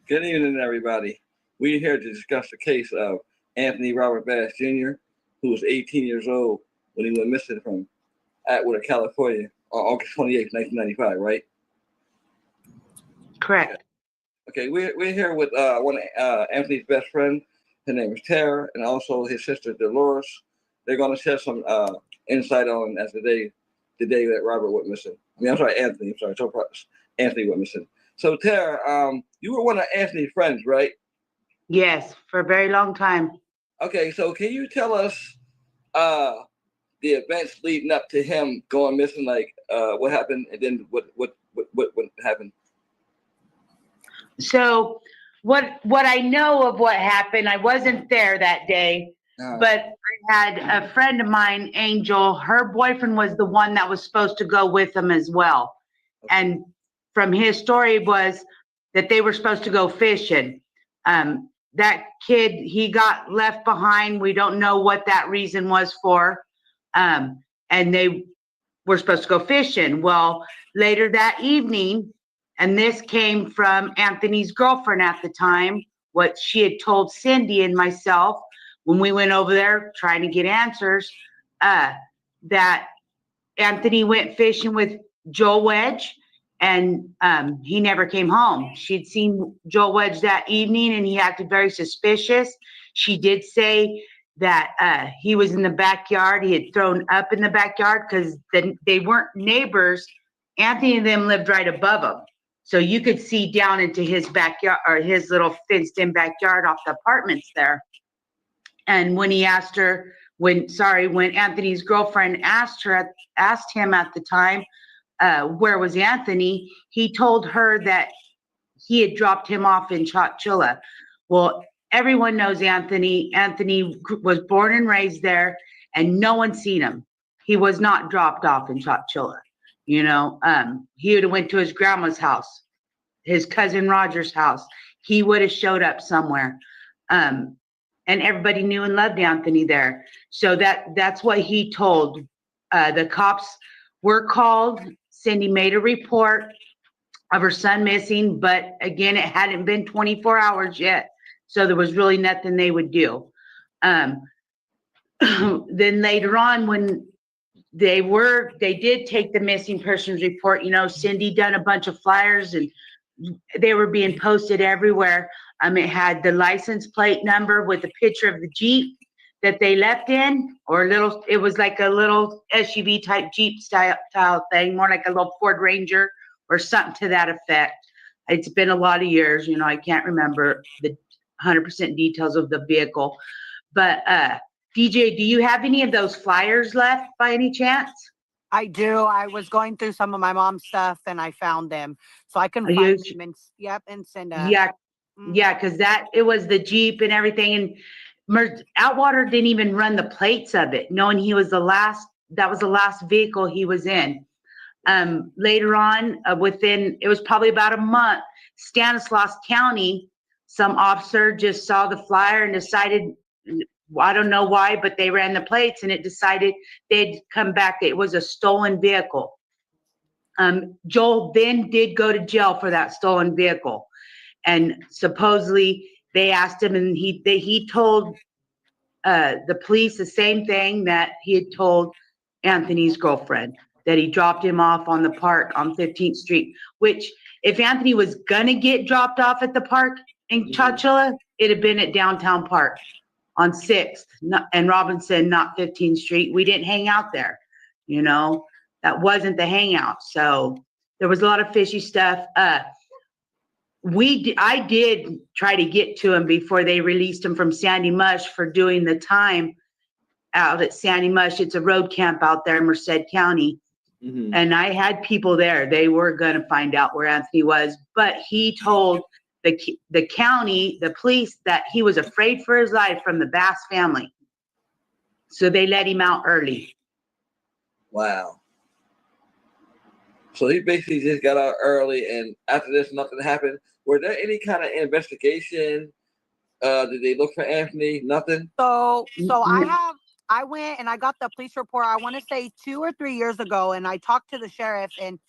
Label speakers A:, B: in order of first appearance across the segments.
A: Good evening, everybody. We're here to discuss the case of Anthony Robert Bass Jr., who was 18 years old when he went missing from Atwater, California on August 28th, 1995, right?
B: Correct.
A: Okay, we're here with one of Anthony's best friend. Her name is Tara, and also his sister Dolores. They're going to share some insight on as the day that Robert went missing. Anthony. Anthony went missing. So Tara, you were one of Anthony's friends, right?
B: Yes, for a very long time.
A: Okay, so can you tell us the events leading up to him going missing, like what happened, and then what happened?
B: So what I know of what happened, I wasn't there that day, but I had a friend of mine, Angel. Her boyfriend was the one that was supposed to go with him as well. Okay. And from his story was that they were supposed to go fishing. That kid, he got left behind. We don't know what that reason was for. And they were supposed to go fishing. Well, later that evening, and this came from Anthony's girlfriend at the time, what she had told Cindy and myself when we went over there trying to get answers, that Anthony went fishing with Joel Wedge, and he never came home. She'd seen Joel Wedge that evening, and he acted very suspicious. She did say that he was in the backyard. He had thrown up in the backyard because they weren't neighbors. Anthony and them lived right above him. So you could see down into his backyard, or his little fenced-in backyard off the apartments there. And when he asked her, when Anthony's girlfriend asked him at the time, where was Anthony, he told her that he had dropped him off in Chowchilla. Well, everyone knows Anthony. Anthony was born and raised there, and no one's seen him. He was not dropped off in Chowchilla. You know, he would have went to his grandma's house, his cousin Roger's house. He would have showed up somewhere. And everybody knew and loved Anthony there. So that's what he told. The cops were called. Cindy made a report of her son missing, but again, it hadn't been 24 hours yet. So there was really nothing they would do. Then later on, when they did take the missing persons report, you know, Cindy done a bunch of flyers, and they were being posted everywhere. It had the license plate number with a picture of the Jeep that they left in, it was like a little SUV type Jeep style thing, more like a little Ford Ranger or something to that effect. It's been a lot of years, you know, I can't remember the 100% details of the vehicle. But DJ, do you have any of those flyers left by any chance?
C: I do. I was going through some of my mom's stuff and I found them. So I can find them and send them.
B: Yeah. Yeah, because it was the Jeep and everything. And Atwater didn't even run the plates of it, knowing that was the last vehicle he was in. Later on, it was probably about a month, Stanislaus County, some officer just saw the flyer and decided, I don't know why, but they ran the plates and it decided they'd come back. It was a stolen vehicle. Joel then did go to jail for that stolen vehicle. And supposedly they asked him, and he told the police the same thing that he had told Anthony's girlfriend, that he dropped him off on the park on 15th Street, which if Anthony was going to get dropped off at the park in Chowchilla, it'd have been at Downtown Park on 6th and Robinson, not 15th Street. We didn't hang out there, you know, that wasn't the hangout. So there was a lot of fishy stuff. I did try to get to him before they released him from Sandy Mush for doing the time out at Sandy Mush. It's a road camp out there in Merced County.
A: Mm-hmm.
B: And I had people there. They were going to find out where Anthony was, but he told the county, the police, that he was afraid for his life from the Bass family. So they let him out early.
A: Wow. So he basically just got out early, and after this, nothing happened. Were there any kind of investigation? Did they look for Anthony? Nothing?
C: So I went and I got the police report, I want to say 2 or 3 years ago, and I talked to the sheriff, and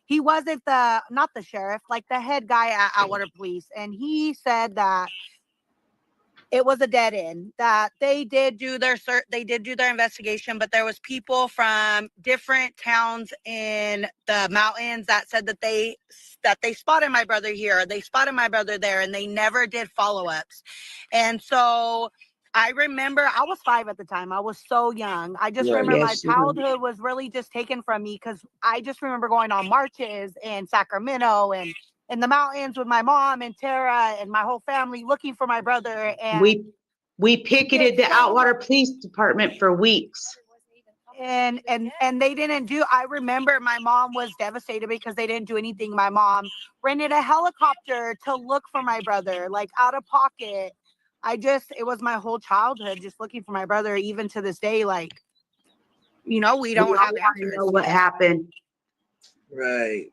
C: he wasn't not the sheriff, like the head guy at Atwater Police. And he said that it was a dead end, that they did do their investigation, but there was people from different towns in the mountains that said that they spotted my brother here, they spotted my brother there, and they never did follow-ups. And so I remember I was 5 at the time. I was so young. I just remember my childhood was really just taken from me, because I just remember going on marches in Sacramento and in the mountains with my mom and Tara and my whole family looking for my brother. And
B: we picketed the Atwater Police Department for weeks.
C: And they didn't do, I remember my mom was devastated because they didn't do anything. My mom rented a helicopter to look for my brother, like out of pocket. It was my whole childhood just looking for my brother. Even to this day, like, you know, we don't have answers.
B: Know what happened.
A: Right.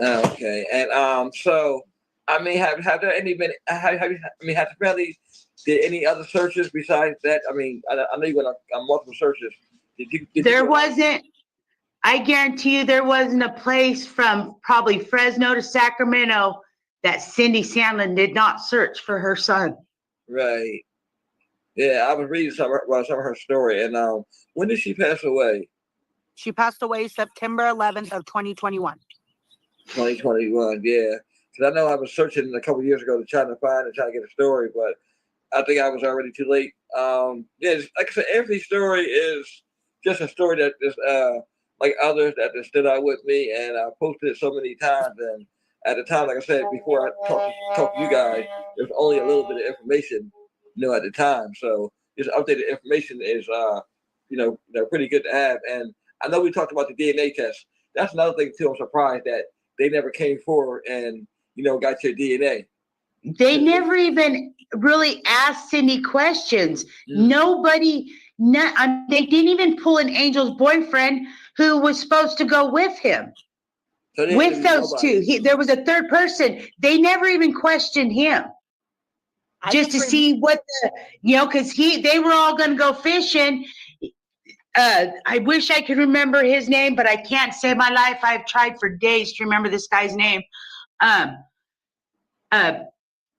A: Okay. And so I mean, have there any been have the family did any other searches besides that? I mean, I know you went on multiple searches.
B: There wasn't. I guarantee you, there wasn't a place from probably Fresno to Sacramento that Cindy Sandlin did not search for her son.
A: Right. Yeah, I was reading some of her story. And when did she pass away?
C: She passed away September 11th of 2021.
A: 2021, yeah. Because I know I was searching a couple of years ago to try to get a story, but I think I was already too late. Yeah, like I said, Anthony's story is just a story that is like others that just stood out with me, and I posted it so many times. And at the time, like I said before, I talked to you guys, there's only a little bit of information, you know, at the time. So this updated information is, pretty good to have. And I know we talked about the DNA test. That's another thing too. I'm surprised that they never came forward and, got your DNA.
B: They never even really asked Cindy questions. Nobody, they didn't even pull an Angel's boyfriend who was supposed to go with him. So with those two, there was a third person. They never even questioned him, just to see what because they were all going to go fishing. I wish I could remember his name, but I can't save my life. I've tried for days to remember this guy's name.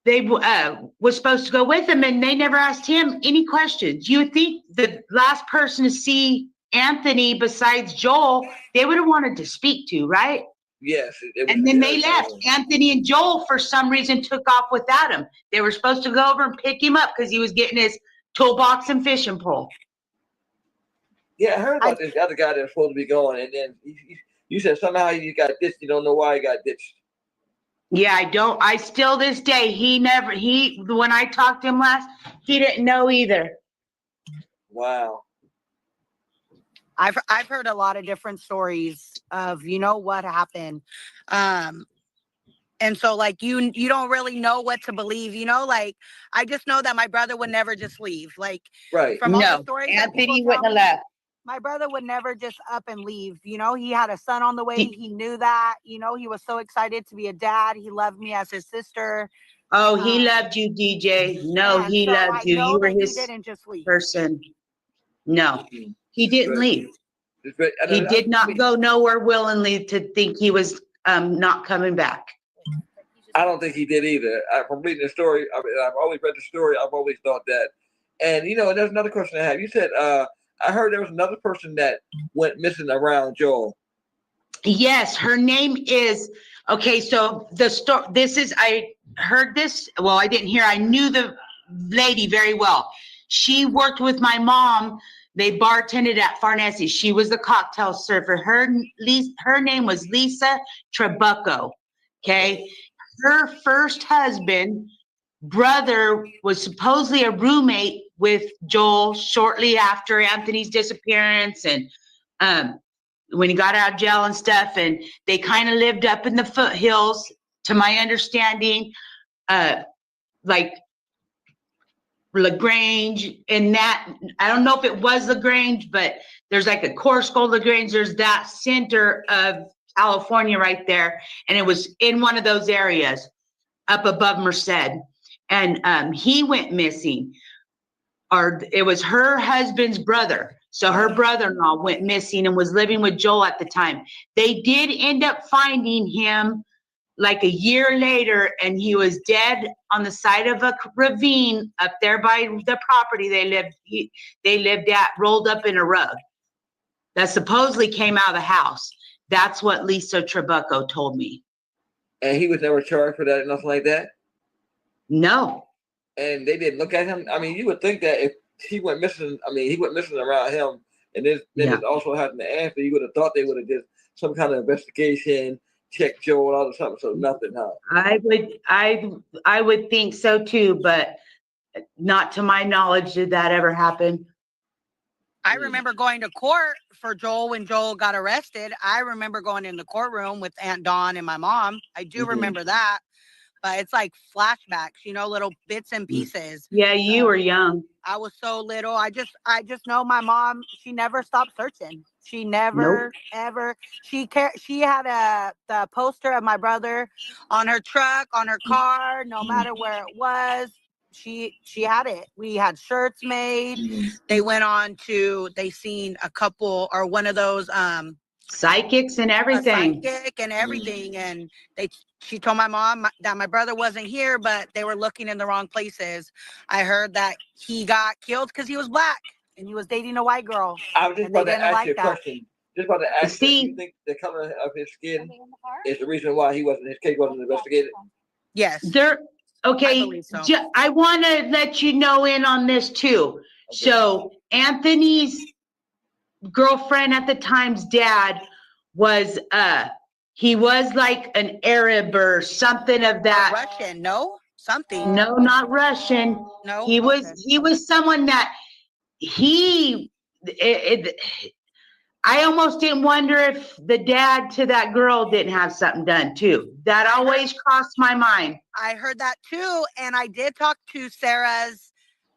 B: They was supposed to go with him, and they never asked him any questions. You would think the last person to see Anthony besides Joel, they would have wanted to speak to, right?
A: Yes.
B: And then they left. Anthony and Joel, for some reason, took off without him. They were supposed to go over and pick him up because he was getting his toolbox and fishing pole.
A: Yeah, I heard about this other guy that was supposed to be going, and then you said somehow he got ditched. You don't know why he got ditched.
B: Yeah, I still this day, when I talked to him last, he didn't know either.
A: Wow.
C: I've heard a lot of different stories of, what happened. And so like, you don't really know what to believe, like, I just know that my brother would never just leave. Like,
A: right.
C: From all the stories
B: Anthony wouldn't have left.
C: My brother would never just up and leave. He had a son on the way. He knew that, he was so excited to be a dad. He loved me as his sister.
B: Oh, he loved you, DJ. No, he loved you. You were his person. No, he didn't leave. He did not go nowhere willingly to think he was not coming back.
A: I don't think he did either. From reading the story, I've always read the story. I've always thought that. And, there's another question I have. You said, I heard there was another person that went missing around Joel.
B: Yes, her name is, okay, so I heard this, well, I didn't hear, I knew the lady very well. She worked with my mom. They bartended at Farnese. She was the cocktail server. Her name was Lisa Trabucco, okay? Her first husband, brother, was supposedly a roommate with Joel shortly after Anthony's disappearance, and when he got out of jail and stuff, and they kind of lived up in the foothills, to my understanding, like LaGrange, and that, I don't know if it was LaGrange, but there's like a Corsco LaGrange, there's that center of California right there, and it was in one of those areas up above Merced, and he went missing, or it was her husband's brother. So her brother-in-law went missing and was living with Joel at the time. They did end up finding him like a year later, and he was dead on the side of a ravine up there by the property they lived at, rolled up in a rug that supposedly came out of the house. That's what Lisa Trabucco told me.
A: And he was never charged for that or nothing like that?
B: No.
A: And they didn't look at him? I mean, you would think that if he went missing, he went missing around him, and then it also happened to Anthony, you would have thought they would have did some kind of investigation, check Joel out or something, so nothing, huh?
B: I would think so too, but not to my knowledge did that ever happen.
C: I remember going to court for Joel when Joel got arrested. I remember going in the courtroom with Aunt Dawn and my mom. I do remember that, but it's like flashbacks, little bits and pieces.
B: Yeah, you were young.
C: I was so little. I just know my mom, she never stopped searching. She never, ever. She had the poster of my brother on her truck, on her car, no matter where it was. She had it. We had shirts made. They went on to, they seen a couple or one of those
B: psychics and everything.
C: And she told my mom that my brother wasn't here, but they were looking in the wrong places. I heard that he got killed because he was black and he was dating a white girl.
A: I was just about to ask you a question. Just about to ask you, do you think the color of his skin is the reason why his case wasn't investigated?
C: Yes.
B: Okay, so. I want to let you know in on this too. Okay. So Anthony's girlfriend at the time's dad was he was like an Arab or something of that.
C: Russian, no? Something.
B: No, not Russian.
C: No.
B: He was someone that I almost didn't wonder if the dad to that girl didn't have something done too. That always crossed my mind.
C: I heard that too. And I did talk to Sarah's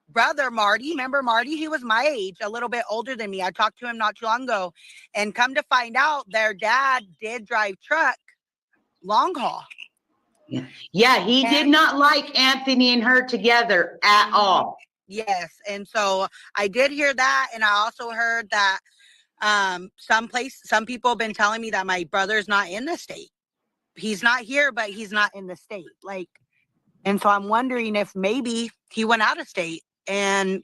C: brother, Marty. Remember Marty? He was my age, a little bit older than me. I talked to him not too long ago. And come to find out, their dad did drive truck long haul.
B: Yeah, he did not like Anthony and her together at all.
C: Yes. And so I did hear that. And I also heard that some people have been telling me that my brother's not in the state. He's not here, but he's not in the state. And so I'm wondering if maybe he went out of state, and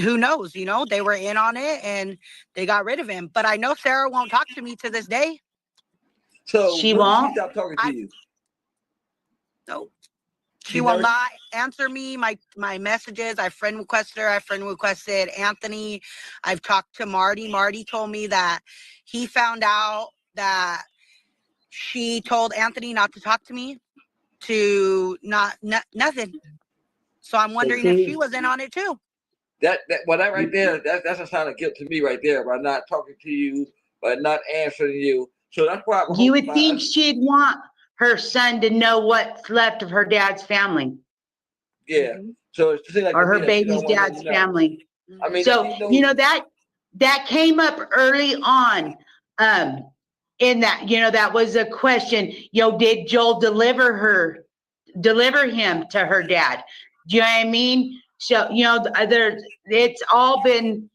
C: who knows, they were in on it and they got rid of him. But I know Sarah won't talk to me to this day.
A: So
B: she won't
A: stop talking to you.
C: No. She will not answer me, my messages. I friend requested her. I friend requested Anthony. I've talked to Marty. Marty told me that he found out that she told Anthony not to talk to me, nothing. So I'm wondering if she was in on it too.
A: That right there, that's a sign of guilt to me right there, by not talking to you, by not answering you. So that's why
B: you would think she'd want her son to know what's left of her dad's family.
A: Yeah. So it's like
B: or her baby's dad's family.
A: I mean,
B: so that came up early on. In that, that was a question. Did Joel deliver him to her dad? Do you know what I mean? So it's all been,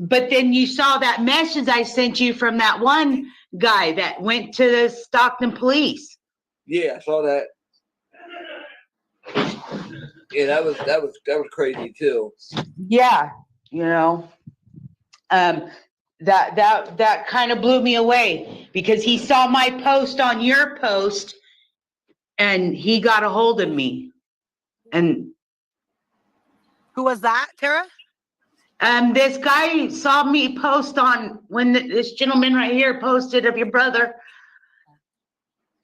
B: But then you saw that message I sent you from that one guy that went to the Stockton police.
A: Yeah, I saw that. Yeah, that was crazy too.
B: Yeah, that kind of blew me away because he saw my post on your post and he got a hold of me. And
C: Who was that, Tara?
B: this guy saw me post on when this gentleman right here posted of your brother.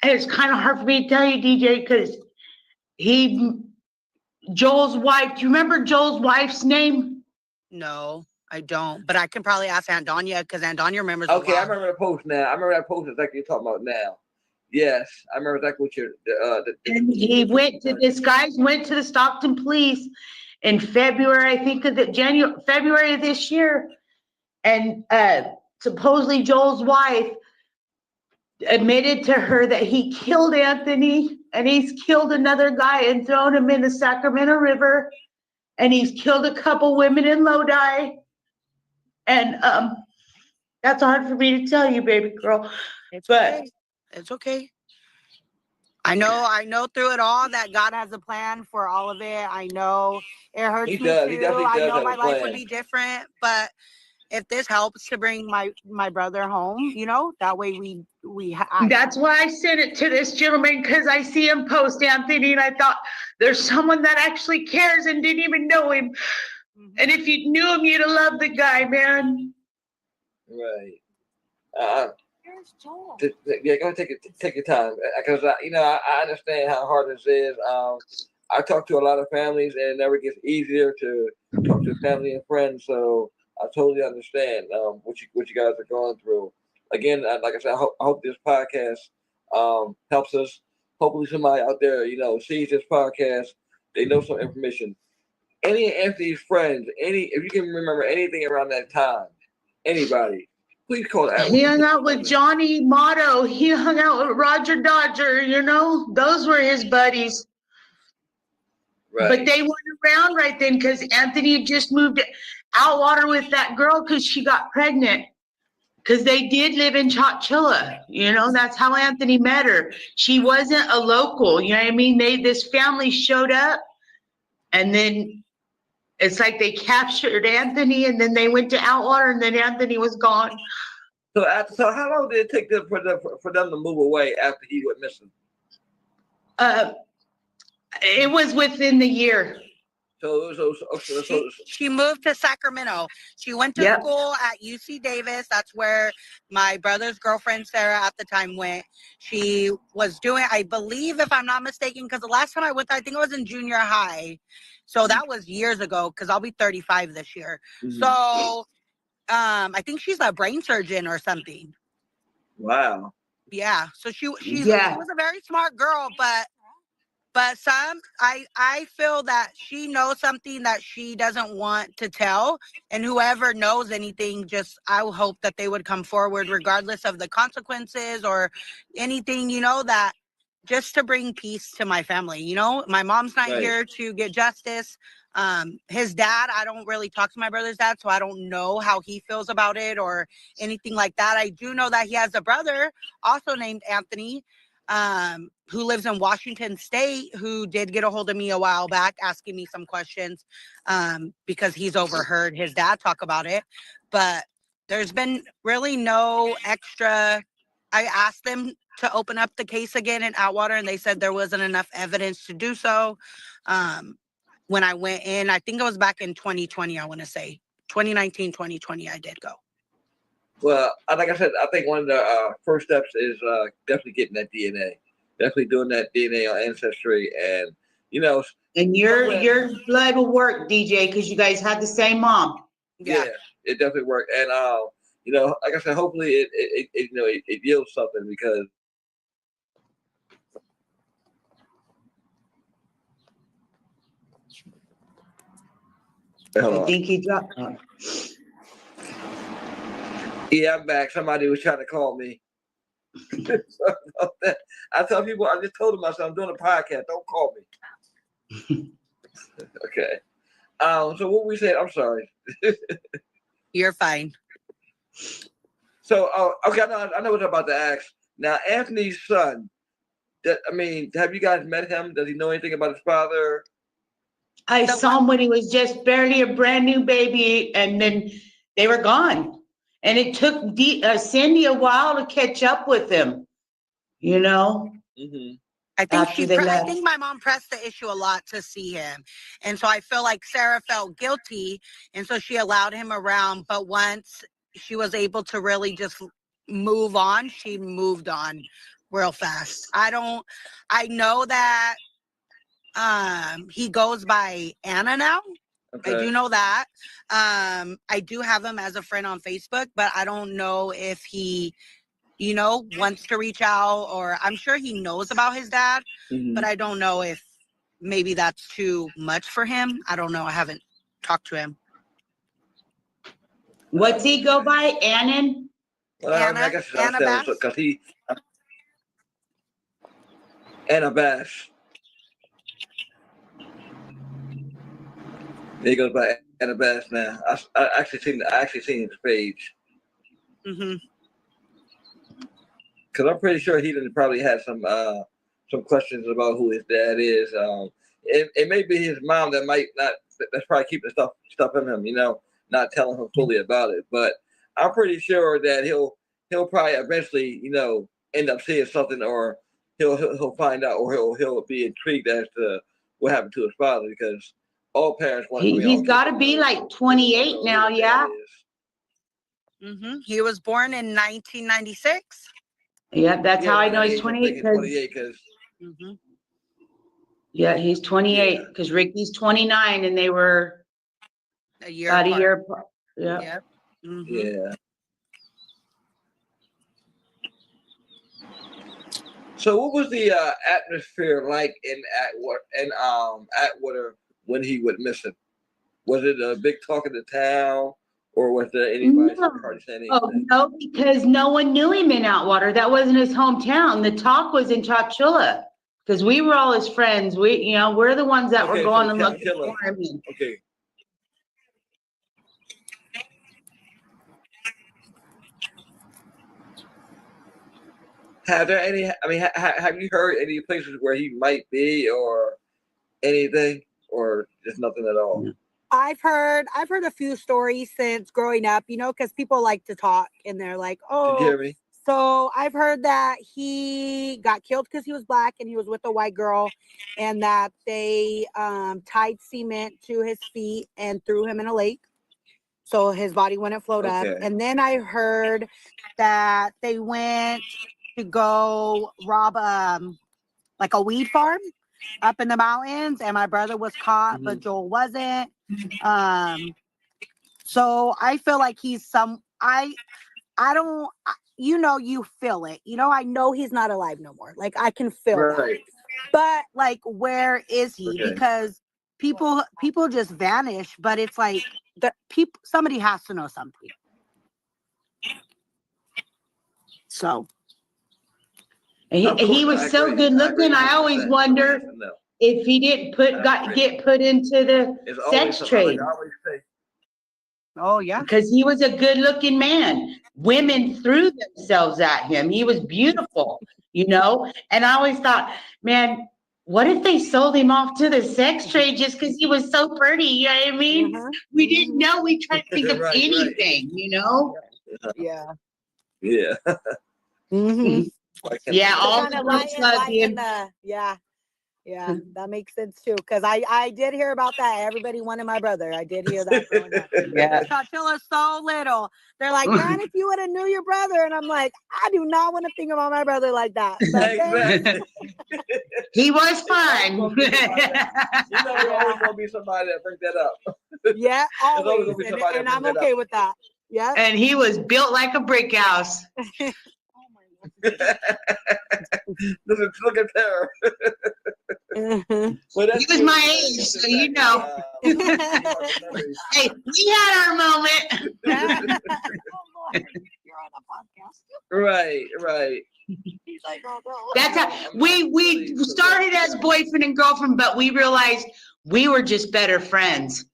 B: And it's kind of hard for me to tell you, DJ, because Joel's wife, do you remember Joel's wife's name?
C: No, I don't. But I can probably ask Aunt Donya because Aunt Donya remembers.
A: Okay, I remember the post now. I remember that post exactly you're talking about now. Yes, I remember exactly what you're.
B: And he went to this guy went to the Stockton police in February, I think of the February of this year, and supposedly Joel's wife admitted to her that he killed Anthony and he's killed another guy and thrown him in the Sacramento River, and he's killed a couple women in Lodi, and that's hard for me to tell you, baby girl.
C: It's
B: But
C: okay. It's okay. I know through it all that God has a plan for all of it. I know it hurts
A: He
C: me
A: does.
C: too.
A: He definitely
C: I
A: does
C: know
A: have
C: my
A: a
C: life
A: plan.
C: would be different, but if this helps to bring my brother home, that way
B: that's why I sent it to this gentleman, because I see him post Anthony and I thought there's someone that actually cares and didn't even know him. And if you knew him, you'd have loved the guy, man.
A: Right. Yeah, go take your time, because I understand how hard this is. I talk to a lot of families, and it never gets easier to talk to family and friends. So I totally understand what you guys are going through. Again, like I said, I hope this podcast helps us. Hopefully, somebody out there sees this podcast. They know some information. Any of Anthony's friends, if you can remember anything around that time, anybody. Please call that.
B: He hung out with Johnny Motto. He hung out with Roger Dodger. Those were his buddies. Right. But they weren't around right then because Anthony had just moved to Outwater with that girl because she got pregnant. Because they did live in Chowchilla. That's how Anthony met her. She wasn't a local. You know what I mean? This family showed up, and then it's like they captured Anthony, and then they went to Outwater, and then Anthony was gone.
A: So how long did it take them for them to move away after he went missing?
B: It was within the year.
C: She moved to Sacramento. She went to school at UC Davis. That's where my brother's girlfriend, Sarah, at the time went. She was doing, I believe, if I'm not mistaken, because the last time I went there, I think it was in junior high. So that was years ago, because I'll be 35 this year. Mm-hmm. So I think she's a brain surgeon or something.
A: Wow.
C: Yeah. So she was a very smart girl, but I feel that she knows something that she doesn't want to tell, and whoever knows anything, I hope that they would come forward regardless of the consequences or anything, that just to bring peace to my family. My mom's not here to get justice. His dad, I don't really talk to my brother's dad, so I don't know how he feels about it or anything like that. I do know that he has a brother also named Anthony, who lives in Washington State, who did get a hold of me a while back asking me some questions because he's overheard his dad talk about it. But there's been really no extra. I asked them to open up the case again in Outwater, and they said there wasn't enough evidence to do so. When I went in, I think it was back in 2020, I want to say. 2019, 2020, I did go.
A: Well, like I said, I think one of the first steps is definitely getting that DNA. Definitely doing that DNA on Ancestry, and
B: and your blood will work, DJ, because you guys had the same mom.
A: Yeah, it definitely worked, and like I said, hopefully it yields something, because
B: I think he dropped.
A: Yeah, I'm back. Somebody was trying to call me. I tell people, I just told them, I said, I'm doing a podcast. Don't call me. Okay. So what we said, I'm sorry.
C: You're fine.
A: So, okay, I know what I'm about to ask. Now, Anthony's son, have you guys met him? Does he know anything about his father?
B: I saw him when he was just barely a brand new baby, and then they were gone. And it took Cindy a while to catch up with him, you know?
A: Mm-hmm.
C: I think
B: After they
C: I
B: left.
C: think my mom pressed the issue a lot to see him. And so I feel like Sarah felt guilty. And so she allowed him around. But once she was able to really just move on, she moved on real fast. I know that he goes by Anna now.
A: Okay.
C: I do know that. I do have him as a friend on Facebook, but I don't know if he wants to reach out, or I'm sure he knows about his dad, but I don't know if maybe that's too much for him. I don't know. I haven't talked to him.
B: What's he go by? Annan?
A: Well, I mean, I
C: Anna-
A: guess it's
C: Anna
A: understandable
C: Bass?
A: because he Anna Bass. He goes by Anna Bass now. I actually seen his page
C: Mm-hmm.
A: because I'm pretty sure he didn't probably had some questions about who his dad is. It may be his mom that might not. That's probably keeping stuff in him, not telling him fully about it. But I'm pretty sure that he'll probably eventually, end up seeing something, or he'll find out, or he'll be intrigued as to what happened to his father, because all parents want.
B: He's got to be like 28 now, yeah?
C: Mm-hmm. He was born in 1996.
B: Yeah, that's how I know he's
A: I'm
B: 28.
A: thinking 28 because
C: Mm-hmm.
B: Yeah, he's 28 because Ricky's 29 and they were
C: A year
B: about a
C: apart.
B: year apart. Yeah.
C: Yep. Mm-hmm.
A: yeah. So what was the atmosphere like in Atwater when he went missing? Was it a big talk in the town, or was there anybody
B: No.
A: hardly saying
B: Oh,
A: anything?
B: no, because no one knew him in Atwater. That wasn't his hometown. The talk was in Chowchilla because we were all his friends. We're the ones that were
A: Okay,
B: going
A: so
B: and looking
A: Chowchilla.
B: for him.
A: Okay. Have there any? I mean, have you heard any places where he might be, or anything, or just nothing at all?
C: I've heard a few stories since growing up, because people like to talk and they're like, oh,
A: Jeremy?
C: so I've heard that he got killed because he was black and he was with a white girl, and that they tied cement to his feet and threw him in a lake so his body wouldn't float up.
A: Okay.
C: And then I heard that they went to go rob like a weed farm up in the mountains, and my brother was caught, but Joel wasn't. So I feel like he's I don't, you feel it. I know he's not alive no more. Like, I can feel that.
A: Right.
C: But like, where is he?
A: Okay.
C: Because people just vanish, but it's like somebody has to know something. So.
B: And he was so good looking. I always wonder if he didn't get put into the sex trade.
C: Oh yeah.
B: Because he was a good looking man. Women threw themselves at him. He was beautiful, And I always thought, man, what if they sold him off to the sex trade just because he was so pretty? You know what I mean?
C: Mm-hmm.
B: We didn't know. We tried to think of
A: Right,
B: anything,
C: Yeah.
A: Yeah.
C: Mm-hmm.
B: Yeah, all
C: Kind
B: the
C: of
B: girls loved him.
C: Yeah, that makes sense too. Because I did hear about that. Everybody wanted my brother. I did hear that growing up.
B: Yeah.
C: Chowchilla's so little. They're like, man, if you would have knew your brother. And I'm like, I do not want to think about my brother like that. But
A: Exactly.
B: He was fun.
A: You know, there's always gonna be somebody that brings that up.
C: yeah,
A: always
C: always.
A: gonna be somebody
C: And
A: that
C: I'm
A: brings that
C: okay
A: up.
C: with that. Yeah.
B: And he was built like a brick house.
A: Look at her.
C: Mhm.
A: Well,
B: He was my age, so you know. Hey, we had our moment.
C: Oh, Lord, you're on a podcast.
A: Right.
C: He's like, oh, no.
B: That's how we started as boyfriend and girlfriend, but we realized we were just better friends.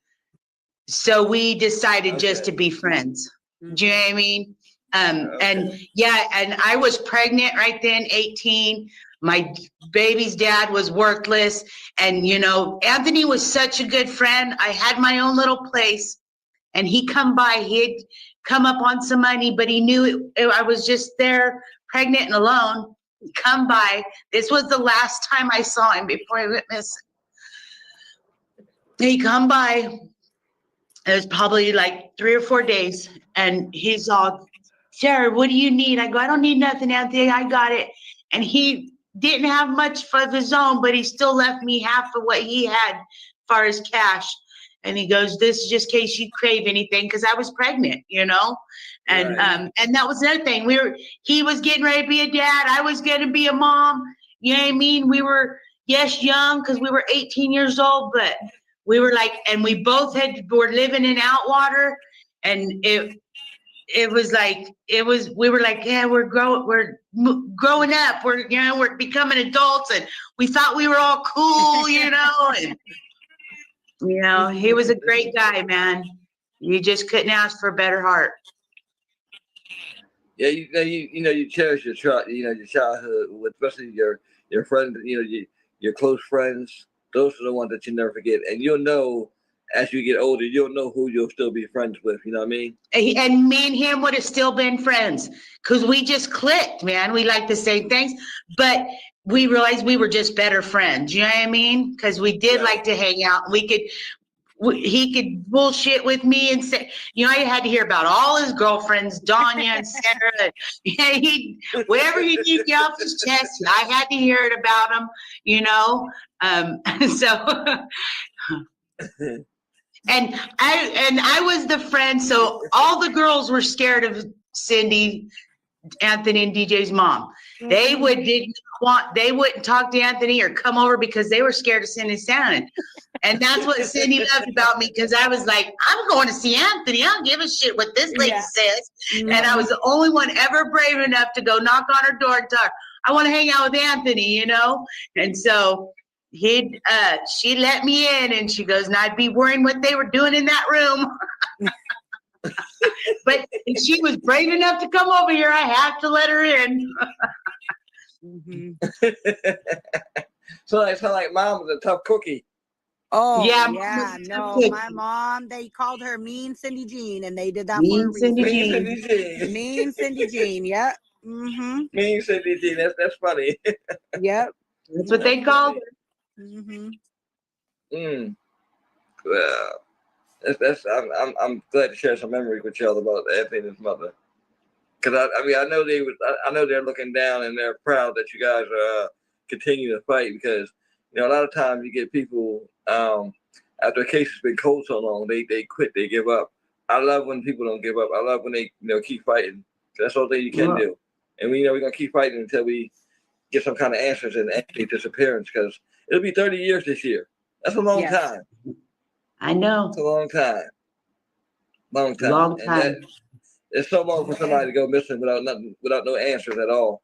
B: So we decided just to be friends. Do you know what I mean? And yeah, and I was pregnant right then, 18. My baby's dad was worthless. And, Anthony was such a good friend. I had my own little place, and he come by. He'd come up on some money, but he knew I was just there pregnant and alone. Come by. This was the last time I saw him before I went missing. He come by. It was probably like 3 or 4 days, and he's all, Sarah, what do you need? I go, I don't need nothing, Anthony. I got it. And he didn't have much of his own, but he still left me half of what he had as far as cash. And he goes, this is just in case you crave anything, because I was pregnant, you know? And
A: Right.
B: and that was another thing. He was getting ready to be a dad. I was going to be a mom. You know what I mean? We were, yes, young, because we were 18 years old, but we were like, and we both were living in Outwater, and it was like, we were like, yeah, we're growing up. We're becoming adults, and we thought we were all cool, you know, and, he was a great guy, man. You just couldn't ask for a better heart.
A: Yeah, you cherish your your childhood, especially your friends, your close friends. Those are the ones that you never forget, and you'll know as you get older, you'll know who you'll still be friends with. You know what I mean?
B: And me and him would have still been friends because we just clicked, man. We like the same things, but we realized we were just better friends. You know what I mean? Because we did like to hang out. He could bullshit with me and say, I had to hear about all his girlfriends, Danya and Sarah. Yeah, whatever he needs to get off his chest, I had to hear it about him, So, and I was the friend, so all the girls were scared of Cindy, Anthony, and DJ's mom. They wouldn't talk to Anthony or come over because they were scared of Cindy Shannon. And that's what Cindy loved about me, because I was like, I'm going to see Anthony. I don't give a shit what this lady says. And I was the only one ever brave enough to go knock on her door and tell her, I want to hang out with Anthony, And so she let me in, and she goes, and I'd be worrying what they were doing in that room. But if she was brave enough to come over here, I have to let her in.
A: So like mom was a tough cookie.
C: Oh,
B: yeah.
C: No, my mom, they called her Mean Cindy Jean, and they did that
B: Mean
C: for a reason.
B: Cindy
A: Mean
B: Jean.
A: Cindy Jean.
C: Mean Cindy Jean, yep. Mm-hmm.
A: Mean Cindy Jean. That's funny.
C: Yep.
B: That's what they called her.
C: Mm-hmm.
A: Well, I'm glad to share some memories with y'all about Anthony and his mother. Because I know I know they're looking down and they're proud that you guys are continuing to fight, because a lot of times you get people after a case has been cold so long, they quit, they give up. I love when people don't give up. I love when they keep fighting. That's the only thing you can do. And we're gonna keep fighting until we get some kind of answers in Anthony's disappearance, because it'll be 30 years this year. That's a long time.
B: I know.
A: It's a long time. Long time.
B: Long time.
A: And it's so long for somebody to go missing without no answers at all.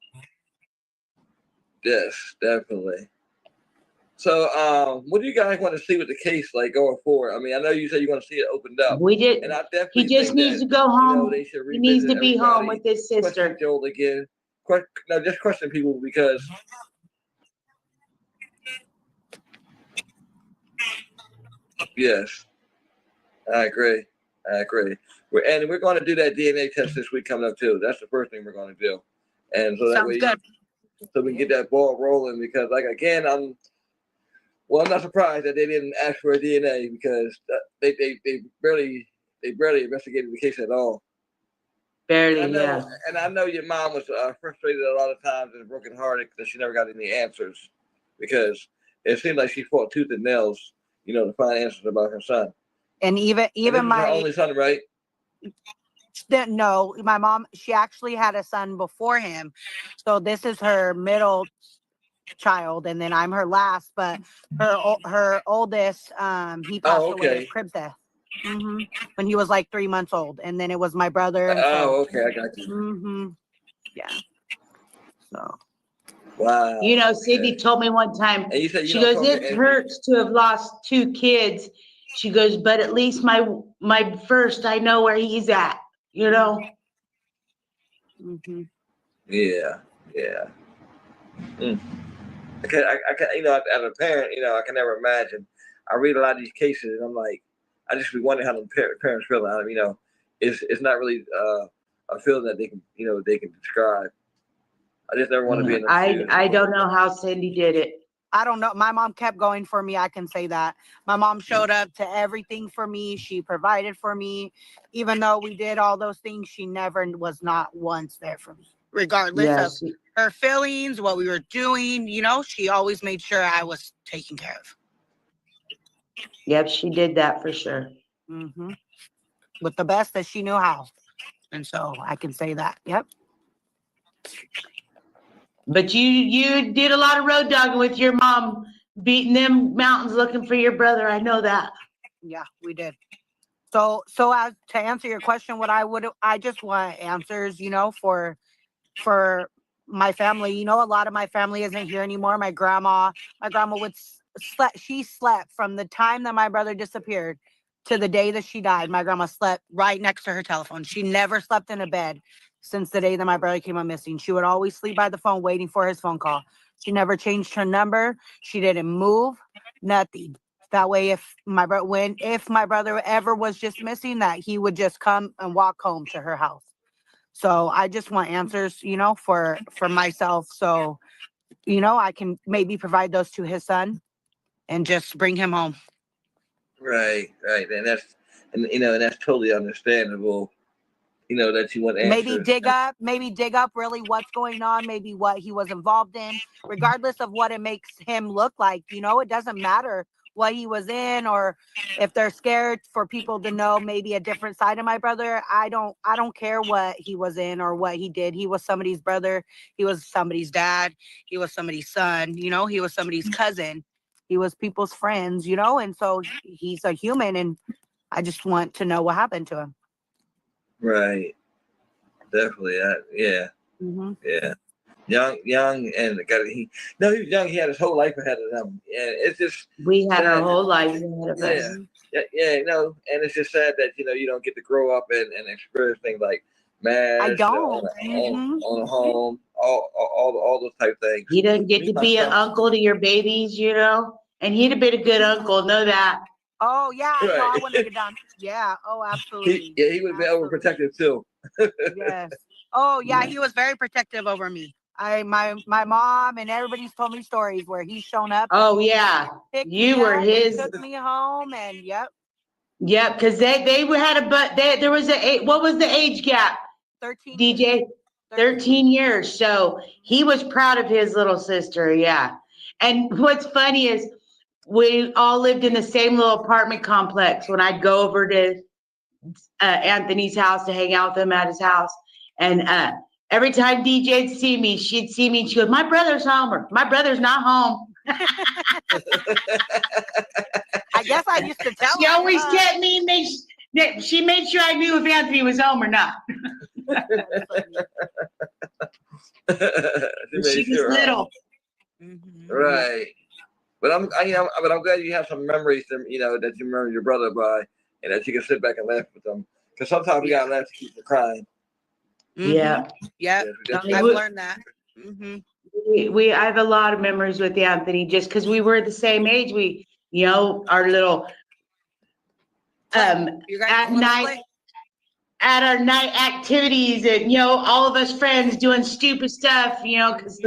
A: Yes, definitely. So, what do you guys want to see with the case like going forward? I mean, I know you said you want to see it opened up.
B: We did.
A: And I definitely
B: He just
A: think
B: needs
A: that,
B: to go home.
A: they should
B: He needs to
A: revisit
B: be home
A: everybody,
B: with his sister.
A: question Joel again. Just question people, because yes, I agree. We're going to do that DNA test this week coming up too. That's the first thing we're going to do, and so that
C: Sounds
A: way,
C: good.
A: so we can get that ball rolling. Because, like, again, I'm not surprised that they didn't ask for a DNA, because they barely investigated the case at all.
B: Barely,
A: And I know your mom was frustrated a lot of times and brokenhearted because she never got any answers, because it seemed like she fought tooth and nails, to find answers about her son.
C: And even
A: and
C: my
A: her only son, right?
C: No, my mom, she actually had a son before him, so this is her middle child, and then I'm her last. But her oldest, he passed away of crib death when he was like 3 months old, and then it was my brother.
A: Oh, okay, I got you.
C: Yeah. So.
A: Wow.
B: Cindy told me one time.
A: And you said
B: she goes, "It hurts to have lost 2 kids." She goes, "But at least my first, I know where he's at."
A: Yeah. Okay, I can, as a parent, I can never imagine. I read a lot of these cases, and I'm like, I just be wondering how the parents feel. it's not really a feeling that they can they can describe. I just never want to be in those shoes.
B: I don't know how Cindy did it.
C: I don't know. My mom kept going for me. I can say that. My mom showed up to everything for me. She provided for me. Even though we did all those things, she never was not once there for me. Regardless of her feelings, what we were doing, she always made sure I was taken care of.
B: Yep, she did that for sure.
C: Mm-hmm. With the best that she knew how. And so I can say that. Yep.
B: But you did a lot of road dogging with your mom, beating them mountains looking for your brother. I know that.
C: Yeah, we did. So as to answer your question, I just want answers, for my family. A lot of my family isn't here anymore. My grandma would she slept from the time that my brother disappeared to the day that she died. My grandma slept right next to her telephone. She never slept in a bed since the day that my brother came up missing. She would always sleep by the phone waiting for his phone call. She never changed her number. She didn't move, nothing. That way, if my brother ever was just missing, that he would just come and walk home to her house. So I just want answers, for myself. So, I can maybe provide those to his son and just bring him home.
A: Right. And that's totally understandable. That you want answers.
C: Maybe dig up really what's going on, maybe what he was involved in, regardless of what it makes him look like. It doesn't matter what he was in, or if they're scared for people to know maybe a different side of my brother. I don't care what he was in or what he did. He was somebody's brother. He was somebody's dad. He was somebody's son. He was somebody's cousin. He was people's friends, and so he's a human, and I just want to know what happened to him.
A: Right. Definitely. Yeah.
C: Mm-hmm.
A: Yeah. Young, and he was young. He had his whole life ahead of him, and it's just
B: we had our whole life ahead of us.
A: Yeah, and it's just sad that you don't get to grow up and experience things like marriage,
C: I don't.
A: on a home, all those type things.
B: He doesn't get to be an uncle to your babies, and he'd have been a good uncle. Know that.
C: Oh yeah, right. No, I wouldn't have done. Yeah. Oh, absolutely.
A: He would be overprotective too.
C: Yes. Oh yeah, he was very protective over me. My mom and everybody's told me stories where he's shown up.
B: Oh yeah, you were his.
C: Took me home, and yep.
B: Yep, because they had there was what was the age gap?
C: 13.
B: DJ, 13 years. So he was proud of his little sister. Yeah, and what's funny is we all lived in the same little apartment complex. When I'd go over to Anthony's house to hang out with him at his house, and every time DJ'd see me, she'd see me and she goes, "My brother's home," or "My brother's not home."
C: I guess I used to tell her.
B: She always kept me, she made sure I knew if Anthony was home or not. She was little.
C: Mm-hmm.
A: Right. But I'm glad you have some memories that that you remember your brother by, and that you can sit back and laugh with them. Because sometimes we gotta laugh to keep from crying.
C: Mm-hmm.
B: Yeah.
C: Yeah. I've learned that. Mm-hmm.
B: I have a lot of memories with Anthony just because we were the same age. We, our little at night at our night activities, and all of us friends doing stupid stuff, because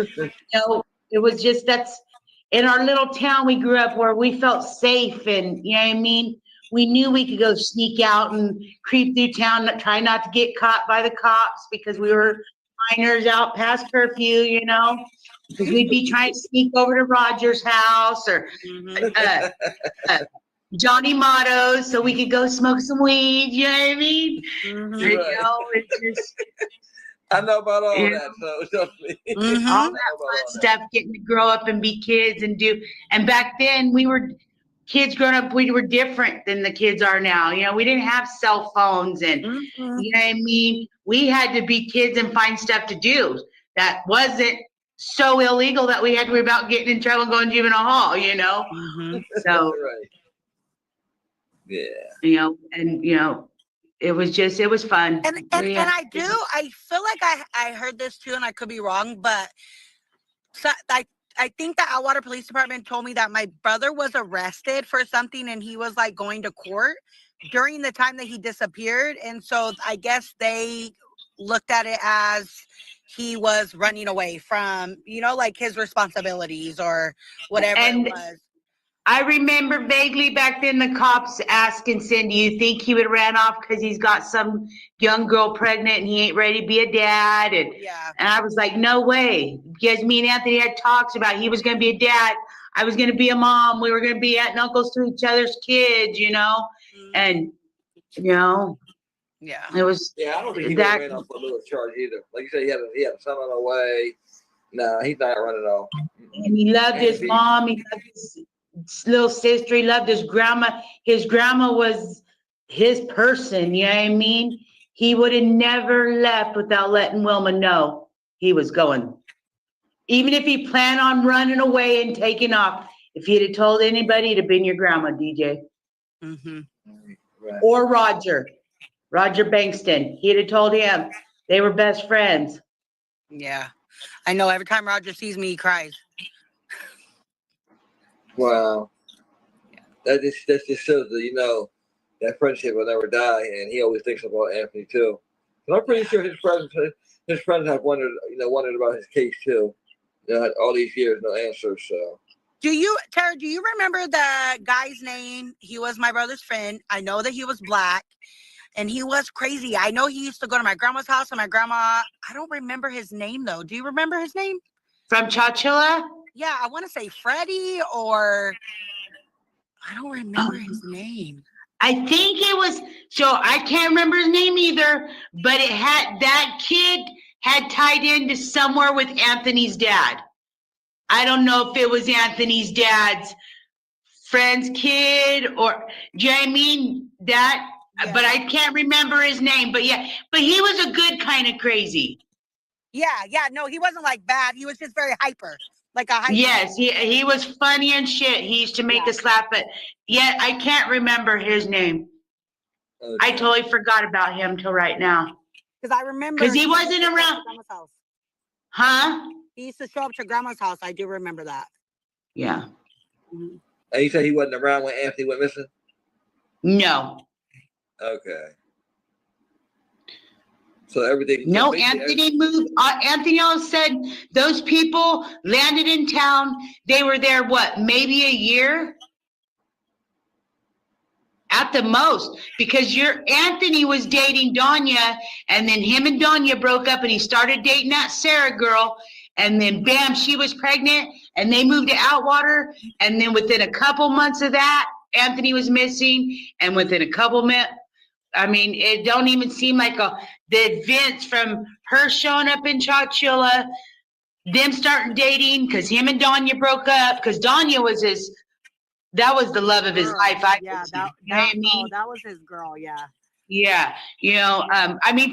B: it was just that's in our little town we grew up where we felt safe, and you know what I mean. We knew we could go sneak out and creep through town, try not to get caught by the cops because we were minors out past curfew, because we'd be trying to sneak over to Roger's house or Johnny Motto's so we could go smoke some weed. You know what I mean?
C: Mm-hmm.
B: It's just.
A: I know about all that, so trust me.
B: Mm-hmm. All that fun stuff, getting to grow up and be kids and do. And back then, we were kids growing up. We were different than the kids are now. We didn't have cell phones, and you know what I mean. We had to be kids and find stuff to do that wasn't so illegal that we had to worry about getting in trouble and going to juvenile hall.
C: Mm-hmm.
B: So
A: right. Yeah.
B: It was fun.
C: And I feel like I heard this too, and I could be wrong, but I think the Atwater Police Department told me that my brother was arrested for something and he was like going to court, during the time that he disappeared. And so I guess they looked at it as he was running away from, like his responsibilities or whatever
B: And
C: it was.
B: I remember vaguely back then the cops asking Cindy, you think he would ran off because he's got some young girl pregnant and he ain't ready to be a dad? And I was like, no way. Because me and Anthony had talks about he was going to be a dad. I was going to be a mom. We were going to be aunt and uncles to each other's kids,
C: Mm-hmm.
B: And, it was.
A: Yeah, I don't think he would have ran off a little charge either. Like you said, he had a son on the way. No, he's not running off.
B: And he loved his mom. He loved his little sister. He loved his grandma. His grandma was his person. You know what I mean? He would have never left without letting Wilma know he was going. Even if he planned on running away and taking off, if he'd have told anybody, it'd have been your grandma, DJ.
C: Mm-hmm.
A: Right.
B: Or Roger Bankston. He'd have told him. They were best friends.
C: Yeah. I know every time Roger sees me, he cries.
A: Wow. That just shows that, that friendship will never die, and he always thinks about Anthony too. And I'm pretty sure his friends have wondered about his case too. All these years, no answers. So.
C: Tara, do you remember the guy's name? He was my brother's friend. I know that he was black, and he was crazy. I know he used to go to my grandma's house, and my grandma, I don't remember his name though. Do you remember his name?
B: From Chowchilla?
C: Yeah, I want to say Freddie, or I don't remember his name.
B: I think it was, so I can't remember his name either, but that kid had tied into somewhere with Anthony's dad. I don't know if it was Anthony's dad's friend's kid or, do you know what I mean? But I can't remember his name, but he was a good kind of crazy.
C: Yeah, no, he wasn't like bad. He was just very hyper. Like a hyper.
B: Yes, he was funny and shit. He used to make us laugh, but yet I can't remember his name. Okay. I totally forgot about him till right now.
C: Because I remember.
B: Because he wasn't around.
C: House.
B: Huh?
C: He used to show up to grandma's house. I do remember that.
B: Yeah.
A: Mm-hmm. And you said he wasn't around when Anthony went missing?
B: No.
A: Okay. So everything.
B: No, Anthony moved. Anthony always said those people landed in town. They were there, maybe a year? At the most, because Anthony was dating Danya, and then him and Danya broke up, and he started dating that Sarah girl, and then bam, she was pregnant, and they moved to Outwater, and then within a couple months of that, Anthony was missing, and within a couple minutes, it don't even seem like the events from her showing up in Chowchilla, them starting dating, because him and Danya broke up, because Danya was that was the love of his life.
C: That was his girl. Yeah.
B: Yeah.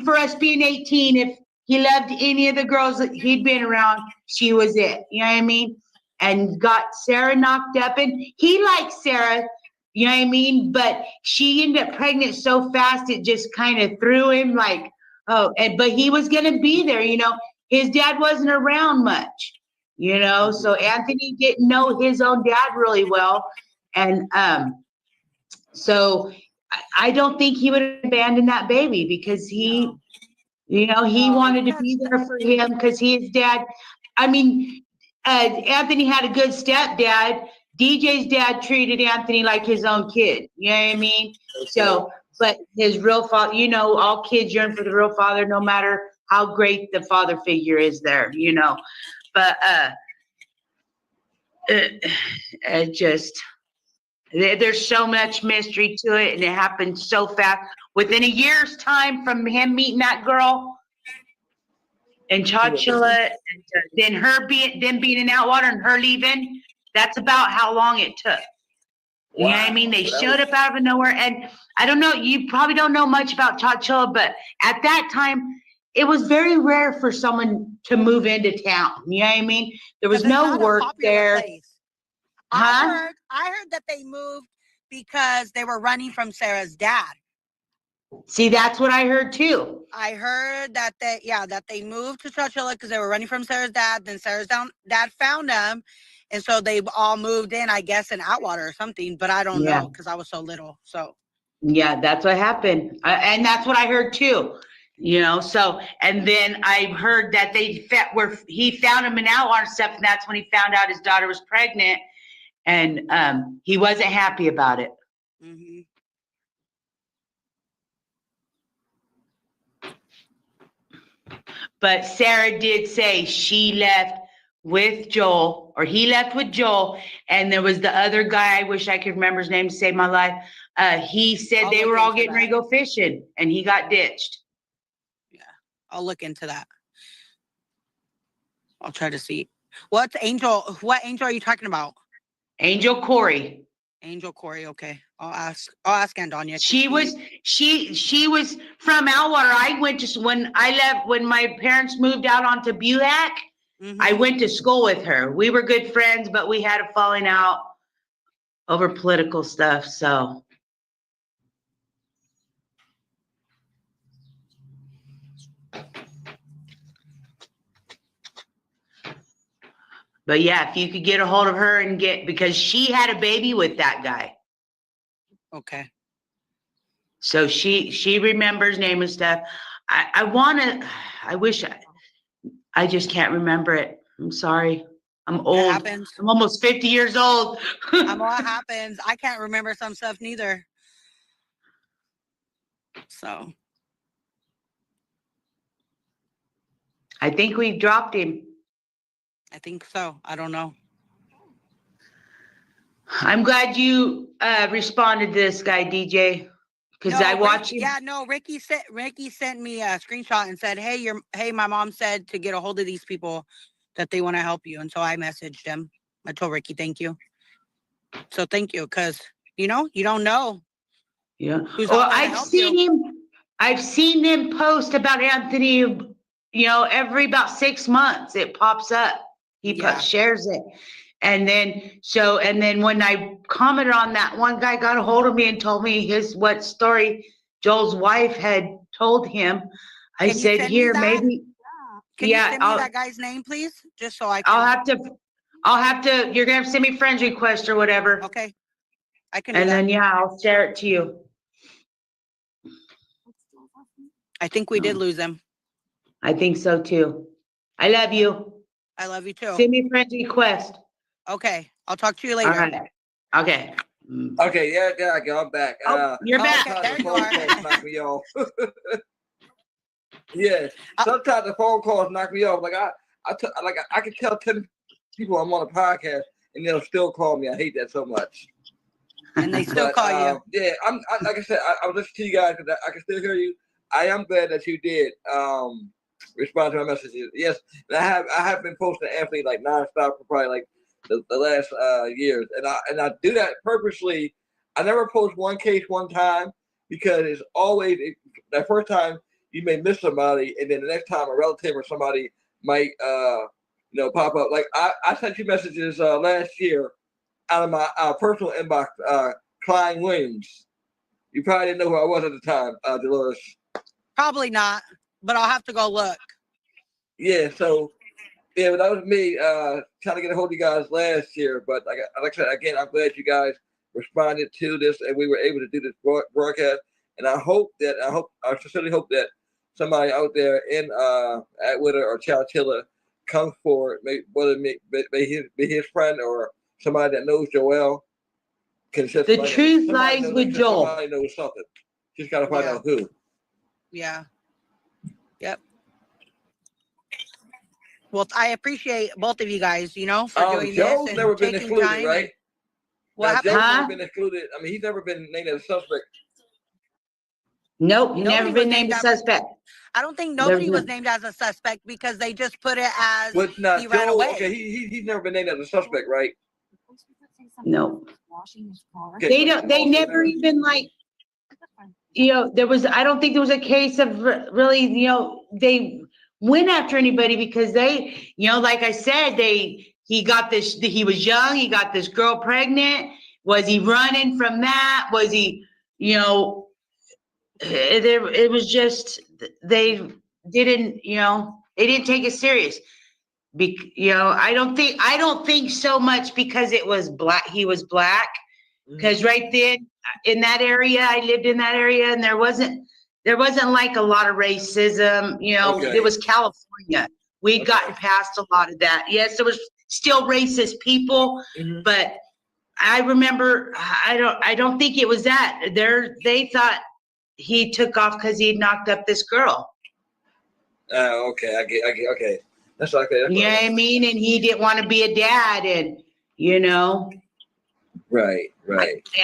B: For us being 18, if he loved any of the girls that he'd been around, she was it. You know what I mean? And got Sarah knocked up, and he liked Sarah, you know what I mean? But she ended up pregnant so fast, it just kind of threw him but he was going to be there, his dad wasn't around much, so Anthony didn't know his own dad really well. And so I don't think he would have abandoned that baby because he wanted to be there for him because his dad, Anthony had a good stepdad. DJ's dad treated Anthony like his own kid. You know what I mean? So, but his real father, all kids yearn for the real father, no matter how great the father figure is there, But it just... There's so much mystery to it, and it happened so fast. Within a year's time from him meeting that girl in Chowchilla, then them being in Outwater and her leaving, that's about how long it took. Wow. You know what I mean? They showed up out of nowhere, and I don't know, you probably don't know much about Chowchilla, but at that time, it was very rare for someone to move into town. You know what I mean? There was no work there.
C: Place. I heard that they moved because they were running from Sarah's dad.
B: See, that's what I heard too.
C: I heard that they moved to Chowchilla because they were running from Sarah's dad. Then Sarah's dad found them, and so they all moved in, I guess, in Outwater or something. But I don't know because I was so little. So
B: Yeah, that's what happened. And that's what I heard too. So, and then I heard that he found him out on stuff, and that's when he found out his daughter was pregnant, and he wasn't happy about it.
C: Mm-hmm.
B: But Sarah did say she left with Joel, or he left with Joel, and there was the other guy, I wish I could remember his name to save my life. He said
C: I'll
B: they
C: look
B: were all
C: into
B: getting ready to go fishing, and he got ditched.
C: Yeah, I'll look into that. I'll try to see. What angel are you talking about?
B: Angel Corey.
C: Angel Corey, okay. I'll ask Andonia.
B: She was from Alwater. I went to, when my parents moved out onto Buhack,
C: Mm-hmm.
B: I went to school with her. We were good friends, but we had a falling out over political stuff. So. But yeah, if you could get a hold of her because she had a baby with that guy.
C: Okay.
B: So she remembers name and stuff. I wish I just can't remember it. I'm sorry. I'm old.
C: It happens.
B: I'm almost 50 years old.
C: I know what happens. I can't remember some stuff neither. So.
B: I think we dropped him.
C: I think so. I don't know.
B: I'm glad you responded to this guy, DJ, because I watched him.
C: Yeah, no. Ricky sent me a screenshot and said, "Hey, my mom said to get a hold of these people that they want to help you," and so I messaged him. I told Ricky, "Thank you." So thank you, because you don't know.
B: Yeah. Well, I've seen him post about Anthony. Every about 6 months it pops up. He shares it. And then when I commented on that, one guy got a hold of me and told me what story Joel's wife had told him. I said, here, maybe.
C: Can you send me that guy's name, please? Just so I can.
B: I'll have to, you're going to have to send me friends request or whatever.
C: Okay. I can do
B: and
C: that.
B: then, I'll share it to you.
C: I think we did lose him.
B: I think so too. I love you.
C: I love you too.
B: Send me friends request.
C: Okay. I'll talk to you later.
B: All right. Okay.
A: Okay, yeah, I'm back.
B: You're back.
C: Okay, there you are.
A: Knock me off. Yeah, sometimes the phone calls knock me off. Like I can tell 10 people I'm on a podcast and they'll still call me. I hate that so much.
C: And they still call you.
A: Yeah, I'm like I said, I was listening to you guys because I can still hear you. I am glad that you did respond to my messages. Yes, and I have been posting Anthony like nonstop for probably like the last years, and I do that purposely. I never post one case one time because it's always that first time you may miss somebody, and then the next time a relative or somebody might pop up. Like I sent you messages last year out of my personal inbox, Klein Williams. You probably didn't know who I was at the time, Dolores.
C: Probably not, but I'll have to go look.
A: Yeah, so yeah, but that was me trying to get a hold of you guys last year. But like I said, again, I'm glad you guys responded to this and we were able to do this broadcast. And I sincerely hope that somebody out there in Atwater or Chowchilla comes forward, whether it be his friend or somebody that knows Joel.
B: The truth lies with Joel.
A: Somebody knows something. Just got to find out who.
C: Yeah. Yep. Well, I appreciate both of you guys, for doing
A: Joe's
C: this and
A: never been
C: taking
A: included,
C: time.
A: right?
C: What
A: Joe's
C: happened?
A: never been included. I mean, he's never been named as a suspect.
B: Nope, he never been named a suspect.
C: I don't think nobody was named as a suspect because they just put it as he ran away.
A: Okay, he's never been named as a suspect, right?
B: No. They never even I don't think there was a case of really, they went after anybody because they, like I said, he was young, he got this girl pregnant. Was he running from that? Was he, it was just, they didn't take it serious. I don't think so much because it was black. He was black. Because right then, in that area. I lived in that area, and there wasn't like a lot of racism. You know,
A: Okay.
B: it was California. We
A: Okay.
B: gotten past a lot of that. Yes, there was still racist people,
A: Mhm.
B: but I remember. I don't think it was that. They thought he took off because he had knocked up this girl.
A: Okay, I get, okay. That's okay. That's
B: You know what I mean? And he didn't want to be a dad, and you know.
A: Right.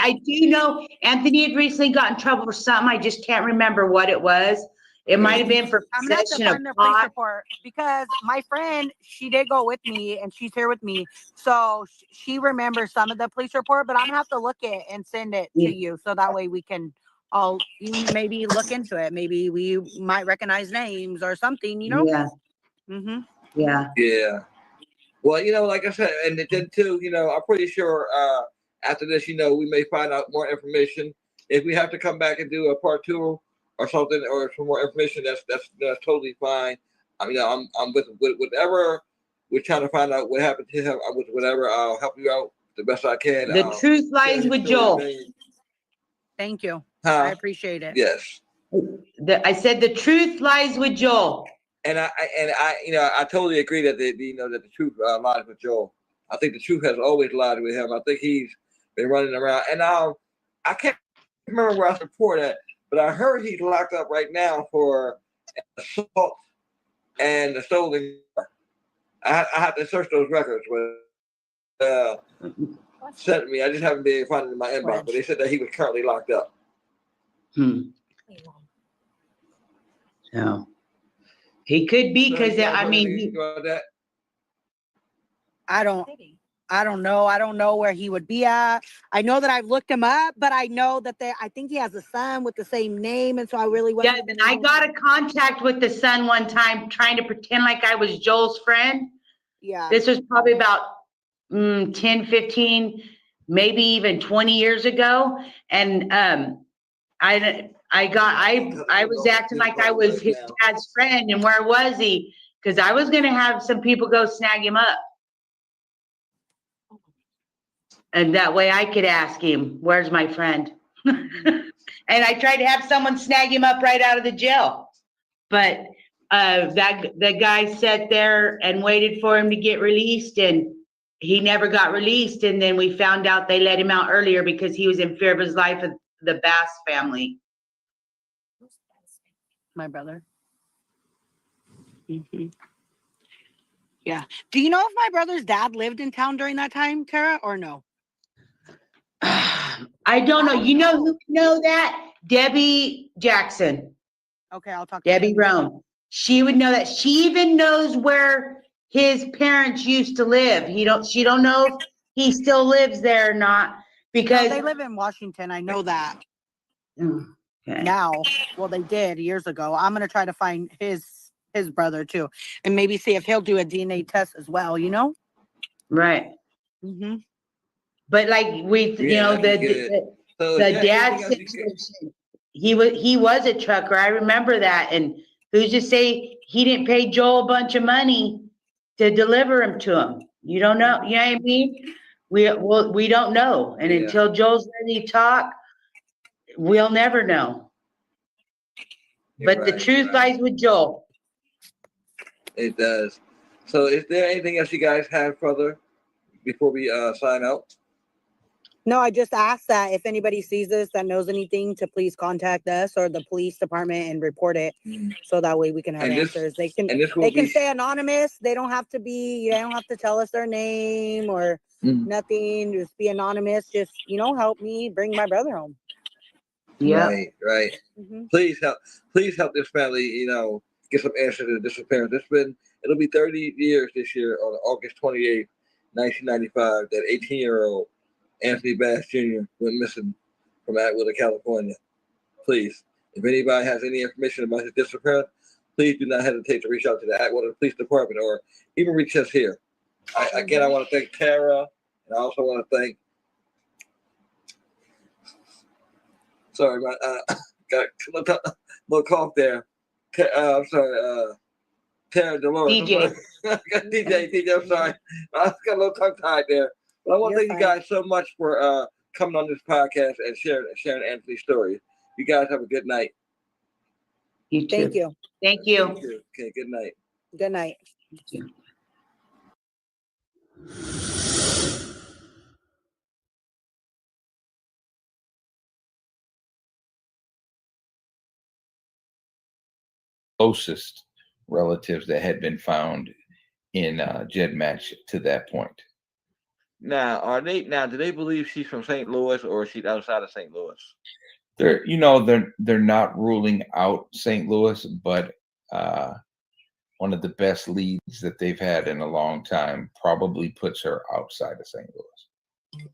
B: I do know Anthony had recently got in trouble for something. I just can't remember what it was. It might have been for
C: I'm gonna have to
B: possession of
C: find the police
B: pot.
C: report because my friend, she did go with me and she's here with me. So she remembers some of the police report, but I'm gonna have to look it and send it
B: Yeah.
C: to you. So that way we can all maybe look into it. Maybe we might recognize names or something, you know?
B: Yeah,
C: Mm-hmm.
B: yeah.
A: Yeah. Well, like I said, and then too, I'm pretty sure after this, we may find out more information. If we have to come back and do a part 2 or something, or some more information, that's totally fine. I mean, I'm with whatever we're trying to find out what happened to him. I'm with whatever. I'll help you out the best I can.
B: The truth lies with Joel.
C: Thank you. I
A: Huh?
C: appreciate it.
A: Yes.
B: I said the truth lies with Joel.
A: And I totally agree that that the truth lies with Joel. I think the truth has always lied with him. I think he's been running around, and I can't remember where I reported that, but I heard he's locked up right now for assault and the stolen car. I have to search those records, but sent me. I just haven't been able to find it in my inbox, but they said that he was currently locked up.
B: So he could be because I mean,
C: I don't know. I don't know where he would be at. I know that I've looked him up, but I know that I think he has a son with the same name. And so I really
B: yeah, and I got a contact with the son one time trying to pretend like I was Joel's friend.
C: Yeah.
B: This was probably about 10, 15, maybe even 20 years ago. And I was acting like I was his dad's friend. And where was he? Because I was going to have some people go snag him up. And that way I could ask him, where's my friend? And I tried to have someone snag him up right out of the jail. But the guy sat there and waited for him to get released, and he never got released. And then we found out they let him out earlier because he was in fear of his life of the Bass family.
C: My brother. Mm-hmm. Yeah. Do you know if my brother's dad lived in town during that time, Tara, or no?
B: I don't know. You know who know that? Debbie Jackson.
C: Okay, I'll talk to
B: Debbie Rome. She would know that. She even knows where his parents used to live. She don't know if he still lives there or not, because
C: they live in Washington. I know that.
B: Okay.
C: Now. Well, they did years ago. I'm gonna try to find his brother too, and maybe see if he'll do a DNA test as well.
B: Right.
C: Mm-hmm.
B: But like the dad situation, he was a trucker. I remember that. And who's to say he didn't pay Joel a bunch of money to deliver him to him? You don't know. You know what I mean? We don't know. And until Joel's ready to talk, we'll never know. But the truth lies with Joel.
A: It does. So is there anything else you guys have further before we sign out?
C: No, I just asked that if anybody sees this that knows anything to please contact us or the police department and report it, so that way we can have answers. They can stay anonymous. They don't have to tell us their name or nothing. Just be anonymous. Just help me bring my brother home.
B: Yeah.
A: Right. Mm-hmm. Please help this family, get some answers to the disappearance. It'll be 30 years this year on August 28th, 1995, that 18-year-old Anthony Bass Jr. went missing from Atwater, California. Please, if anybody has any information about his disappearance, please do not hesitate to reach out to the Atwater Police Department or even reach us here. I want to thank Tara, and I also want to thank. Sorry, got a little cough there. I'm sorry, Tara Dolores.
B: DJ.
A: DJ, I'm sorry. I got a little tongue tied there. But I want to thank you guys so much for coming on this podcast and sharing Anthony's story. You guys have a good night.
B: You too.
C: Thank you.
B: Thank you.
A: Thank you. Okay, good night.
C: Good night.
B: Thank you.
D: Closest relatives that had been found in GEDmatch to that point.
A: Now, do they believe she's from St. Louis or she's outside of St. Louis?
D: They're not ruling out St. Louis, but one of the best leads that they've had in a long time probably puts her outside of St. Louis.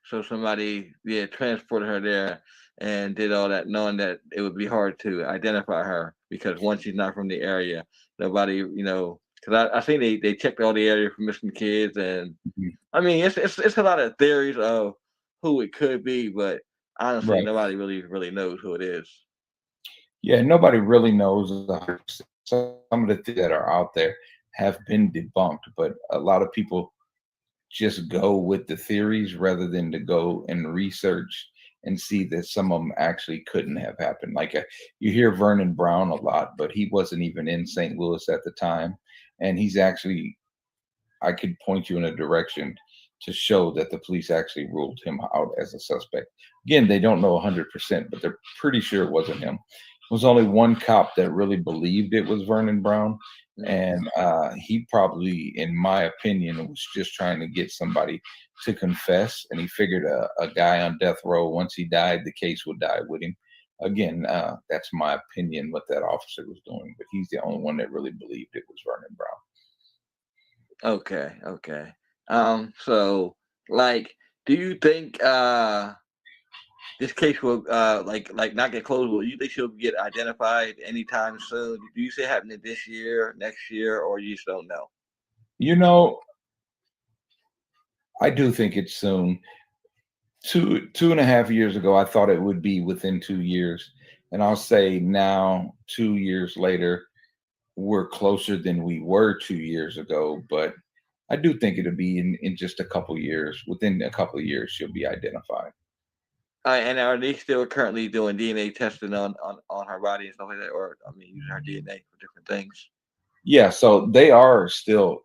A: So somebody, transported her there and did all that, knowing that it would be hard to identify her because once she's not from the area, nobody, because I think they checked all the area for missing kids, and I mean it's a lot of theories of who it could be, but honestly,
D: Right.
A: nobody really knows who it is.
D: Yeah, nobody really knows. Some of the things that are out there have been debunked, but a lot of people just go with the theories rather than to go and research and see that some of them actually couldn't have happened. Like you hear Vernon Brown a lot, but he wasn't even in St. Louis at the time. And he's actually, I could point you in a direction to show that the police actually ruled him out as a suspect. Again, they don't know 100%, but they're pretty sure it wasn't him. There was only one cop that really believed it was Vernon Brown. And he probably, in my opinion, was just trying to get somebody to confess. And he figured a guy on death row, once he died, the case would die with him. Again, that's my opinion what that officer was doing. But he's the only one that really believed it was Vernon Brown.
A: Okay. So, do you think this case will not get closed? Will you think she'll get identified anytime soon? Do you see it happening this year, next year, or you just don't know?
D: I do think it's soon. 2.5 years ago, I thought it would be within 2 years. And I'll say now, 2 years later, we're closer than we were 2 years ago. But I do think it'll be in just a couple years. Within a couple of years, she'll be identified.
A: And are they still currently doing DNA testing on her body and stuff like that, or using her DNA for different things?
D: Yeah, so they are still,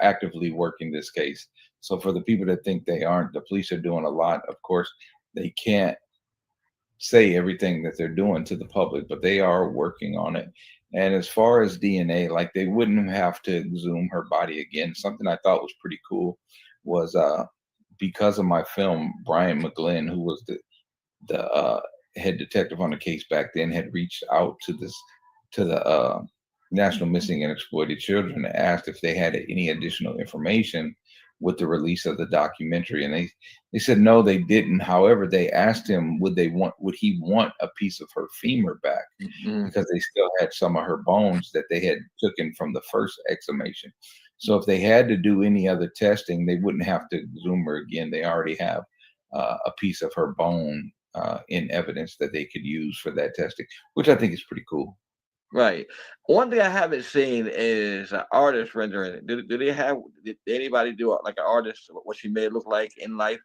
D: actively working this case. So for the people that think they aren't, the police are doing a lot. Of course, they can't say everything that they're doing to the public, but they are working on it. And as far as DNA, like they wouldn't have to exhume her body again. Something I thought was pretty cool was because of my film, Brian McGlynn, who was the head detective on the case back then, had reached out to the National Missing and Exploited Children and asked if they had any additional information with the release of the documentary, and they said no, they didn't. However, they asked him would he want a piece of her femur back, because they still had some of her bones that they had taken from the first exhumation. So if they had to do any other testing, they wouldn't have to exhume her again. They already have a piece of her bone in evidence that they could use for that testing, which I think is pretty cool.
A: Right. One thing I haven't seen is an artist rendering. Did anybody do like an artist what she may look like in life?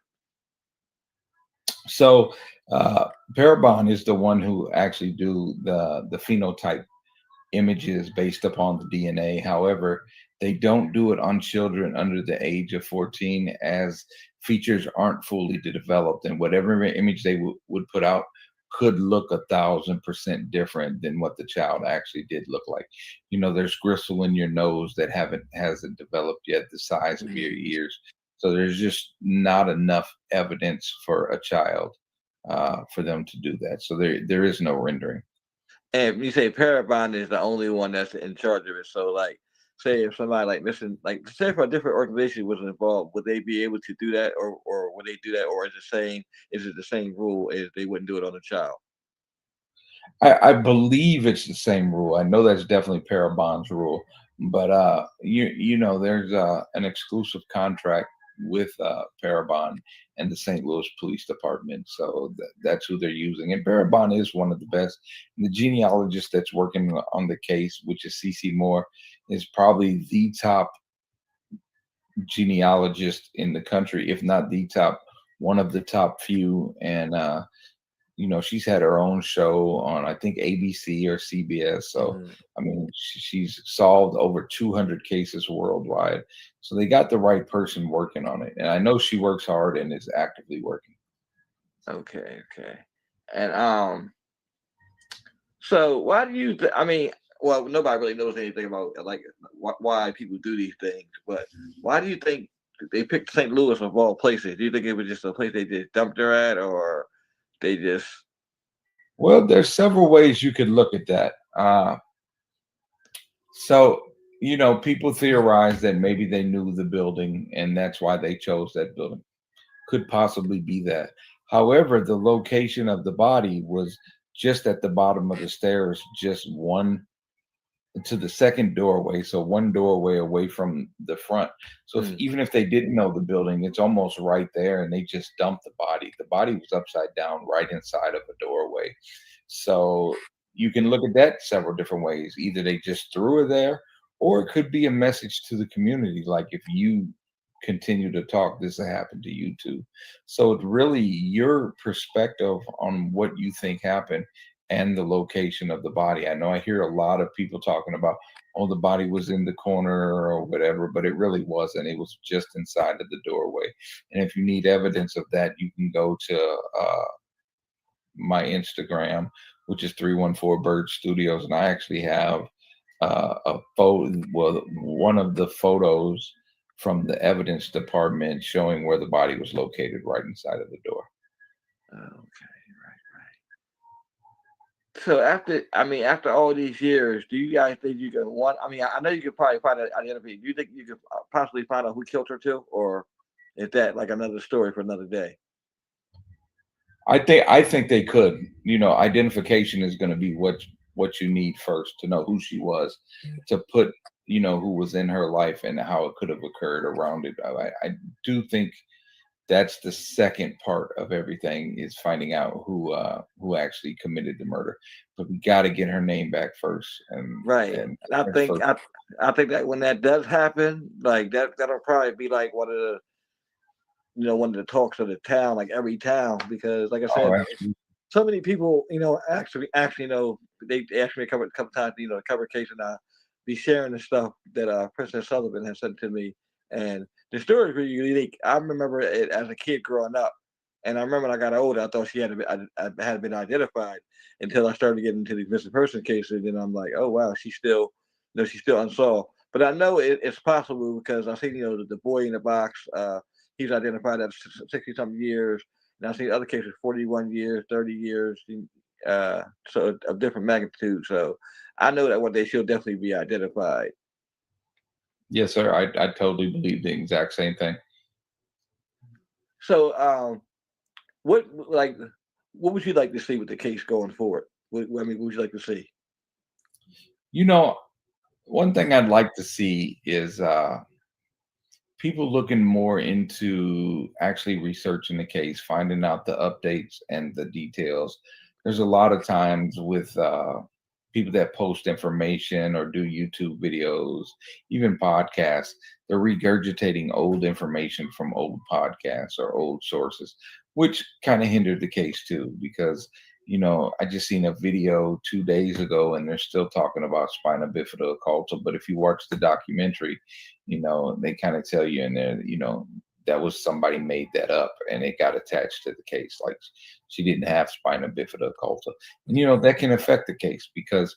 D: So Parabon is the one who actually do the phenotype images based upon the DNA. However, they don't do it on children under the age of 14, as features aren't fully developed, and whatever image they would put out could look 1,000% different than what the child actually did look like. There's gristle in your nose that hasn't developed yet the size of your ears. So there's just not enough evidence for a child for them to do that. So there is no rendering.
A: And you say Parabon is the only one that's in charge of it. So say if somebody say if a different organization was involved, would they be able to do that, or would they do that, or is it the same rule as they wouldn't do it on a child?
D: I believe it's the same rule. I know that's definitely Parabon's rule, but there's an exclusive contract with Parabon and the St. Louis Police Department, so that's who they're using. And Parabon is one of the best. And the genealogist that's working on the case, which is CeCe Moore, is probably the top genealogist in the country, if not the top one of the top few. And she's had her own show on, I think, ABC or CBS. So
E: Mhm.
D: I mean, she's solved over 200 cases worldwide. So they got the right person working on it, and I know she works hard and is actively working.
A: Okay, okay. And so why do you? I mean, well, nobody really knows anything about like why people do these things, but why do you think they picked St. Louis of all places? Do you think it was just a place they just dumped her at, or they just?
D: Well, there's several ways you could look at that. So, people theorize that maybe they knew the building and that's why they chose that building. Could possibly be that. However, the location of the body was just at the bottom of the stairs, just one to the second doorway. So one doorway away from the front. So
E: Mm.
D: even if they didn't know the building, it's almost right there and they just dumped the body. The body was upside down right inside of a doorway. So you can look at that several different ways. Either they just threw her there, or it could be a message to the community. Like, if you continue to talk, this will happen to you too. So it's really your perspective on what you think happened and the location of the body. I know I hear a lot of people talking about, oh, the body was in the corner or whatever, but it really wasn't. It was just inside of the doorway. And if you need evidence of that, you can go to my Instagram, which is 314 Bird Studios, and I actually have a photo, well, one of the photos from the evidence department showing where the body was located right inside of the door.
A: Okay, right. So after all these years, do you guys think you can one? I mean, I know you could probably find an identity. Do you think you could possibly find out who killed her too, or is that like another story for another day?
D: I think they could. Identification is going to be what you need first to know who she was, to put who was in her life and how it could have occurred around it. I do think that's the second part of everything, is finding out who actually committed the murder. But we got to get her name back first, and
A: Right.
D: and
A: And I
D: that's
A: think
D: first.
A: I think that when that does happen, like that'll probably be like one of the talks of the town, like every town, because like I
D: Oh,
A: said,
D: absolutely.
A: so many people, actually they asked me a couple times, to cover case, and I be sharing the stuff that President Sullivan has sent to me, and the story is really unique. I remember it as a kid growing up, and I remember when I got older, I thought she had I had been identified until I started getting into these missing person cases, and I'm like, oh wow, she's still unsolved. But I know it's possible because I seen the boy in the box. He's identified at 60 something years. And I've seen other cases 41 years, 30 years, so of different magnitude. So I know that one day she'll definitely be identified.
D: Yes, sir. I totally believe the exact same thing.
A: So what like what would you like to see with the case going forward? What would you like to see?
D: You know, One thing I'd like to see is people looking more into actually researching the case, finding out the updates and the details. There's a lot of times with people that post information or do YouTube videos, even podcasts, they're regurgitating old information from old podcasts or old sources, which kind of hindered the case too, because I just seen a video 2 days ago and they're still talking about spina bifida occulta. But if you watch the documentary, they kind of tell you in there, that was somebody made that up and it got attached to the case. Like, she didn't have spina bifida occulta. And, that can affect the case because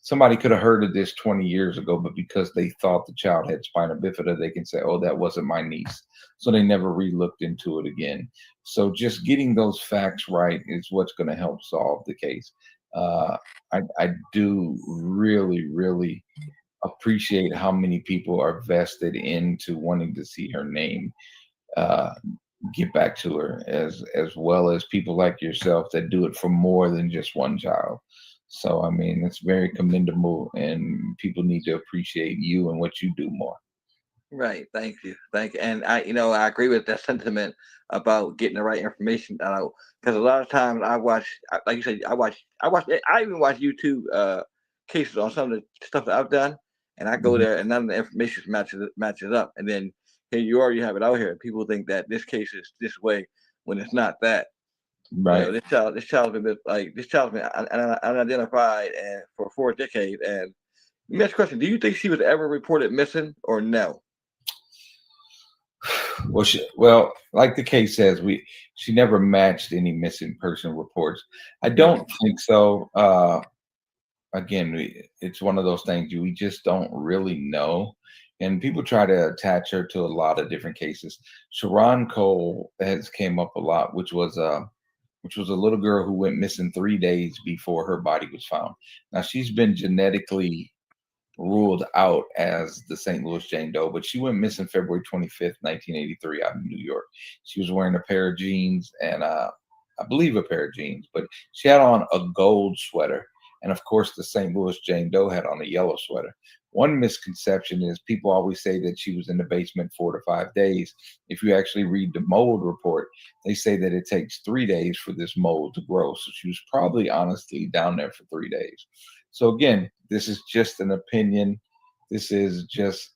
D: somebody could have heard of this 20 years ago, but because they thought the child had spina bifida, they can say, oh, that wasn't my niece. So they never re-looked into it again. So just getting those facts right is what's going to help solve the case. Uh, I do really, really appreciate how many people are vested into wanting to see her name uh, get back to her, as well as people like yourself that do it for more than just one child. So I mean, it's very commendable, and people need to appreciate you and what you do more.
A: Right. Thank you. And I agree with that sentiment about getting the right information out. Because a lot of times like you said, I even watch YouTube cases on some of the stuff that I've done, and I go
D: Mhm.
A: there and none of the information matches up. And then here you are, you have it out here. People think that this case is this way, when it's not that.
D: Right.
A: This child's been like this child's been unidentified and for 4 decades. And let me ask you a question: do you think she was ever reported missing or no?
D: Well, like the case says, she never matched any missing person reports. I don't think so. Again, it's one of those things we just don't really know, and people try to attach her to a lot of different cases. Sharon Cole has came up a lot, which was a little girl who went missing 3 days before her body was found. Now she's been genetically ruled out as the St. Louis Jane Doe, but she went missing February 25th, 1983, out in New York. She was wearing a pair of jeans and I believe a pair of jeans, but she had on a gold sweater. And of course, the St. Louis Jane Doe had on a yellow sweater. One misconception is people always say that she was in the basement 4 to 5 days. If you actually read the mold report, they say that it takes 3 days for this mold to grow. So she was probably honestly down there for 3 days. So again, this is just an opinion. This is just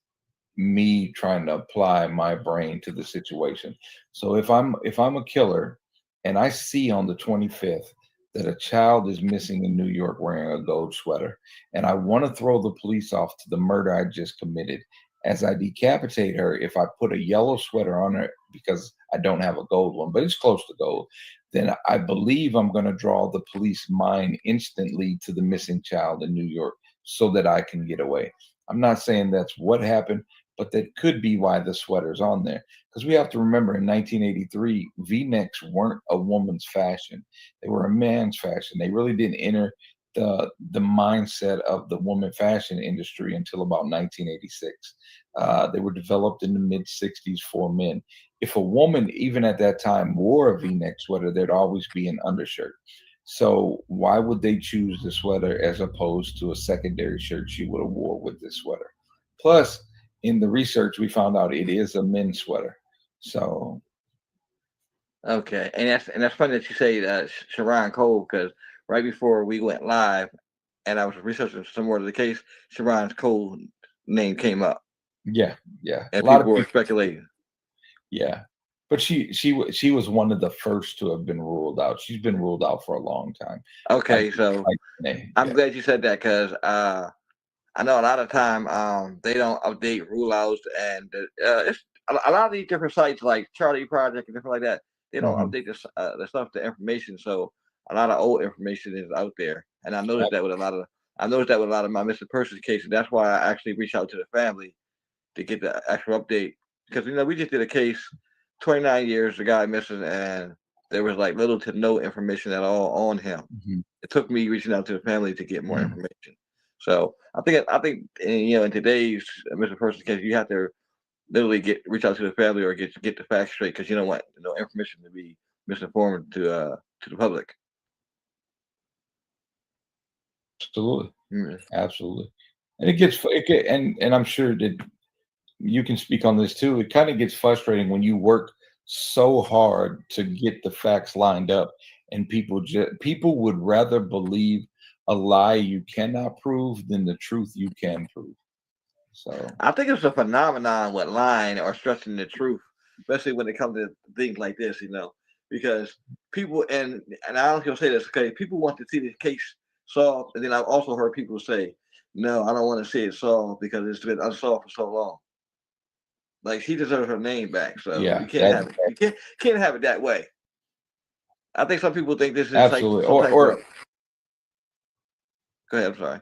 D: me trying to apply my brain to the situation. So if I'm a killer and I see on the 25th that a child is missing in New York wearing a gold sweater, and I want to throw the police off to the murder I just committed, as I decapitate her, if I put a yellow sweater on her because I don't have a gold one, but it's close to gold, then I believe I'm going to draw the police mind instantly to the missing child in New York so that I can get away. I'm not saying that's what happened, but that could be why the sweater's on there. Because we have to remember in 1983, V-necks weren't a woman's fashion. They were a man's fashion. They really didn't enter the mindset of the woman fashion industry until about 1986. They were developed in the mid 60s for men. If a woman, even at that time, wore a V-neck sweater, there'd always be an undershirt. So why would they choose the sweater as opposed to a secondary shirt she would have wore with this sweater? Plus, in the research, we found out it is a men's sweater. So
A: Okay, and that's funny that you say Sharon Cole, because right before we went live, and I was researching some more of the case, Sharon Cole name came up,
D: yeah, a
A: and
D: lot
A: people
D: of
A: were
D: people,
A: speculating.
D: yeah. But she was one of the first to have been ruled out. She's been ruled out for a long time.
A: Okay, so I'm
D: Yeah.
A: glad you said that because I know a lot of time they don't update rule outs, and it's a lot of these different sites like Charlie Project and different like that. They don't
D: Mhm.
A: update the stuff, the information. So a lot of old information is out there, and I noticed that with a lot of my missing persons cases. That's why I actually reached out to the family to get the actual update because we just did a case, 29 years, the guy missing, and there was like little to no information at all on him.
D: Mhm.
A: It took me reaching out to the family to get more
D: Mhm.
A: information. So I think in today's missing person case, you have to literally reach out to the family or get the facts straight because you don't want information to be misinformed to the public.
D: Absolutely.
A: Mm.
D: Absolutely. And and I'm sure that you can speak on this too. It kind of gets frustrating when you work so hard to get the facts lined up, and people would rather believe a lie you cannot prove than the truth you can prove. So
A: I think it's a phenomenon with lying or stretching the truth, especially when it comes to things like this, because people and I don't gonna say this, okay, people want to see the case solved, and then I've also heard people say, "No, I don't want to see it solved because it's been unsolved for so long." Like she deserves her name back, so you
D: yeah,
A: can't
D: that
A: have it. You can't have it that way. I think some people think this is like
D: absolutely.
A: some type
D: Or
A: of. Go ahead. I'm sorry.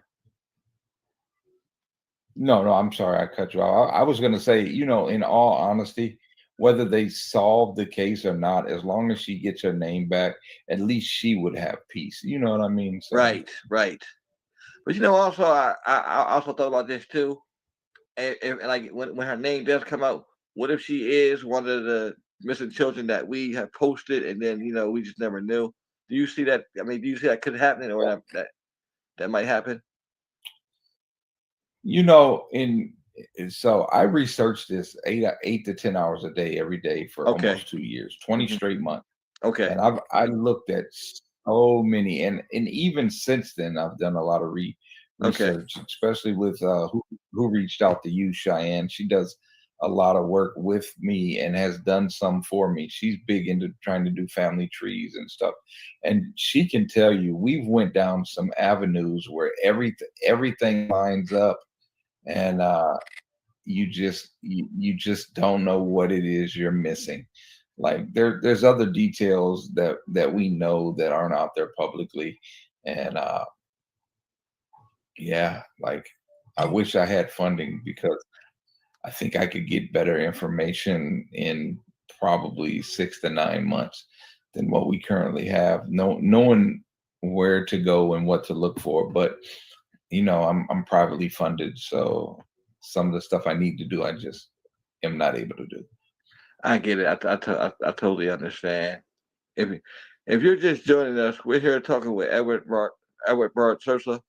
D: no, I'm sorry, I cut you off. I was going to say, in all honesty, whether they solve the case or not, as long as she gets her name back, at least she would have peace. You know what I mean? So
A: Right, right. But also I also thought about this too. And like when her name does come out, what if she is one of the missing children that we have posted, and then we just never knew? Do you see that? I mean, do you see that could happen, or that might happen?
D: you know in so I researched this 8 to 10 hours a day every day for
A: Okay.
D: almost 2 years, 20
A: Hmm.
D: straight months.
A: Okay.
D: And I looked at so many, and even since then I've done a lot of
A: Okay.
D: research, especially with who reached out to you, Cheyenne. She does a lot of work with me and has done some for me. She's big into trying to do family trees and stuff. And she can tell you we've went down some avenues where everything lines up, and you just don't know what it is you're missing. Like there's other details that we know that aren't out there publicly. And yeah, like I wish I had funding, because I think I could get better information in probably 6 to 9 months than what we currently have. Knowing where to go and what to look for. But I'm privately funded, so some of the stuff I need to do, I just am not able to do.
A: I get it. I totally understand. If if you're just joining us, we're here talking with Edward Bart Sursa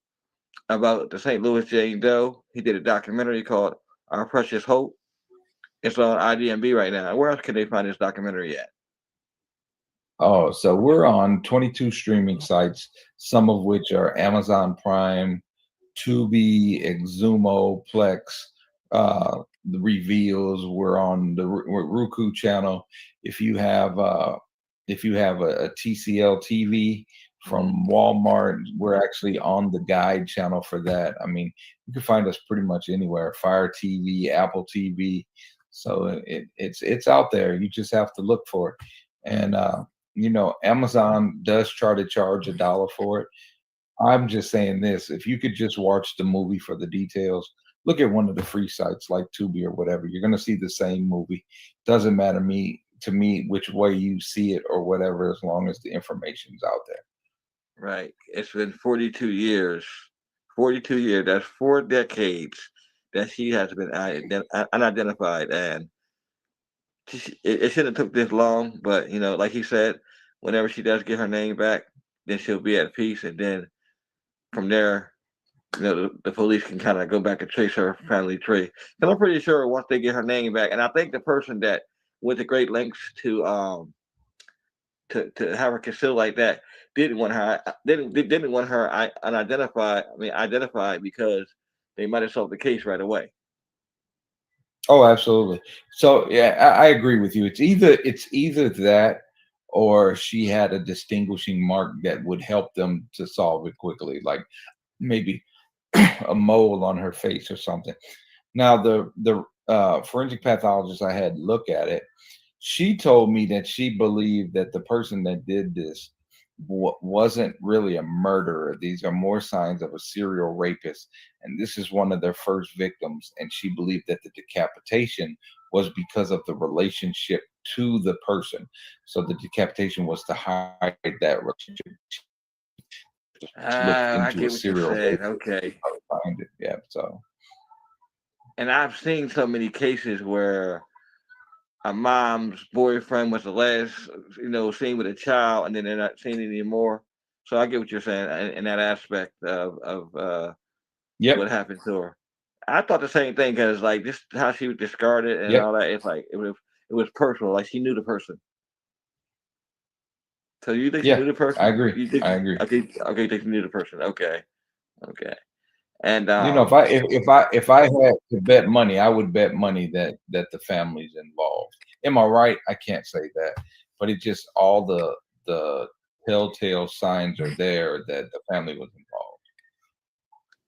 A: about the St. Louis Jane Doe. He did a documentary called Our Precious Hope. It's on IDMB right now. Where else can they find this documentary at?
D: Oh, so we're on 22 streaming sites, some of which are Amazon Prime, Tubi, Exumo, Plex, the Reveals. We're on the Roku channel. If you have a TCL TV from Walmart, we're actually on the Guide channel for that. I mean, you can find us pretty much anywhere. Fire TV, Apple TV. So it's out there. You just have to look for it. And Amazon does try to charge $1 for it. I'm just saying this: if you could just watch the movie for the details, look at one of the free sites like Tubi or whatever. You're going to see the same movie. Doesn't matter to me which way you see it or whatever, as long as the information's out there.
A: Right. It's been 42 years. 42 years. That's 4 decades that she has been unidentified, and it shouldn't have took this long. But like he said, whenever she does get her name back, then she'll be at peace, and then from there, the police can kind of go back and trace her family tree. And I'm pretty sure once they get her name back, and I think the person that went to great lengths to have her concealed like that didn't want her unidentified. I mean, identified, because they might have solved the case right away.
D: Oh, absolutely. So yeah, I agree with you. It's either that, or she had a distinguishing mark that would help them to solve it quickly, like maybe a mole on her face or something. Now, the forensic pathologist I had look at it, she told me that she believed that the person that did this wasn't really a murderer. These are more signs of a serial rapist, and this is one of their first victims. And she believed that the decapitation was because of the relationship to the person. So the decapitation was to hide that relationship.
A: I get what you're saying. Okay.
D: Find it. Yeah. So.
A: And I've seen so many cases where a mom's boyfriend was the last, seen with a child, and then they're not seen anymore. So I get what you're saying in that aspect of what happened to her. I thought the same thing, because like this, how she was discarded and all that. It's like it was personal. Like she knew the person. So you think she knew the person?
D: I agree. I agree.
A: Okay, you think she knew the person. Okay. And
D: if I had to bet money, I would bet money that the family's involved. Am I right? I can't say that, but it just, all the telltale signs are there that the family was involved.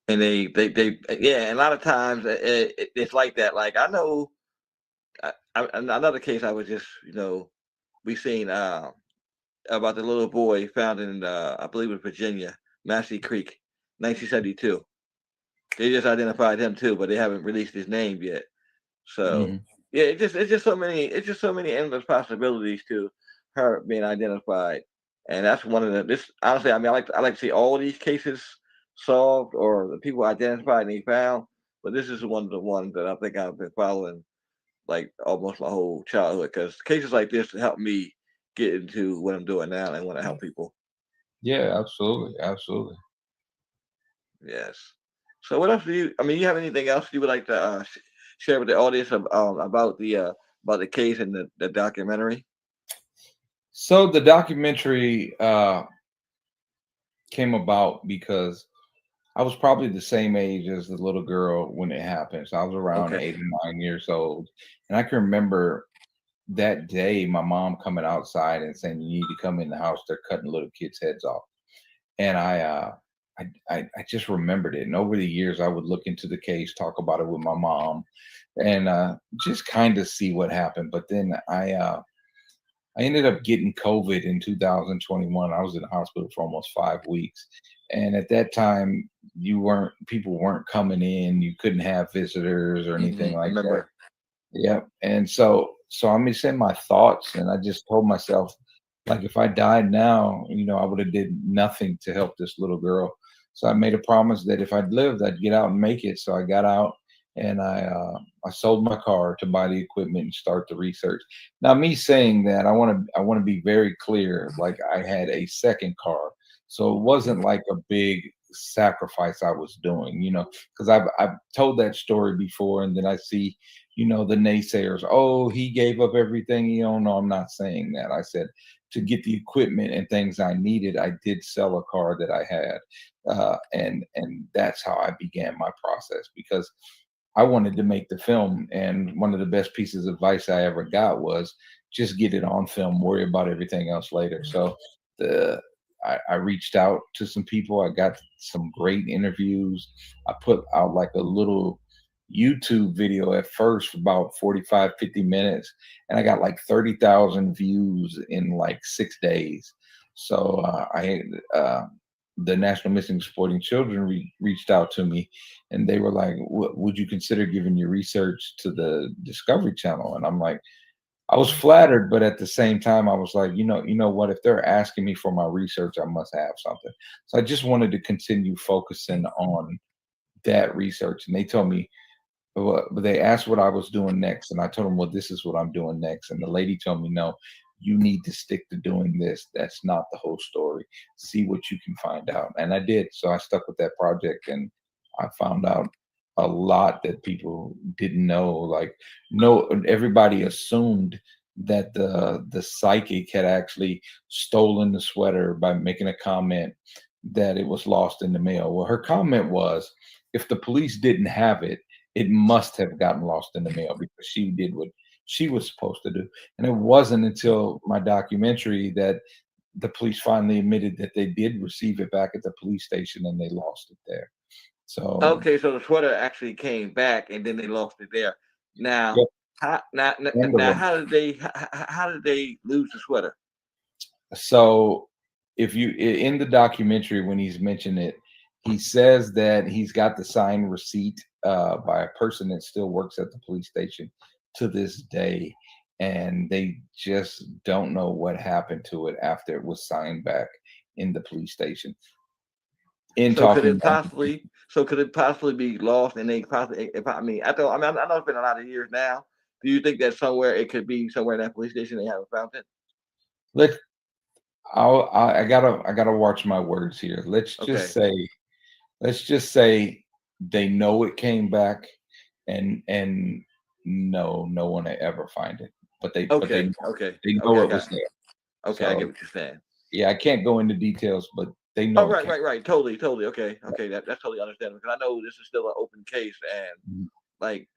A: And and a lot of times it's like that. Like I know, another case I was just we seen about the little boy found in I believe in Virginia, Massey Creek, 1972. They just identified him too, but they haven't released his name yet. So yeah, it's just so many endless possibilities to her being identified, and that's one of this. Honestly, I mean, I like to see all these cases solved, or the people identified and they found. But this is one of the ones that I think I've been following like almost my whole childhood, because cases like this help me get into what I'm doing now and want to help people.
D: Yeah, absolutely.
A: Yes. So what else you have anything else you would like to share with the audience about the case and the documentary?
D: So the documentary came about because I was probably the same age as the little girl when it happened. So I was around
A: Okay.
D: 8 or 9 years old. And I can remember that day my mom coming outside and saying, "You need to come in the house. They're cutting little kids' heads off." And I just remembered it. And over the years, I would look into the case, talk about it with my mom, and just kind of see what happened. But then I ended up getting COVID in 2021. I was in the hospital for almost 5 weeks. And at that time, people weren't coming in. You couldn't have visitors or anything like that.
A: Remember?
D: Yeah. And so I'm just in my thoughts, and I just told myself, like, if I died now, I would have did nothing to help this little girl. So I made a promise that if I'd lived, I'd get out and make it. So I got out, and I sold my car to buy the equipment and start the research. Now, me saying that, I want to be very clear. Like, I had a second car, so it wasn't like a big sacrifice I was doing. Because I've told that story before, and then I see the naysayers. Oh, he gave up everything. No, I'm not saying that. I said to get the equipment and things I needed, I did sell a car that I had, and that's how I began my process because I wanted to make the film. And one of the best pieces of advice I ever got was just get it on film, worry about everything else later. So the I reached out to some people. I got some great interviews. I put out like a little YouTube video at first for about 45, 50 minutes, and I got like 30,000 views in like 6 days. So the National Missing Exploiting Children reached out to me, and they were like, Would you consider giving your research to the Discovery Channel?" And I'm like, I was flattered, but at the same time, I was like, you know what? If they're asking me for my research, I must have something. So I just wanted to continue focusing on that research. And they told me, well, they asked what I was doing next, and I told them, well, this is what I'm doing next. And the lady told me, no, you need to stick to doing this. That's not the whole story. See what you can find out. And I did. So I stuck with that project, and I found out a lot that people didn't know. Like, no, everybody assumed that the psychic had actually stolen the sweater by making a comment that it was lost in the mail. Well, her comment was, if the police didn't have it, it must have gotten lost in the mail because she did what she was supposed to do. And it wasn't until my documentary that the police finally admitted that they did receive it back at the police station and they lost it there. So,
A: Okay, so the sweater actually came back, and then they lost it there. Now,
D: yep,
A: how now,
D: end of
A: now
D: them.
A: how did they lose the sweater?
D: So if you in the documentary when he's mentioned it, he says that he's got the signed receipt by a person that still works at the police station to this day, and they just don't know what happened to it after it was signed back in the police station. In
A: So could
D: talking
A: it
D: down,
A: possibly so could it possibly be lost and they possibly if I mean I know it's been a lot of years now. Do you think that somewhere it could be somewhere in that police station they haven't found it?
D: let I gotta watch my words here.
A: Okay.
D: Let's just say they know it came back, and no one will ever find it. But
A: Okay. Okay.
D: they know
A: Okay. I
D: it was
A: got.
D: there.
A: Okay. I get
D: So
A: what you're saying.
D: yeah, I can't go into details, but they
A: Oh,
D: know it
A: right,
D: came.
A: right, right. Totally, totally. Okay, okay. That's totally understandable because I know this is still an open case, and
D: Mhm,
A: like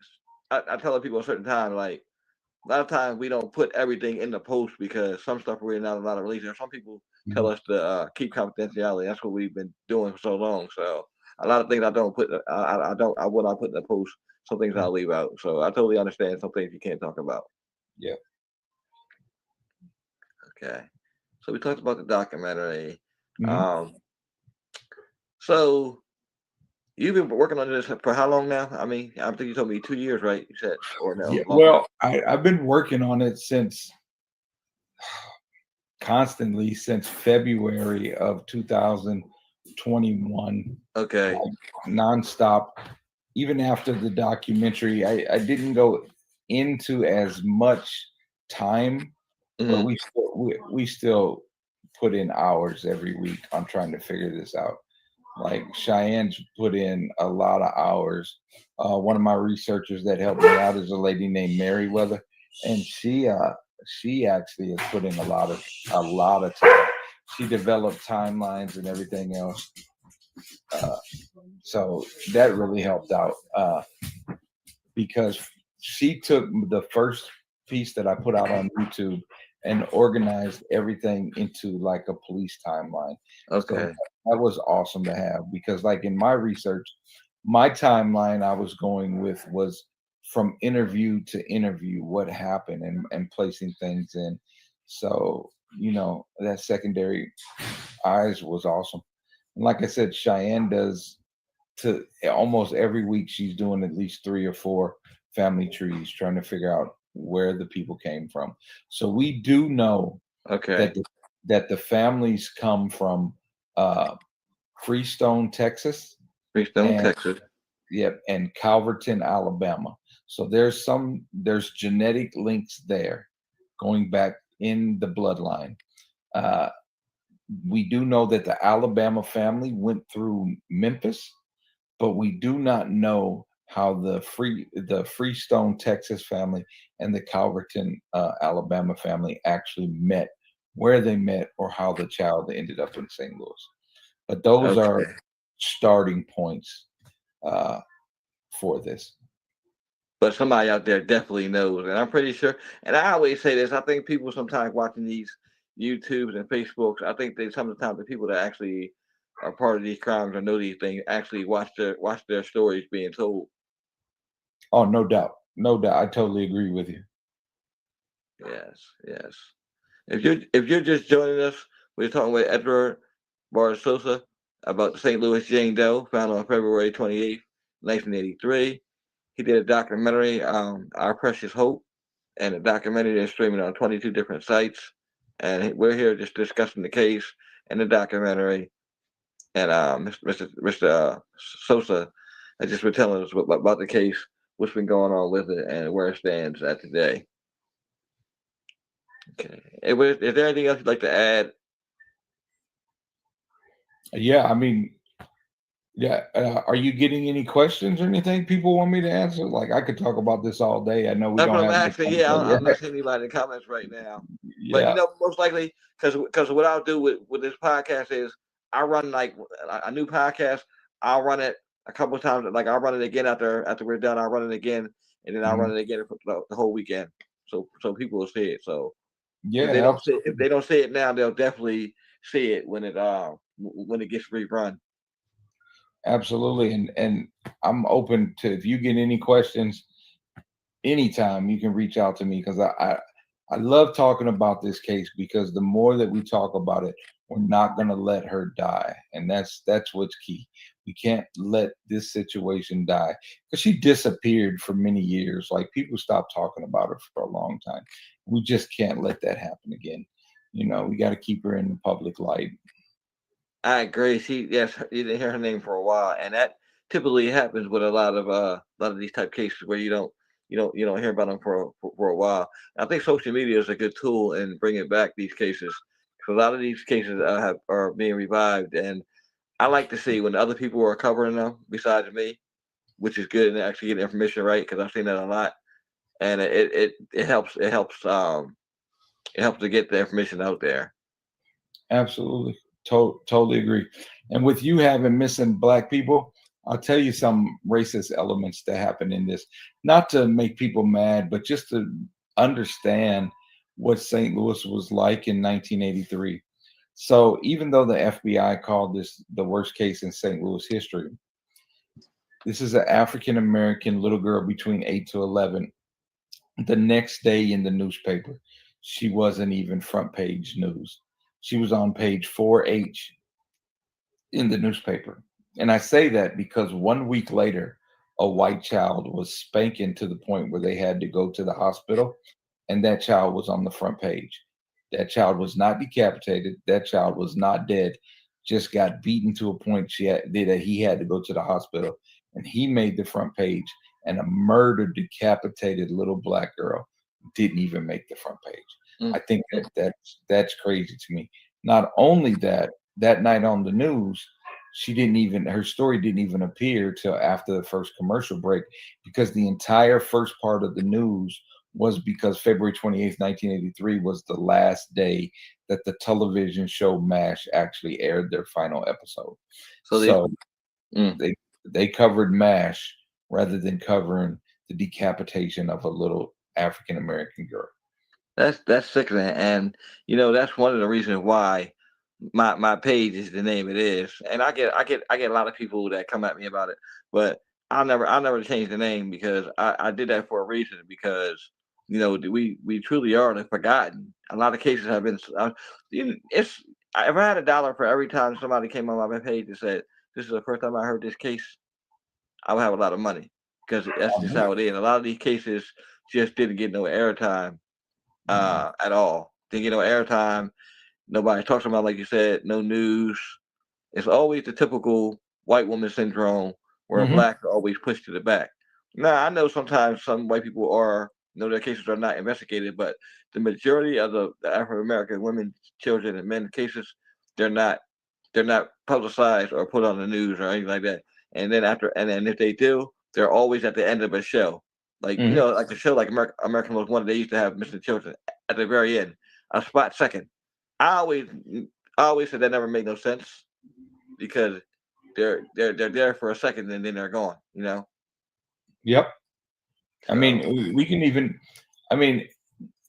A: I tell people a certain time, like a lot of times we don't put everything in the post because some stuff we're not allowed to release. And some people tell
D: mhm.
A: us to keep confidentiality. That's what we've been doing for so long. So a lot of things I don't put, I will not put in the post. Some things I'll leave out. So I totally understand some things you can't talk about.
D: Yeah.
A: Okay. So we talked about the documentary.
D: Mhm.
A: Um, so you've been working on this for how long now? I mean, I think you told me 2 years, right? You said, or no,
D: Yeah.
A: longer.
D: Well, I've been working on it since constantly since February of 2021,
A: Okay.
D: like nonstop. Even after the documentary, I didn't go into as much time, but
A: Hmm.
D: we still put in hours every week on trying to figure this out. Like Cheyenne's put in a lot of hours. One of my researchers that helped me out is a lady named Meriwether, and she actually has put in a lot of time. She developed timelines and everything else. So that really helped out because she took the first piece that I put out on YouTube and organized everything into like a police timeline. So
A: Okay.
D: that was awesome to have because, like in my research, my timeline I was going with was from interview to interview, what happened and placing things in. So, that secondary eyes was awesome. And like I said, Cheyenne does to almost every week, she's doing at least 3 or 4 family trees, trying to figure out where the people came from. So we do know
A: Okay.
D: that the families come from Freestone, Texas,
A: Freestone,
D: and
A: Texas.
D: yep, and Calverton, Alabama. So there's genetic links there going back in the bloodline. Uh, we do know that the Alabama family went through Memphis, but we do not know how the Freestone, Texas family and the Calverton, Alabama family actually met, where they met, or how the child ended up in St. Louis. But those are
A: Okay.
D: starting points for this.
A: But somebody out there definitely knows, and I'm pretty sure. And I always say this: I think people sometimes watching these YouTubes and Facebooks, I think they sometimes the people that actually are part of these crimes or know these things actually watch their stories being told.
D: Oh, no doubt, no doubt. I totally agree with you.
A: Yes, yes. If you're just joining us, we're talking with Edward Barsosa about the St. Louis Jane Doe found on February 28th, 1983. He did a documentary, Our Precious Hope, and the documentary is streaming on 22 different sites. And we're here just discussing the case and the documentary. And Mr. Sosa has just been telling us about the case, what's been going on with it, and where it stands at today. Okay. Is there anything else you'd like to add?
D: Yeah, I mean, yeah. Are you getting any questions or anything people want me to answer? Like, I could talk about this all day. I know we
A: That's
D: don't
A: what I'm
D: have the
A: asking.
D: time,
A: Yeah,
D: but
A: I'm not seeing anybody in the comments right now. But
D: yeah,
A: most likely, because what I'll do with this podcast is I run like a new podcast. I'll run it a couple of times. Like I'll run it again after we're done. I'll run it again, and then I'll
D: mhm.
A: run it again for the whole weekend. So people will see it. So
D: Yeah,
A: if they don't see it now, they'll definitely see it when it gets rerun.
D: absolutely. And I'm open to, if you get any questions anytime, you can reach out to me because I love talking about this case because the more that we talk about it, we're not going to let her die, and that's what's key. We can't let this situation die because she disappeared for many years. Like, people stopped talking about her for a long time. We just can't let that happen again. We got to keep her in the public light.
A: I agree. Yes, you didn't hear her name for a while, and that typically happens with a lot of these type cases where you don't hear about them for a while. I think social media is a good tool in bringing back these cases because a lot of these cases are being revived, and I like to see when other people are covering them besides me, which is good and actually get information right because I've seen that a lot, and it helps to get the information out there.
D: Absolutely. Totally agree. And with you having missing black people, I'll tell you some racist elements that happen in this, not to make people mad, but just to understand what St. Louis was like in 1983. So even though the FBI called this the worst case in St. Louis history, this is an African American little girl between 8 to 11. The next day in the newspaper, she wasn't even front page news. She was on page 4H in the newspaper. And I say that because 1 week later, a white child was spanking to the point where they had to go to the hospital, and that child was on the front page. That child was not decapitated. That child was not dead. Just got beaten to a point that he had to go to the hospital, and he made the front page. And a murdered, decapitated little black girl didn't even make the front page.
A: Mm.
D: I think that's crazy to me. Not only that night on the news, her story didn't even appear till after the first commercial break because the entire first part of the news was because February 28th, 1983 was the last day that the television show MASH actually aired their final episode.
A: So they,
D: So
A: Mm.
D: they covered MASH rather than covering the decapitation of a little African American girl.
A: that's sickening, and that's one of the reasons why my page is the name it is. And I get a lot of people that come at me about it, but I'll never change the name because I did that for a reason, because we truly are the forgotten. A lot of cases have been if I had $1 for every time somebody came on my page and said this is the first time I heard this case, I would have a lot of money, because that's just how it is. A lot of these cases just didn't get no airtime at all. Didn't get no airtime. Nobody talks about, like you said, no news. It's always the typical white woman syndrome where
D: Mhm.
A: blacks are always pushed to the back. Now, I know sometimes some white people their cases are not investigated, but the majority of the African American women, children, and men cases, they're not publicized or put on the news or anything like that. And then if they do, they're always at the end of a show. Like,
D: Mhm.
A: like the show like American Most Wanted, they used to have missing children at the very end, a spot second. I always I always said that never made no sense, because they're there for a second and then they're gone.
D: Yep. I mean,
A: So
D: we can even. I mean,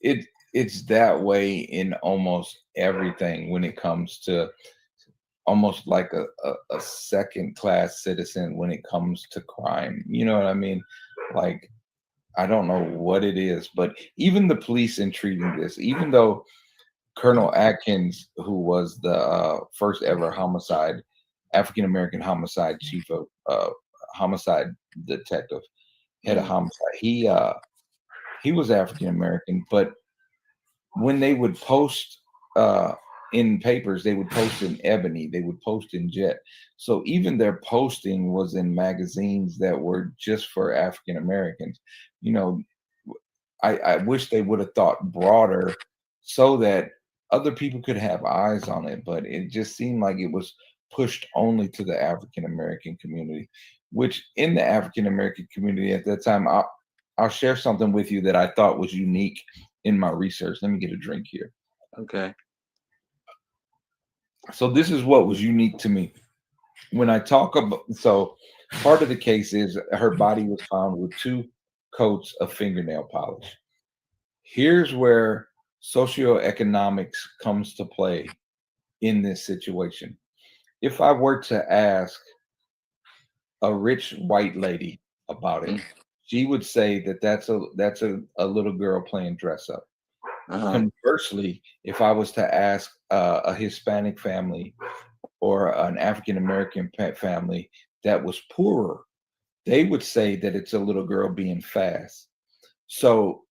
D: it's that way in almost everything when it comes to almost like a second class citizen when it comes to crime. You know what I mean? Like, I don't know what it is, but even the police in treating this, even though Colonel Atkins, who was the first ever African American homicide chief of homicide detective, head of
A: mm,
D: homicide, he was African American, but when they would post uh, in papers, they would post in Ebony, they would post in Jet. So even their posting was in magazines that were just for African Americans. You know, I wish they would have thought broader so that other people could have eyes on it, but it just seemed like it was pushed only to the African American community, which in the African American community at that time, I'll share something with you that I thought was unique in my research. Let me get a drink here.
A: okay.
D: So this is what was unique to me. When I talk about, so part of the case is her body was found with 2 coats of fingernail polish. Here's where socioeconomics comes to play in this situation. If I were to ask a rich white lady about it,
A: Mm,
D: she would say that that's a little girl playing dress up.
A: uh-huh.
D: Conversely, if I was to ask a Hispanic family or an African American family that was poorer, they would say that it's a little girl being fast. So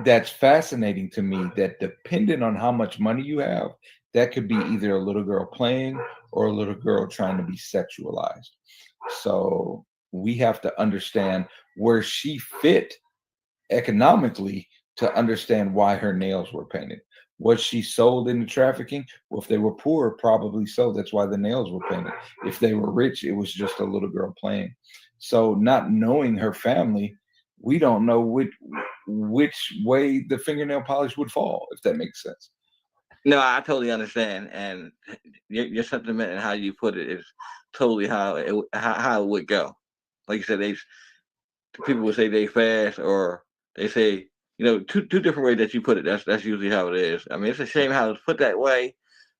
D: that's fascinating to me that depending on how much money you have, that could be either a little girl playing or a little girl trying to be sexualized. So we have to understand where she fit economically to understand why her nails were painted. Was she sold into trafficking? Well, if they were poor, probably so. That's why the nails were painted. If they were rich, it was just a little girl playing. So, not knowing her family, we don't know which way the fingernail polish would fall, if that makes sense.
A: No, I totally understand, and your sentiment and how you put it is totally how it would go. Like you said, people would say they fast, or they say, two different ways that you put it. That's usually how it is. I mean, it's a shame how it's put that way,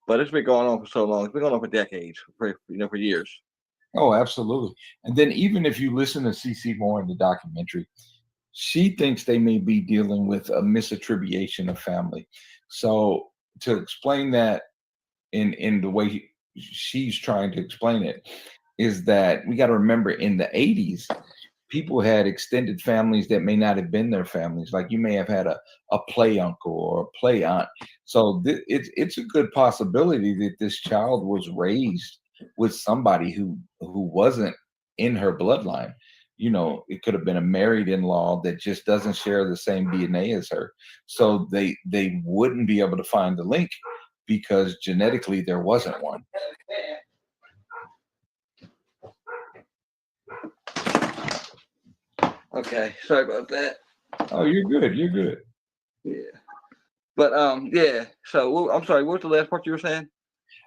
A: but it's been going on for so long. It's been going on for decades, for years.
D: Oh, absolutely. And then even if you listen to CC Moore in the documentary, she thinks they may be dealing with a misattribution of family. So to explain that in the way she's trying to explain it is that we got to remember in the 80s, people had extended families that may not have been their families. Like you may have had a play uncle or a play aunt. So it's a good possibility that this child was raised with somebody who wasn't in her bloodline. It could have been a married in-law that just doesn't share the same DNA as her. So they wouldn't be able to find the link because genetically there wasn't one.
A: Okay, sorry about that.
D: Oh, you're good. You're good.
A: Yeah. But yeah. So I'm sorry. What was the last part you were saying?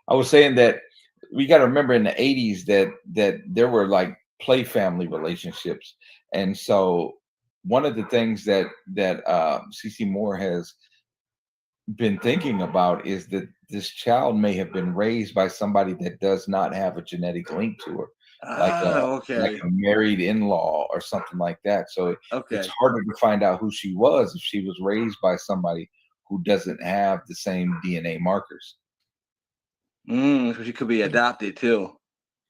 D: I was saying that we got to remember in the 80s that there were like play family relationships. And so one of the things that CC Moore has been thinking about is that this child may have been raised by somebody that does not have a genetic link to her, like a like
A: Okay.
D: a married in-law or something like that. So it's
A: Okay.
D: harder to find out who she was if she was raised by somebody who doesn't have the same DNA markers.
A: So she could be adopted too.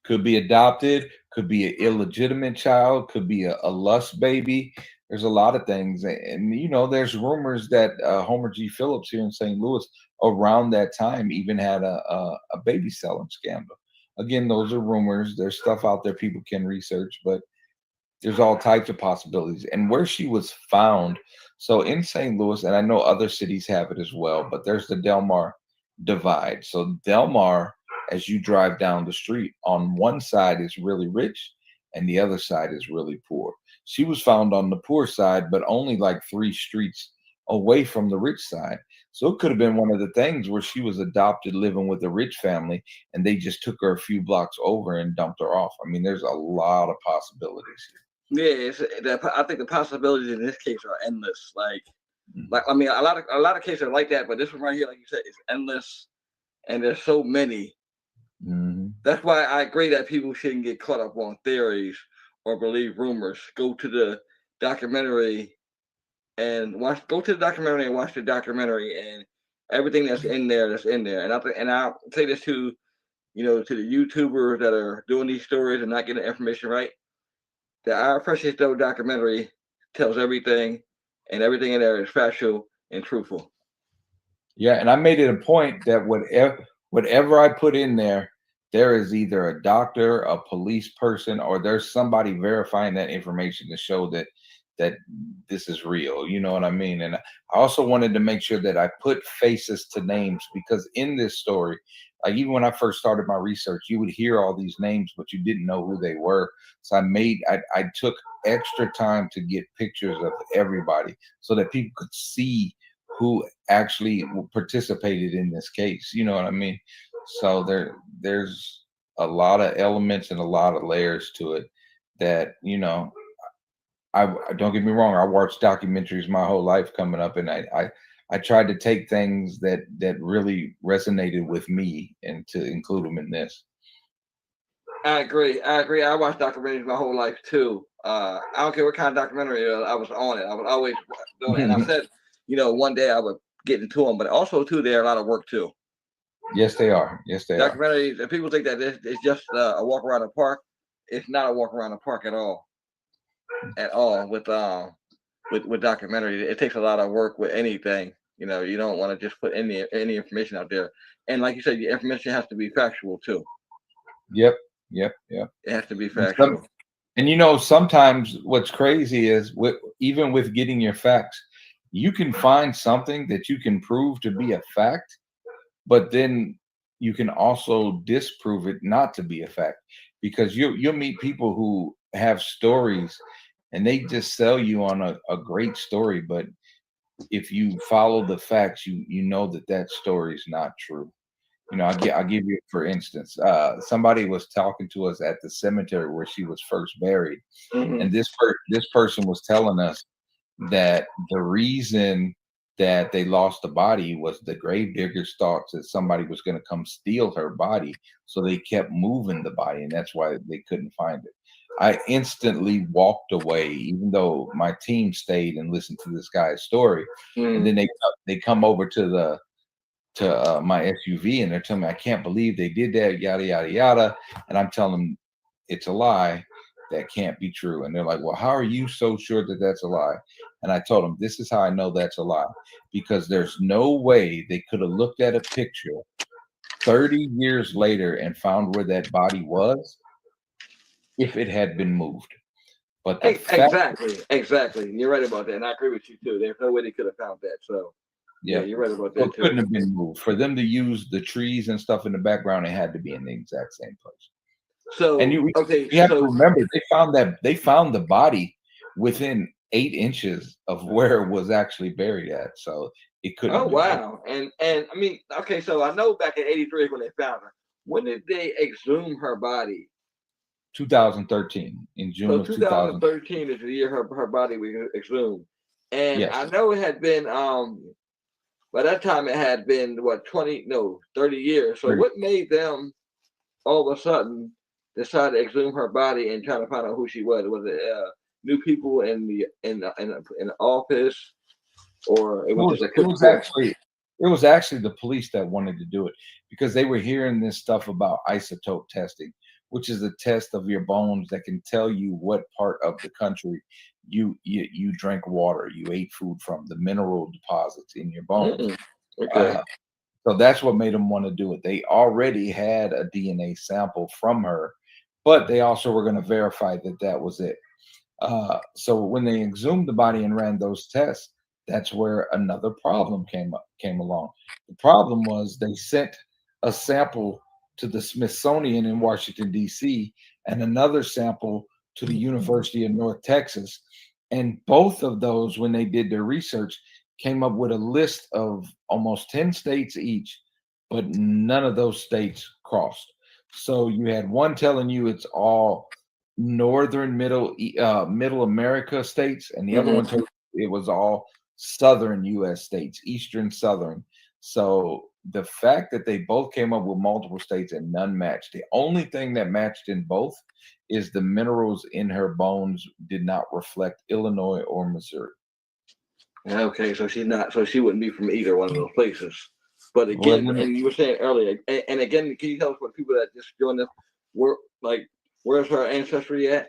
D: Could be adopted, could be an illegitimate child, could be a lust baby. There's a lot of things, and there's rumors that Homer G. Phillips here in St. Louis around that time even had a baby selling scandal. Again, those are rumors. There's stuff out there people can research, but there's all types of possibilities. And where she was found, so in St. Louis, and I know other cities have it as well, but there's the Delmar divide. So Delmar, as you drive down the street, on one side is really rich and the other side is really poor. She was found on the poor side, but only like 3 streets away from the rich side. So it could have been one of the things where she was adopted living with a rich family and they just took her a few blocks over and dumped her off. I mean, there's a lot of possibilities here.
A: Yeah, I think the possibilities in this case are endless. Like
D: Mhm.
A: I mean, a lot of cases are like that, but this one right here, like you said, is endless, and there's so many.
D: Mhm.
A: That's why I agree that people shouldn't get caught up on theories or believe rumors. Go to the documentary and watch. Go to the documentary and watch the documentary, and everything that's in there, that's in there. And I say this to to the YouTubers that are doing these stories and not getting the information right. The Our Precious Doe documentary tells everything, and everything in there is factual and truthful.
D: Yeah, and I made it a point that whatever I put in there, there is either a doctor, a police person, or there's somebody verifying that information to show that this is real. You know what I mean? And I also wanted to make sure that I put faces to names because in this story, like even when I first started my research, you would hear all these names, but you didn't know who they were. So I took extra time to get pictures of everybody so that people could see who actually participated in this case. You know what I mean? So there's a lot of elements and a lot of layers to it that I don't get me wrong. I watched documentaries my whole life coming up, and I tried to take things that really resonated with me and to include them in this.
A: I agree. I agree. I watched documentaries my whole life too. I don't care what kind of documentary I was on it. I was always doing it. And I said, one day I would get into them, but also too, they're a lot of work too.
D: Yes, they are. Yes, they are.
A: Documentaries, and people think that it's just a walk around the park. It's not a walk around the park at all. At all with documentaries. It takes a lot of work with anything. You don't want to just put any information out there. And like you said, the information has to be factual too.
D: Yep. Yep. Yep.
A: It has to be
D: And
A: factual.
D: sometimes what's crazy is even with getting your facts, you can find something that you can prove to be a fact, but then you can also disprove it not to be a fact because you'll meet people who have stories and they just sell you on a great story, but if you follow the facts, you know that story is not true. I'll give you, for instance, somebody was talking to us at the cemetery where she was first buried,
A: Mhm.
D: and this person was telling us that the reason that they lost the body was the grave diggers thought that somebody was going to come steal her body, so they kept moving the body, and that's why they couldn't find it. I instantly walked away, even though my team stayed and listened to this guy's story, and then they come over to my SUV and they're telling me I can't believe they did that, yada yada yada, and I'm telling them it's a lie. That can't be true. And they're like, well, how are you so sure that that's a lie? And I told them, this is how I know that's a lie, because there's no way they could have looked at a picture 30 years later and found where that body was if it had been moved. But the fact,
A: Exactly. You're right about that, and I agree with you too. There's no way they could have found that. So yeah,
D: yeah,
A: you're right about
D: so
A: that
D: it couldn't
A: too.
D: have been moved. For them to use the trees and stuff in the background, it had to be in the exact same place. And
A: So
D: you
A: okay,
D: you have to
A: so
D: remember they found the body within 8 inches of where it was actually buried at. So it couldn't
A: Oh
D: have been buried.
A: wow. And I mean, okay, so I know back in '83 when they found her. When did they exhume her body?
D: 2013, in
A: So
D: June of 2000.
A: 2013 is the year her body was exhumed. And
D: Yes.
A: I know it had been by that time it had been what 30 years. So
D: 30.
A: what made them all of a sudden decide to exhume her body and try to find out who she was? Was it new people in the office, or it
D: It
A: was
D: was
A: just a
D: it
A: quick
D: was
A: report?
D: actually it was actually the police that wanted to do it because they were hearing this stuff about isotope testing, which is a test of your bones that can tell you what part of the country you drank water, you ate food from, the mineral deposits in your bones.
A: Mm-mm. Okay.
D: Uh, so that's what made them want to do it. They already had a DNA sample from her, but they also were going to verify that that was it. So when they exhumed the body and ran those tests, that's where another problem came along. The problem was they sent a sample to the Smithsonian in Washington D.C. and another sample to the University of North Texas, and both of those, when they did their research, came up with a list of almost 10 states each, but none of those states crossed. So you had one telling you it's all northern middle America states, and the other
A: Hmm.
D: one told it was all southern US states, eastern southern. So the fact that they both came up with multiple states and none matched, the only thing that matched in both is the minerals in her bones did not reflect Illinois or Missouri.
A: Okay, so she's not. So she wouldn't be from either one of those places. But
D: Well,
A: again, and you were saying earlier, and again, can you tell us what people that just joined us were like? Where's her ancestry at?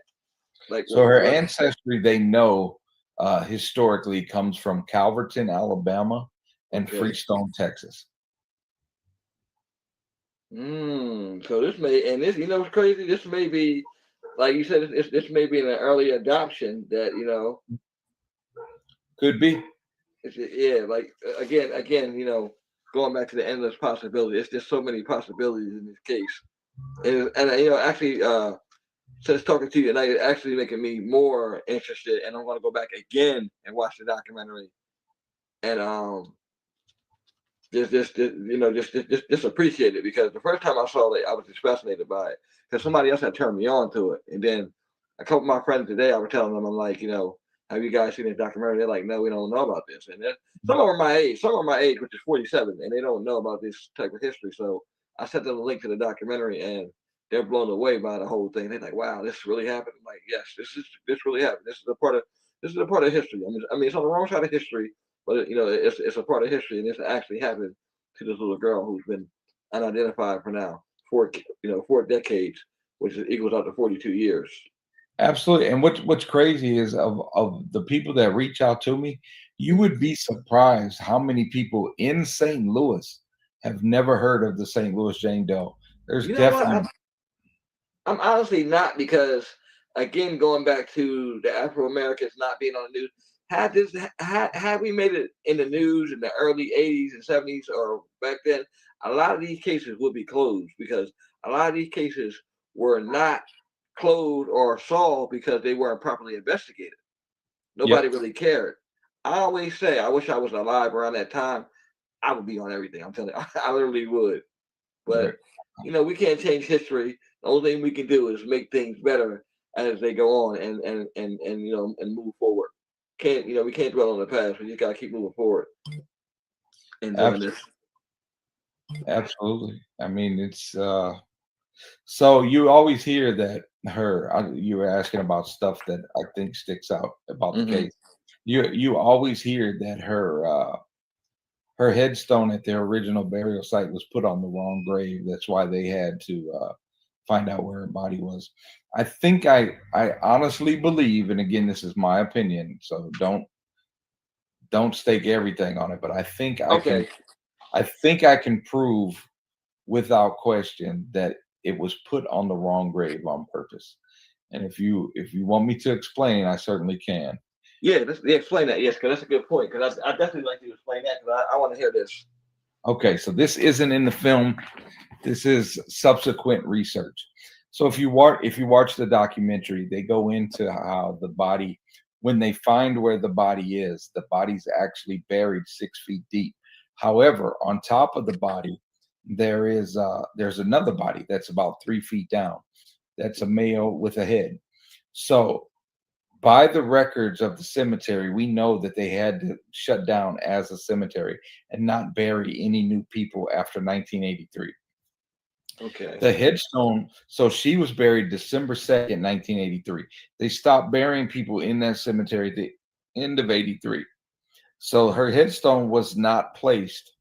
A: Like,
D: so her
A: what?
D: ancestry, they know, historically comes from Calverton, Alabama, and
A: Okay.
D: Freestone, Texas.
A: So this may, and this, what's crazy? This may be, like you said, this may be an early adoption that
D: Could be.
A: yeah, like again, going back to the endless possibility. It's just so many possibilities in this case, and actually, since talking to you tonight, it's actually making me more interested, and I'm going to go back again and watch the documentary, and just appreciate it, because the first time I saw it, I was just fascinated by it because somebody else had turned me on to it, and then a couple of my friends today, I was telling them, I'm like, have you guys seen this documentary? They're like, no, we don't know about this, and then some of them are my age, which is 47, and they don't know about this type of history. So I sent them a link to the documentary, and they're blown away by the whole thing. They're like, wow, this really happened. I'm like, yes, this really happened. This is a part of history. I mean, it's on the wrong side of history, but it's a part of history, and this actually happened to this little girl who's been unidentified for now 4 decades, which equals out to 42 years.
D: Absolutely. And what's crazy is of the people that reach out to me, you would be surprised how many people in St. Louis have never heard of the St. Louis Jane Doe. There's
A: You know what?
D: definitely
A: I'm honestly not, because again, going back to the Afro Americans not being on the news, had we made it in the news in the early '80s and '70s or back then, a lot of these cases would be closed, because a lot of these cases were not closed or solved because they weren't properly investigated. Nobody
D: yep.
A: really cared. I always say, I wish I was alive around that time. I would be on everything. I'm telling you, I literally would. But
D: Right.
A: we can't change history. The only thing we can do is make things better as they go on, and move forward. We can't dwell on the past. We just gotta keep moving forward and doing
D: Abs-
A: this.
D: Absolutely. I mean, it's so you always hear that you were asking about stuff that I think sticks out about the
A: Hmm.
D: case. You always hear that her headstone at their original burial site was put on the wrong grave. That's why they had to find out where her body was. I think I honestly believe, and again, this is my opinion, so don't stake everything on it, but
A: Okay.
D: I think I can prove without question that it was put on the wrong grave on purpose. And if you want me to explain, I certainly can.
A: Yeah, explain that. Yes, because that's a good point. Because I definitely like you to explain that, because I want to hear this.
D: Okay, so this isn't in the film. This is subsequent research. So if you watch the documentary, they go into how the body when they find where the body's actually buried 6 feet deep. However, on top of the body, there's another body that's about 3 feet down. That's a male with a head. So by the records of the cemetery, we know that they had to shut down as a cemetery and not bury any new people after 1983.
A: Okay.
D: The headstone, so she was buried December 2nd, 1983. They stopped burying people in that cemetery at the end of 83. So her headstone was not placed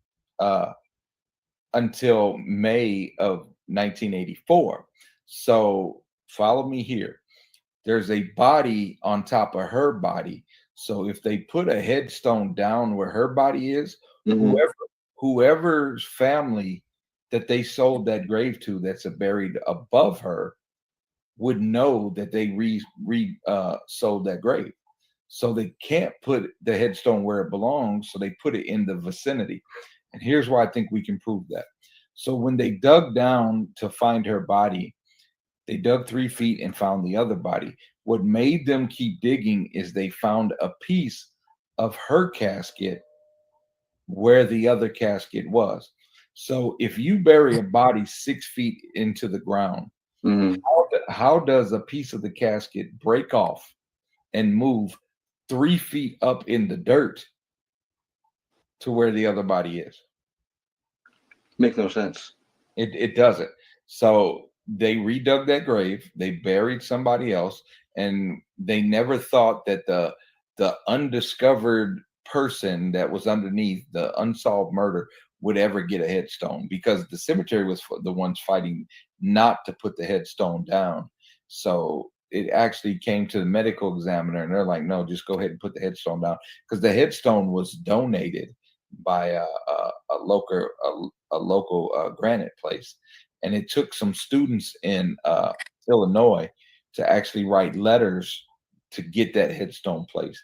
D: until May of 1984. So follow me here. There's a body on top of her body. So if they put a headstone down where her body is,
A: Mhm.
D: whoever's family that they sold that grave to that's buried above her would know that they sold that grave. So they can't put the headstone where it belongs, so they put it in the vicinity. And here's why I think we can prove that. So when they dug down to find her body, they dug 3 feet and found the other body. What made them keep digging is they found a piece of her casket where the other casket was. So if you bury a body 6 feet into the ground,
A: Mhm.
D: how does a piece of the casket break off and move 3 feet up in the dirt to where the other body is?
A: Makes no sense.
D: It doesn't. So they redug that grave, they buried somebody else, and they never thought that the undiscovered person that was underneath the unsolved murder would ever get a headstone, because the cemetery was the ones fighting not to put the headstone down. So it actually came to the medical examiner, and they're like, no, just go ahead and put the headstone down, because the headstone was donated by a local granite place, and it took some students in Illinois to actually write letters to get that headstone placed.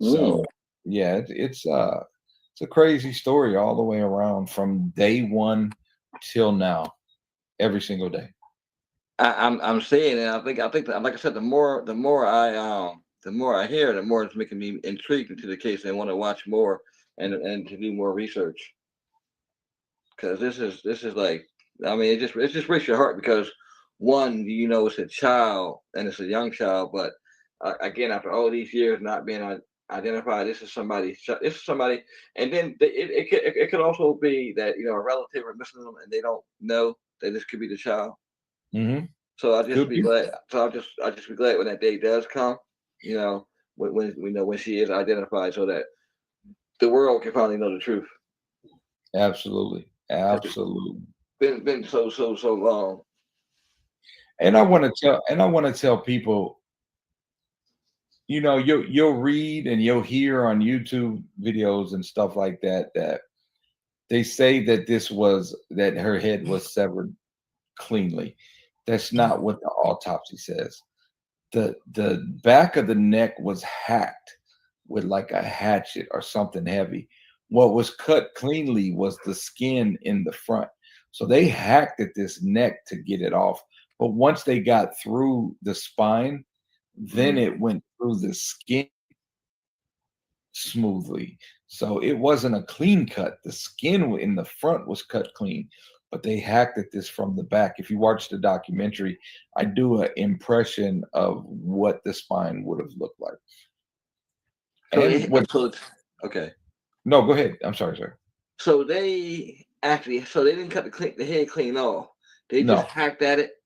D: So yeah, it's a crazy story all the way around from day one till now, every single day.
A: I'm seeing it. I think that, like I said, the more I hear, the more it's making me intrigued into the case and want to watch more and to do more research. Because this is like, I mean, it just breaks your heart because one, it's a child and it's a young child, but again, after all these years not being identified, this is somebody, and then it could also be that a relative are missing them and they don't know that this could be the child.
D: Hmm.
A: So I'll just
D: Could
A: be
D: be.
A: glad. So I'll just be glad when that day does come. When we know when she is identified, so that the world can finally know the truth.
D: Absolutely,
A: 'Cause it's
D: absolutely.
A: been so long.
D: And I want to tell people, you'll read and you'll hear on YouTube videos and stuff like that they say that her head was severed cleanly. That's not what the autopsy says. The back of the neck was hacked with like a hatchet or something heavy. What was cut cleanly was the skin in the front. So they hacked at this neck to get it off. But once they got through the spine, then
A: Mhm.
D: it went through the skin smoothly. So it wasn't a clean cut. The skin in the front was cut clean, but they hacked at this from the back. If you watch the documentary, I do an impression of what the spine would have looked like.
A: So
D: And what?
A: so it's okay.
D: No, go ahead. I'm sorry, sir.
A: So they didn't cut the head clean off. They just
D: No.
A: hacked at it.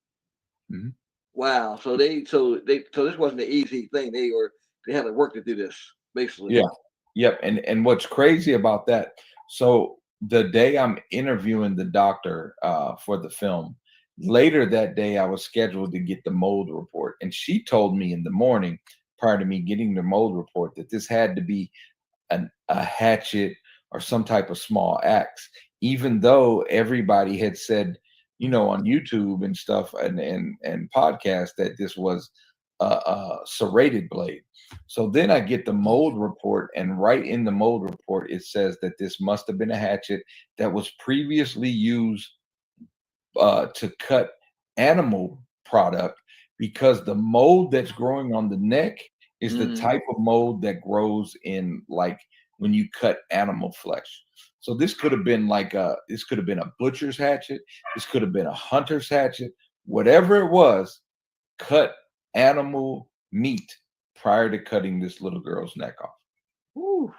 D: Mhm.
A: Wow. So this wasn't an easy thing. They had to work to do this basically.
D: Yeah. Yep. And what's crazy about that? So the day I'm interviewing the doctor for the film, later that day I was scheduled to get the mold report, and she told me in the morning prior to me getting the mold report that this had to be a hatchet or some type of small axe, even though everybody had said, on YouTube and stuff and podcasts that this was a serrated blade. So then I get the mold report, and right in the mold report, it says that this must have been a hatchet that was previously used to cut animal product, because the mold that's growing on the neck Is the
A: Mhm.
D: type of mold that grows in like when you cut animal flesh. So this could have been like this could have been a butcher's hatchet. This could have been a hunter's hatchet. Whatever it was, cut animal meat prior to cutting this little girl's neck off.
A: Whew.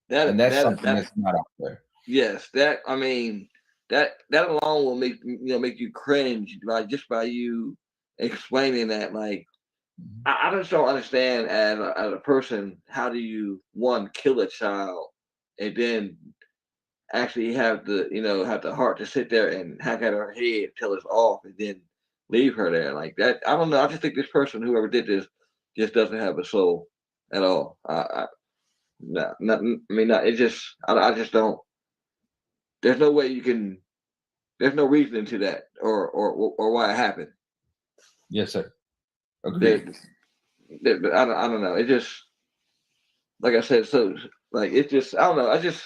D: And
A: That
D: that's
A: that
D: something
A: that
D: that's not out there.
A: yes, that I mean that alone will make you cringe, like just by you explaining that. Like
D: Mhm.
A: I just don't understand as a person, how do you one kill a child and then actually have the heart to sit there and hack at her head till it's off and then leave her there like that. I don't know. I just think this person, whoever did this, just doesn't have a soul at all. No, nothing. I mean, no, it just I just don't. There's no way you can. There's no reasoning to that, or why it happened.
D: Yes, sir.
A: There,
D: Agreed.
A: I don't know. It just, like I said, so like it just I don't know. It just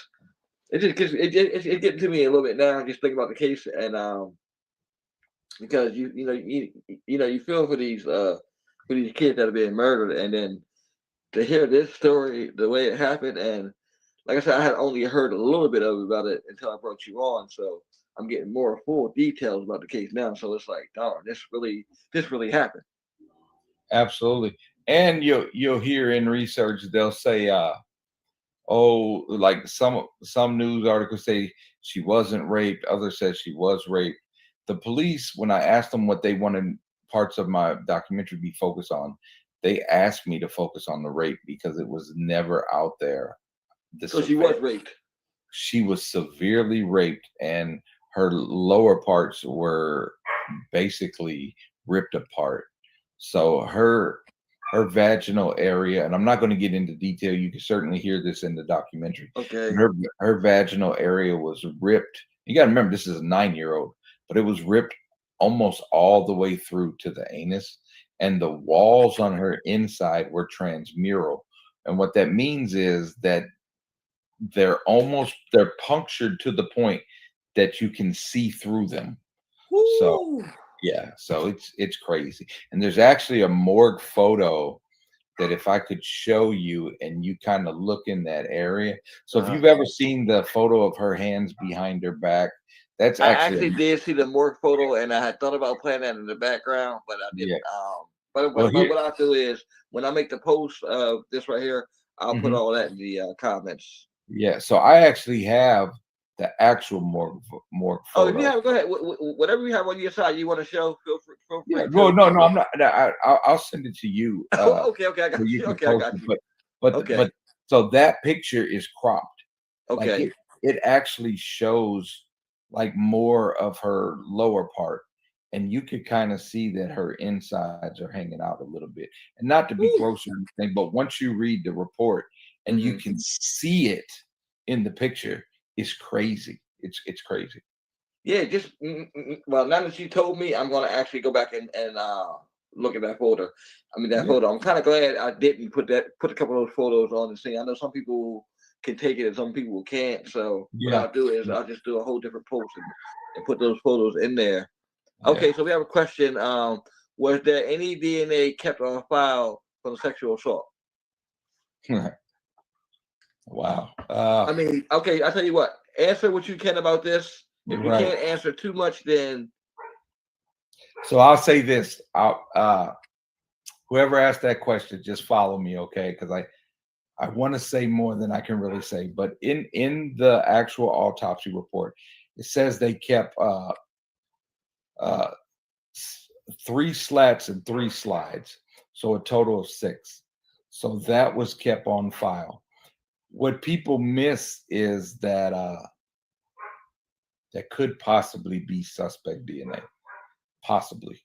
A: gets it getting to me a little bit now. Just thinking about the case, and because you feel for these kids that are being murdered, and then to hear this story the way it happened, and like I said, I had only heard a little bit about it until I brought you on, so I'm getting more full details about the case now. So it's like, darn, this really happened.
D: Absolutely. And you'll hear in research they'll say oh, like some news articles say she wasn't raped, others said she was raped. The police, when I asked them what they wanted parts of my documentary be focused on, they asked me to focus on the rape because it was never out there. The
A: So she was
D: severe,
A: raped.
D: she was severely raped, and her lower parts were basically ripped apart. So her vaginal area, and I'm not going to get into detail. You can certainly hear this in the documentary. But
A: Okay.
D: her vaginal area was ripped. You got to remember, this is a 9-year-old, but it was ripped almost all the way through to the anus, and the walls on her inside were transmural. And what that means is that they're punctured to the point that you can see through them. So
A: Woo.
D: yeah, so it's crazy. And there's actually a morgue photo that if I could show you and you kind of look in that area. So if
A: Uh,
D: you've ever seen the photo of her hands behind her back, that's
A: I
D: actually
A: actually did see the morgue photo, and I had thought about playing that in the background, but I
D: yeah.
A: didn't. But
D: Well, here,
A: what I'll do is when I make the post of this right here, I'll put
D: mhm,
A: all that in the comments.
D: yeah. So I actually have the actual morgue
A: Oh, if you
D: photo.
A: have, go ahead. Whatever you have on your side, you want to show, feel
D: Yeah.
A: free
D: Well,
A: to.
D: no, I'm not. I'll send it to you.
A: Okay, okay, I
D: So
A: got
D: you
A: you.
D: can
A: Okay, I
D: post
A: got
D: it.
A: you.
D: But
A: Okay,
D: so that picture is cropped. Like
A: okay.
D: it actually shows like more of her lower part, and you could kind of see that her insides are hanging out a little bit. And not to be
A: Woo.
D: gross or anything, but once you read the report and you
A: Hmm.
D: can see it in the picture, it's crazy. It's crazy.
A: Yeah, just well, now that you told me, I'm gonna actually go back and look at that folder. I mean that
D: Yeah,
A: photo. I'm kind of glad I didn't put a couple of those photos on the scene. I know some people can take it and some people can't. So what
D: yeah,
A: I'll do is
D: yeah,
A: I'll just do a whole different post and put those photos in there.
D: yeah.
A: Okay, so we have a question. Was there any DNA kept on file for the sexual assault?
D: Wow.
A: I mean, okay, I tell you what. Answer what you can about this. If you
D: Right.
A: can't answer too much, then
D: So I'll say this. Whoever asked that question, just follow me, okay? Because I want to say more than I can really say. But in the actual autopsy report, it says they kept uh, 3 slats and 3 slides, so a total of 6. So that was kept on file. What people miss is that that could possibly be suspect DNA, possibly.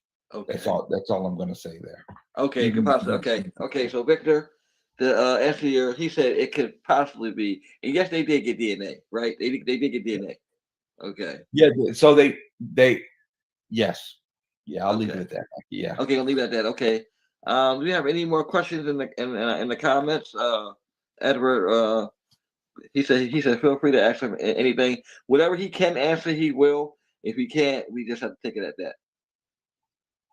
D: That's
A: okay.
D: all. That's all I'm going to say there.
A: Okay, it could
D: Even
A: possibly. Okay, okay. So Victor, the answer your he said it could possibly be, and yes, they did get DNA, right? They did get DNA. Okay,
D: yeah. So they yes, yeah. I'll leave it
A: okay,
D: at that. Yeah.
A: okay. I'll leave it at that. Okay. Do we have any more questions in the comments? Edward, he said feel free to ask him anything, whatever he can answer, he will. If he can't, we just have to take it at that.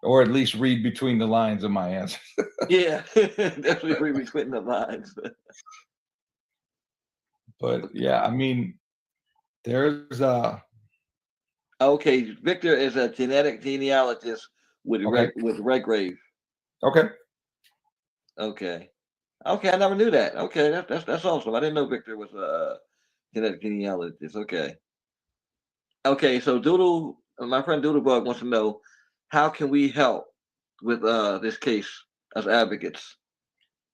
D: or at least read between the lines of my answer.
A: Yeah, definitely read between the lines.
D: But yeah, I mean, there's
A: Okay, Victor is a genetic genealogist with
D: okay,
A: Redgrave.
D: okay.
A: Okay, okay, I never knew that. Okay, that's awesome. I didn't know Victor was a genetic genealogist. Okay, okay. So Doodle, my friend Doodlebug wants to know how can we help with this case as advocates.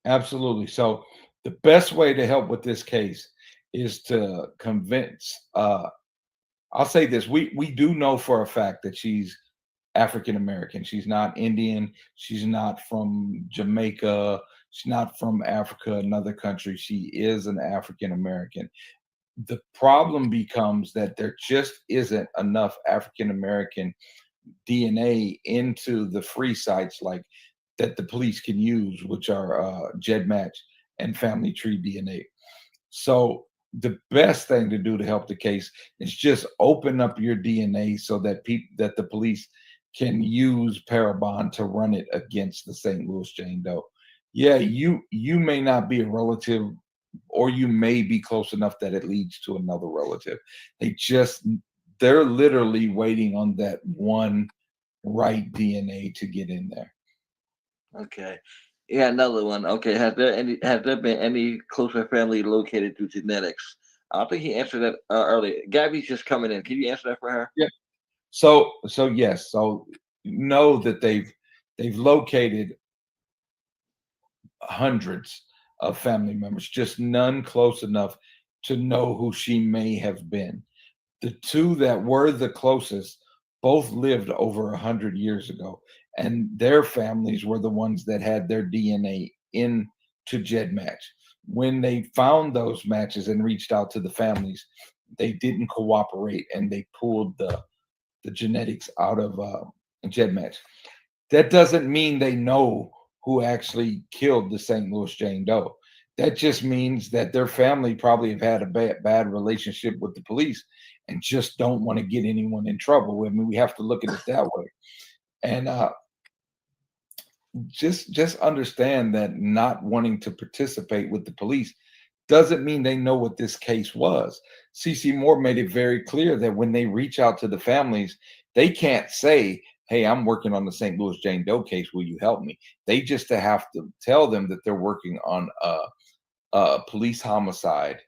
D: Absolutely. So the best way to help with this case is to convince I'll say this. We do know for a fact that she's African American. She's not Indian. She's not from Jamaica. She's not from Africa, another country. She is an African American. The problem becomes that there just isn't enough African American DNA into the free sites like that the police can use, which are GEDmatch and Family Tree DNA. So the best thing to do to help the case is just open up your DNA so that the police can use Parabon to run it against the St. Louis Jane Doe. Yeah, you may not be a relative, or you may be close enough that it leads to another relative. They're literally waiting on that one right DNA to get in there.
A: Okay. Yeah, another one. Okay, has there been any closer family located through genetics? I think he answered that earlier. Gabby's just coming in. Can you answer that for her?
D: Yeah. So yes, so know that they've located hundreds of family members, just none close enough to know who she may have been. The two that were the closest both lived over 100 years ago, and their families were the ones that had their DNA into GEDmatch. When they found those matches and reached out to the families, they didn't cooperate, and they pulled the genetics out of GEDmatch. That doesn't mean they know who actually killed the St. Louis Jane Doe. That just means that their family probably have had a bad relationship with the police and just don't want to get anyone in trouble. I mean, we have to look at it that way. And just understand that not wanting to participate with the police doesn't mean they know what this case was. CC Moore made it very clear that when they reach out to the families, they can't say, "Hey, I'm working on the St. Louis Jane Doe case. Will you help me?" They just have to tell them that they're working on a police homicide,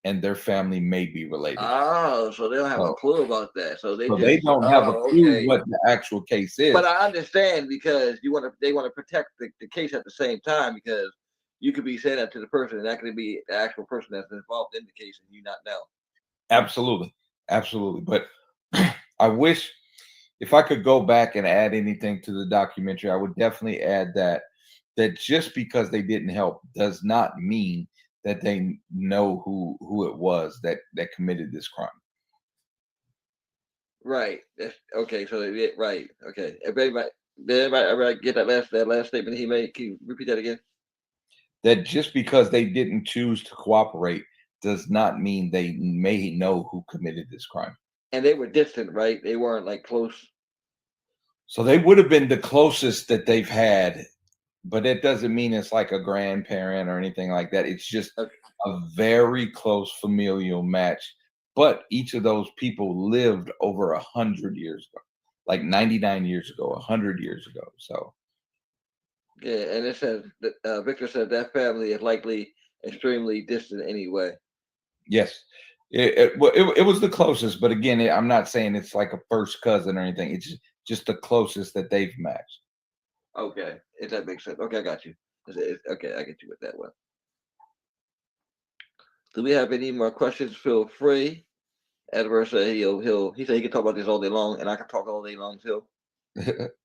D: and their family may be related.
A: Oh, so they don't have a
D: So,
A: clue about that. So they
D: so
A: just
D: they don't have a clue
A: okay.
D: what the actual case
A: But
D: is.
A: I understand because they want to protect the case at the same time because you could be saying that to the person and that could be the actual person that's involved in the case and you not know.
D: Absolutely, absolutely. But I wish if I could go back and add anything to the documentary, I would definitely add that just because they didn't help does not mean that they know who it was that committed this crime.
A: Right. Okay. So right. Okay. Everybody get that last statement he made? Can you repeat that again?
D: That just because they didn't choose to cooperate does not mean they may know who committed this crime.
A: And they were distant, right? They weren't like close.
D: So they would have been the closest that they've had, but it doesn't mean it's like a grandparent or anything like that. It's just
A: Okay.
D: a very close familial match. But each of those people lived over 100 years ago, like 99 years ago, 100 years ago. So
A: Yeah, and it says that Victor said that family is likely extremely distant anyway.
D: yes, it was the closest. But again, I'm not saying it's like a first cousin or anything. It's just the closest that they've matched.
A: Okay, if that makes sense. Okay, I got you. Okay, I get you with that one. Do we have any more questions? Feel free. Edward said he said he can talk about this all day long, and I can talk all day long too.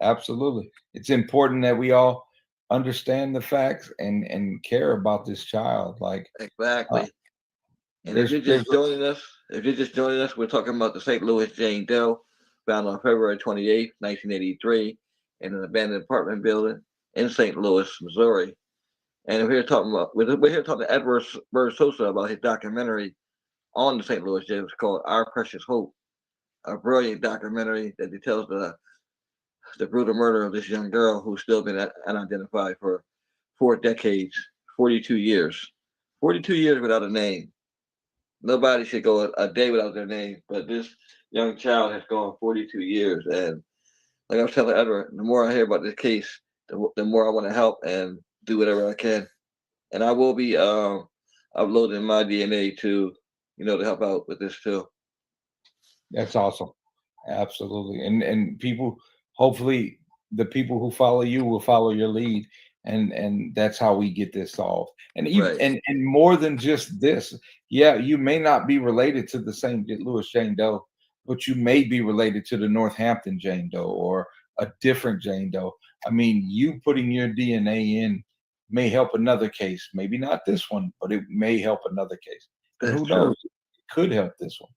D: Absolutely. It's important that we all understand the facts and care about this child. Like uh,
A: Exactly. And
D: there's
A: if you're just joining us, we're talking about the St. Louis Jane Doe, found on February 28th, 1983, in an abandoned apartment building in St. Louis, Missouri. And we're here talking to Edward Bird Sosa about his documentary on the St. Louis Jane. It's called Our Precious Hope, a brilliant documentary that details the the brutal murder of this young girl who's still been unidentified for 4 decades, 42 years, 42 years without a name. Nobody should go a day without their name, but this young child has gone 42 years. And like I was telling Edward, the more I hear about this case, the more I want to help and do whatever I can. And I will be uploading my DNA to, to help out with this too.
D: That's awesome. Absolutely. And people, hopefully the people who follow you will follow your lead. And that's how we get this solved. And even
A: Right.
D: and more than just this, yeah, you may not be related to the St. Louis Jane Doe, but you may be related to the Northampton Jane Doe or a different Jane Doe. I mean, you putting your DNA in may help another case. Maybe not this one, but it may help another case. And
A: That's
D: who
A: true.
D: knows? It could help this one.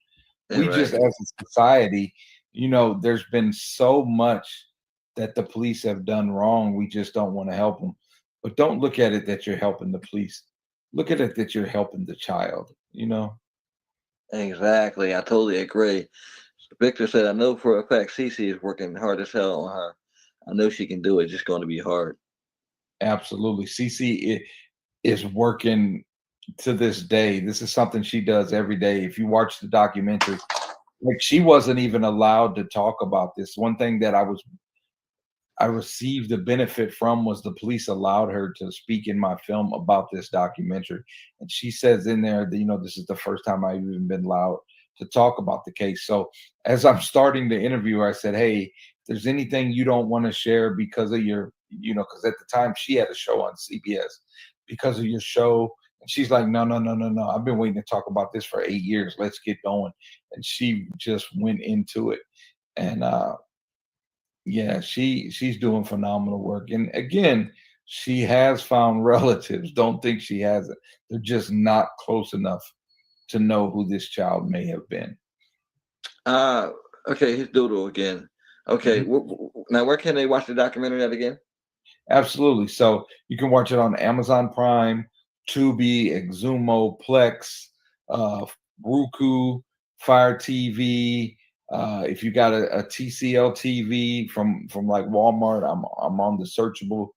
A: Yeah,
D: We just,
A: right.
D: as a society, there's been so much that the police have done wrong. We just don't want to help them. But don't look at it that you're helping the police. Look at it that you're helping the child.
A: Exactly. I totally agree. Victor said, I know for a fact Cece is working hard as hell on her. I know she can do it. It's just going to be hard.
D: Absolutely. CC is working to this day. This is something she does every day. If you watch the documentary, like she wasn't even allowed to talk about this. One thing that I received the benefit from was the police allowed her to speak in my film about this documentary. And she says in there that, this is the first time I've even been allowed to talk about the case. So as I'm starting the interview, I said, hey, if there's anything you don't want to share because of because at the time she had a show on CBS because of your show. And she's like, no, no, no, no, no. I've been waiting to talk about this for 8 years. Let's get going. And she just went into it. And yeah, she's doing phenomenal work. And again, she has found relatives. Don't think she hasn't. They're just not close enough to know who this child may have been.
A: Uh, okay, here's Doodle again. Okay,
D: Mhm.
A: now where can they watch the documentary at again?
D: Absolutely. So you can watch it on Amazon Prime, Tubi, Exumo, Plex, uh, Roku, Fire TV. If you got a TCL TV from like Walmart, I'm on the searchable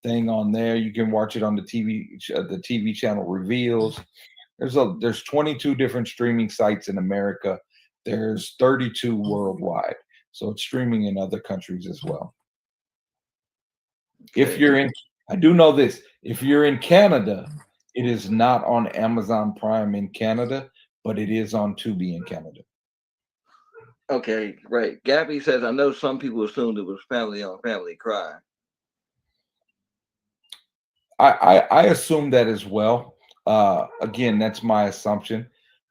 D: thing on there. You can watch it on the TV channel Reveals. There's 22 different streaming sites in America. There's 32 worldwide. So it's streaming in other countries as well. If
A: Okay.
D: you're in, I do know this. If you're in Canada, it is not on Amazon Prime in Canada, but it is on Tubi in Canada.
A: Okay, right. Gabby says, I know some people assumed it was family on family crime.
D: I assume that as well. Again, that's my assumption.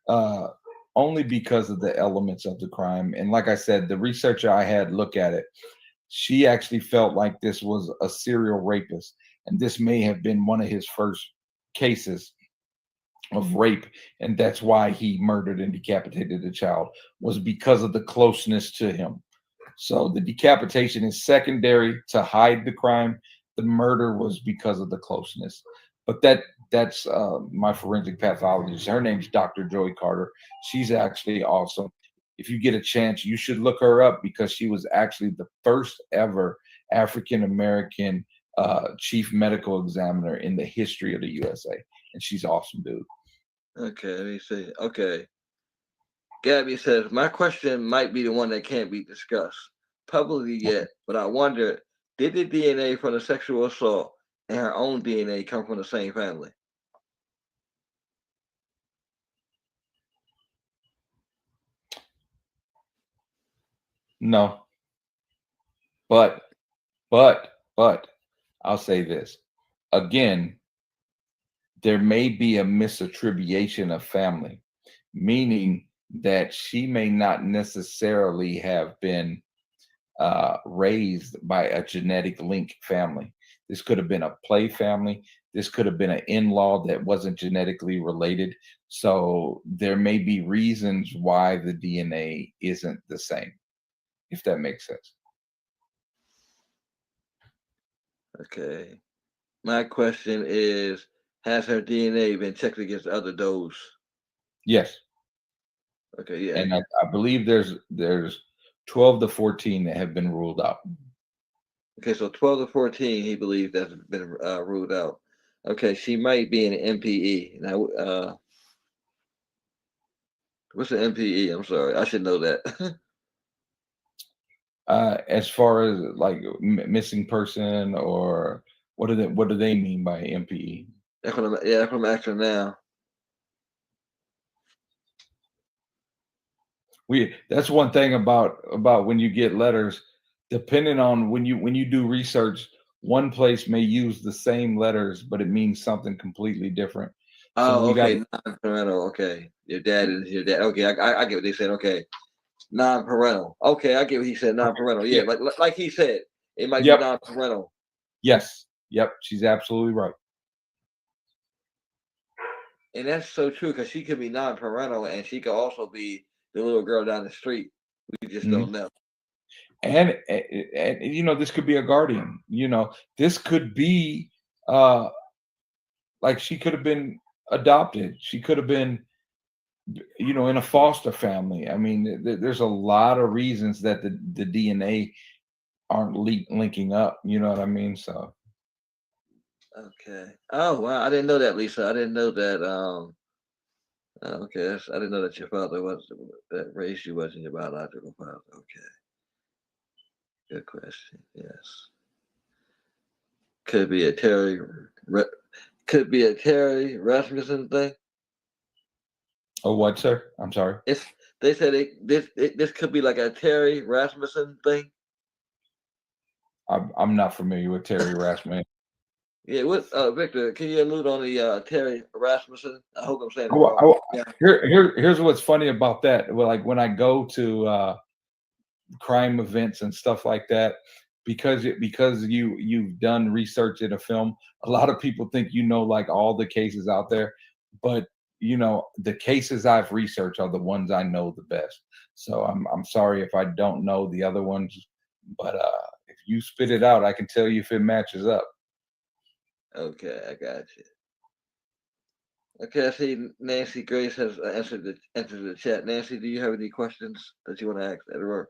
D: Uh, Only because of the elements of the crime. And like I said, the researcher I had look at it, she actually felt like this was a serial rapist, and this may have been one of his first cases of rape, and that's why he murdered and decapitated the child, was because of the closeness to him. So the decapitation is secondary to hide the crime. The murder was because of the closeness. But that's my forensic pathologist. Her name's Dr. Joy Carter. She's actually awesome. If you get a chance, you should look her up because she was actually the first ever African American chief medical examiner in the history of the USA, and she's awesome, dude.
A: Okay, let me see. Okay. Gabby says, my question might be the one that can't be discussed publicly yet, but I wonder, did the DNA from the sexual assault and her own DNA come from the same family?
D: No, but but I'll say this again. There may be a misattribution of family, meaning that she may not necessarily have been raised by a genetic link family. This could have been a play family. This could have been an in-law that wasn't genetically related. So there may be reasons why the DNA isn't the same, if that makes sense.
A: Okay. My question is, has her DNA been checked against other does?
D: Yes,
A: Okay, yeah.
D: and I believe there's 12 to 14 that have been ruled out.
A: Okay, so 12 to 14, he believes that's been ruled out. Okay, she might be an MPE. Now, what's an MPE? I'm sorry, I should know that.
D: As far as like missing person, or what do they mean by MPE?
A: That's what I'm asking now.
D: That's one thing about when you get letters, depending on when you do research, one place may use the same letters, but it means something completely different. So
A: Oh,
D: we got
A: okay, non-parental. Okay, your dad is your dad. Okay, I get what they said. Okay, non-parental. Okay, I get what he said. Non-parental. Yeah,
D: yeah,
A: like he said, it might be
D: yep,
A: non-parental.
D: yes, yep, she's absolutely right.
A: And that's so true because she could be non-parental and she could also be the little girl down the street. We just
D: Mhm.
A: don't know.
D: And you know, this could be a guardian. You know, this could be uh like she could have been adopted. She could have been, you know, in a foster family. I mean, there's a lot of reasons that the DNA aren't linking up. You know what I mean? So
A: Okay. Oh wow, I didn't know that, Lisa. I didn't know that. Okay, I didn't know that your father was that raised you wasn't your biological father. Okay, good question. Yes, could be a could be a Terry Rasmussen thing.
D: oh, what, sir? I'm sorry.
A: It's they said this could be like a Terry Rasmussen thing.
D: I'm not familiar with Terry Rasmussen.
A: Yeah, what Victor, can you allude on the Terry Rasmussen? I hope I'm saying it
D: I, wa-
A: wrong.
D: I, wa-
A: Yeah.
D: here's what's funny about that. Well, like when I go to crime events and stuff like that, because you've done research in a film, a lot of people think you know like all the cases out there, but you know the cases I've researched are the ones I know the best. So I'm sorry if I don't know the other ones, but if you spit it out, I can tell you if it matches up.
A: Okay, I got you. Okay, I see Nancy Grace has entered the chat. Nancy, do you have any questions that you want to ask Edward?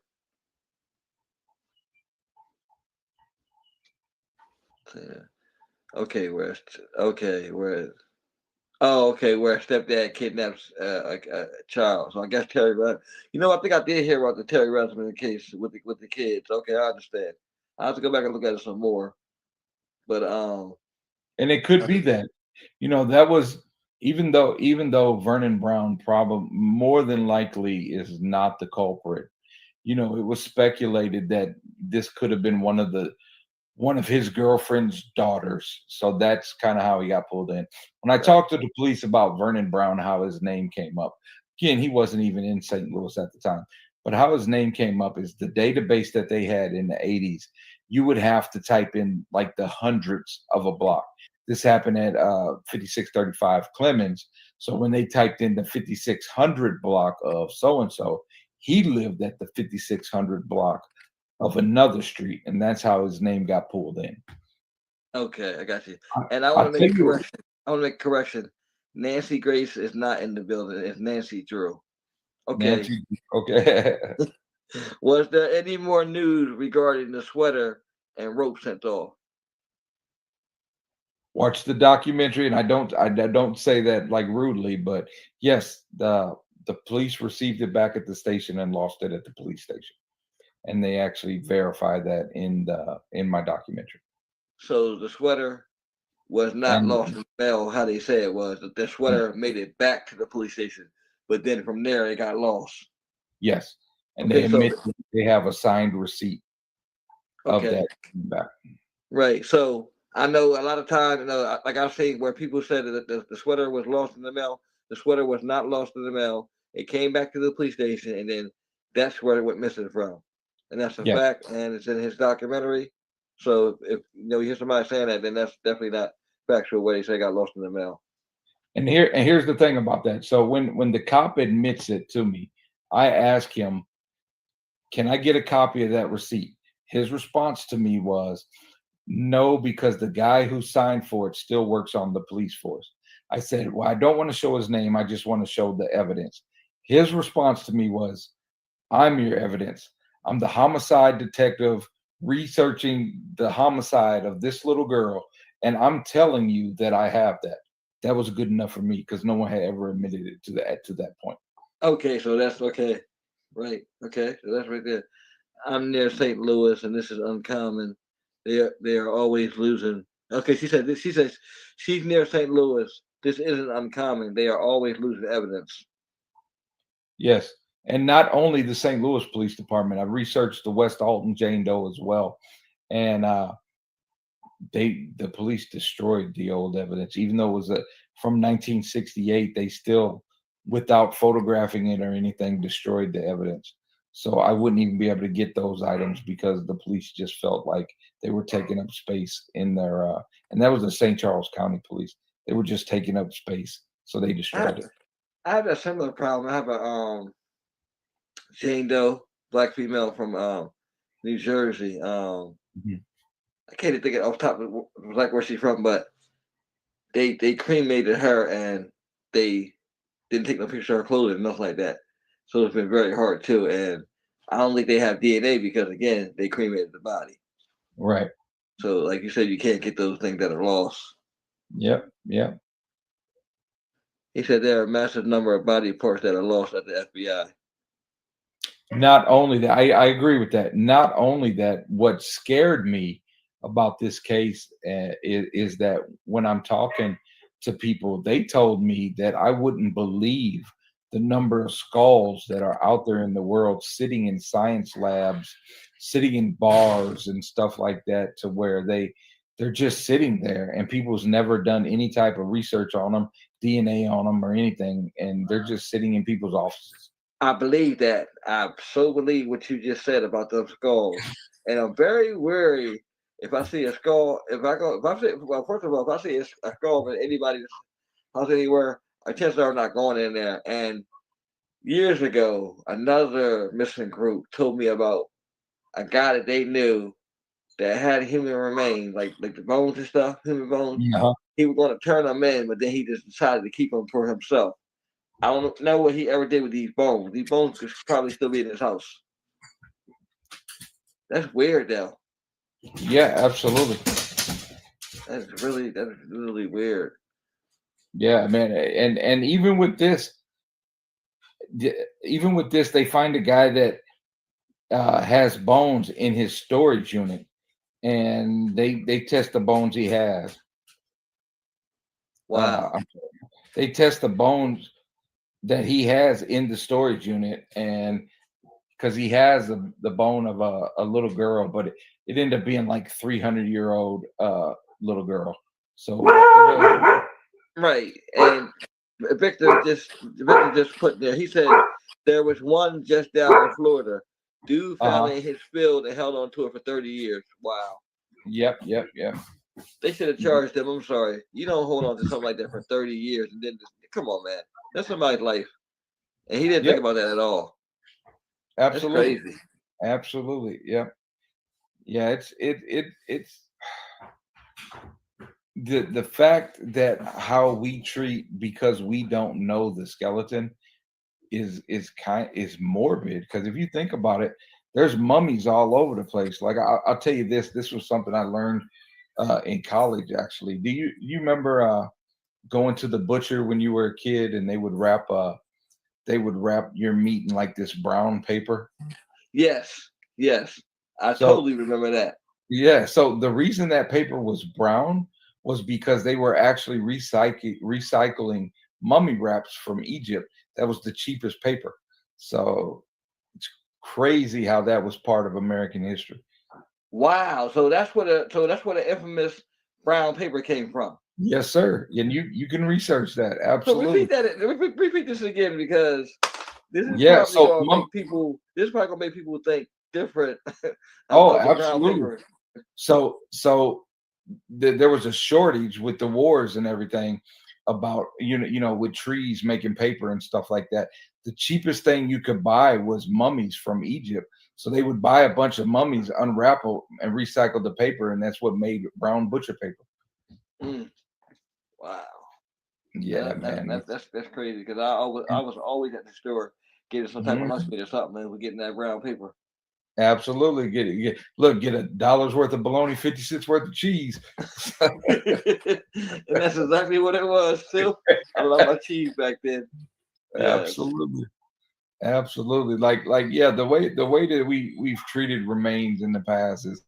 A: Yeah. Okay, where? Oh, okay, where stepdad kidnaps a child. So I guess Terry Russ. You know, I think I did hear about the Terry Russman case with the kids. Okay, I understand. I have to go back and look at it some more. But
D: And it could be that, you know, that was, even though Vernon Brown probably more than likely is not the culprit. You know, it was speculated that this could have been one of his girlfriend's daughters. So that's kind of how he got pulled in. When I
A: right.
D: talked to the police about Vernon Brown, how his name came up, again, he wasn't even in St. Louis at the time, but how his name came up is the database that they had in the 80s. You would have to type in like the hundreds of a block. This happened at 5635 Clemens. So when they typed in the 5600 block of so and so, he lived at the 5600 block of another street, and that's how his name got pulled in.
A: Okay, I got you.
D: I,
A: And I
D: I
A: want to
D: tell
A: make a
D: you,
A: correction. I want to make a correction. Nancy Grace is not in the building. It's Nancy Drew. Okay.
D: Nancy. Okay,
A: Was there any more news regarding the sweater and rope sent off?
D: watch the documentary, and I don't say that like rudely, but yes, the police received it back at the station and lost it at the police station, and they actually verified that in my documentary.
A: So the sweater was not
D: And
A: lost in the mail, how they say it was. The sweater made it back to the police station, but then from there it got lost.
D: yes, and they
A: Okay, so
D: admit that they have a signed receipt of
A: okay,
D: that back.
A: right. So I know a lot of times, like I've seen where people said that the sweater was lost in the mail. The sweater was not lost in the mail. It came back to the police station, and then that's where it went missing from. And that's a
D: Yes.
A: fact, and it's in his documentary. So if you hear somebody saying that, then that's definitely not factual. What they say got lost in the mail.
D: And here's the thing about that. So when the cop admits it to me, I ask him, "Can I get a copy of that receipt?" His response to me was, "No, because the guy who signed for it still works on the police force." I said, "Well, I don't want to show his name. I just want to show the evidence." His response to me was, "I'm your evidence. I'm the homicide detective researching the homicide of this little girl, and I'm telling you that I have that. That was good enough for me because no one had ever admitted it to that point.
A: Okay, so that's okay. Right. Okay, so that's right there. I'm near St. Louis, and this is uncommon. They are always losing. Okay, she said this. She says she's near St. Louis. This isn't uncommon. They are always losing evidence.
D: Yes. And not only the St. Louis Police Department, I researched the West Alton Jane Doe as well. And the police destroyed the old evidence, even though it was from 1968. They still, without photographing it or anything, destroyed the evidence. So I wouldn't even be able to get those items because the police just felt like they were taking up space in their and that was the St. Charles County Police. They were just taking up space, so they
A: I
D: destroyed
A: have,
D: it.
A: I have a similar problem. I have a Jane Doe, black female from New Jersey.
D: Mhm.
A: I can't even think of off the top of like where she's from, but they cremated her and they didn't take no picture of her clothing and nothing like that. So it's been very hard too. And I don't think they have DNA because again they cremated the body.
D: Right.
A: So like you said, you can't get those things that are lost.
D: Yep. Yep.
A: He said there are a massive number of body parts that are lost at the FBI.
D: Not only that, I agree with that. Not only that, what scared me about this case is that when I'm talking to people, they told me that I wouldn't believe the number of skulls that are out there in the world sitting in science labs, sitting in bars and stuff like that, to where they're just sitting there and people's never done any type of research on them, DNA on them or anything, and they're just sitting in people's offices.
A: I believe that. I so believe what you just said about those skulls. And I'm very wary if I see a skull. If I see, well, first of all, if I see a skull in anybody's house anywhere, chances are I'm not going in there. And years ago, another missing group told me about a guy that they knew that had human remains, like the bones and stuff, human bones.
D: Yeah.
A: He was going to turn them in, but then he just decided to keep them for himself. I don't know what he ever did with these bones. These bones could probably still be in his house. That's weird, though.
D: Yeah, absolutely.
A: That's really weird.
D: Yeah, man. And even with this, they find a guy that has bones in his storage unit, and they test the bones he has.
A: Wow.
D: They test the bones that he has in the storage unit, and because he has the bone of a little girl, but it ended up being like 300-year-old little girl. So
A: Right. And Victor just put there. He said there was one just down in Florida. Dude found it in his field and held on to it for 30 years. Wow.
D: Yep.
A: They should have charged him. I'm sorry. You don't hold on to something like that for 30 years and then just, come on, man. That's somebody's life. And he didn't think about that at all.
D: Absolutely.
A: That's crazy.
D: Absolutely. Yep. Yeah, it's the fact that how we treat, because we don't know the skeleton, is morbid. Because if you think about it, there's mummies all over the place. Like I'll tell you this was something I learned in college. Actually, do you remember going to the butcher when you were a kid and they would wrap your meat in like this brown paper?
A: Yes. I
D: So
A: totally remember that.
D: yeah, so the reason that paper was brown was because they were actually recycling mummy wraps from Egypt. That was the cheapest paper. So it's crazy how that was part of American history.
A: Wow. So that's where the infamous brown paper came from.
D: Yes, sir. And you can research that.
A: So
D: Absolutely.
A: repeat this again because this is
D: Yeah.
A: probably
D: So
A: gonna make people. This is probably gonna make people think different
D: oh,
A: about the brown
D: absolutely.
A: paper.
D: So there was a shortage with the wars and everything about with trees making paper and stuff like that. The cheapest thing you could buy was mummies from Egypt. So they would buy a bunch of mummies, unwrap them, and recycle the paper, and that's what made brown butcher paper.
A: Mm. Wow.
D: Yeah, man.
A: That's crazy because I was always at the store getting some type of lunch meat or something and we're getting that brown paper.
D: Absolutely. Get $1 worth of bologna, 50 cents worth of cheese.
A: And that's exactly what it was too. I love my cheese back then. Yes.
D: Absolutely. Absolutely. Like yeah, the way that we've treated remains in the past is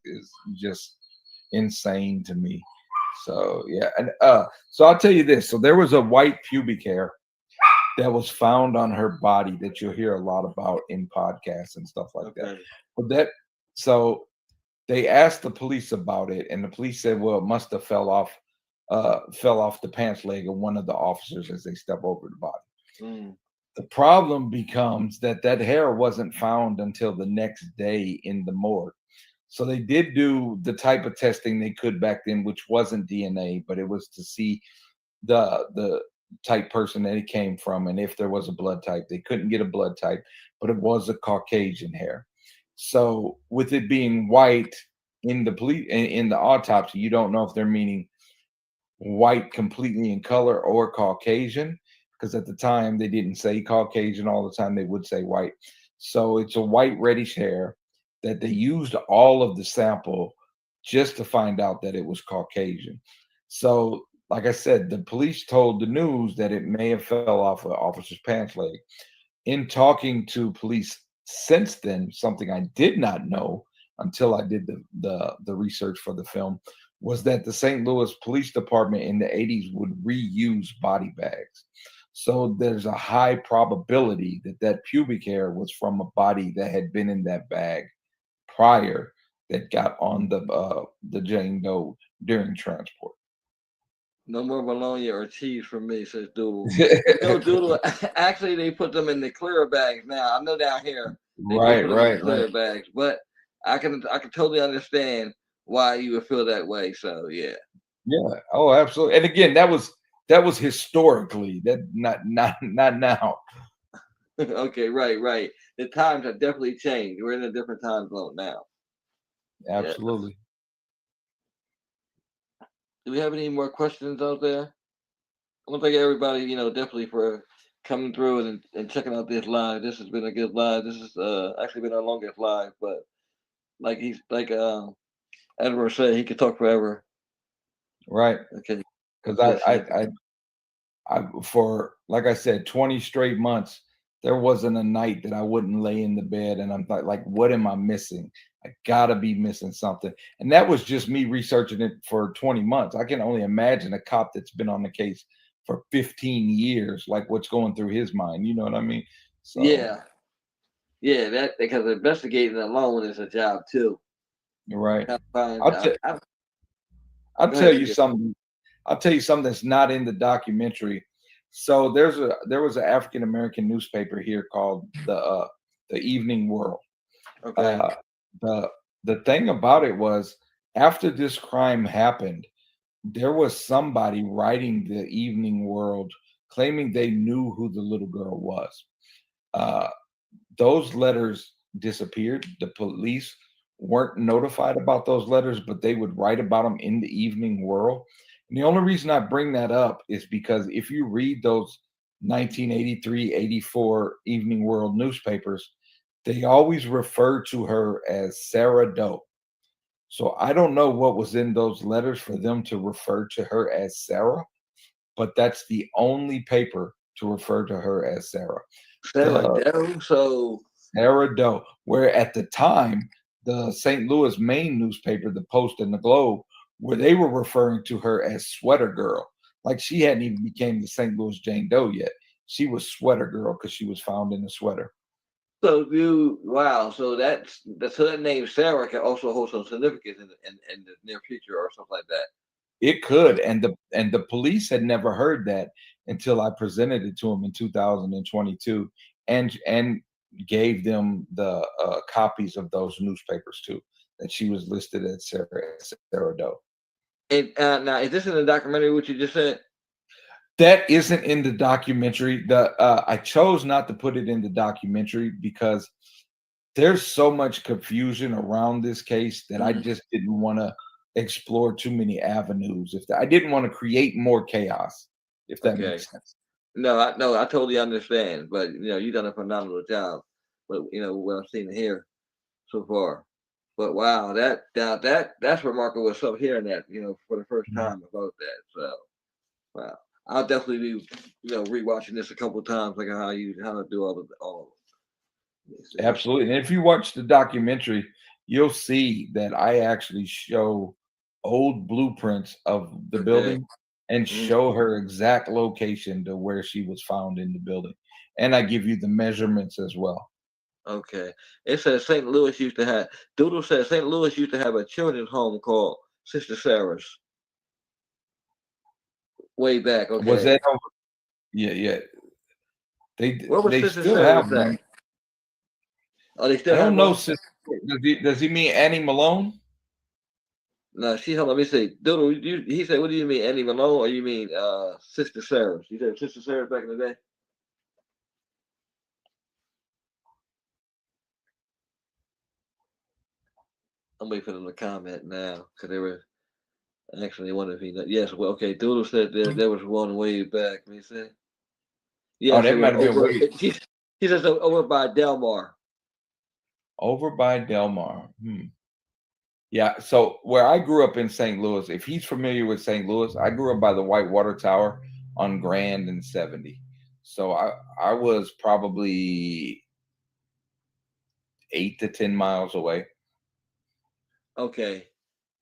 D: just insane to me. So yeah, and so I'll tell you this. So there was a white pubic hair that was found on her body that you'll hear a lot about in podcasts and stuff like that.
A: Okay.
D: But that so they asked the police about it, and the police said, well, it must have fell off the pants leg of one of the officers as they step over the body.
A: Mm.
D: The problem becomes that that hair wasn't found until the next day in the morgue. So they did do the type of testing they could back then, which wasn't DNA, but it was to see the type person that it came from and if there was a blood type. They couldn't get a blood type, but it was a Caucasian hair. So with it being white in the in the autopsy, you don't know if they're meaning white completely in color or Caucasian, because at the time they didn't say Caucasian all the time, they would say white. So it's a white reddish hair that they used all of the sample just to find out that it was Caucasian. So, like I said, the police told the news that it may have fell off an officer's pants leg. In talking to police since then, something I did not know until I did the research for the film was that the St. Louis Police Department in the 80s would reuse body bags. So there's a high probability that that pubic hair was from a body that had been in that bag prior that got on the Jane Doe during transport.
A: No more bologna or cheese for me, says Doodle. No, Doodle. Actually, they put them in the clear bags now. I know down here they do
D: Right,
A: put them in the
D: right,
A: clear
D: right.
A: bags, but I can totally understand why you would feel that way. So yeah.
D: Yeah. Oh, absolutely. And again, that was historically that not now.
A: Okay, right, right. The times have definitely changed. We're in a different time zone now. Yeah.
D: Absolutely.
A: Do we have any more questions out there? I want to thank everybody, definitely for coming through and checking out this live. This has been a good live. This has actually been our longest live, but Edward said, he could talk forever.
D: Right.
A: Okay.
D: Because
A: Yes, yes.
D: for like I said, 20 straight months, there wasn't a night that I wouldn't lay in the bed and I'm like, what am I missing? I gotta be missing something. And that was just me researching it for 20 months. I can only imagine a cop that's been on the case for 15 years, like what's going through his mind. You know what I mean? So
A: Yeah. Yeah, that because investigating alone is a job too.
D: you're right.
A: I find,
D: I'll, t- I'll
A: go ahead,
D: tell you
A: Skip.
D: something. I'll tell you something that's not in the documentary. So there was an African American newspaper here called the Evening World.
A: Okay.
D: Uh, the the thing about it was after this crime happened, there was somebody writing the Evening World claiming they knew who the little girl was. Uh, those letters disappeared. The police weren't notified about those letters, but they would write about them in the Evening World. And the only reason I bring that up is because if you read those 1983, 84 Evening World newspapers, they always refer to her as Sarah Doe. So I don't know what was in those letters for them to refer to her as Sarah, but that's the only paper to refer to her as Sarah.
A: Sarah
D: The
A: Doe. So
D: Sarah Doe, where at the time, the St. Louis main newspaper, the Post and the Globe, where they were referring to her as Sweater Girl. Like she hadn't even became the St. Louis Jane Doe yet. She was Sweater Girl because she was found in a sweater.
A: so you wow. So that name Sarah can also hold some significance in the near future or something like that.
D: It could, and the police had never heard that until I presented it to them in 2022, and gave them the copies of those newspapers too. That she was listed as Sarah Doe.
A: And now, is this in the documentary? What you just said?
D: That isn't in the documentary. The I chose not to put it in the documentary because there's so much confusion around this case that I
A: Mhm.
D: just didn't want to explore too many avenues. I didn't want to create more chaos, if that
A: Okay.
D: makes sense.
A: No, I totally understand. But you done a phenomenal job. But what I'm seeing here. so far. But wow, that's remarkable stuff hearing that, for the first time about that. So wow. I'll definitely be, rewatching this a couple of times, like how to do all of it.
D: Absolutely. And if you watch the documentary, you'll see that I actually show old blueprints of the
A: Okay.
D: building and
A: Mhm.
D: show her exact location to where she was found in the building. And I give you the measurements as well.
A: Okay. It says St. Louis used to have Doodle says St. Louis used to have a children's home called Sister Sarah's way back.
D: Was
A: Okay.
D: that over? Yeah, yeah.
A: What was
D: They
A: Sister
D: still have
A: Sarah's
D: one.
A: at? Oh, they
D: I
A: still have
D: don't know,
A: one?
D: sister. Does he mean Annie Malone?
A: No, hold on, let me see. Doodle, he said, what do you mean, Annie Malone, or you mean Sister Sarah's? You said Sister Sarah's back in the day? I'm waiting for them to comment now, because they were actually wondering if he knows. Yes, well, okay. Doodle said there was one way back. Let me see.
D: Oh,
A: Yes, it
D: that
A: was
D: might have been
A: over.
D: way
A: He says over by Delmar.
D: over by Delmar. Yeah. So where I grew up in St. Louis, if he's familiar with St. Louis, I grew up by the Whitewater Tower on Grand and 70. So I was probably 8 to 10 miles away.
A: Okay.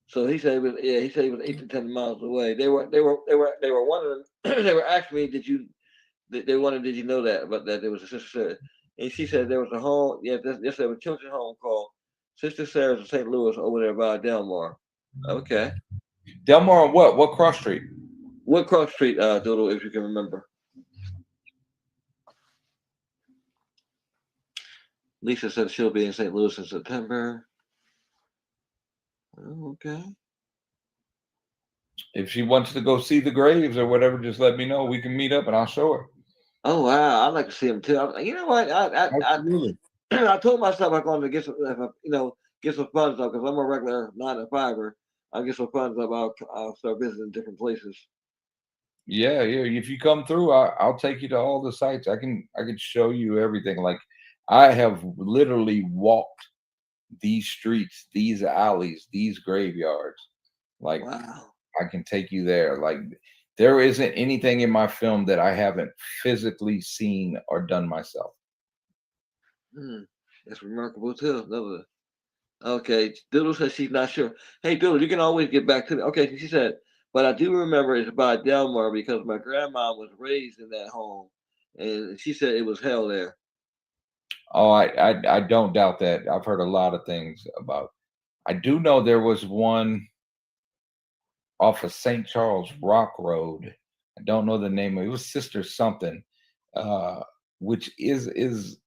A: So he said he said he was 8 to 10 miles away. They were wondering. They were asking me, they wondered, did you know that? But that there was a Sister Sarah, and she said there was a home. Yeah, yes, there was a children's home called Sister Sarah's in St. Louis over there by Delmar. Okay.
D: Delmar on what? What cross street?
A: What cross street, Doodle, if you can remember? Lisa said she'll be in St. Louis in September. Oh, okay.
D: If she wants to go see the graves or whatever, just let me know. We can meet up and I'll show her.
A: Oh wow, I'd like to see him too. You know what?
D: Absolutely.
A: I told myself I'm going to get some, get some funds up because I'm a regular 9 to 5er. I'll get some funds up. I'll start visiting different places.
D: Yeah, yeah. If you come through, I'll take you to all the sites. I can show you everything. Like I have literally walked these streets, these alleys, these graveyards. Like
A: Wow.
D: I can take you there. Like there isn't anything in my film that I haven't physically seen or done myself.
A: That's remarkable too. Another. Okay, Doodle says she's not sure. Hey, Doodle, you can always get back to me. Okay, she said, but I do remember it's by Delmar because my grandma was raised in that home, and she said it was hell there.
D: Oh, I don't doubt that. I've heard a lot of things about. I do know there was one off of St. Charles Rock Road. I don't know the name of it. It was Sister something, which is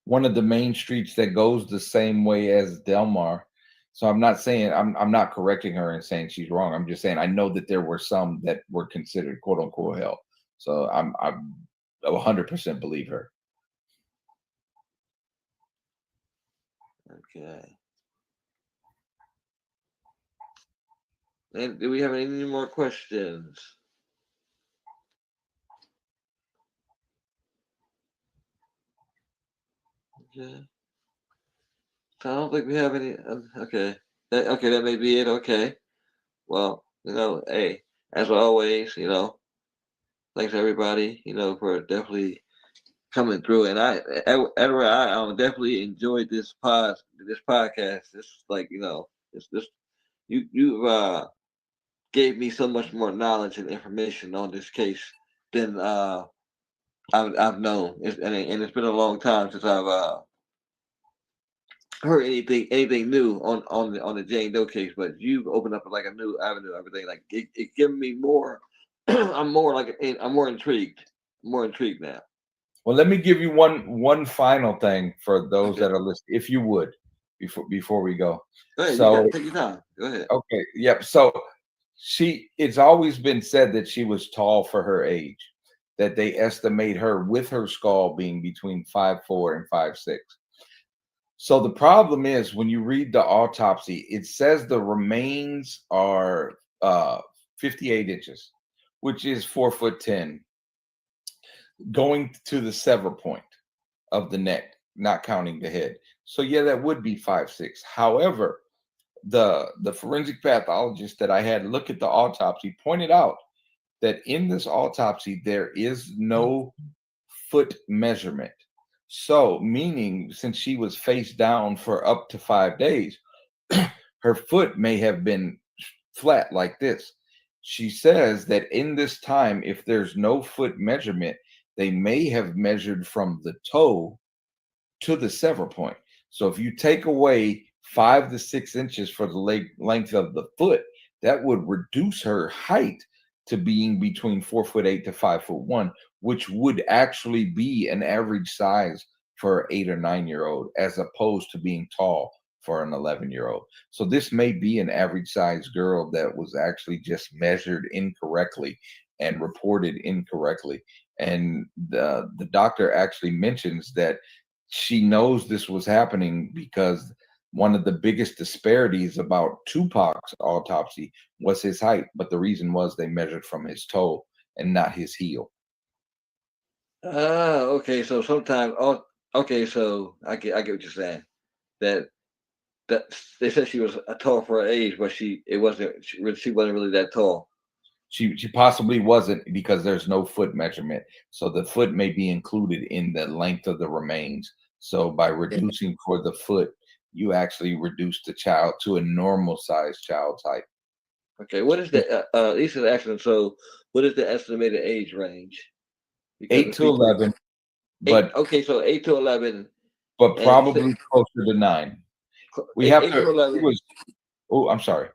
D: one of the main streets that goes the same way as Delmar. So I'm not saying I'm not correcting her and saying she's wrong. I'm just saying I know that there were some that were considered quote unquote hell. So I'm 100% believe her.
A: Okay. And do we have any more questions? Okay. So I don't think we have any. Okay. Okay, that may be it. Okay. Well, hey, as always, thanks everybody, for definitely coming through. And Edward, I definitely enjoyed this podcast. It's like, this you gave me so much more knowledge and information on this case than I've known. And it's been a long time since I've heard anything new on the Jane Doe case, but you've opened up like a new avenue. Everything like it given me more. I'm more intrigued. I'm more intrigued now.
D: Well, let me give you one final thing for those
A: Okay.
D: that are listening, if you would, before we go.
A: Go ahead.
D: So
A: You got take your time. Go ahead.
D: okay, yep. So it's always been said that she was tall for her age, that they estimate her with her skull being between 5'4" and 5'6". So the problem is when you read the autopsy, it says the remains are 58 inches, which is 4'10", going to the sever point of the neck, not counting the head. So yeah, that would be 5'6". However, the forensic pathologist that I had look at the autopsy pointed out that in this autopsy there is no foot measurement. So, meaning since she was face down for up to 5 days, her foot may have been flat like this. She says that in this time, if there's no foot measurement, they may have measured from the toe to the sever point. So if you take away 5 to 6 inches for the length of the foot, that would reduce her height to being between 4'8" to 5'1", which would actually be an average size for an 8 or 9 year old, as opposed to being tall for an 11-year-old. So this may be an average size girl that was actually just measured incorrectly and reported incorrectly. And the doctor actually mentions that she knows this was happening because one of the biggest disparities about Tupac's autopsy was his height, but the reason was they measured from his toe and not his heel.
A: Ah, okay. So sometimes, oh, okay. So I get what you're saying. That that they said she was tall for her age, but it wasn't. She wasn't really that tall.
D: She possibly wasn't because there's no foot measurement, so the foot may be included in the length of the remains. So by reducing for the foot, you actually reduce the child to a normal size child's height.
A: Okay. What is the Lisa accident? So what is the estimated age range? Because
D: 8
A: it's
D: to
A: people
D: 11,
A: eight.
D: but
A: Okay, so 8 to 11, and you said
D: probably closer to 9. We have
A: eight
D: to.
A: to
D: He
A: 11.
D: was. Oh, I'm sorry.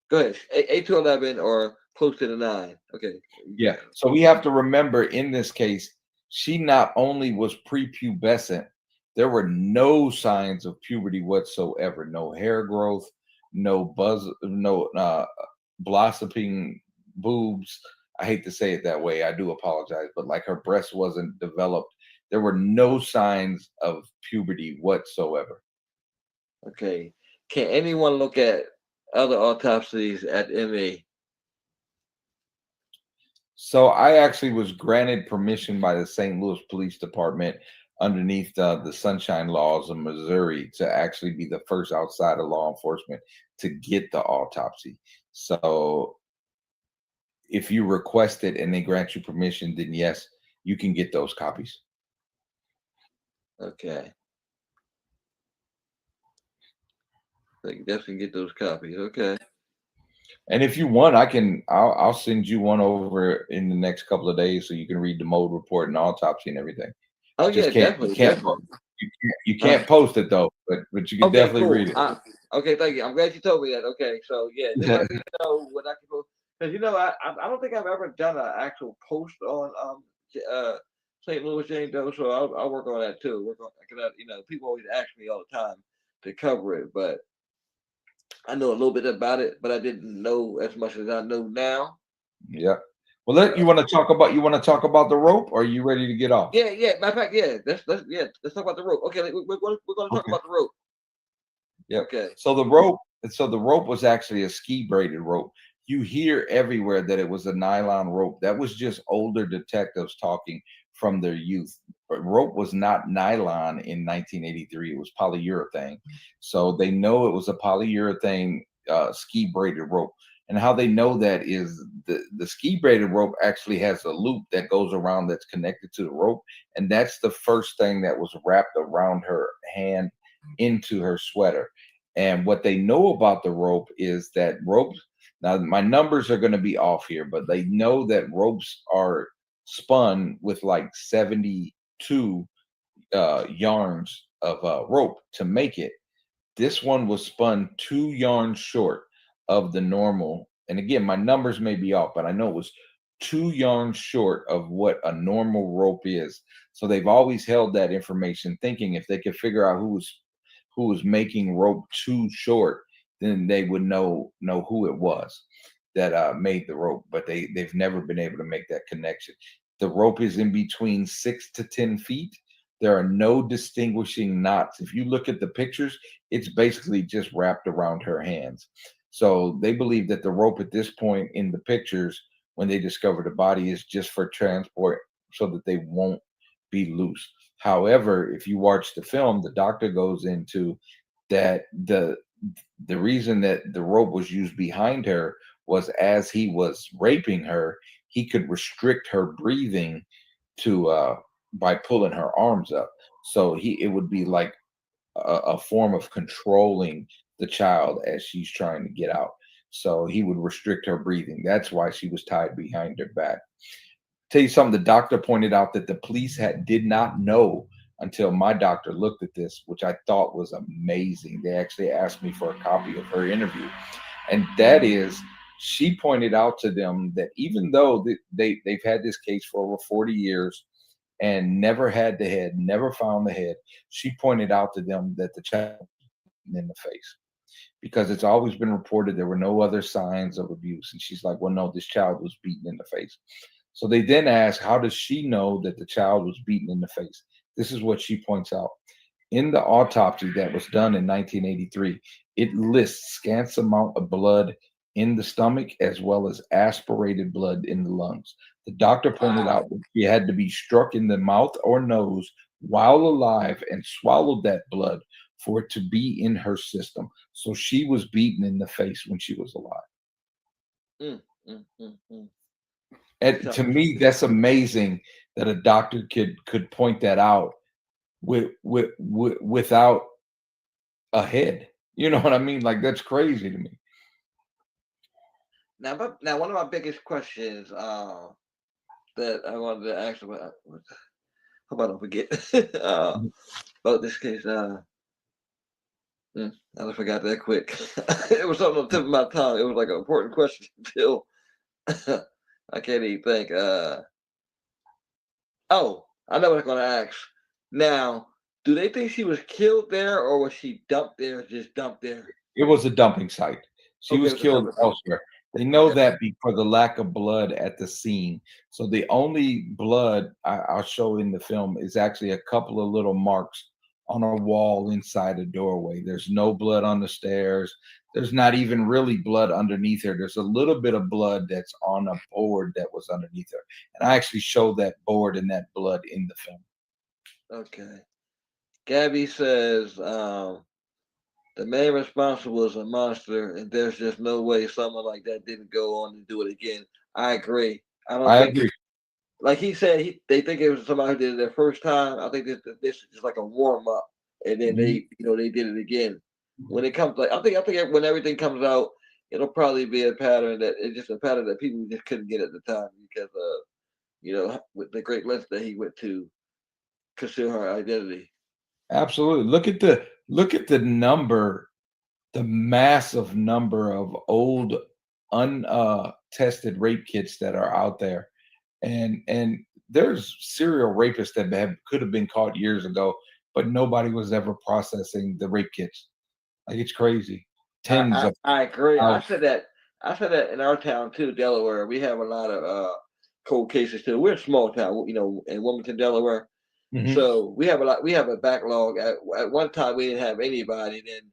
A: Go ahead. 8 to 11 or close to the 9. Okay.
D: Yeah. So we have to remember in this case, she not only was prepubescent, there were no signs of puberty whatsoever. No hair growth, no blossoming boobs. I hate to say it that way. I do apologize, but like her breast wasn't developed. There were no signs of puberty whatsoever.
A: Okay. Can anyone look at other autopsies at ME?
D: So I actually was granted permission by the St. Louis Police Department underneath the Sunshine Laws of Missouri to actually be the first outside of law enforcement to get the autopsy. So if you request it and they grant you permission, then yes, you can get those copies.
A: Okay. So you definitely get those copies. Okay.
D: And if you want, I'll send you one over in the next couple of days so you can read the mode report and autopsy and everything.
A: Oh
D: Just
A: yeah,
D: can't you
A: definitely,
D: can't
A: definitely.
D: you can't post it though, but you can
A: Okay,
D: definitely
A: cool.
D: read it.
A: Okay, thank you. I'm glad you told me that. Okay, so yeah, just let me know when I can go. Because I don't think I've ever done an actual post on St. Louis Jane Doe, so I'll work on that too. Work on because people always ask me all the time to cover it, but I know a little bit about it, but I didn't know as much as I know now.
D: Yeah. Well, you want to talk about the rope, or are you ready to get off?
A: Yeah. Matter of fact, yeah. Let's talk about the rope. Okay, we're going to talk
D: Okay.
A: about the rope.
D: Yeah.
A: Okay.
D: So the rope was actually a ski braided rope. You hear everywhere that it was a nylon rope. That was just older detectives talking from their youth. But rope was not nylon in 1983. It was polyurethane. So they know it was a polyurethane ski braided rope. And how they know that is the ski braided rope actually has a loop that goes around that's connected to the rope. And that's the first thing that was wrapped around her hand into her sweater. And what they know about the rope is that ropes, now my numbers are going to be off here, but they know that ropes are spun with like 72 yarns of rope to make it. This one was spun 2 yarns short of the normal. And again, my numbers may be off, but I know it was 2 yarns short of what a normal rope is. So they've always held that information, thinking if they could figure out who was making rope too short, then they would know who it was that made the rope. But they've never been able to make that connection. The rope is in between 6 to 10 feet. There are no distinguishing knots. If you look at the pictures, it's basically just wrapped around her hands. So they believe that the rope at this point in the pictures, when they discover the body, is just for transport so that they won't be loose. However, if you watch the film, the doctor goes into that the reason that the rope was used behind her was as he was raping her, he could restrict her breathing to by pulling her arms up. So it would be like a form of controlling the child as she's trying to get out. So he would restrict her breathing. That's why she was tied behind her back. Tell you something, the doctor pointed out that the police did not know until my doctor looked at this, which I thought was amazing. They actually asked me for a copy of her interview. And that is, she pointed out to them that even though they've had this case for over 40 years and never had the head, never found the head, she pointed out to them that the child was beaten in the face because it's always been reported there were no other signs of abuse. And she's like, well, no, this child was beaten in the face. So they then ask, how does she know that the child was beaten in the face? This is what she points out. In the autopsy that was done in 1983, it lists scant amount of blood in the stomach as well as aspirated blood in the lungs. The doctor pointed out that she had to be struck in the mouth or nose while alive and swallowed that blood for it to be in her system. So she was beaten in the face when she was alive.
A: Mm, mm, mm, mm.
D: And to me, that's amazing that a doctor could point that out without a head. You know what I mean? Like that's crazy to me.
A: Now, one of my biggest questions that I wanted to ask about, how about I forget about this case? I just forgot that quick. It was something on the tip of my tongue. It was like an important question until I can't even think. Oh, I know what I'm gonna ask. Now, do they think she was killed there or was she dumped there, just dumped there?
D: It was a dumping site. She
A: Okay,
D: was
A: it was a
D: killed
A: dumping site.
D: elsewhere. They know
A: Okay.
D: that for the lack of blood at the scene. So the only blood I'll show in the film is actually a couple of little marks on a wall inside a doorway. There's no blood on the stairs. There's not even really blood underneath her. There's a little bit of blood that's on a board that was underneath her. And I actually show that board and that blood in the film.
A: Okay. Gabby says the man responsible is a monster, and there's just no way someone like that didn't go on to do it again. I agree. I don't
D: I
A: think,
D: agree.
A: like he said, they think it was somebody who did it their first time. I think this is just like a warm up, and then
D: Mhm.
A: they did it again. When it comes, like I think when everything comes out, it'll probably be a pattern that it's just a pattern that people just couldn't get at the time because of with the great lengths that he went to conceal her identity.
D: Absolutely. Look at the number, the massive number of old untested rape kits that are out there. And there's serial rapists that could have been caught years ago, but nobody was ever processing the rape kits. Like it's crazy. Tens of
A: I agree.
D: thousands.
A: I said that in our town too, Delaware. We have a lot of cold cases too. We're a small town, in Wilmington, Delaware.
D: Mhm.
A: So we have a lot. We have a backlog. At one time, we didn't have anybody. Then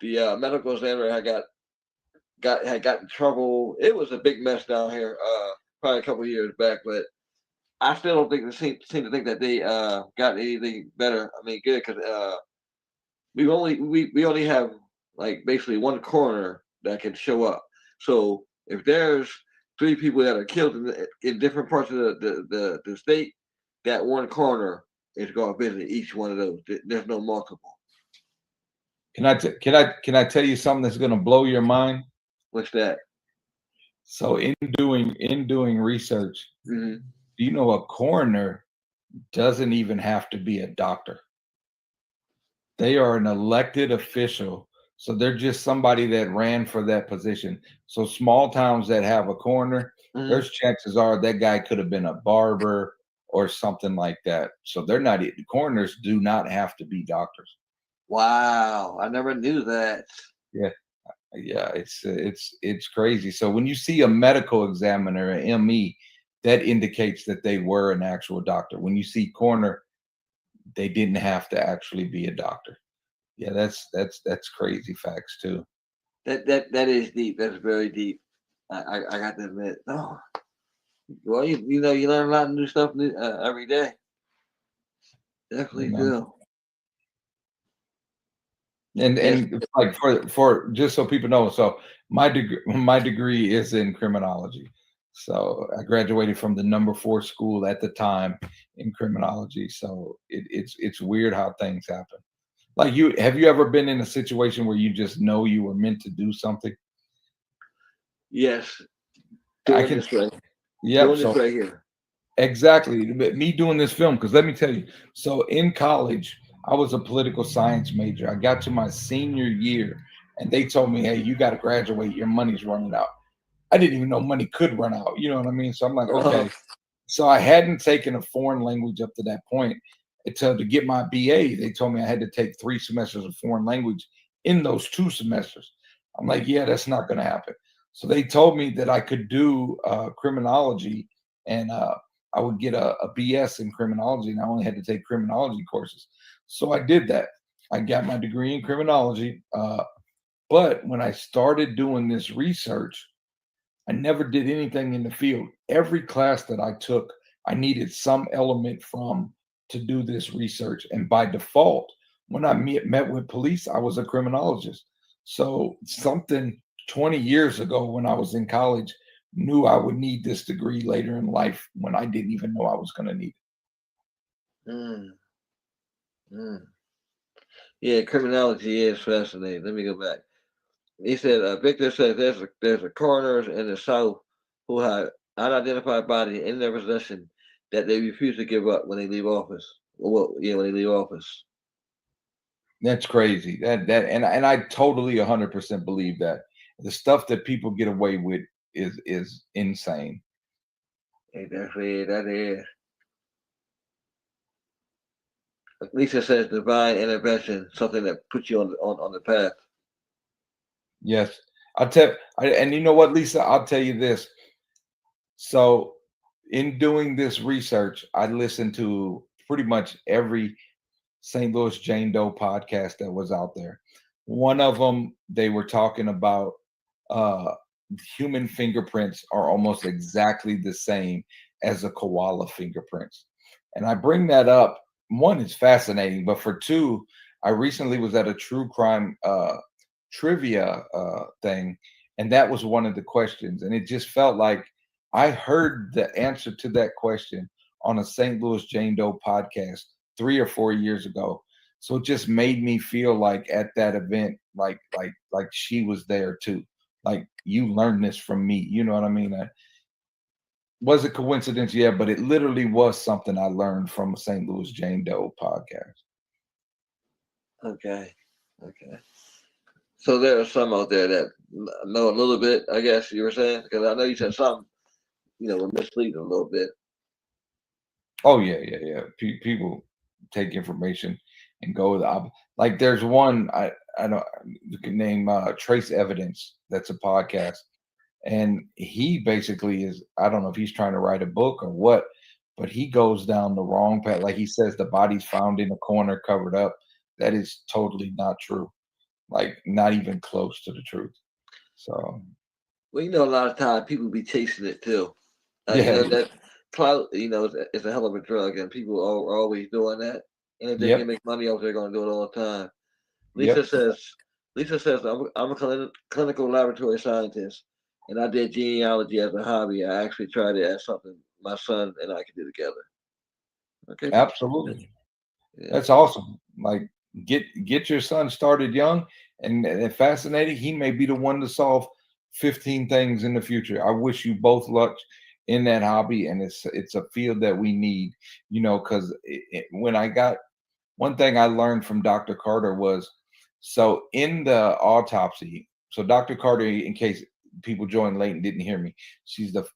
A: the medical examiner had got in trouble. It was a big mess down here. Probably a couple of years back, but I still don't think they seem to think that they got anything better. I mean, good because we only have like basically one coroner that can show up. So if there's three people that are killed in different parts of the state, that one coroner is going to visit each one of those. There's no multiple.
D: Can I tell you something that's going to blow your mind?
A: What's that?
D: So in doing research,
A: Hmm.
D: do you know a coroner doesn't even have to be a doctor? They are an elected official. So they're just somebody that ran for that position. So small towns that have a coroner,
A: Hmm.
D: there's chances are that guy could have been a barber or something like that. So they're not, coroners do not have to be doctors.
A: Wow, I never knew that.
D: Yeah. Yeah. It's crazy. So when you see a medical examiner, an ME, that indicates that they were an actual doctor. When you see coroner, they didn't have to actually be a doctor. Yeah, that's crazy facts too.
A: That is deep. That's very deep. I got to admit. Oh, well, you learn a lot of new stuff every day. Definitely
D: You know?
A: do.
D: And
A: Yes.
D: and like for just so people know, so my degree is in criminology. So I graduated from the number 4 school at the time in criminology. So it's weird how things happen. Like have you ever been in a situation where you just know you were meant to do something?
A: Yes.
D: I
A: Doing
D: can
A: this right.
D: Yep.
A: Doing this
D: So
A: right here.
D: exactly. But me doing this film, because let me tell you, so in college, I was a political science major. I got to my senior year and they told me, hey, you got to graduate. Your money's running out. I didn't even know money could run out. You know what I mean? So I'm like,
A: Uh,
D: okay. So I hadn't taken a foreign language up to that point. Until to get my BA, they told me I had to take 3 semesters of foreign language in those 2 semesters. I'm like, yeah, that's not going to happen. So they told me that I could do criminology and I would get a BS in criminology, and I only had to take criminology courses. So I did that. I got my degree in criminology. But when I started doing this research, I never did anything in the field. Every class that I took, I needed some element from to do this research. And by default, when I met with police, I was a criminologist. So something 20 years ago when I was in college knew I would need this degree later in life when I didn't even know I was going to need it.
A: mm, mm. Yeah, criminology is fascinating. Let me go back. He said, Victor says there's a coroners in the South who have unidentified body in their possession that they refuse to give up when they leave office. Well, yeah, when they leave office.
D: That's crazy. And I totally 100% believe that. The stuff that people get away with is insane.
A: Hey, definitely that is. Lisa says divine intervention, something that puts you on the path.
D: Yes. And you know what, Lisa, I'll tell you this. So in doing this research, I listened to pretty much every St. Louis Jane Doe podcast that was out there. One of them, they were talking about uh, human fingerprints are almost exactly the same as a koala fingerprints. And I bring that up. One, it's fascinating, but for two, I recently was at a true crime trivia thing, and that was one of the questions. And it just felt like I heard the answer to that question on a St. Louis Jane Doe podcast 3 or 4 years ago. So it just made me feel like at that event, like she was there too. Like you learned this from me. You know what I mean? Was it coincidence? Yeah, but it literally was something I learned from a St. Louis Jane Doe podcast.
A: Okay, okay. So there are some out there that know a little bit. I guess you were saying because I know you said some, were misleading a little bit.
D: Oh yeah, yeah, yeah. People take information and go with like there's one I don't you can name Trace Evidence. That's a podcast, and he basically is I don't know if he's trying to write a book or what, but he goes down the wrong path. Like he says the body's found in a corner covered up. That is totally not true. Like not even close to the truth. So
A: Well, a lot of times people be chasing it too.
D: yeah,
A: That clout, is a hell of a drug, and people are always doing that. And if they can
D: yep,
A: make money off, they're going to do it all the time. Lisa
D: yep.
A: says, Lisa says, I'm a clinical laboratory scientist, and I did genealogy as a hobby. I actually tried it as something my son and I could do together. Okay,
D: Absolutely.
A: yeah.
D: That's awesome. Like get your son started young and fascinating. He may be the one to solve 15 things in the future. I wish you both luck in that hobby, and it's a field that we need. Because when I got one thing I learned from Dr. Carter was so in the autopsy. So Dr. Carter, in case people joined late and didn't hear me, she's the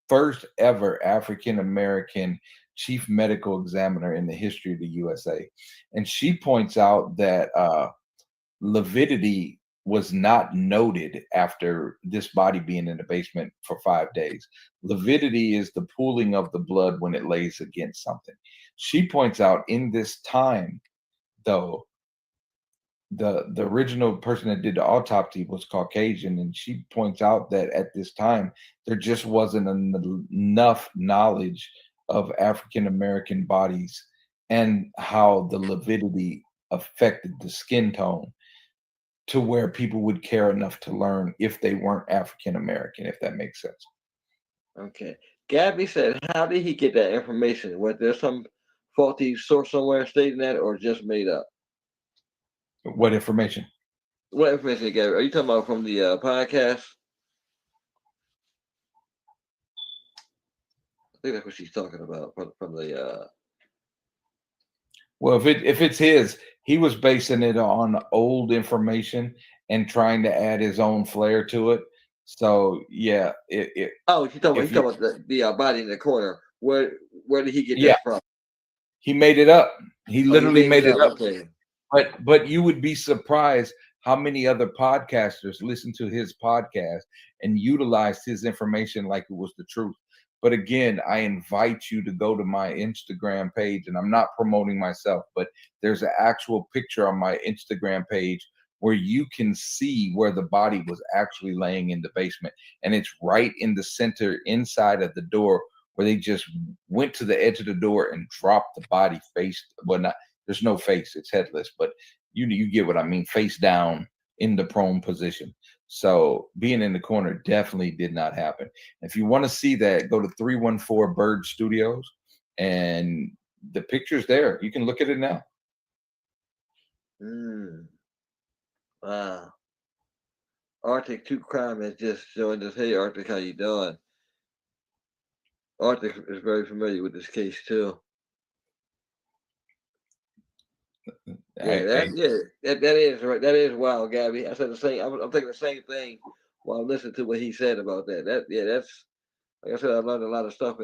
D: first ever African American chief medical examiner in the history of the USA. And she points out that lividity was not noted after this body being in the basement for 5 days. Lividity is the pooling of the blood when it lays against something. She points out in this time, though, the original person that did the autopsy was Caucasian, and she points out that at this time there just wasn't enough knowledge of African American bodies and how the lividity affected the skin tone to where people would care enough to learn if they weren't African American, if that makes sense.
A: Okay. Gabby said, how did he get that information? Was there some faulty source somewhere stating that, or just made up?
D: What information?
A: What information, Gabby? Are you talking about from the podcast? I think that's what she's talking about from the.
D: Well, if it's his, he was basing it on old information and trying to add his own flair to it. So yeah,
A: Oh, she's talking.
D: if
A: He's
D: you
A: talking about the body in the corner. Where did he get
D: yeah,
A: that from?
D: he made it up. He
A: Oh, he
D: literally
A: made
D: made
A: it
D: it
A: up.
D: up.
A: Okay.
D: But you would be surprised how many other podcasters listen to his podcast and utilized his information like it was the truth. But again, I invite you to go to my Instagram page, and I'm not promoting myself, but there's an actual picture on my Instagram page where you can see where the body was actually laying in the basement. And it's right in the center inside of the door where they just went to the edge of the door and dropped the body face. Well, not there's no face, it's headless, but you get what I mean, face down in the prone position. So being in the corner definitely did not happen. If you want to see that, go to 314 Bird Studios, and the picture's there. You can look at it now.
A: Wow. Arctic True Crime has just joined us. Hey, Arctic, how you doing? Arctic is very familiar with this case too. That is right. That is wild, Gabby. I said the same. I'm thinking the same thing while listening to what he said about that. That's like I said. I learned a lot of stuff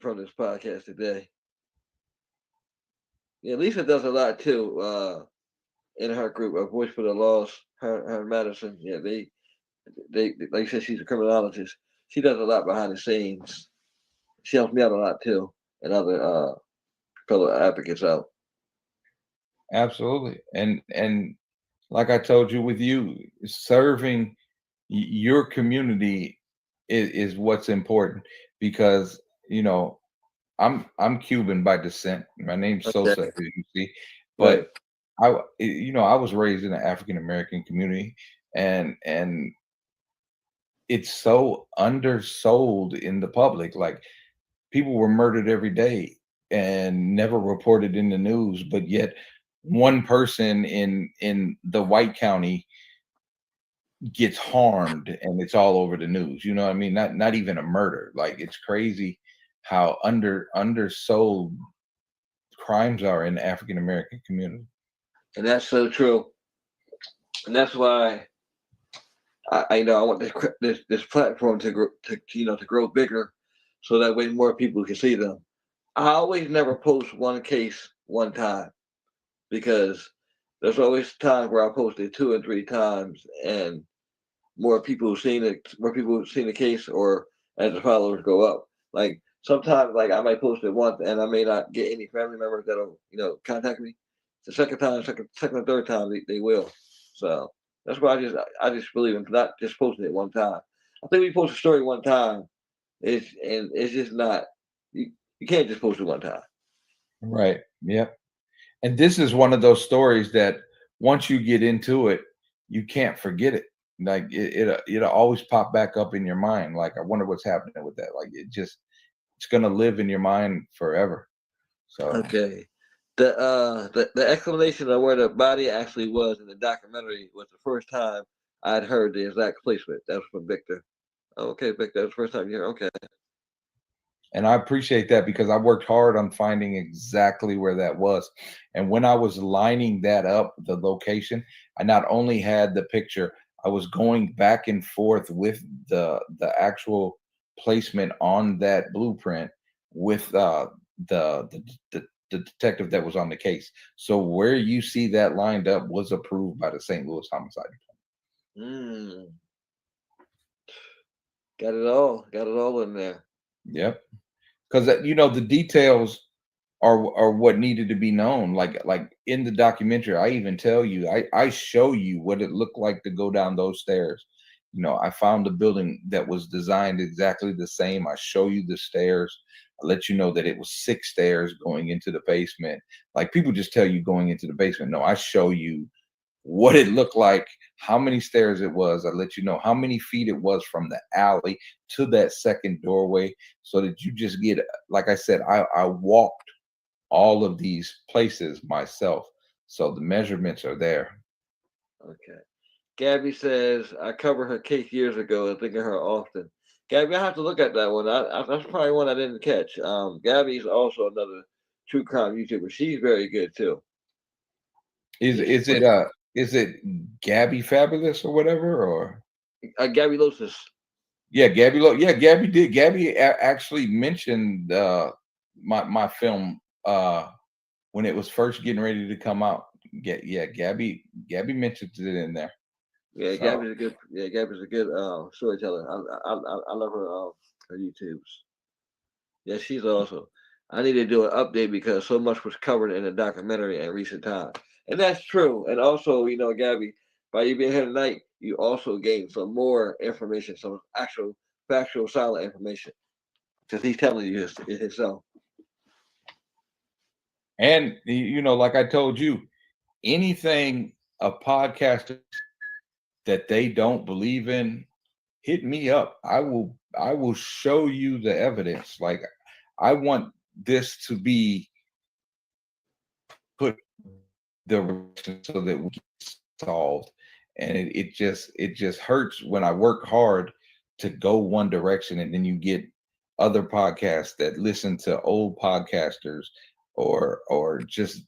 A: from this podcast today. Yeah, Lisa does a lot too. In her group, a voice for the lost, her and Madison. Yeah, they like I said, she's a criminologist. She does a lot behind the scenes. She helps me out a lot too, and other fellow advocates out.
D: Absolutely. And like I told you, with you serving your community is what's important, because I'm Cuban by descent. My name's Sosa,
A: Okay.
D: as you see,
A: Right.
D: but I was raised in an African American community, and it's so undersold in the public. Like, people were murdered every day and never reported in the news, but yet one person in the white county gets harmed and it's all over the news. You know what I mean? Not even a murder. Like, it's crazy how undersold crimes are in the African American community.
A: And that's so true. And that's why I want this platform to grow to grow bigger, so that way more people can see them. I always never post one case one time, because there's always times where I post it 2 and 3 times, and more people seen the case, or as the followers go up. Like sometimes, like I might post it once, and I may not get any family members that'll contact me. The second time, second or third time, they will. So that's why I just believe in not just posting it one time. I think we post a story one time, it's just not you can't just post it one time.
D: Right. Yep. And this is one of those stories that once you get into it, you can't forget it. Like, it'll always pop back up in your mind. Like, I wonder what's happening with that. Like, it's gonna live in your mind forever. So
A: Okay. The explanation of where the body actually was in the documentary was the first time I'd heard the exact placement. That was from Victor. Okay, Victor, that was the first time you heard. Okay.
D: and I appreciate that, because I worked hard on finding exactly where that was. And when I was lining that up, the location, I not only had the picture, I was going back and forth with the actual placement on that blueprint with the, the the detective that was on the case. So where you see that lined up was approved by the St. Louis Homicide.
A: Mm, got it all in there.
D: Yep. Because the details are what needed to be known. Like in the documentary, I even tell you, I show you what it looked like to go down those stairs. I found a building that was designed exactly the same. I show you the stairs. let you know that it was 6 stairs going into the basement. Like people just tell you going into the basement. No, I show you what it looked like, how many stairs it was. I let you know how many feet it was from the alley to that second doorway, so that you just get, like I said, I walked all of these places myself. So the measurements are there.
A: Okay. Gabby says, I covered her case years ago and think of her often. Gabby, I have to look at that one. That's probably one I didn't catch. Gabby's also another true crime YouTuber. She's very good too.
D: Is it Gabby Fabulous or whatever, or
A: Gabby Losis.
D: yeah, Gabby did. Gabby actually mentioned my film when it was first getting ready to come out. Gabby mentioned it in there.
A: Yeah,
D: So,
A: Gabby's a good storyteller. I love her YouTubes. Yeah, she's awesome. I need to do an update because so much was covered in the documentary in recent times. And that's true. And also, Gabby, by you being here tonight, you also gained some more information, some actual factual solid information. Because he's telling you himself.
D: and like I told you, anything a podcaster that they don't believe in, hit me up. I will show you the evidence. Like I want this to be put direction so that we get solved. And it just hurts when I work hard to go one direction and then you get other podcasts that listen to old podcasters or just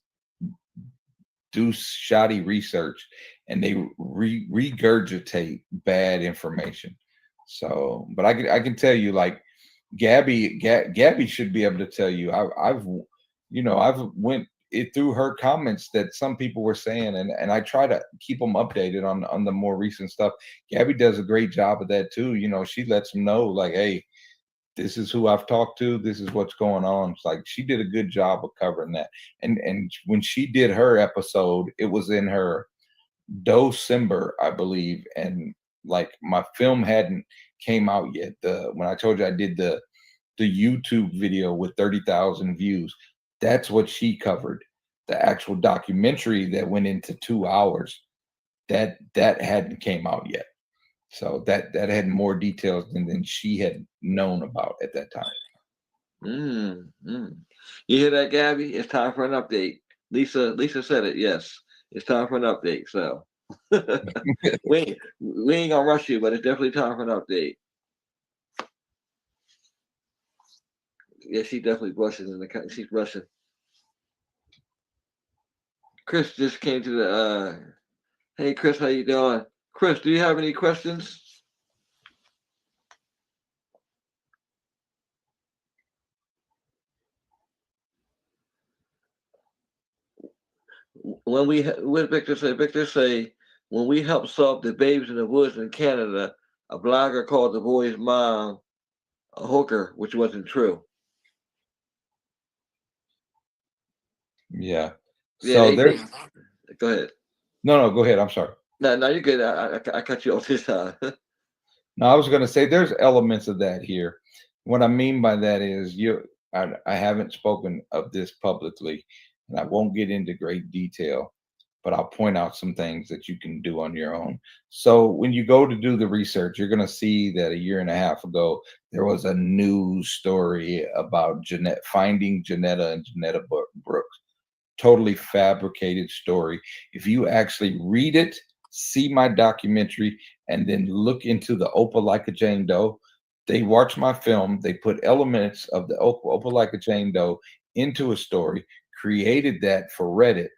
D: do shoddy research and they regurgitate bad information. So, but I can tell you, like Gabby should be able to tell you. I've went it through her comments that some people were saying, and I try to keep them updated on the more recent stuff. Gabby does a great job of that too. She lets them know, like, hey, this is who I've talked to. This is what's going on. It's like she did a good job of covering that. And when she did her episode, it was in her December, I believe, and like my film hadn't came out yet. When I told you I did the YouTube video with 30,000 views, that's what she covered. The actual documentary that went into 2 hours, that hadn't came out yet. So that had more details than she had known about at that time.
A: You hear that, Gabby? It's time for an update. Lisa said it. Yes, it's time for an update. So we ain't gonna rush you, but it's definitely time for an update. Yeah, she definitely blushes she's rushing. Chris just came to the. Hey, Chris, how you doing? Chris, do you have any questions? When what Victor say, when we helped solve the babes in the woods in Canada, a blogger called the boy's mom a hooker, which wasn't true.
D: Yeah.
A: Yeah,
D: So there's.
A: Go ahead.
D: No, go ahead. I'm sorry.
A: No, you're good. I cut you off this time.
D: No, I was going to say there's elements of that here. What I mean by that is I haven't spoken of this publicly, and I won't get into great detail, but I'll point out some things that you can do on your own. So when you go to do the research, you're going to see that a year and a half ago, there was a news story about finding Janetta and Janetta Brooks. Totally fabricated story. If you actually read it, see my documentary, and then look into the Opelika Jane Doe, they watched my film, they put elements of the Opelika Jane Doe into a story, created that for Reddit.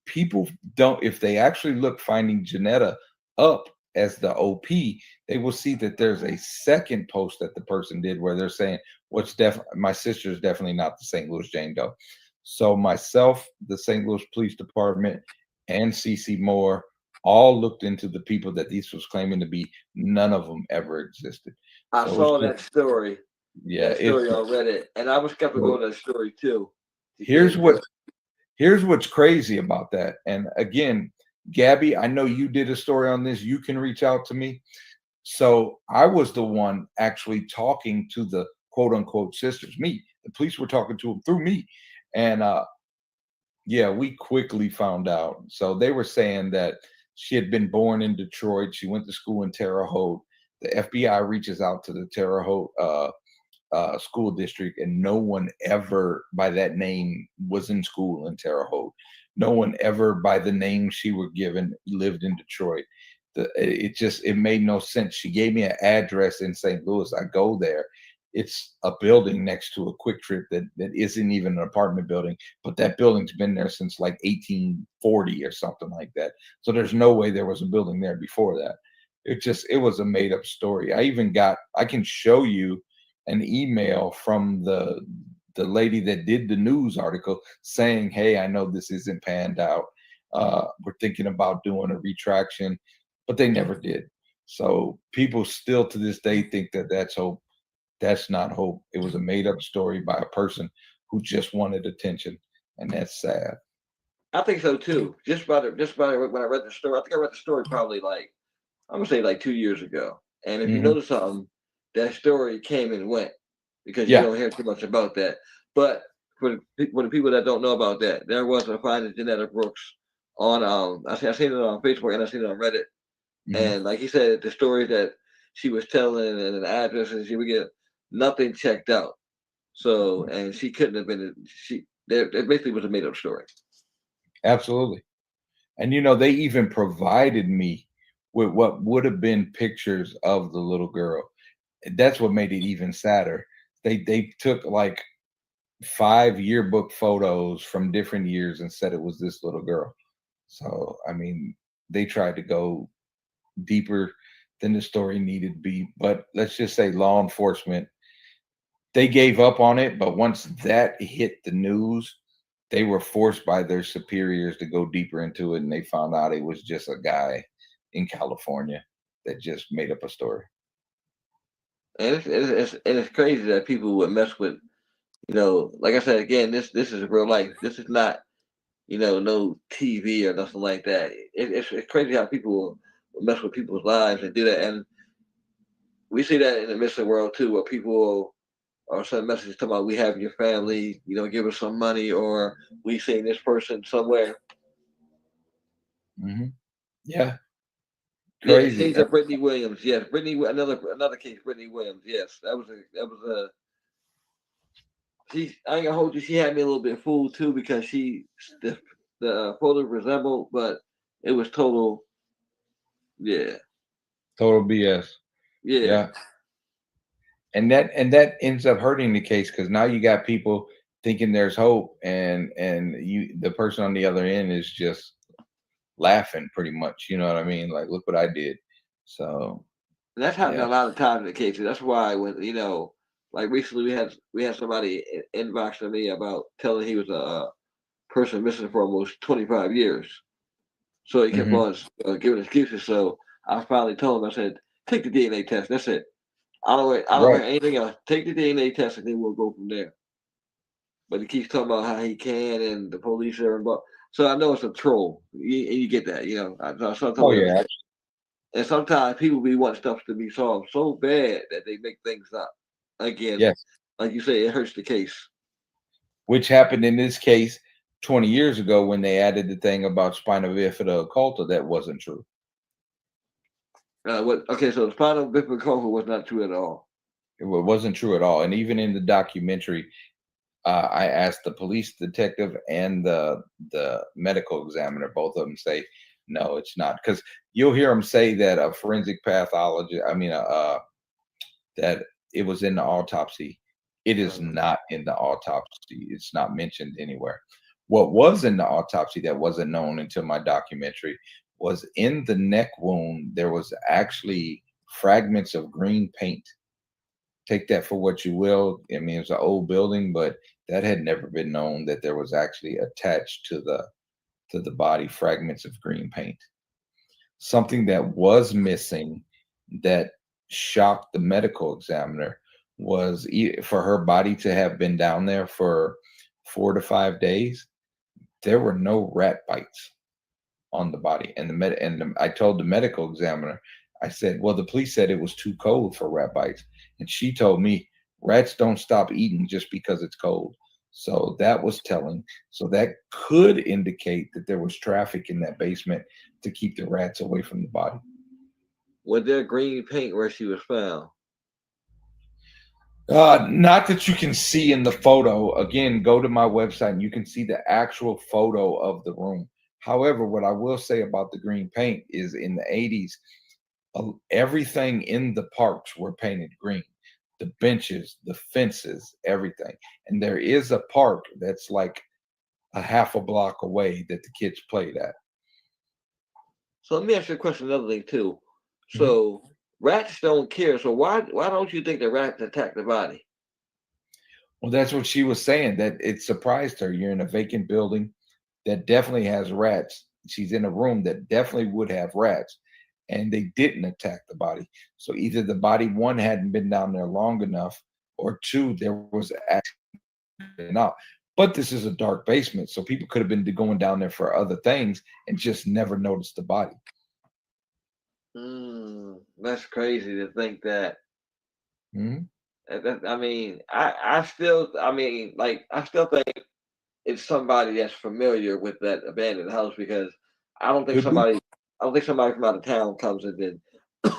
D: People don't, if they actually look Finding Janetta up as the OP, they will see that there's a second post that the person did where they're saying, my sister is definitely not the St. Louis Jane Doe. So myself, the St. Louis Police Department, and CeCe Moore all looked into the people that these was claiming to be. None of them ever existed.
A: I saw that story.
D: Yeah,
A: that story on Reddit, and I was skeptical of that story too.
D: Here's what's crazy about that. And again, Gabby, I know you did a story on this. You can reach out to me. So I was the one actually talking to the quote unquote sisters. Me, the police were talking to them through me, and yeah, we quickly found out. So they were saying that she had been born in Detroit. She went to school in Terre Haute. The FBI reaches out to the Terre Haute school district, and no one ever by that name was in school in Terre Haute. No one ever by the name she were given lived in Detroit. It made no sense. She gave me an address in St. Louis. I go there. It's a building next to a Quick Trip that isn't even an apartment building, but that building's been there since like 1840 or something like that. So there's no way there was a building there before that. It was a made up story. I can show you an email from the lady that did the news article saying, hey, I know this isn't panned out. We're thinking about doing a retraction, but they never did. So people still to this day think that that's hope. That's not hope. It was a made up story by a person who just wanted attention, and that's sad.
A: I think so too. Just about it. When I read the story, I think I read the story probably like I'm gonna say like 2 years ago. And if you
D: Mhm.
A: notice something, that story came and went because you
D: Yeah.
A: don't hear too much about that. But for the people that don't know about that, there was a finding Janetta Brooks on I seen it on Facebook and I seen it on Reddit.
D: Mhm.
A: And like he said, the story that she was telling and an address and she would get nothing checked out. So and she couldn't have been it basically was a made up story.
D: Absolutely. And they even provided me with what would have been pictures of the little girl. That's what made it even sadder. They took like 5 yearbook photos from different years and said it was this little girl. So I mean, they tried to go deeper than the story needed to be. But let's just say law enforcement, they gave up on it. But once that hit the news, they were forced by their superiors to go deeper into it, and they found out it was just a guy in California that just made up a story.
A: And it's crazy that people would mess with, like I said again, this is real life. This is not, no TV or nothing like that. It's crazy how people will mess with people's lives and do that. And we see that in the missing world too, where people or send messages talking about we have your family, give us some money, or we seen this person somewhere.
D: Hmm. Yeah,
A: Yeah, it
D: crazy.
A: seems that Brittany Williams. Yes, Brittany. Another case. Brittany Williams. Yes, that was a. I ain't gonna hold you. She had me a little bit fooled too because the photo resembled, but it was total. Yeah,
D: Total BS.
A: yeah.
D: Yeah, and that ends up hurting the case because now you got people thinking there's hope, and the person on the other end is just laughing pretty much. You know what I mean? Like, look what I did. So
A: And that's happened
D: yeah.
A: a lot of times in the cases. That's why when like recently we had somebody inbox to me about telling he was a person missing for almost 25 years. So he kept
D: Hmm.
A: on giving excuses. So I finally told him, I said, take the DNA test. That's it. I don't
D: Right.
A: want anything else. Take the DNA test and then we'll go from there. But he keeps talking about how he can and the police are involved. So I know it's a troll. You get that, Sometimes
D: Oh
A: we
D: yeah.
A: understand. And sometimes people be wanting stuff to be solved so bad that they make things up. Again,
D: Yes.
A: like you say, it hurts the case.
D: Which happened in this case 20 years ago when they added the thing about spina bifida occulta that wasn't true.
A: What? Okay, so the spinal bifida was not true at all.
D: It wasn't true at all. And even in the documentary, I asked the police detective and the medical examiner. Both of them say no, it's not. Because you'll hear them say that a forensic pathologist, that it was in the autopsy. It is not in the autopsy. It's not mentioned anywhere. What was in the autopsy that wasn't known until my documentary was in the neck wound, there was actually fragments of green paint. Take that for what you will. I mean, it's an old building, but that had never been known that there was actually attached to the body fragments of green paint. Something that was missing that shocked the medical examiner was for her body to have been down there for 4 to 5 days. There were no rat bites on the body, and I told the medical examiner, I said, "Well, the police said it was too cold for rat bites," and she told me, Rats don't stop eating just because it's cold. So that was telling. So that could indicate that there was traffic in that basement to keep the rats away from the body.
A: Was there green paint where she was found?
D: Not that you can see in the photo. Again, go to my website and you can see the actual photo of the room. However, what I will say about the green paint is in the 80s, everything in the parks were painted green. The benches, the fences, everything. And there is a park that's like a half a block away that the kids played at.
A: So let me ask you a question, another thing too.
D: Mhm.
A: So rats don't care. So why don't you think the rats attack the body?
D: Well, that's what she was saying, that it surprised her. You're in a vacant building that definitely has rats. She's in a room that definitely would have rats, and they didn't attack the body. So either the body, one, hadn't been down there long enough, or two, there was actually not. But this is a dark basement, so people could have been going down there for other things and just never noticed the body.
A: That's crazy to think that.
D: Mhm.
A: I mean, I still think it's somebody that's familiar with that abandoned house because I don't think
D: Could be.
A: somebody from out of town comes and then,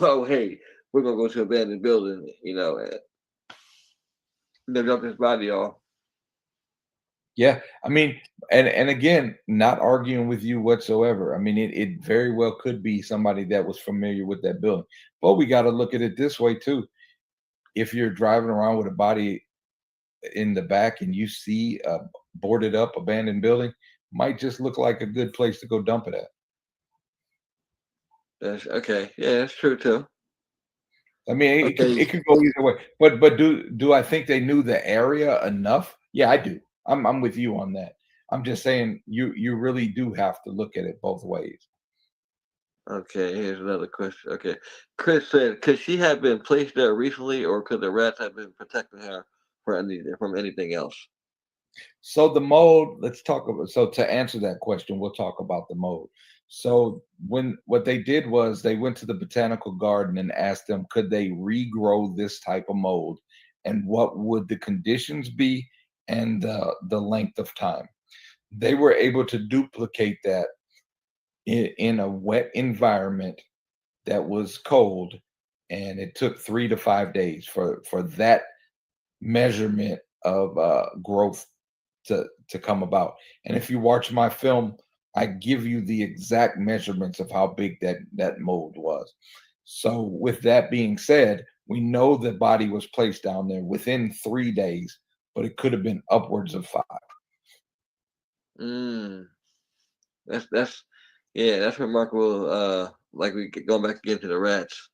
A: oh hey, we're gonna go to an abandoned building, and they dump this body off.
D: Yeah, I mean, and again, not arguing with you whatsoever. I mean, it very well could be somebody that was familiar with that building. But we got to look at it this way too. If you're driving around with a body in the back and you see a boarded up abandoned building, might just look like a good place to go dump it at.
A: That's okay. Yeah, that's true too.
D: I mean,
A: Okay.
D: it could go either way. But do I think they knew the area enough? Yeah, I do. I'm with you on that. I'm just saying you really do have to look at it both ways.
A: Okay, here's another question. Okay. Chris said, could she have been placed there recently or could the rats have been protecting her from anything else?
D: So the mold, let's talk about, so to answer that question, we'll talk about the mold. So when what they did was they went to the botanical garden and asked them, could they regrow this type of mold and what would the conditions be and the length of time? They were able to duplicate that in a wet environment that was cold, and it took 3 to 5 days for that measurement of growth to come about. And if you watch my film, I give you the exact measurements of how big that mold was. So with that being said, we know the body was placed down there within 3 days, but it could have been upwards of 5.
A: Mm, that's yeah, that's remarkable. Like going back again to the rats.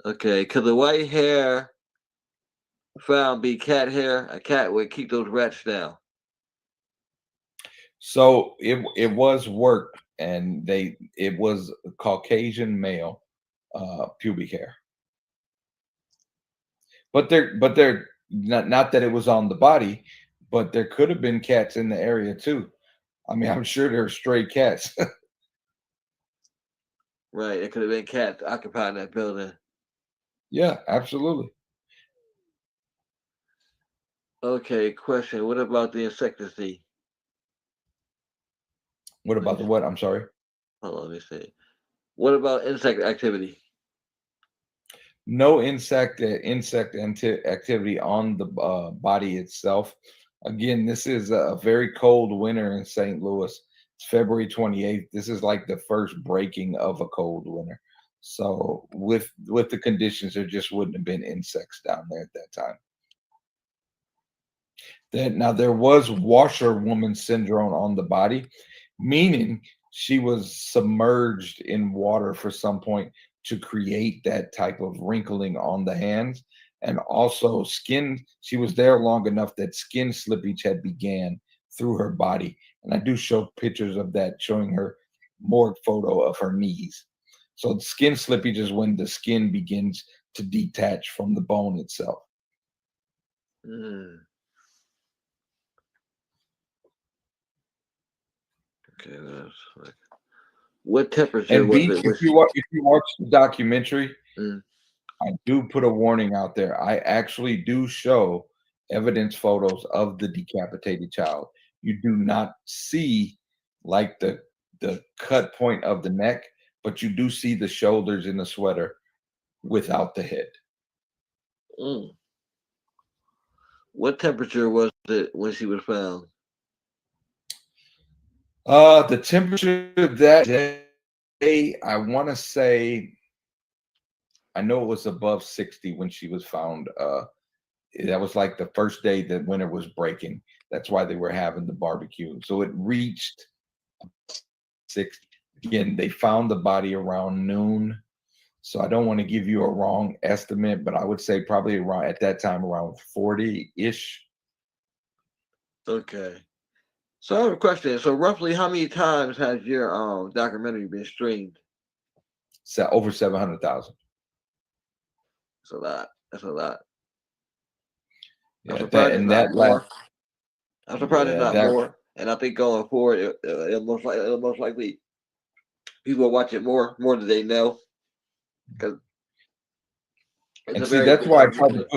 A: Okay, could the white hair found be cat hair? A cat would keep those rats down.
D: So it was work, and it was Caucasian male pubic hair. But they're not that it was on the body, but there could have been cats in the area too. I mean, I'm sure there are stray cats.
A: Right, it could have been cats occupying that building.
D: Yeah, absolutely.
A: Okay, question. What about the insecticide?
D: What
A: Let me
D: about the
A: see.
D: what? I'm sorry.
A: Hold on, let me see. What about insect activity?
D: No activity on the body itself. Again, this is a very cold winter in St. Louis. It's February 28th. This is like the first breaking of a cold winter. So with the conditions, there just wouldn't have been insects down there at that time. That now there was washerwoman syndrome on the body, meaning she was submerged in water for some point to create that type of wrinkling on the hands, and also skin. She was there long enough that skin slippage had began through her body, and I do show pictures of that showing her more photo of her knees. So the skin slippage is when the skin begins to detach from the bone itself.
A: Mm, okay, that's like what temperature
D: And
A: was
D: Beach,
A: it? Was she?
D: if you watch the documentary,
A: Mm,
D: I do put a warning out there. I actually do show evidence photos of the decapitated child. You do not see like the cut point of the neck, but you do see the shoulders in the sweater without the head.
A: Mm. What temperature was it when she was found?
D: The temperature that day, I want to say, I know it was above 60 when she was found. That was like the first day that winter was breaking. That's why they were having the barbecue. So it reached 60. Again, they found the body around noon. So I don't want to give you a wrong estimate, but I would say probably around at that time around 40-ish.
A: Okay. So I have a question. So roughly how many times has your documentary been streamed?
D: So over 700,000.
A: That's a lot. That's a lot. I'm
D: Yeah, that
A: surprised it's
D: and
A: not
D: that last
A: more. I'm surprised it's
D: yeah,
A: not
D: that
A: more. And I think going forward, it'll most likely people will watch it more than they know because it's
D: and
A: a
D: see
A: very
D: that's
A: big
D: why
A: subject.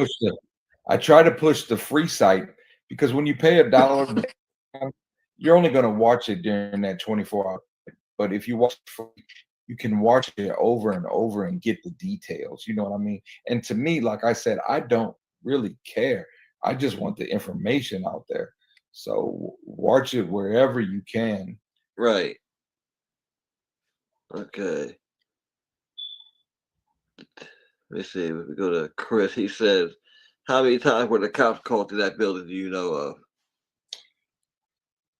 D: I try to push the free site because when you pay $1, you're only going to watch it during that 24 hours. But if you watch it free, you can watch it over and over and get the details. You know what I mean? And to me, like I said, I don't really care. I just want the information out there. So watch it wherever you can.
A: Right. Okay. Let's see. If we go to Chris, he says, "How many times were the cops called to that building? Do you know of?"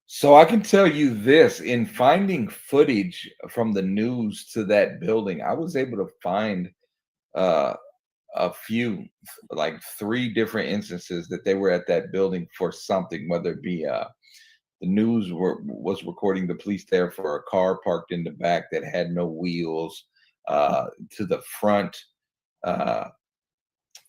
D: So I can tell you this in finding footage from the news to that building, I was able to find uh, a few, like 3 different instances that they were at that building for something, whether it be the news was recording the police there for a car parked in the back that had no wheels to the front. Uh,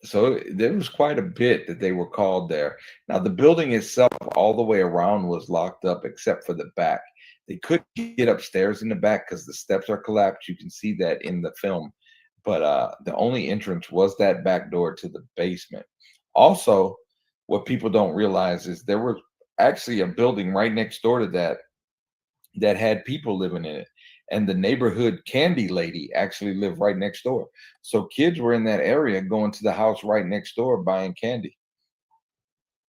D: so there was quite a bit that they were called there. Now the building itself, all the way around, was locked up except for the back. They couldn't get upstairs in the back because the steps are collapsed. You can see that in the film. But the only entrance was that back door to the basement. Also, what people don't realize is there was actually a building right next door to that that had people living in it. And the neighborhood candy lady actually lived right next door. So kids were in that area going to the house right next door buying candy.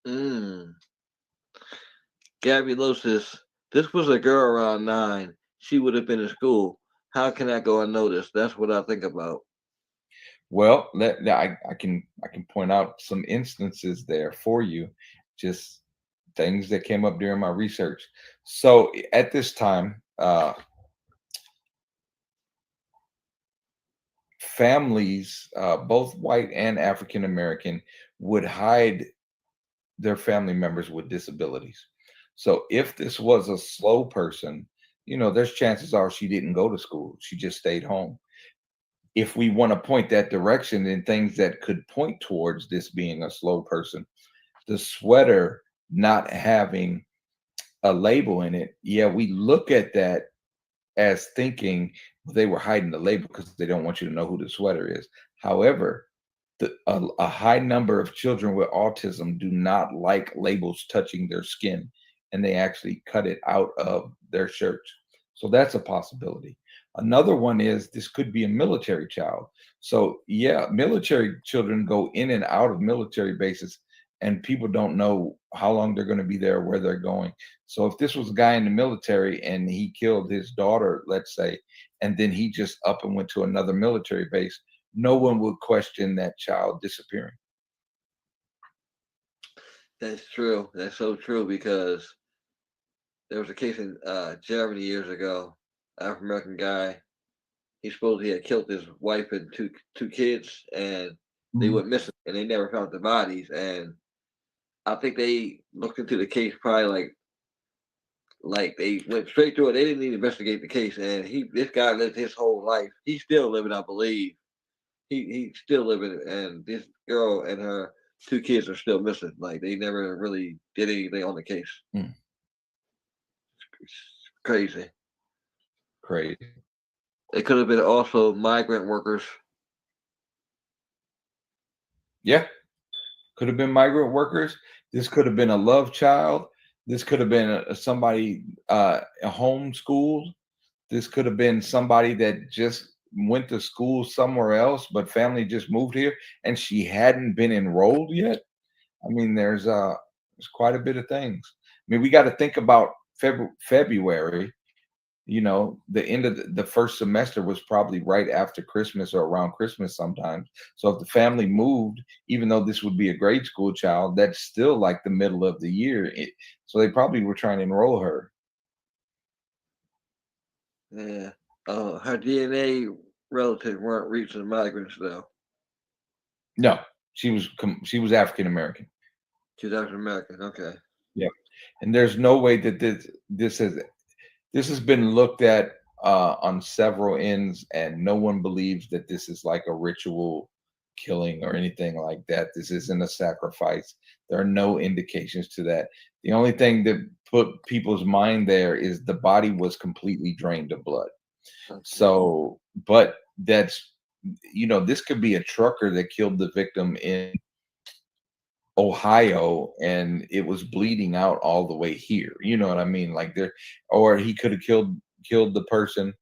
A: Mm. Gabby Losis, this was a girl around 9. She would have been in school. How can that go unnoticed? That's what I think about.
D: Well, I can point out some instances there for you, just things that came up during my research. So at this time, families, both white and African American, would hide their family members with disabilities. So if this was a slow person, there's chances are she didn't go to school. She just stayed home. If we want to point that direction, then things that could point towards this being a slow person, the sweater not having a label in it, yeah, we look at that as thinking they were hiding the label because they don't want you to know who the sweater is. However, a high number of children with autism do not like labels touching their skin, and they actually cut it out of their shirts. So that's a possibility. Another one is this could be a military child. So, yeah, military children go in and out of military bases, and people don't know how long they're going to be there, where they're going. So, if this was a guy in the military and he killed his daughter, let's say, and then he just up and went to another military base, no one would question that child disappearing.
A: That's true. That's so true because there was a case in Germany years ago. African American guy. He supposedly had killed his wife and two kids, and they
D: Mhm.
A: went missing, and they never found the bodies. And I think they looked into the case probably like they went straight through it. They didn't even investigate the case, and this guy lived his whole life. He's still living, I believe. He's still living, and this girl and her two kids are still missing. Like they never really did anything on the case.
D: Mm,
A: It's crazy.
D: crazy.
A: It could have been also migrant workers.
D: Yeah, could have been migrant workers. This could have been a love child. This could have been somebody homeschooled. This could have been somebody that just went to school somewhere else, but family just moved here and she hadn't been enrolled yet. I mean, there's quite a bit of things. I mean, we got to think about February. You know, the end of the first semester was probably right after Christmas or around Christmas sometimes. So if the family moved, even though this would be a grade school child, that's still like the middle of the year. So they probably were trying to enroll her.
A: Yeah. Her DNA relatives weren't recent migrants though.
D: No, she was African American.
A: She's African American. Okay.
D: Yeah, and there's no way that this has been looked at on several ends, and no one believes that this is like a ritual killing or anything like that. This isn't a sacrifice. There are no indications to that. The only thing that put people's mind there is the body was completely drained of blood.
A: Okay.
D: So, but that's, this could be a trucker that killed the victim in Ohio and it was bleeding out all the way here. You know what I mean? Like or he could have killed the person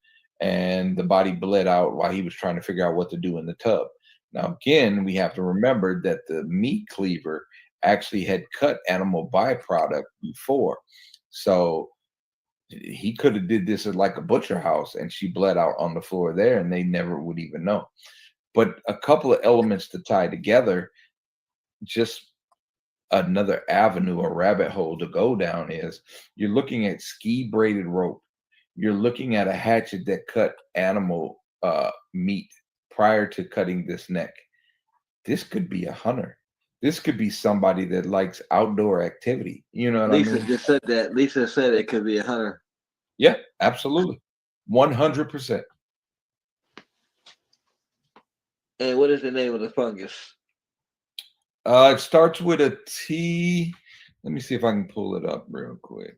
D: and the body bled out while he was trying to figure out what to do in the tub. Now again, we have to remember that the meat cleaver actually had cut animal byproduct before. So he could have did this at like a butcher house and she bled out on the floor there and they never would even know. But a couple of elements to tie together, just another avenue or rabbit hole to go down is you're looking at ski braided rope. You're looking at a hatchet that cut animal meat prior to cutting this neck. This could be a hunter. This could be somebody that likes outdoor activity. You know what
A: Lisa
D: I mean?
A: just said that. Lisa said it could be a hunter.
D: Yeah, absolutely. 100%.
A: And what is the name of the fungus?
D: It starts with a T. Let me see if I can pull it up real quick.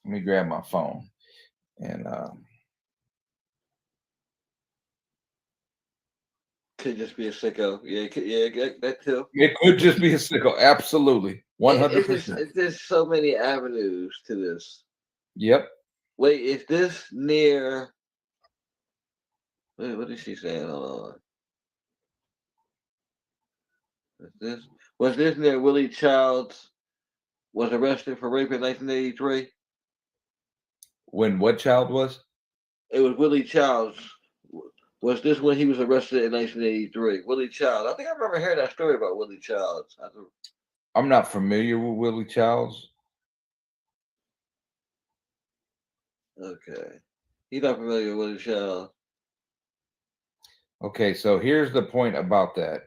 D: Let me grab my phone. And
A: Could just be a sicko. Yeah, that too.
D: it could just be a sickle. Absolutely. 100%.
A: There's so many avenues to this.
D: Yep.
A: Wait, is this near? What is she saying? Hold on. Was this near Willie Childs was arrested for rape in 1983?
D: When what child was?
A: It was Willie Childs. Was this when he was arrested in 1983? Willie Childs. I think I remember hearing that story about Willie Childs.
D: I'm not familiar with Willie Childs.
A: Okay. He's not familiar with Willie Childs.
D: Okay, so here's the point about that.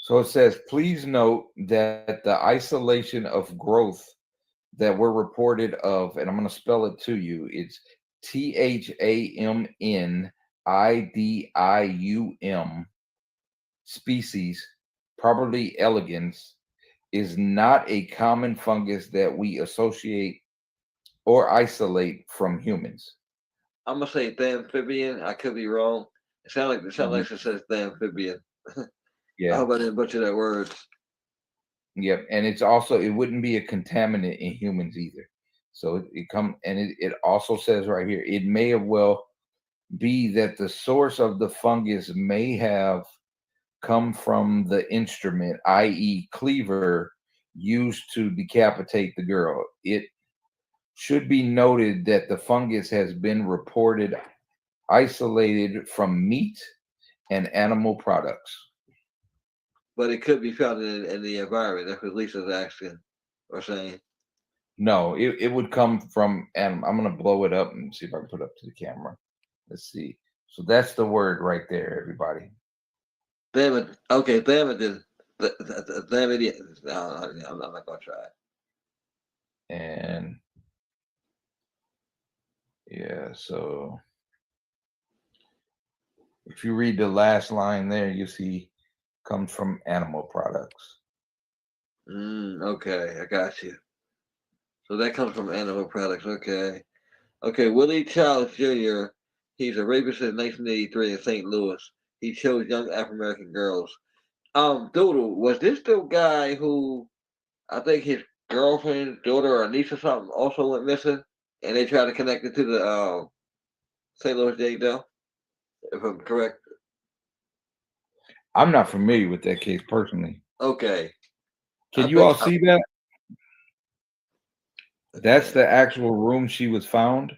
D: So it says, please note that the isolation of growth that were reported of, and I'm going to spell it to you, it's THAMNIDIUM species, properly elegans, is not a common fungus that we associate or isolate from humans.
A: I'm gonna say amphibian. I could be wrong. It sounds like it says amphibian. I
D: Yeah.
A: hope I didn't butcher that word.
D: Yep. And it wouldn't be a contaminant in humans either. So it also says right here, it may have well be that the source of the fungus may have come from the instrument, i.e., cleaver, used to decapitate the girl. It should be noted that the fungus has been reported isolated from meat and animal products.
A: But it could be found in the environment. That's what Lisa's asking or saying.
D: No, it would come from animal. I'm going to blow it up and see if I can put it up to the camera. Let's see. So that's the word right there, everybody.
A: Damn it. Okay, damn it. Damn it. No, I'm not going to try it.
D: And yeah, so if you read the last line there, you see comes from animal products.
A: Okay, I got you. So that comes from animal products. Okay. Okay, Willie Childs Jr. He's a rapist in 1983 in St. Louis. He chose young African American girls. Doodle, was this the guy who I think his girlfriend, daughter, or niece or something also went missing, and they tried to connect it to the St. Louis Jane Doe? If I'm correct.
D: I'm not familiar with that case personally.
A: Okay.
D: Can
A: I
D: you all
A: think
D: see that? That's
A: okay.
D: the actual room she was found.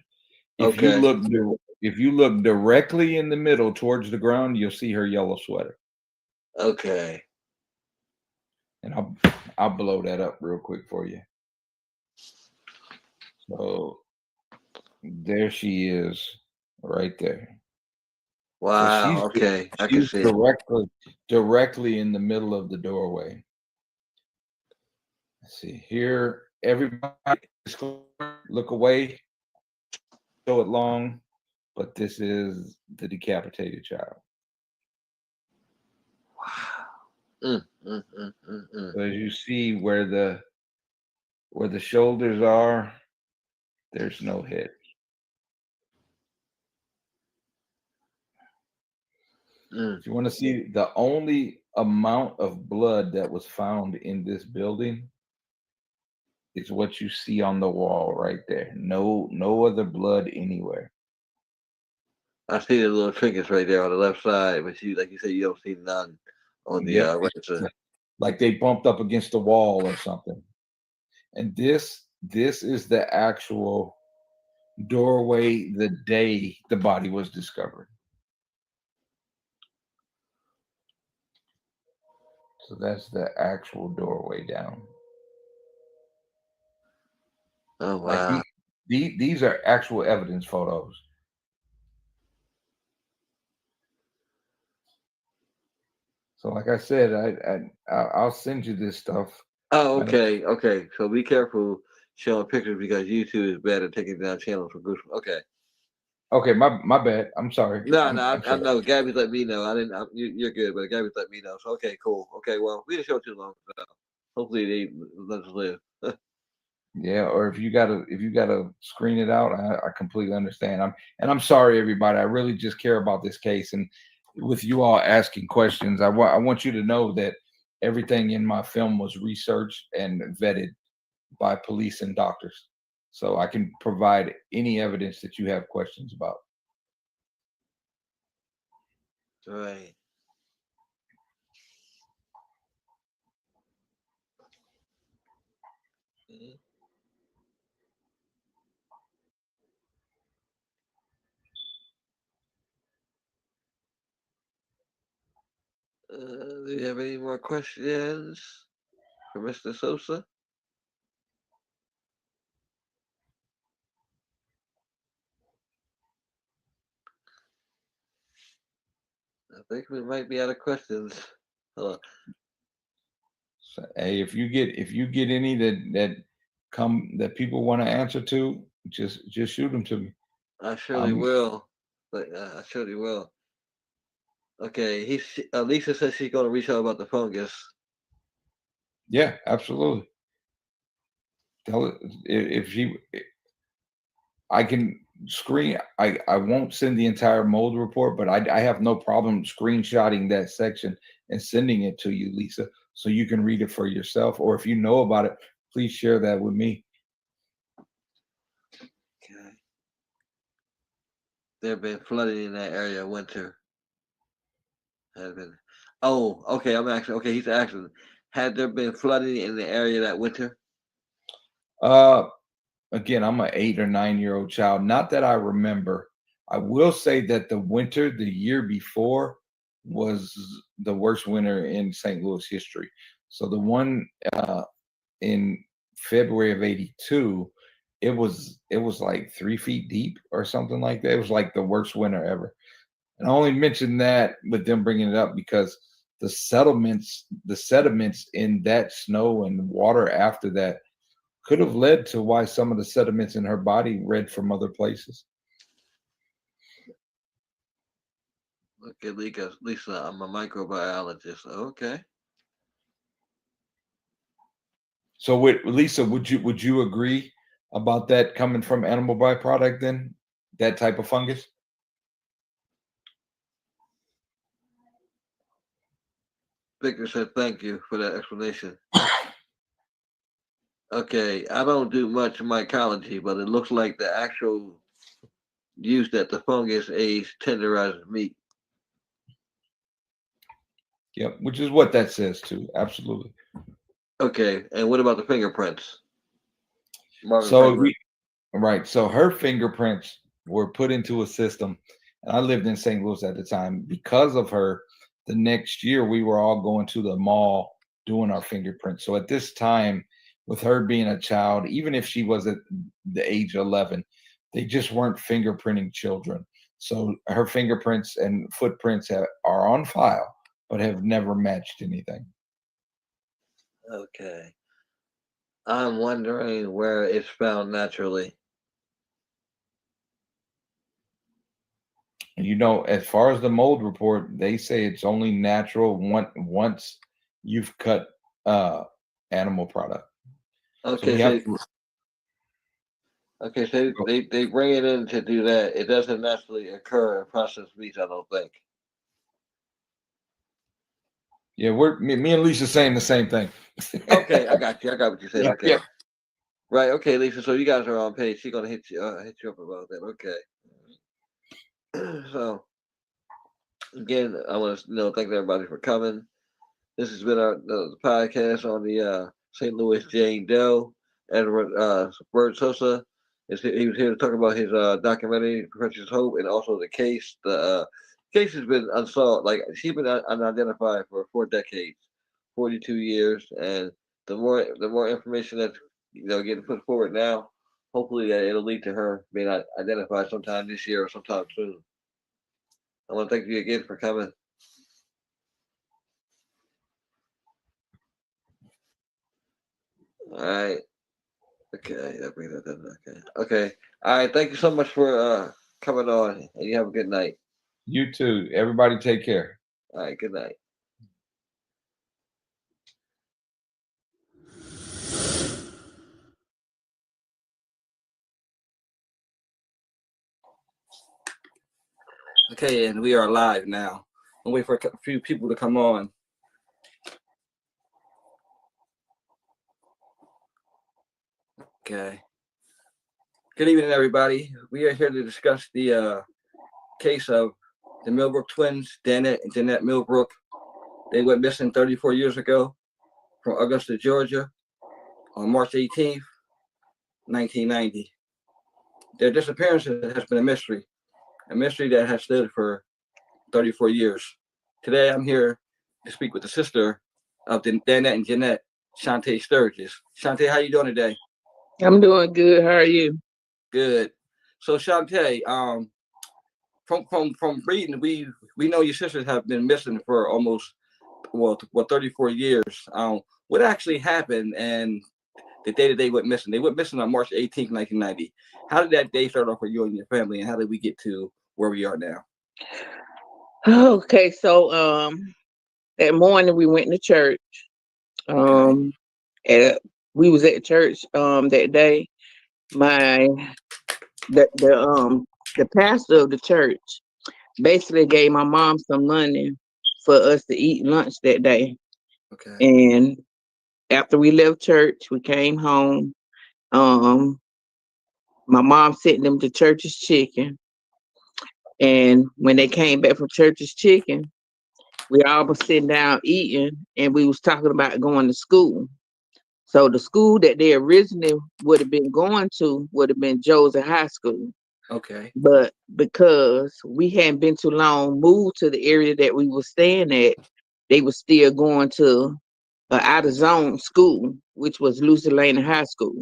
D: If you
A: Okay.
D: look if you look directly in the middle towards the ground, you'll see her yellow sweater.
A: Okay.
D: And I'll blow that up real quick for you. So there she is right there. So
A: Wow. Okay. I can
D: she's
A: see it.
D: directly in the middle of the doorway. Let's see here. Everybody look away, show it long, but this is the decapitated child.
A: Wow. Mm.
D: So as you see where the shoulders are, there's no head. If you want to see the only amount of blood that was found in this building is what you see on the wall right there. No other blood anywhere.
A: I see the little trinkets right there on the left side, but you, like you said, you don't see none on the
D: Yep.
A: right side.
D: Like they bumped up against the wall or something. And this is the actual doorway the day the body was discovered. So that's the actual doorway down.
A: Oh
D: Like
A: wow.
D: these are actual evidence photos. So like I said, I'll send you this stuff.
A: Oh, okay. Okay. So be careful showing pictures because YouTube is bad at taking down channels for gruesome. Okay.
D: Okay, my bad. I'm sorry.
A: No,
D: I'm
A: I
D: sorry.
A: know. Gabby's let me know. I didn't. You're good, but Gabby's let me know. So okay, cool. Okay, well, we didn't show too long. So hopefully they let us live.
D: Yeah, or if you gotta screen it out, I completely understand. I'm sorry, everybody. I really just care about this case, and with you all asking questions, I want you to know that everything in my film was researched and vetted by police and doctors, so I can provide any evidence that you have questions about.
A: Right. Mhm. Do you have any more questions for Mr. Sosa? I think we might be out of questions. Hold on.
D: So, hey, if you get any that people want to answer to, just shoot them to me.
A: I surely will. But I surely will. Okay. Lisa says she's going to reach out about the fungus.
D: Yeah, absolutely. Tell it if she. I can screen. I won't send the entire mold report, but I have no problem screenshotting that section and sending it to you, Lisa, so you can read it for yourself. Or if you know about it, please share that with me.
A: Okay. There have been flooding in that area winter. Has been. Oh, okay. I'm actually okay. He's asking. Had there been flooding in the area that winter?
D: Uh, Again, I'm an 8 or 9 year old child. Not that I remember. I will say that the winter the year before was the worst winter in St. Louis history. So the one in February of '82, it was like 3 feet deep or something like that. It was like the worst winter ever. And I only mentioned that with them bringing it up because the sediments in that snow and water after that could have led to why some of the sediments in her body read from other places.
A: Look at Lisa. I'm a microbiologist. Okay.
D: So, with Lisa, would you agree about that coming from animal byproduct? Then that type of fungus.
A: Victor said thank you for that explanation. Okay, I don't do much mycology, but it looks like the actual use that the fungus aids tenderizes meat.
D: Yep, which is what that says too. Absolutely.
A: Okay, and what about the fingerprints? Marvin
D: So
A: fingerprints.
D: right. So her fingerprints were put into a system, and I lived in St. Louis at the time. Because of her, the next year we were all going to the mall doing our fingerprints. So at this time, with her being a child, even if she was at the age of 11, they just weren't fingerprinting children. So her fingerprints and footprints are on file, but have never matched anything.
A: Okay. I'm wondering where it's found naturally.
D: You know, as far as the mold report, they say it's only natural once you've cut animal product. So we
A: Okay,
D: have
A: so
D: to
A: they bring it in to do that. It doesn't naturally occur in processed meats, I don't think.
D: yeah, me and Lisa saying the same thing.
A: Okay, I got you. I got what you said.
D: Yeah,
A: Okay,
D: yeah.
A: right. Okay, Lisa. So you guys are on page. She's gonna hit you up about that. Okay. So again, I want to thank everybody for coming. This has been the podcast on the St. Louis Jane Doe. Edward Bird Sosa he was here to talk about his documentary Precious Hope and also the case. The case has been unsolved. Like she's been unidentified for 4 decades, 42 years, and the more information that's getting put forward now, hopefully that it'll lead to her being identified sometime this year or sometime soon. I want to thank you again for coming. All right. Okay, that brings that down. Okay. Okay. All right. Thank you so much for coming on, and you have a good night.
D: You too. Everybody take care.
A: All right. Good night. Okay, and we are live now. I'll wait for a few people to come on. Okay. Good evening, everybody. We are here to discuss the case of the Millbrook twins, Danette and Jeanette Millbrook. They went missing 34 years ago from Augusta, Georgia, on March 18th, 1990. Their disappearance has been a mystery that has stood for 34 years. Today, I'm here to speak with the sister of Danette and Jeanette, Shantae Sturgis. Shantae, how you doing today?
E: I'm doing good. How are you?
A: Good. So Shantae, from reading, we know your sisters have been missing for almost 34 years. What actually happened and the day that they went missing? They went missing on March 18th, 1990. How did that day start off for you and your family, and how did we get to where we are now?
E: Okay, so that morning we went to church.
A: Okay.
E: And we was at church that day. My the pastor of the church basically gave my mom some money for us to eat lunch that day.
A: Okay.
E: And after we left church, we came home. My mom sent them to Church's Chicken. And when they came back from Church's Chicken, we all was sitting down eating, and we was talking about going to school. So the school that they originally would have been going to would have been Joseph High School.
A: Okay.
E: But because we hadn't been too long moved to the area that we were staying at, they were still going to an out of zone school, which was Lucy Lane High School.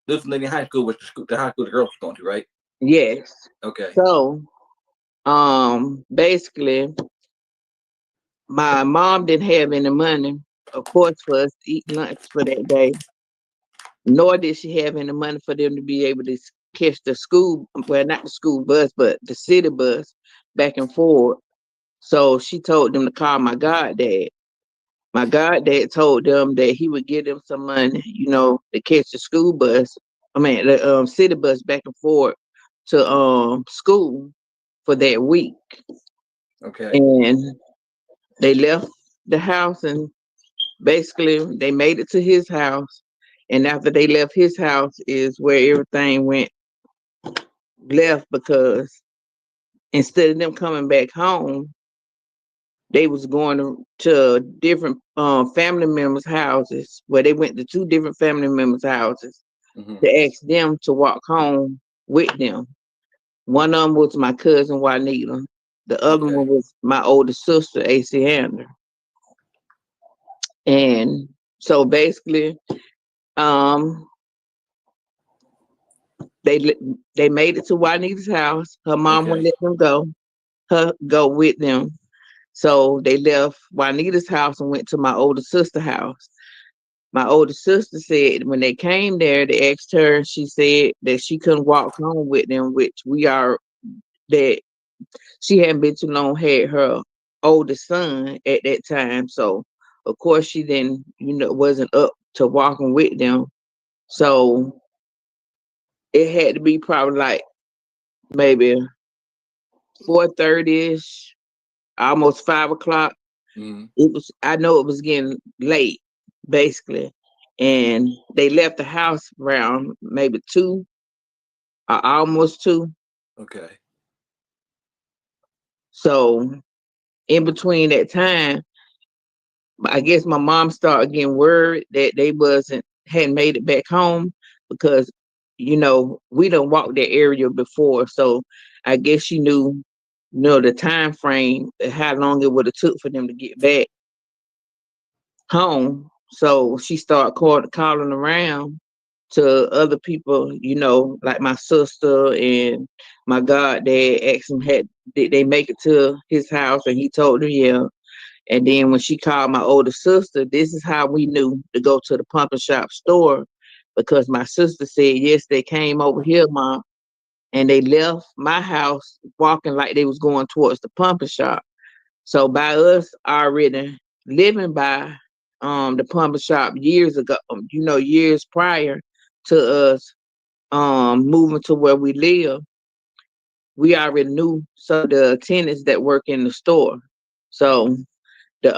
A: Lutheran Lady High School was the high school the girls were going to, right?
E: Yes.
A: Okay.
E: So basically my mom didn't have any money, of course, for us to eat lunch for that day. Nor did she have any money for them to be able to catch the school, well, not the school bus, but the city bus back and forth. So she told them to call my goddad. My goddad told them that he would give them some money, to catch the school bus. The city bus back and forth to school for that week.
A: Okay.
E: And they left the house, and basically they made it to his house. And after they left his house is where everything went left, because instead of them coming back home, they was going to different family members' houses, where they went to two different family members' houses
A: Mhm.
E: to ask them to walk home with them. One of them was my cousin Juanita. The other
A: Okay.
E: one was my older sister, AC Hander. And so basically, um, they made it to Juanita's house. Her mom wouldn't
A: Okay.
E: let them go with them. So they left Juanita's house and went to my older sister's house. My older sister said when they came there, they asked her, and she said that she couldn't walk home with them, which we are that she hadn't been too long, had her oldest son at that time. So of course she then, wasn't up to walking with them. So it had to be probably like maybe 4:30ish, almost 5 o'clock.
A: Mhm.
E: I know it was getting late, basically. And they left the house around maybe 2 or almost 2.
A: Okay.
E: So in between that time, I guess my mom started getting worried that they hadn't made it back home, because we don't walk that area before. So I guess she knew, the time frame, how long it would have took for them to get back home. So she started calling around to other people, like my sister and my goddad, asked him did they make it to his house, and he told her yeah. And then when she called my older sister, this is how we knew to go to the pump and shop store, because my sister said, yes, they came over here, Mom, and they left my house walking like they was going towards the pump and shop. So by us already living by the pump and shop years ago, years prior to us moving to where we live, we already knew some of the attendants that work in the store. So the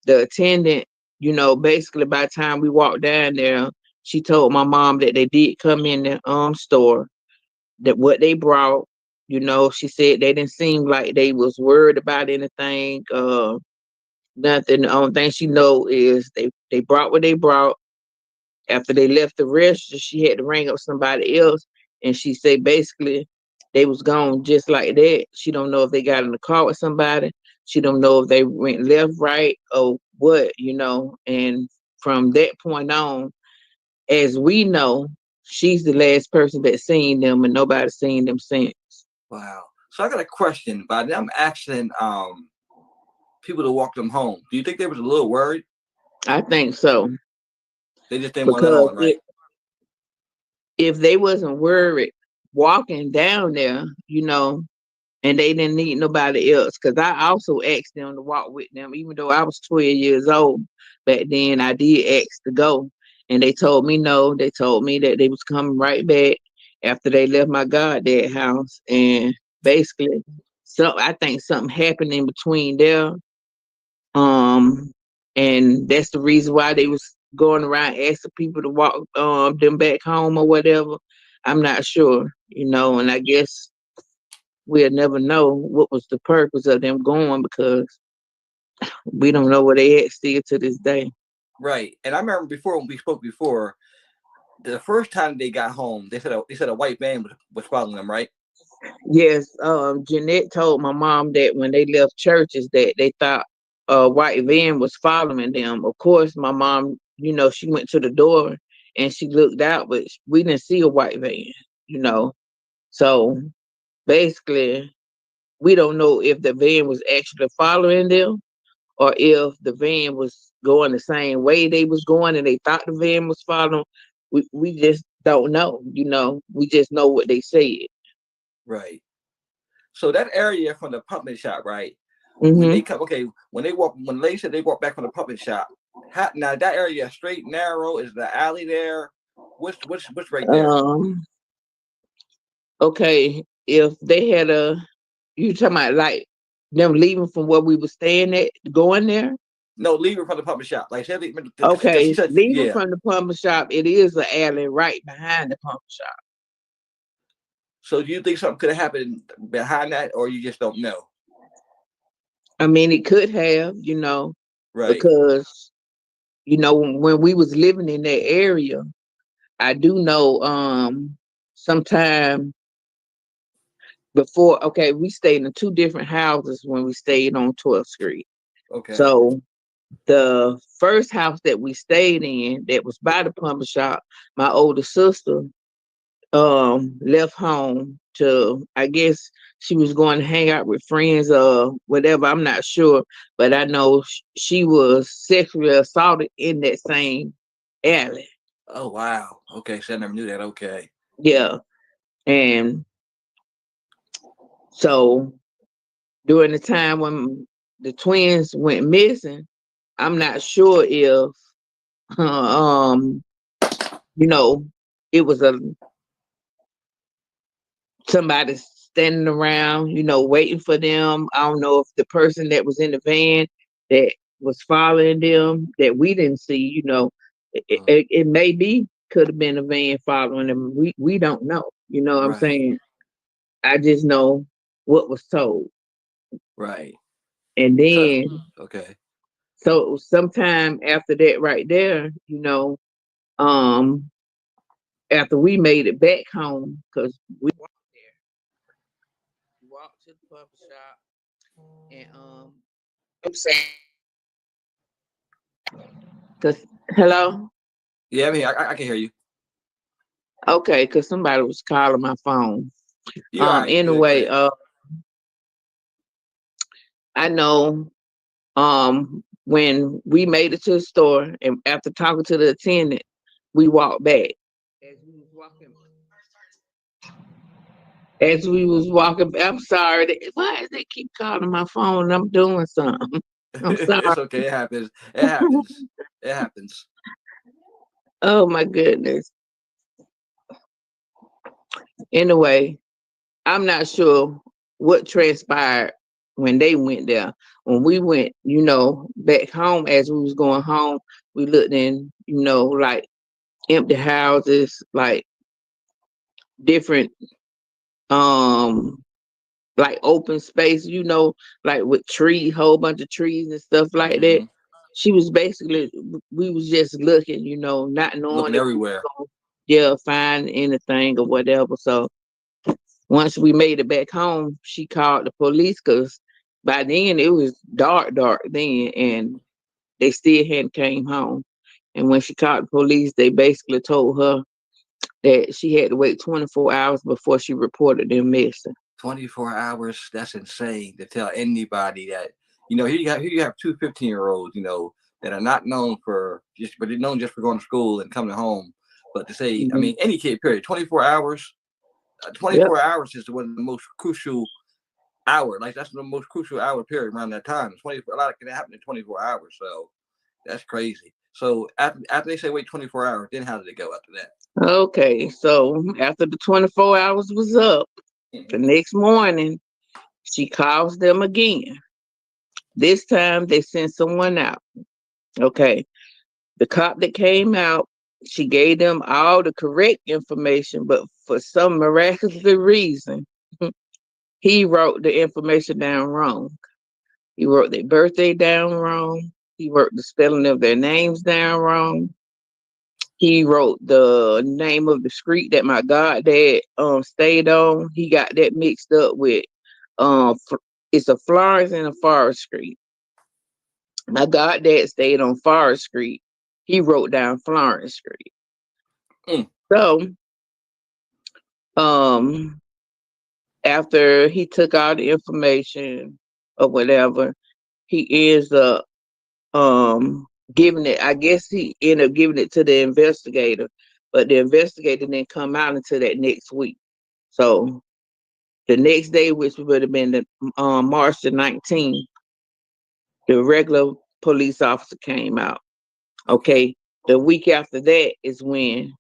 E: attendant, basically by the time we walked down there, she told my mom that they did come in the store, that what they brought, she said they didn't seem like they was worried about anything. Nothing. The only thing she know is they brought what they brought. After they left the register, she had to ring up somebody else, and she said basically they was gone just like that. She don't know if they got in the car with somebody. She don't know if they went left, right, or what, And from that point on, as we know, she's the last person that seen them, and nobody's seen them since.
A: Wow. So I got a question. By them asking people to walk them home, do you think they was a little worried?
E: I think so,
A: They just didn't want to let
E: because
A: on, right?
E: if they wasn't worried walking down there, and they didn't need nobody else, because I also asked them to walk with them, even though I was 12 years old back then. I did ask to go, and they told me no. They told me that they was coming right back after they left my goddad house, and basically, so I think something happened in between there, um, and that's the reason why they was going around asking people to walk them back home or whatever. I'm not sure, and I guess we'll never know what was the purpose of them going, because we don't know where they at still to this day.
A: Right. And I remember before when we spoke before, the first time they got home, they said a white van was following them, right?
E: Yes, Jeanette told my mom that when they left churches that they thought a white van was following them. Of course, my mom, she went to the door and she looked out, but we didn't see a white van, you know. So basically, we don't know if the van was actually following them, or if the van was going the same way they was going and they thought the van was following. We just don't know, We just know what they said.
A: Right. So that area from the pumping shop, right? When
E: Mm-hmm.
A: they come, okay, when they said they walked back from the pumping shop, now that area straight, narrow, is the alley there? What's right there?
E: Okay, if they had you talking about like them leaving from where we were staying at, going there?
A: No, leaving from the puppet shop. Like she
E: Okay,
A: said,
E: leaving
A: yeah.
E: from the pump shop, it is an alley right behind the pump shop.
A: So do you think something could have happened behind that, or you just don't know?
E: I mean, it could have,
A: Right.
E: because when we was living in that area, I do know sometime before, okay, we stayed in two different houses when we stayed on 12th Street.
A: Okay.
E: So the first house that we stayed in that was by the pump shop, my older sister left home to, I guess she was going to hang out with friends or whatever, I'm not sure, but I know she was sexually assaulted in that same alley.
A: Oh wow. Okay, so I never knew that. Okay.
E: Yeah. And so during the time when the twins went missing, I'm not sure if you know, it was somebody standing around, waiting for them. I don't know if the person that was in the van that was following them that we didn't see, it may be could have been a van following them. We don't know. You know what I'm
A: Right.
E: saying? I just know what was told.
A: Right.
E: And then
A: Okay.
E: so sometime after that right there, after we made it back home, because we walked there. We walked to the barber shop and I'm saying, hello?
A: Yeah, I mean, I can hear you.
E: Okay, because somebody was calling my phone.
A: You all right? Good. Go
E: Anyway,
A: ahead.
E: I know when we made it to the store and after talking to the attendant, we walked back. As we was walking, I'm sorry. Why does they keep calling my phone? I'm doing something. I'm sorry.
A: It's okay. It happens. It happens. It happens.
E: Oh my goodness. Anyway, I'm not sure what transpired when they went there. When we went, back home as we was going home, we looked in, like empty houses, like different like open space, like with whole bunch of trees and stuff like that. She was basically, we was just looking, not knowing
A: Looking
E: if we
A: everywhere.
E: was gonna, find anything or whatever. So once we made it back home, she called the police because by then it was dark then, and they still hadn't came home. And when she called the police, they basically told her that she had to wait 24 hours before she reported them missing.
A: 24 hours. That's insane to tell anybody that, here you have two 15-year-olds, that are not known but they're known just for going to school and coming home. But to say, I mean, any kid, period, 24 hours, 24 hours is one of the most crucial hour. Like that's the most crucial hour period around that time. 24, a lot can happen in 24 hours. So that's crazy. So after they say wait 24 hours, then how did it go after that?
E: Okay, so after the 24 hours was up, the next morning, she calls them again. This time they sent someone out. Okay, the cop that came out, she gave them all the correct information, but for some miraculous reason, he wrote the information down wrong. He wrote their birthday down wrong. He wrote the spelling of their names down wrong. He wrote the name of the street that my goddad stayed on. He got that mixed up with it's a Florence and a Forest Street. My goddad stayed on Forest Street. He wrote down Florence Street. So after he took all the information or whatever, he ends up giving it, I guess he ended up giving it to the investigator, but the investigator didn't come out until that next week. So the next day, which would have been the March the 19th, the regular police officer came out. Okay. The week after that is when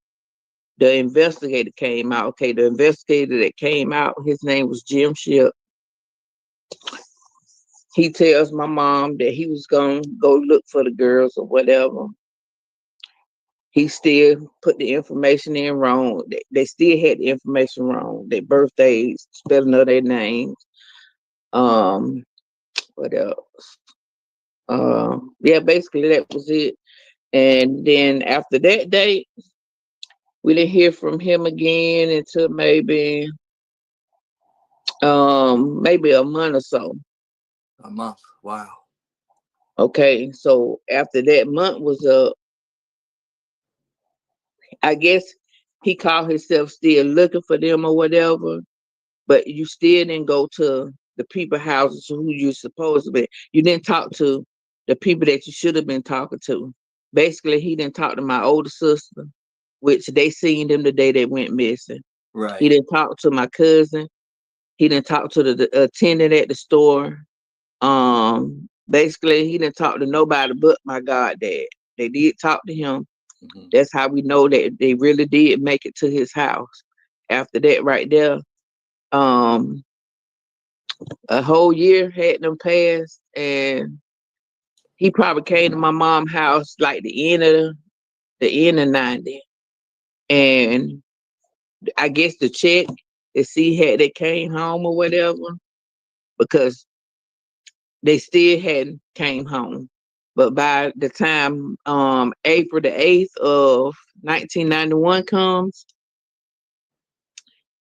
E: the investigator came out. Okay, the investigator that came out, his name was Jim Shipp. he tells my mom that he was gonna go look for the girls or whatever. He still put the information in wrong. They still had the information wrong. Their birthdays, spelling of their names. What else? Yeah, basically that was it. And then after that date, we didn't hear from him again until maybe a month or so.
A: A month. Wow.
E: Okay, so after that month was up, I guess he called himself still looking for them or whatever, but you still didn't go to the people houses who you supposed to be. You didn't talk to the people that you should have been talking to. Basically, he didn't talk to my older sister, which they seen them the day they went missing. He
A: Right.
E: didn't talk to my cousin. He didn't talk to the attendant at the store. Basically, he didn't talk to nobody but my goddad. They did talk to him.
A: Mhm.
E: That's how we know that they really did make it to his house. After that, right there, a whole year had them passed, and he probably came to my mom's house like the end of 90. And I guess to check to see had they came home or whatever, because they still hadn't came home. But by the time April the 8th of 1991 comes,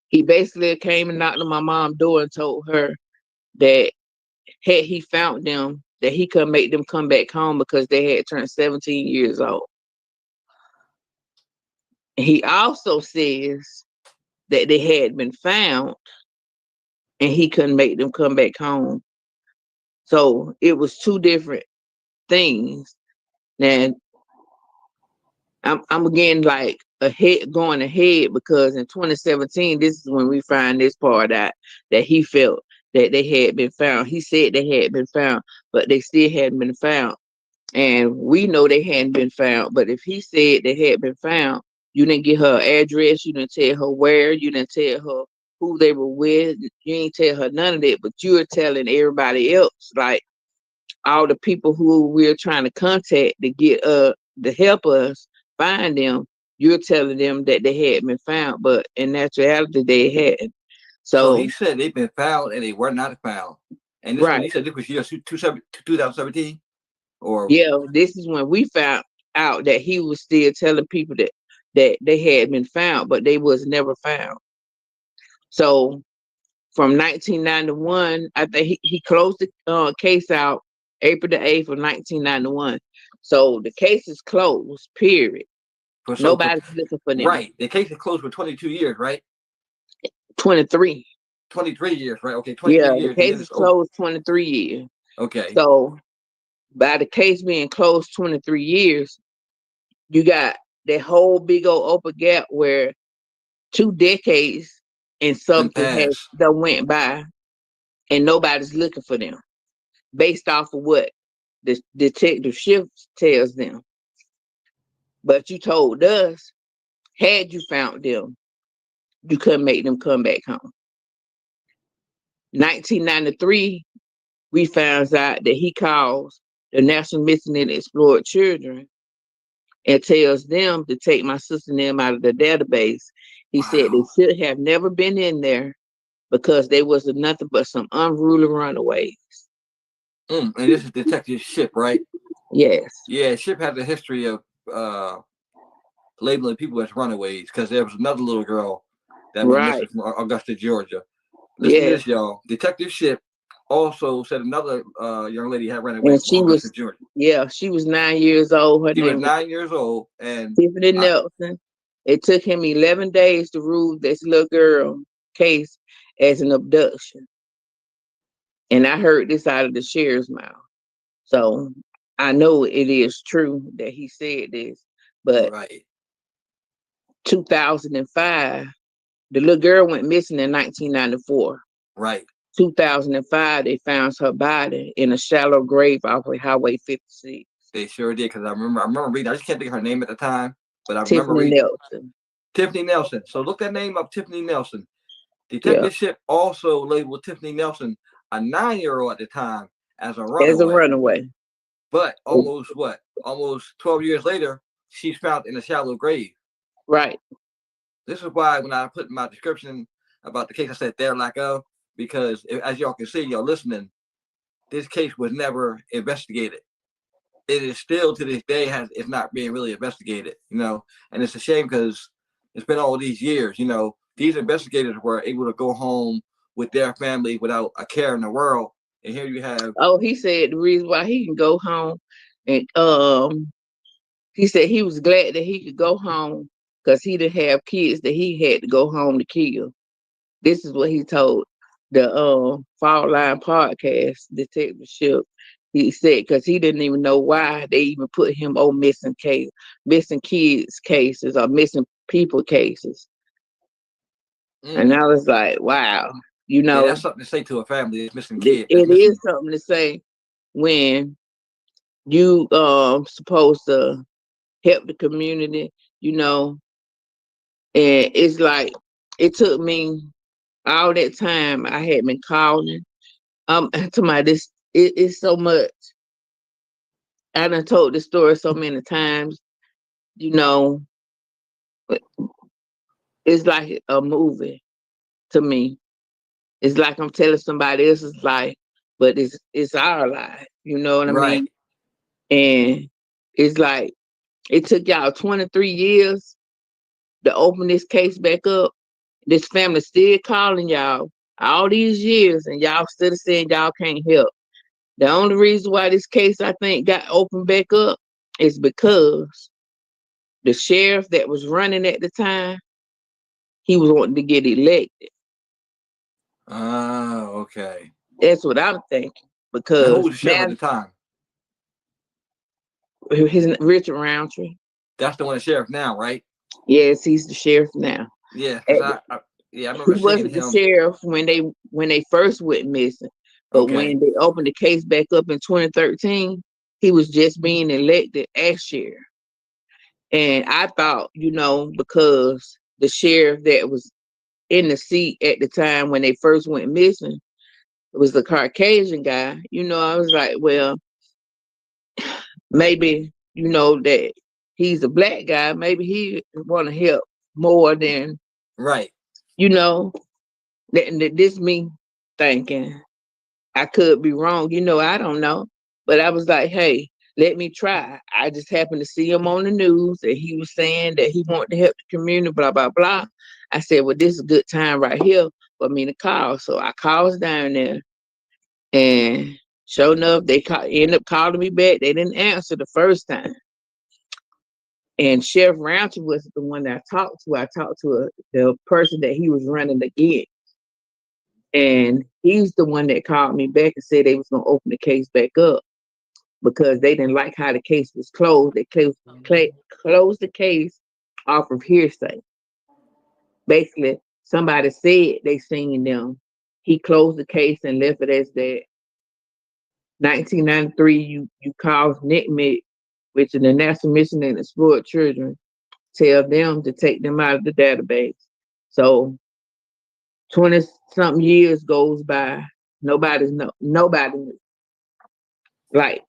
E: he basically came and knocked on my mom's door and told her that had he found them, that he could make them come back home because they had turned 17 years old. He also says that they had been found and he couldn't make them come back home. So it was two different things. And I'm again like going ahead because in 2017, this is when we find this part out that he felt that they had been found. He said they had been found, but they still hadn't been found. And we know they hadn't been found. But if he said they had been found, you didn't get her address, you didn't tell her where, you didn't tell her who they were with, you ain't tell her none of that, but you're telling everybody else, like all the people who we're trying to contact to get to help us find them, you're telling them that they had been found, but in actuality they hadn't.
A: So
E: So
A: he said they've been found and they were not found. And this was,
E: right,
A: he said this was year 2017 or
E: yeah, this is when we found out that he was still telling people that they had been found, but they was never found. So from 1991, I think he closed the case out April the 8th of 1991. So the case is closed, period.
A: for so for,
E: Nobody's looking for them.
A: right. The case is closed for 22 years, right?
E: 23.
A: 23 years, right? Okay, 23
E: Yeah, the
A: years.
E: case is closed 23 years.
A: Okay.
E: So by the case being closed 23 years, you got that whole big old open gap where 2 decades and something has
A: Pass.
E: done went by and nobody's looking for them based off of what the detective shift tells them. But you told us, had you found them, you couldn't make them come back home. 1993, we found out that he calls the National Missing and Explored Children and tells them to take my sister and them out of the database. He said they should have never been in there because they was nothing but some unruly runaways.
A: And this is Detective Ship, right?
E: Yes.
A: Yeah, Ship has a history of labeling people as runaways because there was another little girl that went
E: Right.
A: missing from Augusta, Georgia. Listen to this, y'all. Detective Ship also said another young lady had run away
E: And
A: from
E: she
A: Augusta,
E: was,
A: Georgia.
E: yeah, she was 9 years old. Her
A: She was
E: name was
A: 9 years old, and
E: Tiffany Nelson. It took him 11 days to rule this little girl case as an abduction. And I heard this out of the sheriff's mouth. So I know it is true that he said this. But
A: right,
E: 2005, the little girl went missing in 1994.
A: right.
E: 2005, they found her body in a shallow grave off of Highway 56.
A: They sure did because I remember reading. I just can't think of her name at the time, but I remember
E: Tiffany
A: reading
E: Nelson.
A: Tiffany Nelson. So look that name up, Tiffany Nelson. Detective
E: Yeah.
A: Ship also labeled Tiffany Nelson a 9-year-old at the time as a
E: As a
A: runaway.
E: runaway.
A: But almost 12 years later, she's found in a shallow grave.
E: Right.
A: This is why when I put in my description about the case, I said there lack of, because as y'all can see, y'all listening, this case was never investigated. It is still to this day it's not being really investigated, and it's a shame because it's been all these years, these investigators were able to go home with their family without a care in the world. And here you have.
E: Oh, he said the reason why he can go home, and he said he was glad that he could go home because he didn't have kids that he had to go home to kill. This is what he told the Fall Line podcast detective Ship. He said because he didn't even know why they even put him on missing kids cases or missing people cases. And I was like, wow,
A: Yeah, that's something to say to a family that's missing kids.
E: It is something to say when you supposed to help the community, and it's like it took me all that time I had been calling. To my this it's so much. I done told this story so many times, it's like a movie to me. It's like I'm telling somebody else's life, but it's our life. You know what I mean? And it's like it took y'all 23 years to open this case back up. This family still calling y'all all these years, and y'all still saying y'all can't help. The only reason why this case, I think, got opened back up is because the sheriff that was running at the time, he was wanting to get elected.
A: Oh, okay.
E: That's what I'm thinking. Because
A: now, who was the sheriff at the time?
E: His Richard Roundtree.
A: That's the one the sheriff now, right?
E: Yes, he's the sheriff now.
A: Yeah, I remember
E: he wasn't the sheriff when they first went missing, but when they opened the case back up in 2013, he was just being elected as sheriff. And I thought, because the sheriff that was in the seat at the time when they first went missing was the Caucasian guy, I was like, well, maybe, that he's a black guy, maybe he want to help more than,
A: right.
E: This me thinking. I could be wrong, I don't know. But I was like, hey, let me try. I just happened to see him on the news and he was saying that he wanted to help the community, blah, blah, blah. I said, well, this is a good time right here for me to call. So I calls down there and sure enough, they end up calling me back. They didn't answer the first time. And Sheriff Roundtree was the one that I talked to. I talked to the person that he was running against. And he's the one that called me back and said they was going to open the case back up because they didn't like how the case was closed. They closed the case off of hearsay. Basically, somebody said they seen them. He closed the case and left it as that. 1993, you called NCMEC, which is the National Mission and Explored Children, tell them to take them out of the database. So 20-something years goes by. Nobody knew. Like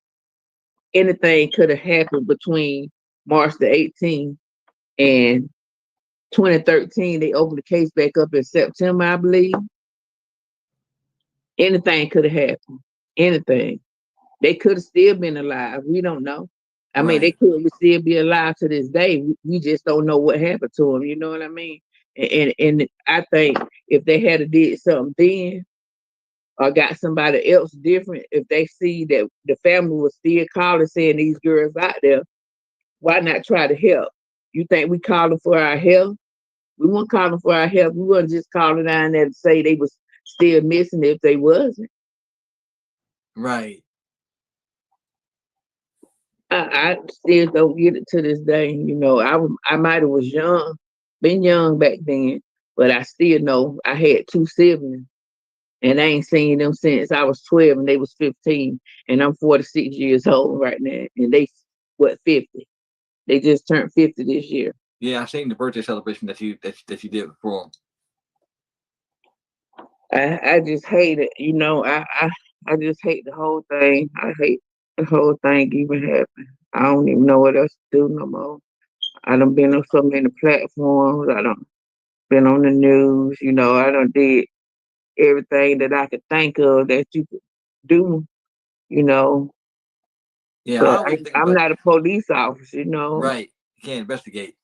E: anything could have happened between March the 18th and 2013. They opened the case back up in September, I believe. Anything could have happened. Anything. They could have still been alive. We don't know. I mean, they could still be alive to this day. We just don't know what happened to them. You know what I mean? And I think if they had did something then or got somebody else different, if they see that the family was still calling saying these girls out there, why not try to help? You think we calling for our help? We weren't calling for our help. We weren't just calling down there to say they was still missing if they wasn't.
A: Right.
E: I still don't get it to this day. I might have was been young back then, but I still know I had two siblings and I ain't seen them since I was 12 and they was 15 and I'm 46 years old right now and they 50. They just turned 50 this year.
A: Yeah, I seen the birthday celebration that you did for them.
E: I just hate it. I just hate the whole thing. I hate the whole thing even happened. I don't even know what else to do no more. I done been on so many platforms. I done been on the news. You know, I done did everything that I could think of that you could do. You know,
A: Yeah, I
E: but
A: always think
E: I'm
A: about
E: not a police officer. You know,
A: right. You can't investigate.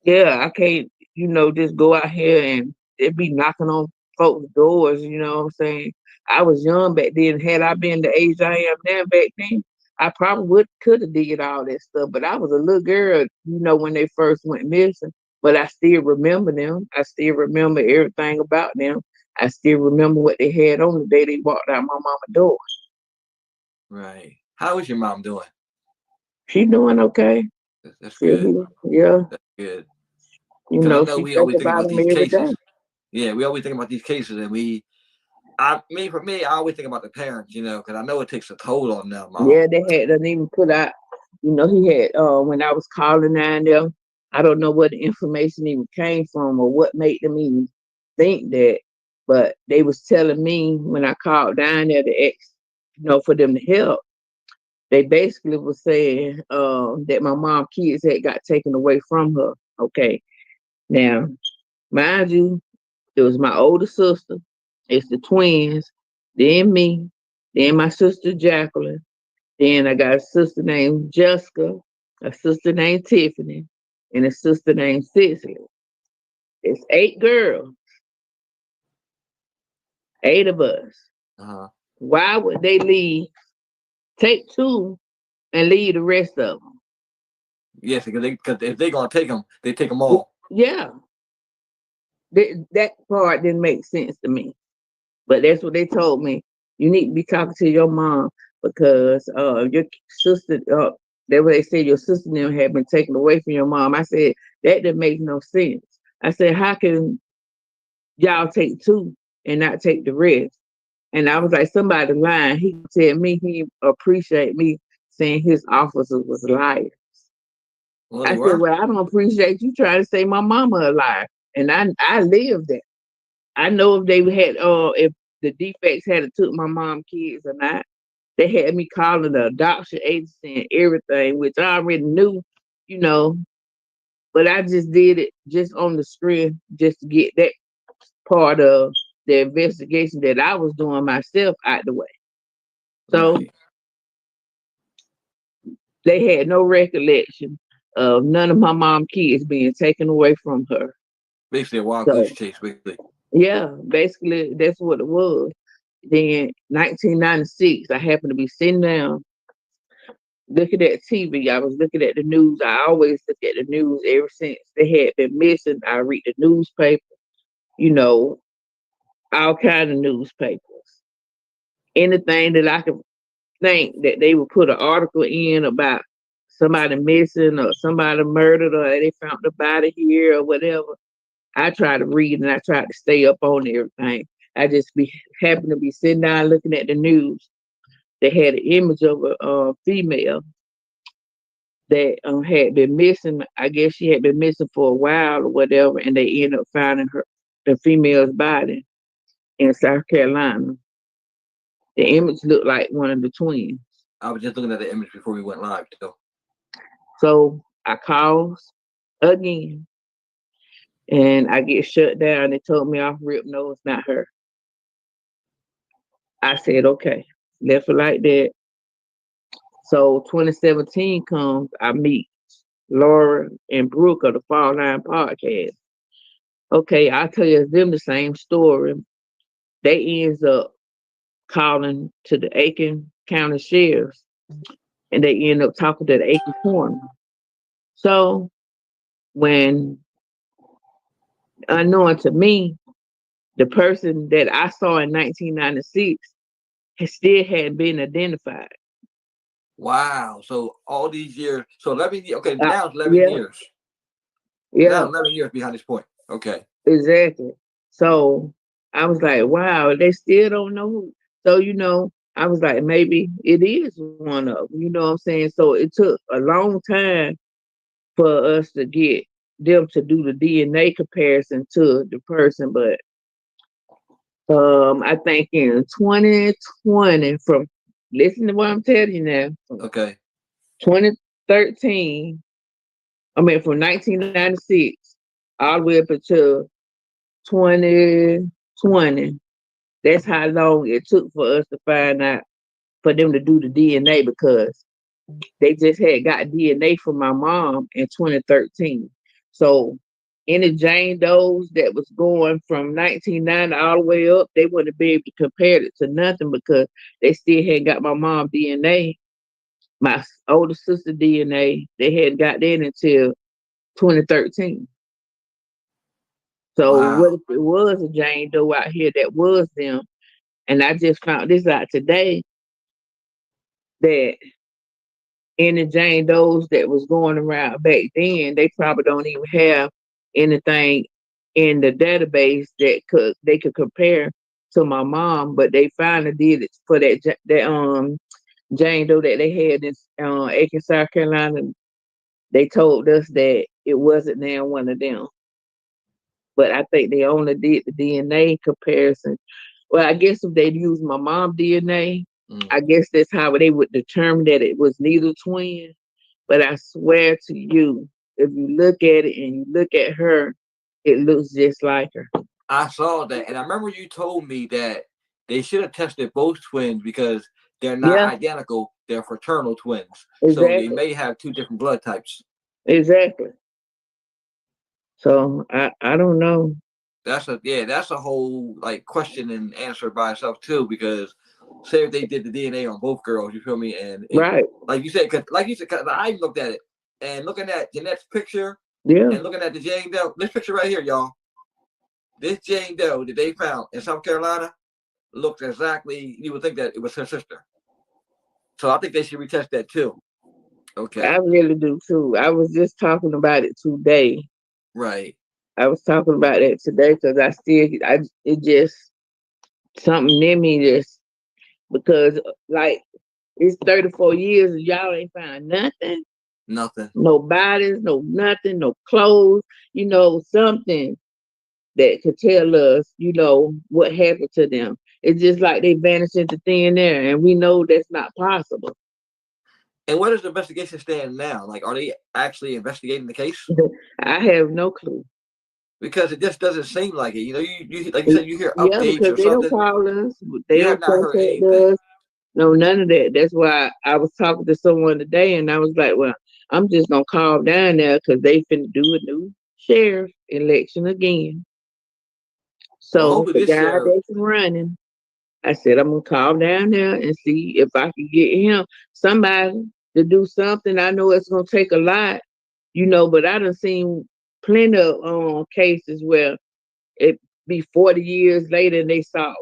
E: yeah, I can't. You know, just go out here and it be knocking on folks' doors. You know what I'm saying? I was young back then. Had I been the age I am now back then, I probably would could have did all that stuff. But I was a little girl, you know, when they first went missing. But I still remember them. I still remember everything about them. I still remember what they had on the day they walked out my mama's door.
A: Right. How is your mom doing?
E: She doing okay.
A: That's
E: She,
A: good.
E: yeah,
A: That's good.
E: you
A: Because I
E: know,
A: know
E: she
A: we
E: think
A: always think
E: about
A: about
E: them
A: these
E: every day.
A: cases. Yeah, we always think about these cases, and for me, I always think about the parents, because I know it takes a toll on them.
E: Yeah, they had done even put out, you know, he had when I was calling down there, I don't know where the information even came from or what made them even think that, but they was telling me when I called down there to ask, you know, for them to help. They basically was saying that my mom kids had got taken away from her. Okay. Now, mind you, it was my older sister, it's the twins, then me, then my sister Jacqueline. Then I got a sister named Jessica, a sister named Tiffany, and a sister named Cicely. It's 8 girls, 8 of us.
A: Uh-huh.
E: Why would they leave? Take 2 and leave the rest of them.
A: Yes, because if they're gonna take them, they take them all.
E: Yeah, that part didn't make sense to me. But that's what they told me. You need to be talking to your mom because your sister, that what they said your sister and them had been taken away from your mom. I said, that didn't make no sense. I said, how can y'all take 2 and not take the rest? And I was like, somebody lying. He said me he appreciate me saying his officers was liars.
A: Well,
E: I
A: they
E: said,
A: were.
E: well, I don't appreciate you trying to say my mama a liar. And I lived that. I know if they had if the defects had took my mom kids or not. They had me calling the adoption agency and everything, which I already knew, you know, but I just did it just on the screen just to get that part of the investigation that I was doing myself out the way. So
A: Right.
E: they had no recollection of none of my mom kids being taken away from her.
A: Basically, a wild goose
E: So
A: chase. Basically.
E: yeah, basically that's what it was. Then 1996, I happened to be sitting down looking at TV. I was looking at the news. I always look at the news ever since they had been missing. I read the newspaper, you know, all kind of newspapers. Anything that I could think that they would put an article in about somebody missing or somebody murdered or they found the body here or whatever. I try to read and I try to stay up on everything. I just be happen to be sitting down looking at the news. They had an image of a female that had been missing. I guess she had been missing for a while or whatever, and they ended up finding the female's body in South Carolina. The image looked like one of the twins.
A: I was just looking at the image before we went live, too.
E: So I called again, and I get shut down. They told me off rip, no, it's not her. I said, okay, left it like that. So 2017 comes, I meet Laura and Brooke of the Fall Line podcast. Okay, I tell you them the same story. They ends up calling to the Aiken County Sheriffs and they end up talking to the Aiken Coroner. So when unknown to me, the person that I saw in 1996 still hadn't been identified.
A: Wow. So all these years. So 11 years. Okay,
E: Uh,
A: now it's 11
E: yeah,
A: years. Now
E: yeah,
A: 11 years behind this point. Okay.
E: exactly. So I was like, wow, they still don't know who. So, I was like, maybe it is one of them. You know what I'm saying? So it took a long time for us to get them to do the DNA comparison to the person, but I think in 2020, from listen to what I'm telling you now, from
A: Okay.
E: 2013, from 1996 all the way up until 2020. That's how long it took for us to find out, for them to do the DNA, because they just had got DNA from my mom in 2013. So any Jane Does that was going from 1990 all the way up, they wouldn't be able to compare it to nothing, because they still hadn't got my mom DNA, my older sister DNA. They hadn't got that until 2013. So what
A: Wow.
E: if it was a Jane Doe out here that was them? And I just found this out today, that any Jane Does that was going around back then, they probably don't even have anything in the database that they could compare to my mom. But they finally did it for that Jane Doe that they had in Aiken, South Carolina. They told us that it wasn't now one of them. But I think they only did the DNA comparison. Well, I guess if they'd used my mom's DNA, I guess that's how they would determine that it was neither twin. But I swear to you, if you look at it and you look at her, it looks just like her.
A: I saw that, and I remember you told me that they should have tested both twins because they're not
E: Yeah,
A: identical; they're fraternal twins. So they
E: exactly.
A: may have two different blood types.
E: Exactly. So I don't know.
A: That's a whole like question and answer by itself too. Because say if they did the DNA on both girls, you feel me? And
E: Right.
A: like you said, cause I looked at it and looking at Jeanette's picture
E: Yeah.
A: and looking at the Jane Doe, this picture right here, y'all. This Jane Doe that they found in South Carolina looks exactly. You would think that it was her sister. So I think they should retest that too.
E: I
A: Okay.
E: really do too. I was just talking about it today.
A: Right.
E: I was talking about it today because it just something in me just because like it's 34 years and y'all ain't found nothing,
A: Nothing.
E: no bodies, no nothing, no clothes, something that could tell us, what happened to them. It's just like they vanished into thin air, and we know that's not possible.
A: And where does the investigation stand now? Like, are they actually investigating the case?
E: I have no clue.
A: Because it just doesn't seem like it. You know, you like you said, you hear
E: Yeah,
A: updates
E: because
A: or
E: they don't
A: something.
E: call us, they
A: You have
E: don't
A: not heard
E: contact
A: anything.
E: us. No, none of that. That's why I was talking to someone today, and I was like, "Well, I'm just gonna call down there because they finna do a new sheriff election again."
A: Well,
E: So
A: hopefully
E: the
A: this
E: guy
A: sheriff.
E: that's running, I said, I'm gonna call down there and see if I can get him somebody to do something. I know it's gonna take a lot, but I done seen plenty of cases where it be 40 years later and they solve.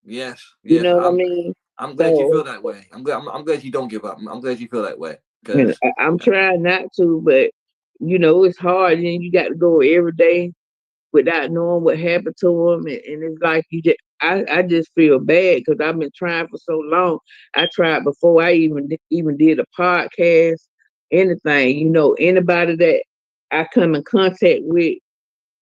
A: Yes,
E: You
A: yes.
E: know what I mean?
A: I'm glad you
E: So
A: feel that way. I'm glad you don't give up. I'm glad you feel that way because
E: I'm trying not to, but it's hard, and you got to go every day without knowing what happened to them, and it's like I just feel bad because I've been trying for so long. I tried before I even did a podcast, anything. Anybody that I come in contact with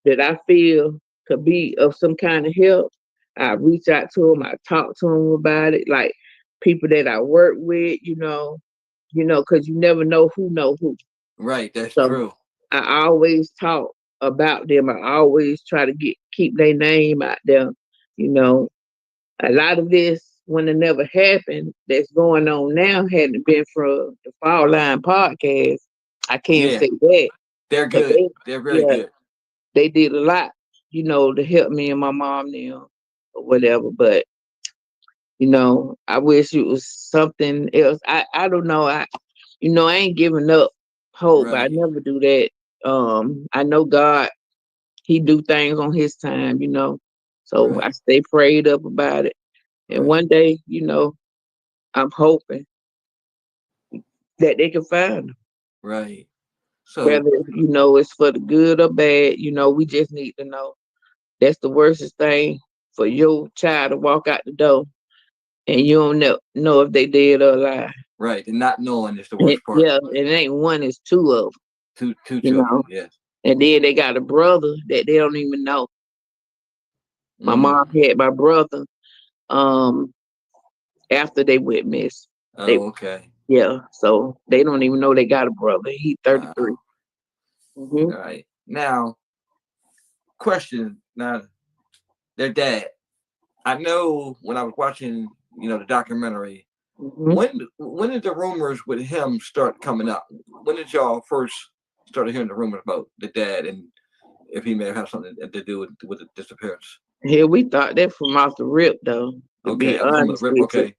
E: that I feel could be of some kind of help, I reach out to them. I talk to them about it, like people that I work with. Because you never know who.
A: right, that's
E: So
A: true.
E: I always talk about them. I always try to keep their name out there. You know, a lot of this when it never happened that's going on now hadn't been from the Fall Line podcast. I can't
A: Yeah,
E: say that
A: they're
E: because
A: good. They're very
E: yeah,
A: good.
E: they did a lot, to help me and my mom now or whatever. But I wish it was something else. I don't know. I ain't giving up hope. I
A: Right,
E: never do that. I know God, He do things on His time, So I
A: right,
E: stay prayed up about it. And
A: right,
E: one day, I'm hoping that they can find them.
A: right. So
E: Whether, it's for the good or bad, we just need to know. That's the worstest thing for your child to walk out the door and you don't know if they dead or alive.
A: right, and not knowing is the worst part.
E: Yeah, it ain't one, it's two of them,
A: Two
E: you
A: children.
E: know.
A: Yes.
E: And then they got a brother that they don't even know. My mom had my brother after they went missing. They
A: Oh, okay.
E: Yeah, so they don't even know they got a brother. He 33.
A: Wow.
E: Mm-hmm.
A: All right. Now, question. Now, their dad. I know when I was watching, the documentary.
E: Mm-hmm.
A: When did the rumors with him start coming up? When did y'all first started hearing the rumors about the dad and if he may have had something to do with the disappearance?
E: Here we thought that from off the rip though, to
A: Okay,
E: be
A: I'm the
E: honest
A: rip.
E: with you,
A: Okay,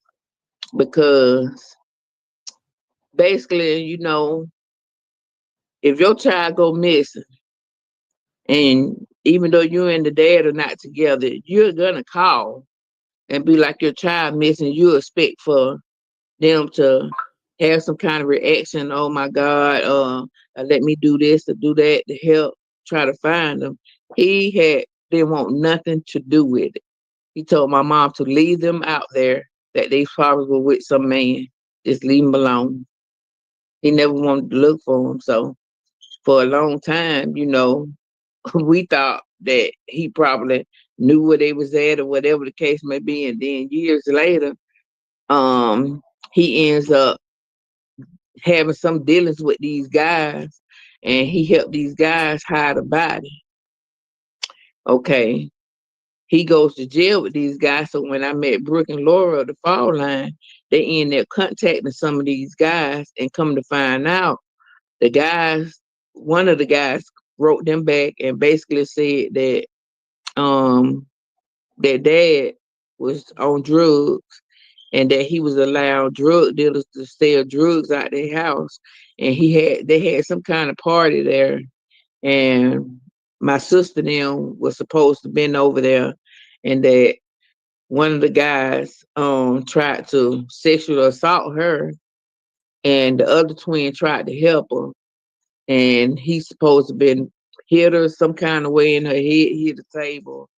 E: because basically, if your child go missing, and even though you and the dad are not together, you're gonna call and be like your child missing. You expect for them to have some kind of reaction. Oh my God, let me do this or do that to help try to find them. He didn't want nothing to do with it. He told my mom to leave them out there, that they probably were with some man. Just leave them alone. He never wanted to look for them. So for a long time, we thought that he probably knew where they was at or whatever the case may be. And then years later, um, he ends up having some dealings with these guys, and he helped these guys hide a body. Okay. He goes to jail with these guys. So when I met Brooke and Laura at the Fall Line, they end up contacting some of these guys, and come to find out, one of the guys wrote them back and basically said that their dad was on drugs, and that he was allowing drug dealers to sell drugs out their house. And they had some kind of party there, and my sister and them was supposed to been over there, and that one of the guys tried to sexually assault her, and the other twin tried to help her, and he's supposed to been hit her some kind of way in her head, hit the table,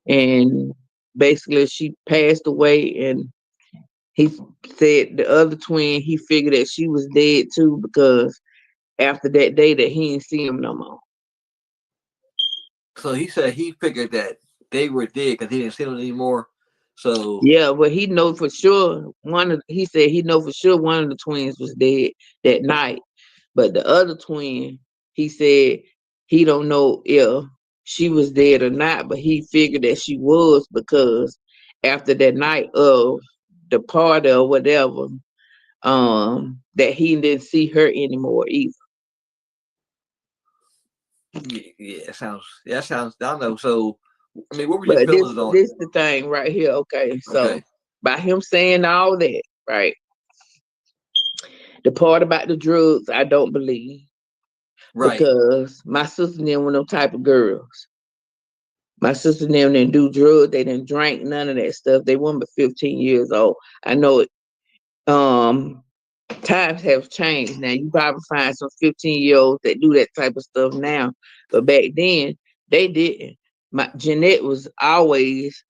E: and basically she passed away. And he said the other twin, he figured that she was dead too, because after that day that he didn't see him no more.
A: so he said he figured that they were dead because he didn't see them anymore. So
E: Yeah, but he know for sure he said he know for sure one of the twins was dead that night. But the other twin, he said he don't know if she was dead or not, but he figured that she was, because after that night of the party or whatever, that he didn't see her anymore either.
A: yeah, that sounds. I don't know. So I mean, what were your
E: But
A: feelings on?
E: this the thing right here. Okay, so
A: Okay,
E: by him saying all that, right? The part about the drugs, I don't believe,
A: right.
E: because my sister and them were no type of girls. My sister and them didn't do drugs. They didn't drink none of that stuff. They weren't but 15 years old. I know it. Um, Times have changed now. You probably find some 15-year-olds that do that type of stuff now, but back then they didn't. My Jeanette was always,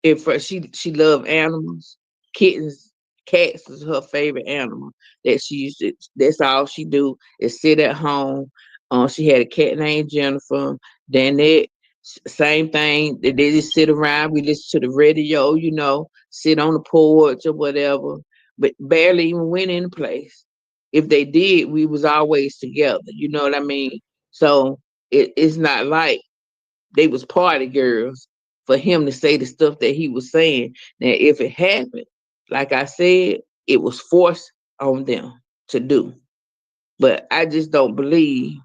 E: if she loved animals, kittens, cats was her favorite animal. That's all she do is sit at home. She had a cat named Jennifer. Danette, same thing. They just sit around. We listen to the radio, sit on the porch or whatever, but barely even went in the place. If they did, we was always together. You know what I mean? So it's not like they was party girls for him to say the stuff that he was saying. Now, if it happened, like I said, it was forced on them to do. But I just don't believe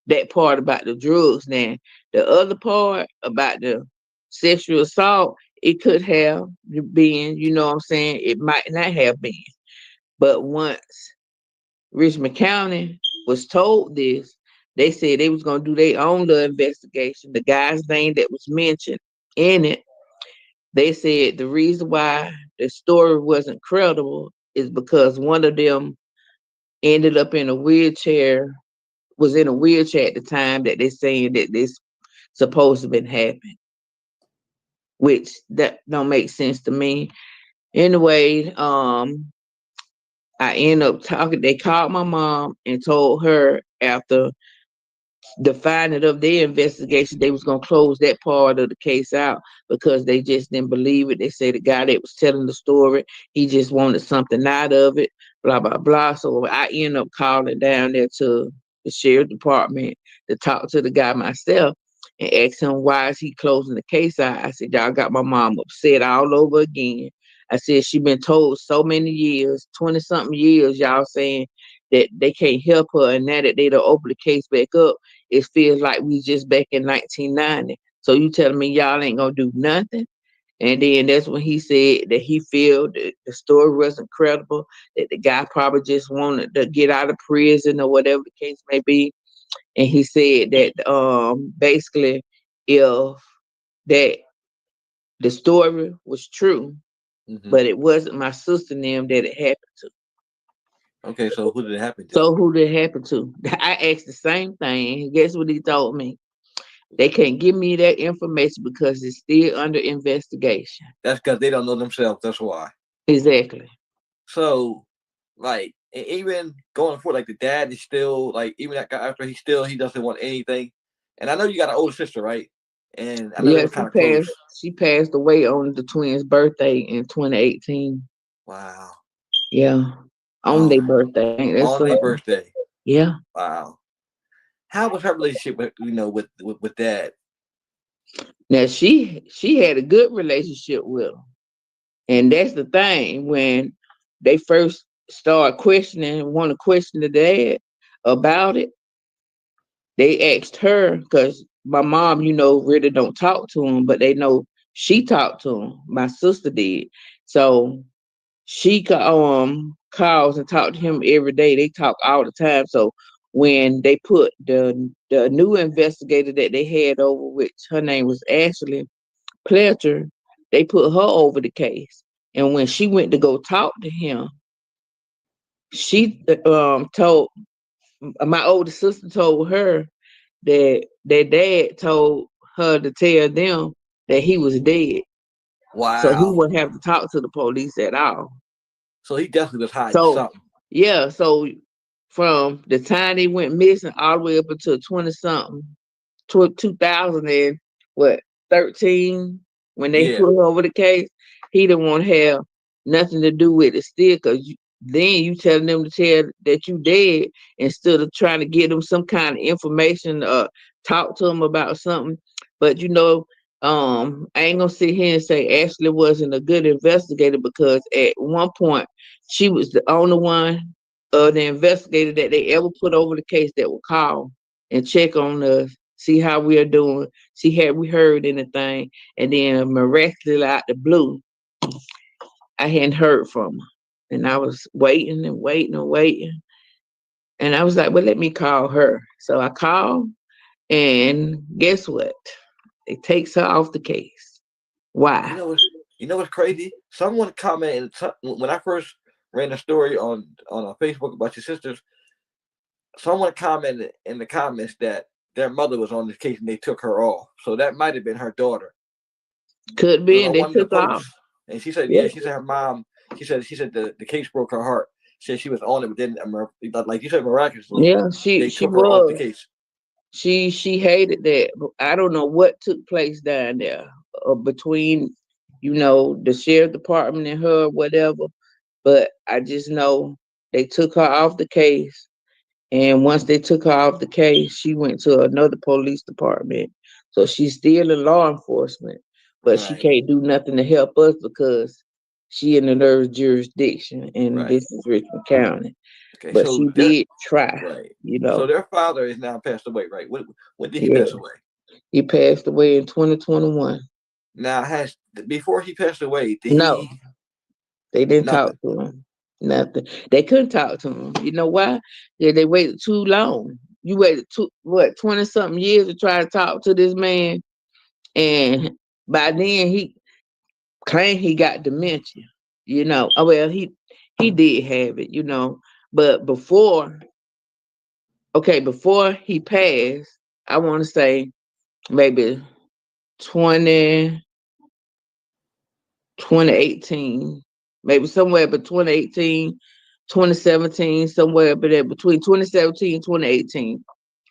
E: that part about the drugs. Now, the other part about the sexual assault, it could have been, you know what I'm saying? It might not have been. But once Richmond County was told this, they said they was gonna do their own little investigation. The guy's name that was mentioned in it, they said the reason why the story wasn't credible is because one of them ended up in a wheelchair, was in a wheelchair at the time that they saying that this supposed to been happening, which that don't make sense to me. Anyway, I end up talking. They called my mom and told her after the finding of their investigation, they was gonna close that part of the case out because they just didn't believe it. They say the guy that was telling the story, he just wanted something out of it, blah blah blah. So I ended up calling down there to the sheriff department to talk to the guy myself and ask him why is he closing the case out. I said, y'all got my mom upset all over again. I said she been told so many years, 20 something years, y'all saying that they can't help her, and now that they done open the case back up, it feels like we just back in 1990. So you telling me y'all ain't gonna do nothing? And then that's when he said that he feel that the story wasn't credible, that the guy probably just wanted to get out of prison or whatever the case may be. And he said that basically if that the story was true,
A: Mhm.
E: but it wasn't my sister and them that it happened to.
A: Okay, so who did it happen to?
E: So who did it happen to? I asked the same thing. Guess what he told me? They can't give me that information because it's still under investigation.
A: That's because they don't know themselves. That's why.
E: Exactly.
A: So, like, even going forward, like the dad is still like, even after he doesn't want anything. And I know you got an older sister, right? And I know they
E: Yeah,
A: were kind of close.
E: she passed away on the twins' birthday in 2018.
A: Wow.
E: Yeah. On their birthday. Ain't that
A: On their
E: something?
A: birthday.
E: Yeah.
A: Wow. How was her relationship with dad?
E: Now she had a good relationship with him. And that's the thing. When they first start questioning, want to question the dad about it, they asked her because my mom, really don't talk to him, but they know she talked to him. My sister did. So she calls and talk to him every day. They talk all the time. So when they put the new investigator that they had over, which her name was Ashley Pletcher, they put her over the case. And when she went to go talk to him, she told my older sister told her that their dad told her to tell them that he was dead. So he
A: Wow.
E: wouldn't have to talk to the police at all.
A: So he definitely was hiding
E: So
A: something.
E: yeah, so from the time they went missing all the way up until 20 something, 2000 and what 13 when they
A: Yeah.
E: put over the case, he didn't want to have nothing to do with it still because then you telling them to tell that you dead instead of trying to get them some kind of information or talk to them about something. But I ain't gonna sit here and say Ashley wasn't a good investigator because at one point she was the only one the investigator that they ever put over the case that would call and check on us, see how we are doing, see had we heard anything, and then miraculously out the blue, I hadn't heard from her. And I was waiting and waiting and waiting. And I was like, well, let me call her. So I called, and guess what? It takes her off the case. Why?
A: You know what's crazy? Someone commented when I first ran a story on Facebook about your sisters. Someone commented in the comments that their mother was on the case and they took her off. So that might have been her daughter.
E: Could be, and they took her off.
A: And she said,
E: Yeah.
A: she said her mom. She said the case broke her heart. She said she was on it, but then like you said, miraculously,
E: Yeah,
A: they
E: she
A: took her off the
E: was.
A: case.
E: She hated that. I don't know what took place down there between, the sheriff department and her, whatever. But I just know they took her off the case. And once they took her off the case, she went to another police department. So she's still in law enforcement, but she
A: Right.
E: can't do nothing to help us because she in the nurse jurisdiction, and
A: Right.
E: this is Richmond County.
A: Okay,
E: But
A: so
E: she did try,
A: right. So their father is now passed away, right? When did he
E: Yeah.
A: pass away?
E: He passed away in 2021.
A: Now, before he passed away, did
E: No, they didn't
A: nothing?
E: talk to him. Nothing. They couldn't talk to him. You know why? Yeah, they waited too long. You waited 20 something years to try to talk to this man. And by then he claimed he got dementia. Oh, well, he did have it, but before he passed, I want to say maybe 2018, maybe somewhere between 2018, 2017, somewhere between 2017 and 2018,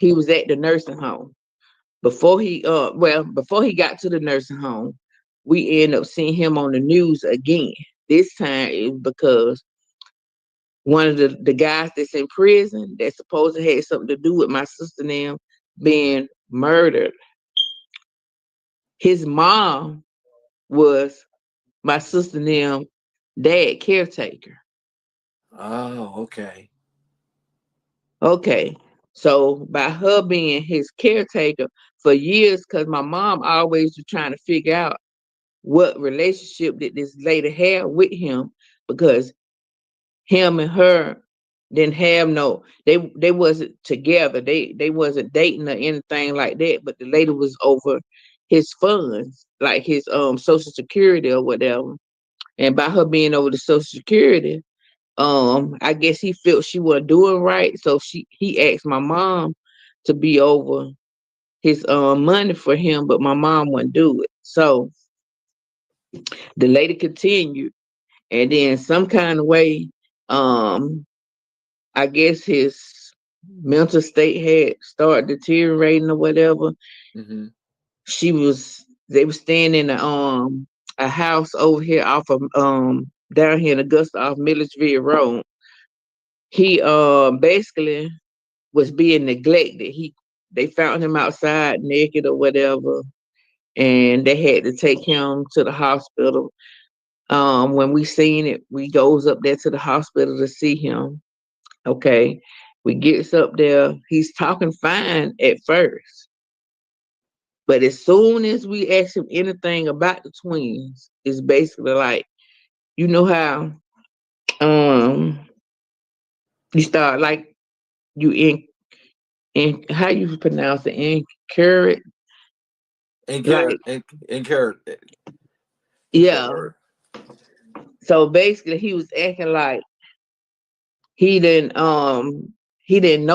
E: he was at the nursing home. Before he got to the nursing home, we end up seeing him on the news again. This time it was because one of the guys that's in prison that supposedly had something to do with my sister and them being murdered. His mom was my sister and them dad caretaker.
A: Oh, okay.
E: Okay. So by her being his caretaker for years, because my mom always was trying to figure out what relationship did this lady have with him, because him and her didn't have they wasn't together. They wasn't dating or anything like that, but the lady was over his funds, like his social security or whatever. And by her being over the social security, I guess he felt she wasn't doing right. So he asked my mom to be over his money for him, but my mom wouldn't do it. So the lady continued, and then some kind of way, I guess his mental state had started deteriorating or whatever.
A: Mm-hmm.
E: They were staying in a house over here off of down here in Augusta off Milledgeville Road. He basically was being neglected. They found him outside naked or whatever, and they had to take him to the hospital. When we seen it, we goes up there to the hospital to see him. Okay. We gets up there, he's talking fine at first. But as soon as we ask him anything about the twins, it's basically like, you know how you start like you in how you pronounce it, encourage. Like,
A: Incurred.
E: yeah. So basically he was acting like he didn't know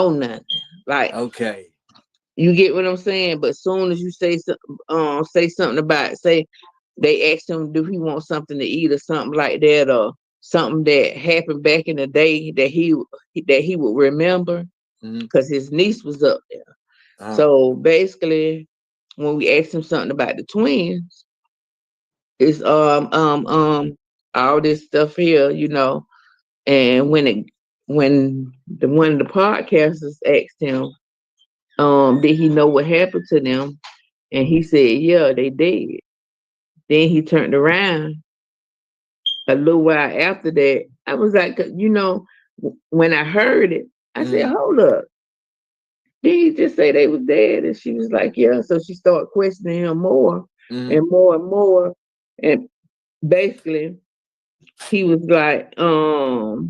E: nothing. Like,
A: Okay.
E: you get what I'm saying? But soon as you say something about, say they asked him, do he want something to eat or something like that, or something that happened back in the day that he would remember, because his niece was up there. So basically, when we asked him something about the twins, it's all this stuff here, you know. And when one of the podcasters asked him, did he know what happened to them? And he said, yeah, they did. Then he turned around a little while after that. I was like, you know, when I heard it, I said, hold up. Did he just say they was dead? And she was like, yeah. So she started questioning him more and more and more. And basically, he was like, no,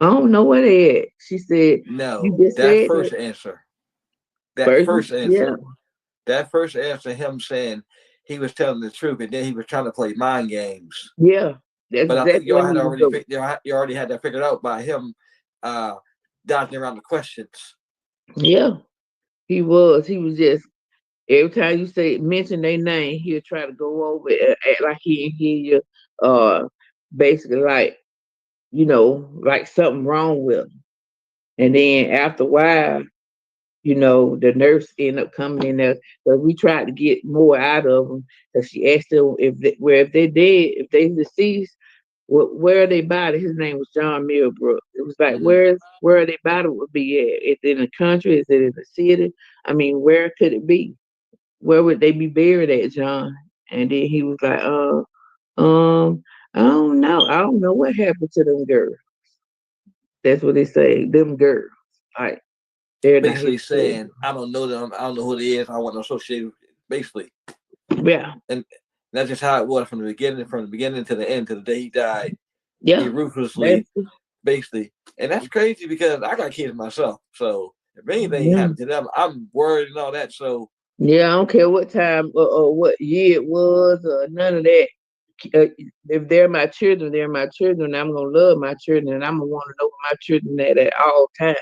E: I don't know what they at. She said,
A: No,
E: you just
A: that
E: said
A: first
E: that.
A: answer. That first answer.
E: Yeah.
A: That first answer, him saying he was telling the truth, and then he was trying to play mind games.
E: Yeah.
A: But I think y'all had already you already had that figured out by him dodging around the questions.
E: Yeah. He was just, every time you mention their name, he'll try to go over it, act like he didn't hear you, basically like, you know, like something wrong with him. And then after a while, you know, the nurse ended up coming in there, because we tried to get more out of them. Because she asked them if they dead, if they deceased, where are they body? His name was John Millbrook. It was like, where are they body would be at? Is it in the country? Is it in the city? I mean, where could it be? Where would they be buried at, John? And then he was like, I don't know. I don't know what happened to them girls. That's what they say, them girls. Like, they're
A: basically saying, I don't know them, I don't know who they is, I want to associate with, basically.
E: Yeah.
A: And that's just how it was from the beginning to the end, to the day he died.
E: Yeah.
A: He ruthlessly, basically. And that's crazy, because I got kids myself. So if anything happened to them, I'm worried and all that. So
E: yeah, I don't care what time or what year it was or none of that. If they're my children, they're my children. I'm gonna love my children, and I'm gonna want to know my children at all times.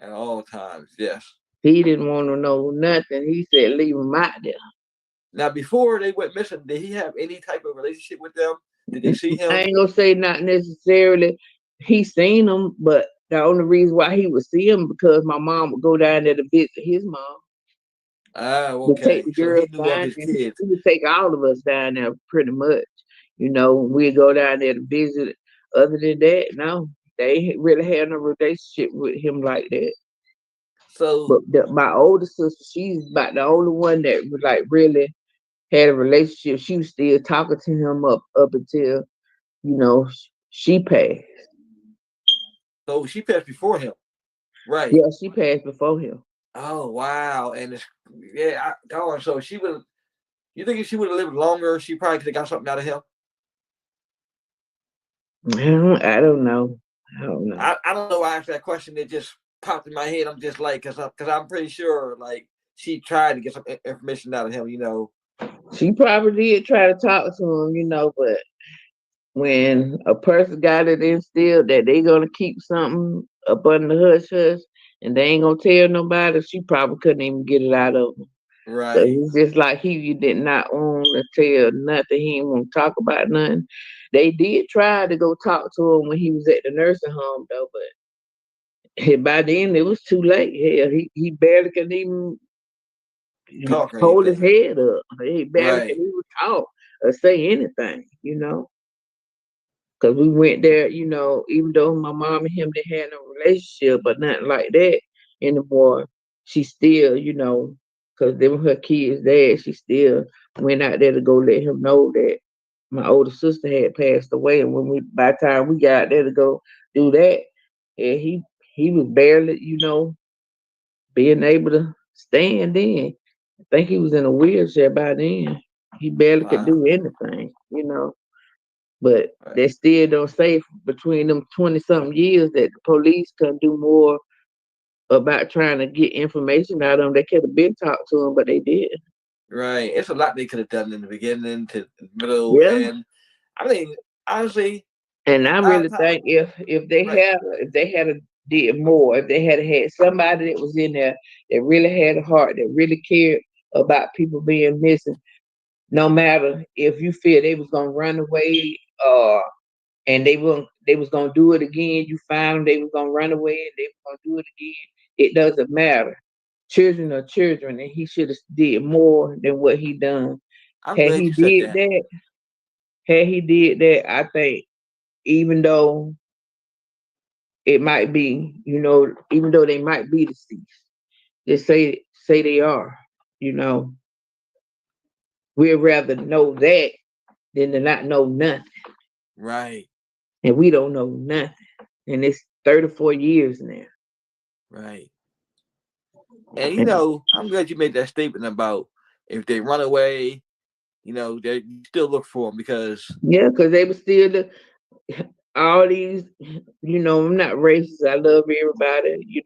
A: At all times, yes.
E: He didn't want to know nothing. He said, leave them out there.
A: Now, before they went missing, did he have any type of relationship with them? Did they see him?
E: I ain't gonna say not necessarily he seen them, but the only reason why he would see him because my mom would go down there to visit his mom.
A: Oh,
E: Would take
A: okay.
E: the
A: So he
E: girls
A: knew of
E: down
A: his
E: there.
A: kids.
E: He would take all of us down there pretty much. You know, we'd go down there to visit. Other than that, no, they ain't really had no relationship with him like that.
A: So
E: But my older sister, she's about the only one that was like really had a relationship. She was still talking to him up until she passed.
A: so she passed before him. Right.
E: Yeah, she passed before him.
A: Oh wow. And it's yeah, darn, so she would you think if she would have lived longer, she probably could have got something out of him?
E: I don't know. I don't know.
A: I don't know why I asked that question. It just popped in my head. I'm just like, cause I'm pretty sure like she tried to get some information out of him, you know.
E: She probably did try to talk to him, but when a person got it instilled that they gonna keep something up under the hush hush and they ain't gonna tell nobody, she probably couldn't even get it out of him. So
A: Right.
E: it's just like he did not want to tell nothing. He didn't want to talk about nothing. They did try to go talk to him when he was at the nursing home though, but by then it was too late. Hell, he barely could even
A: Talk or
E: hold his
A: anything.
E: head up. He barely could
A: Right.
E: even talk or say anything. Because we went there, even though my mom and him didn't have no relationship or nothing like that anymore, she still, because they were her kids' dad, she still went out there to go let him know that my older sister had passed away. And by the time we got there to go do that, and he was barely, being able to stand then. I think he was in a wheelchair by then. He barely could
A: Wow.
E: do anything. But
A: Right.
E: they still don't say between them 20 something years that the police can do more about trying to get information out of them. They could have been talked to them, but they did.
A: Right. It's a lot they could have done in the beginning to the middle.
E: Yeah.
A: And I mean, honestly,
E: And I
A: nine
E: really
A: times
E: think if they
A: right.
E: had did more, if they had somebody that was in there that really had a heart, that really cared about people being missing, no matter if you feel they was gonna run away, and they was gonna do it again. You found them, they was gonna run away and they was gonna do it again. It doesn't matter. Children are children, and he should have did more than what he done.
A: I'm
E: Had
A: glad
E: he
A: you said
E: did
A: that.
E: that, I think even though it might be, even though they might be deceased, just say they are, you know, we'd rather know that than to not know nothing.
A: Right.
E: And we don't know nothing. And it's 34 years now.
A: Right. And you know, I'm glad you made that statement about if they run away, they you still look for them because
E: Yeah, because they were still all these, I'm not racist. I love everybody,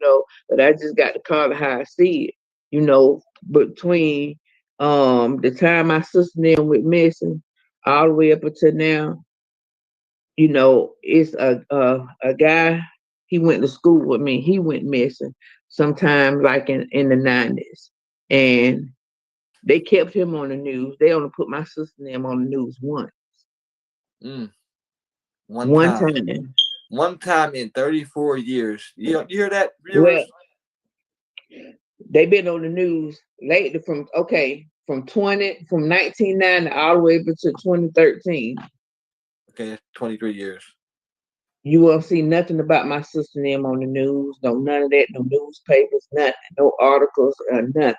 E: but I just got to call it how I see it. Between the time my sister and them went missing all the way up until now, it's a guy, he went to school with me. He went missing sometime like in the 90s. And they kept him on the news. They only put my sister and them on the news once.
A: mm, one
E: One
A: time.
E: time.
A: One time in 34 years. You hear that,
E: Well,
A: viewers?
E: they've been on the news lately from 1990 all the way up to 2013.
A: Okay, that's 23 years.
E: You won't see nothing about my sister and them on the news, no none of that, no newspapers, nothing, no articles or nothing.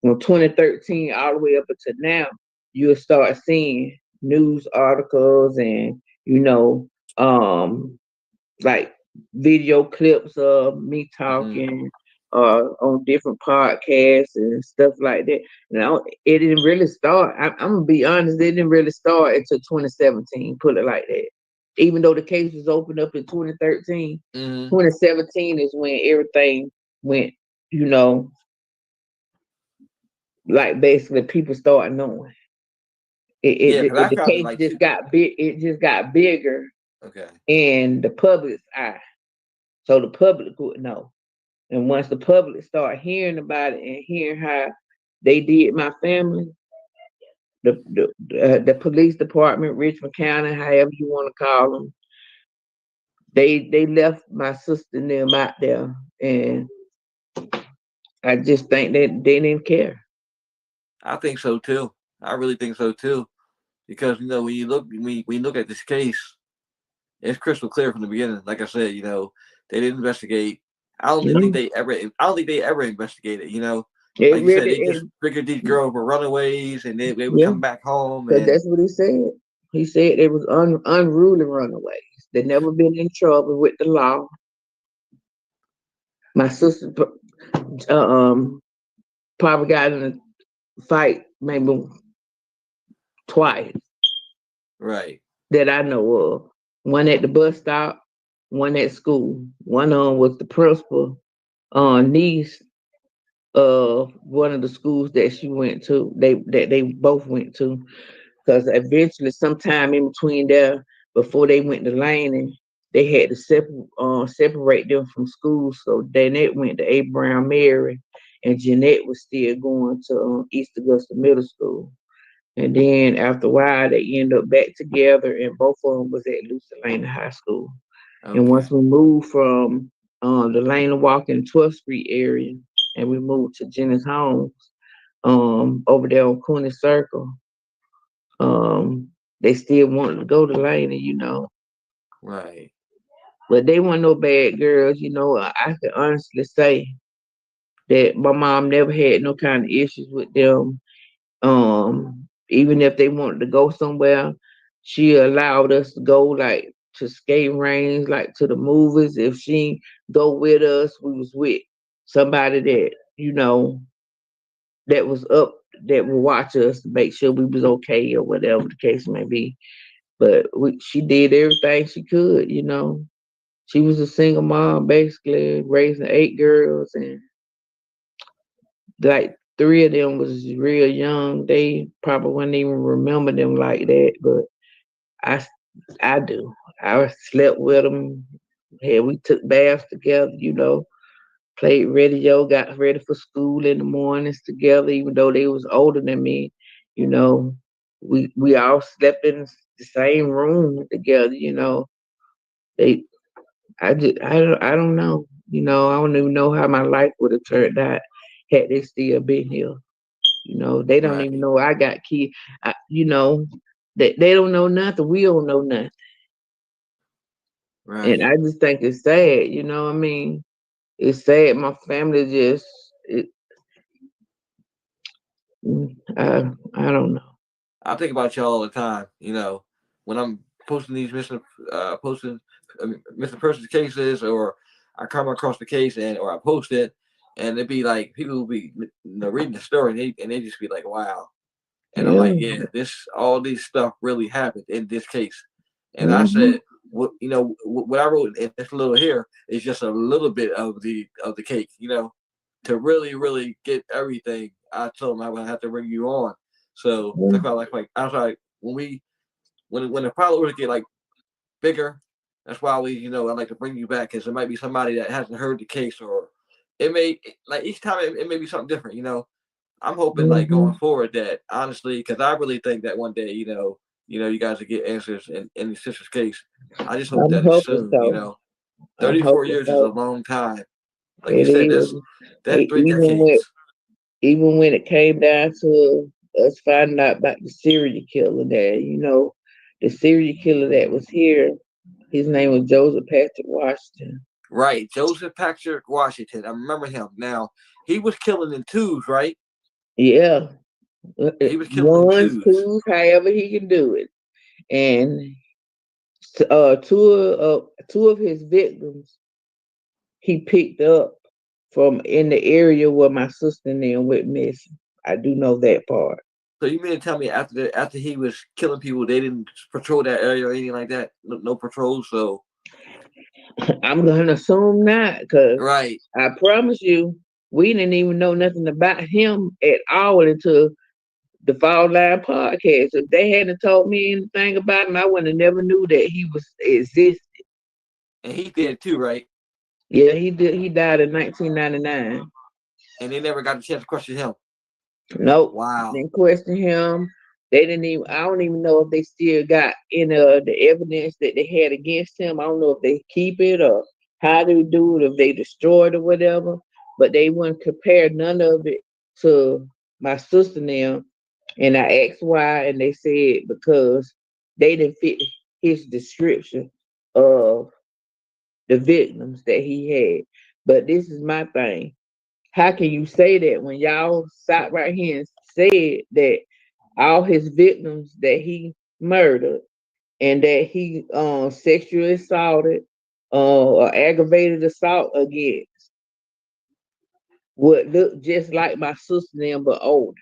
E: From 2013 all the way up until now, you'll start seeing news articles and like video clips of me
A: Mm-hmm.
E: talking on different podcasts and stuff like that. It didn't really start. I'm gonna be honest, it didn't really start until 2017. Put it like that. Even though the case was opened up in 2013,
A: Mm-hmm.
E: 2017 is when everything went. You know, like basically people started knowing.
A: Yeah, because I
E: The
A: found it
E: case
A: like
E: just got big. It just got bigger
A: okay.
E: in the public's eye, so the public would know. And once the public start hearing about it and hearing how they did my family, the police department, Richmond County, however you want to call them, They left my sister and them out there, and I just think that they didn't care.
A: I think so too. I really think so too. Because when you look at this case, it's crystal clear from the beginning. Like I said, they didn't investigate. I don't think
E: Mhm.
A: they ever. I don't think they ever investigated.
E: It
A: Like you said,
E: really
A: they
E: is.
A: just figured these girls were runaways, and they would
E: Yeah,
A: come back home.
E: because
A: And
E: that's what he said. He said it was unruly runaways. They never been in trouble with the law. My sister probably got in a fight maybe twice
A: right,
E: that I know of. One at the bus stop, one at school. One of them was the principal niece of one of the schools that she went to. They both went to, because eventually, sometime in between there, before they went to Laney, they had to separate them from school. So Danette went to Abraham Mary, and Jeanette was still going to East Augusta Middle School. And then after a while, they ended up back together, and both of them was at Luciana High School. And
A: okay,
E: once we moved from the Lane Walk and 12th Street area, and we moved to Jenny's Homes over there on Cooney Circle, um, they still wanted to go to Lane,
A: right,
E: but they weren't no bad girls. I can honestly say that my mom never had no kind of issues with them. Even if they wanted to go somewhere, she allowed us to go like to skate range, like to the movies. If she go with us, we was with somebody that that was up, that would watch us to make sure we was okay or whatever the case may be. But she did everything she could. She was a single mom, basically raising 8 girls, and like 3 of them was real young. They probably wouldn't even remember them like that, but I, I do. I slept with them. Yeah, we took baths together. Played radio, got ready for school in the mornings together, even though they was older than me. You know, we all slept in the same room together. They, I don't know. I don't even know how my life would have turned out had they still been here. They don't even
A: right,
E: know I got kids. They don't know nothing. We don't know nothing. And
A: right.
E: I just think it's sad. I mean, it's sad. My family just, I don't know.
A: I think about y'all all the time. When I'm posting these missing persons cases, or I come across the case or I post it, and it'd be like people will be reading the story, and they just be like, "Wow." And I'm
E: Yeah.
A: like, yeah, all these stuff really happened in this case. And I
E: Hmm.
A: said, what I wrote in this little here is just a little bit of the cake, to really, really get everything. I told them I would have to bring you on. So
E: Yeah.
A: talk about like I was like when the followers get like bigger, that's why I like to bring you back, because it might be somebody that hasn't heard the case, or it may like each time it may be something different. I'm hoping like going
E: Hmm.
A: forward that honestly, because I really think that one day, you guys will get answers in your sister's case. I just hope
E: I'm
A: that it's
E: hoping
A: soon.
E: so. I'm
A: 34
E: hoping
A: years is a
E: so.
A: long time. Like you
E: It
A: said,
E: is.
A: that's three
E: Even
A: decades.
E: when it came down to us finding out about the serial killer, the serial killer that was here, his name was Joseph Patrick Washington.
A: Right, Joseph Patrick Washington. I remember him. Now he was killing in twos, right?
E: Yeah,
A: He was killing in
E: ones,
A: twos.
E: twos, however he can do it. And two of his victims he picked up from in the area where my sister and them went missing. I do know that part.
A: So you mean to tell me after he was killing people, they didn't patrol that area or anything like that? No patrols. So
E: I'm gonna assume not, because
A: right.
E: I promise you, we didn't even know nothing about him at all until the Fall Line podcast. If they hadn't told me anything about him, I would have never knew that he was exist.
A: And he did too, right?
E: Yeah, he did. He died in 1999.
A: And they never got a chance to question him.
E: Nope,
A: Wow.
E: didn't question him. They didn't even. I don't even know if they still got any of the evidence that they had against him. I don't know if they keep it or how they do it, if they destroyed or whatever. But they wouldn't compare none of it to my sister now. And I asked why, and they said because they didn't fit his description of the victims that he had. But this is my thing. How can you say that when y'all sat right here and said that all his victims that he murdered and that he sexually assaulted or aggravated assault against would look just like my sister and them, but older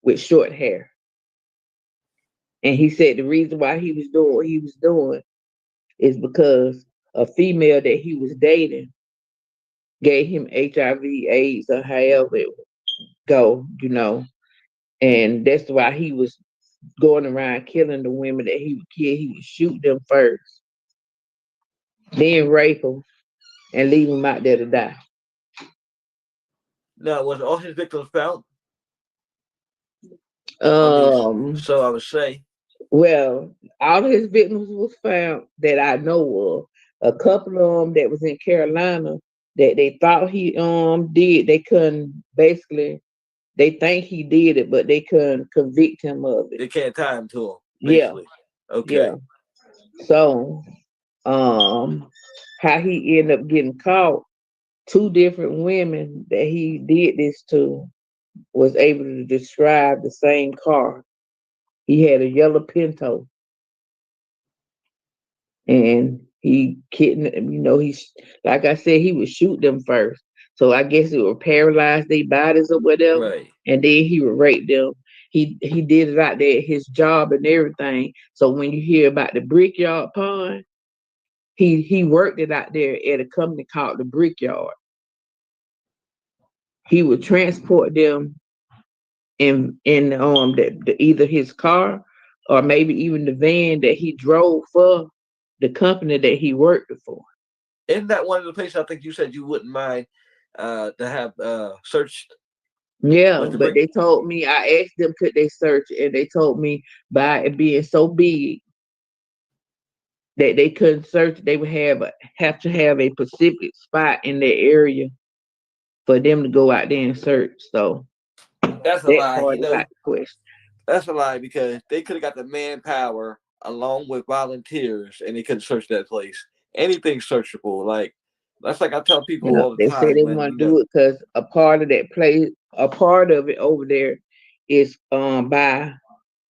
E: with short hair. And he said the reason why he was doing what he was doing is because a female that he was dating gave him HIV, AIDS, or however it would go, you know. And that's why he was going around killing the women that he would kill. He would shoot them first, then rape them, and leave them out there to die.
A: Now, was all his victims found?
E: Um,
A: So I would say.
E: well, all of his victims was found that I know of. A couple of them that was in Carolina that they thought he did. They couldn't basically. They think he did it, but they couldn't convict him of it.
A: They can't tie him to him.
E: Yeah,
A: Basically. Okay.
E: yeah. So, how he ended up getting caught? Two different women that he did this to was able to describe the same car. He had a yellow Pinto, and he kidnapped. You know, like I said, he would shoot them first. So I guess it would paralyze their bodies or whatever,
A: Right.
E: and then he would rape them. He did it out there at his job and everything. So when you hear about the Brickyard Pond, he worked it out there at a company called the Brickyard. He would transport them in either his car or maybe even the van that he drove for the company that he worked for.
A: Isn't that one of the places I think you said you wouldn't mind to have searched?
E: Yeah, but they told me, I asked them could they search, and they told me by it being so big that they couldn't search, they would have to have a specific spot in their area for them to go out there and search. So
A: that's a
E: that
A: lie.
E: part
A: You
E: is
A: know,
E: not the question.
A: that's a lie because they could have got the manpower along with volunteers, and they could search that place. Anything's searchable. Like that's like I tell people
E: Yeah,
A: all the
E: they say
A: time
E: they
A: when
E: want to do it because a part of that place, a part of it over there is by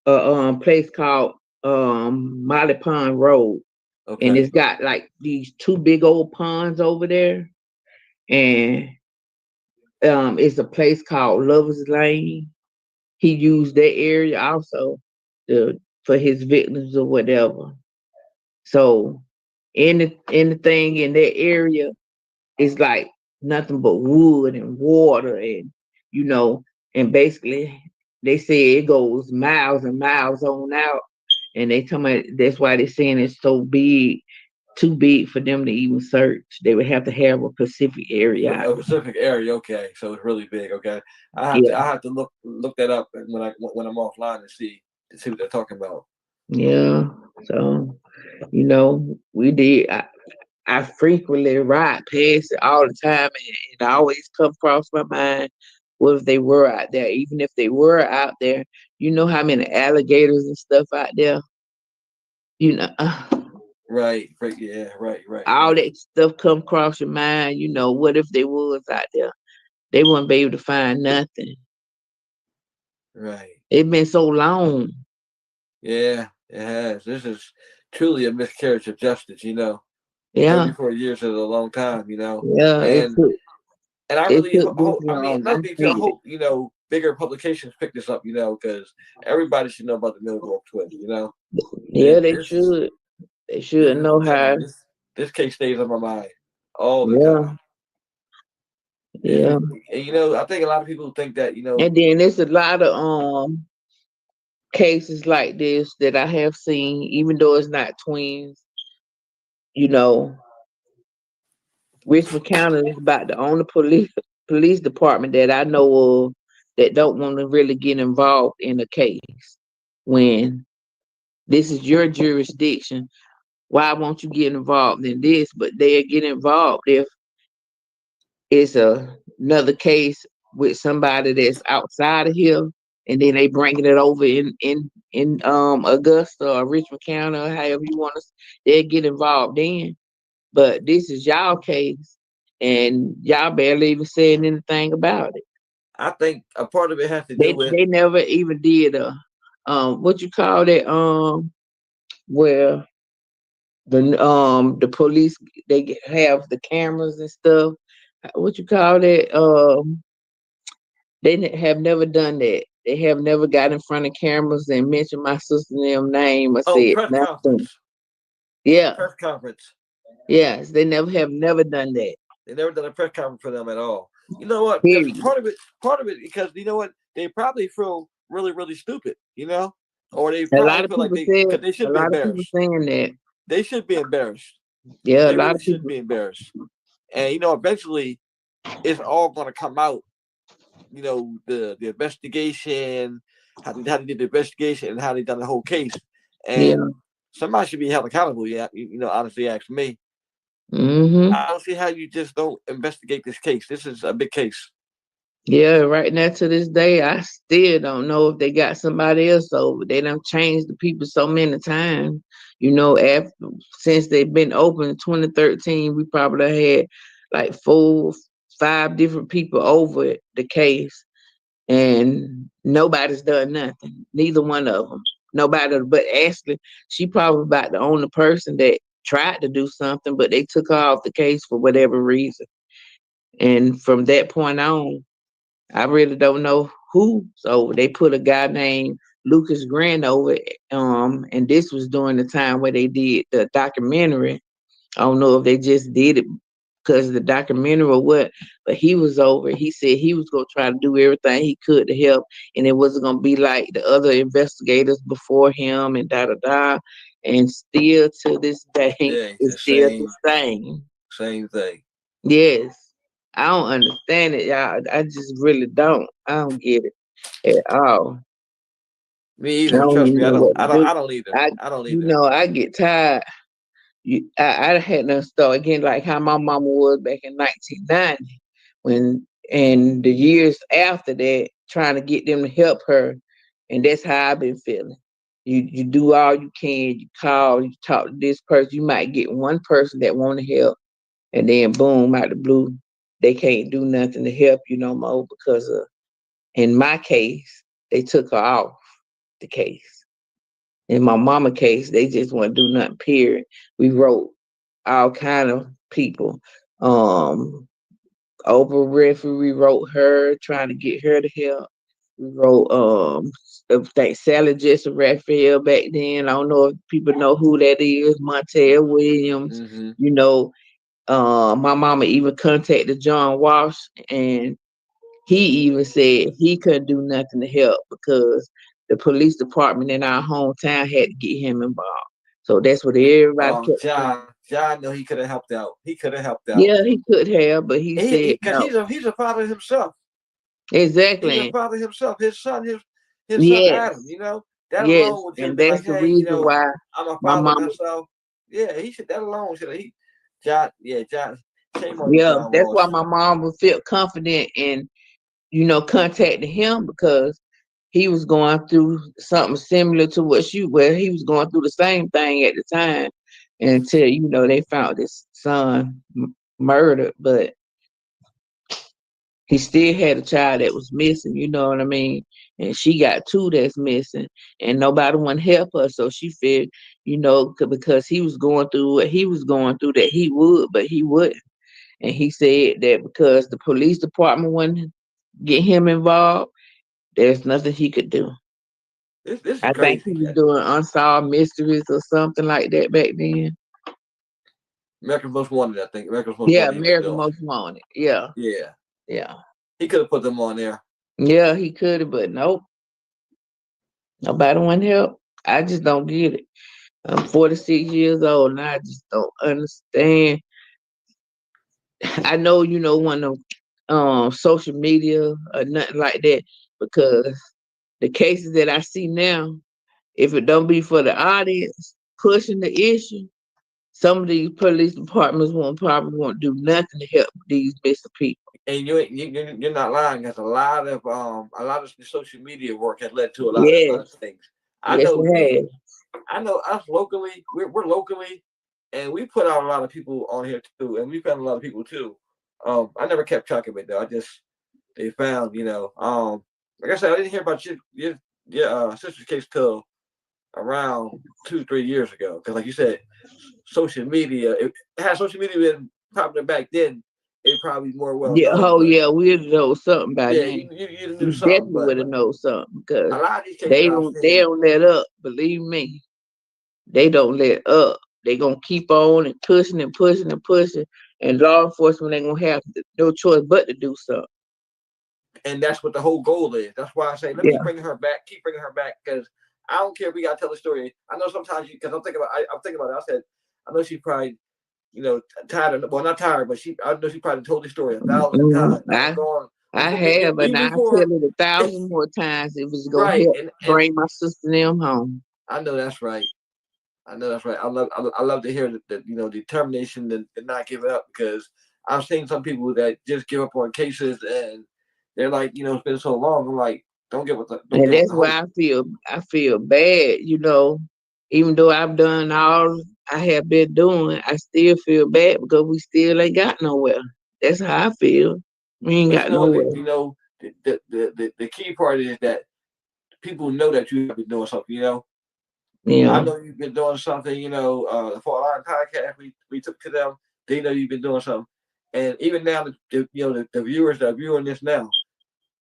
E: a place called Molly Pond Road.
A: Okay.
E: And it's got like these two big old ponds over there. And it's a place called Lover's Lane. He used that area also for his victims or whatever. So anything in that area is like nothing but wood and water and you know, and basically they say it goes miles and miles on out. And they tell me that's why they're saying it's so big, too big for them to even search. They would have to have a Pacific area.
A: A Pacific area, okay. So it's really big, okay. I have to look that up when I'm offline and see what they're talking about.
E: Yeah. So, you know, we did. I frequently ride past it all the time, and it always come across my mind. What if they were out there? Even if they were out there, you know how many alligators and stuff out there. You know,
A: Right. Yeah. Right.
E: all that stuff come across your mind. You know, what if they was out there? They wouldn't be able to find nothing.
A: Right.
E: It's been so long.
A: Yeah, it has. This is truly a miscarriage of justice, you know.
E: Yeah.
A: 34 years is a long time, you know.
E: Yeah.
A: And I really
E: took
A: hope,
E: this
A: I mean,
E: long.
A: another thing too, I hope, you know, bigger publications pick this up, you know, because everybody should know about the Milgorf twins, you know.
E: Yeah, they should. They should know how.
A: This case stays on my mind all the time.
E: Yeah.
A: And, you know, I think a lot of people think that, you know.
E: And then there's a lot of cases like this that I have seen, even though it's not twins. You know, Richmond County is about the only police department that I know of that don't want to really get involved in a case. when this is your jurisdiction. Why won't you get involved in this? But they'll get involved if it's another case with somebody that's outside of here, and then they bringing it over in Augusta or Richmond County or however you want to. They'll get involved then. But this is y'all case, and y'all barely even saying anything about it.
A: I think a part of it has to do with
E: They never even did a what you call that where the police they have the cameras and stuff. What you call that? Have never done that. They have never got in front of cameras and mentioned my sister and them name or said
A: press
E: nothing.
A: conference.
E: Yeah.
A: Press conference.
E: Yes, they never done that.
A: They never done a press conference for them at all. You know what?
E: Period.
A: Part of it, because you know what? They probably feel really, really stupid, you know? Or they
E: A lot
A: probably
E: of
A: feel like
E: people
A: because they
E: a
A: should be
E: lot of people
A: embarrassed.
E: saying that.
A: They should be embarrassed.
E: Yeah,
A: They
E: a lot
A: really
E: of
A: should
E: people.
A: be embarrassed. And you know, eventually it's all gonna come out, you know, the investigation, how they did the investigation and how they done the whole case. And somebody should be held accountable, you know, honestly ask me.
E: Mm-hmm.
A: I don't see how you just don't investigate this case. This is a big case.
E: Yeah, right now to this day, I still don't know if they got somebody else over. They done changed the people so many times. You know, since they've been open in 2013, we probably had like 4, 5 different people over the case, and nobody's done nothing. Neither one of them. Nobody. But Ashley, she probably about the only person that tried to do something, but they took her off the case for whatever reason. And from that point on, I really don't know who. So they put a guy named Lucas Grant over it. And this was during the time where they did the documentary. I don't know if they just did it because of the documentary or what, but he was over. He said he was gonna try to do everything he could to help, and it wasn't gonna be like the other investigators before him and da da da. And still to this day,
A: Yeah,
E: it's
A: the
E: still the same.
A: same thing.
E: Yes. I don't understand it, y'all. I just really don't. I don't get it at all.
A: Me
E: I
A: either.
E: don't
A: Trust
E: even
A: me, I
E: know
A: don't.
E: what to do.
A: I don't either.
E: I,
A: I don't either.
E: I get tired. I had to start again, like how my mama was back in 1990, and the years after that, trying to get them to help her, and that's how I've been feeling. You do all you can. You call, you talk to this person. You might get one person that want to help, and then boom, out the blue, they can't do nothing to help you no more because of. In my case, they took her off the case. In my mama case, they just want to do nothing, period. We wrote all kind of people. Oprah Winfrey, we wrote her, trying to get her to help. We wrote I think Sally Jessel Raphael back then. I don't know if people know who that is, Montel Williams.
A: Mm-hmm.
E: You know, my mama even contacted John Walsh, and he even said he couldn't do nothing to help because the police department in our hometown had to get him involved. So that's what everybody
A: Oh,
E: kept saying.
A: John, no, he could have helped out. He could have helped out.
E: Yeah, he could have, but he said
A: Because
E: no.
A: he's a father himself. He's a
E: Exactly.
A: father himself. His son
E: Yes.
A: Adam. You know that
E: Yes.
A: alone should
E: And
A: have been
E: that's
A: like,
E: the
A: hey, you
E: reason
A: know,
E: why
A: I'm a
E: my
A: father
E: mama,
A: myself. Yeah, he should. That alone should have. John. Yeah, John. Shame on you,
E: yeah,
A: John
E: that's
A: Walsh.
E: why my mom would feel confident in, contacting him because he was going through something similar to where he was going through the same thing at the time until, they found his son murdered, but he still had a child that was missing, you know what I mean? And she got 2 that's missing, and nobody want to help her. So she figured, because he was going through what he was going through, that he would, but he wouldn't. And he said that because the police department wouldn't get him involved, there's nothing he could do.
A: This is
E: I think he
A: crazy.
E: was doing unsolved mysteries or something like that back then.
A: America's Most Wanted, I think. America's Most
E: Yeah,
A: Wanted he was
E: American
A: doing.
E: Most Wanted. Yeah,
A: Yeah.
E: yeah.
A: He could have put them on there.
E: Yeah, he could have, but nope. Nobody want help. I just don't get it. I'm 46 years old and I just don't understand. I know one of social media or nothing like that because the cases that I see now, If it don't be for the audience pushing the issue, some of these police departments probably won't do nothing to help these missing people.
A: And you're not lying. Because a lot of the social media work has led to a lot of
E: Yes,
A: things. I
E: yes,
A: know
E: it
A: me.
E: has.
A: I know us locally. We're locally, and we put out a lot of people on here too, and we found a lot of people too. I never kept track of it though. I just they found, like I said, I didn't hear about your sister's case till around 2 3 years ago. Because like you said, social media. If had social media been popular back then, it probably more well
E: Yeah,
A: known.
E: oh
A: But
E: yeah, we'd know something by
A: yeah,
E: then.
A: you knew
E: We
A: something.
E: definitely
A: But
E: would have known something because
A: a lot of these cases
E: they
A: I've
E: don't they
A: seen,
E: don't let up. Believe me, they don't let up. They gonna keep on and pushing and pushing and pushing, and law enforcement ain't gonna have no choice but to do something.
A: and that's what the whole goal is. That's why I say let me
E: Yeah.
A: bring her back, keep bringing her back, because I don't care if we gotta tell the story. I know sometimes you because I'm thinking about it. I said I know she probably tired of well not tired, but I know she probably told the story 1,000
E: Mhm.
A: times. And I'm going
E: I have, and
A: even
E: I'll
A: before
E: tell it 1,000 more times if it's gonna
A: right
E: help
A: and
E: bring my sister and them home.
A: I know that's right. I know that's right. I love to hear that determination and not give it up because I've seen some people that just give up on cases and they're like it's been so long. I'm like don't
E: And
A: give up
E: that's
A: the
E: why
A: hope.
E: I feel bad, even though I've done all I have been doing, I still feel bad because we still ain't got nowhere. That's how I feel. We ain't
A: But
E: got nowhere.
A: the key part is that people know that you have been doing something. I
E: Yeah.
A: know you've been doing something. The Fort Line podcast we took to them. They know you've been doing something, and even now the viewers that are viewing this now,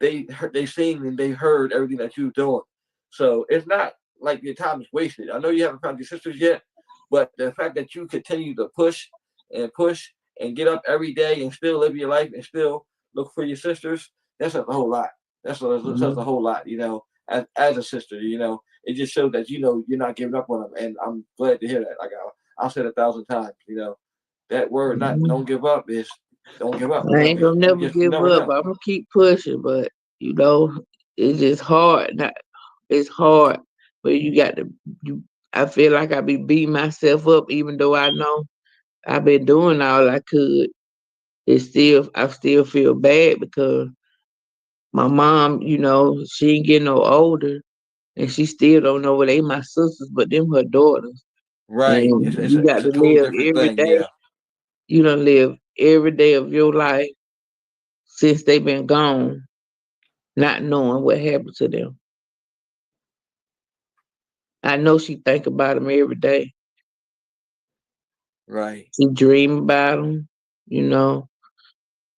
A: they seen and they heard everything that you're doing. So it's not like your time is wasted. I know you haven't found your sisters yet, but the fact that you continue to push and get up every day and still live your life and still look for your sisters, that's a whole lot. That's a
E: Mhm.
A: whole lot. As a sister, it just shows that you're not giving up on them, and I'm glad to hear that. Like I'll say it 1,000 times. That word, not
E: Mhm.
A: don't give up, is don't give up.
E: I ain't
A: Because
E: gonna
A: you
E: never
A: just you
E: give
A: never
E: up.
A: know.
E: I'm gonna keep pushing, but you know, it's just hard. It's hard, but you got to. You, I feel like I be beating myself up, even though I know I've been doing all I could. I still feel bad because my mom, she ain't getting no older, and she still don't know where they my sisters, but them her daughters.
A: Right.
E: And you got
A: It's a
E: to
A: total
E: live
A: different
E: every
A: thing.
E: day.
A: Yeah.
E: You don't live every day of your life since they been gone, not knowing what happened to them. I know she think about them every day.
A: Right.
E: She dream about them. You know,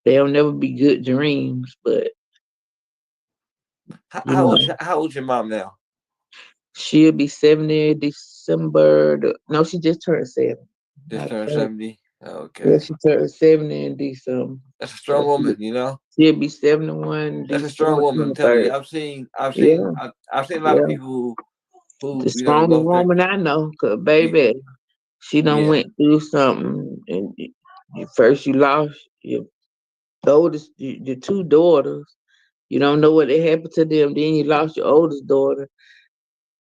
E: they'll never be good dreams, but you know,
A: How old's your mom now?
E: she'll be 70 December. No, she just turned 70.
A: Just
E: I
A: turned
E: think.
A: 70.
E: Yeah,
A: Okay.
E: she turned 70 in December.
A: That's a
E: So
A: strong woman.
E: she'll be 71
A: That's a strong
E: December
A: woman. I'm telling you.
E: 23rd. Yeah,
A: I've seen a lot of
E: yeah.
A: people who
E: The strongest
A: lost their
E: woman I know, 'cause
A: yeah
E: baby, she done
A: yeah
E: went through something. And first you lost your oldest, your two daughters. You don't know what happened to them. Then you lost your oldest daughter.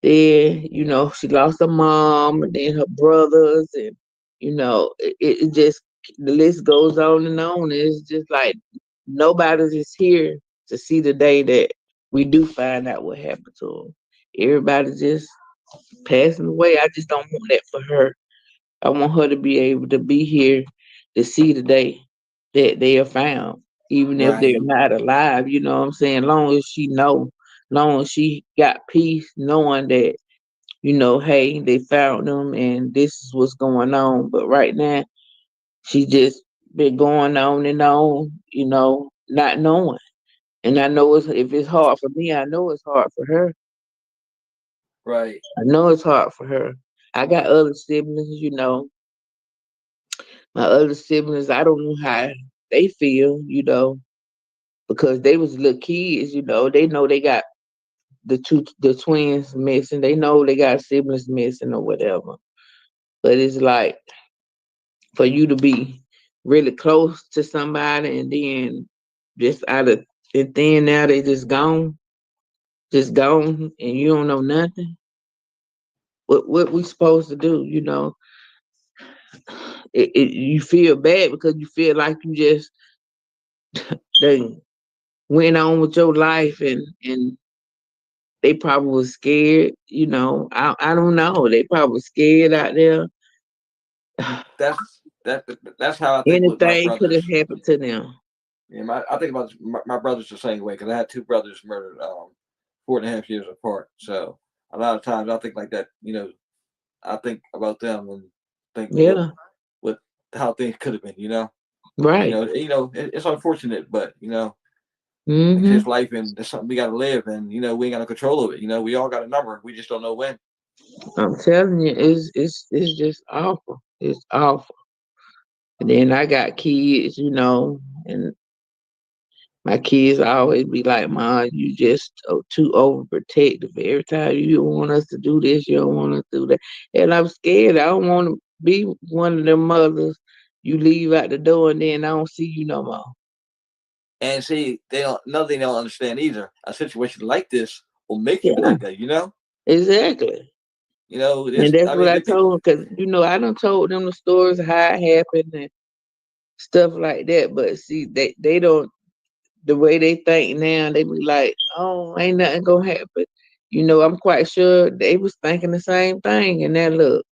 E: Then, she lost her mom and then her brothers. And, it just, the list goes on and on. It's just like nobody's just here to see the day that we do find out what happened to them. Everybody's just passing away. I just don't want that for her. I want her to be able to be here to see the day that they are found, even if they're
A: right
E: not alive. You know what I'm saying? Long as she know, long as she got peace, knowing that hey, they found them and this is what's going on. But right now, she just been going on and on, not knowing. And I know if it's hard for me, I know it's hard for her.
A: right
E: I know it's hard for her. I got other siblings, my other siblings, I don't know how they feel, because they was little kids, they know they got the twins missing. They know they got siblings missing or whatever. But it's like for you to be really close to somebody and then just out of the thin now they just gone, and you don't know nothing. what we supposed to do, you know. You feel bad because you feel like you just done went on with your life and they probably was scared, you know. I don't know. They probably scared out there.
A: That's that. That's how I think with my
E: Anything could have
A: brothers.
E: happened to them.
A: Yeah, I think about my brothers the same way because I had two brothers murdered 4.5 years apart. So a lot of times I think like that. I think about them and think
E: Yeah,
A: what how things could have been.
E: right.
A: It's unfortunate, but it's
E: Hmm.
A: just life and it's something we got to live, and we ain't got no control of it. We all got a number. We just don't know when.
E: I'm telling you, it's just awful. It's awful. And then I got kids, you know, and my kids always be like, "Mom, you just too overprotective. Every time you want us to do this, you don't want us to do that." And I'm scared. I don't want to be one of them mothers you leave out the door and then I don't see you no more.
A: And see, they don't. Another thing they don't understand either. A situation like this will make you be
E: Yeah,
A: like that.
E: exactly. And
A: This.
E: that's
A: I
E: what
A: mean,
E: I
A: the people.
E: told them because, you know, I done told them the stories of how it happened and stuff like that. But see, they don't, the way they think now, they be like, oh, ain't nothing gonna happen. You know, I'm quite sure they was thinking the same thing. And that look,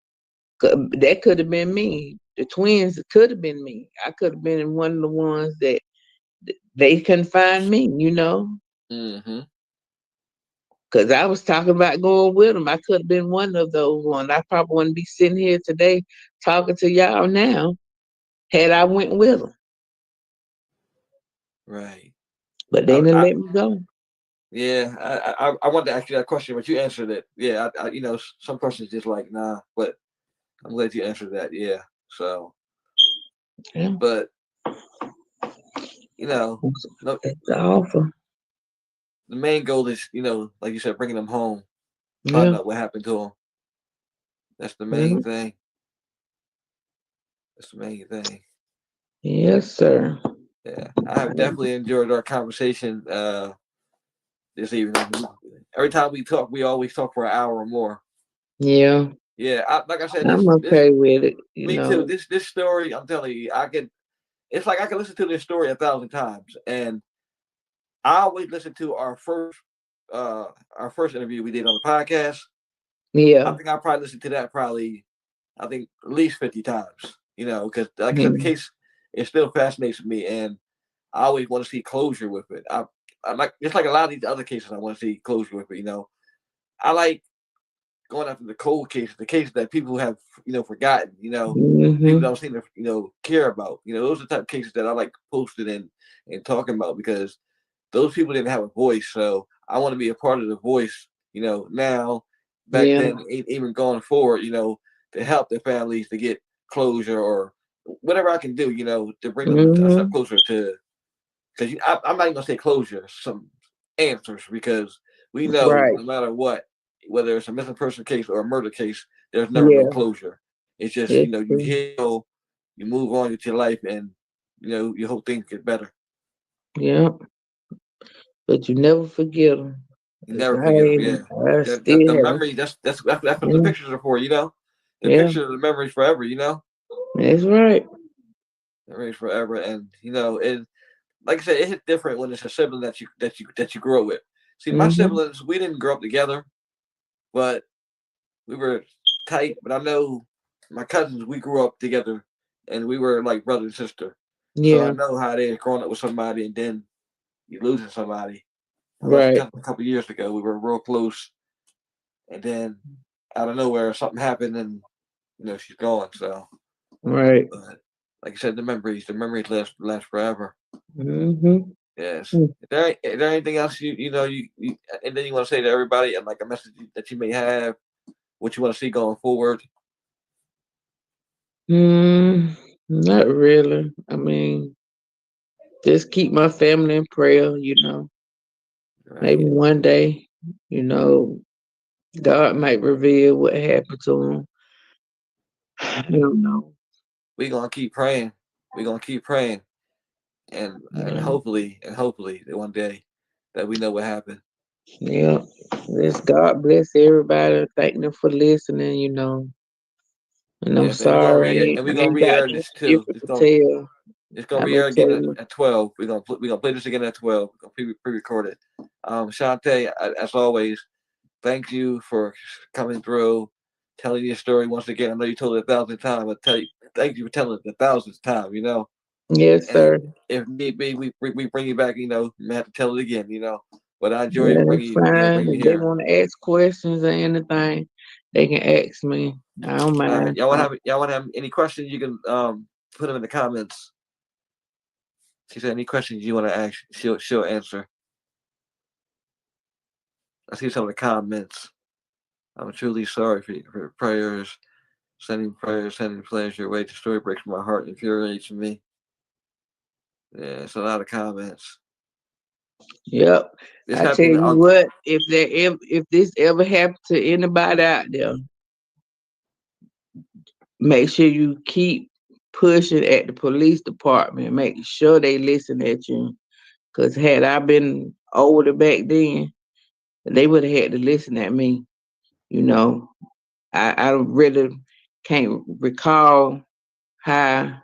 E: that could have been me. The twins could have been me. I could have been one of the ones that they couldn't find me, you know,
A: Hmm.
E: because I was talking about going with them. I could have been one of those ones. I probably wouldn't be sitting here today talking to y'all now had I went with them.
A: Right.
E: But they
A: I,
E: didn't
A: I
E: let me go.
A: Yeah, I wanted to ask you that question, but you answered it. Yeah, some questions just like nah, but I'm glad you answered that. Yeah. So,
E: Yeah,
A: but you know, no,
E: it's awful.
A: the main goal is like you said, bringing them home, finding
E: Yeah,
A: out what happened to them. That's the main
E: yeah.
A: thing. That's the main thing.
E: Yes, sir.
A: Yeah, I have definitely enjoyed our conversation this evening. Every time we talk, we always talk for an hour or more.
E: Yeah,
A: Yeah, like I said,
E: I'm
A: this
E: okay with it. You
A: me too.
E: know.
A: This story, I'm telling you, I can. It's like I can listen to this story 1,000 times, and I always listen to our first interview we did on the podcast. I
E: Yeah.
A: think I probably listened to that I think at least 50 times. Because like I said, the
E: Mm.
A: case it still fascinates me, and I always want to see closure with it. I like just like a lot of these other cases, I want to see closure with it. I like going after the cold cases, the cases that people have forgotten. People
E: Hmm.
A: don't seem to care about. Those are the type of cases that I like posting and talking about because those people didn't have a voice. So I want to be a part of the voice, now, back
E: Yeah.
A: then, even going forward, to help their families to get closure or whatever I can do, to bring them a step
E: Hmm.
A: closer to, because I'm not even going to say closure, some answers, because we know
E: Right.
A: no matter what, whether it's a missing person case or a murder case, there's never no
E: Yeah.
A: closure. It's just,
E: It's
A: you
E: true.
A: heal, you move on with your life, and, you hope things get better.
E: Yeah. But you never forget them.
A: You
E: Cause
A: never forget them. Yeah,
E: I
A: the
E: still have.
A: memory. That's what the
E: Yeah.
A: pictures are for. The
E: Yeah.
A: pictures of the memories forever.
E: That's right.
A: Memories forever, and and like I said, it hits different when it's a sibling that you grow with. See, my
E: Hmm.
A: siblings, we didn't grow up together, but we were tight. But I know my cousins, we grew up together, and we were like brother and sister. So I
E: Yeah.
A: know how it is growing up with somebody and then you losing somebody. I lost a
E: Right.
A: cousin a couple years ago. We were real close, and then out of nowhere something happened and she's gone. So,
E: Right.
A: but like I said, the memories last forever.
E: Hmm.
A: Yes. Is there anything else you and then you want to say to everybody and like a message that you may have, what you want to see going forward?
E: Not really. I mean, just keep my family in prayer, you know. Maybe
A: Right.
E: one day, you know, God might reveal what happened to him. I don't know.
A: We're gonna keep praying. We're gonna keep praying, and
E: Yeah.
A: hopefully that one day that we know what happened.
E: Yeah. Just God bless everybody. Thank them for listening, And I'm
A: Yes, and
E: sorry
A: we're
E: I
A: gonna
E: ain't got
A: re-air
E: nothing
A: this too.
E: different to tell.
A: It's gonna
E: I've
A: be
E: been
A: aired again
E: telling
A: at 12. We're gonna play this again at 12. We're gonna pre-record it. Shantae, as always, thank you for coming through, telling your story once again. I know you told it 1,000 times, but thank you for telling it the 1,000th time.
E: Yes,
A: And
E: sir.
A: if need be, we bring you back. We have to tell it again. But I enjoy
E: Yeah,
A: bringing
E: that's
A: you,
E: fine.
A: bringing you
E: If they
A: here.
E: want to ask questions or anything, they can ask me. I don't mind.
A: Y'all want to have any questions? You can put them in the comments. She said any questions you want to ask, she'll answer. I see some of the comments. I'm truly sorry for your prayers. Sending prayers, sending prayers your way. The story breaks my heart and infuriates me. Yeah, it's a lot of comments.
E: Yep.
A: This
E: I tell
A: happened.
E: you what, if this ever happened to anybody out there, make sure you keep pushing at the police department. Make sure they listen at you. Cause had I been older back then, they would have had to listen at me. You know, I really can't recall how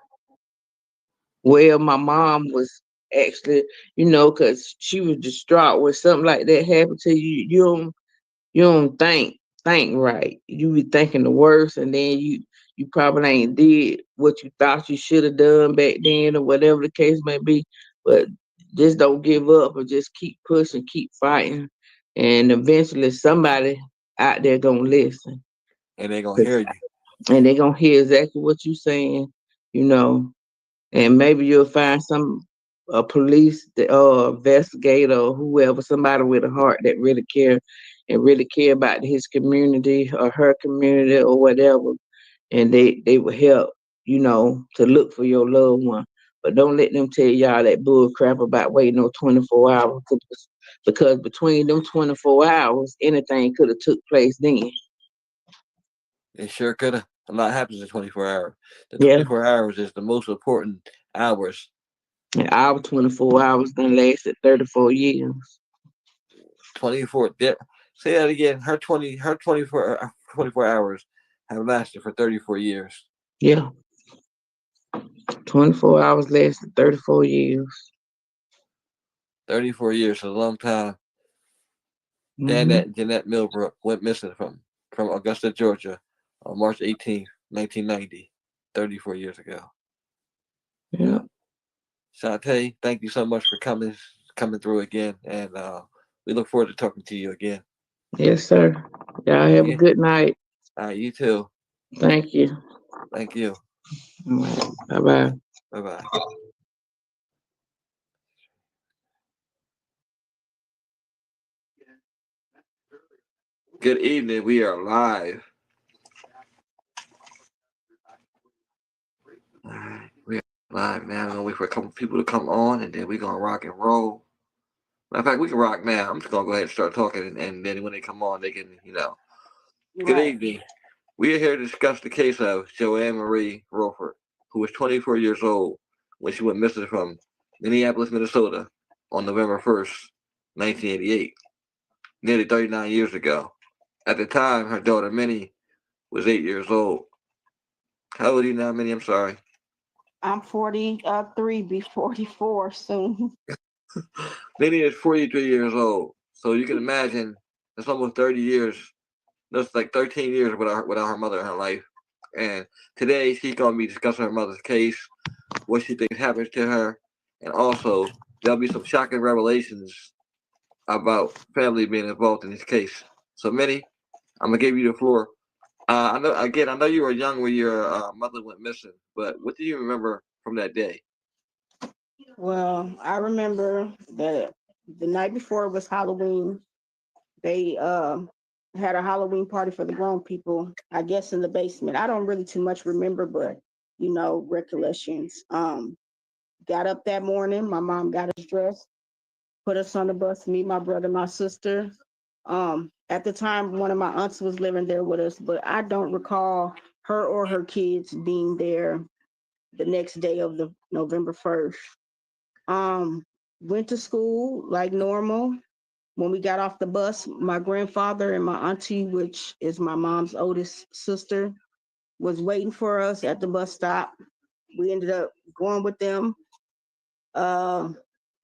E: well my mom was actually, cause she was distraught when something like that happened to you. You don't think right. You be thinking the worst, and then you probably ain't did what you thought you should have done back then, or whatever the case may be. But just don't give up, or just keep pushing, keep fighting, and eventually somebody out there gonna listen,
A: And they're gonna hear you.
E: and they gonna hear exactly what you saying, you know. And maybe you'll find some a police investigator or whoever, somebody with a heart that really care about his community or her community or whatever, and they will help, to look for your loved one. But don't let them tell y'all that bull crap about waiting on 24 hours, because between them 24 hours, anything could have took place then.
A: It sure could have. A lot happens in 24 hours. The
E: Yeah,
A: 24 hours is the most important hours.
E: and our 24 hours done lasted 34 years.
A: 24. Say that again. Her 24 hours have lasted for 34 years.
E: Yeah, 24 hours lasted 34 years.
A: 34 years is a long time.
E: Hmm.
A: Jeanette Millbrook went missing from Augusta, Georgia on March 18th, 1990, 34 years ago.
E: Yeah.
A: Shantae, thank you so much for coming through again, and we look forward to talking to you again.
E: Yes, sir. Y'all have a
A: Yeah.
E: good night.
A: You too.
E: Thank you.
A: Thank you.
E: Bye bye.
A: Bye bye. Good evening. We are live. We are live now. I'm gonna wait for a couple people to come on, and then we're gonna rock and roll. Matter of fact, we can rock now. I'm just gonna go ahead and start talking, and then when they come on, they can. Good evening. We are here to discuss the case of Joanne Marie Rulford, who was 24 years old when she went missing from Minneapolis, Minnesota on November 1st, 1988, nearly 39 years ago. At the time, her daughter Minnie was 8 years old. How old are you now, Minnie? I'm sorry.
F: I'm 43, be 44 soon.
A: Minnie is 43 years old. So you can imagine that's almost 30 years. That's like 13 years without her mother in her life. And today she's going to be discussing her mother's case, what she thinks happens to her, and also there'll be some shocking revelations about family being involved in this case. So, Minnie, I'm gonna give you the floor. I know you were young when your mother went missing, but what do you remember from that day?
F: Well, I remember that the night before was Halloween. They had a Halloween party for the grown people, I guess in the basement. I don't really too much remember, but recollections. Got up that morning, my mom got us dressed, put us on the bus, me, my brother, my sister. At the time, one of my aunts was living there with us, but I don't recall her or her kids being there the next day of the November 1st. Went to school like normal, When we got off the bus, my grandfather and my auntie, which is my mom's oldest sister, was waiting for us at the bus stop. We ended up going with them. Uh,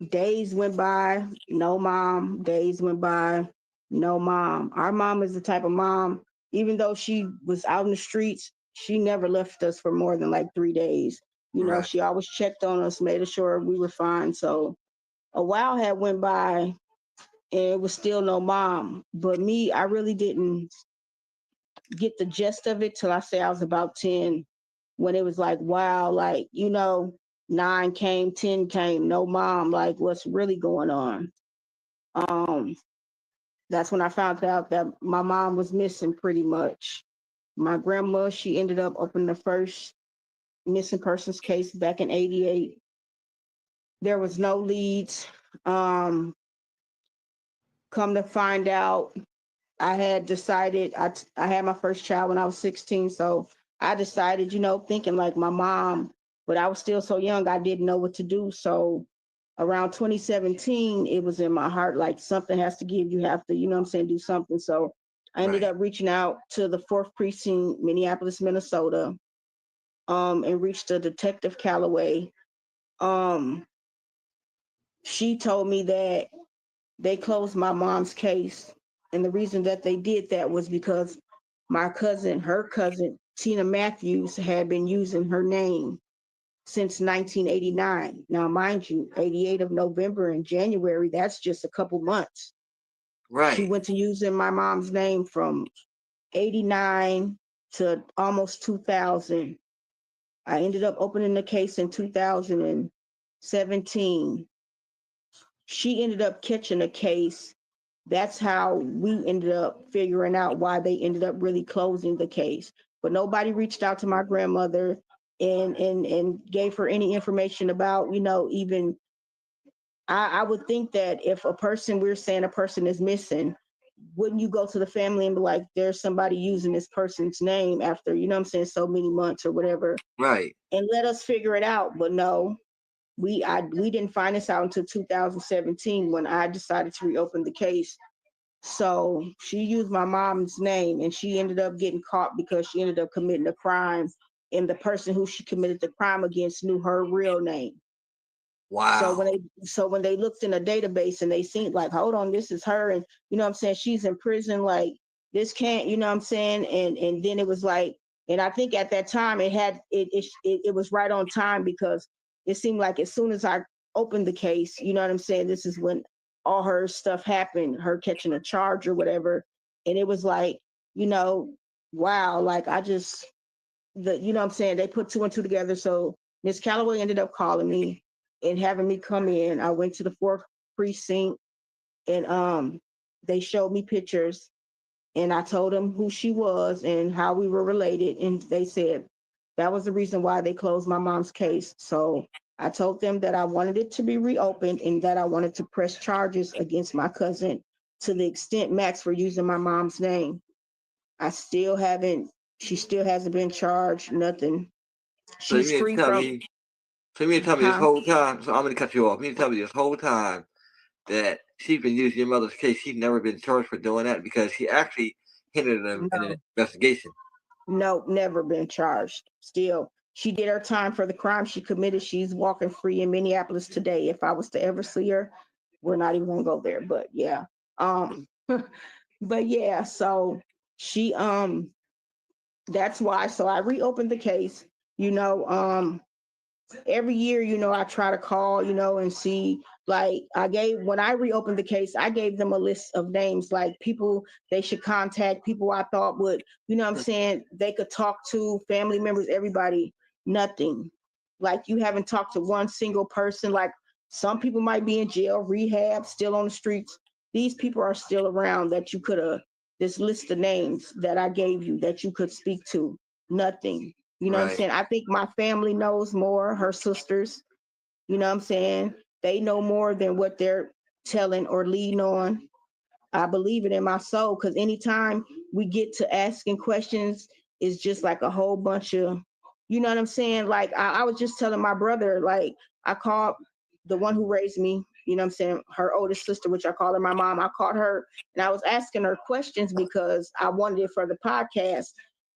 F: Days went by, no mom. Days went by, no mom. Our mom is the type of mom, even though she was out in the streets, she never left us for more than like 3 days. You know,
A: Right.
F: she always checked on us, made sure we were fine. So a while had went by and it was still no mom. But me, I really didn't get the gist of it till I say I was about 10, when it was like, wow, like, 9 came, 10 came, no mom, like what's really going on? Um, that's when I found out that my mom was missing pretty much. My grandma, she ended up opening the first missing persons case back in 88. There was no leads. Um, Come to find out, I had decided I had my first child when I was 16. So I decided, thinking like my mom, but I was still so young, I didn't know what to do. So around 2017, it was in my heart, like something has to give. You have to, do something. So I ended
A: Right.
F: up reaching out to the 4th Precinct, Minneapolis, Minnesota, and reached a Detective Calloway. Um, she told me that they closed my mom's case. And the reason that they did that was because her cousin, Tina Matthews, had been using her name since 1989. Now, mind you, 88 of November and January, that's just a couple months. She
A: Right.
F: went to using my mom's name from 89 to almost 2000. I ended up opening the case in 2017. She ended up catching a case. That's how we ended up figuring out why they ended up really closing the case. But nobody reached out to my grandmother and gave her any information about, even I would think that if we're saying a person is missing, wouldn't you go to the family and be like, there's somebody using this person's name after, so many months or whatever,
A: Right.
F: and let us figure it out. But no, we didn't find this out until 2017 when I decided to reopen the case. So she used my mom's name and she ended up getting caught because she ended up committing a crime, and the person who she committed the crime against knew her real name. So
A: Wow.
F: when they looked in a database and they seen like, hold on, this is her, and she's in prison, like this can't, and then it was like, and I think at that time it was right on time, because it seemed like as soon as I opened the case, this is when all her stuff happened, her catching a charge or whatever, and it was like, wow, like they put two and two together. So Miss Calloway ended up calling me and having me come in. I went to the 4th Precinct, and they showed me pictures, and I told them who she was and how we were related, and they said that was the reason why they closed my mom's case. So I told them that I wanted it to be reopened and that I wanted to press charges against my cousin to the extent Max for using my mom's name. She still hasn't been charged, nothing.
A: So you
F: She's
A: mean to
F: free
A: tell
F: from,
A: me? So you mean to tell me this
F: huh?
A: whole time? So I'm gonna cut you off. You mean to tell me this whole time that she's been using your mother's case? She's never been charged for doing that because she actually hindered them in an
F: No,
A: investigation.
F: no, never been charged. Still, she did her time for the crime she committed. She's walking free in Minneapolis today. If I was to ever see her, we're not even gonna go there. But yeah, um, but yeah, so she that's why. So I reopened the case. Every year, I try to call, and see, like when I reopened the case, I gave them a list of names, like people they should contact, people I thought would, they could talk to, family members, everybody, nothing. Like you haven't talked to one single person. Like some people might be in jail, rehab, still on the streets. These people are still around that you could have, this list of names that I gave you that you could speak to, nothing. You know what I'm
A: Right.
F: saying? I think my family knows more, her sisters, they know more than what they're telling or leading on. I believe it in my soul, because anytime we get to asking questions, it's just like a whole bunch of, you know what I'm saying? Like I was just telling my brother, like I called the one who raised me, you know what I'm saying, her oldest sister, which I call her my mom. I called her and I was asking her questions because I wanted it for the podcast.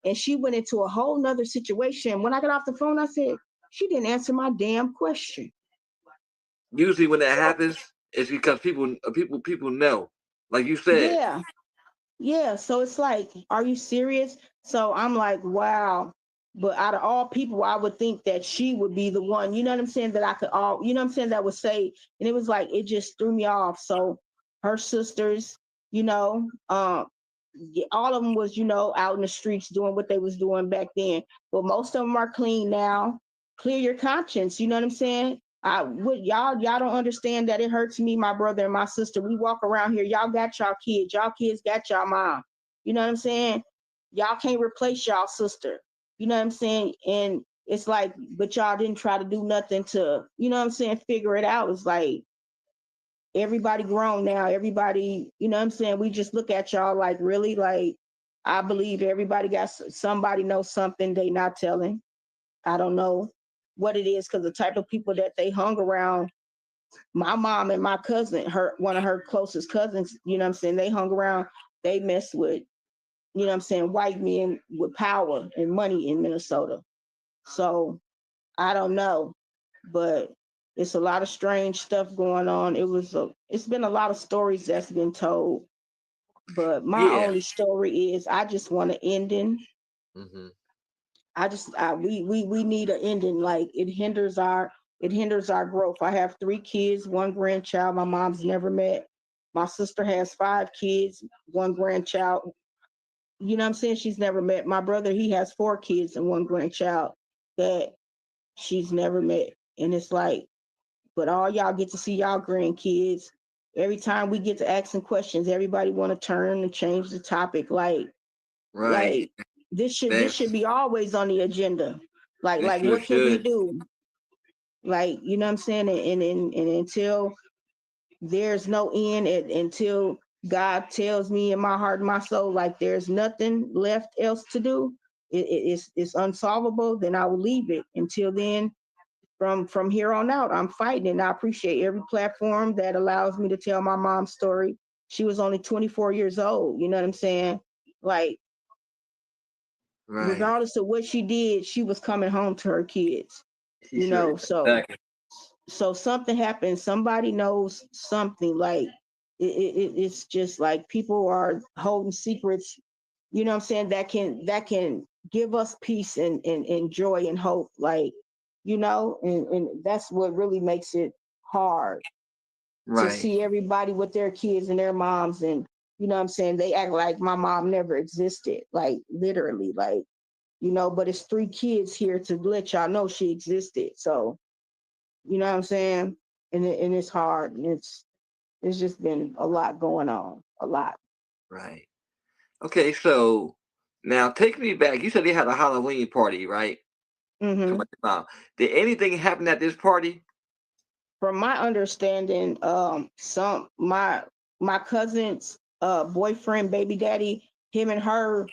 F: And she went into a whole nother situation. When I got off the phone, I said, she didn't answer my damn question.
A: Usually when that happens, it's because people know. Like you said.
F: Yeah. Yeah. So it's like, are you serious? So I'm like, wow. But out of all people, I would think that she would be the one, you know what I'm saying, that I could all, you know what I'm saying, that would say, and it was like, it just threw me off. So her sisters, you know, yeah, all of them was, you know, out in the streets doing what they was doing back then. But most of them are clean now. Clear your conscience, you know what I'm saying? I would y'all don't understand that it hurts me, my brother and my sister. We walk around here, y'all got y'all kids got y'all mom. You know what I'm saying? Y'all can't replace y'all sister. You know what I'm saying? And it's like, but y'all didn't try to do nothing to, you know what I'm saying, figure it out. It's like everybody grown now. Everybody, you know what I'm saying? We just look at y'all like, really? Like, I believe everybody got somebody knows something they not telling. I don't know what it is because the type of people that they hung around, my mom and my cousin, one of her closest cousins, you know what I'm saying, they hung around, they mess with, you know what I'm saying, white men with power and money in Minnesota. So I don't know, but it's a lot of strange stuff going on. It's been a lot of stories that's been told, but my
A: Yeah.
F: only story is I just want an ending.
A: Mm-hmm.
F: We need an ending. Like it hinders our growth. I have 3 kids, 1 grandchild my mom's never met. My sister has 5 kids, 1 grandchild. You know what I'm saying? She's never met. My brother, he has 4 kids and 1 grandchild that she's never met. And it's like, but all y'all get to see y'all grandkids. Every time we get to asking questions, everybody want to turn and change the topic.
A: Right.
F: Like this should be always on the agenda. Like
A: sure
F: what can we
A: should.
F: do? Like, you know what I'm saying? And until there's no end, until God tells me in my heart and my soul, like there's nothing left else to do, it's unsolvable, then I will leave it. Until then, from here on out, I'm fighting, and I appreciate every platform that allows me to tell my mom's story. She was only 24 years old, you know what I'm saying? Like,
A: Right.
F: regardless of what she did, she was coming home to her kids,
A: She
F: you
A: sure
F: know.
A: is.
F: So
A: Exactly.
F: so something happened, somebody knows something. Like it's just like people are holding secrets, you know what I'm saying, that can give us peace and joy and hope, like, you know, and that's what really makes it hard to
A: Right.
F: see everybody with their kids and their moms, and you know what I'm saying, they act like my mom never existed, like literally, like, you know, but it's 3 kids here to let y'all know she existed. So you know what I'm saying? And it's hard. And it's just been a lot going on. A lot.
A: Right. Okay, so now take me back. You said they had a Halloween party, right?
F: Hmm.
A: Did anything happen at this party?
F: From my understanding, some my cousin's boyfriend, baby daddy, him and her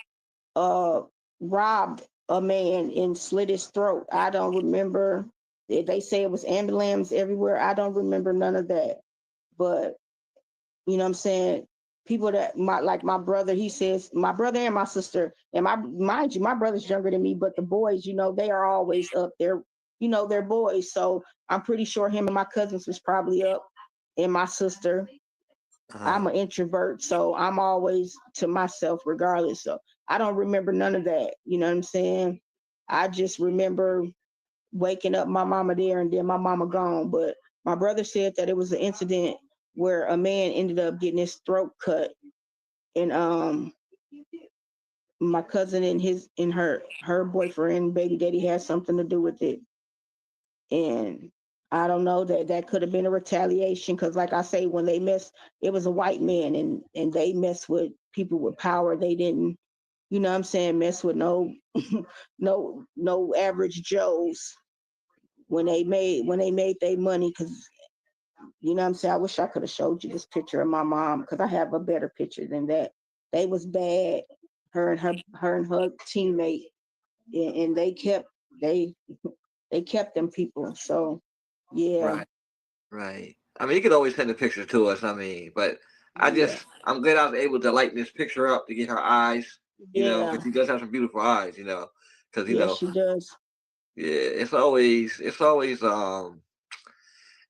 F: uh robbed a man and slit his throat. I don't remember. They say it was ambulance everywhere. I don't remember none of that. But you know what I'm saying? People that like my brother, he says, my brother and my sister, and mind you, my brother's younger than me, but the boys, you know, they are always up there, you know, they're boys. So I'm pretty sure him and my cousins was probably up, and my sister. I'm an introvert, so I'm always to myself regardless. So I don't remember none of that. You know what I'm saying? I just remember waking up my mama there and then my mama gone. But my brother said that it was an incident where a man ended up getting his throat cut, and my cousin and her boyfriend, baby daddy, had something to do with it. And I don't know, that could have been a retaliation, because like I say, when they mess, it was a white man, and they mess with people with power. They didn't, you know what I'm saying, mess with no no average Joes when they made their money. Because you know what I'm saying, I wish I could have showed you this picture of my mom, because I have a better picture than that. They was bad, her teammate, and they kept them people. So yeah.
A: Right. I mean, you could always send the picture to us. I mean, but
F: Yeah,
A: I'm glad I was able to lighten this picture up to get her eyes.
F: yeah,
A: Because she does have some beautiful eyes. Because
F: yeah, she does.
A: yeah, it's always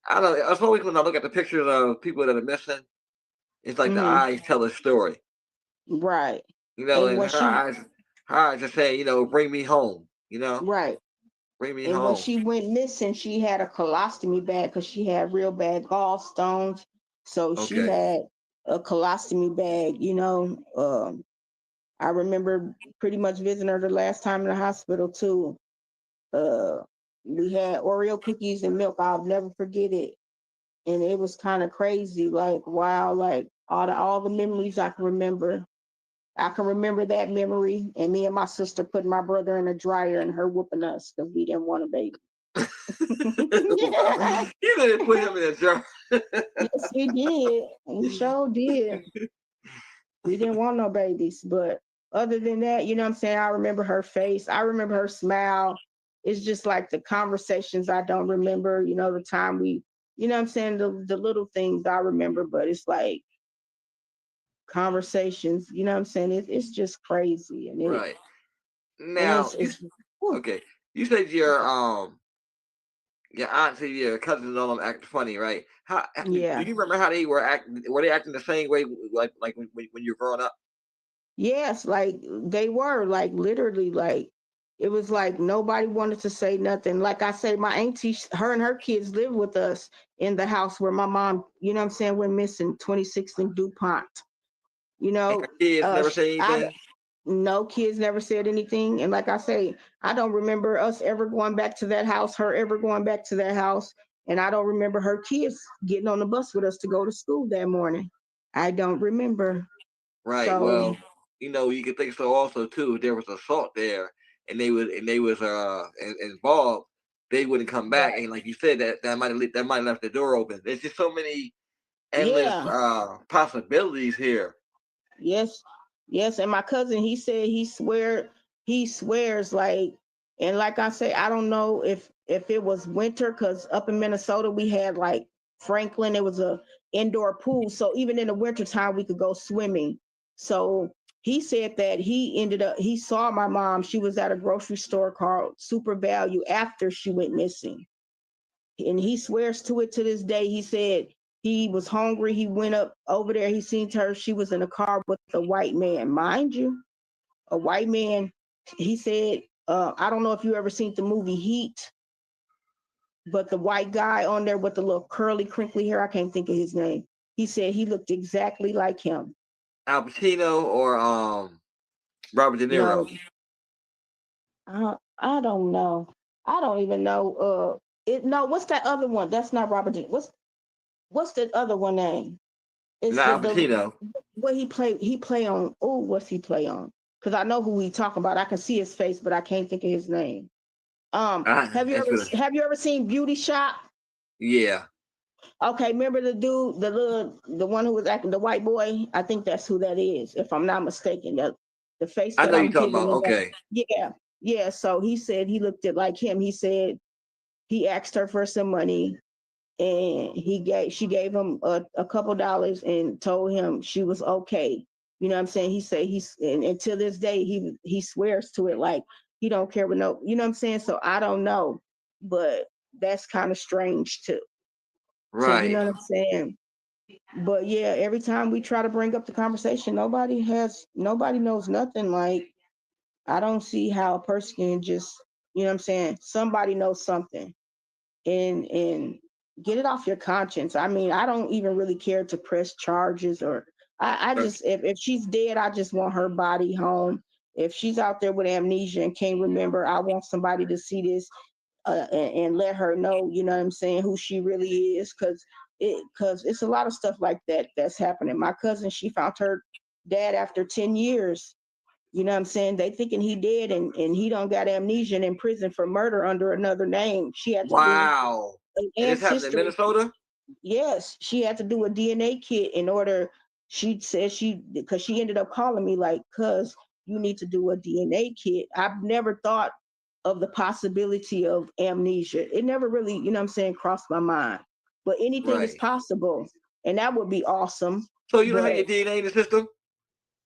A: I don't know. It's always when I look at the pictures of people that are missing, it's like the
F: Hmm.
A: eyes tell a story.
F: Right. And
A: And
F: what she
A: her eyes are saying, bring me home.
F: right.
A: Bring me
F: And when
A: home.
F: she went missing, she had a colostomy bag because she had real bad gallstones. So she
A: Okay.
F: had a colostomy bag, I remember pretty much visiting her the last time in the hospital too. Uh, we had Oreo cookies and milk. I'll never forget it. And it was kind of crazy. Like, wow, like all the memories I can remember. I can remember that memory and me and my sister putting my brother in a dryer and her whooping us because we didn't want a baby.
A: You didn't put him in a jar.
F: Yes, we did. We sure did. We didn't want no babies. But other than that, you know what I'm saying? I remember her face. I remember her smile. It's just like the conversations I don't remember, the time you know what I'm saying? The little things I remember, but it's like conversations, you know what I'm saying? It's just crazy.
A: Right.
F: And
A: Now,
F: it's whew,
A: okay. You said your aunts and your cousins and all them act funny, right? Do
F: yeah.
A: you remember how they were acting? Were they acting the same way, like when you're growing up?
F: Yes, like they were like literally like it was like nobody wanted to say nothing. Like I say, my auntie, her and her kids live with us in the house where my mom, you know what I'm saying, went missing 26th and DuPont. You
A: And
F: know,
A: your kids never say
F: I
A: anything.
F: no kids never said anything. And like I say, I don't remember us ever going back to that house, her ever going back to that house. And I don't remember her kids getting on the bus with us to go to school that morning. I don't remember.
A: Right.
F: So
A: Well, you could think so also too. If there was assault there, and they was involved, they wouldn't come back. And like you said, that might have left the door open. There's just so many endless
F: yeah.
A: possibilities here.
F: Yes, yes. And my cousin, he said he swears like, and like I say, I don't know if it was winter because up in Minnesota we had like Franklin, it was a indoor pool. So even in the wintertime we could go swimming. So he said that he saw my mom. She was at a grocery store called Super Value after she went missing, and he swears to it to this day. He said he was hungry. He went up over there. He seen her. She was in a car with a white man, mind you, a white man. He said, I don't know if you ever seen the movie Heat, but the white guy on there with the little curly, crinkly hair, I can't think of his name. He said he looked exactly like him.
A: Al Pacino or Robert De
F: No,
A: Niro.
F: I don't know. I don't even know. No, what's that other one? That's not Robert. What's the other one name? It's
A: Not Al Pacino.
F: what he play on. Oh, what's he play on? Because I know who he talking about. I can see his face, but I can't think of his name.
A: Ah,
F: Have you
A: that's
F: ever
A: what.
F: have you ever seen Beauty Shop?
A: Yeah,
F: Okay, remember the dude, the one who was acting the white boy? I think that's who that is, if I'm not mistaken. The face
A: I
F: that
A: know you're
F: I'm
A: talking
F: giving
A: about.
F: is that.
A: Okay.
F: Yeah, yeah. So he said he looked at like him. He said he asked her for some money and she gave him a couple dollars and told him she was okay. You know what I'm saying? He said and to this day he swears to it like he don't care what no, you know what I'm saying? So I don't know, but that's kind of strange to you
A: Right.
F: know what I'm saying? But yeah, every time we try to bring up the conversation, nobody knows nothing. Like I don't see how a person can just, you know what I'm saying? Somebody knows something and get it off your conscience. I mean, I don't even really care to press charges or I
A: Right.
F: just if she's dead, I just want her body home. If she's out there with amnesia and can't remember, I want somebody to see this and let her know, you know what I'm saying, who she really is, because it's a lot of stuff like that that's happening. My cousin, she found her dad after 10 years. You know what I'm saying? They thinking he dead and he don't got amnesia and in prison for murder under another name. She had to do
A: Wow.
F: an
A: And this happened in
F: ancestry.
A: Minnesota.
F: Yes, she had to do a DNA kit in order. She said because she ended up calling me like, cuz you need to do a DNA kit. I've never thought of the possibility of amnesia. It never really, you know what I'm saying, crossed my mind. but anything is
A: Right.
F: possible, and that would be awesome.
A: So you don't have your
F: But
A: DNA in the system?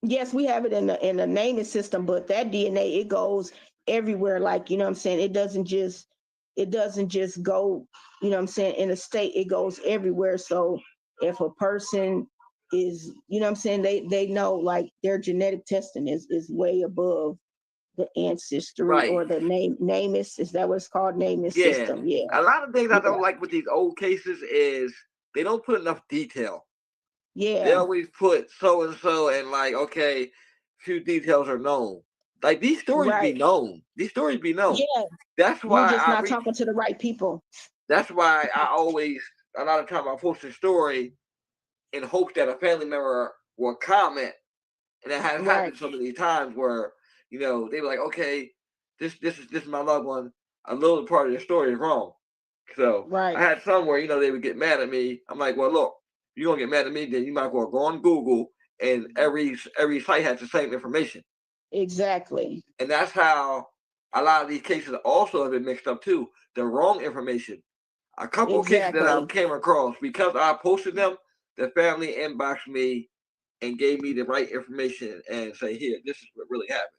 F: yes, we have it in the naming system, but that DNA, it goes everywhere. Like, you know what I'm saying? It doesn't just go, you know what I'm saying, in a state, it goes everywhere. So if a person is, you know what I'm saying, they know like their genetic testing is way above the ancestry
A: Right.
F: or the name is that what it's called? Naming
A: Yeah.
F: system. Yeah.
A: A lot of things I
F: Yeah.
A: don't like with these old cases is they don't put enough detail. They
F: Yeah.
A: always put so and so and like, okay, few details are known. Like these stories be
F: Right.
A: known. These stories be known.
F: Yeah.
A: That's
F: You're
A: why
F: just
A: I
F: not
A: reach.
F: talking to the right people.
A: That's why I always a lot of time I post a story in hopes that a family member will comment. And it has
F: Right.
A: happened so many times where, they were like, okay, this is my loved one. A little part of the story is wrong. So
F: Right.
A: I had some where, they would get mad at me. I'm like, well, look, you're gonna get mad at me, then you might as well go on Google and every site has the same information.
F: Exactly.
A: And that's how a lot of these cases also have been mixed up too. The wrong information. A couple of cases that I
F: Exactly.
A: came across because I posted them, the family inboxed me and gave me the right information and say, here, this is what really happened.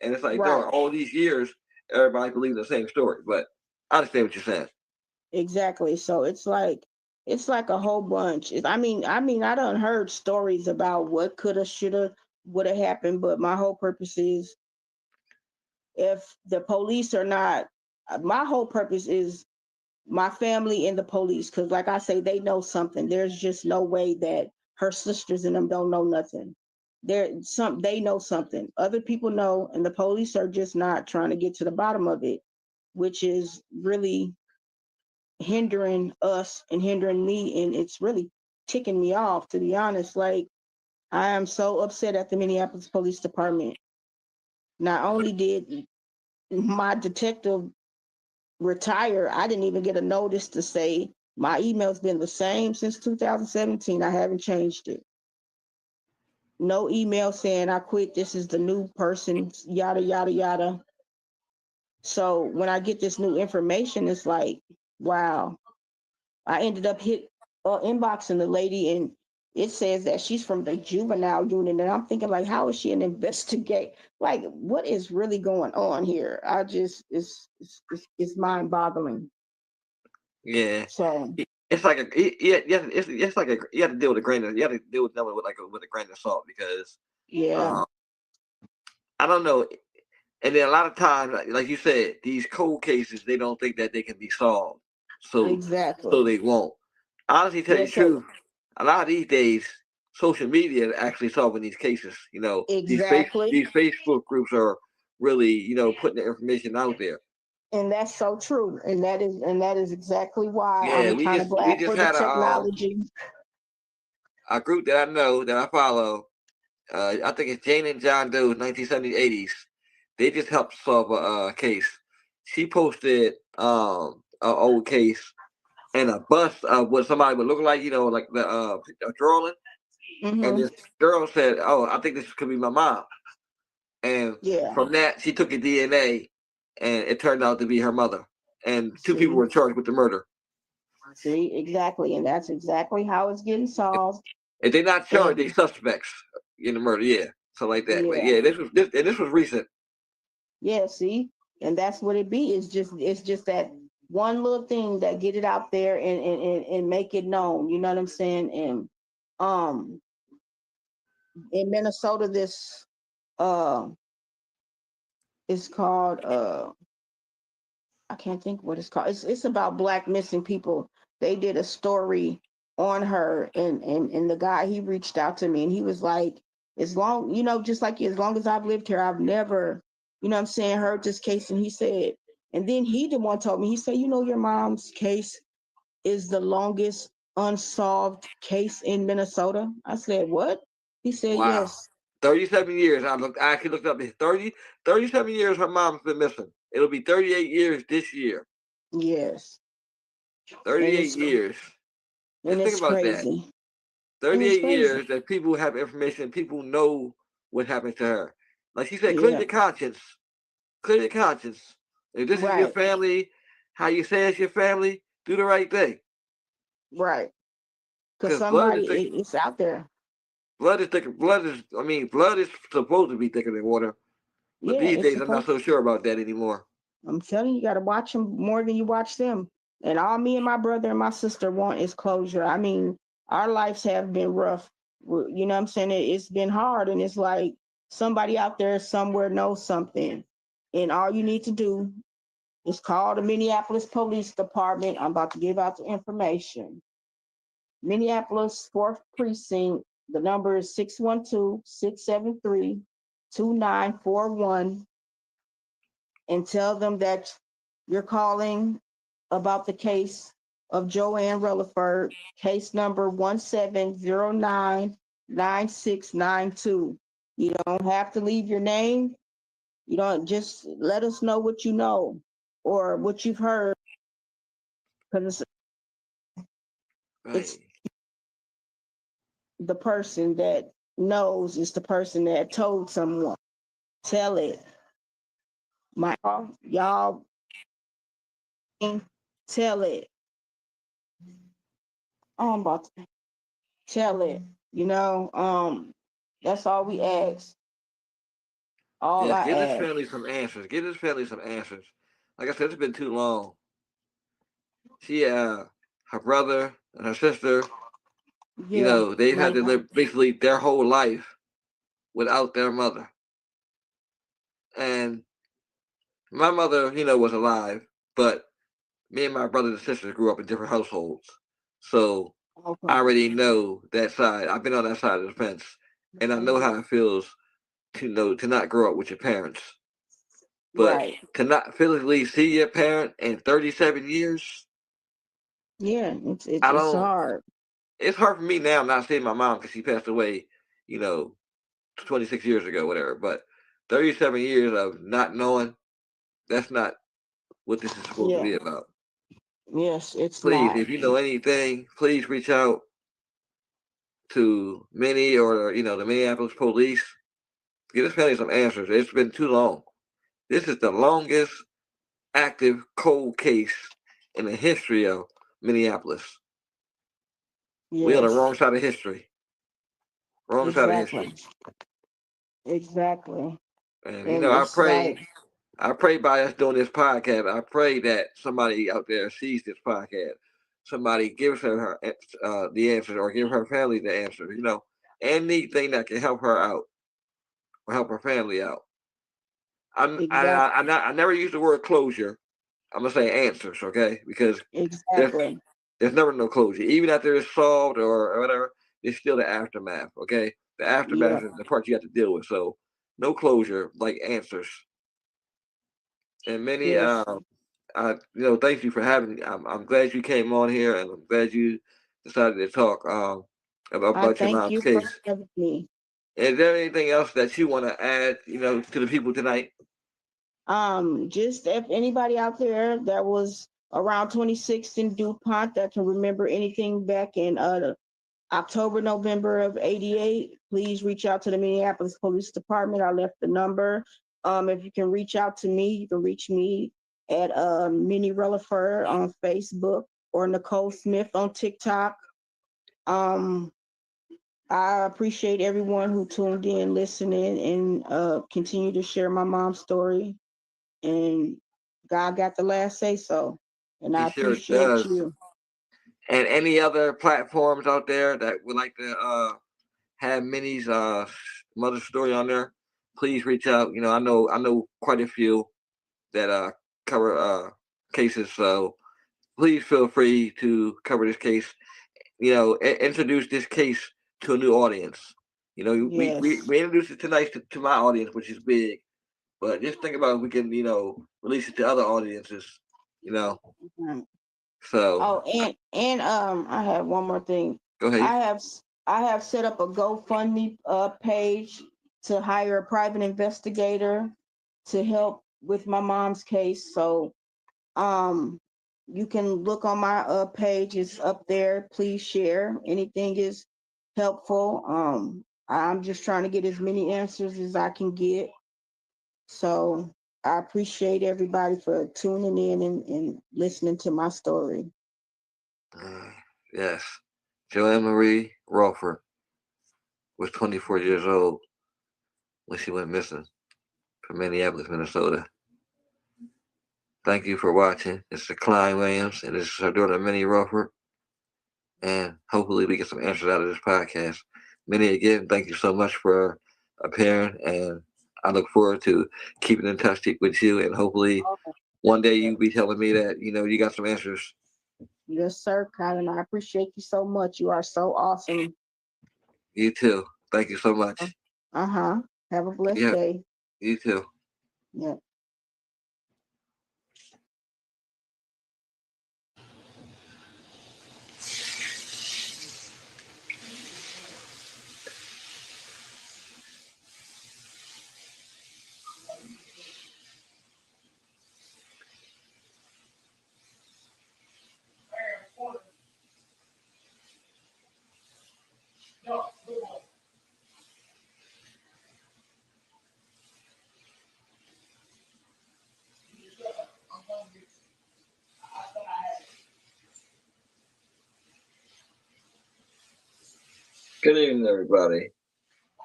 A: And it's like,
F: Right.
A: dog, all these years, everybody believes the same story. But I understand what you're saying.
F: Exactly. So it's like a whole bunch. I done heard stories about what coulda, shoulda, woulda happened, but my whole purpose is if the police are not, my whole purpose is my family and the police, because like I say, they know something. There's just no way that her sisters and them don't know nothing. They know something. Other people know, and the police are just not trying to get to the bottom of it, which is really hindering us and hindering me, and it's really ticking me off, to be honest. Like, I am so upset at the Minneapolis Police Department. Not only did my detective retire, I didn't even get a notice to say my email's been the same since 2017. I haven't changed it. No email saying I quit, this is the new person, yada yada yada. So when I get this new information, it's like, wow. I ended up inboxing the lady, and it says that she's from the juvenile unit, and I'm thinking like, how is she an investigate? Like, what is really going on here? I just it's mind boggling.
A: Yeah.
F: So
A: It's like it's like you have to deal with a grain of, you have to deal with them with a grain of salt because
F: yeah,
A: I don't know. And then a lot of times, like you said, these cold cases, they don't think that they can be solved. So
F: exactly.
A: they won't. Honestly, tell you
F: Yeah,
A: the
F: so
A: truth, a lot of these days, social media is actually solving these cases.
F: exactly.
A: These Facebook groups are really, putting the information out there.
F: And that's so true. And that is exactly why
A: Yeah,
F: I'm kind of
A: we
F: glad
A: just
F: for the
A: had
F: technology.
A: a group that I know that I follow. I think it's Jane and John Doe, 1970s, 80s. They just helped solve a case. She posted an old case and a bust of what somebody would look like, like the drawing. And
F: Hmm.
A: this girl said, "Oh, I think this could be my mom." And
F: Yeah.
A: from that, she took a DNA, and it turned out to be her mother. And two people
F: See,
A: were charged with the murder.
F: exactly. And that's exactly how it's getting solved.
A: If they're not charged, they
F: And
A: suspects in the murder. Yeah, something like that. But
F: yeah.
A: yeah, this was recent.
F: Yeah, see, and that's what it be. It's just that one little thing that get it out there and make it known. You know what I'm saying? And um, in Minnesota, this uh, it's called I can't think what it's called. It's about Black missing people. They did a story on her, and the guy, he reached out to me, and he was like, as long, just like as long as I've lived here, I've never, what I'm saying, heard this case. And he said, and then he the one told me, he said, your mom's case is the longest unsolved case in Minnesota. I said, what? He said,
A: Wow.
F: yes.
A: 37 years. I actually looked up. 37 years her mom's been missing. It'll be 38 years this year.
F: Yes. And
A: 38 years. Just think
F: it's
A: about that.
F: crazy. And it's
A: 38
F: crazy.
A: years that people have information, people know what happened to her. Like she said, clear
F: Yeah.
A: your conscience. Clear your conscience. If this is your
F: Right.
A: family, how you say it's your family, do the right thing.
F: Right. Cause
A: 'Cause blood is
F: somebody,
A: thick.
F: it's out there.
A: Blood is thicker. Blood is supposed to be thicker than water. But
F: Yeah,
A: these
F: it's
A: days, I'm not
F: supposed,
A: so sure about that anymore.
F: I'm telling you, you gotta watch them more than you watch them. And all me and my brother and my sister want is closure. I mean, our lives have been rough. You know what I'm saying? It's been hard, and it's like somebody out there somewhere knows something. And all you need to do is call the Minneapolis Police Department. I'm about to give out the information. Minneapolis 4th Precinct. The number is 612-673-2941, and tell them that you're calling about the case of Joanne Rutherford, case number 17099692. You don't have to leave your name. You don't, just let us know what you know or what you've heard, because
A: Right.
F: it's the person that knows is the person that told someone. Tell it. Y'all tell it. Oh, I'm about to tell it. That's all we ask. All
A: Yes,
F: I
A: give this
F: ask.
A: family some answers. Give this family some answers. Like I said, it's been too long. She, her brother and her sister,
F: Yeah,
A: they've had
F: like,
A: to live basically their whole life without their mother. And my mother, was alive, but me and my brothers and sisters grew up in different households. So I
F: okay.
A: already know that side. I've been on that side of the fence. And I know how it feels to not grow up with your parents. But
F: Right.
A: to not physically see your parent in 37 years,
F: Yeah,
A: I
F: it's
A: don't.
F: hard.
A: It's hard for me now not seeing my mom because she passed away, you know, 26 years ago, whatever. But 37 years of not knowing, that's not what this is supposed to
F: Yeah.
A: be about.
F: Yes, it's
A: Please,
F: not.
A: if you know anything, please reach out to Minnie or, the Minneapolis police. Get this family some answers. It's been too long. This is the longest active cold case in the history of Minneapolis. We on the
F: Yes,
A: wrong side of history. Wrong side of history.
F: exactly. Exactly.
A: And
F: And it's like,
A: I pray by us doing this podcast, I pray that somebody out there sees this podcast. Somebody gives her the answers or give her family the answers. Anything that can help her out or help her family out.
F: exactly,
A: I never use the word closure. I'm gonna say answers, okay? Because there's
F: exactly.
A: there's never no closure. Even after it's solved or whatever, there's still the aftermath, okay? The
F: Yeah,
A: aftermath is the part you have to deal with. So no closure, like answers. And many,
F: yes.
A: thank you for having me. I'm glad you came on here, and I'm glad you decided to talk
F: I
A: about your
F: thank
A: mom's
F: you for
A: case.
F: having me.
A: Is there anything else that you want to add, to the people tonight?
F: Just if anybody out there that was around 26 in DuPont that can remember anything back in October, November of 88, please reach out to the Minneapolis Police Department. I left the number. If you can reach out to me, you can reach me at Minnie Rutherford on Facebook or Nicole Smith on TikTok. Um, I appreciate everyone who tuned in, listening, and continue to share my mom's story. And God got the last say so. And
A: He
F: I
A: sure
F: appreciate
A: does.
F: you.
A: And any other platforms out there that would like to have Minnie's mother story on there, please reach out. I know quite a few that cover cases, so please feel free to cover this case. Introduce this case to a new audience. We
F: Yes.
A: introduced it tonight to my audience, which is big. But just think about if we can, release it to other audiences. You know,
F: Right.
A: so
F: Oh, and I have one more thing.
A: go ahead.
F: I have I have set up a GoFundMe page to hire a private investigator to help with my mom's case. So um you can look on my page, it's up there. Please share. Anything is helpful. I'm just trying to get as many answers as I can get. So I appreciate everybody for tuning in and listening to my story.
A: Uh, Yes. Joanne Marie Rawford was 24 years old when she went missing from Minneapolis, Minnesota. Thank you for watching. It's Klein Williams, and this is her daughter, Minnie Rawford. And hopefully we get some answers out of this podcast. Minnie, again, thank you so much for appearing, and I look forward to keeping in touch with you, and hopefully one day you'll be telling me that, you got some answers.
F: Yes, sir, Colin. I appreciate you so much. You are so awesome.
A: You too. Thank you so much.
F: Uh-huh. Have a blessed
A: Yeah.
F: day.
A: You too.
F: Yeah.
A: Good evening, everybody.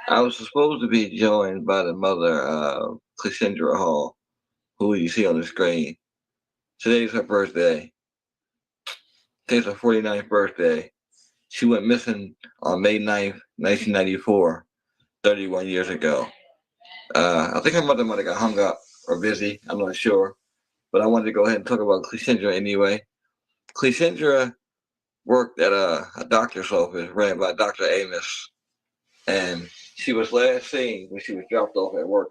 A: I was supposed to be joined by the mother, Cassandra Hall, who you see on the screen. Today's her birthday. Today's her 49th birthday. She went missing on May 9th, 1994, 31 years ago. I think her mother might have got hung up or busy. I'm not sure. But I wanted to go ahead and talk about Cleashindra anyway. Cleashindra worked at a doctor's office ran by Dr. Amos. And she was last seen when she was dropped off at work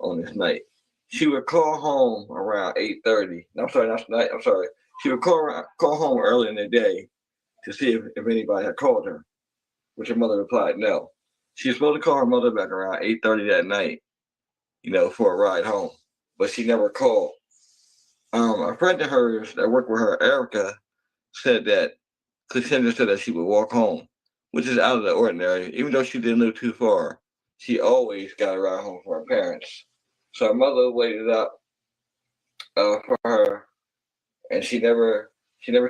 A: on this night. She would call home around 8:30. I'm sorry, not tonight. I'm sorry. She would call home early in the day to see if anybody had called her, which her mother replied no. She was supposed to call her mother back around 8:30 that night, for a ride home, but she never called. A friend of hers that worked with her, Erica, said that Cassandra said that she would walk home, which is out of the ordinary. Even though she didn't live too far, she always got a ride home for her parents. So her mother waited up for her, and she never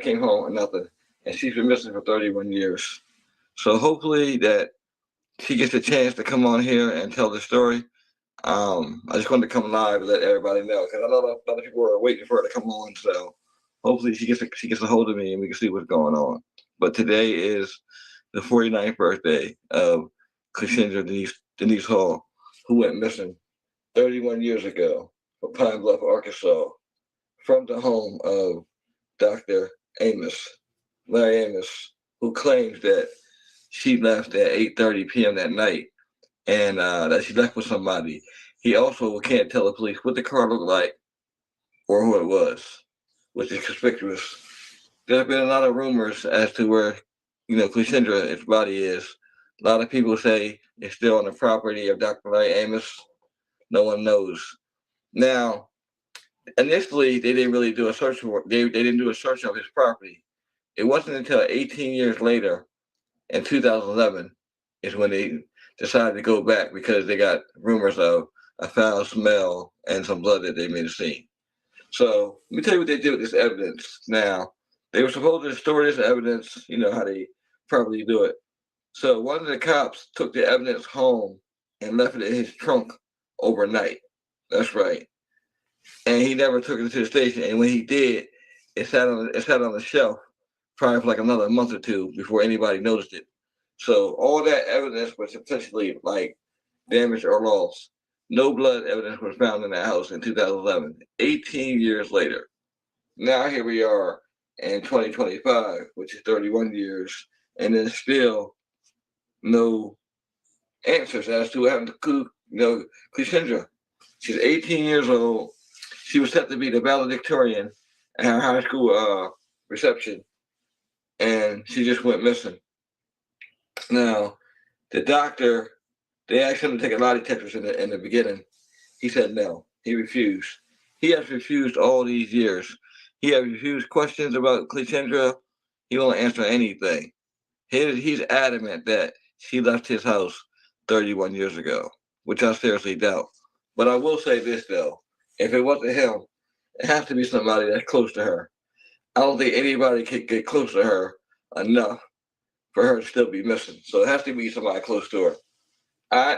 A: came home or nothing. And she's been missing for 31 years. So hopefully that she gets a chance to come on here and tell the story. I just wanted to come live and let everybody know, because I know a lot of people are waiting for her to come on. So hopefully she gets a hold of me and we can see what's going on. But today is the 49th birthday of Cassandra Denise Hall, who went missing 31 years ago from Pine Bluff, Arkansas, from the home of Dr. Larry Amos, who claims that she left at 8:30 p.m. that night, and that she left with somebody. He also can't tell the police what the car looked like or who it was, which is conspicuous. There have been a lot of rumors as to where, Cleasandra's body is. A lot of people say it's still on the property of Dr. Larry Amos. No one knows. Now, initially, they didn't really do a search for. They didn't do a search of his property. It wasn't until 18 years later, in 2011, is when they decided to go back, because they got rumors of a foul smell and some blood that they may have seen. So let me tell you what they did with this evidence. Now, they were supposed to store this evidence, how they probably do it. So one of the cops took the evidence home and left it in his trunk overnight. That's right. And he never took it to the station. And when he did, it sat on the shelf probably for like another month or two before anybody noticed it. So all that evidence was essentially like damaged or lost. No blood evidence was found in that house in 2011, 18 years later. Now here we are in 2025, which is 31 years, and there's still no answers as to what happened to Cassandra. She's 18 years old. She was set to be the valedictorian at her high school reception, and she just went missing. Now, the doctor, they asked him to take a lie detector in the beginning. He said no. He refused. He has refused all these years. He has refused questions about Cassandra. He won't answer anything. He's adamant that she left his house 31 years ago, which I seriously doubt. But I will say this, though. If it wasn't him, it has to be somebody that's close to her. I don't think anybody could get close to her enough for her to still be missing. So it has to be somebody close to her. I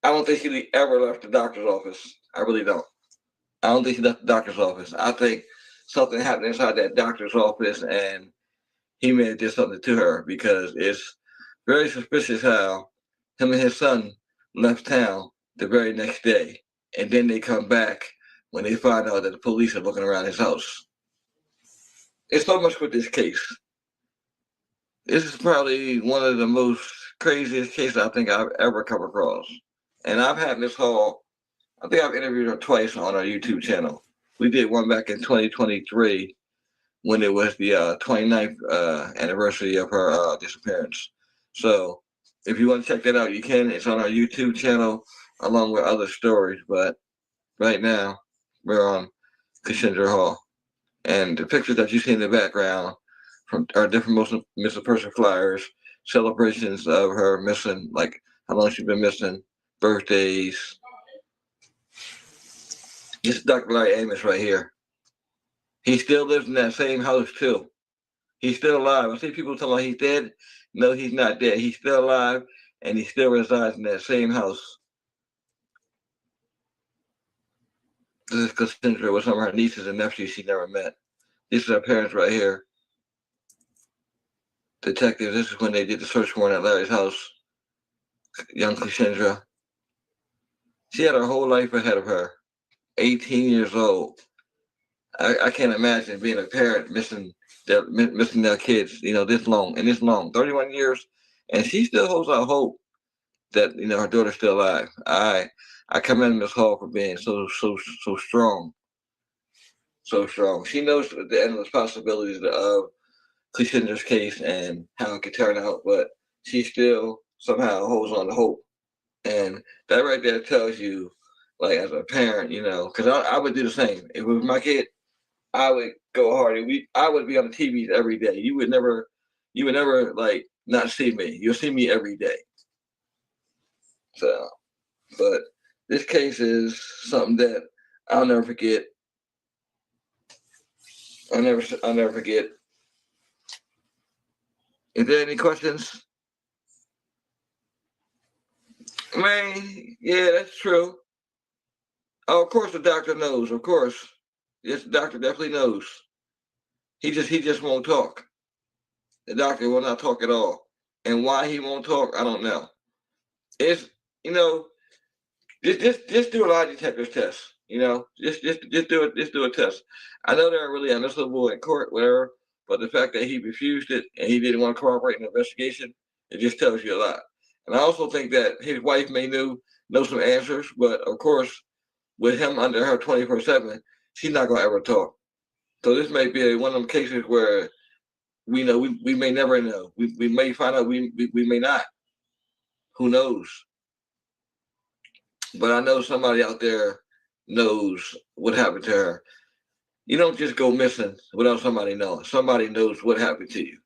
A: don't think she ever left the doctor's office. I really don't. I don't think she left the doctor's office. I think something happened inside that doctor's office and he may have did something to her because it's very suspicious how him and his son left town the very next day. And then they come back when they find out that the police are looking around his house. It's so much with this case. This is probably one of the most craziest cases I think I've ever come across. And I've had Miss Hall, I think I've interviewed her twice on our YouTube channel. We did one back in 2023 when it was the 29th anniversary of her disappearance. So if you want to check that out, you can. It's on our YouTube channel along with other stories. But right now, we're on Cassandra Hall. And the pictures that you see in the background from our different missing person flyers, celebrations of her missing, like how long she's been missing, birthdays. This is Dr. Larry Amos right here. He still lives in that same house too. He's still alive. I see people talking about he's dead. No, he's not dead. He's still alive and he still resides in that same house. This is Cassandra with some of her nieces and nephews she never met. This is her parents right here. Detectives, this is when they did the search warrant at Larry's house. Young Cassandra. She had her whole life ahead of her. 18 years old. I can't imagine being a parent missing their kids, this long, 31 years, and she still holds out hope that her daughter's still alive. I commend Miss Hall for being so strong, so strong. She knows the endless possibilities of Cassandra's case and how it could turn out, but she still somehow holds on to hope, and that right there tells you, like as a parent, because I would do the same if it was my kid. I would go hard. I would be on the TVs every day. You would never like not see me. You'll see me every day. So, but this case is something that I'll never forget. I'll never forget. Is there any questions? Man, yeah, that's true. Oh, of course the doctor knows, of course. Yes, the doctor definitely knows. He just won't talk. The doctor will not talk at all. And why he won't talk, I don't know. It's just do a lie detector test. Just do a test. I know they're really unlistenable in court, whatever, but the fact that he refused it and he didn't want to cooperate in the investigation, it just tells you a lot. And I also think that his wife may know some answers, but of course, with him under her 24/7, she's not gonna ever talk. So this may be one of them cases where we may never know. We may find out. We may not. Who knows? But I know somebody out there knows what happened to her. You don't just go missing without somebody knowing. Somebody knows what happened to you.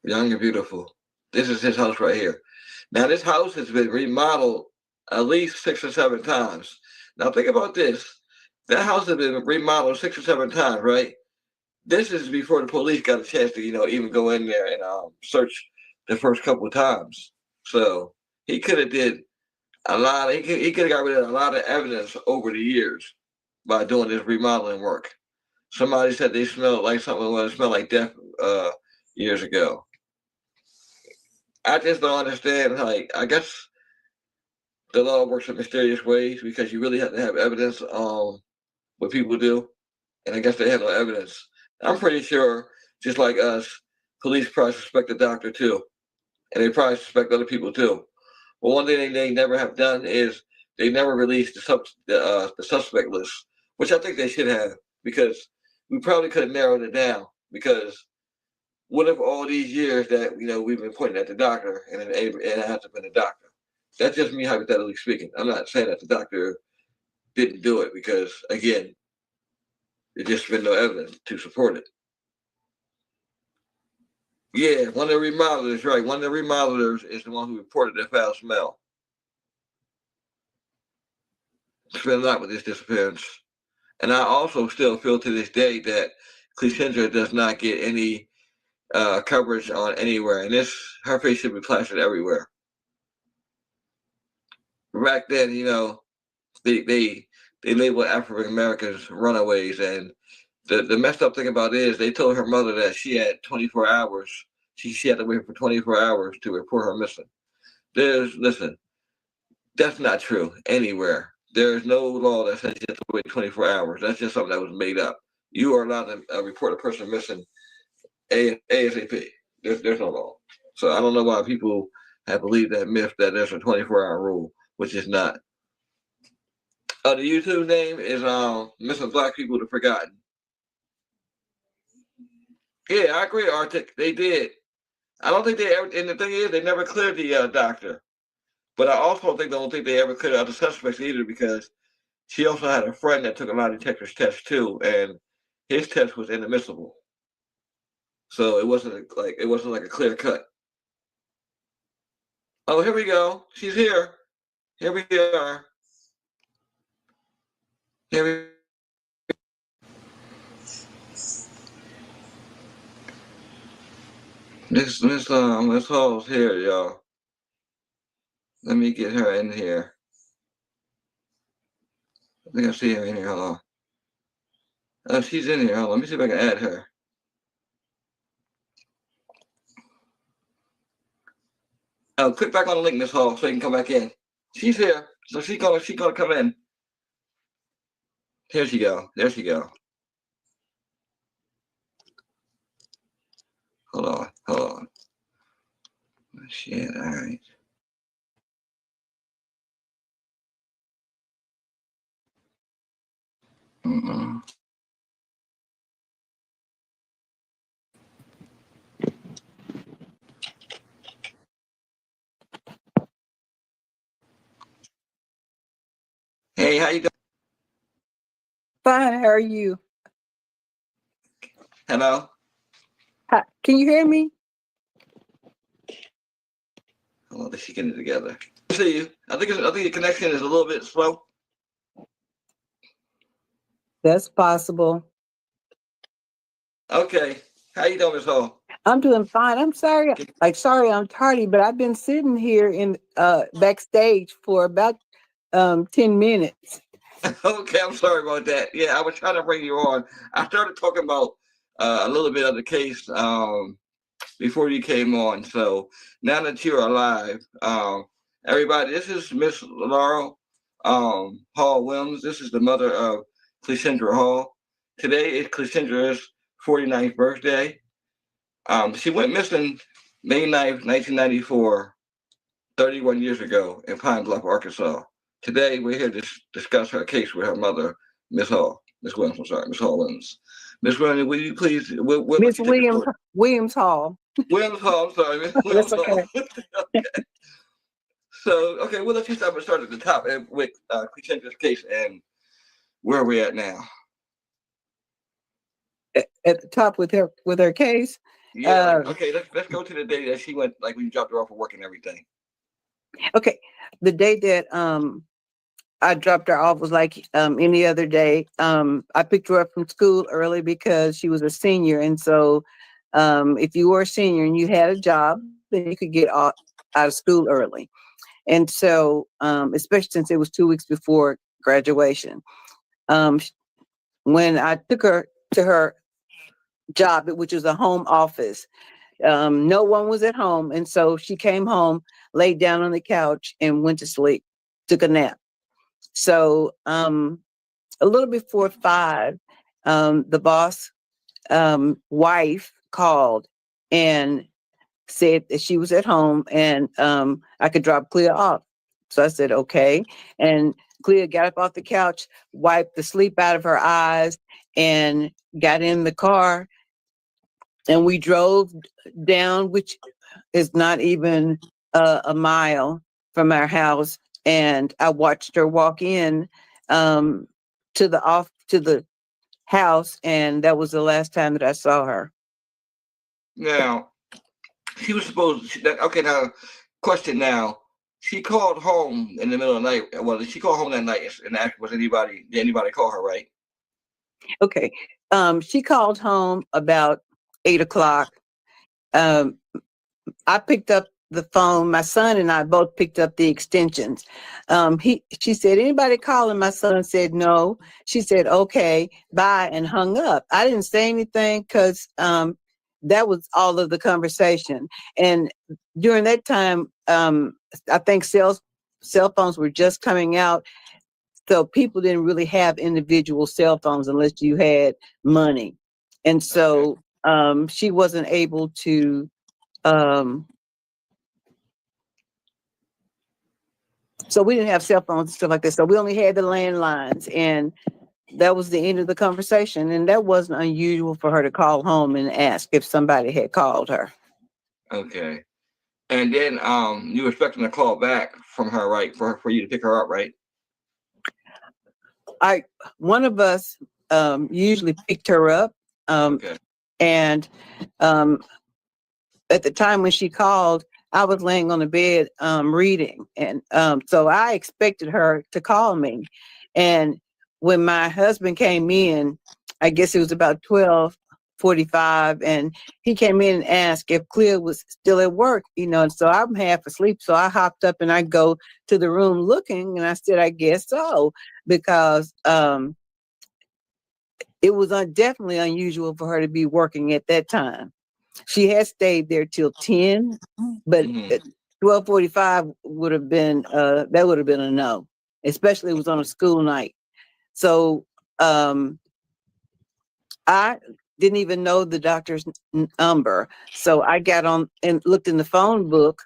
A: Young and beautiful. This is his house right here. Now this house has been remodeled at least 6 or 7 times. Now think about this. That house has been remodeled 6 or 7 times, right? This is before the police got a chance to, even go in there and search the first couple of times. So he could have did a lot. He could have got rid of a lot of evidence over the years by doing this remodeling work. Somebody said they smelled like something was smelled like death years ago. I just don't understand. Like, I guess the law works in mysterious ways because you really have to have evidence on what people do. And I guess they have no evidence. I'm pretty sure, just like us, police probably suspect the doctor too. And they probably suspect other people too. But one thing they never have done is they never released the suspect list, which I think they should have, because we probably could have narrowed it down. Because what if all these years that we've been pointing at the doctor and it hasn't been a doctor? That's just me hypothetically speaking. I'm not saying that the doctor didn't do it because, again, there's just been no evidence to support it. Yeah, one of the remodelers, right. One of the remodelers is the one who reported the foul smell. It's been a lot with this disappearance. And I also still feel to this day that Cleopatra does not get any coverage on anywhere, and her face should be plastered everywhere. Back then, they labeled African Americans runaways, and the messed up thing about it is they told her mother that she had 24 hours. She had to wait for 24 hours to report her missing. Listen, that's not true anywhere. There's no law that says you have to wait 24 hours. That's just something that was made up. You are allowed to report a person missing ASAP. There's no law. So I don't know why people have believed that myth that there's a 24-hour rule, which is not. The YouTube name is Missing Black People the Forgotten. Yeah, I agree, Arctic. They did. I don't think they ever, and the thing is, they never cleared the doctor. But I also don't think they ever cleared other suspects either, because she also had a friend that took a lie detector's test too, and his test was inadmissible. So it wasn't like a clear cut. Oh, here we go. She's here. Here we are. Here we. Miss Hall's here, y'all. Let me get her in here. I think I see her in here. Hold on. Oh, she's in here. Hold on. Let me see if I can add her. Oh, click back on the link, Miss Hall, so you can come back in. She's here, so she's gonna come in. Here she go. There she go. Hold on. Shit, all right. Hey, how you doing?
G: Fine, how are you?
A: Hello?
G: Hi, can you hear me?
A: Hold on, let's get it together. I see you. I think your connection is a little bit slow.
G: That's possible.
A: Okay. How you doing, Miss Hall?
G: I'm doing fine. I'm sorry. I'm tardy, but I've been sitting here in backstage for about 10 minutes.
A: Okay, I'm sorry about that. Yeah, I was trying to bring you on. I started talking about a little bit of the case before you came on. So now that you're alive, everybody, this is Miss Laurel Hall Williams. This is the mother of Cleopatra Hall. Today is Cleopatra's 49th birthday. She went missing May 9th, 1994, 31 years ago in Pine Bluff, Arkansas. Today, we're here to discuss her case with her mother, Miss Williams. Miss Hall Williams. Miss Williams, will you please?
G: Miss Williams Hall.
A: Williams Hall, I'm sorry. Miss Williams
G: That's okay.
A: Hall. Okay. So, we'll let you start at the top with Cleopatra's case and where are we at now?
G: At the top with her case.
A: Yeah. Okay. Let's go to the day that she went, like when you dropped her off for work and everything.
G: Okay, the day that I dropped her off was like any other day. I picked her up from school early because she was a senior, and so if you were a senior and you had a job, then you could get out of school early. And so, especially since it was 2 weeks before graduation, when I took her to her job, which was a home office, no one was at home, and so she came home, laid down on the couch, and went to sleep, took a nap. So a little before 5, the boss wife called and said that she was at home and I could drop Clea off. So I said, okay. And Clea got up off the couch, wiped the sleep out of her eyes, and got in the car. And we drove down, which is not even a mile from our house. And I watched her walk in to the house, and that was the last time that I saw her.
A: Now, she was supposed. Okay, now question. Now, she called home in the middle of the night. Well, she called home that night and asked, did anybody call her, right?
G: Okay. She called home about 8 o'clock. Um, I picked up the phone. My son and I both picked up the extensions. She said, anybody calling? My son said, no. She said, okay, bye, and hung up. I didn't say anything because that was all of the conversation. And during that time, I think cell phones were just coming out. So people didn't really have individual cell phones unless you had money. And so she wasn't able to so we didn't have cell phones and stuff like that. So we only had the landlines, and that was the end of the conversation. And that wasn't unusual for her to call home and ask if somebody had called her.
A: Okay. And then you were expecting a call back from her, right? For you to pick her up, right?
G: One of us usually picked her up.
A: Okay.
G: And at the time when she called, I was laying on the bed reading. And so I expected her to call me. And when my husband came in, I guess it was about 12:45, and he came in and asked if Clea was still at work, and so I'm half asleep. So I hopped up and I go to the room looking, and I said, I guess so, because it was definitely unusual for her to be working at that time. She had stayed there till 10, but
A: Mhm.
G: 12:45 would have been that would have been a no, especially it was on a school night. So I didn't even know the doctor's number. So I got on and looked in the phone book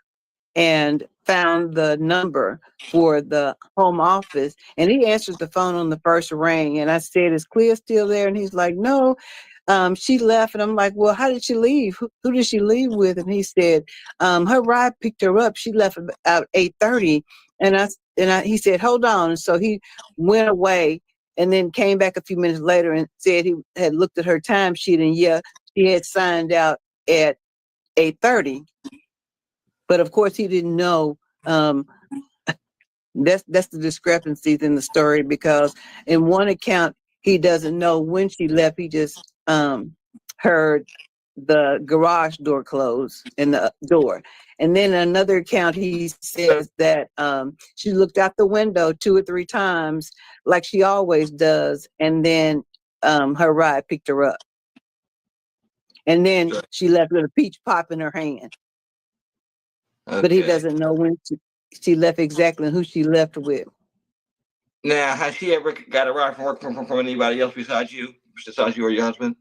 G: and found the number for the home office. And he answered the phone on the first ring. And I said, is Clea still there? And he's like, no, she left. And I'm like, well, how did she leave? Who did she leave with? And he said, her ride picked her up. She left about 8:30. He said, hold on. And so he went away and then came back a few minutes later and said he had looked at her timesheet, and yeah, she had signed out at 8:30. But of course, he didn't know. That's the discrepancies in the story, because in one account he doesn't know when she left. He just heard the garage door close in the door, and then another account he says that she looked out the window 2 or 3 times like she always does, and then her ride picked her up, and then she left with a peach pop in her hand. But he
A: Okay.
G: doesn't know when she left exactly and who she left with.
A: Now, has she ever got a ride from work from anybody else besides you or your husband?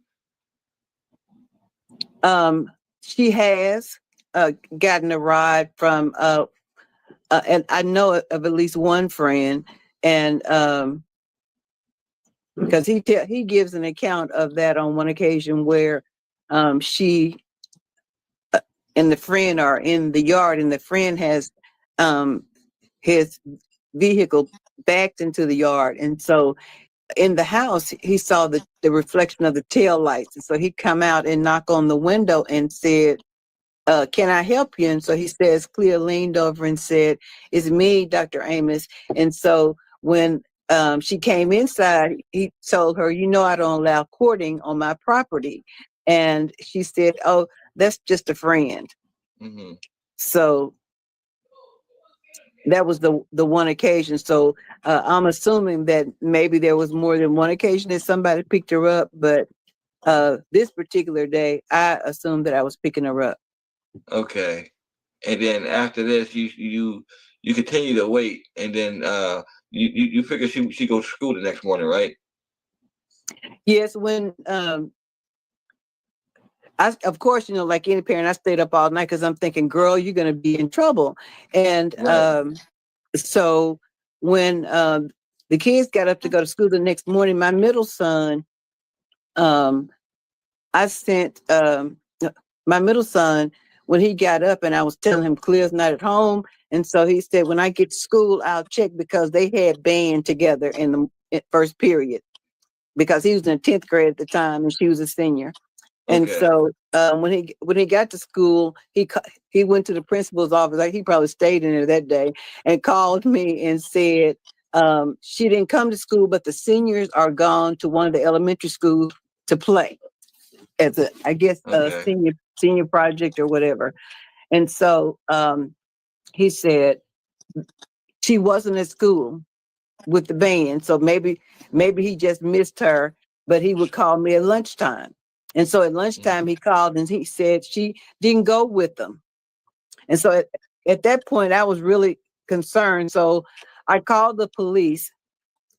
G: She has gotten a ride from, and I know of at least one friend, and because he gives an account of that on one occasion where she and the friend are in the yard, and the friend has his vehicle backed into the yard, and so in the house he saw the reflection of the tail lights, and so he come out and knock on the window and said, can I help you? And so he says, Clea leaned over and said, it's me, Dr. Amos. And so when she came inside, he told her, I don't allow courting on my property. And she said, oh, that's just a friend.
A: Mm-hmm.
G: So that was the one occasion. So I'm assuming that maybe there was more than one occasion that somebody picked her up, but this particular day, I assumed that I was picking her up.
A: Okay. And then after this, you continue to wait, and then you figure she goes to school the next morning, right?
G: Yes, when of course, like any parent, I stayed up all night because I'm thinking, girl, you're gonna be in trouble. And
A: Right.
G: So when the kids got up to go to school the next morning, my middle son, I sent my middle son, when he got up and I was telling him Clea's not at home. And so he said, when I get to school, I'll check, because they had band together in the first period, because he was in 10th grade at the time and she was a senior. And
A: Okay.
G: so when he got to school, he went to the principal's office. Like, he probably stayed in there that day, and called me and said, She didn't come to school, but the seniors are gone to one of the elementary schools to play as a, I guess, a
A: Okay.
G: senior project or whatever. And so he said she wasn't at school with the band. So maybe he just missed her, but he would call me at lunchtime. And so at lunchtime he called and he said she didn't go with them. And so at that point I was really concerned. So I called the police,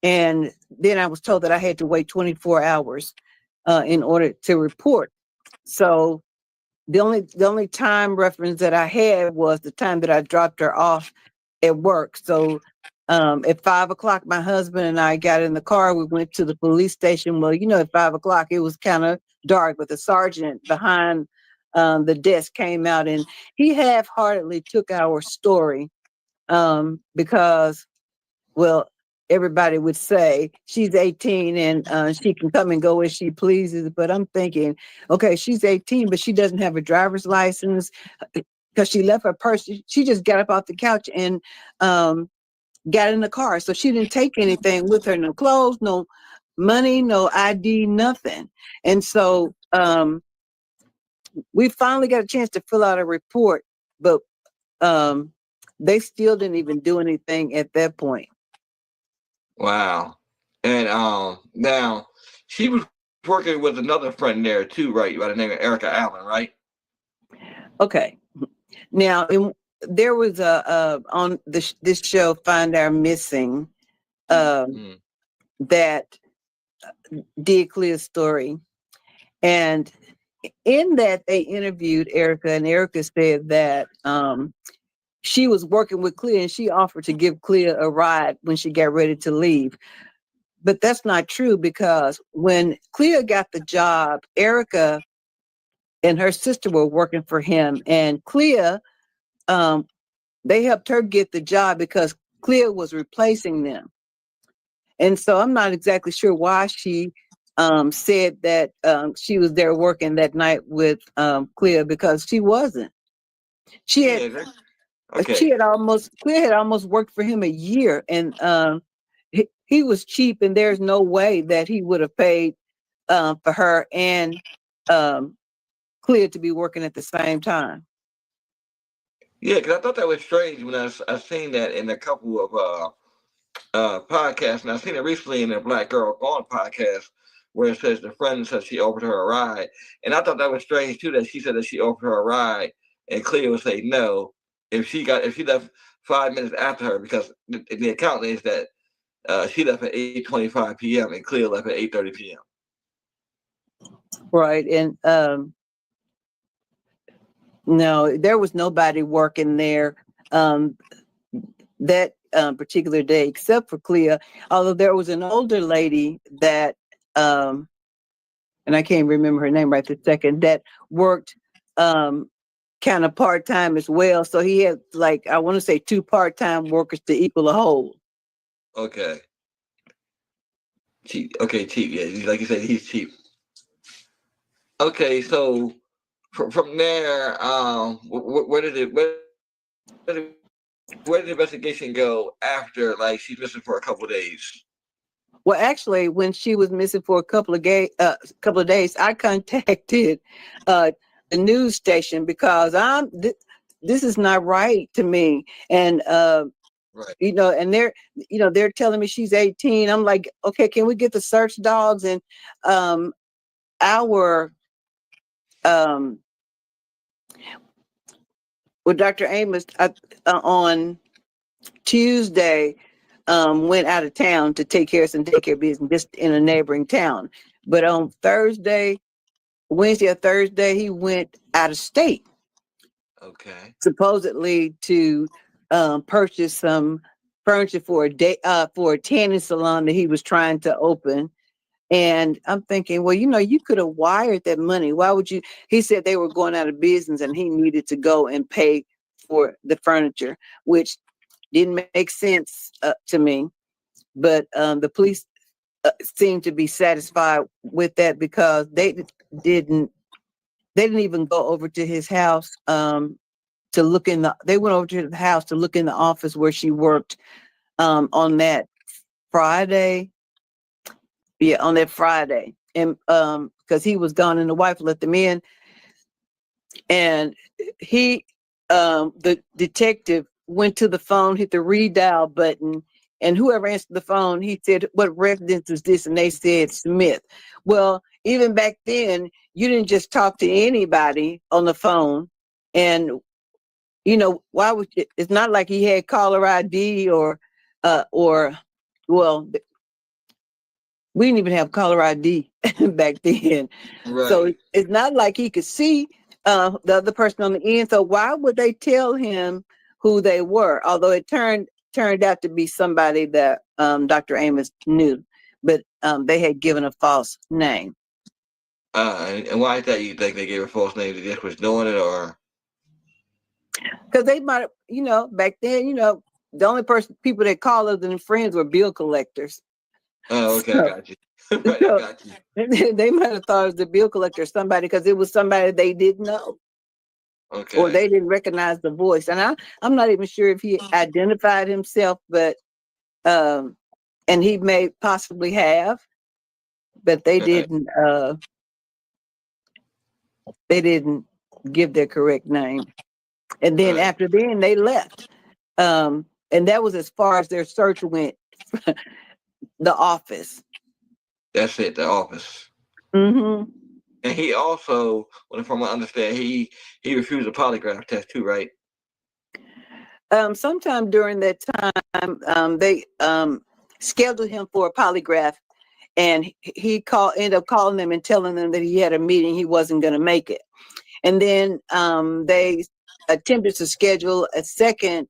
G: and then I was told that I had to wait 24 hours in order to report. So the only time reference that I had was the time that I dropped her off at work. So at 5 o'clock, my husband and I got in the car. We went to the police station. Well, at 5 o'clock, it was kind of dark, but the sergeant behind the desk came out, and he half-heartedly took our story because, well, everybody would say she's 18 and she can come and go as she pleases. But I'm thinking, okay, she's 18, but she doesn't have a driver's license because she left her purse. She just got up off the couch and got in the car. So she didn't take anything with her, no clothes, no money, no ID, nothing. And so we finally got a chance to fill out a report, but they still didn't even do anything at that point.
A: Wow. And now she was working with another friend there too, right? By the name of Erica Allen, right?
G: Okay. Now, there was on this show, Find Our Missing, that did Clea's story. And in that, they interviewed Erica, and Erica said that she was working with Clea and she offered to give Clea a ride when she got ready to leave. But that's not true, because when Clea got the job, Erica and her sister were working for him, and Clea, they helped her get the job because Clea was replacing them. And so I'm not exactly sure why she said that she was there working that night with Clea, because she wasn't. She had Clea had almost worked for him a year, and he was cheap, and there's no way that he would have paid for her and Clea to be working at the same time.
A: Yeah, because I thought that was strange when I seen that in a couple of podcasts, and I seen it recently in the Black Girl Gone podcast, where it says the friend said she offered her a ride, and I thought that was strange too, that she said that she offered her a ride, and Clea would say no if she left 5 minutes after her, because the account is that she left at 8:25 p.m. and Clea left at 8:30 p.m.
G: Right, and no, there was nobody working there that particular day except for Clea, although there was an older lady that, and I can't remember her name right this second, that worked kind of part-time as well. So he had, like, I want to say 2 part-time workers to equal a whole.
A: Okay. Cheap. Okay, cheap. Yeah, like you said, he's cheap. Okay, so from there, where did the investigation go after, like, she's missing for a couple of days?
G: Well, actually, when she was missing for a couple of days, I contacted the news station because this is not right to me, and
A: Right.
G: and they're telling me she's 18. I'm like, okay, can we get the search dogs? And Dr. Amos on Tuesday went out of town to take care of some daycare business just in a neighboring town. But on Wednesday or Thursday, he went out of state.
A: Okay.
G: Supposedly to purchase some furniture for a tanning salon that he was trying to open. And I'm thinking, well, you could have wired that money. Why would you? He said they were going out of business and he needed to go and pay for the furniture, which didn't make sense to me. But the police seemed to be satisfied with that because they didn't even go over to his house they went over to the house to look in the office where she worked on that Friday. Yeah, on that Friday. And because he was gone and the wife let them in. And he the detective went to the phone, hit the redial button, and whoever answered the phone, he said, "What residence is this?" And they said Smith. Well, even back then, you didn't just talk to anybody on the phone. And why would you, it's not like he had caller ID or well, we didn't even have caller ID back then. So
A: Right.
G: it's not like he could see the other person on the end. So why would they tell him who they were? Although it turned out to be somebody that Dr. Amos knew, but they had given a false name.
A: And why is that you think they gave a false name? They just was doing it, or?
G: Because they might have, back then, the only people that called other than friends were bill collectors.
A: Oh, okay, I got you. Right, I
G: So
A: got you.
G: they might have thought it was the bill collector or somebody because it was somebody they didn't know.
A: Okay.
G: Or they didn't recognize the voice. And I'm not even sure if he identified himself, but and he may possibly have, but they didn't give their correct name. And then
A: Right.
G: after then they left. And that was as far as their search went, the office.
A: That's it, the office.
G: Mm-hmm.
A: And he also, from what I understand, he refused a polygraph test too, right?
G: Sometime during that time, they scheduled him for a polygraph, and he ended up calling them and telling them that he had a meeting, he wasn't going to make it. And then they attempted to schedule a second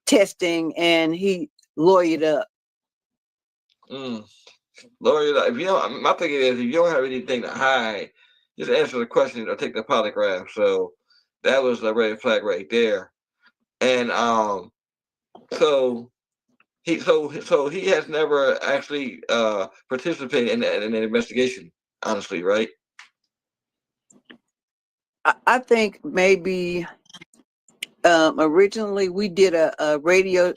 G: testing, and he lawyered up.
A: Lawyer, if you don't, my thing is, if you don't have anything to hide, just answer the question or take the polygraph. So that was a red flag right there. And so he has never actually participated in an investigation, honestly, right?
G: I think maybe originally we did a radio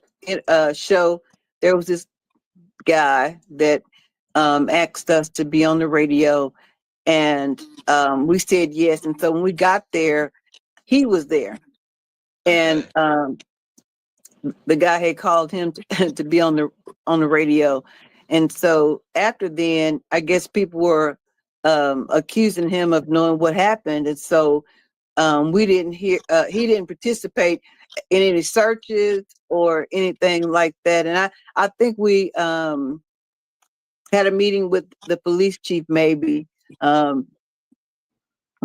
G: show. There was this guy that asked us to be on the radio, and we said yes. And so when we got there, he was there, and the guy had called him to be on the radio. And so after then, I guess people were accusing him of knowing what happened, and so we didn't hear. He didn't participate in any searches or anything like that. And I think we had a meeting with the police chief, maybe. I'm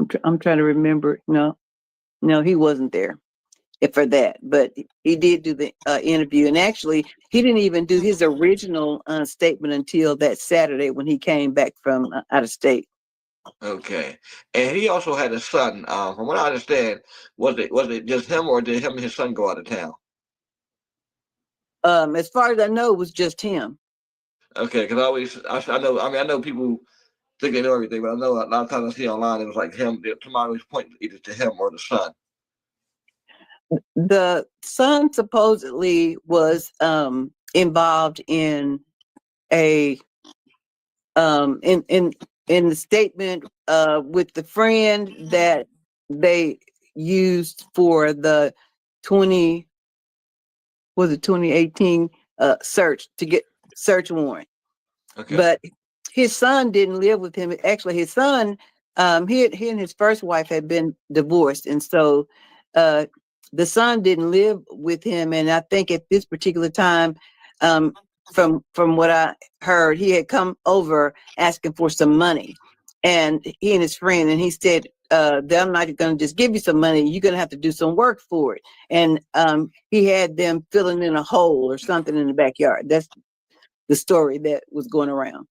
G: trying to remember. No, he wasn't there for that, but he did do the interview. And actually, he didn't even do his original statement until that Saturday when he came back from out of state.
A: Okay. And he also had a son. From what I understand, was it just him, or did him and his son go out of town?
G: As far as I know, it was just him.
A: Okay, because I know. I mean, I know people think they know everything, but I know a lot of times I see online it was like him. Somebody was pointing either to him or the son.
G: The son supposedly was involved in a in the statement with the friend that they used for the 2018 search to get search warrant.
A: Okay.
G: But his son didn't live with him. Actually, his son, he and his first wife had been divorced, and so the son didn't live with him. And I think at this particular time, from what I heard, he had come over asking for some money, and he and his friend, and he said, I'm not going to just give you some money. You're going to have to do some work for it. And he had them filling in a hole or something in the backyard. That's the story that was going around.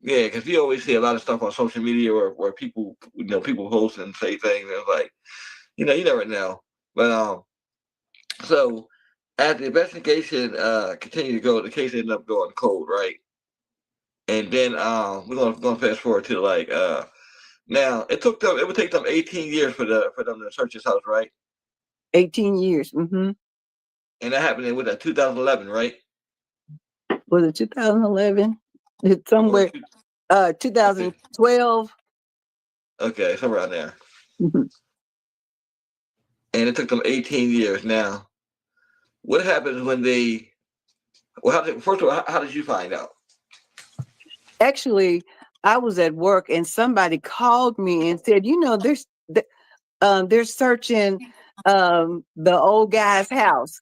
A: Yeah, because you always see a lot of stuff on social media where people, people post and say things, and it's like, you never know. But so as the investigation continued to go, the case ended up going cold, right? And then we're gonna fast forward to like now it would take them 18 years for them to search his house, right?
G: 18 years. Mm-hmm.
A: And that happened in 2011, right?
G: was it 2011? It's somewhere, 2012.
A: Okay, somewhere around there.
G: Mhm.
A: And it took them 18 years. Now, what happens when they? Well, first of all, how did you find out?
G: Actually, I was at work and somebody called me and said, you know, they're searching the old guy's house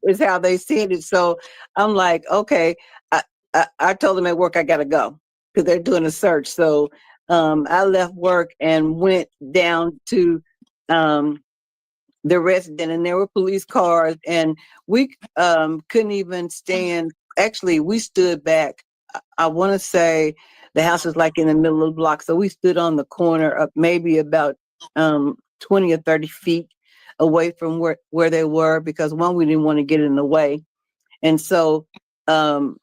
G: is how they said it. So I'm like, okay. I told them at work I gotta go because they're doing a search. So I left work and went down to the resident, and there were police cars, and we couldn't even stand. Actually, we stood back. I want to say the house was like in the middle of the block, so we stood on the corner up maybe about 20 or 30 feet away from where they were, because one, we didn't want to get in the way. And so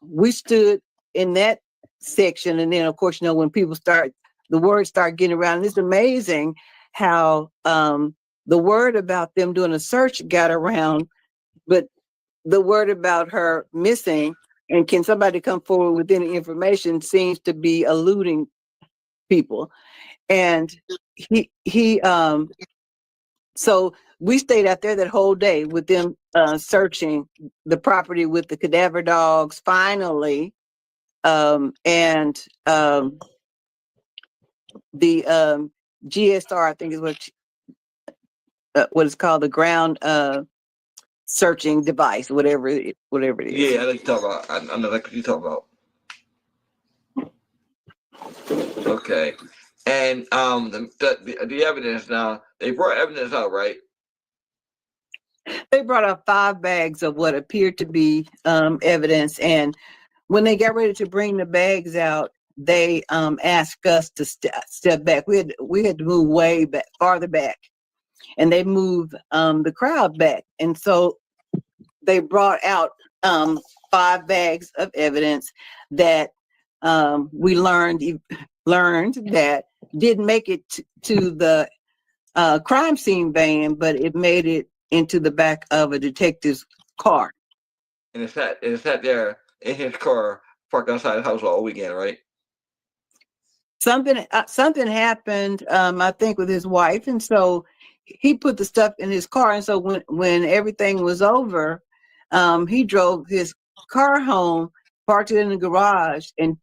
G: we stood in that section. And then, of course, you know, when people the words start getting around, and it's amazing how the word about them doing a search got around, but the word about her missing and can somebody come forward with any information seems to be eluding people. And so we stayed out there that whole day with them searching the property with the cadaver dogs finally. And the GSR, I think is what it's called, the ground searching device, whatever it is.
A: Yeah, I like to talk about. I know like what you talk about. Okay, and the evidence now. They brought evidence out, right?
G: They brought up 5 bags of what appeared to be evidence, and when they got ready to bring the bags out, they asked us to step back. We had to move way back, farther back, and they moved the crowd back, and so they brought out 5 bags of evidence that we learned that didn't make it to the crime scene van, but it made it into the back of a detective's car.
A: And it sat there in his car, parked outside the house all weekend, right?
G: Something happened, I think, with his wife, and so he put the stuff in his car. And so when everything was over, he drove his car home, parked it in the garage, and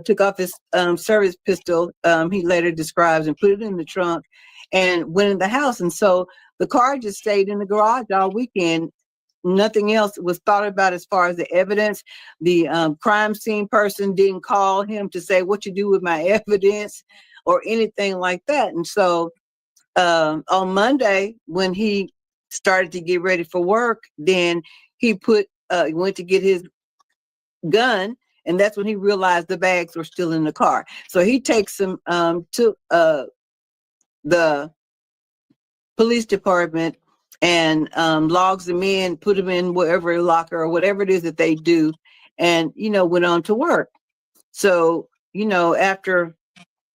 G: took off his service pistol. He later describes, and put it in the trunk, and went in the house. And so the car just stayed in the garage all weekend. Nothing else was thought about as far as the evidence. The crime scene person didn't call him to say, what you do with my evidence or anything like that. And so on Monday, when he started to get ready for work, then he went to get his gun, and that's when he realized the bags were still in the car. So he takes them to the police department and logs them in, put them in whatever locker or whatever it is that they do, and went on to work. So after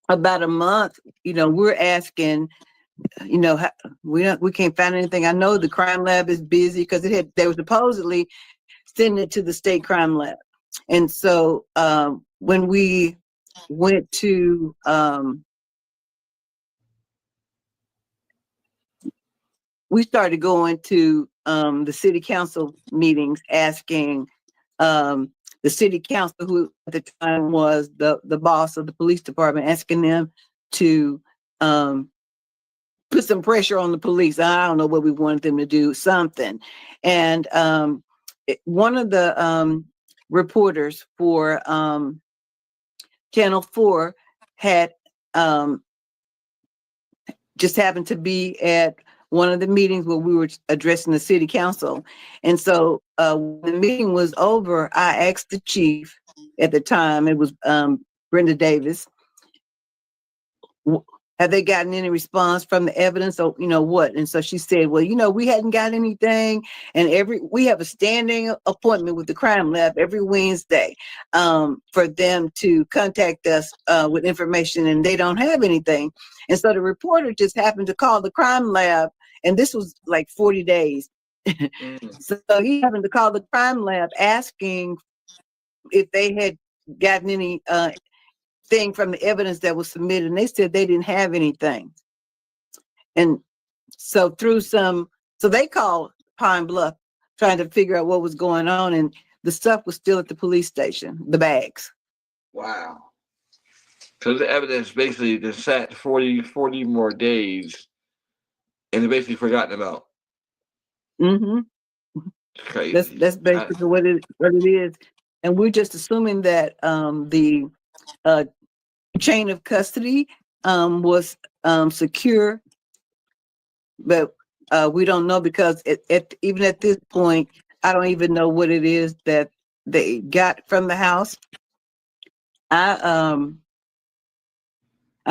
G: about a month, we're asking, we can't find anything. I know the crime lab is busy because they were supposedly sending it to the state crime lab. And so when we went to we started going to the city council meetings, asking the city council, who at the time was the boss of the police department, asking them to put some pressure on the police. I don't know what we wanted them to do, something. And one of the reporters for Channel 4 had just happened to be at one of the meetings where we were addressing the city council. And so when the meeting was over, I asked the chief at the time, it was Brenda Davis, have they gotten any response from the evidence or what? And so she said, well, we hadn't got anything, and we have a standing appointment with the crime lab every Wednesday for them to contact us with information, and they don't have anything. And so the reporter just happened to call the crime lab, and this was like 40 days. So he happened to call the crime lab asking if they had gotten any thing from the evidence that was submitted, and they said they didn't have anything. And so so they called Pine Bluff trying to figure out what was going on, and the stuff was still at the police station, the bags.
A: Wow. So the evidence basically just sat 40 more days and it's basically forgotten about.
G: Mm-hmm.
A: It's crazy.
G: That's basically what it is. And we're just assuming that the chain of custody was secure, but we don't know because even at this point, I don't even know what it is that they got from the house. I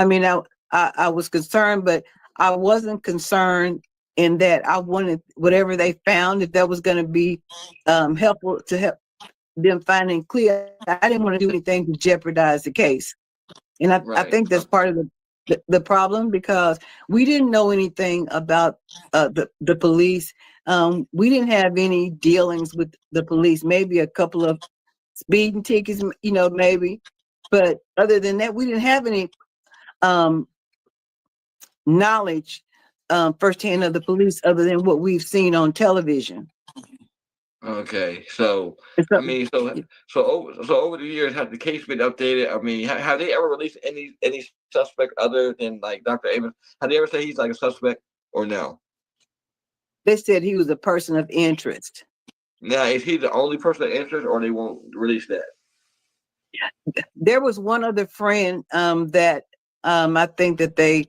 G: mean, I was concerned, but I wasn't concerned in that I wanted whatever they found, if that was going to be helpful to help them finding clear. I didn't want to do anything to jeopardize the case. And I think that's part of the problem, because we didn't know anything about the police. We didn't have any dealings with the police, maybe a couple of speeding tickets, maybe. But other than that, we didn't have any knowledge firsthand of the police other than what we've seen on television.
A: Okay, so
G: So,
A: I mean, so over the years, has the case been updated? I mean, have they ever released any suspect other than like Dr. Amos? Have they ever said he's like a suspect or no?
G: they said he was a person of interest.
A: Now, is he the only person of interest, or they won't release that?
G: There was one other friend that I think that they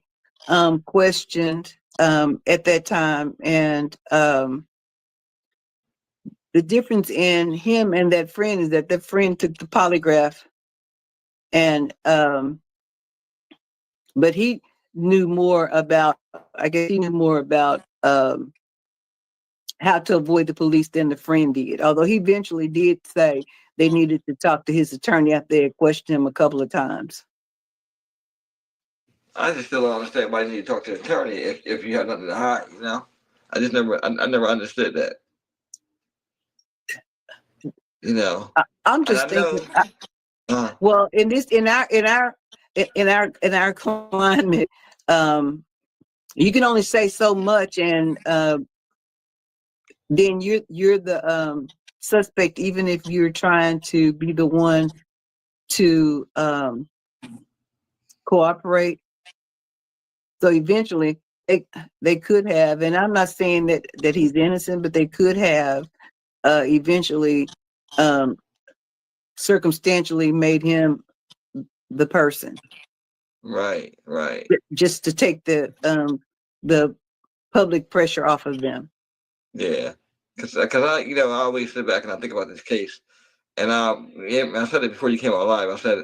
G: questioned at that time, and the difference in him and that friend is that the friend took the polygraph, and but he knew more about, I guess he knew more about how to avoid the police than the friend did. Although he eventually did say they needed to talk to his attorney after they had questioned him a couple of times.
A: I just still don't understand why you need to talk to the attorney if you have nothing to hide. I just never understood that.
G: I'm just thinking. Well, in our climate, you can only say so much, and then you're the suspect, even if you're trying to be the one to cooperate. So eventually, they could have, and I'm not saying that he's innocent, but they could have eventually circumstantially made him the person.
A: Right.
G: Just to take the public pressure off of them.
A: Yeah, because I always sit back and I think about this case, and I said it before you came on live. I said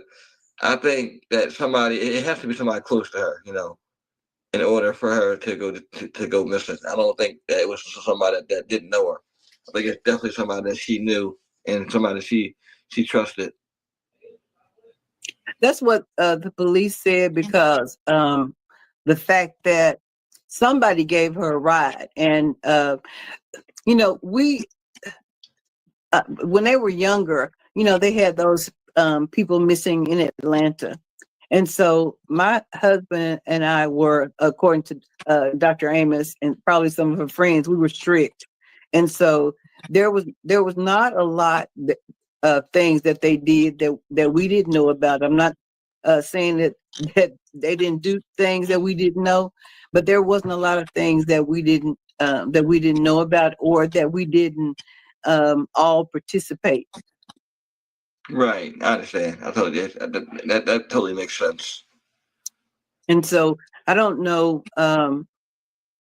A: I think that it has to be somebody close to her, in order for her to go missing. I don't think that it was somebody that didn't know her. I think it's definitely somebody that she knew and somebody she trusted.
G: That's what the police said, because the fact that somebody gave her a ride, and we when they were younger, they had those people missing in Atlanta, and so my husband and I were, according to Dr. Amos and probably some of her friends, we were strict, and so there was not a lot things that they did that we didn't know about. I'm not saying that they didn't do things that we didn't know, but there wasn't a lot of things that we didn't know about, or that we didn't all participate.
A: Right, I understand. I totally that totally makes sense.
G: And so I don't know.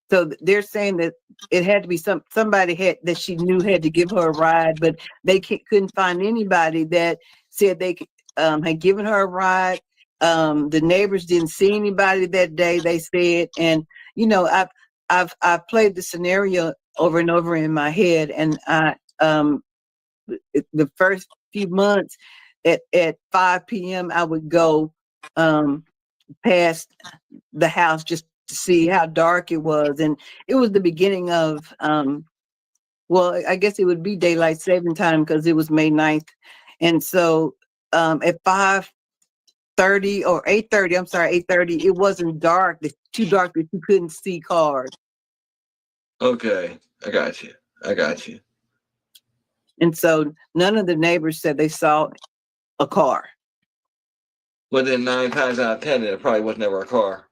G: So they're saying that it had to be somebody that she knew had to give her a ride, but they couldn't find anybody that said they had given her a ride. The neighbors didn't see anybody that day, they said. And I've played the scenario over and over in my head, and the first few months at 5 p.m. I would go past the house just to see how dark it was, and it was the beginning of well, I guess it would be daylight saving time, because it was May 9th, And so at 5:30 or 8:30, I'm sorry, 8:30, it wasn't dark, too dark that you couldn't see cars.
A: Okay, I got you. I got you.
G: And so none of the neighbors said they saw a car.
A: But then 9 times out of 10, it probably was never a car.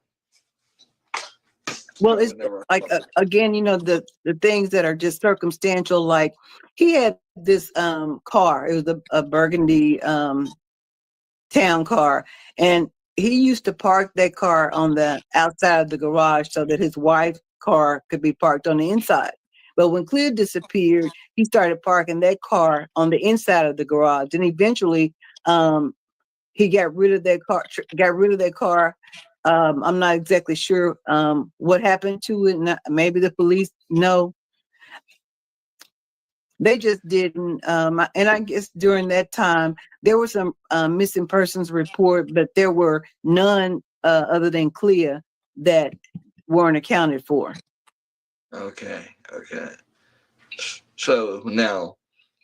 G: Well,
A: Probably
G: it's
A: was never a
G: like
A: car.
G: again, the things that are just circumstantial. Like he had this car. It was a burgundy town car, and he used to park that car on the outside of the garage so that his wife's car could be parked on the inside. But when Clear disappeared, he started parking that car on the inside of the garage, and eventually, he got rid of that car. I'm not exactly sure what happened to it. Maybe the police know. They just didn't. And I guess during that time, there were some missing persons report, but there were none other than Clea that weren't accounted for.
A: Okay. So now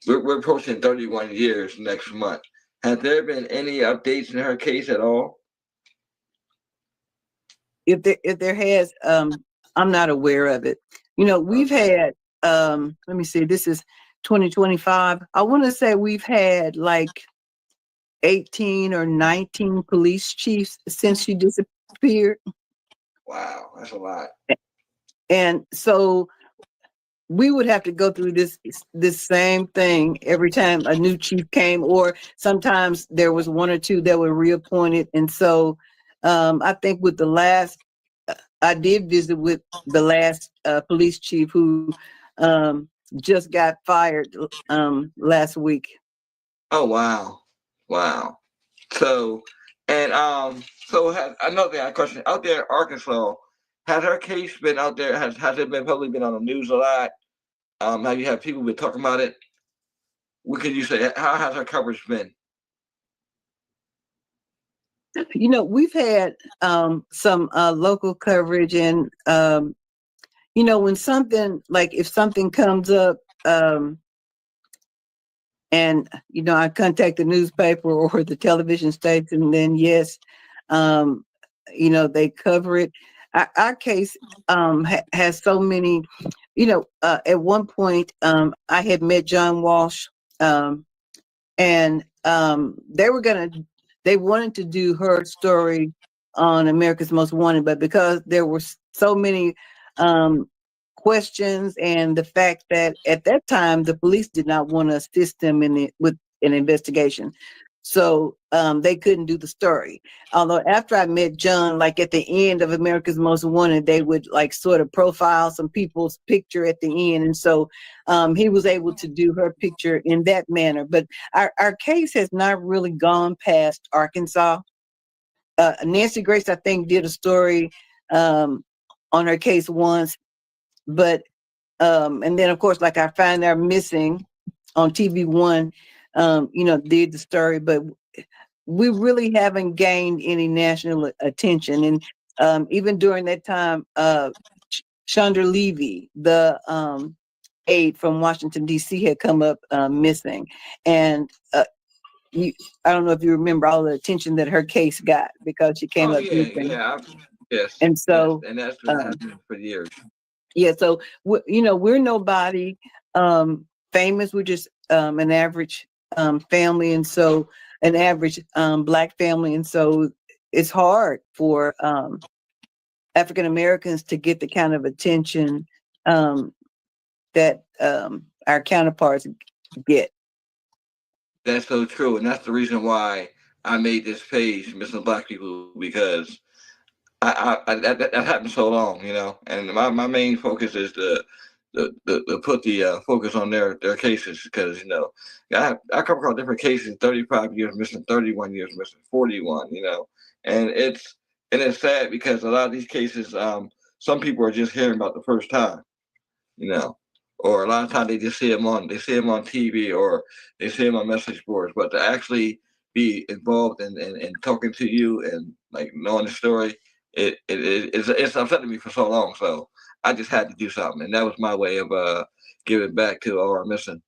A: we're approaching 31 years next month. Has there been any updates in her case at all?
G: If there has, I'm not aware of it. We've had, let me see, this is 2025. I want to say we've had like 18 or 19 police chiefs since she disappeared.
A: Wow, that's a lot.
G: And so we would have to go through this same thing every time a new chief came, or sometimes there was one or two that were reappointed. And so I think with the last, I did visit with the last police chief who just got fired last week.
A: Oh wow. So another thing I question out there in Arkansas, has her case been out there? Has it been probably been on the news a lot? Have you had people been talking about it? What can you say? How has her coverage been?
G: We've had some local coverage, and when something like if something comes up, and I contact the newspaper or the television station, and then yes, they cover it. Our case has so many. At one point, I had met John Walsh, and they wanted to do her story on America's Most Wanted, but because there were so many questions, and the fact that at that time the police did not want to assist them with an investigation, so they couldn't do the story. Although after I met John, like at the end of America's Most Wanted, they would like sort of profile some people's picture at the end, and so he was able to do her picture in that manner. But our case has not really gone past Arkansas. Nancy Grace, I think, did a story on her case once, but and then of course, like I Find They're Missing on TV1, did the story, but we really haven't gained any national attention. And even during that time, Chandra Levy, the aide from Washington D.C., had come up missing, and I don't know if you remember all the attention that her case got because she came up missing.
A: Yes.
G: And so,
A: yes, and that's been happening for years.
G: Yeah, so we're nobody famous. We're just an average family, and so an average Black family, and so it's hard for African Americans to get the kind of attention that our counterparts get.
A: That's so true, and that's the reason why I made this page, Missing Black People, because that happened so long, and my main focus is to put the focus on their cases, because I come across different cases, 35 years missing, 31 years missing, 41, and it's sad because a lot of these cases, some people are just hearing about the first time, or a lot of times they just see them on TV, or they see them on message boards, but to actually be involved in talking to you and like knowing the story, it's upsetting me for so long. So I just had to do something, and that was my way of giving back to all our missing.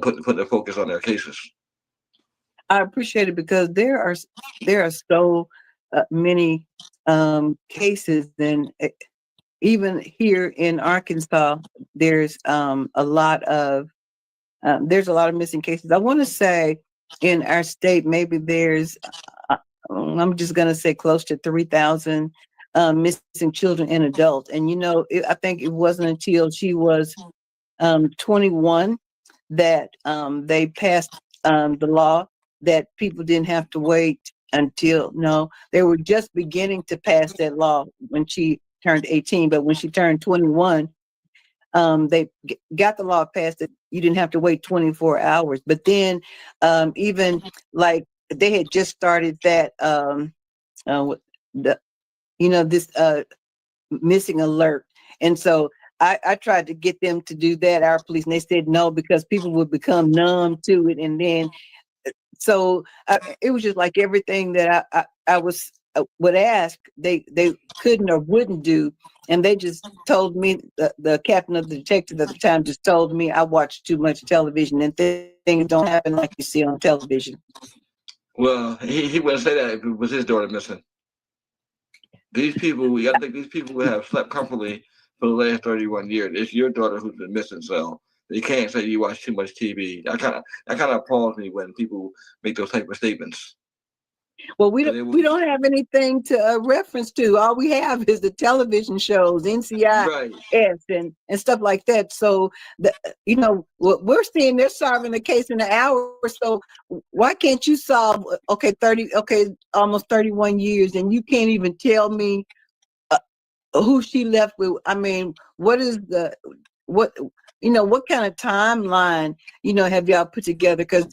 A: Put the focus on their cases.
G: I appreciate it because there are so many cases, and even here in Arkansas, there's there's a lot of missing cases. I want to say in our state, maybe there's I'm just going to say close to 3,000 missing children and adults. And I think it wasn't until she was 21 that they passed the law that people didn't have to wait until, no, they were just beginning to pass that law when she turned 18. But when she turned 21, they got the law passed that you didn't have to wait 24 hours. But then even like they had just started that, this missing alert. And so I tried to get them to do that, our police, and they said no, because people would become numb to it. And then, so it was just like everything that I would ask, they couldn't or wouldn't do. And they just told me, the captain of the detective at the time just told me I watched too much television and things don't happen like you see on television.
A: Well, he wouldn't say that if it was his daughter missing. These people, we got to think these people would have slept comfortably for the last 31 years. It's your daughter who's been missing, so you can't say you watch too much TV. That kind of appalls me when people make those type of statements.
G: Well, we don't have anything to reference to. All we have is the television shows, NCIS,
A: Right.
G: and stuff like that. So what we're seeing, they're solving the case in an hour. So why can't you solve almost 31 years, and you can't even tell me who she left with? I mean, what kind of timeline have y'all put together? Because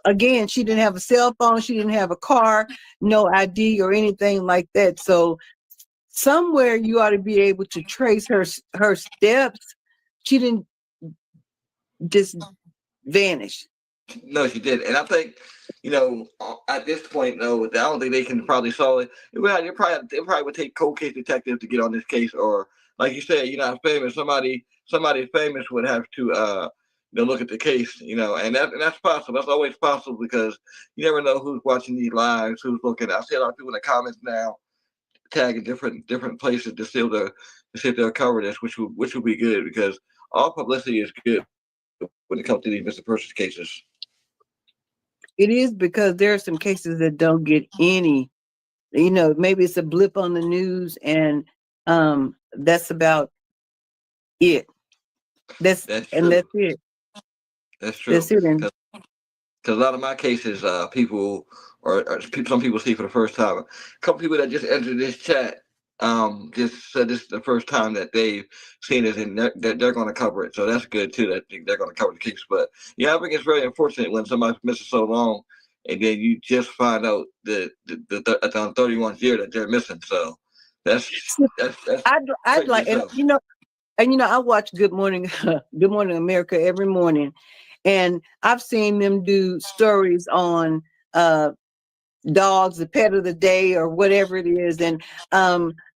G: again, she didn't have a cell phone, she didn't have a car, no ID or anything like that. So somewhere you ought to be able to trace her steps. She didn't just vanish.
A: No, she did, and I think at this point, though, I don't think they can probably solve it. They probably would take cold case detectives to get on this case, or like you said, you're not famous. Somebody famous would have to look at the case, and that's possible. That's always possible because you never know who's watching these lives, who's looking. I see a lot of people in the comments now tagging different places to see if they'll cover this, which will be good because all publicity is good when it comes to these missing persons cases.
G: It is, because there are some cases that don't get any, maybe it's a blip on the news and that's about it. That's true. That's it.
A: That's true.
G: That's it.
A: Because a lot of my cases, people or some people see for the first time. A couple people that just entered this chat just said this is the first time that they've seen it, and they're going to cover it. So that's good too. That they're going to cover the case. But yeah, I think it's very unfortunate when somebody's missing so long, and then you just find out that on 31st year that they're missing. So that's
G: I'd like, and I watch Good Morning America every morning, and I've seen them do stories on dogs, the pet of the day, or whatever it is, and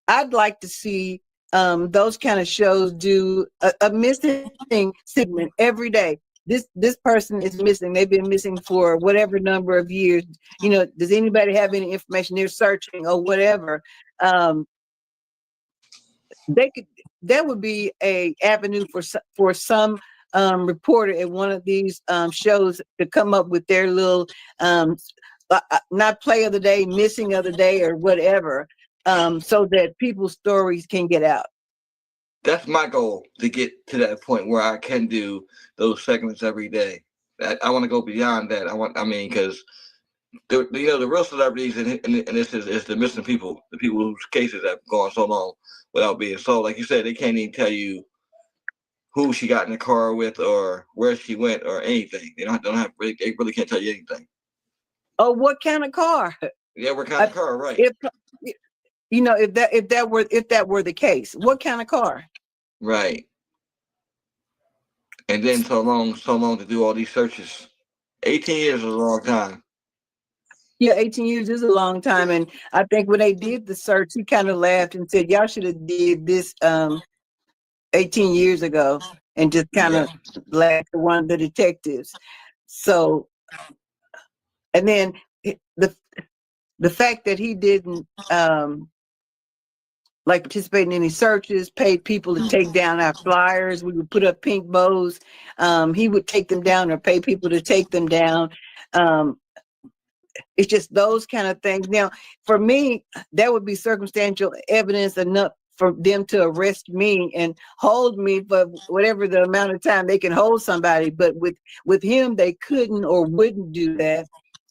G: I'd like to see those kind of shows do a missing segment every day. This person is missing. They've been missing for whatever number of years. Does anybody have any information? They're searching or whatever. That would be a avenue for some reporter at one of these shows to come up with their little not play of the day, missing of the day, or whatever, so that people's stories can get out.
A: That's my goal, to get to that point where I can do those segments every day. I want to go beyond that. Because the real celebrities in this is the missing people, the people whose cases have gone so long without being solved. Like you said, they can't even tell you who she got in the car with or where she went or anything. They really can't tell you anything.
G: Oh, what kind of car?
A: Yeah, what kind of car, right?
G: If that were the case, what kind of car?
A: Right. And then so long to do all these searches. 18 years is a long time.
G: Yeah, 18 years is a long time. And I think when they did the search, he kind of laughed and said, y'all should have did this 18 years ago, and just kind of laughed at one of the detectives. So and then the fact that he didn't like participate in any searches, paid people to take down our flyers. We would put up pink bows. He would take them down or pay people to take them down. It's just those kind of things. Now, for me, that would be circumstantial evidence enough for them to arrest me and hold me for whatever the amount of time they can hold somebody. But with him, they couldn't or wouldn't do that.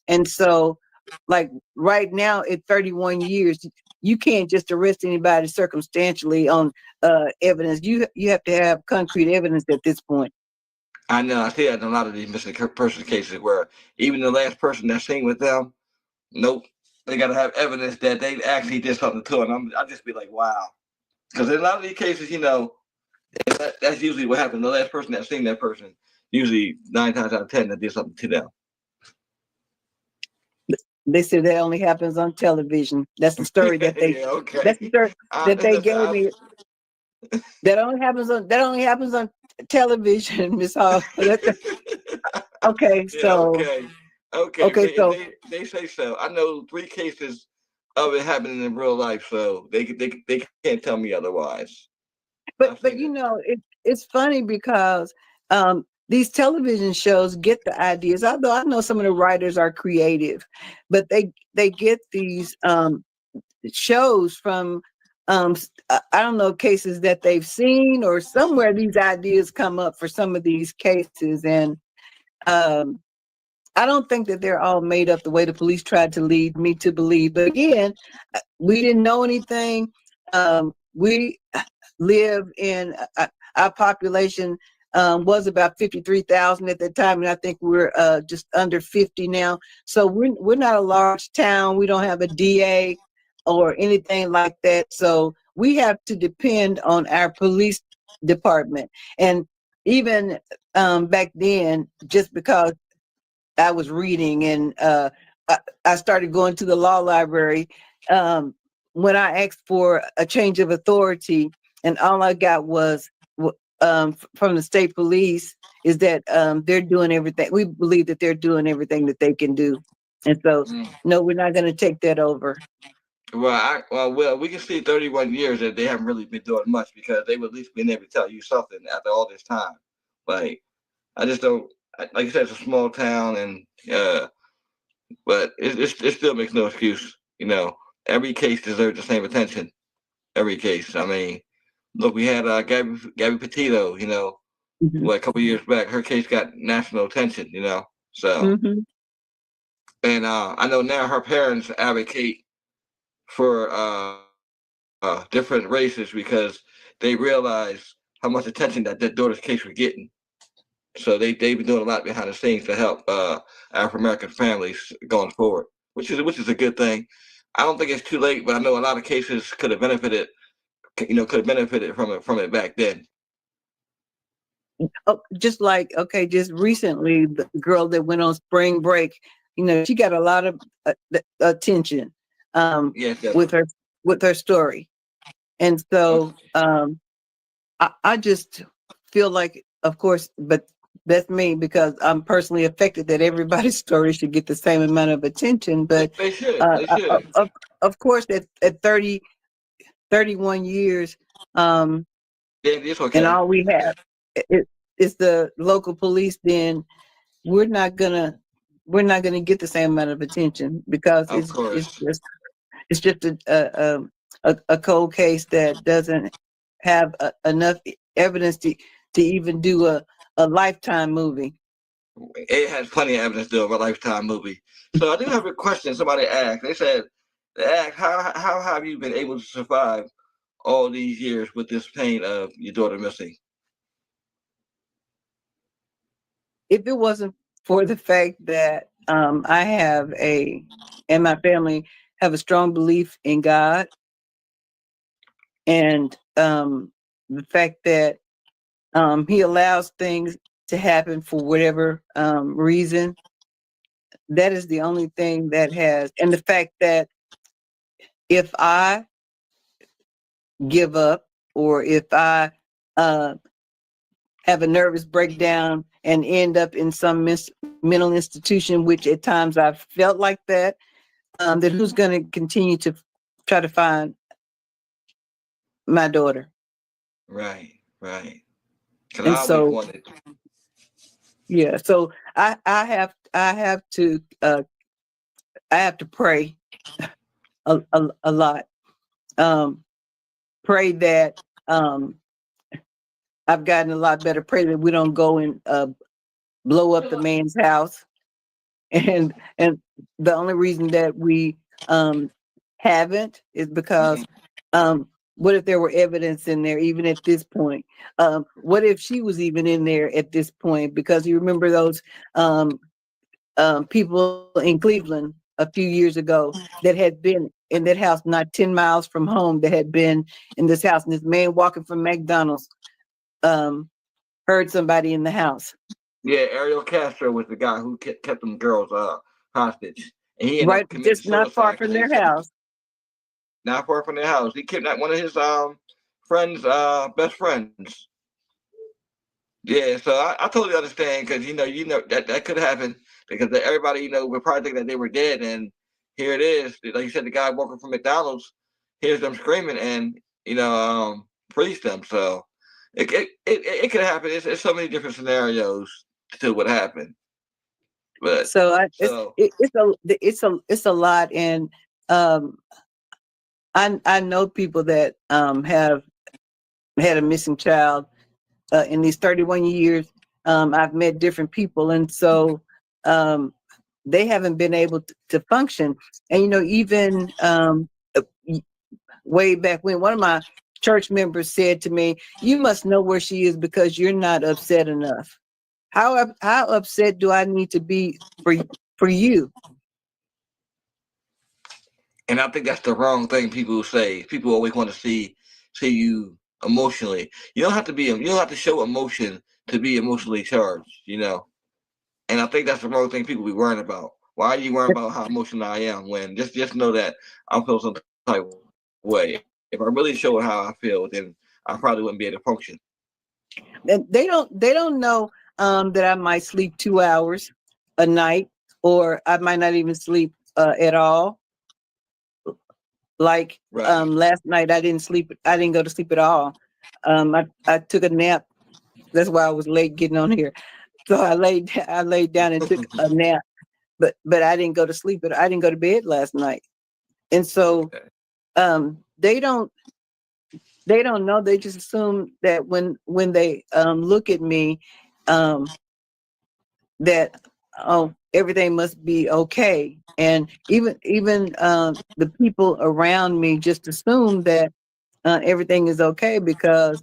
G: And so, like right now at 31 years, you can't just arrest anybody circumstantially on evidence. You have to have concrete evidence at this point.
A: I know. I see that in a lot of these missing person cases where even the last person that's seen with them, nope, they got to have evidence that they actually did something to them. I just be like, wow, because in a lot of these cases, that's usually what happened. The last person that's seen that person, usually 9 times out of 10, that did something to them.
G: They said that only happens on television. That's the story that they.
A: Yeah, okay.
G: That's the story that they gave me. That only happens on television, Miss Hall. Okay, so
A: yeah, okay.
G: Okay, so
A: They say so. I know 3 cases of it happening in real life, so they can't tell me otherwise.
G: but it's funny because these television shows get the ideas. Although I know some of the writers are creative, but they get these shows from I don't know, cases that they've seen or somewhere these ideas come up for some of these cases. And I don't think that they're all made up the way the police tried to lead me to believe. But again, we didn't know anything. We live in our population was about 53,000 at that time, and I think we're just under 50 now. So we're not a large town. We don't have a DA or anything like that. So we have to depend on our police department. And even back then, just because I was reading and I started going to the law library, when I asked for a change of authority, and all I got was from the state police is that they're doing everything. We believe that they're doing everything that they can do. And so, no, we're not going to take that over.
A: Well, we can see 31 years that they haven't really been doing much because they would at least been able to tell you something after all this time. Like, I just don't, like you said, it's a small town, and but it still makes no excuse. Every case deserves the same attention. Every case. I mean, look, we had Gabby Petito. A couple of years back, her case got national attention. So, and I know now her parents advocate for different races because they realize how much attention that their daughter's case was getting. So they've been doing a lot behind the scenes to help African American families going forward, which is a good thing. I don't think it's too late, but I know a lot of cases could have benefited from it back then.
G: Oh, just recently, the girl that went on spring break, she got a lot of attention with her story. And so I just feel like, of course, but that's me because I'm personally affected that everybody's story should get the same amount of attention. But
A: they should.
G: Of course, at 31 years,
A: it's okay.
G: and all we have is the local police, then we're not gonna get the same amount of attention because it's just a cold case that doesn't have enough evidence to even do a Lifetime movie.
A: It has plenty of evidence to do a Lifetime movie. So I do have a question somebody asked. They asked, how have you been able to survive all these years with this pain of your daughter missing?
G: If it wasn't for the fact that I and my family have a strong belief in God, and the fact that He allows things to happen for whatever reason, that is the only thing that has, and the fact that if I give up or if I have a nervous breakdown and end up in some mental institution, which at times I've felt like that, then who's going to continue to try to find my daughter?
A: Right, right. Because
G: And
A: I always
G: so,
A: wanted.
G: yeah, so I have to pray a lot. Pray that I've gotten a lot better. Pray that we don't go and blow up the man's house. And the only reason that we haven't is because what if there were evidence in there even at this point? What if she was even in there at this point? Because you remember those people in Cleveland a few years ago that had been in that house not 10 miles from home, that had been in this house, and this man walking from McDonald's heard somebody in the house.
A: Yeah, Ariel Castro was the guy who kept them girls hostage, and he ended
G: Right,
A: up committing
G: just not far
A: suicide
G: from
A: because
G: their house.
A: not far from their house. He kidnapped one of his friends, best friends. Yeah, so I totally understand because you know that could happen because everybody would probably think that they were dead, and here it is. Like you said, the guy walking from McDonald's hears them screaming and frees them. So it could happen. It's so many different scenarios to what happened. But
G: So
A: so
G: it's a lot, and I know people that have had a missing child in these 31 years. I've met different people, and so they haven't been able to function. And even way back when, one of my church members said to me, "You must know where she is because you're not upset enough." How upset do I need to be for you?
A: and I think that's the wrong thing people say. People always want to see you emotionally. You don't have to be. You don't have to show emotion to be emotionally charged. And I think that's the wrong thing people be worrying about. Why are you worrying about how emotional I am when just know that I'm feeling some type of way. If I really showed how I feel, then I probably wouldn't be able to function.
G: And they don't know that I might sleep 2 hours a night, or I might not even sleep at all. Like
A: Right.
G: last night, I didn't sleep. I didn't go to sleep at all. I took a nap. That's why I was late getting on here. So I laid down and took a nap, but I didn't go to sleep. I didn't go to bed last night. And so they don't know. They just assume that when they look at me, that everything must be okay. And even the people around me just assume that everything is okay because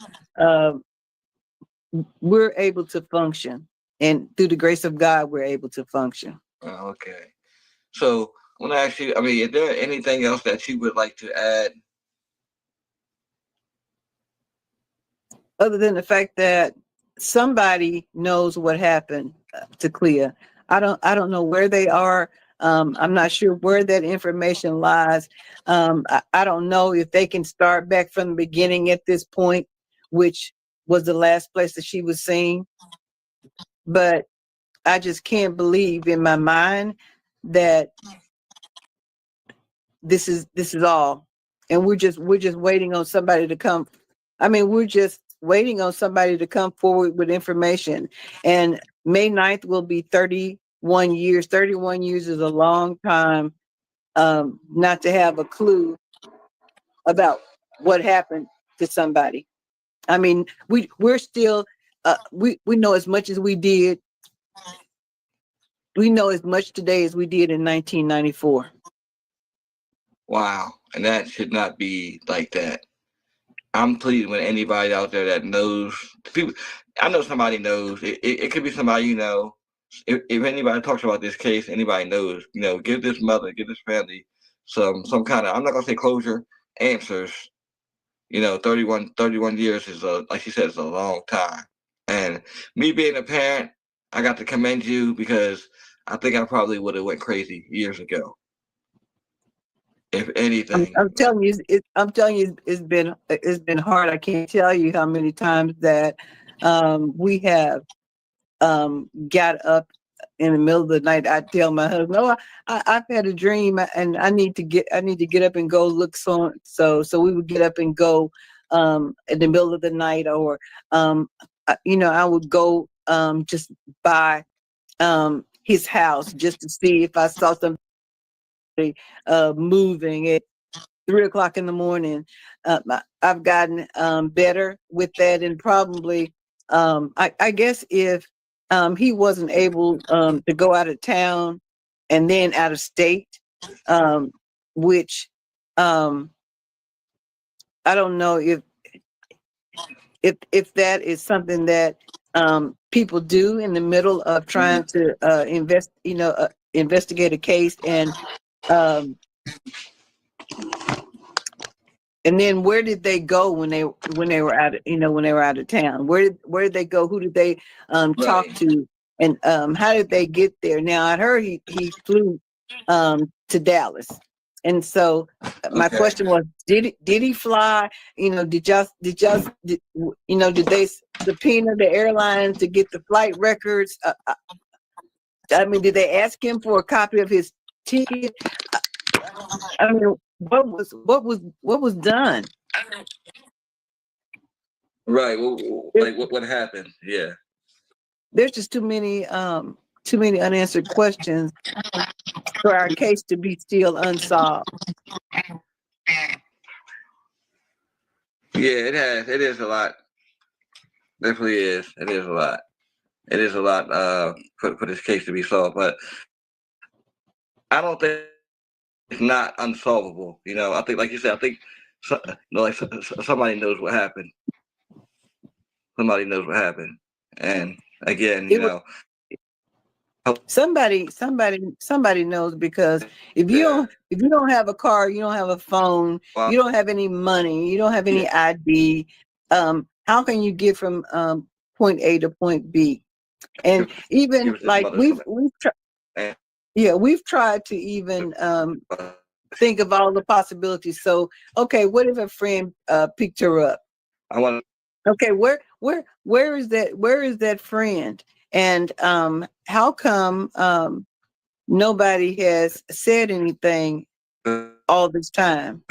G: we're able to function, and through the grace of God, we're able to function.
A: Okay. So I want to ask you. I mean, is there anything else that you would like to add?
G: Other than the fact that somebody knows what happened to Clea. I don't know where they are. I'm not sure where that information lies. I don't know if they can start back from the beginning at this point, which was the last place that she was seen. But I just can't believe in my mind that this is all, and we're just waiting on somebody to come. I mean, we're just waiting on somebody to come forward with information. And May 9th will be 31 years. 31 years is a long time not to have a clue about what happened to somebody. I mean, we're still we know as much as we did. We know as much today as we did in 1994.
A: Wow, and that should not be like that. I'm pleading with anybody out there that knows. People, I know somebody knows. It could be somebody you know. If anybody talks about this case, anybody knows. Give this mother, give this family some kind of. I'm not gonna say closure, answers. 31 years is like she said, is a long time. And me being a parent, I got to commend you because I think I probably would have went crazy years ago. If anything,
G: I'm telling you, it's been hard. I can't tell you how many times that we have got up in the middle of the night, I'd tell my husband, "Oh, I've had a dream, and I need to get up and go look." So we would get up and go in the middle of the night, or I would go just by his house just to see if I saw something moving at 3 o'clock in the morning. I've gotten better with that, and probably I guess if he wasn't able to go out of town and then out of state, which I don't know if that is something that people do in the middle of trying to investigate a case, and then where did they go when they were out of town? Where did they go? Who did they talk
A: Right.
G: to? And how did they get there? Now I heard he flew to Dallas. And so my
A: Okay.
G: question was, did he fly? Did they subpoena the airline to get the flight records? I mean, did they ask him for a copy of his ticket? I mean, what was done?
A: Right. Well, like what happened? Yeah.
G: There's just too many unanswered questions for our case to be still unsolved.
A: Yeah, it has. It is a lot. Definitely is. It is a lot. It is a lot for this case to be solved, but I don't think it's not unsolvable. I think, like you said, I think somebody knows what happened. Somebody knows what happened, and again,
G: Somebody knows, because if you don't have a car, you don't have a phone, you don't have any money, you don't have any ID, how can you get from point A to point B? And even like we've tried to even think of all the possibilities. So okay, what if a friend picked her up? Okay, where is that friend? And how come nobody has said anything all this time?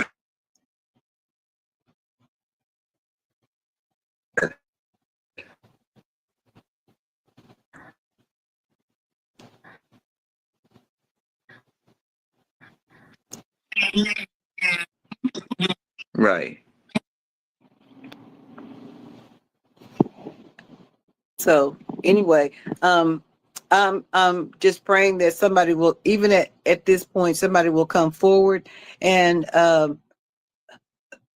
A: Right.
G: So anyway, I'm just praying that somebody will, even at this point, somebody will come forward, and on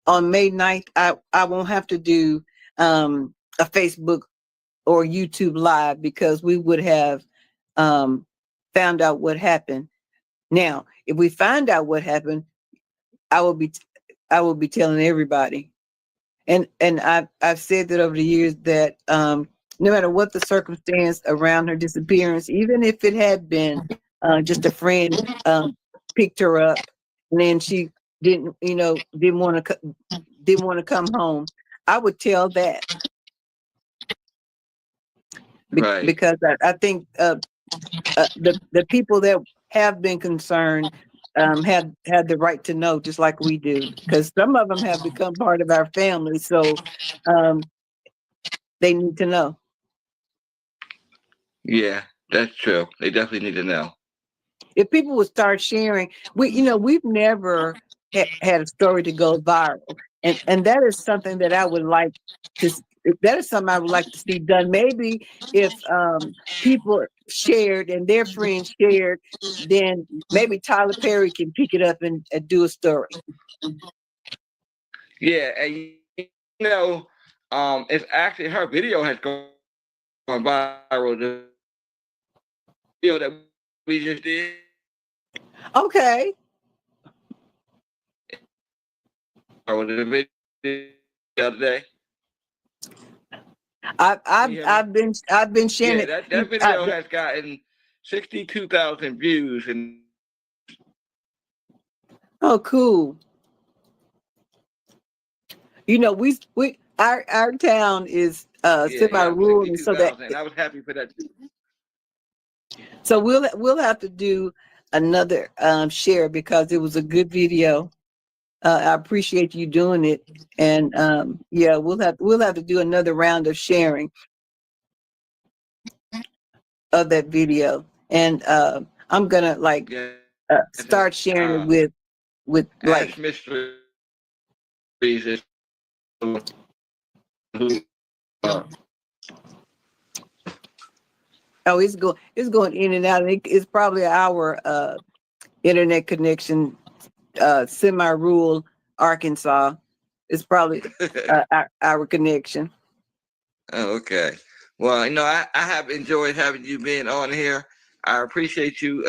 G: May 9th, I won't have to do a Facebook or YouTube live, because we would have found out what happened. Now, if we find out what happened, I will be telling everybody. And I've said that over the years, that no matter what the circumstance around her disappearance, even if it had been just a friend picked her up, and then she didn't want to come home, I would tell that.
A: Right.
G: Because I think the people that have been concerned had the right to know, just like we do, because some of them have become part of our family, so they need to know.
A: Yeah, that's true. They definitely need to know.
G: If people would start sharing, we've never had a story to go viral, and that is something that I would like to. That is something I would like to see done. Maybe if people shared and their friends shared, then maybe Tyler Perry can pick it up and do a story.
A: Yeah, and it's actually, her video has gone viral. The video that we just did.
G: Okay.
A: Or the video the other day.
G: I've been sharing
A: Yeah,
G: it.
A: that video has gotten 62,000 views, and
G: oh, cool. We our town is
A: Yeah, yeah,
G: semi-rural, and so that
A: 62,000, and I was happy for that too.
G: so we'll have to do another share because it was a good video. I appreciate you doing it, and yeah, we'll have to do another round of sharing of that video, and I'm gonna like
A: Yeah,
G: start sharing it with
A: Ash
G: like
A: Mysteries is who, uh,
G: oh it's going in and out. And it's probably our internet connection, semi-rural Arkansas. It's probably our connection.
A: Oh, okay. Well, I have enjoyed having you being on here. I appreciate you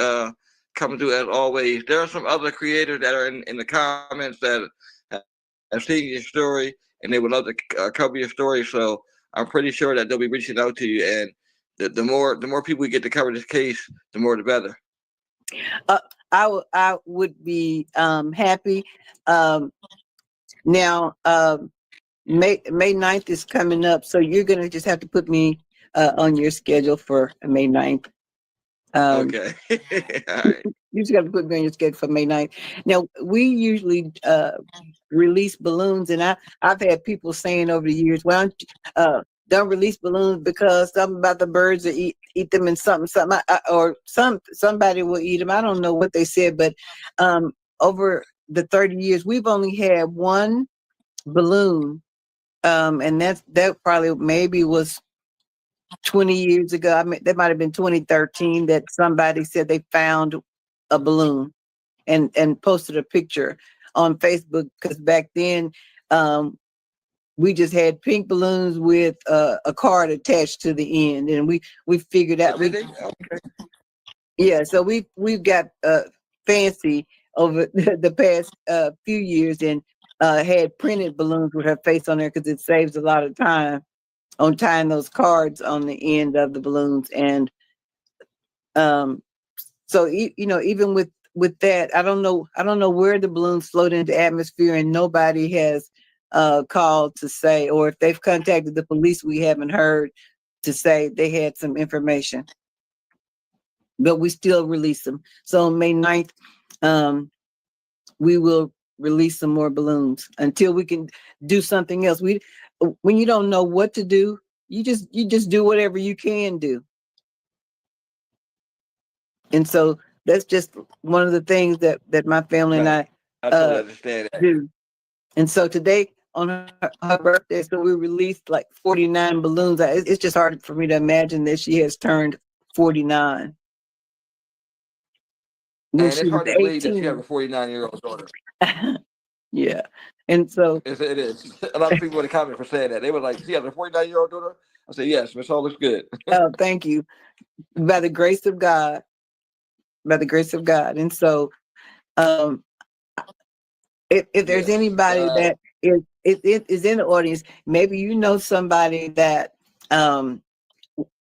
A: coming through as always. There are some other creators that are in the comments that have seen your story and they would love to cover your story. So I'm pretty sure that they'll be reaching out to you. And the more people we get to cover this case, the more the better.
G: I would be happy. Now May 9th is coming up, so you're gonna just have to put me on your schedule for May 9th.
A: Okay. All right.
G: You just got to put me on your schedule for May 9th. Now we usually release balloons, and I've had people saying over the years, well, don't release balloons because something about the birds that eat them and something or somebody will eat them. I don't know what they said, but over the 30 years, we've only had one balloon, and that probably maybe was 20 years ago. I mean, that might have been 2013 that somebody said they found a balloon and posted a picture on Facebook, because back then we just had pink balloons with a card attached to the end, and we figured out
A: Okay.
G: yeah, so we've got fancy over the past few years, and had printed balloons with her face on there because it saves a lot of time on tying those cards on the end of the balloons. And so even with that, I don't know where the balloons float into atmosphere, and nobody has called to say, or if they've contacted the police, we haven't heard to say they had some information, but we still release them. So on May 9th, we will release some more balloons until we can do something else. When you don't know what to do, you just do whatever you can do. And so that's just one of the things that my family and I
A: totally understand that.
G: do. And so today on her birthday, so we released like 49 balloons. It's just hard for me to imagine that she has turned 49. When
A: And
G: she
A: it's
G: was
A: hard to believe that you
G: 18.
A: have a 49-year-old daughter.
G: Yeah. And so
A: It is. A lot of people in the comments for saying that. They were like, she has a 49-year-old daughter? I said, yes, Miss Hall is good.
G: thank you. By the grace of God. By the grace of God. And so if there's
A: Yes.
G: anybody that is in the audience, maybe you know somebody that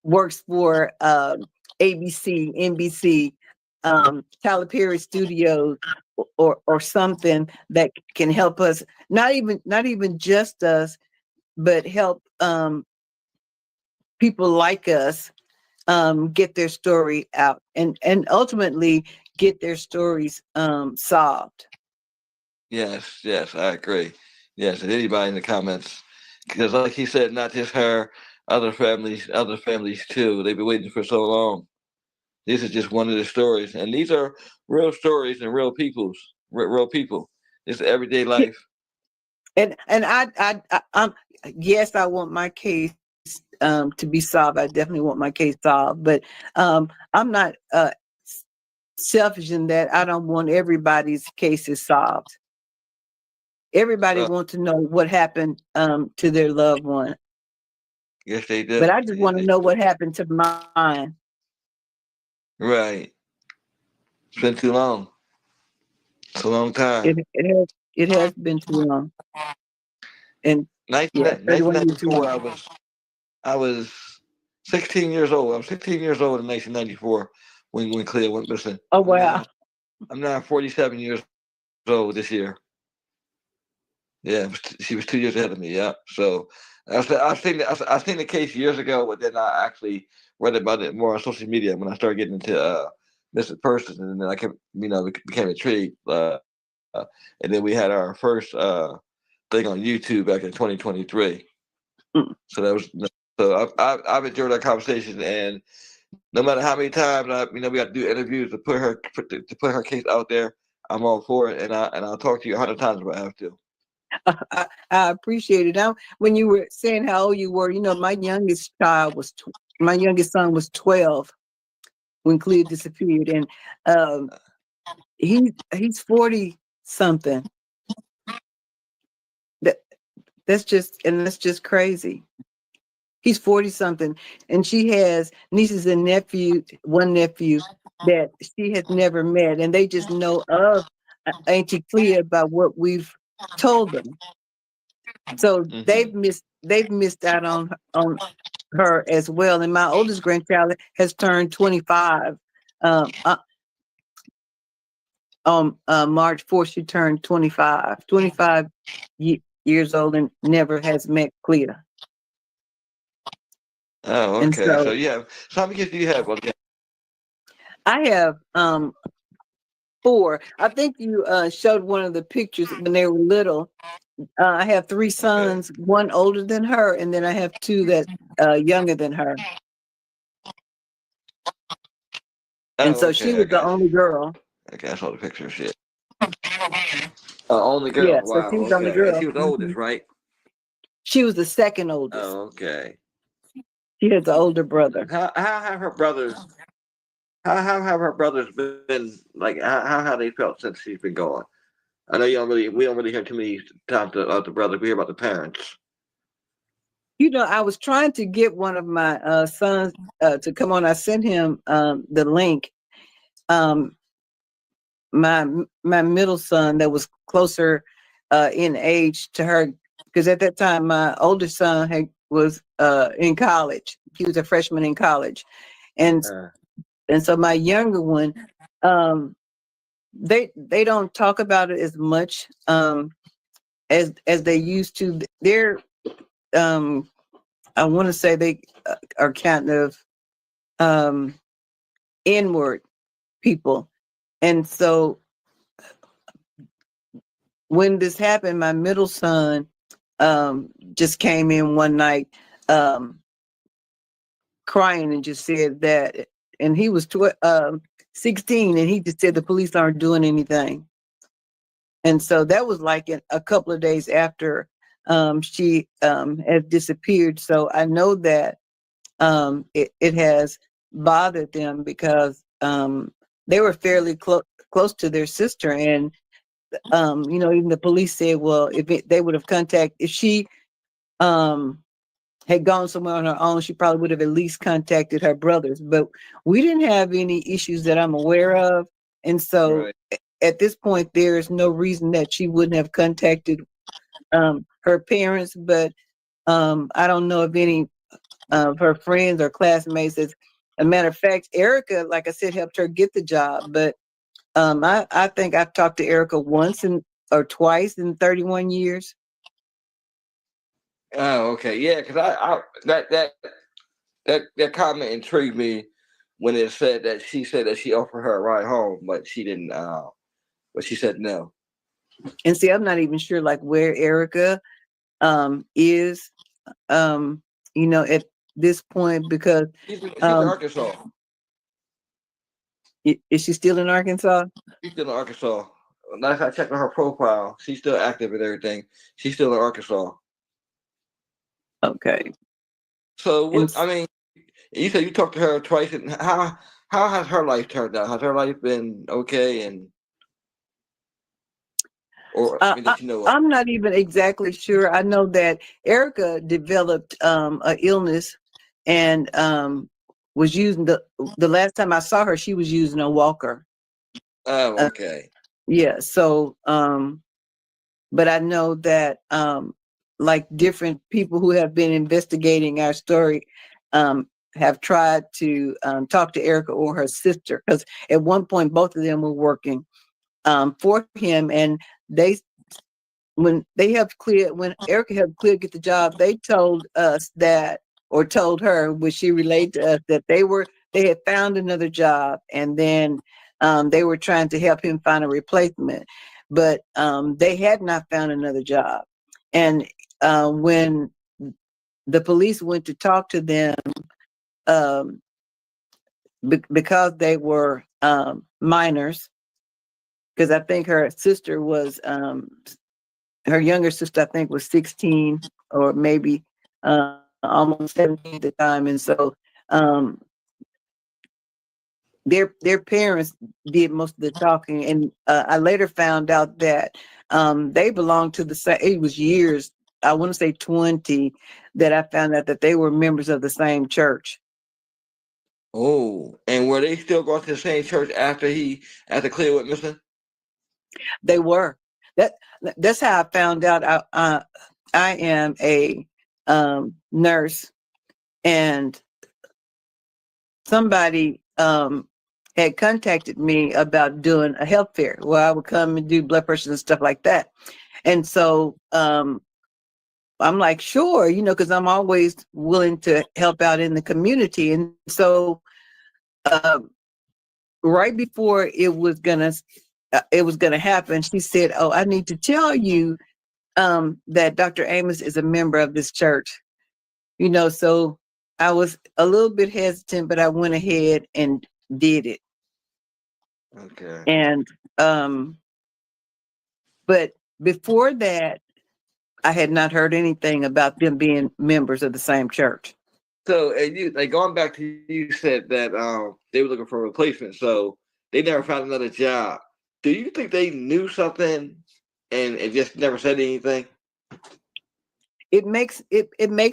G: works for ABC, NBC, Tyler Perry Studios, or something that can help us, not even just us, but help people like us get their story out and ultimately get their stories solved.
A: Yes, I agree. Yes, and anybody in the comments. Because like he said, not just her, other families too. They've been waiting for so long. This is just one of the stories. And these are real stories and real real people. It's everyday life.
G: And I'm yes, I want my case to be solved. I definitely want my case solved, but I'm not selfish in that I don't want everybody's cases solved. Everybody wants to know what happened to their loved one.
A: Yes, they do.
G: But I just want to know what happened to mine.
A: Right. It's been too long. It's a long time.
G: It has been too long. And yeah, 31 years too
A: 1994,
G: long.
A: I was 16 years old. I was 16 years old in 1994 when Cleo went missing.
G: Oh wow.
A: I'm now 47 years old this year. Yeah, she was 2 years ahead of me. Yeah. So I seen the case years ago, but then I actually read about it more on social media when I started getting into missing persons, and then I kept, became intrigued. And then we had our first thing on YouTube back in 2023.
G: Mm.
A: So that was so I've enjoyed that conversation, and no matter how many times we got to do interviews to put her case out there, I'm all for it, and I'll talk to you 100 times if I have to.
G: I appreciate it. Now, when you were saying how old you were, my youngest my youngest son was 12 when Clea disappeared, and he's 40 something. That's just crazy. He's 40 something, and she has nieces and one nephew that she has never met, and they just know of Auntie Clea about what we've told them. So they've missed out on her as well. And my oldest grandchild has turned 25. On March 4th, she turned 25 years old, and never has met Clea.
A: Oh,
G: And
A: okay. So yeah, so how many kids do you have? Well, yeah.
G: I have 4. I think you showed one of the pictures when they were little. I have 3 sons, one older than her, and then I have 2 that younger than her. And so she was the only girl.
A: Okay, I saw the picture. Shit. Only girl.
G: Yeah, so
A: Wow.
G: she was the only
A: Okay.
G: girl.
A: And she was the oldest, right?
G: She was the second oldest.
A: Oh, okay.
G: She has an older brother.
A: How have her brothers? How have her brothers been? Like, how have they felt since she's been gone? I know we don't really hear too many times about the brothers. We hear about the parents.
G: I was trying to get one of my sons to come on. I sent him the link. My middle son that was closer in age to her, because at that time my oldest son was in college. He was a freshman in college, and so my younger one, they don't talk about it as much as they used to. They're I want to say they are kind of inward people, and so when this happened, my middle son just came in one night crying and just said that, and he was 16, and he just said the police aren't doing anything. And so that was like a couple of days after she had disappeared. So I know that it has bothered them, because they were fairly close to their sister, and even the police said, well, they would have if she had gone somewhere on her own, she probably would have at least contacted her brothers. But we didn't have any issues that I'm aware of. And so at this point, there's no reason that she wouldn't have contacted her parents. But I don't know of any of her friends or classmates. As a matter of fact, Erica, like I said, helped her get the job. But I think I've talked to Erica once or twice in 31 years.
A: Oh, okay. Yeah, because that comment intrigued me when it said that she offered her a ride home, but she didn't. But she said no.
G: And see, I'm not even sure like where Erica is. At this point, because
A: She's in Arkansas.
G: Is she still in Arkansas?
A: She's still in Arkansas. Last I checked on her profile, she's still active and everything. She's still in Arkansas.
G: Okay.
A: So I mean, you said you talked to her twice, and how has her life turned out? Has her life been okay? And
G: I'm not even exactly sure. I know that Erica developed an illness, and was using the last time I saw her, she was using a walker.
A: Oh, okay.
G: Yeah. So, but I know that like different people who have been investigating our story have tried to talk to Erica or her sister, because at one point both of them were working for him, and they when Erica helped Clea get the job, they told us that, or told her, which she relayed to us, that they had found another job, and then they were trying to help him find a replacement, but they had not found another job. And when the police went to talk to them, because they were minors, because I think her sister was her younger sister, I think, was 16 or maybe almost 17 at the time. And so their parents did most of the talking. And I later found out that they belonged to the same, it was years, I want to say 20, that I found out that they were members of the same church.
A: Oh, and were they still going to the same church after Clea went missing?
G: They were. That's how I found out. I am a nurse, and somebody had contacted me about doing a health fair where I would come and do blood pressures and stuff like that. And so I'm like, sure, because I'm always willing to help out in the community. And so right before it was gonna happen, she said, "Oh, I need to tell you that Dr. Amos is a member of this church." So I was a little bit hesitant, but I went ahead and did it.
A: Okay.
G: And but before that, I had not heard anything about them being members of the same church.
A: So, and you going back to, you said that they were looking for a replacement, so they never found another job. Do you think they knew something and just never said anything?
G: It makes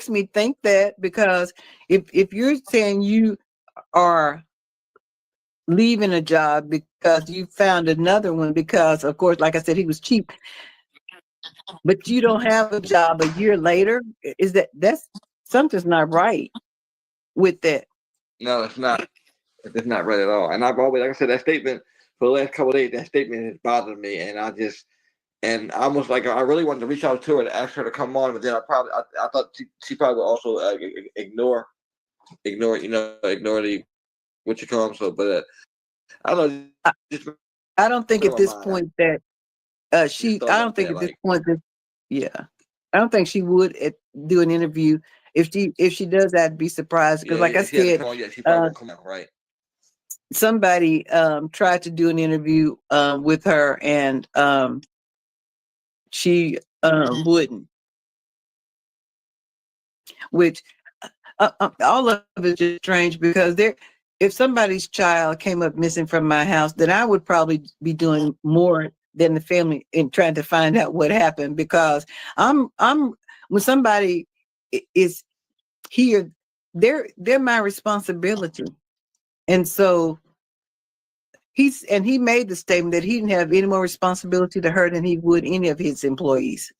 G: me think that, because if you're saying you are leaving a job because you found another one, because of course, like I said, he was cheap, but you don't have a job a year later, that's something's not right with that.
A: No, it's not. It's not right at all. And I've always, like I said, that statement for the last couple of days, that statement has bothered me, and I almost like, I really wanted to reach out to her to ask her to come on, but then I thought she probably would also ignore the what you call them. So, but I don't know. Just
G: I don't think at this
A: mind.
G: point that I don't think at this point that, yeah, I don't think she would do an interview. If she does, I'd be surprised, because like I said,
A: she probably won't come out, right?
G: somebody tried to do an interview with her, and she wouldn't, which all of it is just strange, because if somebody's child came up missing from my house, then I would probably be doing more than the family in trying to find out what happened, because I'm when somebody is here, they're my responsibility. And so he made the statement that he didn't have any more responsibility to her than he would any of his employees.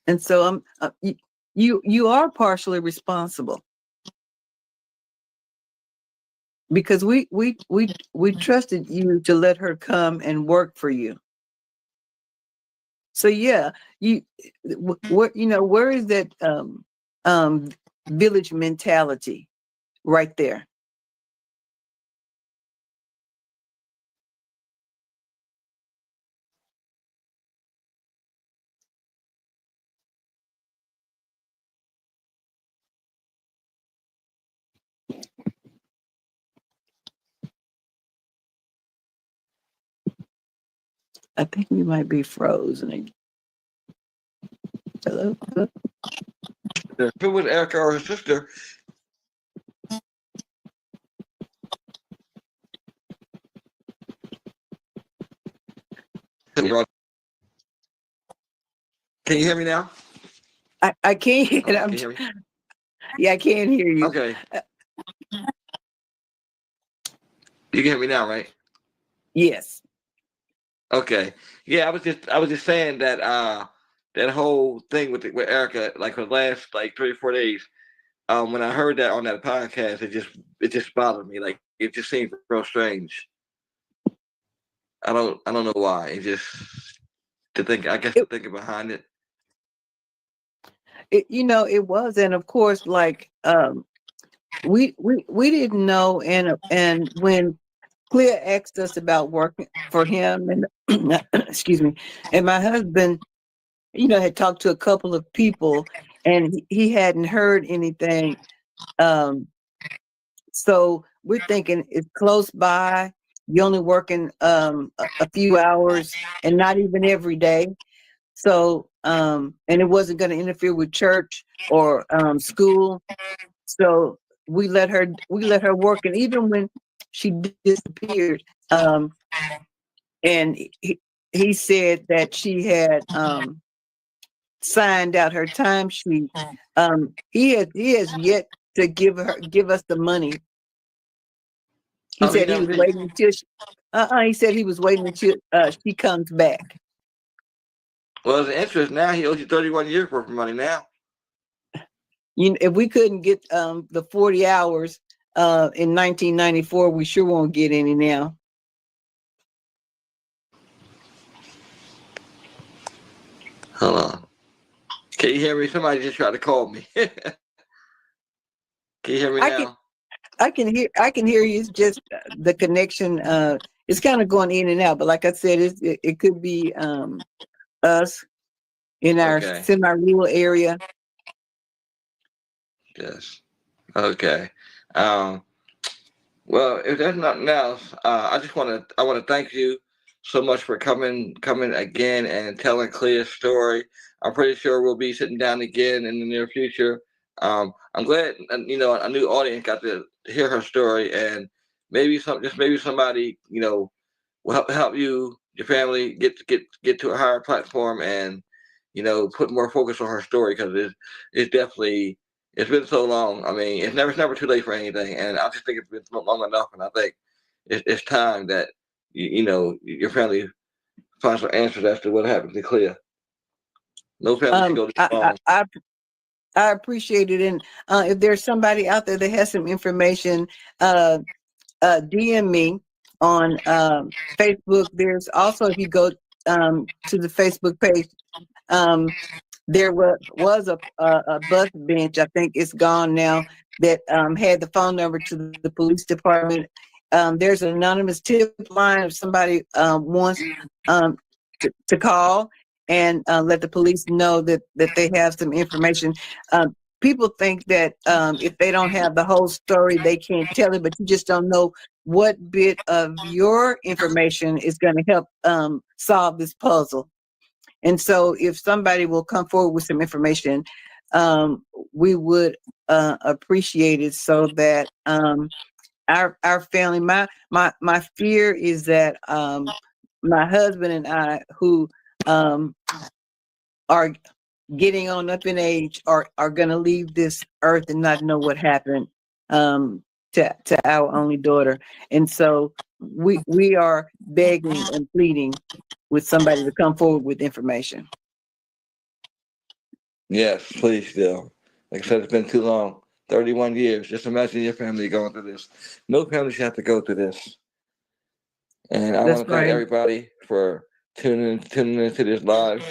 G: And so you are partially responsible, because we trusted you to let her come and work for you. So yeah, where is that village mentality right there? I think we might be frozen. Hello?
A: If it was Erica or her sister, can you hear me now?
G: I can't.
A: Can you hear me?
G: Yeah, I can't hear you.
A: Okay. You can hear me now, right?
G: Yes.
A: Okay. Yeah, I was just saying that that whole thing with Erica, like for the last like 3 or 4 days, when I heard that on that podcast, it just bothered me. Like, it just seemed real strange. I don't know why. It just to think. I guess
G: It,
A: the thinking behind it.
G: it was, and of course, like we didn't know, and when Clea asked us about working for him, and excuse me, and my husband, had talked to a couple of people, and he hadn't heard anything. Um, so we're thinking it's close by. You're only working a few hours, and not even every day. So and it wasn't going to interfere with church or school. So we let her work, and even when she disappeared, and he said that she had signed out her timesheet. He has yet to give us the money. He
A: Oh, he
G: said he
A: never
G: was
A: did.
G: waiting until he said he was waiting until she comes back.
A: Well, the interest now, he owes you 31 years worth of money now.
G: If we couldn't get the 40 hours in 1994, we sure won't get any now.
A: Hold on. Can you hear me? Somebody just tried to call me. Can you hear me
G: I can
A: now?
G: I can hear you. It's just the connection. It's kind of going in and out. But like I said, it could be us in our
A: Okay.
G: semi-rural area.
A: Yes. Okay. Um, well, if there's nothing else, I want to thank you so much for coming again and telling Clea's story. I'm pretty sure we'll be sitting down again in the near future. I'm glad a new audience got to hear her story, and maybe somebody will help you your family get to a higher platform, and put more focus on her story, because it's definitely, it's been so long. I mean, it's never too late for anything, and I just think it's been long enough, and I think it's time that your family finds some answers as to what happened to Clea. No family should go this
G: I,
A: long.
G: I I appreciate it. And if there's somebody out there that has some information, DM me on Facebook. There's also, if you go to the Facebook page, there was a bus bench. I think it's gone now. That had the phone number to the police department. There's an anonymous tip line if somebody wants to call and let the police know that they have some information. People think that if they don't have the whole story, they can't tell it, but you just don't know what bit of your information is going to help solve this puzzle. And so if somebody will come forward with some information, we would appreciate it, so that our family, my fear is that my husband and I, who are getting on up in age, are going to leave this earth and not know what happened to our only daughter. And so we are begging and pleading with somebody to come forward with information.
A: Yes, please do. Like I said, it's been too long. 31 years. Just imagine your family going through this. No family should have to go through this. And I
G: That's
A: want to thank
G: right.
A: everybody for tuning into this live.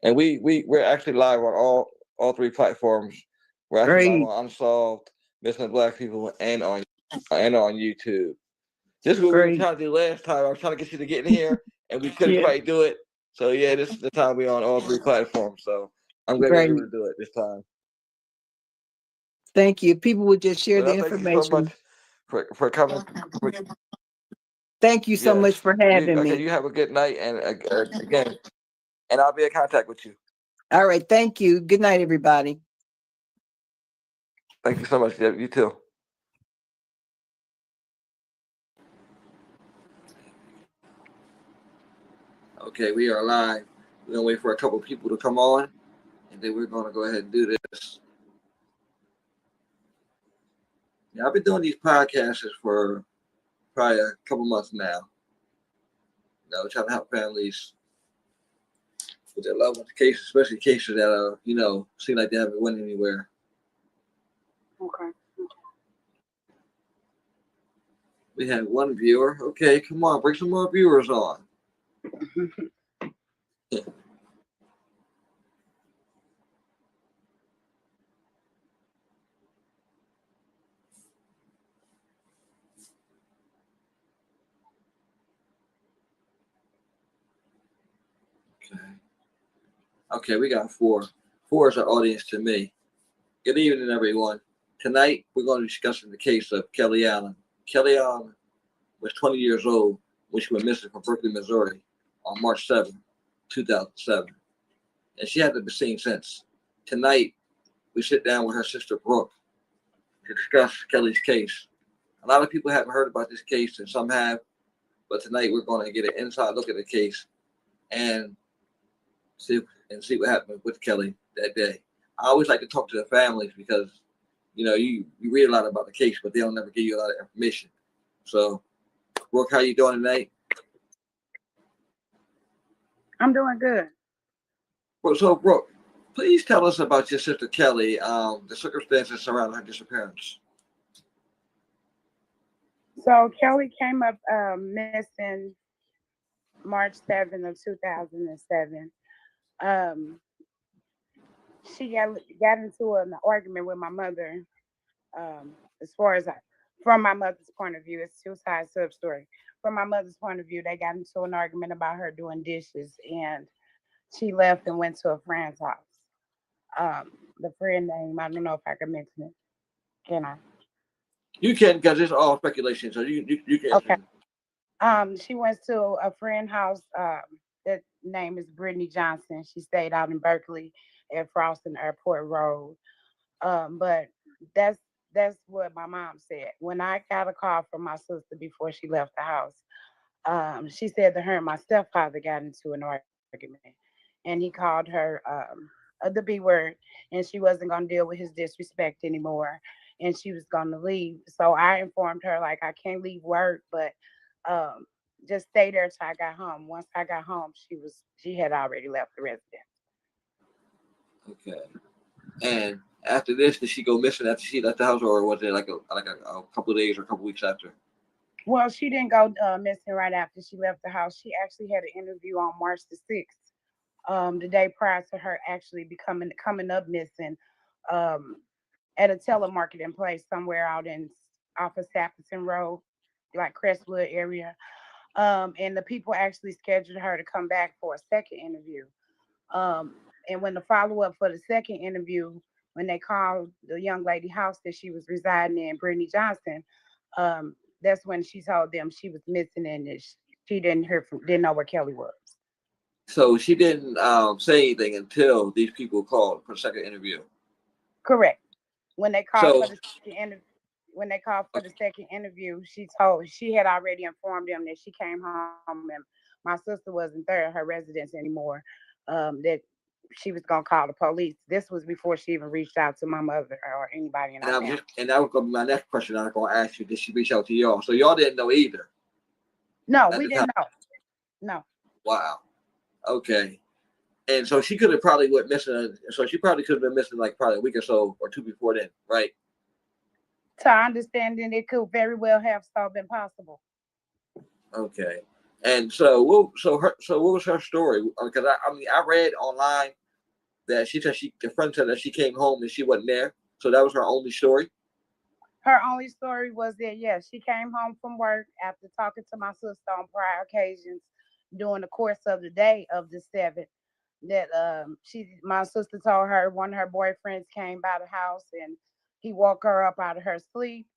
A: And we're actually live on all three platforms. We're actually live
G: Great.
A: on Unsolved, Missing Black People, and on YouTube. This is what we were
G: Great.
A: trying to do last time. I was trying to get you to get in here, and we couldn't
G: Yeah.
A: quite do it. So yeah, this is the time we're on all three platforms. So I'm glad we
G: Great.
A: were able to do it this time.
G: Thank you. People would just share
A: Well,
G: the
A: thank you so
G: information.
A: much for coming.
G: Thank you so much
A: Yes.
G: for having
A: Okay,
G: me.
A: you have a good night, and again, and I'll be in contact with you.
G: All right. Thank you. Good night, everybody.
A: Thank you so much. Yeah, you too. Okay, we are live. We're gonna wait for a couple people to come on, and then we're gonna go ahead and do this. Yeah, I've been doing these podcasts for probably a couple months now. Trying to help families with their loved ones cases, especially cases that seem like they haven't went anywhere.
F: Okay.
A: We had one viewer. Okay, come on, bring some more viewers on. Okay. Okay, we got four. Four is our audience to me. Good evening, everyone. Tonight, we're going to be discussing the case of Kelly Allen. Kelly Allen was 20 years old when she went missing from Berkeley, Missouri on March 7, 2007. And she hasn't been seen since. Tonight, we sit down with her sister, Brooke, to discuss Kelly's case. A lot of people haven't heard about this case, and some have, but tonight we're going to get an inside look at the case and see what happened with Kelly that day. I always like to talk to the families because, you read a lot about the case, but they'll never give you a lot of information. So, Brooke, how you doing tonight?
H: I'm doing good.
A: Well, so, Brooke, please tell us about your sister Kelly, the circumstances surrounding her disappearance.
H: So Kelly came up missing March 7th of 2007. She got into an argument with my mother. As far as from my mother's point of view, it's two sides to the story. From my mother's point of view, they got into an argument about her doing dishes, and she left and went to a friend's house. The friend name, I don't know if I can mention it. Can I?
A: You can, because it's all speculation, so you can.
H: Okay. She went to a friend house. That name is Brittany Johnson. She stayed out in Berkeley at Froston Airport Road. But that's what my mom said. When I got a call from my sister before she left the house, she said that her and my stepfather got into an argument, and he called her the B word, and she wasn't gonna deal with his disrespect anymore, and she was gonna leave. So I informed her, like, I can't leave work, but just stay there till I got home. Once I got home, she had already left the residence.
A: Okay. And after this, did she go missing after she left the house, or was it like a couple of days or a couple of weeks after?
H: Well, she didn't go missing right after she left the house. She actually had an interview on March the 6th, the day prior to her actually coming up missing, at a telemarketing place somewhere out off of Sappleton Road, like Crestwood area. And the people actually scheduled her to come back for a second interview. And when the follow-up for the second interview, when they called the young lady house that she was residing in, Brittany Johnson, that's when she told them she was missing and she didn't know where Kelly was.
A: So she didn't say anything until these people called for a second interview.
H: Correct. When they called for the second interview, she had already informed them that she came home and my sister wasn't there at her residence anymore. That she was gonna call the police. This was before she even reached out to my mother or anybody in our family.
A: And that was gonna be my next question. I was gonna ask you, did she reach out to y'all? So y'all didn't know either.
H: No, we didn't know. No.
A: Wow. Okay. And so she could have probably went missing. So she probably could have been missing like probably a week or so or two before then, right?
H: To our understanding, it could very well have so been possible.
A: Okay. And so what was her story? Because I read online that she said the friend said that she came home and she wasn't there. So that was her only story.
H: Her only story was that, yes, she came home from work after talking to my sister on prior occasions during the course of the day of the 7th. That my sister told her one of her boyfriends came by the house and he woke her up out of her sleep.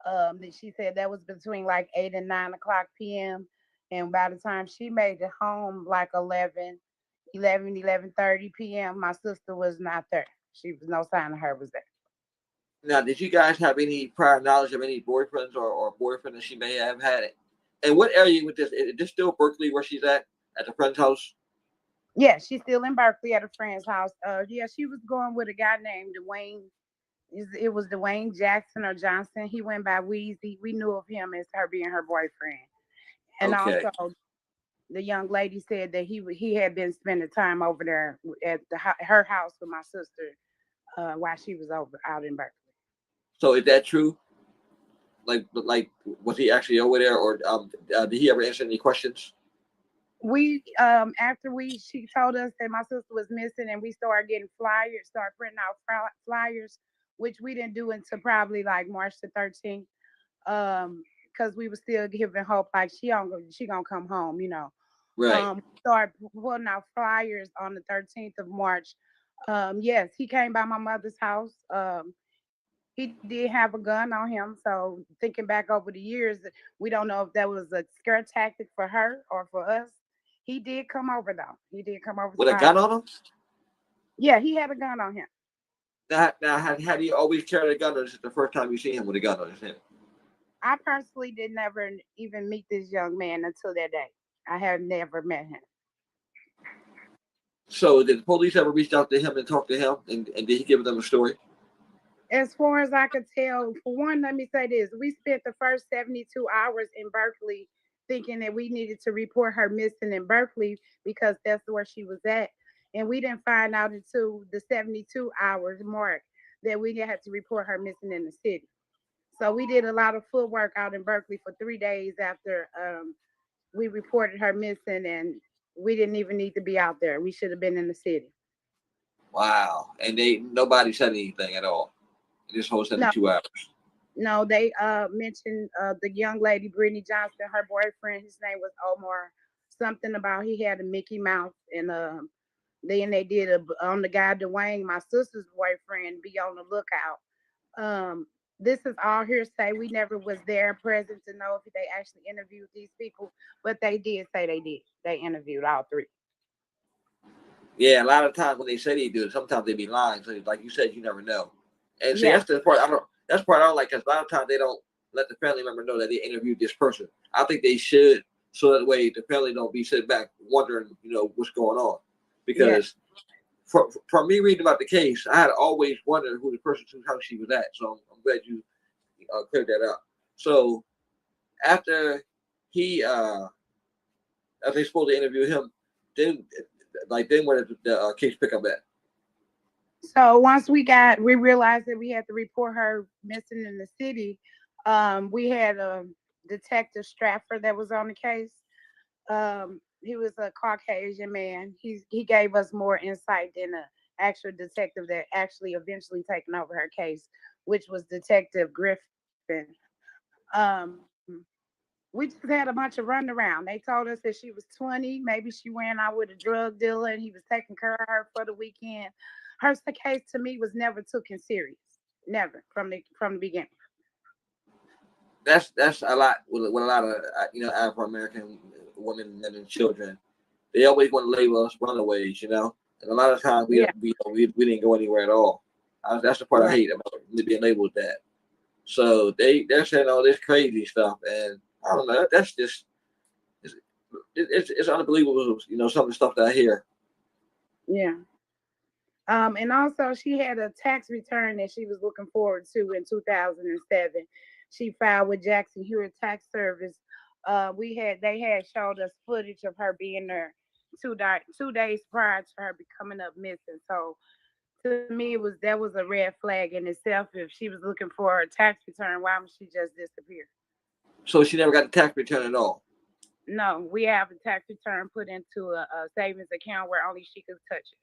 H: That she said that was between like 8 and 9 o'clock p.m. And by the time she made it home, like 11:30 p.m., my sister was not there. She was no sign of her was there.
A: Now, did you guys have any prior knowledge of any boyfriends or boyfriend that she may have had? And what area with this? Is this still Berkeley where she's at the friend's house?
H: Yeah, she's still in Berkeley at a friend's house. Yeah, she was going with a guy named Dwayne. It was Dwayne Jackson or Johnson. He went by Weezy. We knew of him as her being her boyfriend. And
A: okay.
H: Also, the young lady said that he had been spending time over there at her house with my sister while she was out in Berkeley.
A: So is that true? Like was he actually over there, or did he ever answer any questions?
H: After she told us that my sister was missing, and we started getting flyers, started printing out flyers, which we didn't do until probably like March the 13th. Because we were still giving hope, like she gonna come home, you know.
A: Right.
H: Started putting out flyers on the 13th of March. Yes, he came by my mother's house. He did have a gun on him. So thinking back over the years, we don't know if that was a scare tactic for her or for us. He did come over though. He did come over.
A: With a gun on him?
H: Yeah, he had a gun on him.
A: Now, had he always carried a gun, or is it the first time you see him with a gun on his head?
H: I personally did never even meet this young man until that day. I have never met him.
A: So did the police ever reach out to him and talk to him, and did he give them a story?
H: As far as I could tell, for one, let me say this. We spent the first 72 hours in Berkeley thinking that we needed to report her missing in Berkeley because that's where she was at. And we didn't find out until the 72 hours mark that we had to report her missing in the city. So we did a lot of footwork out in Berkeley for 3 days after we reported her missing, and we didn't even need to be out there. We should have been in the city.
A: Wow. And nobody said anything at all in this whole 72 hours.
H: No, they mentioned the young lady, Brittany Johnson, her boyfriend, his name was Omar, something about he had a Mickey Mouse. And then they did on the guy Dwayne, my sister's boyfriend, be on the lookout. This is all hearsay. We never was there present to know if they actually interviewed these people, but they did say they did. They interviewed all three.
A: Yeah, a lot of times when they say they do it, sometimes they be lying. So like you said, you never know. And see,
H: Yeah.
A: that's the part that's the part I don't like, because a lot of times they don't let the family member know that they interviewed this person. I think they should, so that way the family don't be sitting back wondering, what's going on. Because from me reading about the case, I had always wondered who the person whose house she was at. So I'm glad you cleared that up. So after after they supposed to interview him, then where did the case pick up at?
H: So once we realized that we had to report her missing in the city, we had Detective Stratford that was on the case. He was a Caucasian man. He gave us more insight than the actual detective that actually eventually taken over her case, which was Detective Griffin. We just had a bunch of runaround. They told us that she was 20, maybe she went out with a drug dealer and he was taking care of her for the weekend. Her case to me was never taken serious, never from the beginning.
A: That's a lot with a lot of Afro American women, men, and children. They always want to label us runaways, and a lot of times we didn't go anywhere at all. That's the part I hate about being labeled that. So they're saying all this crazy stuff, and I don't know. That's just it's unbelievable. Some of the stuff that I hear.
H: Yeah. And also she had a tax return that she was looking forward to in 2007. She filed with Jackson Hewitt Tax Service. They had showed us footage of her being there 2 days prior to her becoming up missing. So to me, that was a red flag in itself. If she was looking for a tax return, why would she just disappear?
A: So she never got the tax return at all?
H: No, we have a tax return put into a savings account where only she could touch it.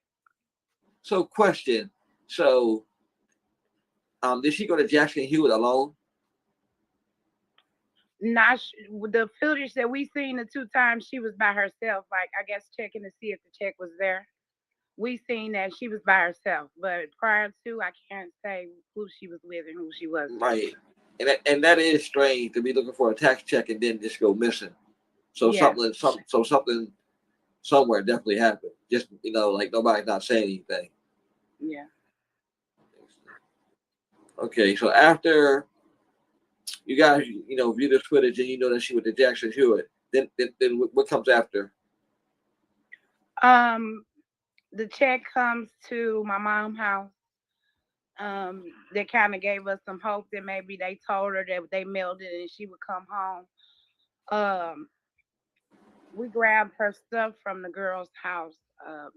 A: So question. So did she go to Jackson Hewitt alone?
H: The footage that we seen the 2 times she was by herself, like I guess checking to see if the check was there. We seen that she was by herself, but prior to, I can't say who she was with and who she wasn't.
A: Right, and that is strange to be looking for a tax check and then just go missing. So something somewhere definitely happened. Just like nobody's not saying anything.
H: Yeah.
A: Okay, so after you guys view this footage and you know that she went to Jackson Hewitt, then what comes after?
H: The check comes to my mom's house. They kind of gave us some hope that maybe they told her that they mailed it and she would come home. We grabbed her stuff from the girl's house,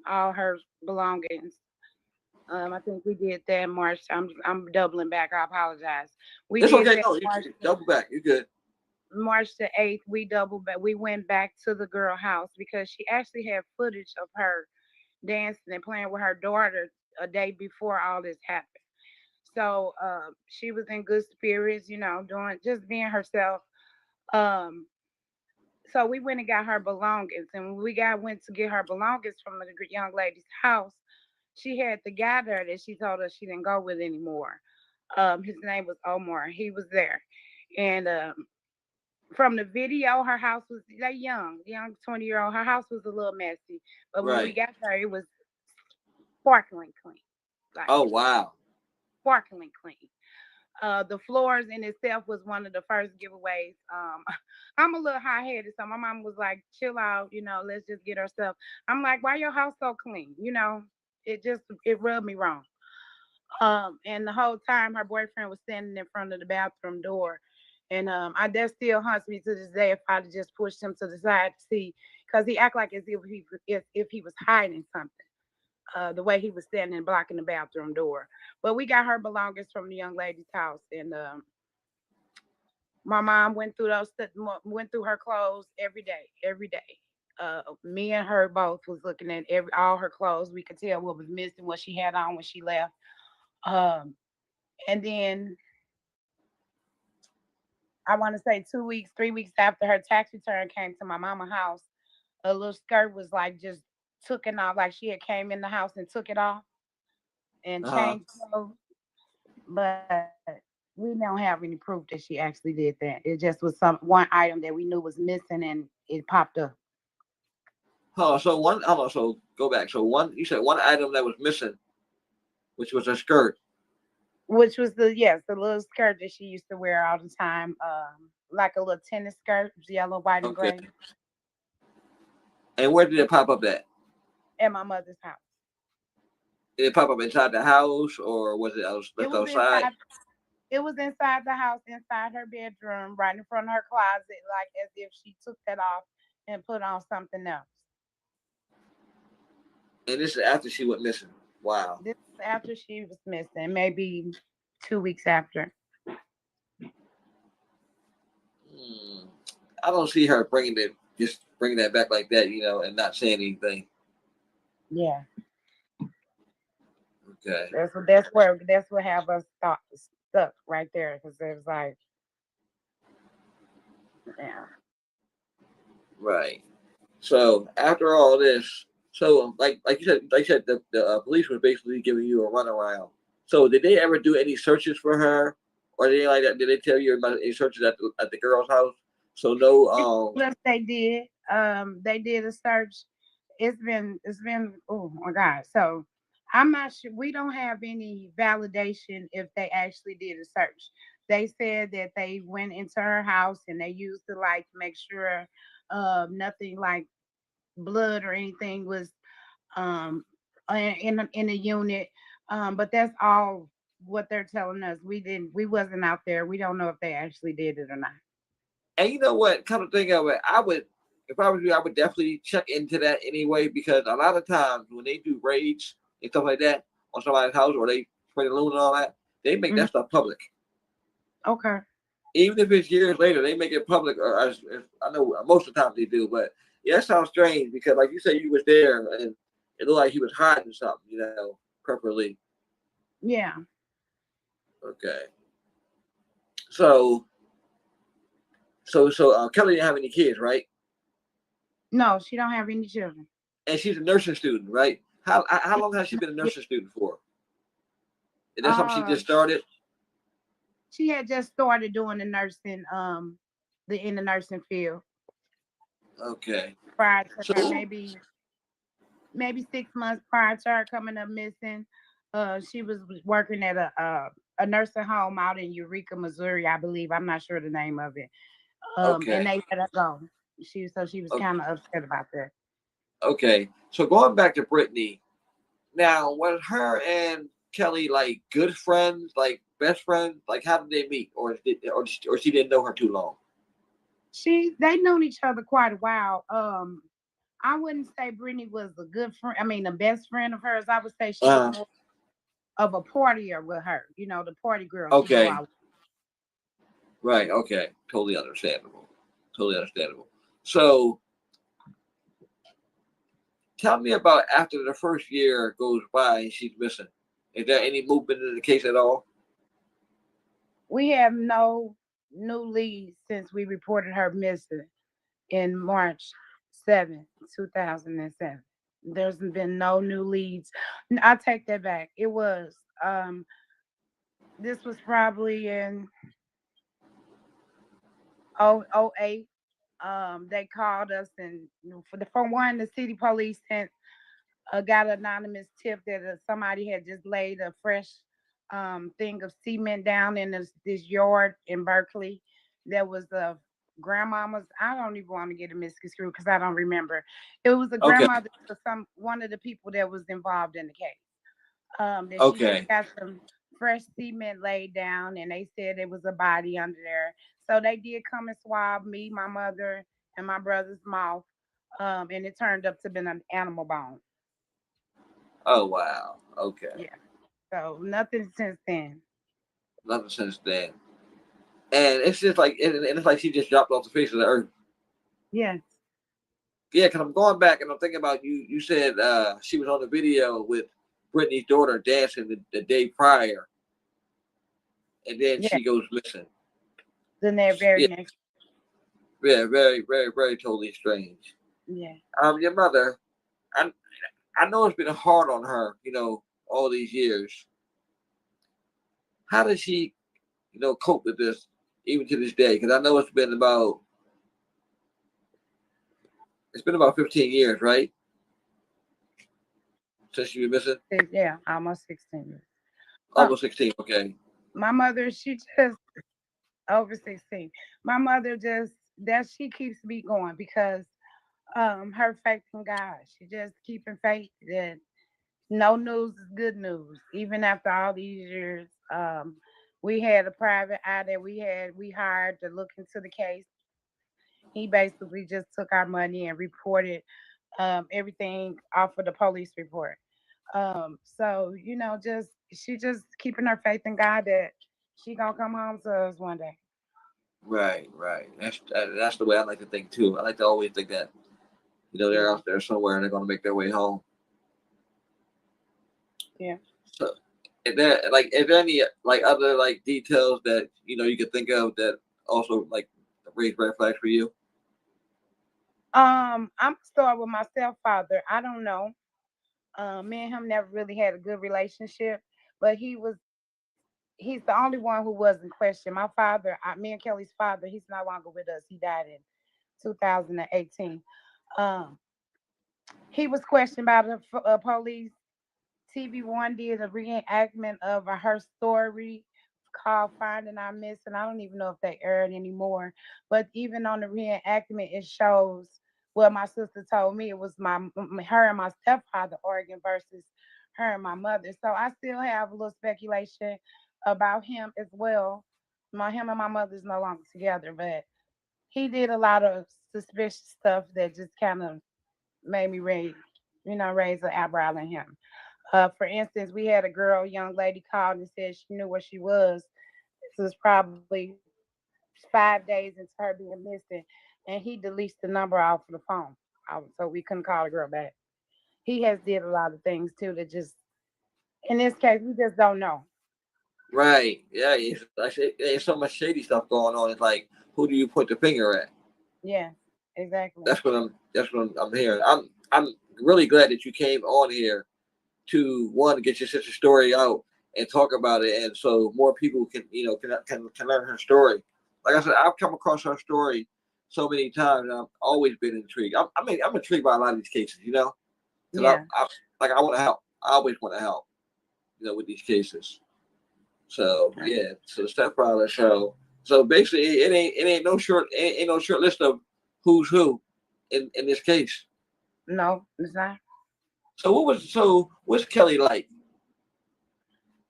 H: all her belongings. I think we did that in March. I'm doubling back. I apologize.
A: It's okay. No, you double back. You're good.
H: March the 8th, we doubled back. We went back to the girl house because she actually had footage of her dancing and playing with her daughter a day before all this happened. So she was in good spirits, you know, doing just being herself. Um, so we went and got her belongings, and when went to get her belongings from the young lady's house, she had the guy there that she told us she didn't go with anymore. His name was Omar. He was there, and from the video, her house was like young 20-year-old. Her house was a little messy, but when we
A: Right.
H: got there, it was sparkling clean, like
A: Oh wow.
H: sparkling clean. The floors in itself was one of the first giveaways. I'm a little high headed, so my mom was like, "Chill out, you know, let's just get our stuff." I'm like, "Why your house so clean?" You know, it rubbed me wrong. And the whole time her boyfriend was standing in front of the bathroom door. And I that still haunts me to this day if I'd just pushed him to the side to see, because he act like as if he was hiding something. The way he was standing and blocking the bathroom door. But we got her belongings from the young lady's house, and my mom went through her clothes every day, every day. Me and her both was looking at all her clothes. We could tell what was missing, what she had on when she left. Um, and then I want to say 2 weeks, 3 weeks after her tax return came to my mama house, a little skirt was like just took it off, like she had came in the house and took it off and
A: Uh-huh.
H: changed clothes. But we don't have any proof that she actually did that. It just was one item that we knew was missing and it popped up.
A: Hold on, so go back. So you said one item that was missing, which was a skirt.
H: Which was the little skirt that she used to wear all the time. Like a little tennis skirt, yellow, white, and
A: Okay.
H: gray,
A: And where did it pop up at?
H: at my mother's house.
A: Did it pop up inside the house, or was it
H: It
A: left
H: was
A: outside?
H: inside it was inside the house, inside her bedroom, right in front of her closet, like as if she took that off and put on something else.
A: And this is after she went missing. Wow.
H: This is after she was missing, maybe 2 weeks after.
A: Hmm. I don't see her bringing that back like that, and not saying anything.
H: Yeah.
A: Okay.
H: That's what have us stuck right there, because it was like, yeah.
A: Right. So after all this, so like you said, the police was basically giving you a runaround. So did they ever do any searches for her, or anything like that? Did they tell you about any searches at the girl's house? So no.
H: Yes, they did. They did a search. It's been oh my God. So I'm not sure. We don't have any validation if they actually did a search. They said that they went into her house and they used the light to make sure nothing like blood or anything was in a unit. But that's all what they're telling us. We wasn't out there. We don't know if they actually did it or not.
A: And you know what? Kind of think of it, if I was you, I would definitely check into that anyway, because a lot of times when they do raids and stuff like that on somebody's house, or they spray the loon and all that, they make
H: Mhm.
A: that stuff public.
H: Okay.
A: Even if it's years later, they make it public. Or as I know most of the time they do, but yeah, that sounds strange because, like you said, you was there and it looked like he was hiding something, preferably.
H: Yeah.
A: Okay. So, Kelly didn't have any kids, right?
H: No, she don't have any children.
A: And she's a nursing student, right? How long has she been a nursing student for? Is that something she
H: Uh,
A: just started?
H: she had just started doing the nursing, in the nursing field
A: Okay.
H: prior to her,
A: So,
H: maybe 6 months prior to her coming up missing. She was working at a nursing home out in Eureka, Missouri, I believe. I'm not sure the name of it. And
A: okay.
H: they let her go. She was kind of upset about that.
A: Okay. So going back to Brittany, now was her and Kelly like good friends, like best friends? Like how did they meet, or she didn't know her too long?
H: They known each other quite a while. I wouldn't say Brittany was a good friend. I mean, the best friend of hers. I would say she was
A: Uh,
H: more of a partier with her. You know, the party girl. She go
A: okay.
H: out.
A: Right. Okay. Totally understandable. Totally understandable. So tell me about after the first year goes by and she's missing. Is there any movement in the case at all?
H: We have no new leads since we reported her missing in March 7th, 2007. There's been no new leads. I take that back. It was this was probably in 08. They called us, and for one, the city police sent got an anonymous tip that somebody had just laid a fresh thing of cement down in this yard in Berkeley. There was a grandmama's. I don't even want to get a misconstrued because I don't remember. It was a
A: Okay.
H: grandmother for one of the people that was involved in the case. That she
A: Okay.
H: just got some fresh cement laid down, and they said it was a body under there. So they did come and swab me, my mother, and my brother's mouth, and it turned up to be an animal bone.
A: Oh wow. Okay.
H: Yeah. So nothing since then.
A: Nothing since then. And it's just like and it's like she just dropped off the face of the earth.
H: Yes.
A: Yeah, because I'm going back and I'm thinking about you. You said she was on the video with Brittany's daughter dancing the day prior, and then
H: Yeah.
A: she goes missing.
H: Then they're very
A: Yeah,
H: next.
A: yeah, very, very, very totally strange.
H: Yeah.
A: Your mother, I I know it's been hard on her, all these years. How does she, cope with this even to this day? Because I know it's been about 15 years, right? Since she was missing,
H: Yeah. Almost 16 years. Uh,
A: almost 16. Okay,
H: my mother, she just over 16. My mother just that she keeps me going because her faith in God. She just keeping faith that no news is good news. Even after all these years, we had a private eye that we hired to look into the case. He basically just took our money and reported everything off of the police report. So just she just keeping her faith in God that she gonna come home to us one day.
A: right, right. That's the way I like to think too. I like to always think that they're
H: Yeah,
A: out there somewhere and they're going to make their way home.
H: yeah.
A: So, is there any like other like details that you could think of that also like raise red flags for you?
H: I'm gonna start with my stepfather. I don't know. Me and him never really had a good relationship, but he's the only one who wasn't questioned. My father, me and Kelly's father, he's no longer with us. He died in 2018. Um, he was questioned by the police. TV1 did a reenactment of her story called Finding Our Missing. I don't even know if they aired anymore. But even on the reenactment, it shows what my sister told me. It was her and my stepfather arguing versus her and my mother. So I still have a little speculation about him as well. Him and my mother's no longer together, but he did a lot of suspicious stuff that just kind of made me raise an eyebrow at him. For instance, we had a young lady called and said she knew where she was. This was probably 5 days into her being missing, and he deletes the number off of the phone, so we couldn't call the girl back. He has did a lot of things too that just, in this case, we just don't know.
A: Right. Yeah. There's so much shady stuff going on. It's like, who do you put the finger at?
H: Yeah, exactly.
A: That's what I'm hearing. I'm really glad that you came on here to one get your sister's story out and talk about it, and so more people can learn her story. Like I said, I've come across her story so many times, and I've always been intrigued. I'm intrigued by a lot of these cases, because
H: Yeah.
A: I want to help. I always want to help, with these cases. So yeah, so the stepfather. So basically, it ain't no short list of who's who in this case.
H: No, it's not.
A: What's Kelly like?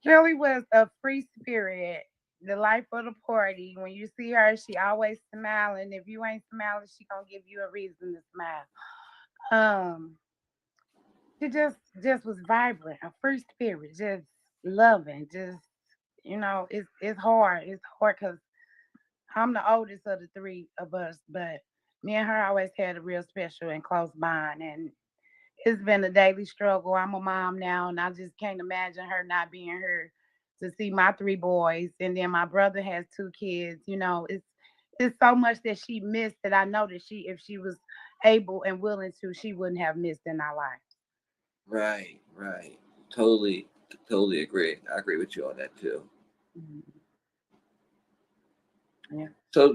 H: Kelly was a free spirit, the life of the party. When you see her, she always smiling. If you ain't smiling, she gonna give you a reason to smile. Um, she just was vibrant, a free spirit, just loving, just it's hard. It's hard because I'm the oldest of the three of us, but me and her always had a real special and close bond. And it's been a daily struggle. I'm a mom now, and I just can't imagine her not being here to see my three boys. And then my brother has two kids. It's so much that she missed that I know that if she was able and willing to, she wouldn't have missed in our life.
A: Right, right. Totally, totally agree. I agree with you on that too.
H: Mhm. Yeah.
A: So,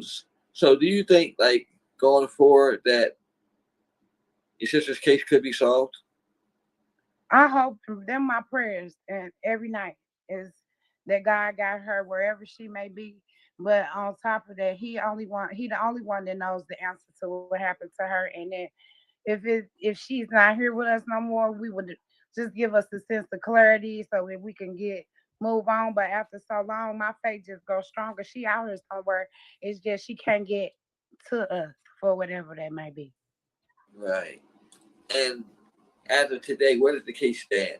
A: so do you think, like, going forward, that your sister's case could be solved?
H: I hope them my prayers and every night is that God got her wherever she may be. But on top of that, he the only one that knows the answer to what happened to her. And then if she's not here with us no more, we would just give us a sense of clarity so that we can move on. But after so long, my faith just goes stronger. She out here somewhere. It's just she can't get to us for whatever that may be.
A: Right. And as of today, where does the case stand?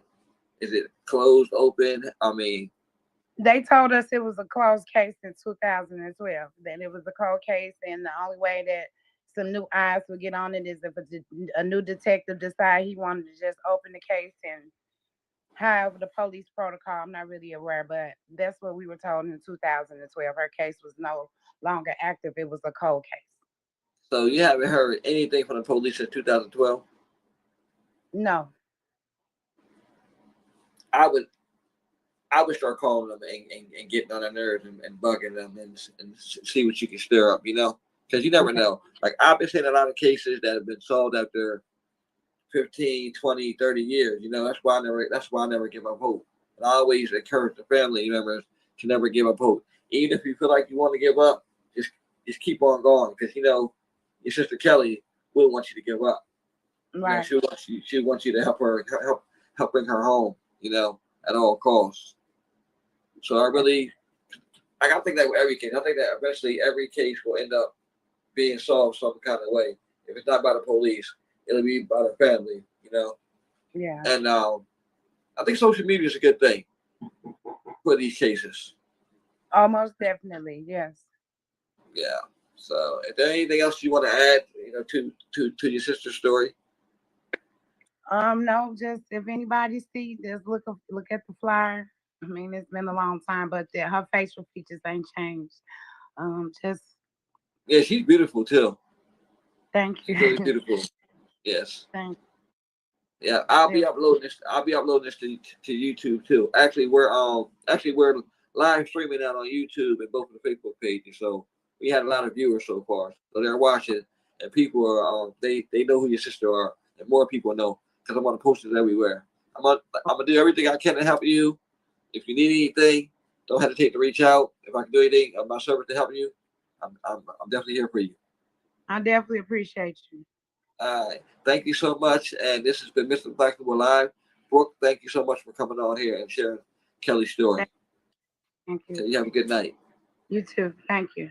A: Is it closed, open? I mean,
H: They told us it was a closed case in 2012. That it was a cold case, and the only way that some new eyes would get on it is if a new detective decide he wanted to just open the case. And however the police protocol, I'm not really aware, but that's what we were told in 2012. Her case was no longer active. It was a cold case.
A: so you haven't heard anything from the police since 2012?
H: No.
A: I would start calling them and getting on their nerves and bugging them and see what you can stir up, because you never
H: Okay.
A: know. Like, I've been seeing a lot of cases that have been solved after 15, 20, 30 years. That's why I never give up hope. And I always encourage the family members to never give up hope. Even if you feel like you want to give up, just keep on going, because your sister Kelly wouldn't want you to give up.
H: Right.
A: She wants you to help bring her home, at all costs. So I think that with every case, I think that eventually every case will end up being solved some kind of way. If it's not by the police, it'll be by the family,
H: Yeah.
A: And I think social media is a good thing for these cases.
H: Almost definitely. Yes.
A: Yeah. So, is there anything else you want to add, to your sister's story?
H: No, just if anybody see, just look at the flyer. I mean, it's been a long time, but her facial features ain't changed. Just
A: Yeah, she's beautiful too.
H: thank
A: She's really
H: you.
A: beautiful. Yes.
H: Thank
A: Yeah, I'll be
H: you.
A: uploading this. I'll be uploading this to YouTube too. Actually, we're live streaming out on YouTube and both of the Facebook pages. So we had a lot of viewers so far. So they're watching, and people are they know who your sister are, and more people know, because I'm gonna post it everywhere. I'm gonna do everything I can to help you. If you need anything, don't hesitate to reach out. If I can do anything of my service to help you, I'm definitely here for you.
H: I definitely appreciate you.
A: All right. Thank you so much. And this has been Mr. Blackstable Live. Brooke, thank you so much for coming on here and sharing Kelly's story.
H: Thank you.
A: Okay, you have a good night.
H: You too. Thank you.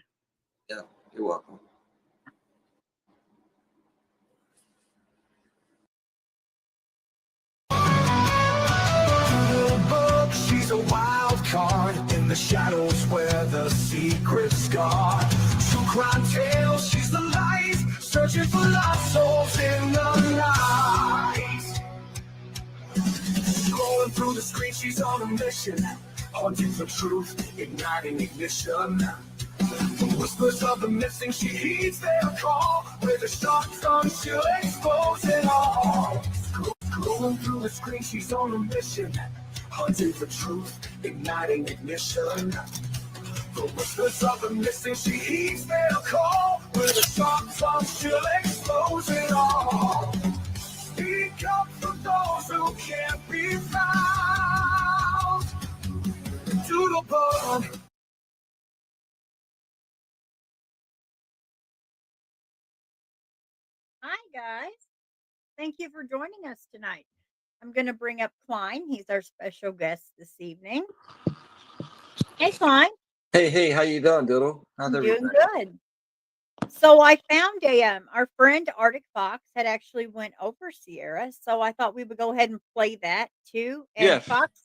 A: Yeah, you're welcome.
I: She's a wild card in the shadows where the secrets guard. True crime tales, she's the light, searching for lost souls in the night. Scrolling through the screen, she's on a mission, hunting for truth, igniting ignition. The whispers of the missing, she heeds their call. With a sharp tongue, she'll expose it all. Scrolling through the screen, she's on a mission, hunting for truth, igniting ignition. The whispers of the missing, she heeds their call. With a sharp tongue, she'll expose it all. Speak up for those who can't be found. Doodlebug.
J: Hi, guys. Thank you for joining us tonight. I'm going to bring up Klein. He's our special guest this evening. Hey, Klein.
A: Hey, how you doing, Doodle? How's
J: I'm
A: everything?
J: doing good. So I found our friend Arctic Fox had actually went over Sierra, so I thought we would go ahead and play that too. And
A: Yes.
J: Fox,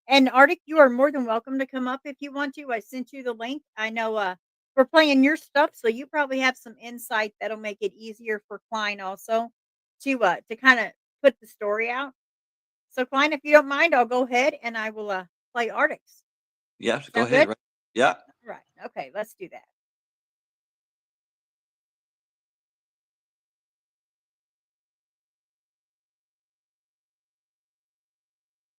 J: and Arctic, you are more than welcome to come up if you want to. I sent you the link. I know we're playing your stuff, so you probably have some insight that'll make it easier for Klein also to kind of put the story out. So Klein, if you don't mind, I'll go ahead and I will play Artix.
A: Yes, go
J: Sound
A: ahead.
J: good?
A: Right. Yeah.
J: All right. Okay, let's do that.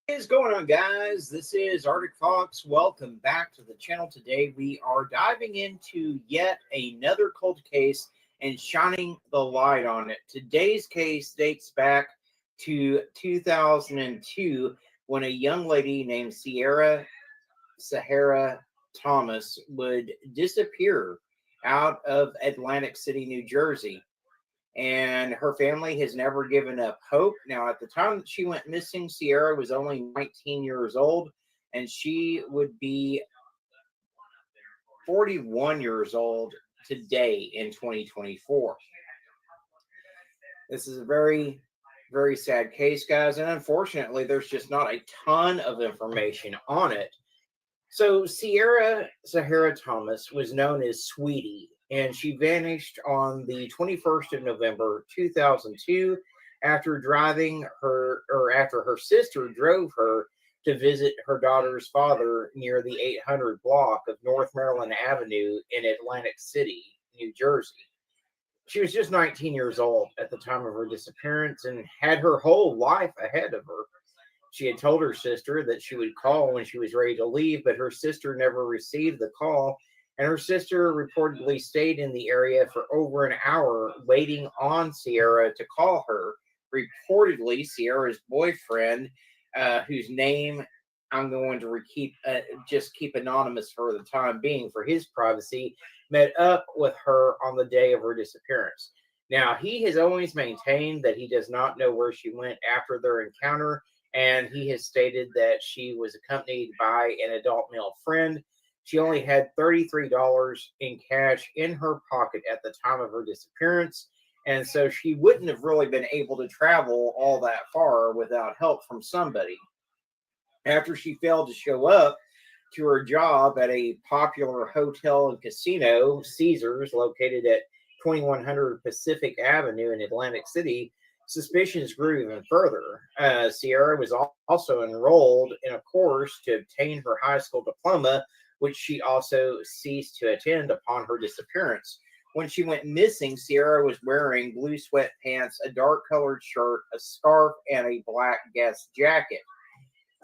K: What is going on, guys? This is Arctic Fox. Welcome back to the channel. Today we are diving into yet another cold case and shining the light on it. Today's case dates back to 2002 when a young lady named Sierra Sahara Thomas would disappear out of Atlantic City, New Jersey. And her family has never given up hope. Now, at the time that she went missing, Sierra was only 19 years old, and she would be 41 years old today in 2024. This is a very, very sad case, guys, and unfortunately, there's just not a ton of information on it. So, Sierra Sahara Thomas was known as Sweetie, and she vanished on the 21st of November 2002 after after her sister drove her to visit her daughter's father near the 800 block of North Maryland Avenue in Atlantic City, New Jersey. She was just 19 years old at the time of her disappearance and had her whole life ahead of her. She had told her sister that she would call when she was ready to leave, but her sister never received the call, and her sister reportedly stayed in the area for over an hour waiting on Sierra to call her. Reportedly, Sierra's boyfriend, whose name I'm going to just keep anonymous for the time being for his privacy, met up with her on the day of her disappearance. Now, he has always maintained that he does not know where she went after their encounter, and he has stated that she was accompanied by an adult male friend. She only had $33 in cash in her pocket at the time of her disappearance, and so she wouldn't have really been able to travel all that far without help from somebody. After she failed to show up to her job at a popular hotel and casino, Caesars, located at 2100 Pacific Avenue in Atlantic City, suspicions grew even further. Sierra was also enrolled in a course to obtain her high school diploma, which she also ceased to attend upon her disappearance. When she went missing, Sierra was wearing blue sweatpants, a dark colored shirt, a scarf, and a black Guess jacket.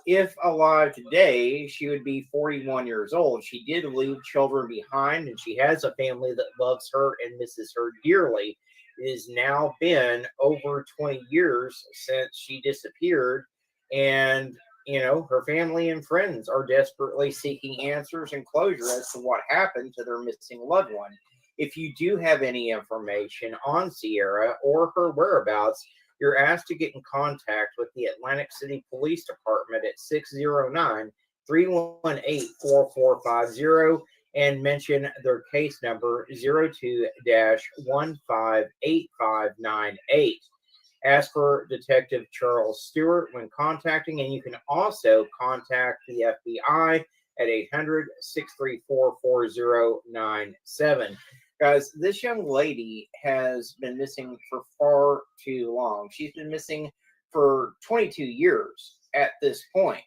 K: If alive today, she would be 41 years old. She did leave children behind, and she has a family that loves her and misses her dearly. It has now been over 20 years since she disappeared, and her family and friends are desperately seeking answers and closure as to what happened to their missing loved one. If you do have any information on Sierra or her whereabouts, you're asked to get in contact with the Atlantic City Police Department at 609-318-4450 and mention their case number 02-158598. Ask for Detective Charles Stewart when contacting, and you can also contact the FBI at 800-634-4097. Guys, this young lady has been missing for far too long. She's been missing for 22 years at this point.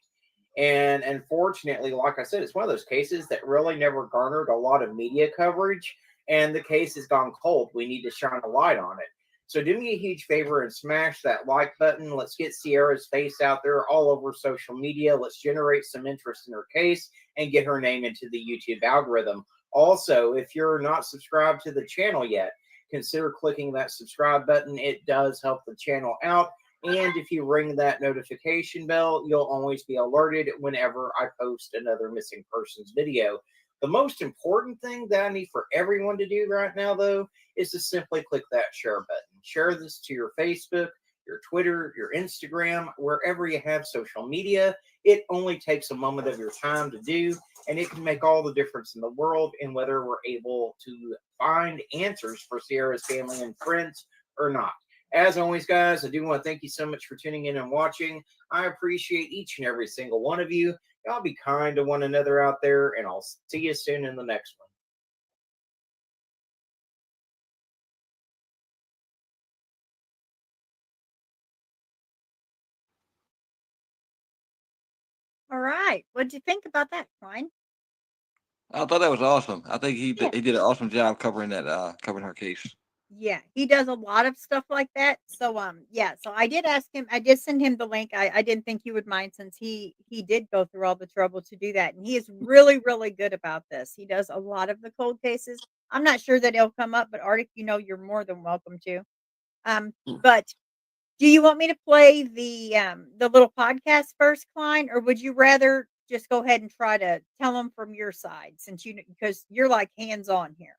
K: And unfortunately, like I said, it's one of those cases that really never garnered a lot of media coverage, and the case has gone cold. We need to shine a light on it. So do me a huge favor and smash that like button. Let's get Sierra's face out there all over social media. Let's generate some interest in her case and get her name into the YouTube algorithm. Also, if you're not subscribed to the channel yet, consider clicking that subscribe button. It does help the channel out. And if you ring that notification bell, you'll always be alerted whenever I post another missing persons video. The most important thing that I need for everyone to do right now, though, is to simply click that share button. Share this to your Facebook, your Twitter, your Instagram, wherever you have social media. It only takes a moment of your time to do, and it can make all the difference in the world in whether we're able to find answers for Sierra's family and friends or not. As always, guys, I do want to thank you so much for tuning in and watching. I appreciate each and every single one of you. Y'all be kind to one another out there, and I'll see you soon in the next one.
J: right. What'd you think about that, Klein?
A: I thought that was awesome. I think
J: Yeah.
A: he did an awesome job covering covering her case.
J: Yeah, he does a lot of stuff like that. So yeah, so I did ask him, I did send him the link. I didn't think he would mind since he did go through all the trouble to do that. And he is really, really good about this. He does a lot of the cold cases. I'm not sure that it'll come up, but Arctic, you're more than welcome to. But do you want me to play the little podcast first, Klein, or would you rather just go ahead and try to tell them from your side since because you're like hands on here?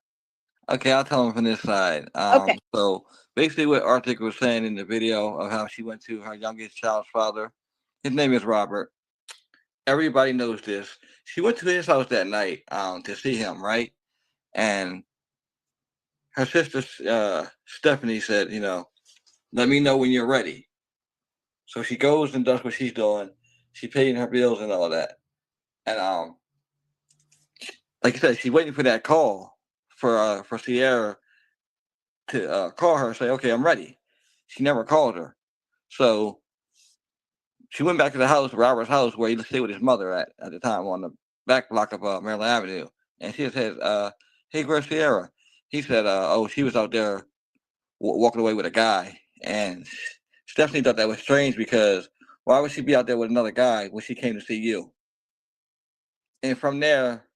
A: Okay, I'll tell him from this side.
J: Okay.
A: So basically, what Arctic was saying in the video of how she went to her youngest child's father. His name is Robert. Everybody knows this. She went to his house that night to see him, right? And her sister Stephanie said, let me know when you're ready. So she goes and does what she's doing. She's paying her bills and all that. And like I said, she's waiting for that call for Sierra to call her and say, okay, I'm ready. She never called her. So she went back to the house, Robert's house, where he stayed with his mother at the time on the back block of Maryland Avenue. And she said, hey, where's Sierra? He said, oh, she was out there walking away with a guy. And Stephanie thought that was strange because why would she be out there with another guy when she came to see you? And from there,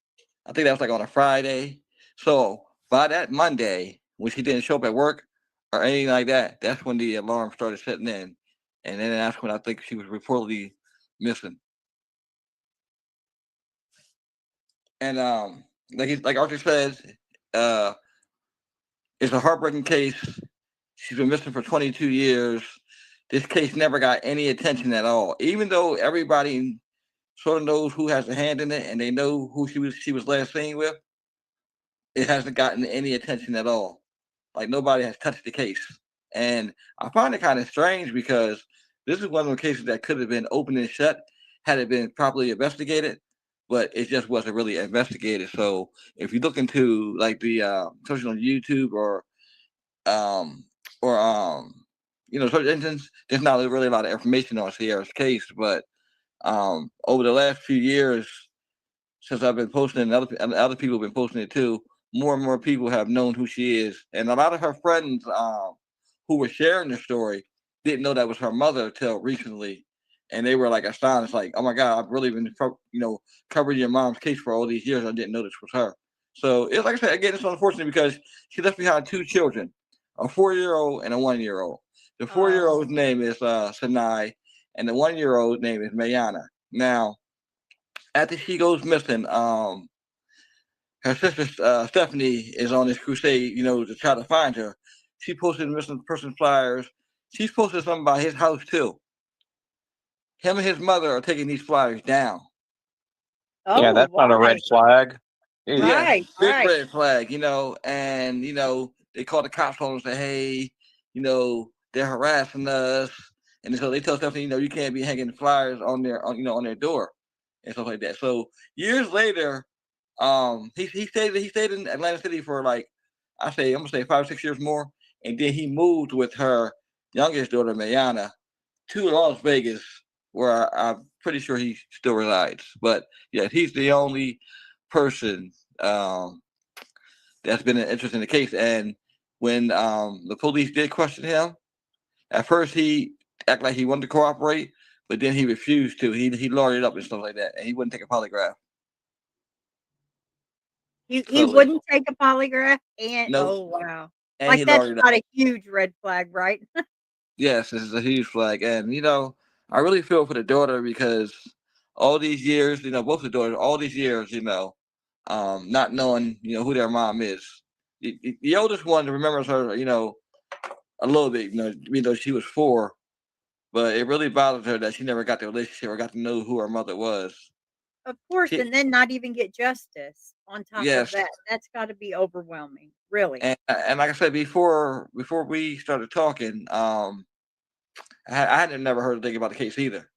A: I think that was like on a Friday. So by that Monday, when she didn't show up at work or anything like that, that's when the alarm started setting in. And then that's when I think she was reportedly missing. And like Arthur says, it's a heartbreaking case. She's been missing for 22 years. This case never got any attention at all, even though everybody sort of knows who has a hand in it and they know who she was last seen with. It hasn't gotten any attention at all. Like nobody has touched the case. And I find it kind of strange because this is one of the cases that could have been open and shut had it been properly investigated, but it just wasn't really investigated. So if you look into like the searching on YouTube or search engines, there's not really a lot of information on Sierra's case. But over the last few years, since I've been posting and other people have been posting it too, more and more people have known who she is. And a lot of her friends who were sharing the story didn't know that was her mother till recently. And they were like astonished, like, oh my God, I've really been, covering your mom's case for all these years. I didn't know this was her. So it's like I said, again, it's unfortunate because she left behind two children, a 4-year-old and a 1-year-old. The 4-year-old's name is Sinai, and the 1-year-old's name is Mayana. Now, after she goes missing, her sister Stephanie is on this crusade, to try to find her. She posted missing person flyers. She's posted something about his house too. Him and his mother are taking these flyers down.
J: Oh,
L: Yeah, that's not a red flag.
A: Yes,
J: Right,
A: big
J: right.
A: red flag, and they call the cops on and say, hey, they're harassing us, and so they tell Stephanie, you can't be hanging flyers on their door and stuff like that. So years later, he stayed in Atlantic City for I'm gonna say 5 or 6 years more, and then he moved with her youngest daughter Mayana to Las Vegas, where I'm pretty sure he still resides. But yeah, he's the only person that's been an interest in the case. And when the police did question him, at first he acted like he wanted to cooperate, but then he refused to. He lawyered up and stuff like that, and he wouldn't take a polygraph.
J: He
A: So
J: wouldn't take a polygraph, and
A: no,
J: oh wow,
A: and
J: like
A: he
J: that's
A: lawyered up.
J: not a huge red flag, right?
A: Yes, this is a huge flag, and I really feel for the daughter because all these years, both the daughters, all these years, not knowing, who their mom is. The oldest one remembers her, a little bit, even though she was 4, but it really bothered her that she never got the relationship or got to know who her mother was.
J: Of course,
A: She,
J: and then not even get justice on top of
A: yes,
J: that. That's got to be overwhelming, really.
A: and like I said before we started talking, I hadn't never heard a thing about the case either.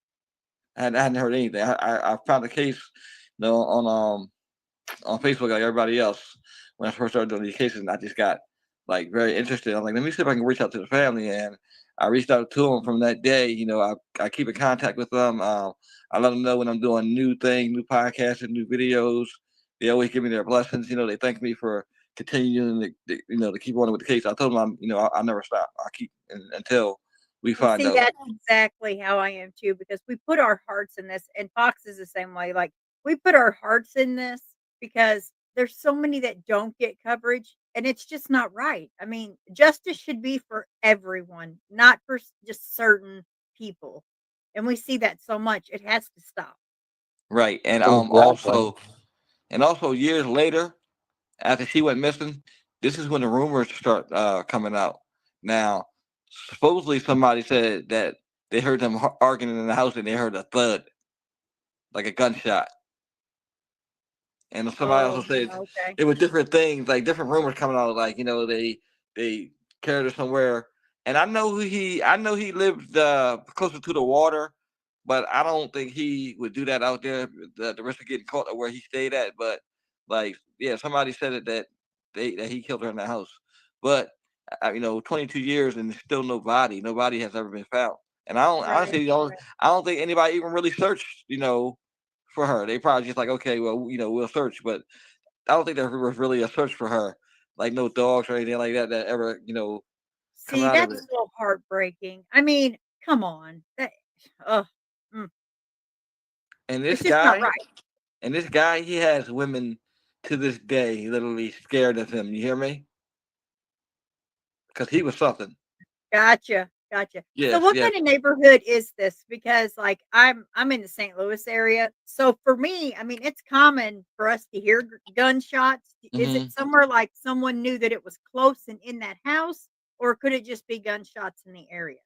A: I hadn't heard anything. I found the case, on Facebook like everybody else when I first started doing these cases, and I just got like very interested. I'm like, let me see if I can reach out to the family, and I reached out to them from that day. I keep in contact with them. I let them know when I'm doing new things, new podcasts, and new videos. They always give me their blessings. They thank me for continuing to keep on with the case. I told them I never stop. I keep until we
J: Well,
A: find
J: see,
A: out.
J: that's exactly how I am too, because we put our hearts in this, and Fox is the same way. Like, we put our hearts in this because there's so many that don't get coverage, and it's just not right. I mean, justice should be for everyone, not for just certain people. And we see that so much. It has to stop.
A: Right. And
E: Exactly.
A: also years later, after she went missing, this is when the rumors start coming out. Now, supposedly somebody said that they heard them arguing in the house and they heard a thud, like a gunshot. And somebody also
J: Oh,
A: said
J: okay.
A: it was different things, like different rumors coming out, like they carried her somewhere. And I know he lived closer to the water, but I don't think he would do that out there. The risk of getting caught or where he stayed at. But like, yeah, somebody said that he killed her in the house. But 22 years and still no body. Nobody has ever been found. And I don't
J: Right.
A: honestly don't I don't think anybody even really searched, for her. They probably just like, okay, well, we'll search, but I don't think there was really a search for her, like no dogs or anything like that that ever, come
J: See,
A: out of it.
J: that's so heartbreaking. I mean, come on. Uh, mm,
A: And
J: it's just not right.
A: this guy, he has women to this day literally scared of him. You hear me? Because he was something.
J: Gotcha, gotcha. So
A: Yes,
J: what
A: yes.
J: kind of neighborhood is this? Because like I'm in the St. Louis area. So for me, I mean, it's common for us to hear gunshots. Is it
A: hmm
J: somewhere like someone knew that it was close and in that house, or could it just be gunshots in the area?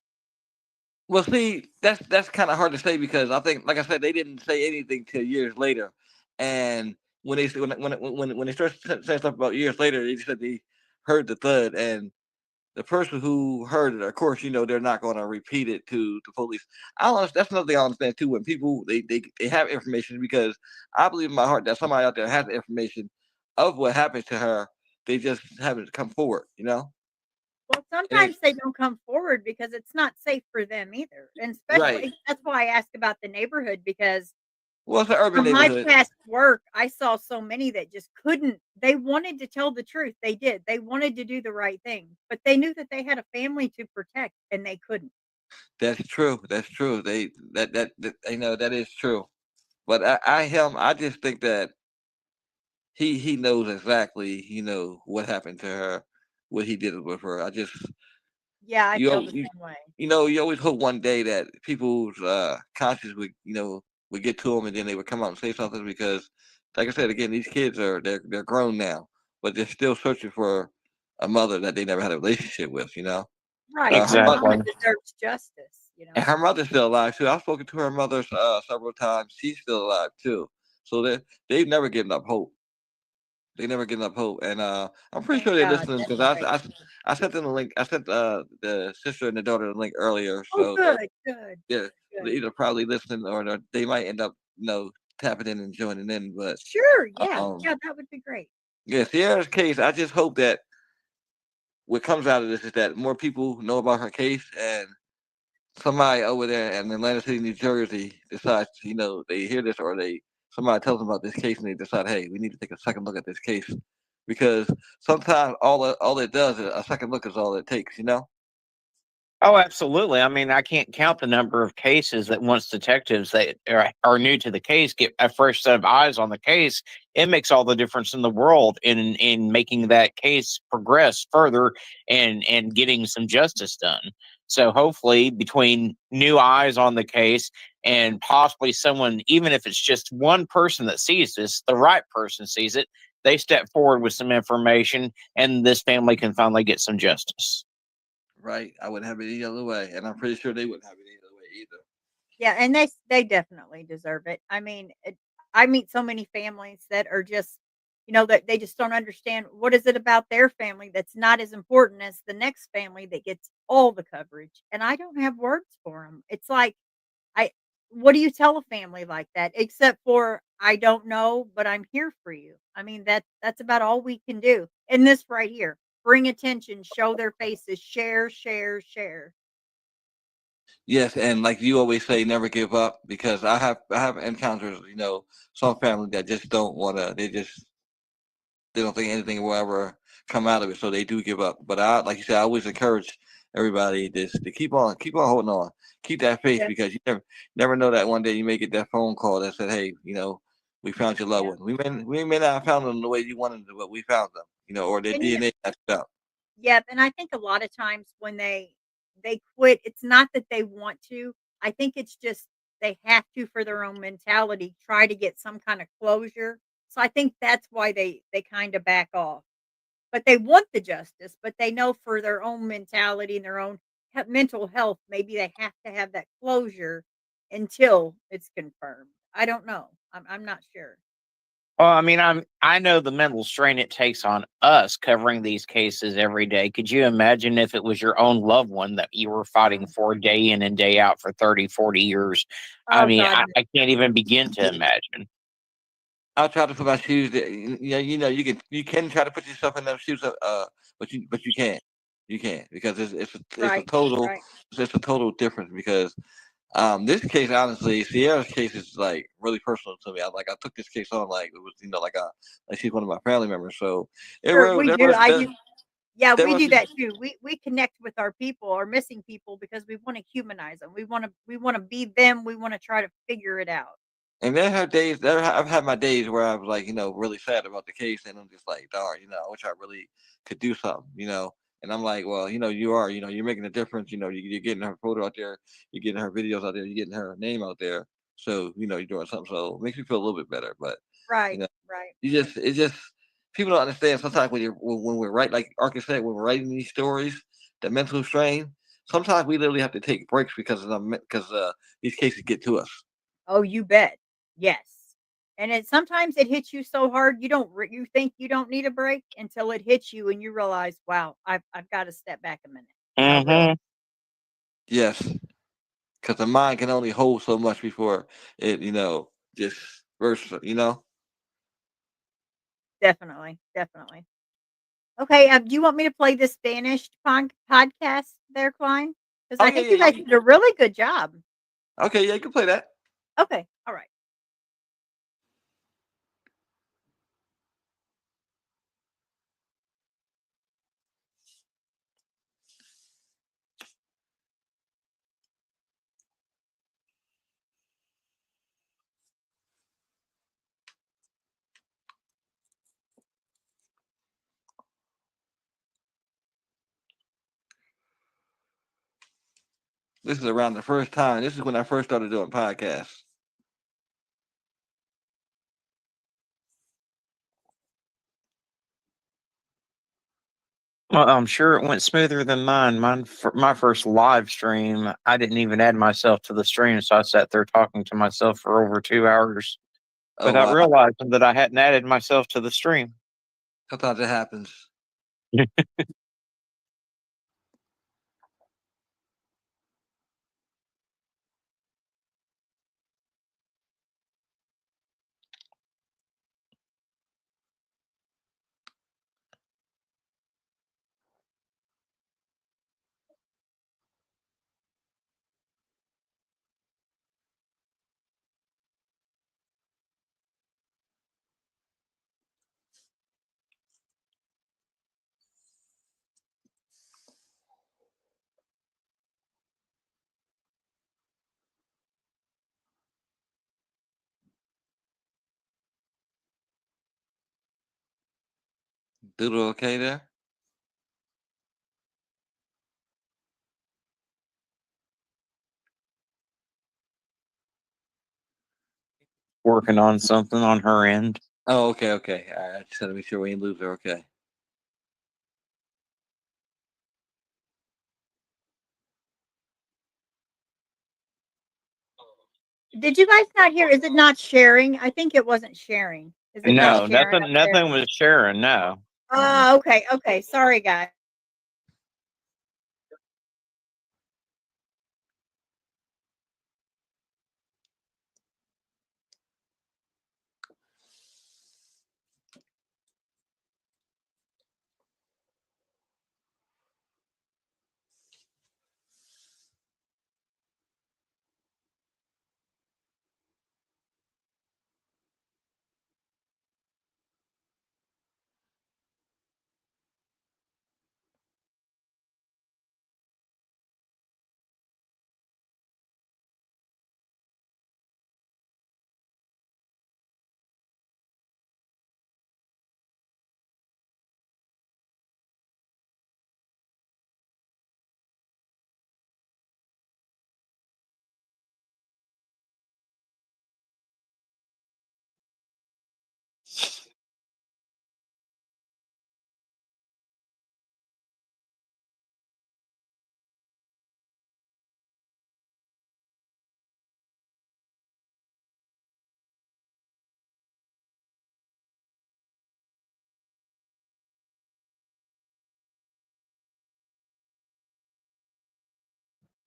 A: Well, see, that's kind of hard to say because I think, like I said, they didn't say anything till years later, and when they started saying stuff about years later, they said they heard the thud, and the person who heard it, of course, they're not going to repeat it to the police. I don't. That's another thing I understand too. When people they have information, because I believe in my heart that somebody out there has the information of what happened to her. They just haven't come forward.
J: Well,
A: It ain't
J: sometimes they don't come forward because it's not safe for them either. And
A: right.
J: especially that's why I asked about the neighborhood because
A: Well, it's an urban
J: from my
A: neighborhood.
J: past work, I saw so many that just couldn't. They wanted to tell the truth. They did. They wanted to do the right thing, but they knew that they had a family to protect and they couldn't.
A: That's true. That's true. That is true. But I just think that he knows exactly what happened to her, what he did with her. I just
J: Yeah, I
A: you
J: feel
A: al-
J: the
A: you
J: same way.
A: you always hope one day that people's conscience would get to them, and then they would come out and say something, because, like I said again, these kids they're grown now, but they're still searching for a mother that they never had a relationship with.
J: Right.
A: Her
J: Her
A: mother.
J: mama
E: Exactly.
J: deserves justice,
A: And her mother's still alive too. I've spoken to her mother several times. She's still alive too. So they've never given up hope. They never given up hope, and I'm pretty
J: Thank
A: sure they're
J: God.
A: listening
J: That's
A: because
J: great.
A: I sent them the link. I sent the sister and the daughter the link earlier,
J: Oh,
A: so
J: good, good,
A: they're
J: good.
A: either probably listening, or they might end up tapping in and joining in. But
J: Sure. Yeah.
A: um,
J: Yeah, that would be great.
A: yeah, Sierra's case. I just hope that what comes out of this is that more people know about her case, and somebody over there in Atlantic City, New Jersey, decides, they hear this, or somebody tells them about this case, and they decide, hey, we need to take a second look at this case, because sometimes all it does is a second look is all it takes.
K: Oh, absolutely. I mean, I can't count the number of cases that once detectives that are new to the case get a fresh set of eyes on the case. It makes all the difference in the world in making that case progress further and getting some justice done. So hopefully, between new eyes on the case and possibly someone, even if it's just one person that sees this, the right person sees it, they step forward with some information, and this family can finally get some justice.
A: Right? I wouldn't have it any other way, and I'm pretty sure they wouldn't have it any other way either.
J: Yeah, and they definitely deserve it. I mean, I meet so many families that are just, that they just don't understand what is it about their family that's not as important as the next family that gets all the coverage. And I don't have words for them. It's like I what do you tell a family like that except for I don't know, but I'm here for you. I mean, that's about all we can do. And this right here, bring attention, show their faces, share, share, share.
A: Yes, and like you always say, never give up, because I have encounters, some family that just don't wanna. They don't think anything will ever come out of it, so they do give up. But like you said, I always encourage everybody to keep on holding on, keep that faith,
J: Yeah,
A: because you never know that one day you may get that phone call that said, "Hey, we found your loved
J: yeah.
A: one. We may not have found them the way you wanted them, but we found them, or their
J: And
A: DNA matched up."
J: yep, and I think a lot of times when they quit, it's not that they want to. I think it's just they have to for their own mentality, try to get some kind of closure. So I think that's why they kind of back off. But they want the justice, but they know for their own mentality and their own mental health, maybe they have to have that closure until it's confirmed. I don't know. I'm not sure.
K: Well, I mean, I know the mental strain it takes on us covering these cases every day. Could you imagine if it was your own loved one that you were fighting for day in and day out for 30, 40 years? I
J: Oh
K: mean,
J: God,
K: I can't even begin to imagine.
A: I'll try to put my shoes. You can try to put yourself in those shoes, but you can't. You can't, because it's a
J: right,
A: total
J: right.
A: it's a total difference, because this case, honestly, Sierra's case is like really personal to me. I took this case on like it was, like she's one of my family members. So it
J: Sure,
A: really,
J: we
A: there
J: do.
A: was
J: I
A: there,
J: do. Yeah,
A: there
J: we
A: was
J: do that too. We connect with our people, our missing people, because we want to humanize them. We want to be them. We want to try to figure it out.
A: and there have days I've had my days where I was like, really sad about the case, and I'm just like, darn, I wish I really could do something. And I'm like, well, you're making a difference. You're getting her photo out there, you're getting her videos out there, you're getting her name out there. So, you're doing something. So it makes me feel a little bit better. But you
J: Right,
A: know,
J: right.
A: it's just people don't understand sometimes when we're right, like Arkin said, when we're writing these stories, the mental strain. Sometimes we literally have to take breaks because these cases get to us.
J: Oh, you bet. Yes. And sometimes it hits you so hard you don't you think you don't need a break until it hits you and you realize, wow, I've got to step back a minute. I will.
K: Hmm.
A: Yes, because the mind can only hold so much before it, just bursts.
J: Definitely, definitely. Okay, do you want me to play the Spanish podcast there, Klein? Because
A: Oh
J: I
A: yeah,
J: think
A: yeah,
J: you guys
A: yeah.
J: did a really good job.
A: Okay, yeah, you can play that.
J: Okay, all right.
A: This is around the first time. This is when I first started doing podcasts.
K: Well, I'm sure it went smoother than mine. My first live stream, I didn't even add myself to the stream, so I sat there talking to myself for over 2 hours
A: Oh
K: without
A: wow,
K: realizing that I hadn't added myself to the stream.
A: sometimes it happens. Doodle, okay there?
K: Working on something on her end.
A: Oh, okay, okay. I just had to make sure we didn't lose her. Okay.
J: Did you guys not hear? Is it not sharing? I think it wasn't sharing. Is it not
A: No,
K: No,
J: sharing up there?
K: nothing was sharing. No.
A: mm-mm.
J: Oh, okay, okay. Sorry, guys.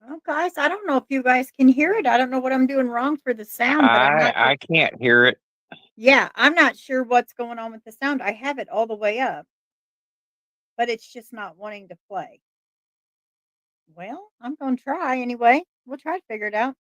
J: Well, guys, I don't know if you guys can hear it. I don't know what I'm doing wrong for the sound, but I'm not.
L: I can't hear it.
J: Yeah, I'm not sure what's going on with the sound. I have it all the way up, but it's just not wanting to play. Well, I'm going to try anyway. We'll try to figure it out.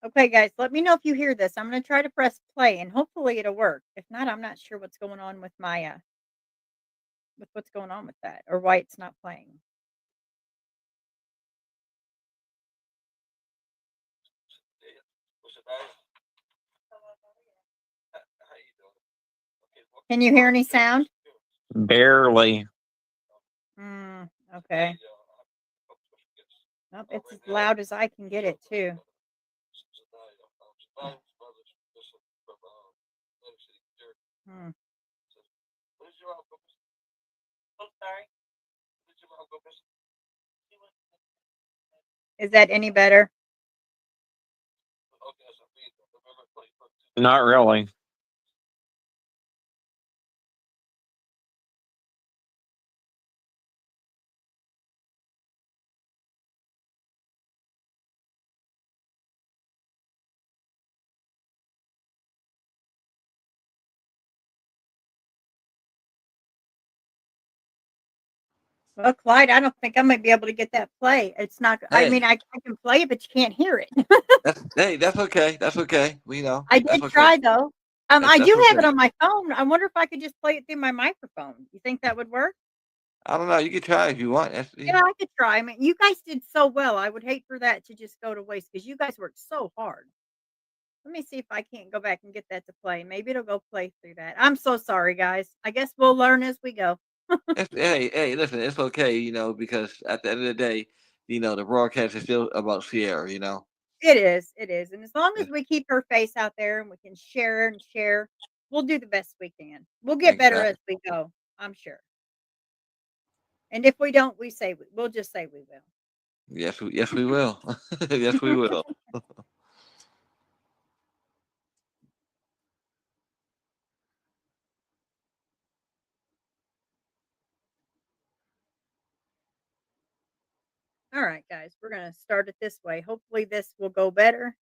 J: Okay, guys, let me know if you hear this. I'm going to try to press play and hopefully it'll work. If not, I'm not sure what's going on with my with what's going on with that or why it's not playing. Can you hear any sound?
L: Barely.
J: Okay. Nope, it's as loud as I can get it too. Hmm. Is that any better?
L: Not really.
J: Well, Clyde, I don't think I might be able to get that play. It's not. I
A: Hey.
J: mean, I can play it, but you can't hear it.
A: That's okay. That's okay. We know.
J: I
A: That's
J: did
A: okay.
J: try though. I
A: That's
J: do have it
A: okay.
J: on my phone. I wonder if I could just play it through my microphone. You think that would work?
A: I don't know. You can try if you want.
J: Yeah, I could try. I mean, you guys did so well. I would hate for that to just go to waste because you guys worked so hard. Let me see if I can't go back and get that to play. Maybe it'll go play through that. I'm so sorry, guys. I guess we'll learn as we go.
A: Hey, listen, it's okay, because at the end of the day, the broadcast is still about Sierra,
J: It is. It is. And as long
A: Yeah,
J: as we keep her face out there and we can share and share, we'll do the best we can. We'll get better as
A: exactly.
J: we go, I'm sure. And if we don't, we'll just say we will.
A: Yes, we will. Yes, we will.
J: All right, guys, we're going to start it this way. Hopefully, this will go better.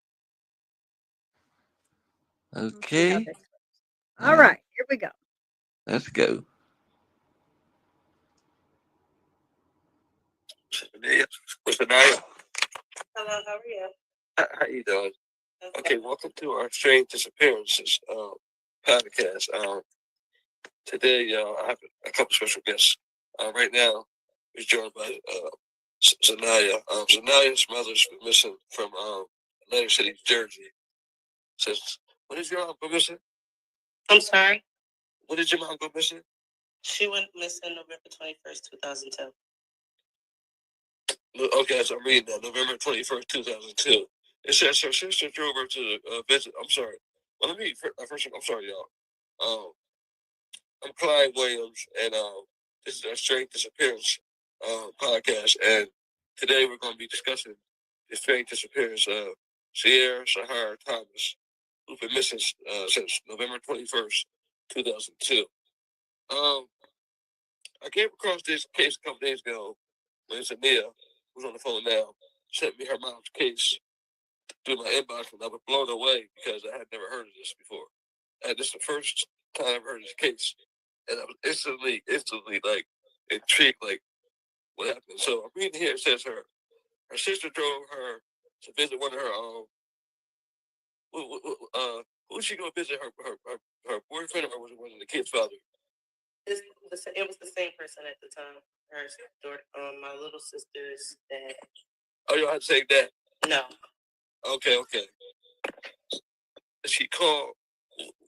J: Let's see how
A: Okay.
J: this goes. All right, here we go.
A: Let's go. What's the name?
M: Hello, how are you?
A: How you doing? Okay, welcome to our Strange Disappearances podcast. Today, I have a couple special guests. Right now, we're joined by Zanaya. Zanaya's mother's been missing from Atlantic City, Jersey. Says, when did your mom go missing?
M: I'm sorry.
A: When did your mom go missing?
M: She went missing November 21st, 2002.
A: Okay, so I'm reading that. November 21st, 2002. It says her sister drove her to visit. I'm sorry. Well, let me first. I'm sorry, y'all. I'm Clyde Williams, and this is our Strange Disappearance podcast. And today we're going to be discussing the strange disappearance of Sierra Sahara Thomas, who's been missing since November 21st, 2002. I came across this case a couple days ago when Zania, who's on the phone now, sent me her mom's case through my inbox, and I was blown away because I had never heard of this before. And this is the first time I've heard of this case, and I was instantly like intrigued, like what happened. So I'm reading here. It says her sister drove her to visit one of her who's she going to visit her boyfriend, or was it one of the kids' father?
M: It was the same person at the time. Her daughter, my little sister's dad.
A: Oh, you don't have to say that.
M: No.
A: Okay. She called.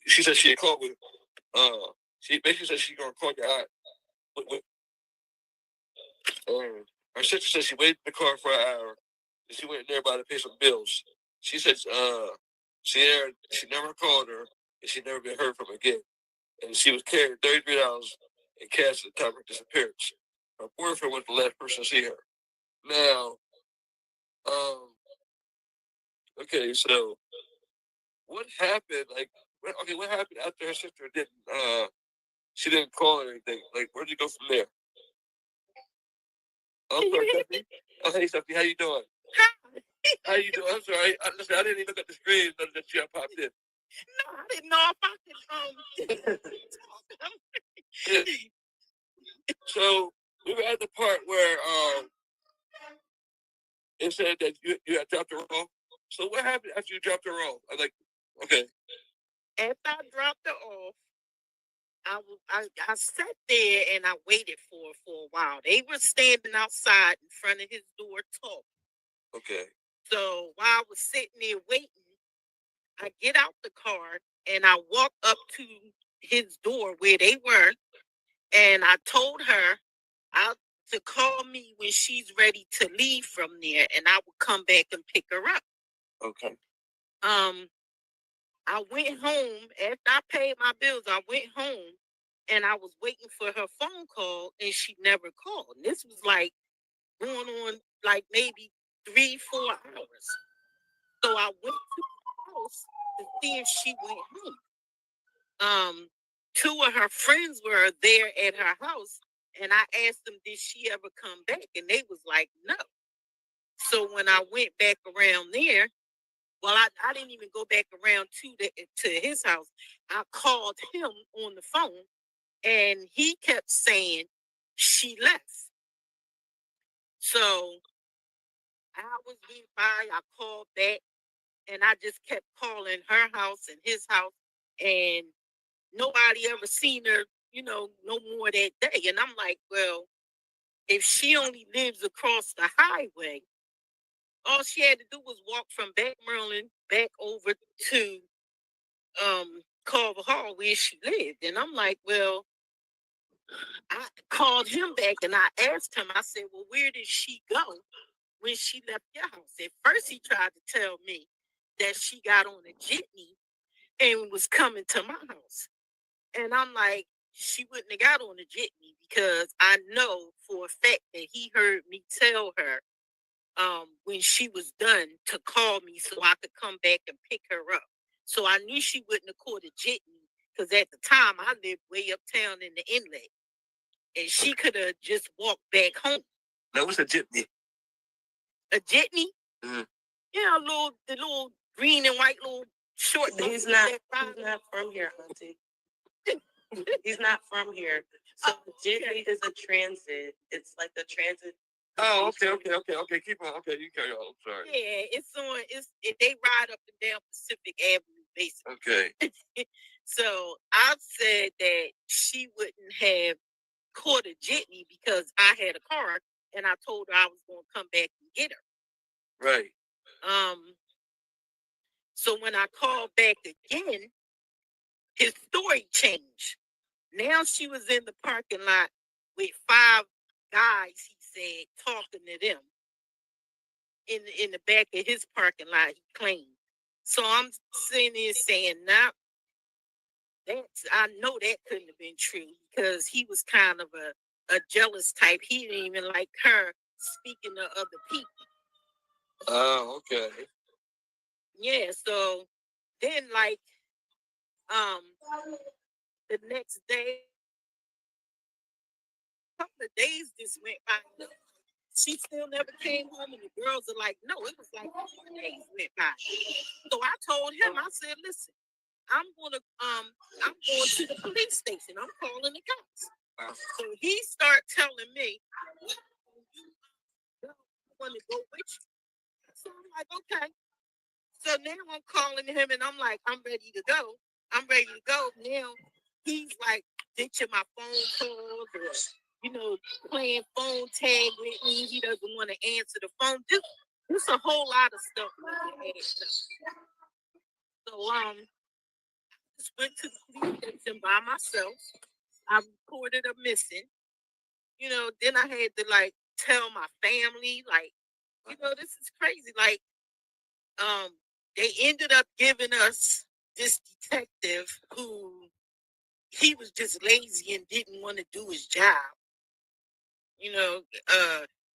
A: She said she had called with. She basically said she's gonna call your aunt. Her sister said she waited in the car for an hour. And she went nearby to pay some bills. She said, Sierra, she never called her,
I: and she never been heard from again. And she was carrying $33 in cash at the time of her disappearance. Her boyfriend was the last person to see her. Now, okay, so what happened? Like, what happened after her sister she didn't call or anything? Like, where'd you go from there? I'm sorry, Stephanie. Oh, hey, Stephanie, how you doing? How you doing? I'm sorry. Listen, I didn't even look at the screen that you had popped in.
M: No, I didn't know if I could
I: Yeah. So we were at the part where it said that you had dropped her off. So what happened after you dropped her off? I was like, okay.
M: After I dropped her off, I sat there and I waited for her for a while. They were standing outside in front of his door talking.
I: Okay.
M: So while I was sitting there waiting, I get out the car and I walk up to his door where they were, and I told her to call me when she's ready to leave from there, and I would come back and pick her up.
I: Okay.
M: I went home after I paid my bills. I went home and I was waiting for her phone call, and she never called. And this was like going on like maybe 3-4 hours. So I went to the house to see if she went home. Two of her friends were there at her house, and I asked them, did she ever come back? And they was like, no. So when I went back around there, well, I didn't even go back around to his house. I called him on the phone, and he kept saying she left. So hours went by, I called back, and I just kept calling her house and his house, and nobody ever seen her, no more that day. And I'm like, well, if she only lives across the highway, all she had to do was walk from back Maryland back over to Carver Hall where she lived. And I'm like, well, I called him back and I asked him, I said, well, where did she go when she left your house? At first he tried to tell me that she got on a jitney and was coming to my house. And I'm like, she wouldn't have got on a jitney, because I know for a fact that he heard me tell her when she was done to call me so I could come back and pick her up. So I knew she wouldn't have caught a jitney, because at the time I lived way uptown in the inlet, and she could have just walked back home.
I: Now, what's a jitney?
M: A jitney?
I: Mm-hmm.
M: Yeah, the little green and white little short.
N: He's not from here, Auntie. He's not from here. So jitney is a transit. It's like the transit.
I: Oh, okay. Keep on. Okay, you carry on. I'm sorry.
M: Yeah, they ride up and down Pacific Avenue, basically.
I: Okay.
M: So I said that she wouldn't have caught a jitney because I had a car, and I told her I was going to come back and get her.
I: Right.
M: So when I called back again, his story changed. Now she was in the parking lot with 5 guys, he said, talking to them in the back of his parking lot, he claimed. So I'm sitting there saying, nah, I know that couldn't have been true, because he was kind of a jealous type. He didn't even like her speaking to other people.
I: Oh, okay.
M: Yeah, so then the next day, a couple of days just went by. She still never came home, and the girls are like, no, it was like 4 days went by. So I told him, I said, listen, I'm going to the police station. I'm calling the cops. So he started telling me, I want to go with you. So I'm like, okay. So now I'm calling him, and I'm like, I'm ready to go. Now he's like ditching my phone calls, or playing phone tag with me. He doesn't want to answer the phone. Just a whole lot of stuff. So just went to the police station by myself. I reported her missing. Then I had to tell my family, this is crazy. They ended up giving us this detective who he was just lazy and didn't want to do his job. You know,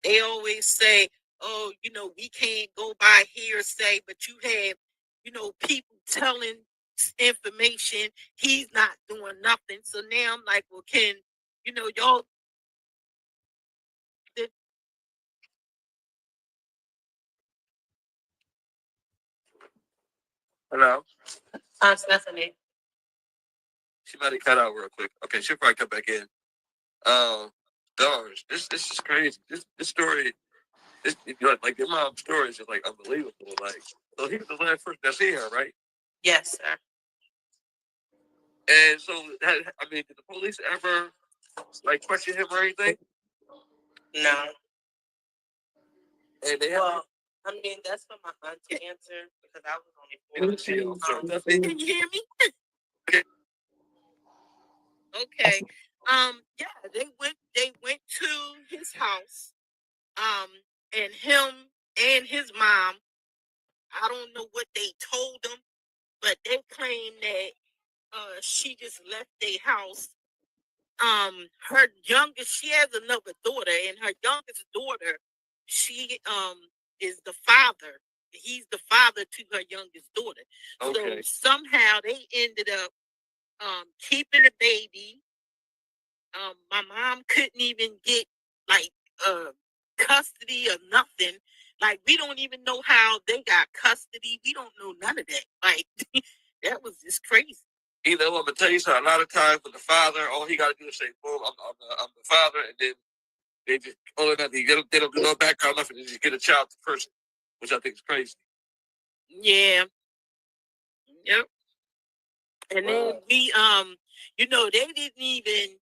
M: they always say, oh, you know, we can't go by hearsay, but you have, you know, people telling information. He's not doing nothing. So now I'm like, well, can, you know, y'all.
I: Hello.
N: Stephanie.
I: She might have cut out real quick. Okay, she'll probably come back in. Dollars. This is crazy. This story. This like your mom's story is just like unbelievable. Like, so he was the last person to see her, right?
N: Yes, sir.
I: And so, I mean, did the police ever like question him or anything?
N: No.
I: And they
N: Well, I mean, that's for my aunt to answer because I was only 4.
M: Can you hear me? Okay. Yeah, they went to his house. And him and his mom, I don't know what they told them, but they claim that she just left their house. Her youngest, she has another daughter, and her youngest daughter, she is the father. He's the father to her youngest daughter.
I: Okay.
M: So somehow they ended up keeping the baby. My mom couldn't even get like custody or nothing. Like, we don't even know how they got custody. We don't know none of that. Like, that was just crazy.
I: You know, I'm gonna tell you something. A lot of times with the father, all he got to do is say, "Boom, I'm the father," and then they just they don't do no background nothing. They just get a child to person, which I think is crazy.
M: Yeah. Yep. And then we you know, they didn't even,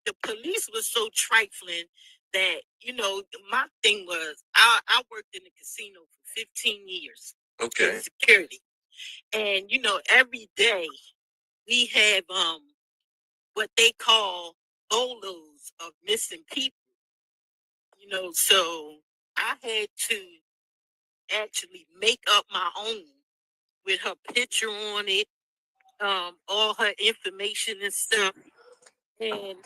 M: the police was so trifling that, you know, my thing was I worked in the casino for 15 years.
I: Okay.
M: In security. And you know, every day we have what they call bolos of missing people. You know, so I had to actually make up my own with her picture on it, all her information and stuff. And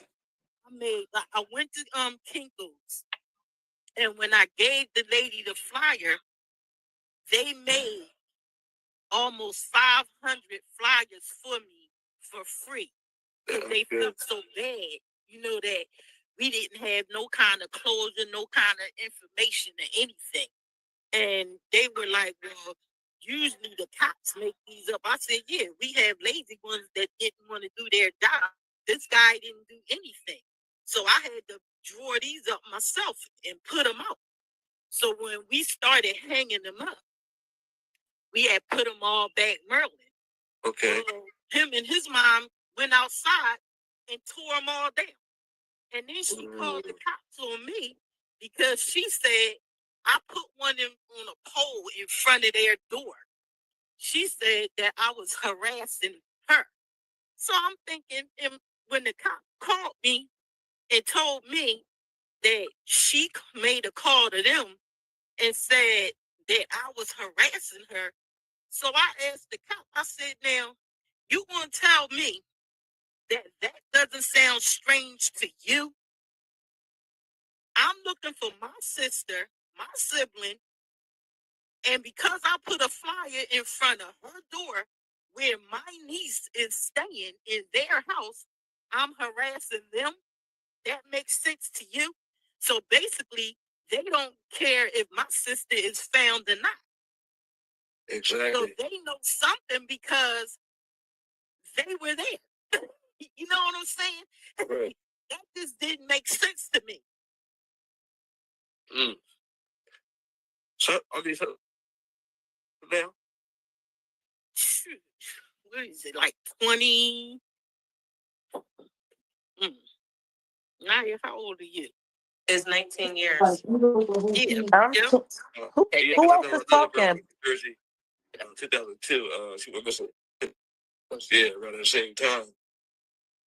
M: I went to Kinko's, and when I gave the lady the flyer, they made almost 500 flyers for me for free. Because they felt so bad, you know, that we didn't have no kind of closure, no kind of information or anything. And they were like, well, usually the cops make these up. I said, yeah, we have lazy ones that didn't want to do their job. This guy didn't do anything. So I had to draw these up myself and put them out. So when we started hanging them up, we had put them all back Maryland.
I: Okay.
M: So him and his mom went outside and tore them all down. And then she called the cops on me because she said, I put one on a pole in front of their door. She said that I was harassing her. So I'm thinking, when the cop called me and told me that she made a call to them and said that I was harassing her, so I asked the cop, I said, now, you want to tell me that doesn't sound strange to you? I'm looking for my sister, my sibling, and because I put a flyer in front of her door where my niece is staying in their house, I'm harassing them. That makes sense to you? So basically, they don't care if my sister is found or not.
I: Exactly.
M: So they know something because they were there. You know what I'm saying?
I: Right.
M: That just didn't make sense to me.
I: So, okay, so now,
M: Shoot. What is it, like 20? Naya, how old are you?
N: It's 19 years.
M: Yeah. Yeah.
N: Who else is talking?
I: Jersey, 2002. She was missing. Yeah, around the same time.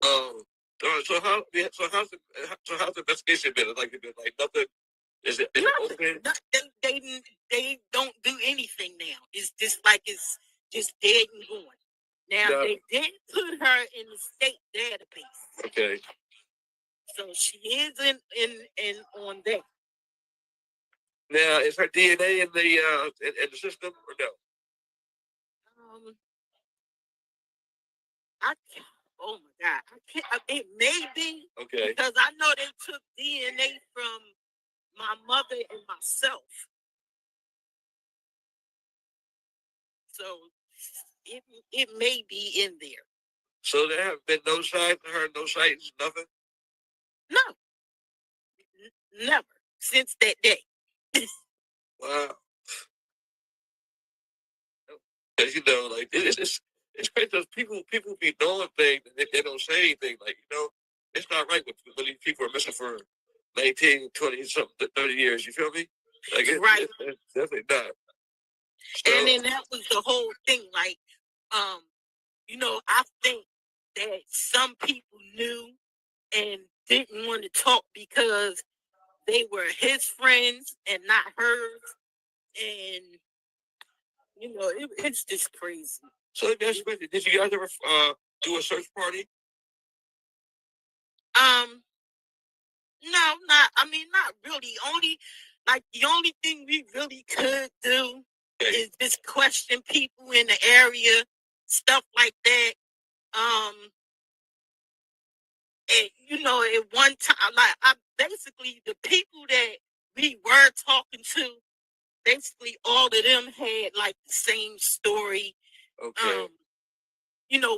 I: So how's the investigation been? Like, it been like nothing? Is it open?
M: They don't do anything now. It's just like it's just dead and gone. Now
I: Yeah.
M: they did put her in the state database,
I: Okay.
M: so she is in on there.
I: Now, is her DNA in the system or no?
M: I can't, oh my God, I can't. It may be
I: Okay.
M: because I know they took DNA from my mother and myself, so it may be in there.
I: So there have been no signs of her, no sightings, nothing.
M: No, never since that day.
I: Wow. As you know, like it's crazy because people be knowing things and they don't say anything. Like, it's not right when these people are missing for 19, 20, something, 30 years. You feel me? Like,
M: Right.
I: it's definitely not. So,
M: And then that was the whole thing. Like, I think that some people knew and didn't want to talk because they were his friends and not hers. And, it's just crazy.
I: so let me ask you a question. Did you guys ever do a search party?
M: No, not really. The only thing we really could do is just question people in the area, stuff like that. And at one time, basically the people that we were talking to, basically all of them had like the same story.
I: Okay.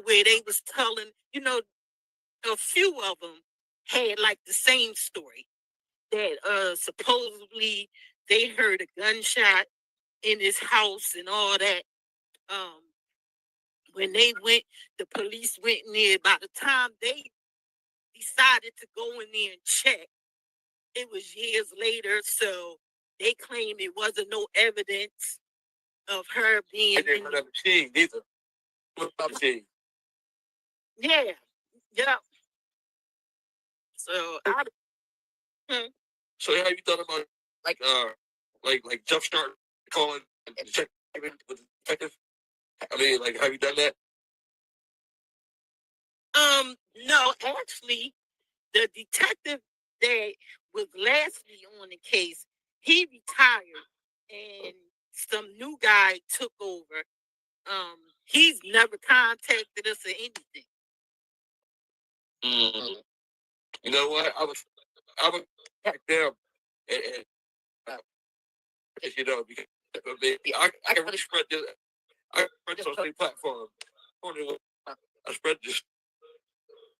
M: Where they was telling, a few of them had like the same story that supposedly they heard a gunshot in his house and all that. When they went, the police went in there. By the time they decided to go in there and check, it was years later. So they claimed it wasn't no evidence of her being.
I: I didn't have a machine either. What about machine?
M: Yeah. So
I: So have you thought about like jumpstart calling and check with the detective? I mean, like, have you done that?
M: No, actually, the detective that was lastly on the case, he retired and some new guy took over. He's never contacted us or anything.
I: Mm-hmm. You know what? I was back them and because I can really spread this. I spread this on the platform. I spread this.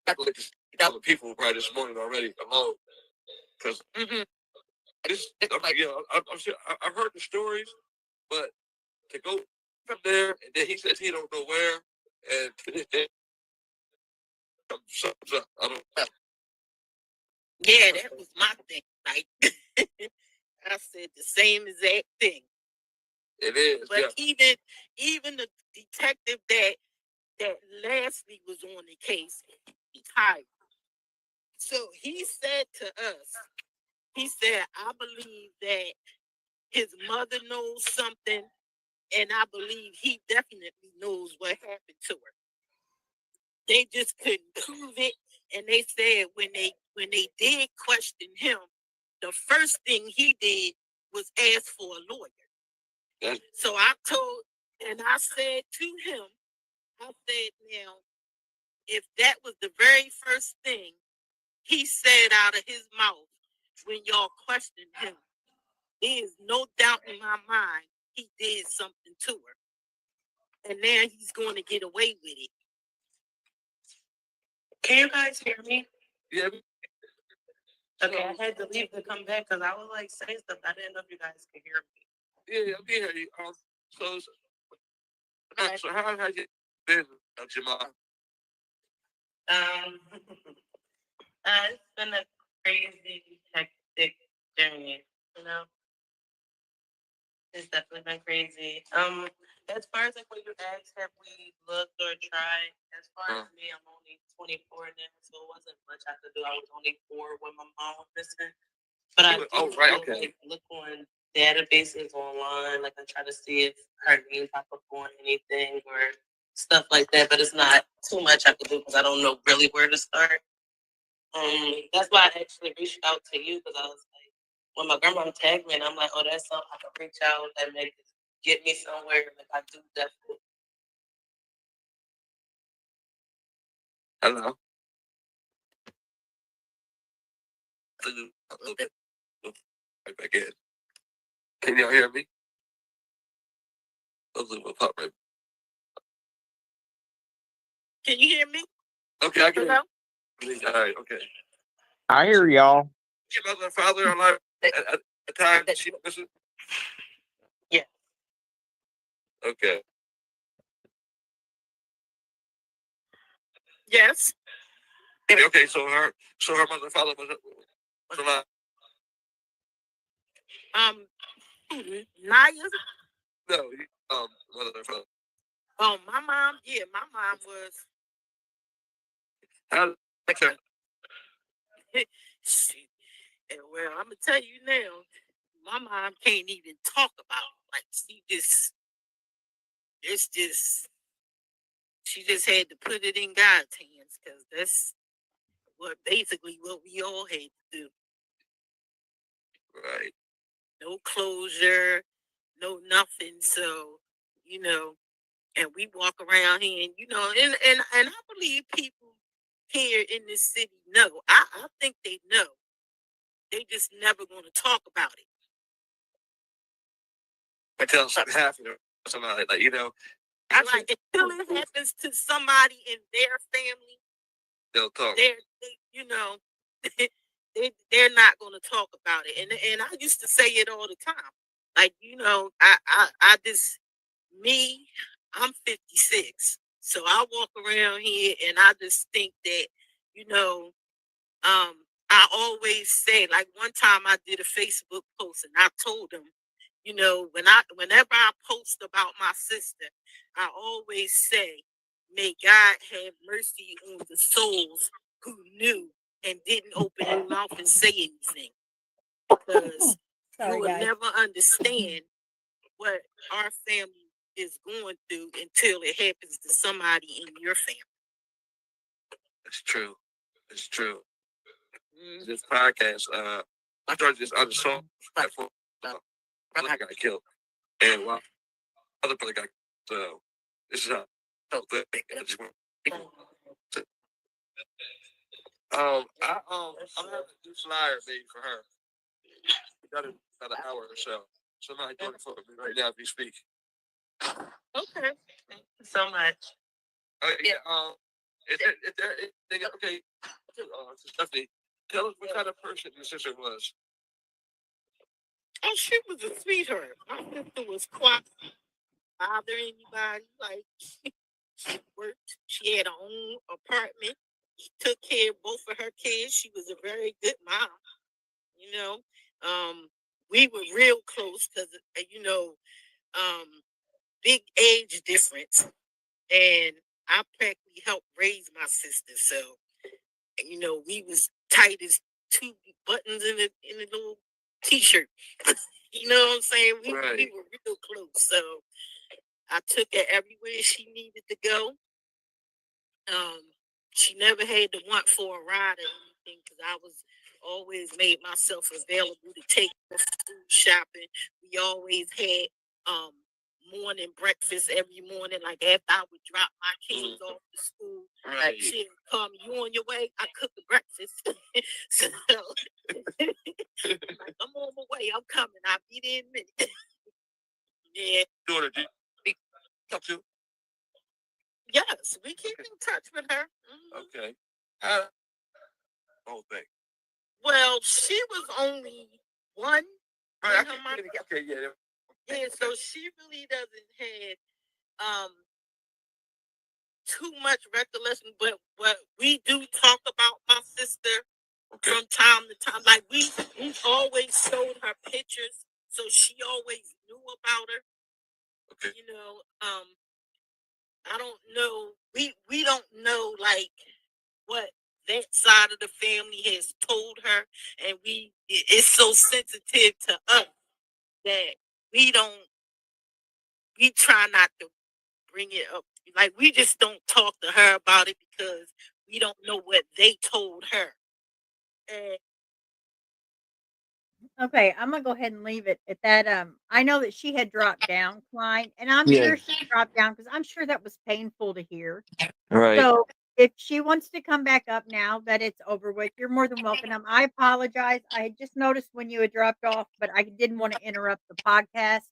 I: I like this other people right this morning already alone because I'm like, I'm sure I've heard the stories, but to go from there and then he says he don't know where and to this day, something's up. I don't know.
M: Yeah, that was my thing. Like I said, the same exact thing.
I: It is,
M: but even the detective that lastly was on the case, he retired. So he said to us, he said, I believe that his mother knows something, and I believe he definitely knows what happened to her. They just couldn't prove it, and they said when they did question him, the first thing he did was ask for a lawyer. So I said to him, I said, now, if that was the very first thing he said out of his mouth when y'all questioned him, there is no doubt in my mind he did something to her. And now he's going to get away with it.
N: Can you guys hear me?
I: Yeah.
N: Okay, I had to leave to come back because I was like saying stuff. I didn't know if you guys could hear me.
I: Yeah, I can hear you. So how has it been, Jamal?
N: It's been a crazy, hectic journey, It's definitely been crazy. As far as like when you asked, have we looked or tried? As far as me, I'm only 24 now, so it wasn't much I could do. I was only 4 when my mom was missing. But I do look on databases online, like I try to see if her name pop up on anything or stuff like that, but it's not too much I can do because I don't know really where to start. That's why I actually reached out to you because I was like, when my grandma tagged me, and I'm like, oh, that's something I can reach out and make it get me somewhere. Like I do definitely.
A: Hello. A little bit. Right back in. Can y'all hear me? A little bit pop right.
M: Can you hear me?
A: Okay, I can.
M: Hello?
A: All right, okay.
L: I hear y'all.
A: Your mother and father are alive at the time that she was.
M: Yeah.
A: Okay.
M: Yes.
A: Okay, so her mother and father was alive.
M: Naya.
A: No, mother and father.
M: Oh, my mom. Yeah, my mom was.
A: How? Okay.
M: She, well, I'm gonna tell you now. My mom can't even talk about it. Like she just had to put it in God's hands because that's what we all had to do.
A: Right.
M: No closure, no nothing. So, and we walk around here and and I believe people here in this city know. I think they know. They just never gonna talk about it.
A: Until something happens or somebody like
M: Like until it happens to somebody in their family,
A: they'll talk.
M: They're not going to talk about it. And I used to say it all the time. Like, I just, I'm 56. So I walk around here and I just think that, I always say, like one time I did a Facebook post and I told them, whenever I post about my sister, I always say, may God have mercy on the souls who knew and didn't open their mouth and say anything. Because you will never understand what our family is going through until it happens to somebody in your family.
A: It's true. It's true. Mm-hmm. This podcast, I started this other song before brother got killed. And while other brother got killed, so this is how I felt that. I just want I'm having a new flyer made for her. We got it about an hour or so. Somebody doing it for me right now as we speak.
M: Okay. Thank you so much.
A: Yeah. Is there anything? Okay. Stephanie, tell us what kind of person your sister was.
M: Oh, she was a sweetheart. My sister was quiet, bother anybody. Like she worked. She had her own apartment. She took care of both of her kids. She was a very good mom. We were real close because big age difference, and I practically helped raise my sister. So we was tight as two buttons in a little t-shirt. You know what I'm saying? We were real close. So I took her everywhere she needed to go. She never had to want for a ride or anything because I was always made myself available to take her food shopping. We always had morning breakfast every morning. Like after I would drop my kids off to school, like she'd call me, you on your way? I cook the breakfast. So like, I'm on my way. I'm coming. I'll be there in a minute. Yeah.
A: Daughter, do you talk to?
M: Yes, we keep in touch with her. Mm-hmm.
A: Okay. Whole thing.
M: Well, she was only one.
A: Right, okay, yeah.
M: Yeah, so she really doesn't have too much recollection, but we do talk about my sister from time to time. Like we always showed her pictures, so she always knew about her.
A: Okay.
M: I don't know. We don't know like what that side of the family has told her, and it's so sensitive to us that we try not to bring it up, Like we just don't talk to her about it because we don't know what they told her. And
J: Okay, I'm gonna go ahead and leave it at that. I know that she had dropped down, Klein, and I'm
A: Yeah.
J: sure she dropped down because I'm sure that was painful to hear.
A: Right.
J: So if she wants to come back up now that it's over with, you're more than welcome. I apologize. I had just noticed when you had dropped off, but I didn't want to interrupt the podcast.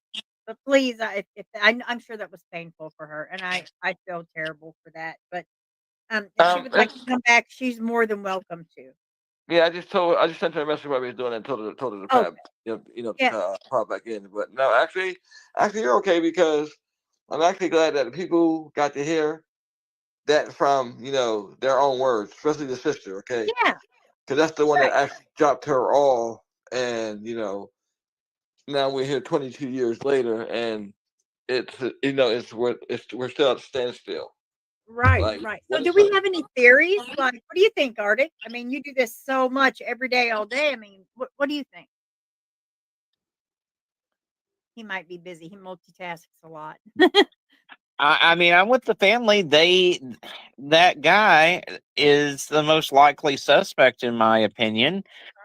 J: But please, if I'm sure that was painful for her, and I feel terrible for that. But if she would like to
A: It's,
J: come back, she's more than welcome to.
A: yeah, I just sent her a message while we was doing it and told her to
J: Okay.
A: pop,
J: Yeah.
A: pop back in. But no, actually, you're okay because I'm actually glad that the people got to hear that from their own words, especially the sister. Okay,
J: Yeah.
A: because that's the one that
J: Right.
A: actually dropped her all, and now we're here 22 years later, and we're still at a standstill.
J: Right,
A: Like
J: right.
A: what
J: So
A: is
J: do we have any theories? Like, what do you think, Arctic? I mean, you do this so much every day, all day. I mean, what do you think? He might be busy. He multitasks a lot.
L: I mean, I'm with the family. That guy is the most likely suspect, in my opinion.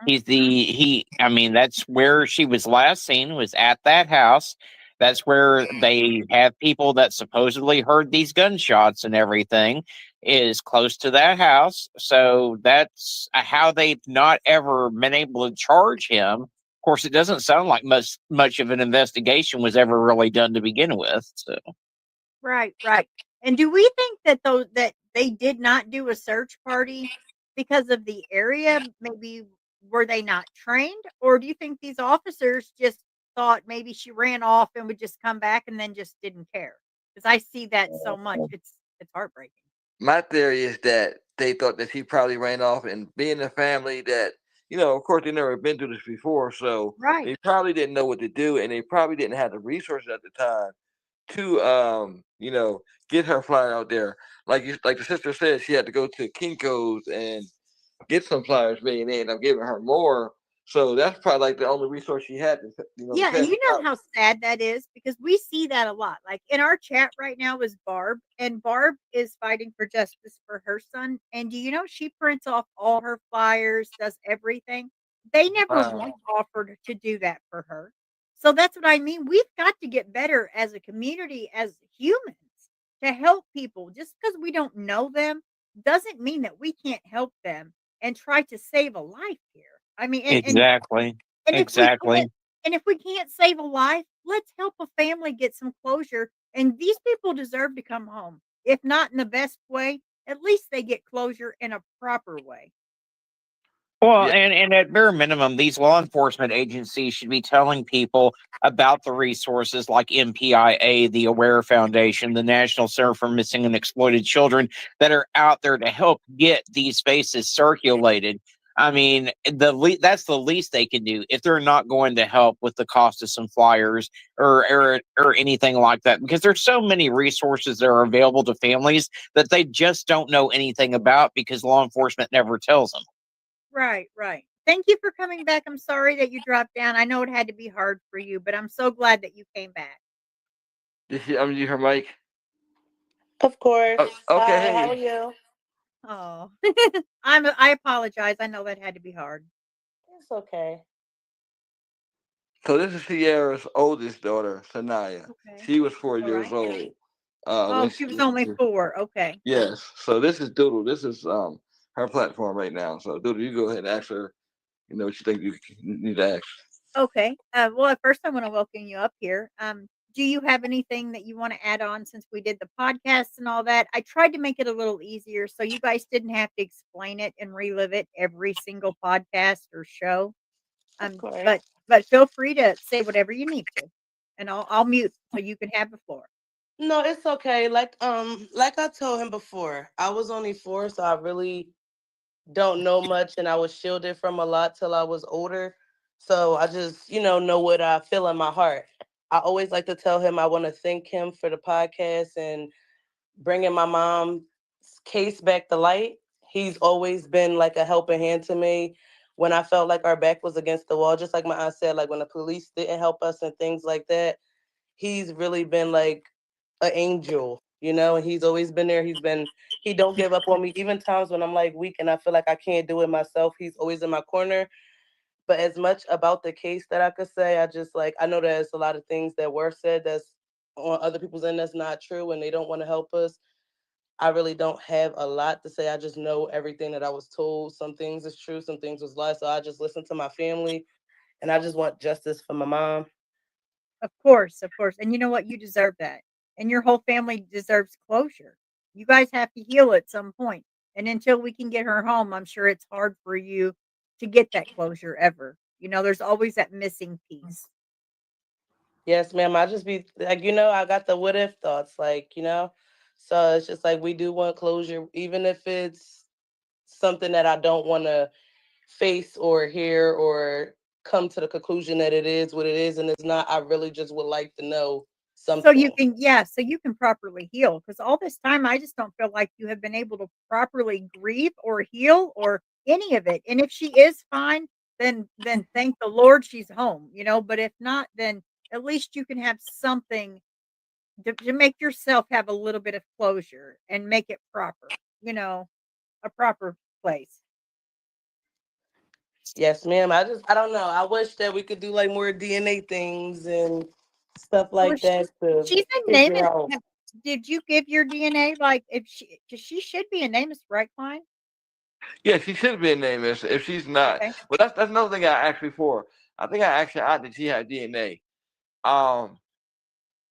L: I mean, that's where she was last seen, was at that house. That's where they have people that supposedly heard these gunshots and everything, is close to that house. So that's how they've not ever been able to charge him. Of course, it doesn't sound like much of an investigation was ever really done to begin with. So.
J: Right, right. And do we think that they did not do a search party because of the area? Maybe were they not trained, or do you think these officers just thought maybe she ran off and would just come back and then just didn't care? Because I see that so much. It's heartbreaking.
A: My theory is that they thought that she probably ran off, and being a family that of course they never been through this before, so
J: Right.
A: they probably didn't know what to do, and they probably didn't have the resources at the time to get her flying out there. Like the sister said, she had to go to Kinko's and get some flyers made in. I'm giving her more, so that's probably like the only resource she had to to
J: Yeah, and
A: test
J: you
A: it
J: know
A: out.
J: how sad that is because we see that a lot. Like in our chat right now is Barb, and Barb is fighting for justice for her son. And do you know she prints off all her flyers, does everything? They never once
A: Wow.
J: offered to do that for her. So that's what I mean. We've got to get better as a community, as humans, to help people. Just because we don't know them doesn't mean that we can't help them and try to save a life here. I mean,
L: Exactly.
J: and if we
L: Exactly.
J: can't and if we can't save a life, let's help a family get some closure. And these people deserve to come home. If not in the best way, at least they get closure in a proper way.
L: Well,
A: Yeah.
L: and at bare minimum, these law enforcement agencies should be telling people about the resources like MPIA, the Aware Foundation, the National Center for Missing and Exploited Children that are out there to help get these spaces circulated. I mean, that's the least they can do if they're not going to help with the cost of some flyers or anything like that, because there's so many resources that are available to families that they just don't know anything about because law enforcement never tells them.
J: Right, right. Thank you for coming back. I'm sorry that you dropped down. I know it had to be hard for you, but I'm so glad that you came back.
A: Did she unmute her mic?
N: Of course.
A: Okay.
N: Hi, how are
A: Hey.
N: you?
J: Oh, I apologize. I know that had to be hard.
N: It's okay.
A: So this is Sierra's oldest daughter, Sanaya.
J: Okay.
A: She was 4 years
J: All right.
A: old.
J: Oh,
A: When
J: she was
A: she
J: only 4. Okay.
A: yes. So this is Doodle. This is her platform right now. So Doodle, you go ahead and ask her. What you think you need to ask.
J: Okay. Well, at first, I want to welcome you up here. Do you have anything that you want to add on since we did the podcast and all that? I tried to make it a little easier so you guys didn't have to explain it and relive it every single podcast or show.
N: Of course.
J: But feel free to say whatever you need to, and I'll mute so you can have the floor.
N: No, it's okay. Like I told him before, I was only 4, so I really don't know much, and I was shielded from a lot till I was older. So I just, know what I feel in my heart. I always like to tell him I want to thank him for the podcast and bringing my mom's case back to light. He's always been like a helping hand to me when I felt like our back was against the wall. Just like my aunt said, like when the police didn't help us and things like that, he's really been like an angel.
O: and he's always been there. He don't give up on me. Even times when I'm like weak and I feel like I can't do it myself, he's always in my corner. But as much about the case that I could say, I know there's a lot of things that were said that's on other people's end that's not true and they don't want to help us. I really don't have a lot to say. I just know everything that I was told. Some things is true, some things was lies. So I just listen to my family and I just want justice for my mom.
J: Of course, of course. And you know what? You deserve that. And your whole family deserves closure. You guys have to heal at some point. And until we can get her home, I'm sure it's hard for you to get that closure ever. There's always that missing piece.
O: Yes, ma'am. I just be like, I got the what if thoughts, So it's just like we do want closure, even if it's something that I don't want to face or hear or come to the conclusion that it is what it is and it's not. I really just would like to know
J: So you
O: something.
J: can, yeah, so you can properly heal. Because all this time, I just don't feel like you have been able to properly grieve or heal or any of it. And if she is fine, then thank the Lord she's home, But if not, then at least you can have something to make yourself have a little bit of closure and make it proper, a proper place.
O: Yes, ma'am. I don't know. I wish that we could do like more DNA things and stuff
J: Well,
O: like that to
J: she's a
O: figure
J: NamUs.
O: out.
J: Did you give your DNA? Like, if she should be a NamUs, right, Klein?
A: Yeah, she should be a name if she's not.
J: Okay.
A: But that's another thing I asked before. I think I asked her out that she had DNA. Um,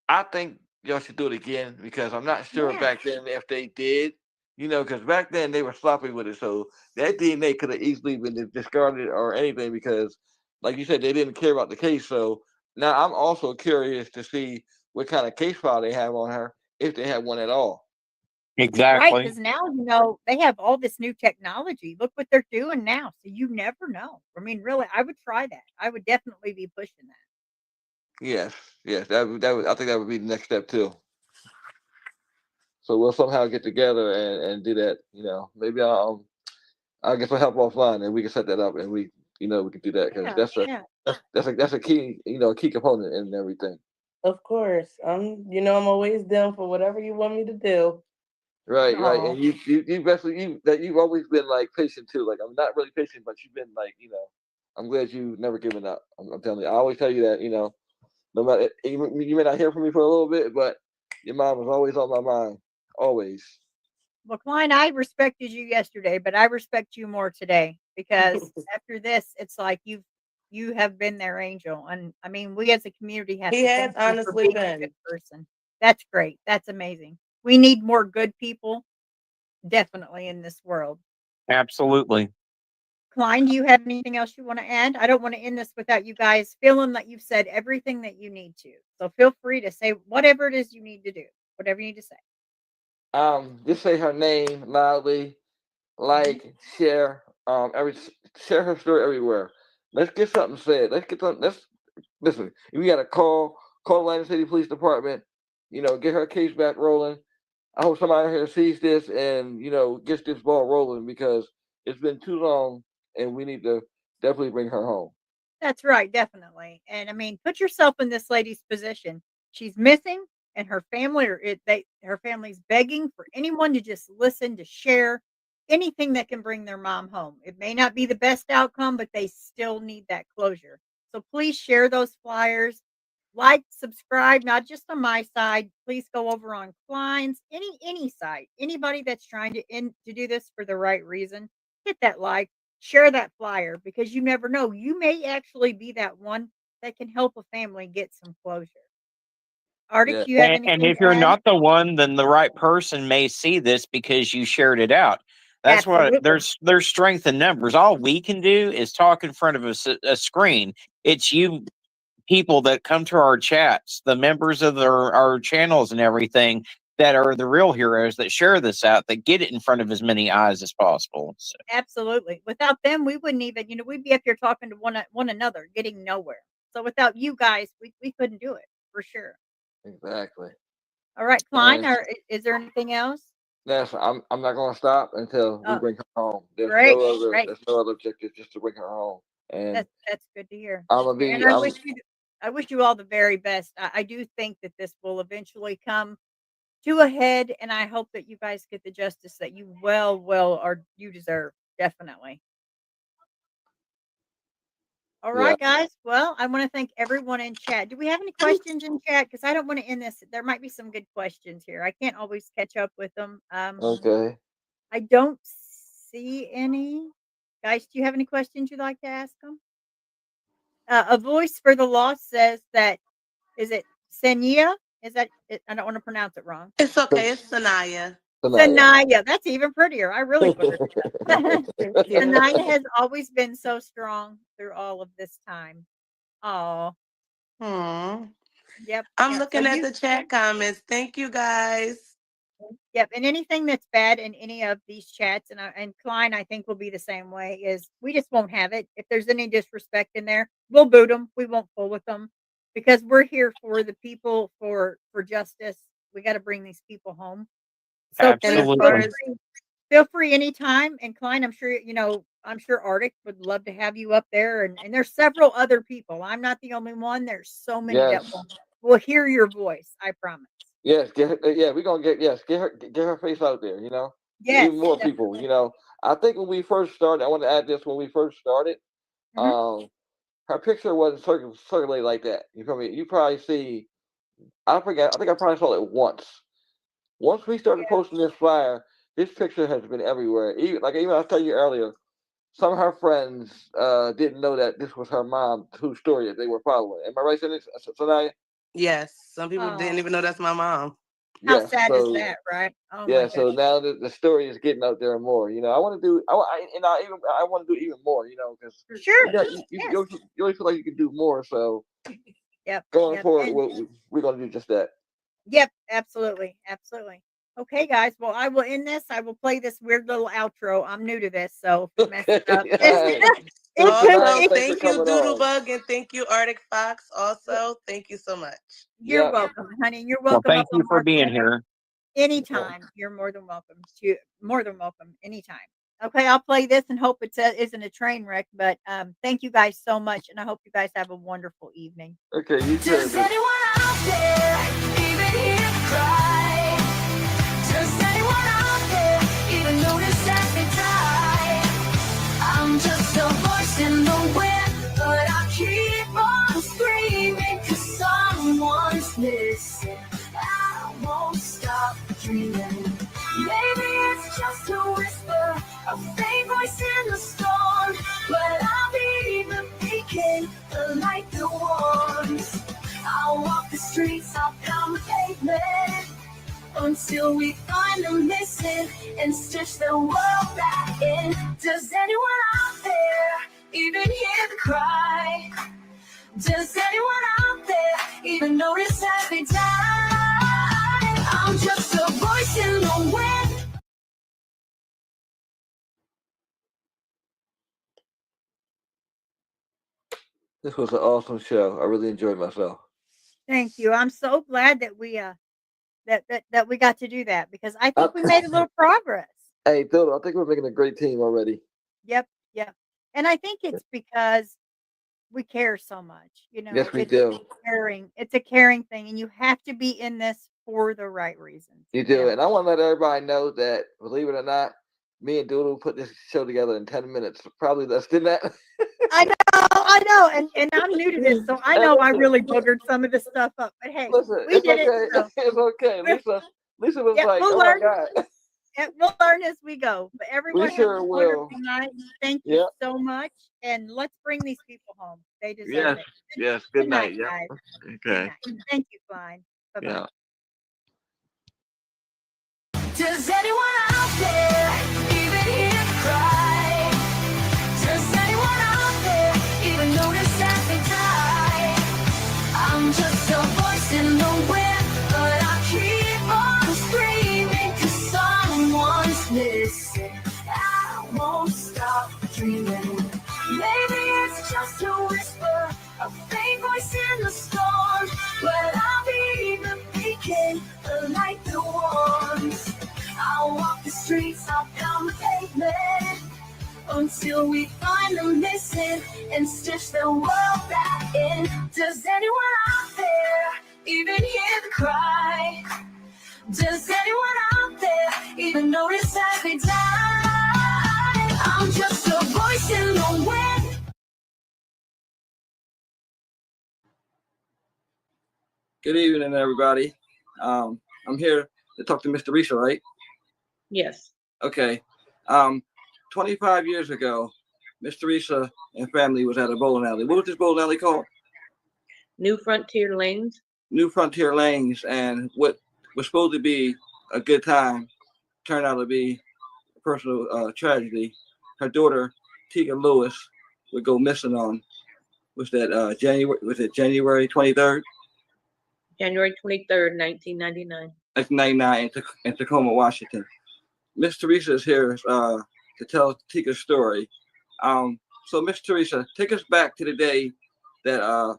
A: I think y'all should do it again because I'm not sure
J: Yeah.
A: back then if they did. Because back then they were sloppy with it, so that DNA could have easily been discarded or anything because, like you said, they didn't care about the case. So now I'm also curious to see what kind of case file they have on her, if they have one at all.
J: Right,
L: Exactly.
J: because now, they have all this new technology. Look what they're doing now. So you never know. I mean, really, I would try that. I would definitely be pushing that.
A: Yes, yes, that would I think that would be the next step too. So we'll somehow get together and do that. Maybe I'll get some help offline and we can set that up and we can do that because
J: Yeah, yeah.
A: that's a key a key component in everything.
O: Of course. I'm always down for whatever you want me to do.
A: Right, right.
J: Oh,
A: And you basically you've always been like patient too. Like I'm not really patient, but you've been like I'm glad you've never given up. I'm telling you. I always tell you that no matter you may not hear from me for a little bit, but your mom was always on my mind, always.
J: well, Klein, I respected you yesterday, but I respect you more today because after this, it's like you have been their angel, and I mean, we as a community have
O: He
J: to
O: has
J: thank you for
O: honestly
J: being a good
O: been.
J: person. That's great. That's amazing. We need more good people, definitely in this world.
L: Absolutely.
J: Klein, do you have anything else you want to add? I don't want to end this without you guys feeling that you've said everything that you need to. So feel free to say whatever it is you need to do, whatever you need to say.
A: Just say her name loudly,
J: Mhm.
A: like, share, share her story everywhere. Let's get something said. Let's get something. Let's listen. If we got to call Atlanta City Police Department. Get her case back rolling. I hope somebody here sees this and gets this ball rolling because it's been too long, and we need to definitely bring her home.
J: That's right, definitely. And I mean, put yourself in this lady's position. She's missing, and her family her family's begging for anyone to just listen, to share anything that can bring their mom home. It may not be the best outcome, but they still need that closure. So please share those flyers. Like, subscribe, not just on my side. Please go over on Klein's, any site. Anybody that's trying to do this for the right reason, hit that like, share that flyer because you never know. You may actually be that one that can help a family get some closure. Arctic,
A: Yeah.
J: you have
L: And
J: anything
L: if
J: to
L: you're
J: add?
L: not the one, then the right person may see this because you shared it out. That's what
J: Absolutely.
L: there's strength in numbers. All we can do is talk in front of a screen. It's you people that come to our chats, the members of our channels and everything that are the real heroes that share this out, that get it in front of as many eyes as possible. So,
J: Absolutely. Without them, we wouldn't even, we'd be up here talking to one another, getting nowhere. So without you guys, we couldn't do it for sure.
A: Exactly.
J: All right, Klein,
A: And
J: or is there anything else?
A: yes, I'm not gonna stop until we
J: Oh,
A: bring her home.
J: great, great.
A: There's no other objective just to bring her home. And
J: That's good to hear.
A: I'm gonna
J: And
A: be
J: I wish you all the very best. I do think that this will eventually come to a head, and I hope that you guys get the justice that you you deserve. Definitely. All
A: Yeah.
J: right, guys. Well, I want to thank everyone in chat. Do we have any questions in chat? Because I don't want to end this. There might be some good questions here. I can't always catch up with them.
A: Okay.
J: I don't see any. Guys, do you have any questions you'd like to ask them? A voice for the lost says that, is it Senia? Is that it? I don't want to pronounce it wrong.
O: It's okay. It's Sanaya.
J: Sanaya. That's even prettier. I really butchered it.
O: Thank you.
J: Sanaya has always been so strong through all of this time. Oh,
O: Hmm.
J: yep.
O: I'm
J: Yep.
O: looking
J: So
O: at
J: you,
O: the chat comments. Thank you guys.
J: yep. And anything that's bad in any of these chats, and Klein, I think will be the same way. Is we just won't have it. If there's any disrespect in there, we'll boot them. We won't fool with them because we're here for the people, for justice. We got to bring these people home. So please
L: Absolutely.
J: feel free anytime. And Klein, I'm sure I'm sure Arctic would love to have you up there. And there's several other people. I'm not the only one. There's so many that
A: Yes.
J: will hear your voice. I promise.
A: Yes, get her, yeah, we're gonna get her face out there,
J: Yes,
A: even more people, I think when we first started, I want to add this, when we first started,
J: Mhm.
A: her picture wasn't circulated like that. You feel me? You probably see, I think I probably saw it once. Once we started posting this flyer, this picture has been everywhere. Even I was telling you earlier, some of her friends didn't know that this was her mom, whose story that they were following. Am I right, Sanaya?
O: Yes. Some people didn't even know that's my mom.
J: How
A: Yeah.
J: sad is
A: So
J: that, right? Oh
A: yeah,
J: my
A: so
J: goodness.
A: now the story is getting out there more. I want to do, I want to do even more. Because
J: Sure.
A: you
J: Yes.
A: always feel like you can do more. So
J: Yep.
A: going
J: Yep.
A: forward,
J: And
A: we're gonna do just that.
J: yep. Absolutely. Absolutely. Okay, guys. Well, I will end this. I will play this weird little outro. I'm new to this, so if I mess it up. It could.
O: Also,
J: It,
O: thank you, Doodlebug, and thank you, Arctic Fox. Also, thank you so much.
J: You're welcome, honey. You're
L: Well,
J: welcome
L: thank
J: up
L: you
J: on
L: for
J: our
L: being
J: channel
L: here.
J: anytime. You're more than welcome anytime. Okay, I'll play this and hope it isn't a train wreck. But thank you guys so much, and I hope you guys have a wonderful evening.
A: Okay, you too.
I: Does anyone out there even hear the cry? Does anyone out there even notice that they die? I'm just a voice in the wind, but I keep on screaming 'cause someone's missing. I won't stop dreaming. Maybe it's just a whisper, a faint voice in the storm, but I'll be the beacon, the light that warms. I'll walk the streets, I'll pound the pavement until we find them missing and stitch the world back in. Does anyone out there even hear the cry? Does anyone out there even notice that they die? I'm just a voice in the wind.
A: This was an awesome show. I really enjoyed myself.
J: Thank you. I'm so glad that we that we got to do that because I think we made a little progress.
A: Hey, Phil, I think we're making a great team already.
J: Yep. Yep. And I think it's because we care so much.
A: Yes, we
J: It's
A: do.
J: caring. It's a caring thing, and you have to be in this for the right reasons.
A: You do. And I want to let everybody know that, believe it or not, me and Doodle put this show together in 10 minutes. Probably less than that.
J: I know, and I'm new to this, so I know I really boogered some of the stuff up. But hey,
A: Listen,
J: we
A: it's
J: did
A: okay.
J: it. So
A: It's okay. Lisa was
J: yeah,
A: like,
J: we'll
A: oh
J: learn.
A: my God.
J: Yeah, we'll learn as we go. But everyone have
A: sure
J: a
A: will.
J: wonderful night. Thank you
A: Yep.
J: so much, and let's bring these people home. They deserve
A: Yes.
J: it.
A: Yes. Good night.
J: Guys.
A: Yeah.
J: Good
A: Okay.
J: night. Thank you, Klein. Bye bye.
A: Yeah.
I: Does anyone out there even hear the cry? Does anyone out there even notice that they die? I'm just a voice in the wind, but I keep on screaming 'cause someone's missing. I won't stop dreaming. Maybe it's just a whisper, a faint voice in the storm, but I'll be the beacon, the light that warms. I'll walk the streets, I'll pound the pavement until we find them missing and stitch the world back in. Does anyone out there even hear the cry? Does anyone out there even notice that they died? I'm just a voice in the wind.
A: Good evening, everybody. I'm here to talk to Miss Teresa, right?
P: Yes.
A: Okay. 25 years ago, Miss Teresa and family was at a bowling alley. What was this bowling alley called?
P: New Frontier Lanes.
A: New Frontier Lanes, and what was supposed to be a good time turned out to be a personal tragedy. Her daughter, Tegan Lewis, would go missing on January 23rd?
P: January 23rd, 1999.
A: 1999 in Tacoma, Washington. Miss Teresa is here to tell Tika's story. So Miss Teresa, take us back to the day that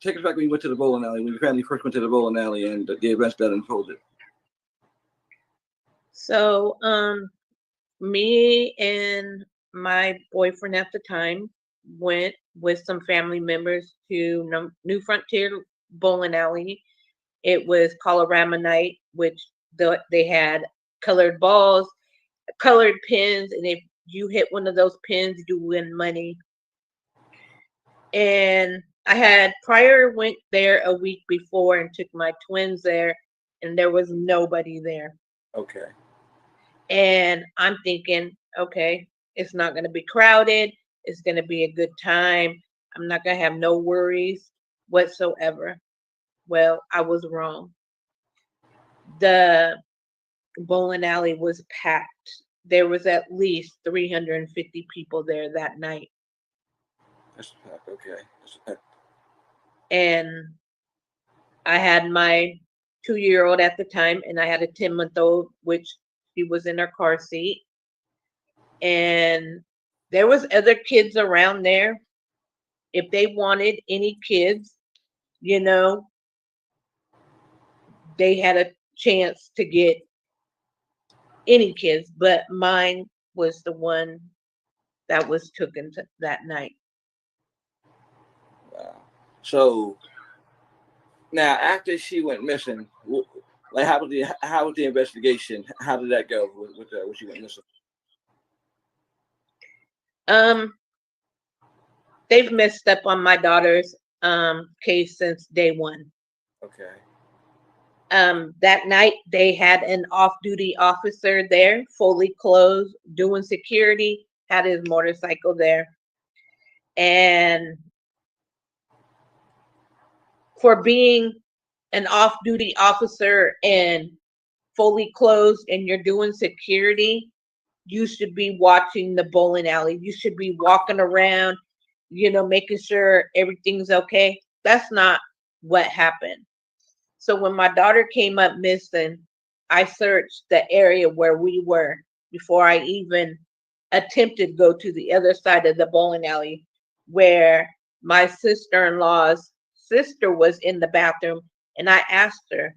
A: take us back when you went to the bowling alley, when your family first went to the bowling alley and the events that unfolded.
P: So, me and my boyfriend at the time went with some family members to New Frontier Bowling Alley. It was Colorama night, which they had colored balls, colored pins, and if you hit one of those pins, you win money. And I had prior went there a week before and took my twins there, and there was nobody there.
A: Okay.
P: And I'm thinking, okay, it's not going to be crowded. It's going to be a good time. I'm not going to have no worries whatsoever. Well, I was wrong. The bowling alley was packed. There was at least 350 people there that night.
A: That's packed. Okay. That's packed.
P: And I had my 2-year-old at the time, and I had a 10-month-old, which she was in her car seat. And there was other kids around there. If they wanted any kids, you know, they had a chance to get any kids, but mine was the one that was taken that night.
A: Wow. So now, after she went missing, like how was the investigation? How did that go with when she went missing?
P: They've messed up on my daughter's case since day one.
A: Okay.
P: That night they had an off-duty officer there, fully clothed, doing security, had his motorcycle there. And for being an off-duty officer and fully clothed and you're doing security, you should be watching the bowling alley. You should be walking around, you know, making sure everything's okay. That's not what happened. So when my daughter came up missing, I searched the area where we were before I even attempted to go to the other side of the bowling alley, where my sister-in-law's sister was in the bathroom. And I asked her,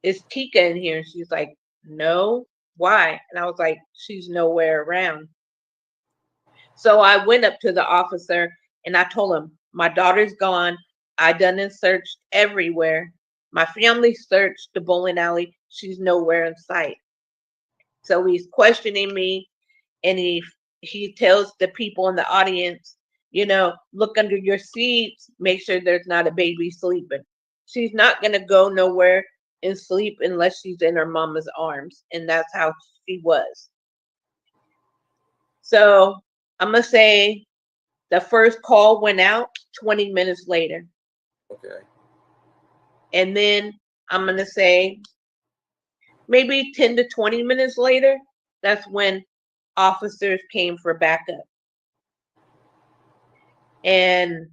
P: is Tika in here? And she's like, no. Why? And I was like, she's nowhere around. So I went up to the officer and I told him, my daughter's gone. I done and searched everywhere. My family searched the bowling alley. She's nowhere in sight. So he's questioning me, and he tells the people in the audience, you know, look under your seats, make sure there's not a baby sleeping. She's not going to go nowhere and sleep unless she's in her mama's arms. And that's how she was. So I'm going to say the first call went out 20 minutes later.
A: Okay.
P: And then I'm going to say maybe 10 to 20 minutes later, that's when officers came for backup. And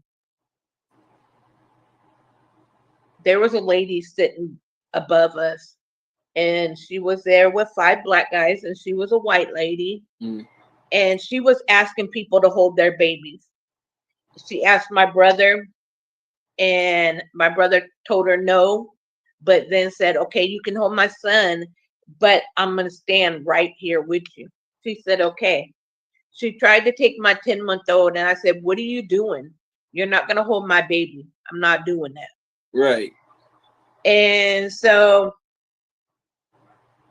P: there was a lady sitting above us, and she was there with 5 black guys, and she was a white lady. And she was asking people to hold their babies. She asked my brother, and my brother told her no, but then said, okay, you can hold my son, but I'm going to stand right here with you. She said, okay. She tried to take my 10-month-old, and I said, what are you doing? You're not going to hold my baby. I'm not doing that.
A: Right.
P: And so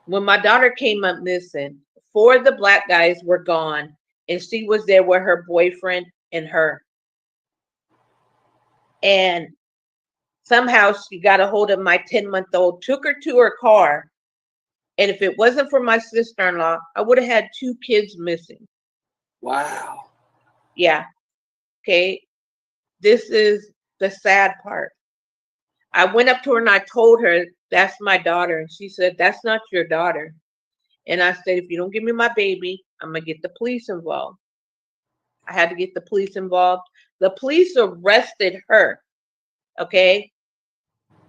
P: When my daughter came up missing, 4 of the black guys were gone, and she was there with her boyfriend and her. And somehow she got a hold of my 10-month-old, took her to her car. And if it wasn't for my sister-in-law, I would have had 2 kids missing.
A: Wow.
P: Yeah. Okay. This is the sad part. I went up to her and I told her, that's my daughter. And she said, that's not your daughter. And I said, if you don't give me my baby, I'm going to get the police involved. I had to get the police involved. The police arrested her. Okay.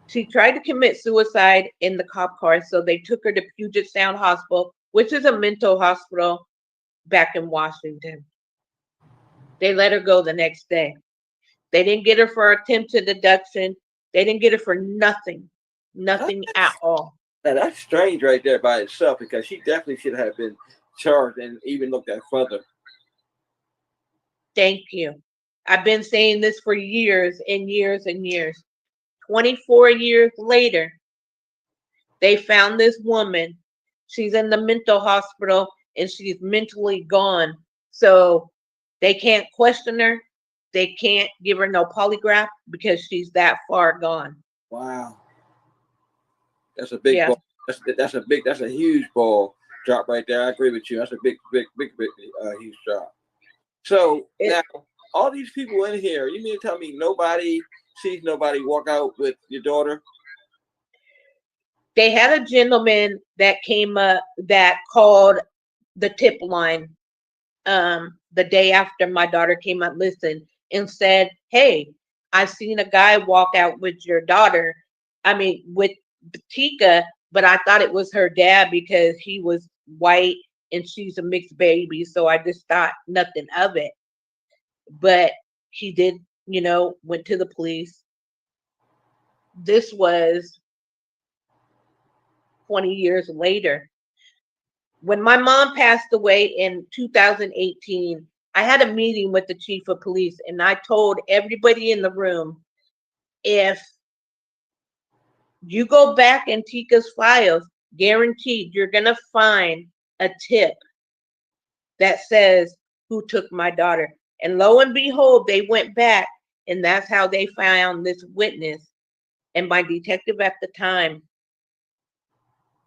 P: She tried to commit suicide in the cop car. So they took her to Puget Sound Hospital, which is a mental hospital back in Washington. They let her go the next day. They didn't get her for attempted abduction. They didn't get her for nothing. Nothing at all.
A: Now that's strange right there by itself, because she definitely should have been charged and even looked at further.
P: Thank you. I've been saying this for years and years and years. 24 years later, they found this woman. She's in the mental hospital and she's mentally gone. So they can't question her. They can't give her no polygraph because she's that far gone.
A: Wow. That's a big ball. That's a huge ball drop right there. I agree with you. That's a big huge drop. So now all these people in here, you mean to tell me nobody sees nobody walk out with your daughter?
P: They had a gentleman that came up that called the tip line the day after my daughter came up missing and said, hey, I seen a guy walk out with your daughter. I mean, with Tika, but I thought it was her dad because he was white and she's a mixed baby. So I just thought nothing of it. But he did, went to the police. This was 20 years later. When my mom passed away in 2018, I had a meeting with the chief of police and I told everybody in the room, if you go back in Tika's files, guaranteed you're going to find a tip that says who took my daughter. And lo and behold, they went back and that's how they found this witness. And my detective at the time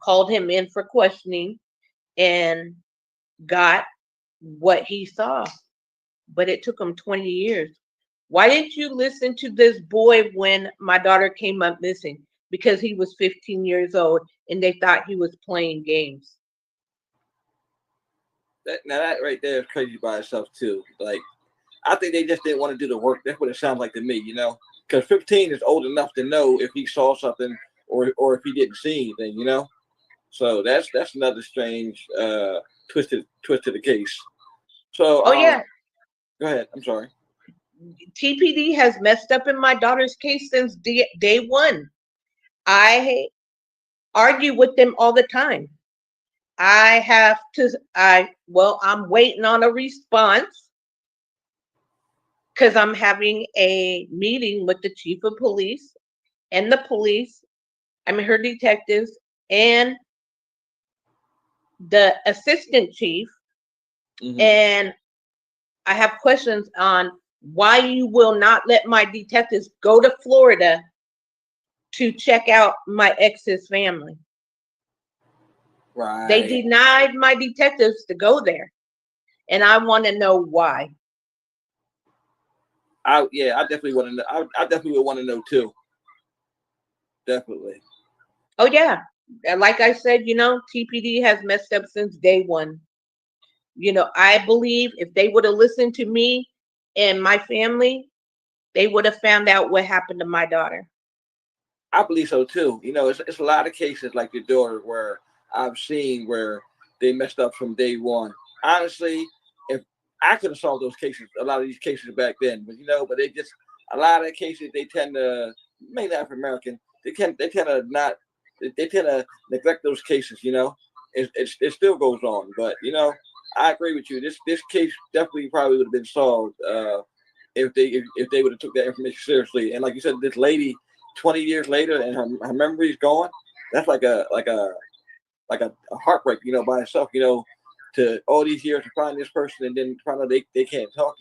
P: called him in for questioning and got what he saw. But it took him 20 years. Why didn't you listen to this boy when my daughter came up missing? Because he was 15 years old and they thought he was playing games.
A: That right there is crazy by itself too. Like, I think they just didn't want to do the work. That's what it sounds like to me, because 15 is old enough to know if he saw something or if he didn't see anything, So that's another strange twist to the case. So
P: yeah.
A: Go ahead. I'm sorry.
P: TPD has messed up in my daughter's case since day one. I argue with them all the time. I'm waiting on a response because I'm having a meeting with the chief of police and the police, her detectives, and the assistant chief. Mm-hmm. And I have questions on why you will not let my detectives go to Florida to check out my ex's family.
A: Right.
P: They denied my detectives to go there. And I want to know why.
A: I definitely want to know. I definitely would want to know too. Definitely.
P: Oh yeah. Like I said, TPD has messed up since day one. I believe if they would have listened to me and my family, they would have found out what happened to my daughter.
A: I believe so too. It's a lot of cases like your daughter where I've seen where they messed up from day one. Honestly, if I could have solved those cases, a lot of these cases back then, but but they just, a lot of cases they tend to, mainly African American, they tend to neglect those cases. It still goes on, but I agree with you. This case definitely probably would have been solved if they would have took that information seriously. And like you said, this lady 20 years later and her memory's gone. That's like a like a heartbreak, by itself, to all these years to find this person and then find out they can't talk,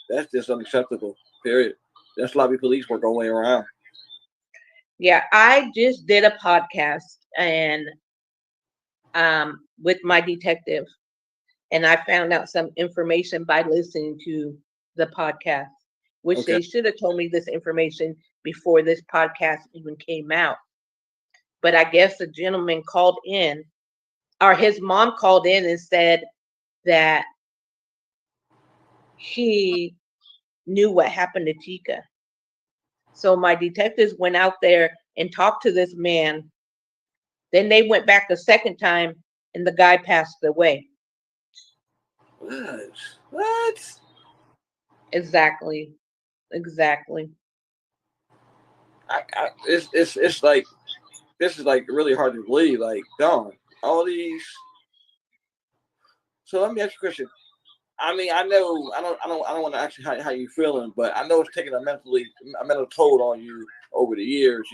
A: that's just unacceptable. Period. That's sloppy police work going around.
P: Yeah, I just did a podcast and with my detective, and I found out some information by listening to the podcast, which
A: Okay.
P: they should have told me this information before this podcast even came out. But I guess the gentleman called in, or his mom called in and said that he knew what happened to Tika. So my detectives went out there and talked to this man. Then they went back a second time and the guy passed away.
A: What?
P: Exactly.
A: It's like, this is like really hard to believe. Like, darn, all these. So let me ask you a question. I mean, I know I don't want to ask you how you feeling, but I know it's taking a mental toll on you over the years.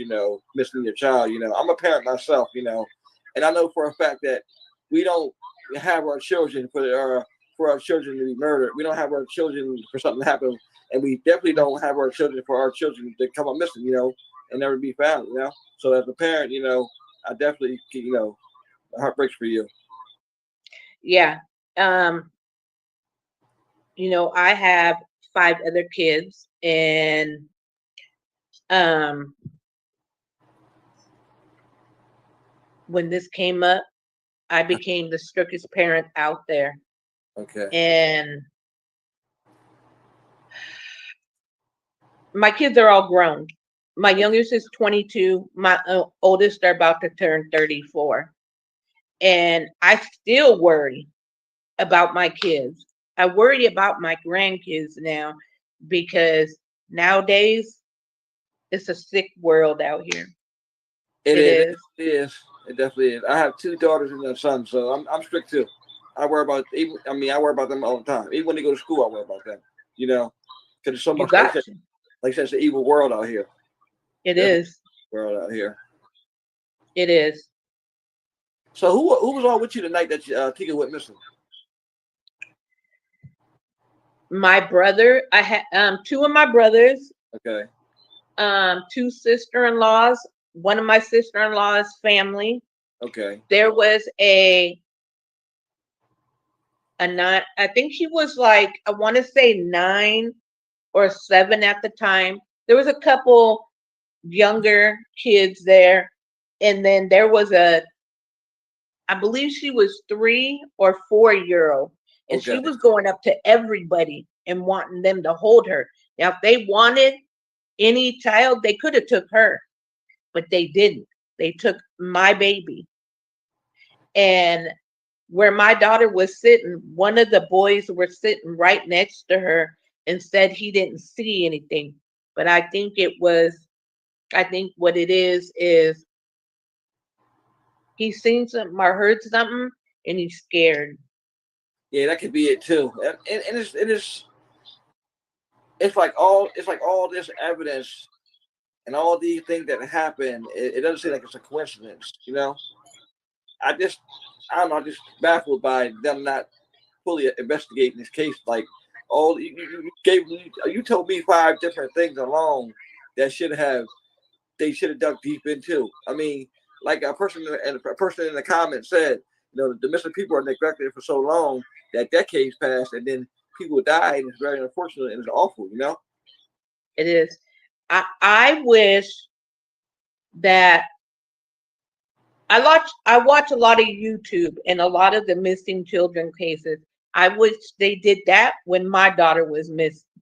A: Missing your child. I'm a parent myself. And I know for a fact that we don't have our children for our children to be murdered. We don't have our children for something to happen, and we definitely don't have our children for our children to come up missing. And never be found. So as a parent, I definitely heart breaks for you.
P: Yeah. I have 5 other kids, and when this came up, I became the strictest parent out there.
A: Okay.
P: And my kids are all grown. My youngest is 22. My oldest are about to turn 34. And I still worry about my kids. I worry about my grandkids now because nowadays it's a sick world out here. It is.
A: It definitely is. I have 2 daughters and a son, so I'm strict too. I worry about them all the time. Even when they go to school, I worry about them. Because there's so much. Like I said, it's an evil world out here.
P: It is.
A: World out here.
P: It is.
A: So who was all with you tonight that Tika went missing?
P: My brother. I had 2 of my brothers.
A: Okay.
P: 2 sister-in-laws. One of my sister-in-law's family.
A: Okay.
P: There was a I think she was like, I want to say 9 or 7 at the time. There was a couple younger kids there. And then there was I believe she was 3 or 4-year-old. And she was going up to everybody and wanting them to hold her. Now, if they wanted any child, they could have took her, but they didn't. They took my baby. And where my daughter was sitting, one of the boys were sitting right next to her and said he didn't see anything. But I think what it is he's seen something or heard something and he's scared.
A: Yeah, that could be it too. And it's like all this evidence and all these things that happen. It doesn't seem like it's a coincidence, I'm just baffled by them not fully investigating this case. Like you told me 5 different things alone that they should have dug deep into. I mean, like a person in the comments said, the missing people are neglected for so long that decades passed and then people die, and it's very unfortunate and it's awful,
P: It is. I wish that I watch a lot of YouTube and a lot of the missing children cases. I wish they did that when my daughter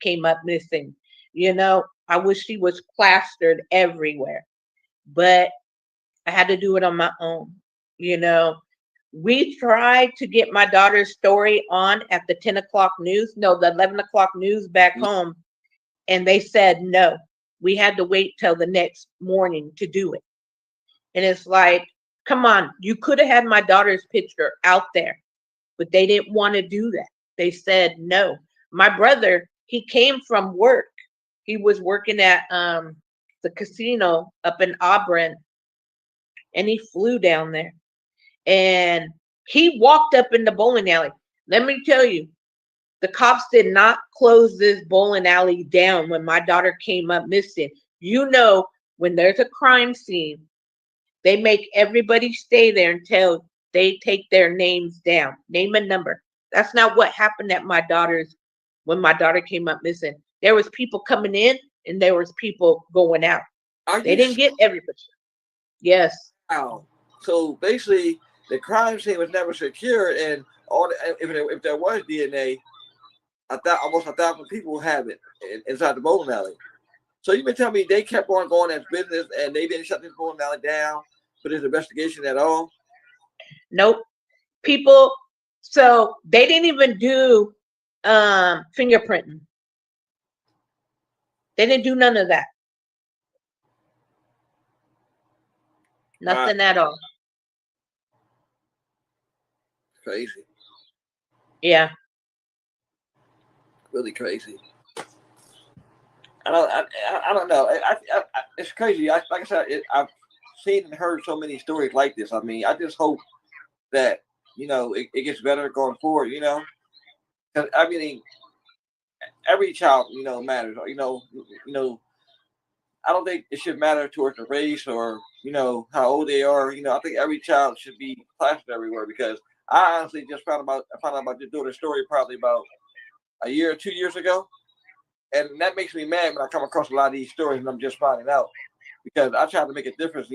P: came up missing. I wish she was plastered everywhere, but I had to do it on my own. We tried to get my daughter's story on at the 10 o'clock news, the 11 o'clock news back home. And they said, no, we had to wait till the next morning to do it. And it's like, come on, you could have had my daughter's picture out there, but they didn't want to do that. They said no. My brother, he came from work. He was working at the casino up in Auburn, and he flew down there. and he walked up in the bowling alley. Let me tell you, the cops did not close this bowling alley down when my daughter came up missing. You know, when there's a crime scene, they make everybody stay there until they take their names down, name and number. That's not what happened at my daughter's when my daughter came up missing. There was people coming in and there was people going out. They didn't get everybody. Yes.
A: Wow. So basically, the crime scene was never secure, and if there was DNA, almost 1,000 people have it inside the bowling alley. So you been telling me they kept on going as business, and they didn't shut this bowling alley down for this investigation at all?
P: Nope. People, so they didn't even do fingerprinting. They didn't do none of that. Nothing at all.
A: Crazy.
P: Yeah.
A: Really crazy. I don't know. It's crazy. Like I said, I've seen and heard so many stories like this. I mean, I just hope that it gets better going forward. 'Cause, I mean, every child matters. I don't think it should matter towards the race or how old they are. I think every child should be plastered everywhere, because I honestly just found out about your daughter's story probably about a year or 2 years ago. And that makes me mad when I come across a lot of these stories and I'm just finding out, because I try to make a difference,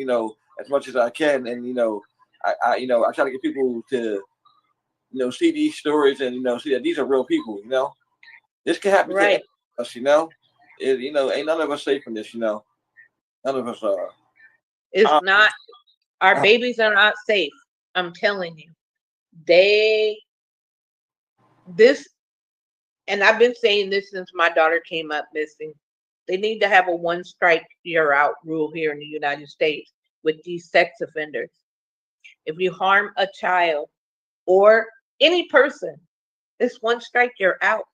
A: as much as I can. And, I try to get people to, see these stories and, see that these are real people, this can happen to us, ain't none of us safe from this, none of us are.
P: It's not, our babies are not safe. I'm telling you, and I've been saying this since my daughter came up missing. They need to have a one strike, you're out rule here in the United States with these sex offenders. If you harm a child or any person, it's one strike, you're out.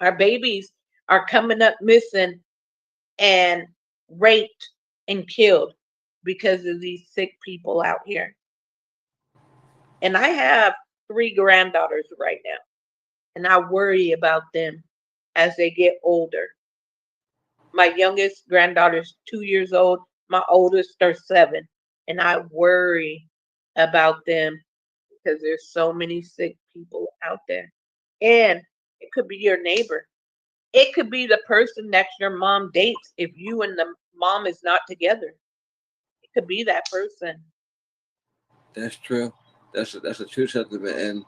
P: Our babies are coming up missing and raped and killed because of these sick people out here. And I have 3 granddaughters right now, and I worry about them as they get older. My youngest granddaughter's 2 years old. My oldest are 7. And I worry about them because there's so many sick people out there. And it could be your neighbor. It could be the person that your mom dates if you and the mom is not together. It could be that person.
A: That's true. That's a true sentiment, and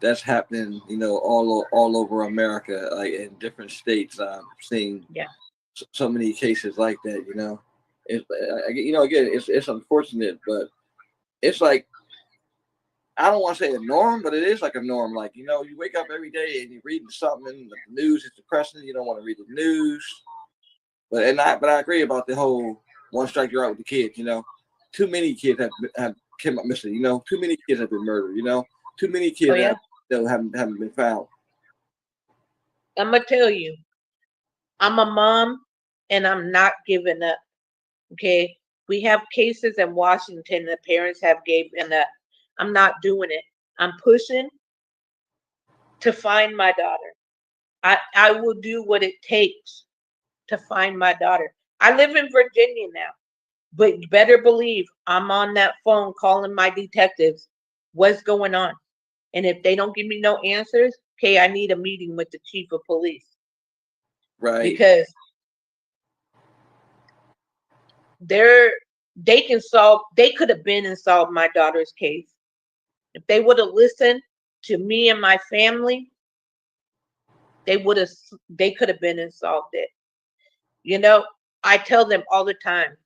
A: that's happening, all over America, like in different states. I'm seeing so many cases like that. It's unfortunate, but it's like, I don't want to say a norm, but it is like a norm. Like, you wake up every day and you're reading something in the news. It's depressing. You don't want to read the news. But I agree about the whole one strike, you're out with the kids. Too many kids have came up missing. Too many kids have been murdered. Too many kids haven't been found.
P: I'm gonna tell you, I'm a mom, and I'm not giving up. Okay, we have cases in Washington the parents have given up. I'm not doing it. I'm pushing to find my daughter. I will do what it takes to find my daughter. I live in Virginia now, but you better believe I'm on that phone calling my detectives. What's going on? And if they don't give me no answers, okay, I need a meeting with the chief of police.
A: Right.
P: Because they could have been and solved my daughter's case. If they would have listened to me and my family, they could have been and solved it. I tell them all the time,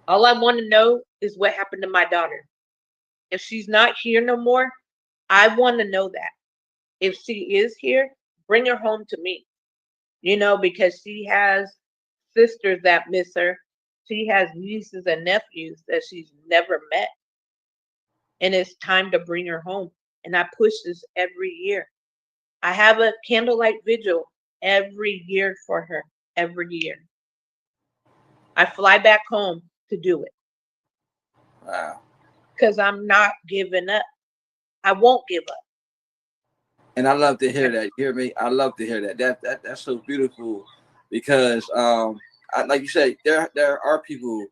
P: all I want to know is what happened to my daughter. If she's not here no more, I want to know that. If she is here, bring her home to me. Because she has sisters that miss her. She has nieces and nephews that she's never met. And it's time to bring her home. And I push this every year. I have a candlelight vigil every year for her. Every year. I fly back home to do it.
A: Wow.
P: because I'm not giving up. I won't give up.
A: And I love to hear that. You hear me? I love to hear that. That's so beautiful because like you say, there are people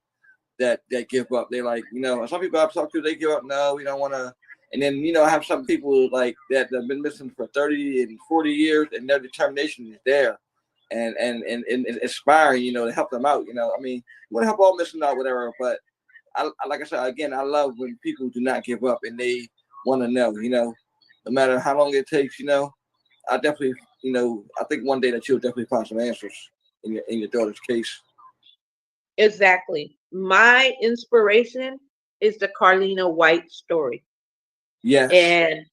A: that give up. They like, some people I've talked to, they give up. No, we don't want to. And then I have some people like that have been missing for 30 and 40 years, and their determination is there, and inspiring. To help them out. I mean, you want to help all missing out, whatever. But like I said again, I love when people do not give up and they want to know. No matter how long it takes. I definitely, I think one day that you'll definitely find some answers in your daughter's case.
P: Exactly. My inspiration is the Carlina White story.
A: Yes.
P: And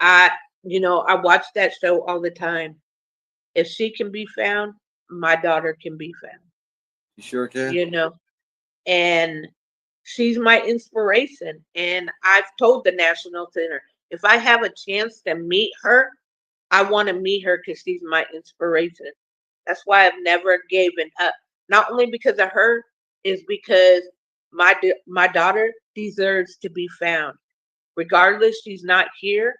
P: I watch that show all the time. If she can be found, my daughter can be found.
A: You sure can.
P: And she's my inspiration. And I've told the National Center, if I have a chance to meet her, I want to meet her because she's my inspiration. That's why I've never given up. Not only because of her, is because my daughter deserves to be found. Regardless, she's not here,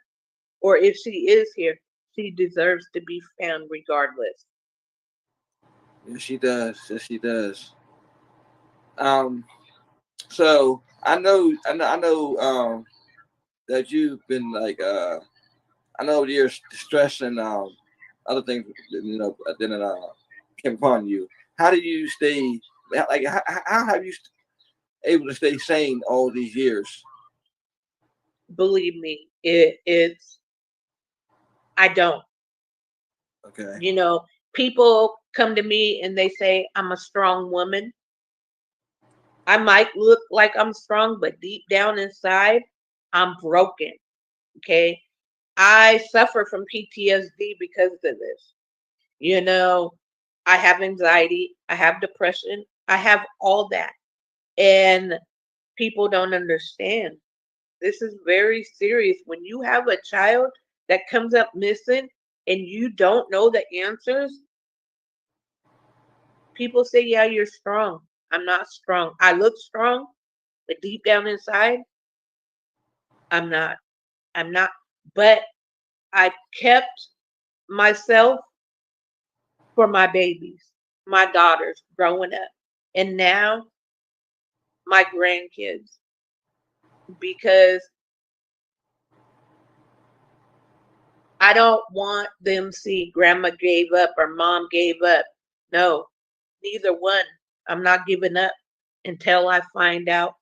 P: or if she is here, she deserves to be found regardless.
A: Yes, she does. Yes, she does. So I know that you've been like I know you're stressed and other things then came upon you. How do you stay like how have you able to stay sane all these years?
P: Believe me, I don't.
A: Okay.
P: People come to me and they say I'm a strong woman. I might look like I'm strong, but deep down inside, I'm broken. Okay. I suffer from PTSD because of this. I have anxiety, I have depression, I have all that. And people don't understand. This is very serious. When you have a child that comes up missing and you don't know the answers, people say, yeah, you're strong. I'm not strong. I look strong, but deep down inside, I'm not. I'm not. But I kept myself for my babies, my daughters growing up, and now my grandkids, because I don't want them to see grandma gave up or mom gave up. No, neither one. I'm not giving up until I find out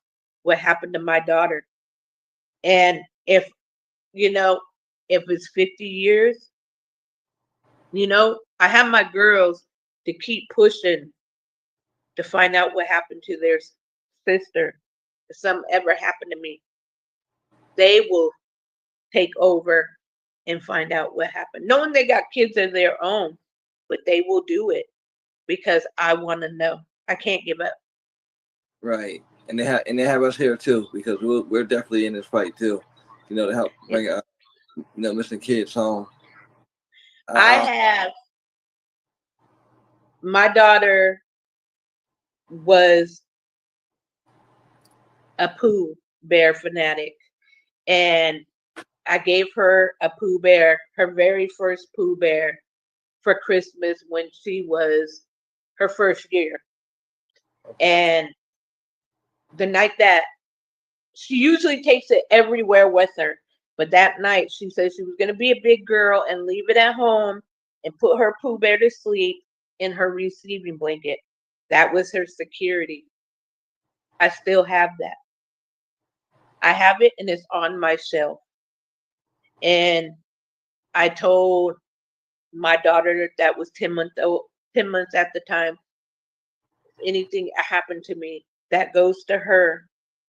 P: what happened to my daughter. And if it's 50 years, I have my girls to keep pushing to find out what happened to their sister. If something ever happened to me, they will take over and find out what happened. Knowing they got kids of their own, but they will do it because I want to know. I can't give up.
A: Right. And they have us here too because we're definitely in this fight too. To help bring missing kids home.
P: I have my daughter was a Pooh Bear fanatic, and I gave her a Pooh Bear, her very first Pooh Bear, for Christmas when she was her first year. And the night that she usually takes it everywhere with her, but that night she said she was going to be a big girl and leave it at home and put her Pooh Bear to sleep in her receiving blanket. That was her security. I still have that. I have it and it's on my shelf. And I told my daughter that was 10 months at the time, if anything happened to me, that goes to her,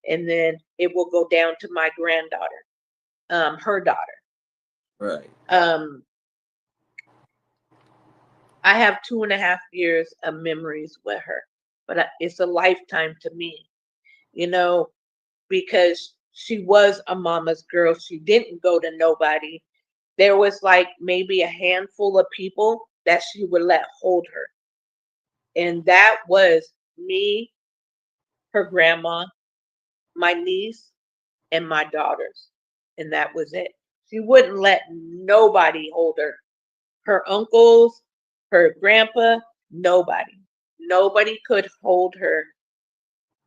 P: and then it will go down to my granddaughter, her daughter.
A: Right.
P: I have 2.5 years of memories with her, but it's a lifetime to me, because she was a mama's girl. She didn't go to nobody. There was like maybe a handful of people that she would let hold her. And that was me, her grandma, my niece, and my daughters. And that was it. She wouldn't let nobody hold her. Her uncles, her grandpa, nobody. Nobody could hold her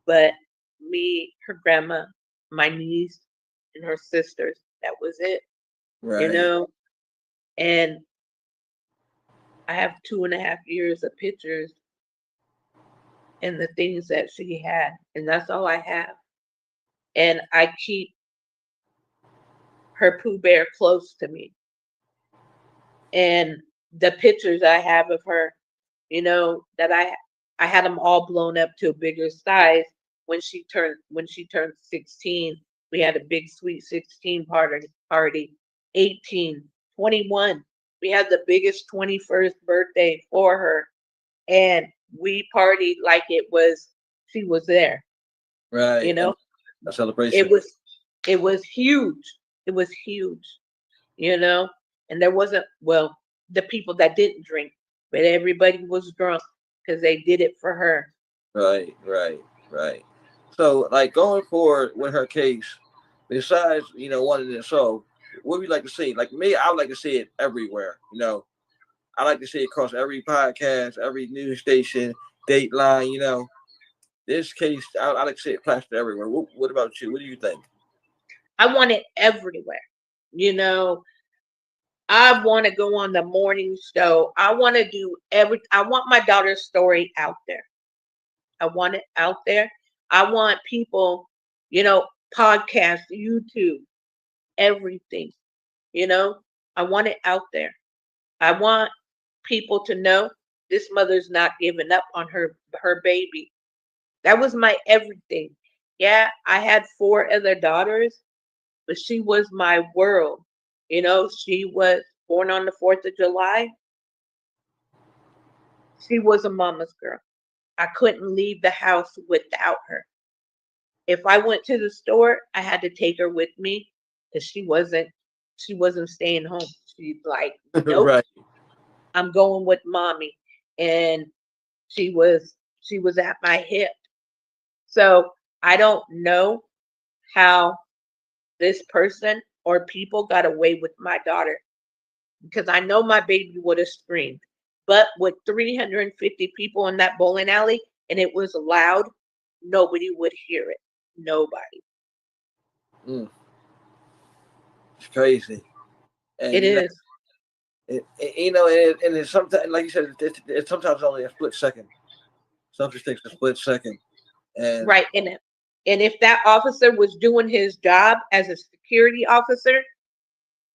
P: but me, her grandma, my niece, and her sisters. That was it, you
A: Right.
P: know? And I have 2.5 years of pictures and the things that she had, and that's all I have. And I keep her Pooh Bear close to me. And the pictures I have of her, you know, that I had them all blown up to a bigger size when she turned 16. We had a big sweet 16 party. 18, 21. We had the biggest 21st birthday for her, and we partied like she was there.
A: Right.
P: You know,
A: A celebration.
P: it was huge. It was huge, you know, and there wasn't, well, the people that didn't drink, but everybody was drunk because they did it for her.
A: Right. So, like, going forward with her case, besides, wanting to solve, what would you like to see? Like me, I would like to see it everywhere. I like to see it across every podcast, every news station, Dateline. This case, I like to see it plastered everywhere. What about you? What do you think?
P: I want it everywhere. You know, I want to go on the morning show. I want to do I want my daughter's story out there. I want it out there. I want people, podcasts, YouTube, everything, I want it out there. I want people to know this mother's not giving up on her baby. That was my everything. Yeah, I had 4 other daughters, but she was my world. She was born on the 4th of July. She was a mama's girl. I couldn't leave the house without her. If I went to the store, I had to take her with me because she wasn't staying home. She's like, nope,
A: Right.
P: I'm going with mommy. And she was at my hip. So I don't know how this person or people got away with my daughter, because I know my baby would have screamed. But with 350 people in that bowling alley and it was loud, nobody would hear it. Nobody.
A: It's crazy. And
P: It is.
A: and it's sometimes, like you said, it's sometimes only a split second. Something takes a split second. And
P: Right. And if that officer was doing his job as a security officer,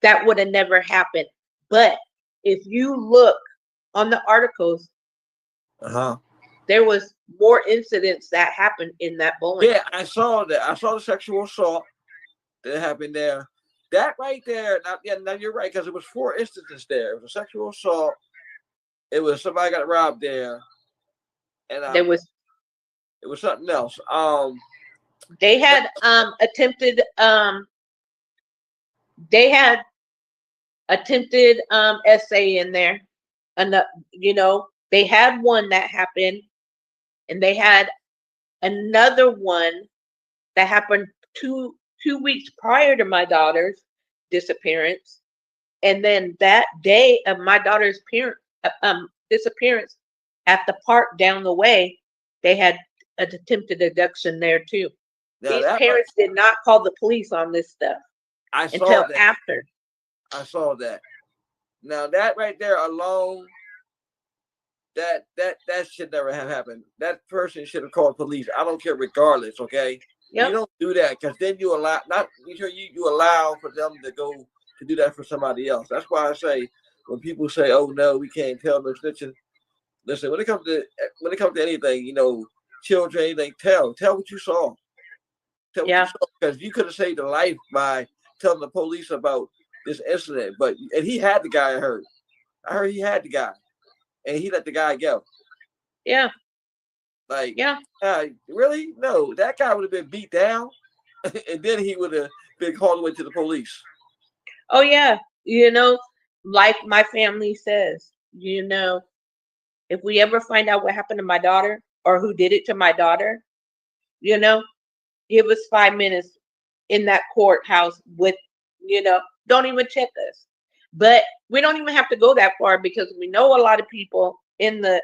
P: that would have never happened. But if you look on the articles, there was more incidents that happened in that bowling.
A: Yeah, I saw that. I saw the sexual assault that happened there. That right there. Now you're right, because it was 4 instances there. It was a sexual assault. It was somebody got robbed there, and
P: There was.
A: It was something else.
P: They had attempted. They had attempted essay in there, and they had one that happened, and they had another one that happened two weeks prior to my daughter's disappearance, and then that day of my daughter's disappearance at the park down the way, they had an attempted abduction there too.
A: Now
P: These parents did not call the police on this stuff until after.
A: I saw that. Now that right there alone, that should never have happened. That person should have called police. I don't care, regardless. Okay, You don't do that, because then you allow you allow for them to go to do that for somebody else. That's why I say, when people say, "Oh no, we can't tell no snitching," listen. When it comes to anything, children, anything, tell what you saw. Tell what you saw, because you could have saved a life by telling the police about this incident. And he had the guy hurt. I heard he had the guy, and he let the guy go.
P: Yeah.
A: Really? No, that guy would have been beat down, and then he would have been called away to the police.
P: Oh yeah, like my family says, if we ever find out what happened to my daughter or who did it to my daughter, give us 5 minutes. in that courthouse with, don't even check us. But we don't even have to go that far because we know a lot of people in the,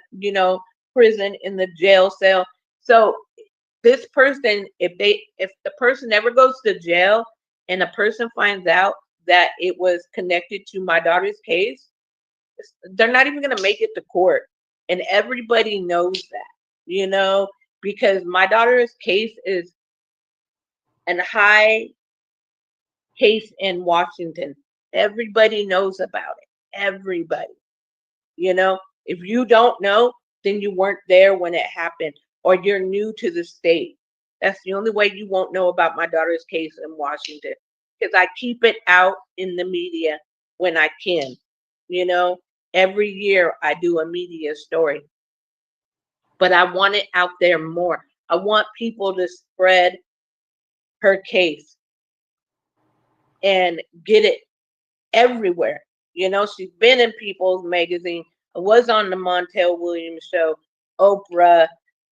P: prison, in the jail cell. So this person, if the person ever goes to jail and a person finds out that it was connected to my daughter's case, they're not even going to make it to court. And everybody knows that, because my daughter's case is a high case in Washington. Everybody knows about it. Everybody. If you don't know, then you weren't there when it happened, or you're new to the state. That's the only way you won't know about my daughter's case in Washington, because I keep it out in the media when I can. Every year I do a media story, but I want it out there more. I want people to spread her case and get it everywhere. She's been in People's Magazine. I was on the Montel Williams show, Oprah,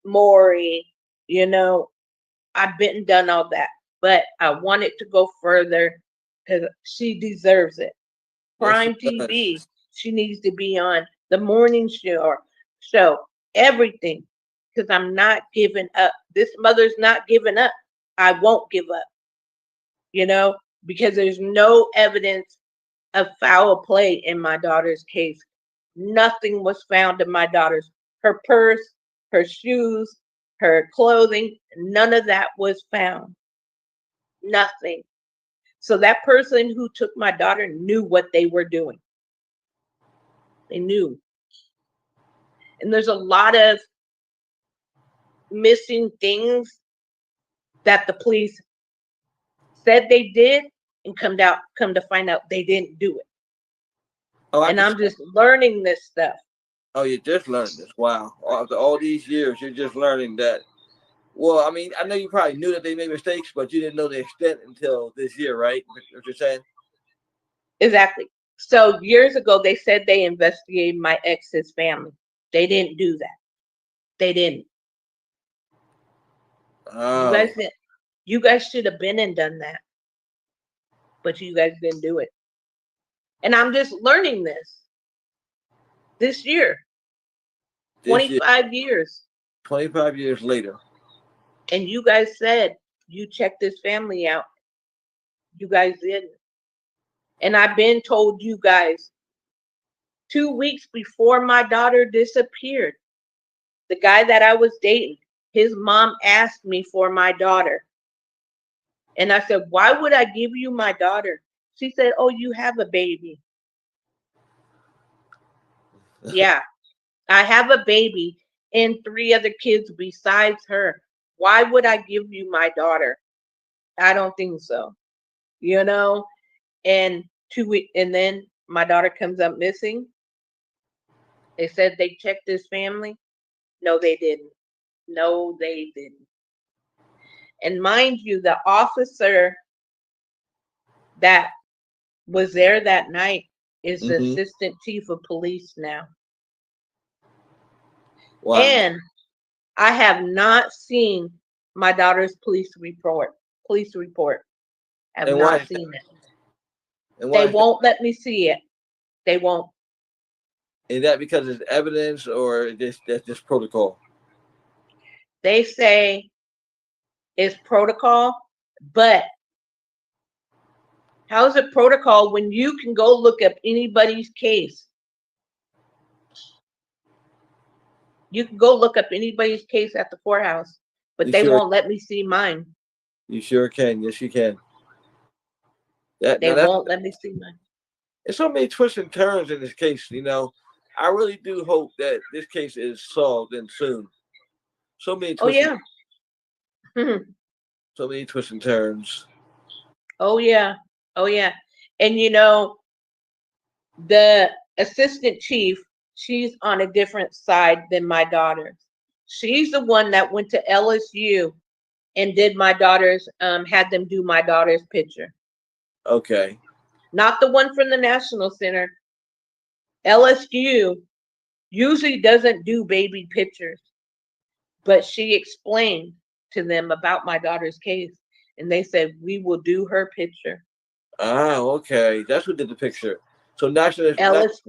P: Maury. I've been and done all that, but I want it to go further because she deserves it. Prime TV, she needs to be on the morning show, everything, because I'm not giving up. This mother's not giving up. I won't give up, because there's no evidence of foul play in my daughter's case. Nothing was found in my daughter's, her purse, her shoes, her clothing, none of that was found. Nothing. So that person who took my daughter knew what they were doing. They knew. And there's a lot of missing things that the police said they did and come to find out they didn't do it.
A: Oh,
P: and I'm just learning this stuff.
A: Oh, you're just learning this. Wow. After all these years, you're just learning that. Well, I mean, I know you probably knew that they made mistakes, but you didn't know the extent until this year, right? What you're saying?
P: Exactly. So years ago, they said they investigated my ex's family. They didn't do that. They didn't.
A: Oh.
P: You guys should have been and done that, but you guys didn't do it. And I'm just learning this year. 25 years.
A: 25 years later.
P: And you guys said you checked this family out. You guys didn't. And I've been told you guys 2 weeks before my daughter disappeared, the guy that I was dating, his mom asked me for my daughter. And I said, why would I give you my daughter? She said, oh, you have a baby. Yeah, I have a baby and 3 other kids besides her. Why would I give you my daughter? I don't think so. And 2 weeks, and then my daughter comes up missing. They said they checked this family. No, they didn't. No, they didn't. And mind you, the officer that was there that night is the assistant chief of police now. Wow. And I have not seen my daughter's police report. I have not seen it. They won't let me see it. They won't.
A: Is that because it's evidence or that's just protocol?
P: They say it's protocol, but how is it protocol when you can go look up anybody's case? You can go look up anybody's case at the courthouse, but they won't let me see mine.
A: You sure can. Yes, you can.
P: They won't let me see mine.
A: There's so many twists and turns in this case, I really do hope that this case is solved and soon. So many twists.
P: Oh, yeah.
A: So many twists and turns.
P: Oh, yeah. Oh, yeah. And, the assistant chief, she's on a different side than my daughter. She's the one that went to LSU and did my daughter's, had them do my daughter's picture.
A: Okay.
P: Not the one from the National Center. LSU usually doesn't do baby pictures, but she explained to them about my daughter's case. and they said we will do her picture.
A: Oh, okay. That's who did the picture. So national.
P: Ellis.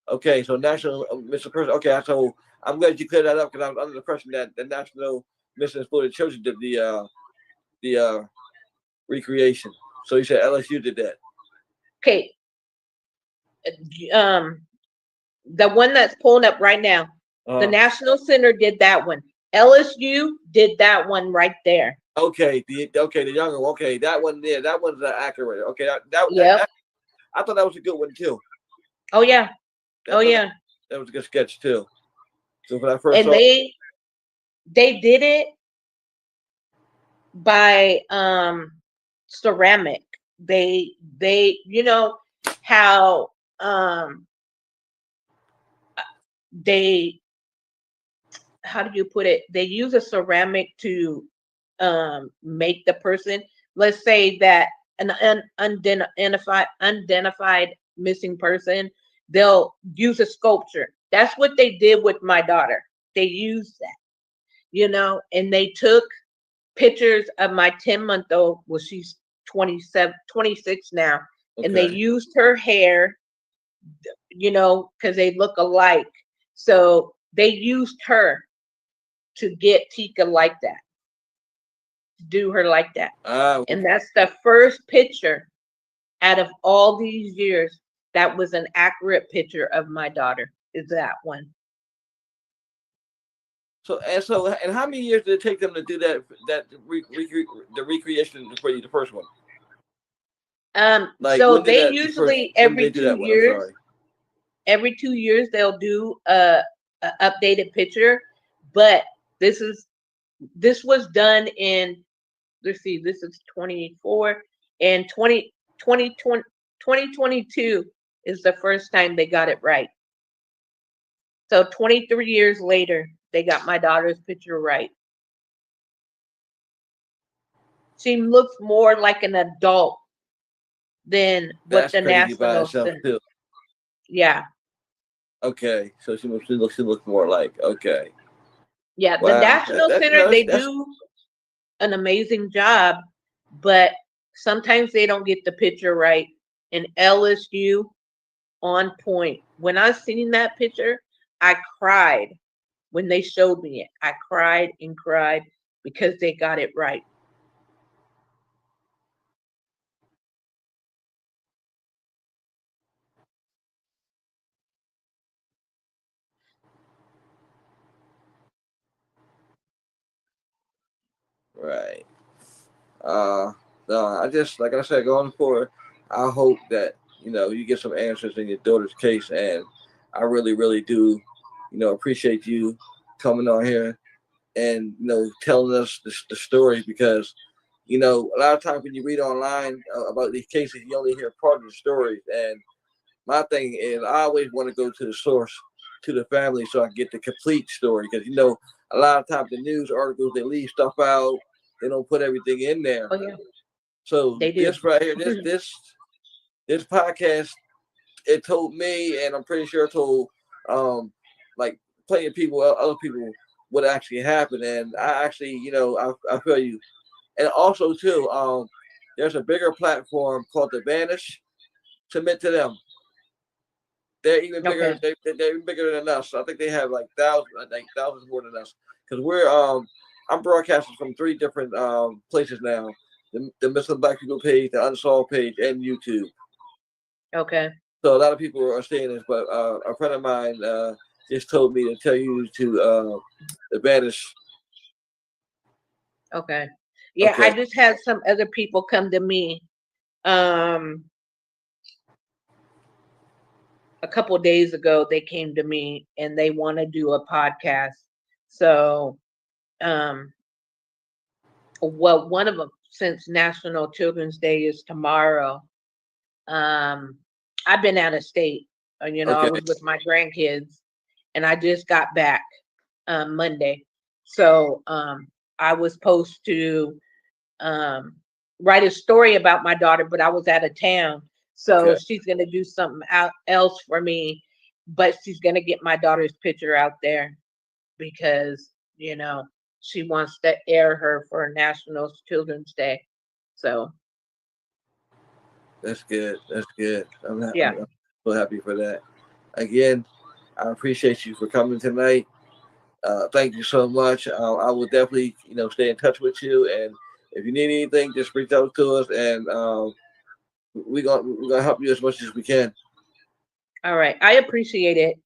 A: Okay, so national Mr. Person. Okay, so I'm glad you cleared that up because I was under the impression that the national missing and exploited children did the recreation. So you said LSU did that.
P: Okay. The one that's pulling up right now, the National Center did that one. LSU did that one right there.
A: Okay, the younger one. Okay, that one there. That one's accurate. Okay,
P: Yep.
A: I thought that was a good one too.
P: Oh yeah.
A: Oh yeah. That was a good sketch too. So when I first
P: And
A: saw
P: they did it by ceramic. They you know how they, how do you put it? They use a ceramic to make the person, let's say that an unidentified missing person, they'll use a sculpture. That's what they did with my daughter. They used that, you know, and they took pictures of my 10-month-old. Well, she's 26 now, and they
A: Okay.
P: used her hair, you know, because they look alike. So they used her to get Tika like that, do her like that. And that's the first picture out of all these years that was an accurate picture of my daughter, is that one.
A: So and how many years did it take them to do the recreation for you, the first one? Like,
P: So
A: when did
P: they
A: that- the
P: usually
A: first- when did they
P: every
A: do
P: 2
A: that one? I'm
P: years,
A: sorry.
P: every 2 years they'll do a updated picture, but this was done in, let's see, this is 24 and 2022 is the first time they got it right. So 23 years later, they got my daughter's picture right. She looks more like an adult than what
A: That's
P: the
A: crazy by
P: National
A: itself
P: Center.
A: too.
P: Yeah.
A: Okay, so she looks more like, okay.
P: Yeah, the
A: Wow.
P: National
A: That-
P: Center,
A: no,
P: they
A: that's-
P: do an amazing job, but sometimes they don't get the picture right. And LSU, on point. When I seen that picture, I cried when they showed me it. I cried and cried because they got it right.
A: Right. No, I just, like I said, going forward, I hope that, you know, you get some answers in your daughter's case. And I really, really do, you know, appreciate you coming on here and, you know, telling us the story, because, you know, a lot of times when you read online about these cases, you only hear part of the stories. And my thing is, I always want to go to the source, to the family, so I can get the complete story. Because, you know, a lot of times the news articles, they leave stuff out. They don't put everything in there.
P: Oh yeah.
A: So
P: They do.
A: this right here, this podcast, it told me, and I'm pretty sure it told like plenty of people, other people, what actually happened. And I actually, you know, I feel you. And also too, there's a bigger platform called The Vanish. Submit to them. They're even bigger.
P: Okay.
A: They're even bigger than us. I think they have like thousands more than us. Because we're I'm broadcasting from 3 different places now: the Missing Black People page, the Unsolved page, and YouTube.
P: Okay.
A: So a lot of people are saying this, but a friend of mine just told me to tell you to The Vanish.
P: Okay. Yeah,
A: Okay.
P: I just had some other people come to me a couple days ago. They came to me and they want to do a podcast. So well, one of them, since National Children's Day is tomorrow, I've been out of state. You know, I
A: Okay.
P: was with my grandkids and I just got back Monday. So I was supposed to write a story about my daughter, but I was out of town. So
A: Okay.
P: she's going to do something else for me, but she's going to get my daughter's picture out there because, you know, she wants to air her for National Children's Day. So
A: That's good. That's good.
P: yeah.
A: I'm so happy for that. Again, I appreciate you for coming tonight. Thank you so much. I will definitely, stay in touch with you. And if you need anything, just reach out to us, and we're gonna help you as much as we can.
P: All right. I appreciate it.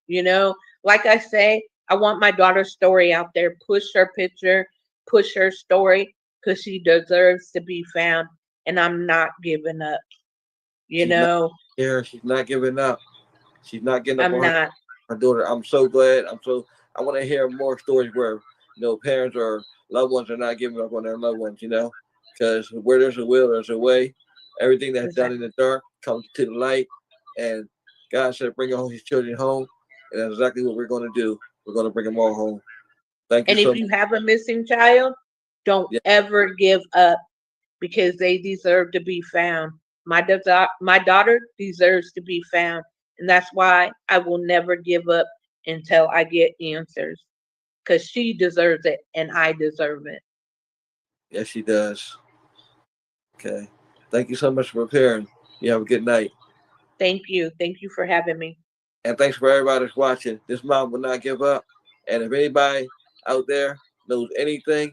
P: Like I say, I want my daughter's story out there. Push her picture, push her story, because she deserves to be found. And I'm not giving up.
A: She's not giving up. She's not getting up
P: I'm
A: on
P: not.
A: her daughter. I'm so glad. I want to hear more stories where parents or loved ones are not giving up on their loved ones. Because where there's a will, there's a way. Everything that's done in the dark comes to the light, and God said, "Bring all His children home," and that's exactly what we're going to do. We're going to bring them all home. Thank you
P: And
A: so
P: if you
A: much.
P: have a missing child, don't ever give up, because they deserve to be found. My daughter deserves to be found. And that's why I will never give up until I get answers, because she deserves it and I deserve it.
A: Yes, she does. Okay. Thank you so much for preparing. You have a good night.
P: Thank you. Thank you for having me.
A: And thanks for everybody that's watching. This mom will not give up. And if anybody out there knows anything,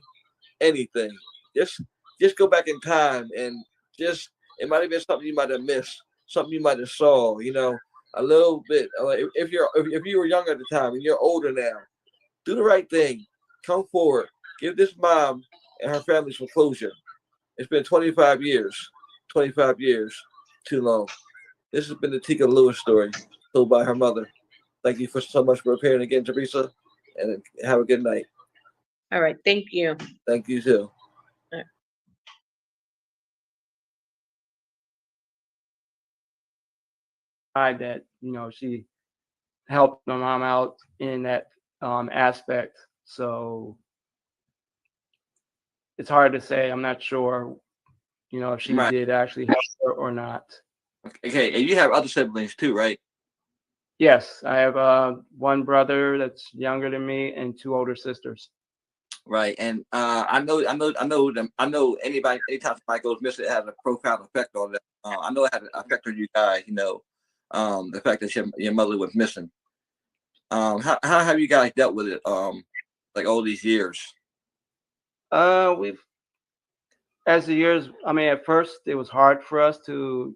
A: just go back in time and it might have been something you might have missed, something you might have saw, a little bit. If you were younger at the time and you're older now, do the right thing. Come forward. Give this mom and her family some closure. It's been 25 years. 25 years. Too long. This has been the Tika Lewis story told by her mother. Thank you so much for appearing again, Teresa, and have a good night.
P: All right. Thank you.
A: Thank you too.
Q: That she helped my mom out in that aspect. So it's hard to say. I'm not sure, if she did actually help her or not.
A: Okay, and you have other siblings too, right?
Q: Yes, I have one brother that's younger than me and two older sisters.
A: Right, and I know them. I know anytime somebody goes missing, it has a profound effect on them. I know it had an effect on you guys. The fact that your mother was missing. How have you guys dealt with it? Like all these years.
Q: We've, as the years. I mean, at first it was hard for us to,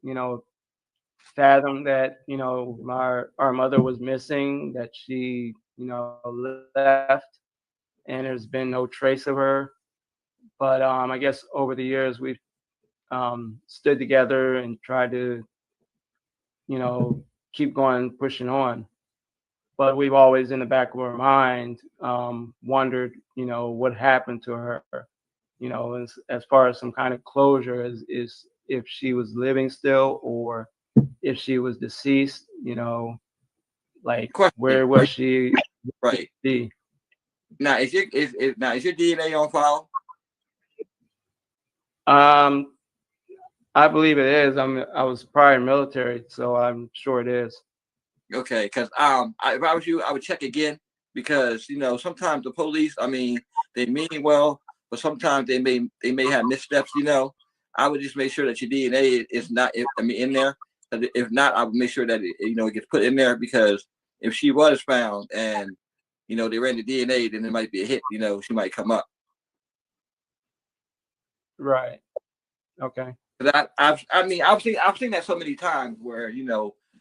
Q: fathom that, our mother was missing, that she, left, and there's been no trace of her. But I guess over the years we've stood together and tried to, keep going, pushing on. But we've always, in the back of our mind, wondered, what happened to her. As far as some kind of closure is if she was living still or if she was deceased. Like where was she?
A: Right. Now is your DNA on file?
Q: I believe it is. I was prior military, so I'm sure it is.
A: Okay, because if I was you, I would check again, because sometimes the police, they mean well, but sometimes they may have missteps. I would just make sure that your DNA is not in there. If not, I would make sure that it gets put in there, because if she was found and they ran the DNA, then it might be a hit. She might come up.
Q: Right. Okay.
A: But I've seen that so many times where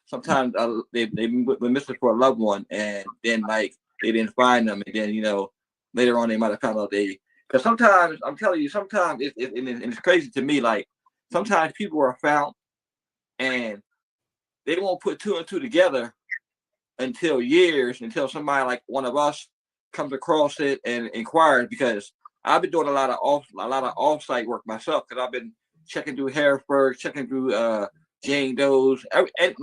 A: sometimes they've been missing for a loved one, and then like they didn't find them, and then later on they might have found out because sometimes I'm telling you, sometimes it's crazy to me. Like sometimes people are found and they won't put two and two together until somebody like one of us comes across it and inquires, because I've been doing a lot of off-site work myself, because I've been checking through Harrisburg, checking through Jane Doe's, any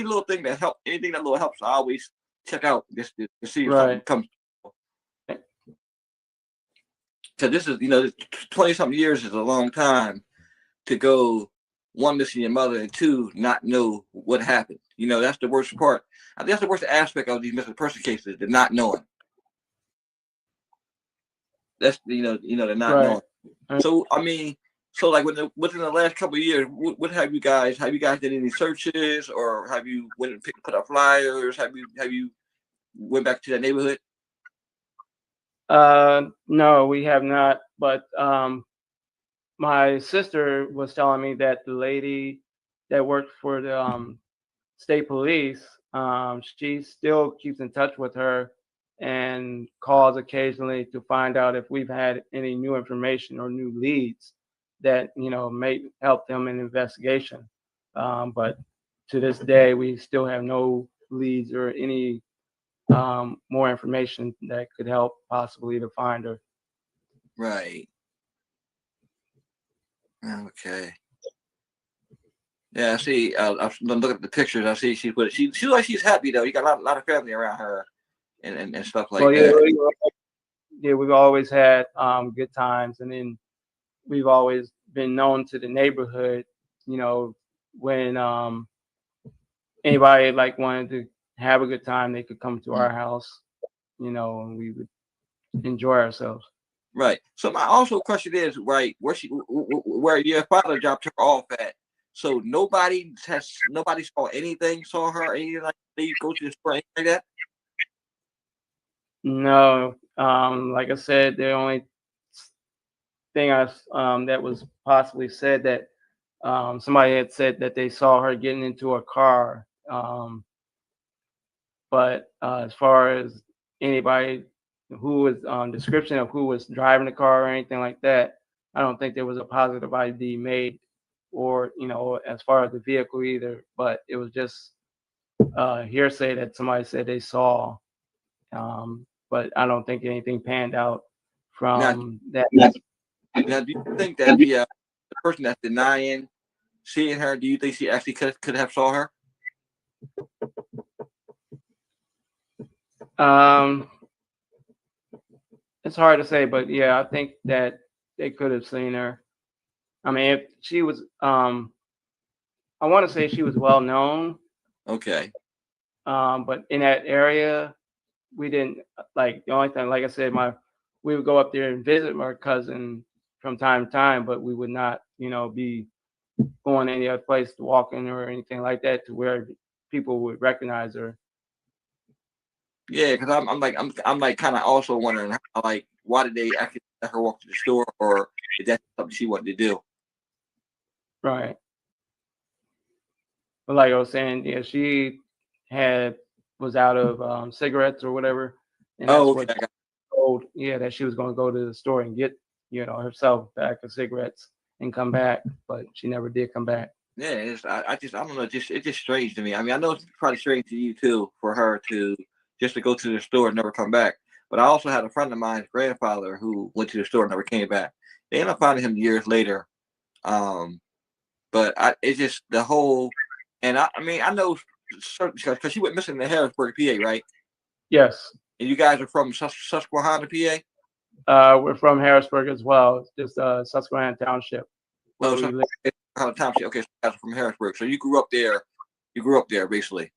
A: little thing that helps, anything that little helps, I always check out just to see if something comes. So this is 20-something years is a long time to go, one, missing your mother, and two, not know what happened. That's the worst part. I think that's the worst aspect of these missing person cases, the not knowing. That's they're not
Q: Right.
A: knowing. So I mean, so like within the last couple of years, what have you guys did any searches, or have you went and put up flyers? Have you went back to that neighborhood?
Q: No, we have not. But my sister was telling me that the lady that worked for the state police, she still keeps in touch with her and calls occasionally to find out if we've had any new information or new leads that may help them in investigation. But to this day, we still have no leads or any more information that could help possibly to find her.
A: Right. Okay. Yeah, I see. I'm looking at the pictures. I see she looks like she's happy though. You got a lot of family around her, and stuff like
Q: Well, yeah,
A: that.
Q: we've always had good times, and then we've always been known to the neighborhood. When anybody like wanted to have a good time, they could come to our house, and we would enjoy ourselves.
A: Right. So my also question is, right, where your father dropped her off at. So nobody saw anything, saw her, anything like they go to the store, anything like that?
Q: No, like I said, the only thing that was possibly said that somebody had said that they saw her getting into a car. But as far as anybody who was description of who was driving the car or anything like that, I don't think there was a positive ID made, or as far as the vehicle either. But it was just hearsay that somebody said they saw. But I don't think anything panned out from that.
A: Now, do you think that the person that's denying seeing her, do you think she actually could have saw her?
Q: It's hard to say, but yeah, I think that they could have seen her. I mean, if she was, I want to say she was well known.
A: Okay.
Q: But in that area, we didn't the only thing, like I said, we would go up there and visit my cousin from time to time, but we would not, be going any other place to walk in or anything like that to where people would recognize her.
A: Yeah, because I'm kind of also wondering how, why did they actually let her walk to the store, or is that something she wanted to do?
Q: Right. But like I was saying, yeah, she was out of cigarettes or whatever, and that's what told, that she was going to go to the store and get herself a pack of cigarettes and come back, but she never did come back.
A: Yeah, I don't know, it's just strange to me. I mean, I know it's probably strange to you too for her to go to the store and never come back. But I also had a friend of mine's grandfather who went to the store and never came back. They ended up finding him years later. But it's just the whole, and I mean, I know because she went missing in Harrisburg, PA, right?
Q: Yes.
A: And you guys are from Susquehanna, PA?
Q: We're from Harrisburg as well. It's just Susquehanna Township.
A: Oh, Susquehanna Township. Okay, so you guys are from Harrisburg. So you grew up there. You grew up there, basically.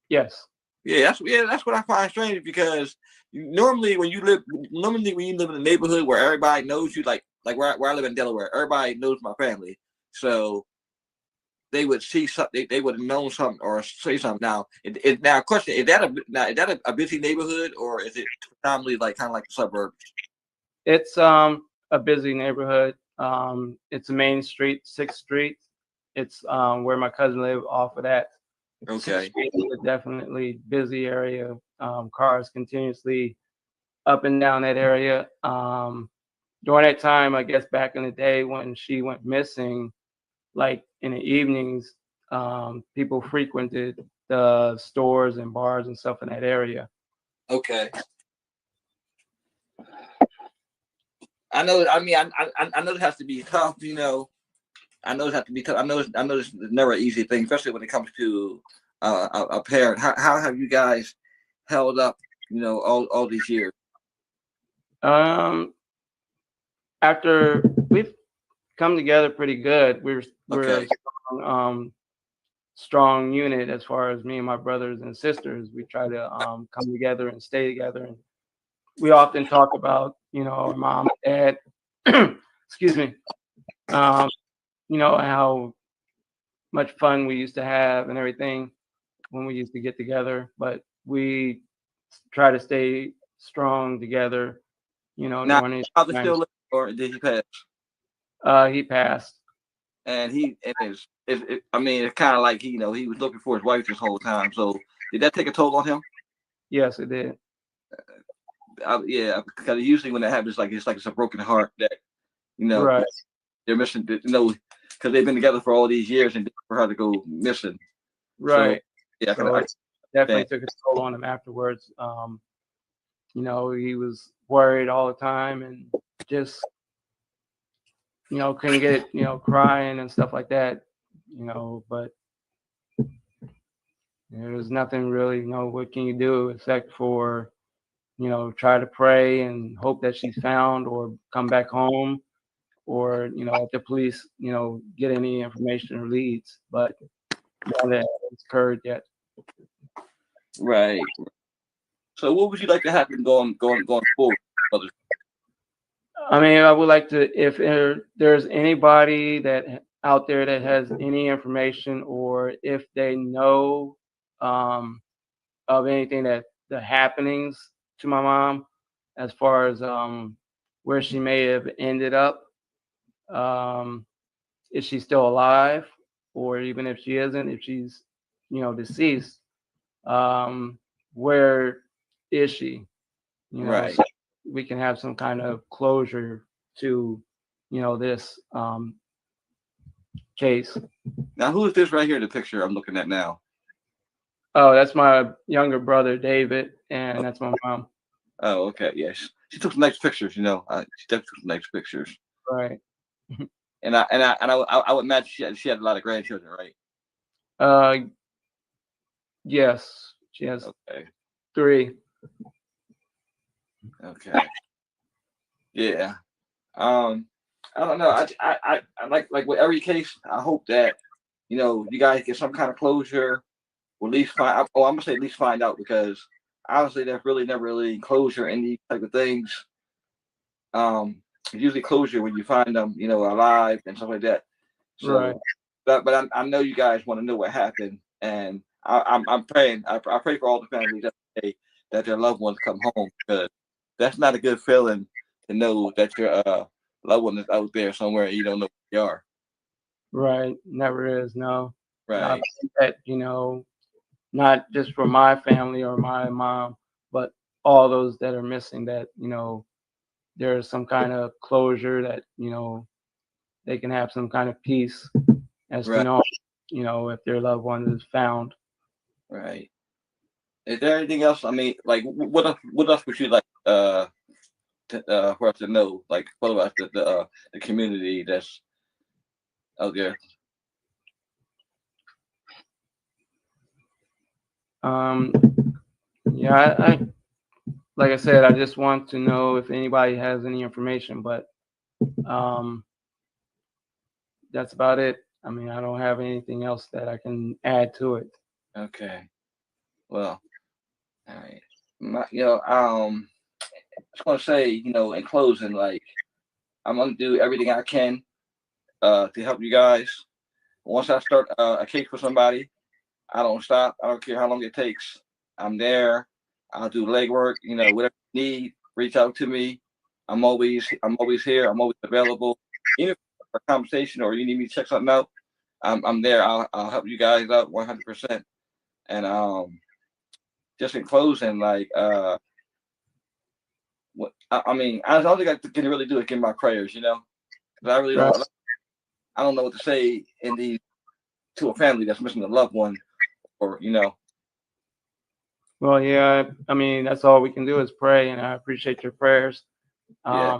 Q: Yes.
A: Yeah, that's what I find strange, because normally when you live in a neighborhood where everybody knows you, like where I live in Delaware, everybody knows my family, so they would see something, they would have known something or say something. Now, question: is that a busy neighborhood, or is it predominantly kind of like the suburbs?
Q: It's a busy neighborhood. It's a main street, 6th Street. It's where my cousin lived off of that.
A: Okay.
Q: It's definitely busy area. Cars continuously up and down that area. During that time, I guess back in the day when she went missing, like in the evenings, people frequented the stores and bars and stuff in that area.
A: Okay. I know. I mean, I know it has to be tough. I know it has to be tough. I know it's never an easy thing, especially when it comes to a parent. How have you guys held up? All these years.
Q: After we've come together pretty good, we're
A: Okay.
Q: a strong unit as far as me and my brothers and sisters. We try to come together and stay together, and we often talk about our mom and dad, excuse me, how much fun we used to have and everything when we used to get together. But we try to stay strong together,
A: Now,
Q: during these
A: father
Q: times.
A: still living, or did he pass?
Q: He passed.
A: And I mean, it's kind of like he was looking for his wife this whole time. So did that take a toll on him?
Q: Yes, it did.
A: Yeah, because usually when that happens, it's a broken heart that
Q: Right.
A: they're missing. Because they've been together for all these years, and for her to go missing.
Q: Right.
A: So, yeah,
Q: So it definitely took a toll on him afterwards. He was worried all the time and just, couldn't get, crying and stuff like that, but there was nothing really, what can you do except for, try to pray and hope that she's found or come back home, or, if the police, get any information or leads, but none of that has occurred yet.
A: Right. So what would you like to happen going forward, brother?
Q: I mean, I would like to, if there's anybody that out there that has any information, or if they know of anything that the happenings to my mom, as far as where she may have ended up, is she still alive, or even if she isn't, if she's deceased, where is she?
A: Right.
Q: So we can have some kind of closure to, this case.
A: Now, who is this right here in the picture I'm looking at now?
Q: Oh, that's my younger brother, David, and that's my mom.
A: Oh, okay. Yes, she took some nice pictures. She definitely took some nice pictures.
Q: Right.
A: And I would imagine she had a lot of grandchildren, right?
Q: Yes, she has
A: Okay.
Q: 3.
A: Okay. Yeah. I don't know. I like with every case, I hope that you guys get some kind of closure, or at least find. Oh, I'm gonna say at least find out, because obviously there's really never really closure in these type of things. Usually closure when you find them, alive and stuff like that. So,
Q: Right.
A: but I know you guys want to know what happened, and I'm praying. I pray for all the families that their loved ones come home, because that's not a good feeling to know that your loved one is out there somewhere and you don't know where they are.
Q: Right. Never is. No. And I
A: Right.
Q: think that, not just for my family or my mom, but all those that are missing, that, there's some kind of closure, that, they can have some kind of peace as to
A: Right.
Q: know, if their loved one is found.
A: Right. Is there anything else? I mean, like, what else would you like for us to know? Like, what about the community that's out there?
Q: Yeah, I like I said, I just want to know if anybody has any information, but that's about it. I mean, I don't have anything else that I can add to it.
A: Okay. Well, all right. Just want to say, in closing, like, I'm gonna do everything I can to help you guys. Once I start a case for somebody, I don't stop. I don't care how long it takes. I'm there. I'll do legwork. Whatever you need, reach out to me. I'm always here. I'm always available. Even for a conversation, or you need me to check something out, I'm there. I'll help you guys out 100%. And just in closing, like, what I mean, I don't think I can really do it in my prayers, 'cause I really don't.
Q: Right.
A: I don't know what to say to a family that's missing a loved one, or
Q: Well, yeah, I mean, that's all we can do is pray, and I appreciate your prayers.
A: Yeah.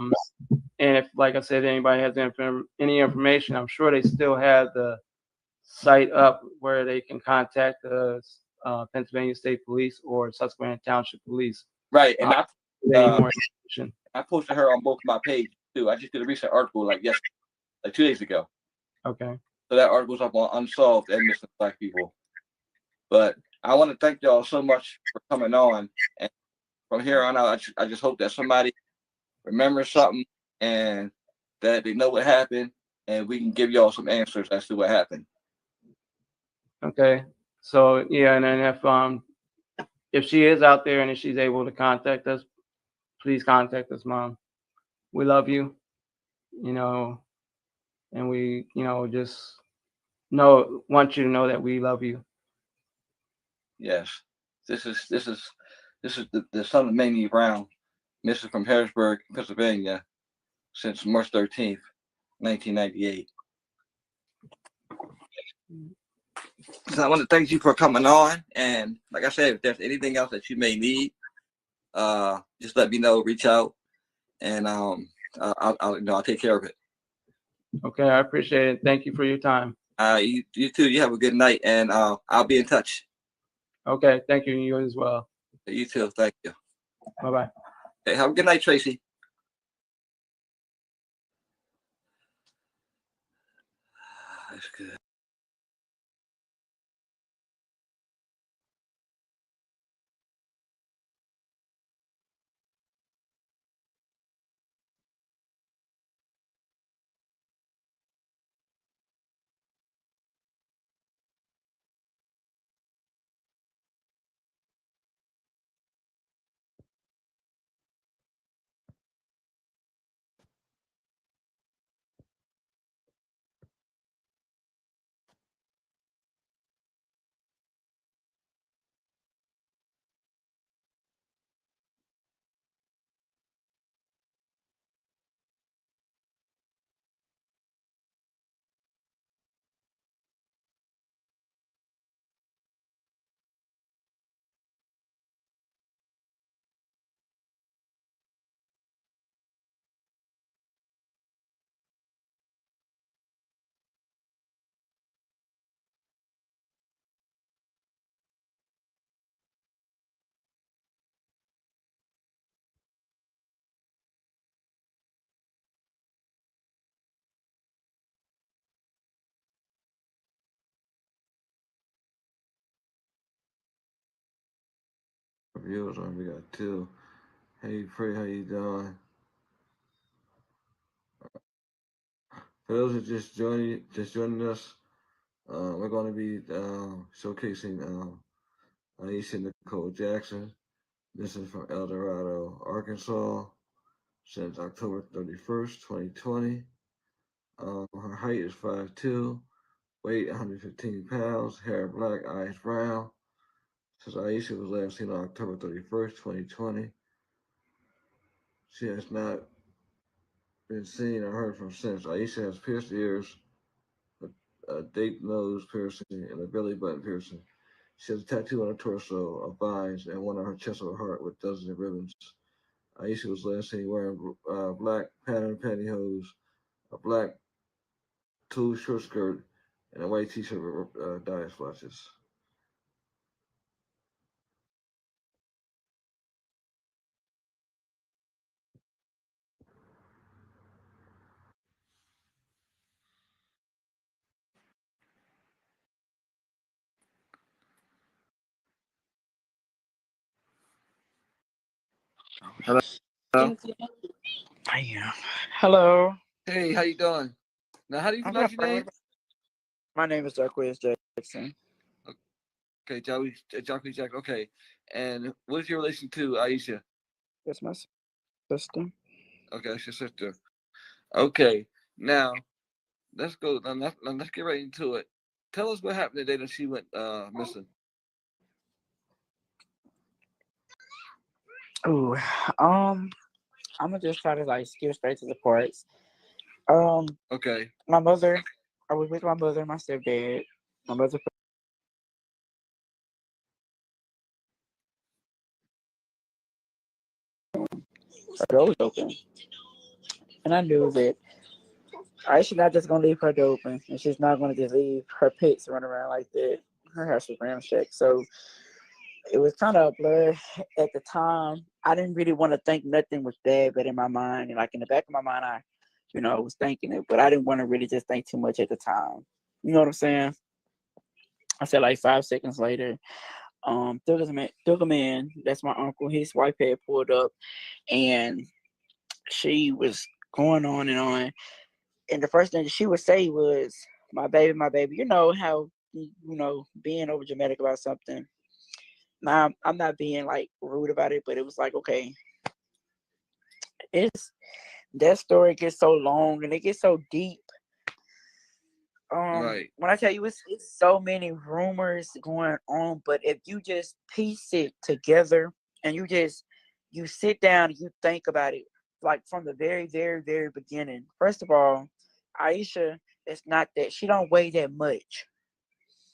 Q: And if, like I said, anybody has any information, I'm sure they still have the site up where they can contact the Pennsylvania State Police or Susquehanna Township Police.
A: Right. And
Q: any more information.
A: I posted her on both my pages too. I just did a recent article like 2 days ago.
Q: Okay.
A: So that article's up on Unsolved and Missing Black People. But I want to thank y'all so much for coming on. And from here on out, I just hope that somebody remember something and that they know what happened, and we can give y'all some answers as to what happened.
Q: Okay. So yeah, and then if she is out there and if she's able to contact us, please contact us, Mom. We love you, and we, just want you to know that we love you.
A: Yes, this is the son of Mamie Brown, missing from Harrisburg, Pennsylvania, since March 13th, 1998. So I want to thank you for coming on, and like I said, if there's anything else that you may need, just let me know. Reach out, and I'll take care of it.
Q: Okay, I appreciate it. Thank you for your time.
A: You too. You have a good night, and I'll be in touch.
Q: Okay, thank you. You as well.
A: You too. Thank you.
Q: Bye bye.
A: Hey, have a good night, Tracy. That's good. Viewers on, we got two. Hey, Free, how you doing? For those who just joining us, we're going to be showcasing Aisha Nicole Jackson. This is from El Dorado, Arkansas, since October 31st, 2020. Her height is 5'2", weight 115 pounds, hair black, eyes brown. Since Aisha was last seen on October 31st, 2020, she has not been seen or heard from since. Aisha has pierced ears, a deep nose piercing, and a belly button piercing. She has a tattoo on her torso of vines and one on her chest of her heart with dozens of ribbons. Aisha was last seen wearing black patterned pantyhose, a black tulle short skirt, and a white t-shirt with diet splotches. Hello.
R: Yeah. Hello.
A: Hey, how you doing? Now, how do you
R: I'm
A: pronounce your
R: doing
A: name?
R: fine. My name is Jacquez Jackson.
A: Okay, Jackie Jack. Okay, and what is your relation to Aisha?
R: That's my sister.
A: Okay, that's your sister. Okay, now let's go. Let's get right into it. Tell us what happened the day that she went missing.
R: Ooh, I'm gonna just try to like skip straight to the parts.
A: Okay.
R: My mother. I was with my mother and my stepdad. My mother. Her door was open, and I knew that she's not just gonna leave her door open, and she's not gonna just leave her pets run around like that. Her house was ramshacked, so it was kind of a blur at the time. I didn't really want to think nothing was bad, but in my mind, and like in the back of my mind, I was thinking it, but I didn't want to really just think too much at the time. You know what I'm saying? I said like 5 seconds later, Thugger Man, that's my uncle, his wife had pulled up, and she was going on and on. And the first thing that she would say was, my baby, my baby. You know how, being over dramatic about something. Now, I'm not being like rude about it, but it was like, okay, it's that story gets so long and it gets so deep.
A: Right.
R: When I tell you it's so many rumors going on, but if you just piece it together and you sit down and you think about it, like from the very, very, very beginning. First of all, Aisha is not that she don't weigh that much.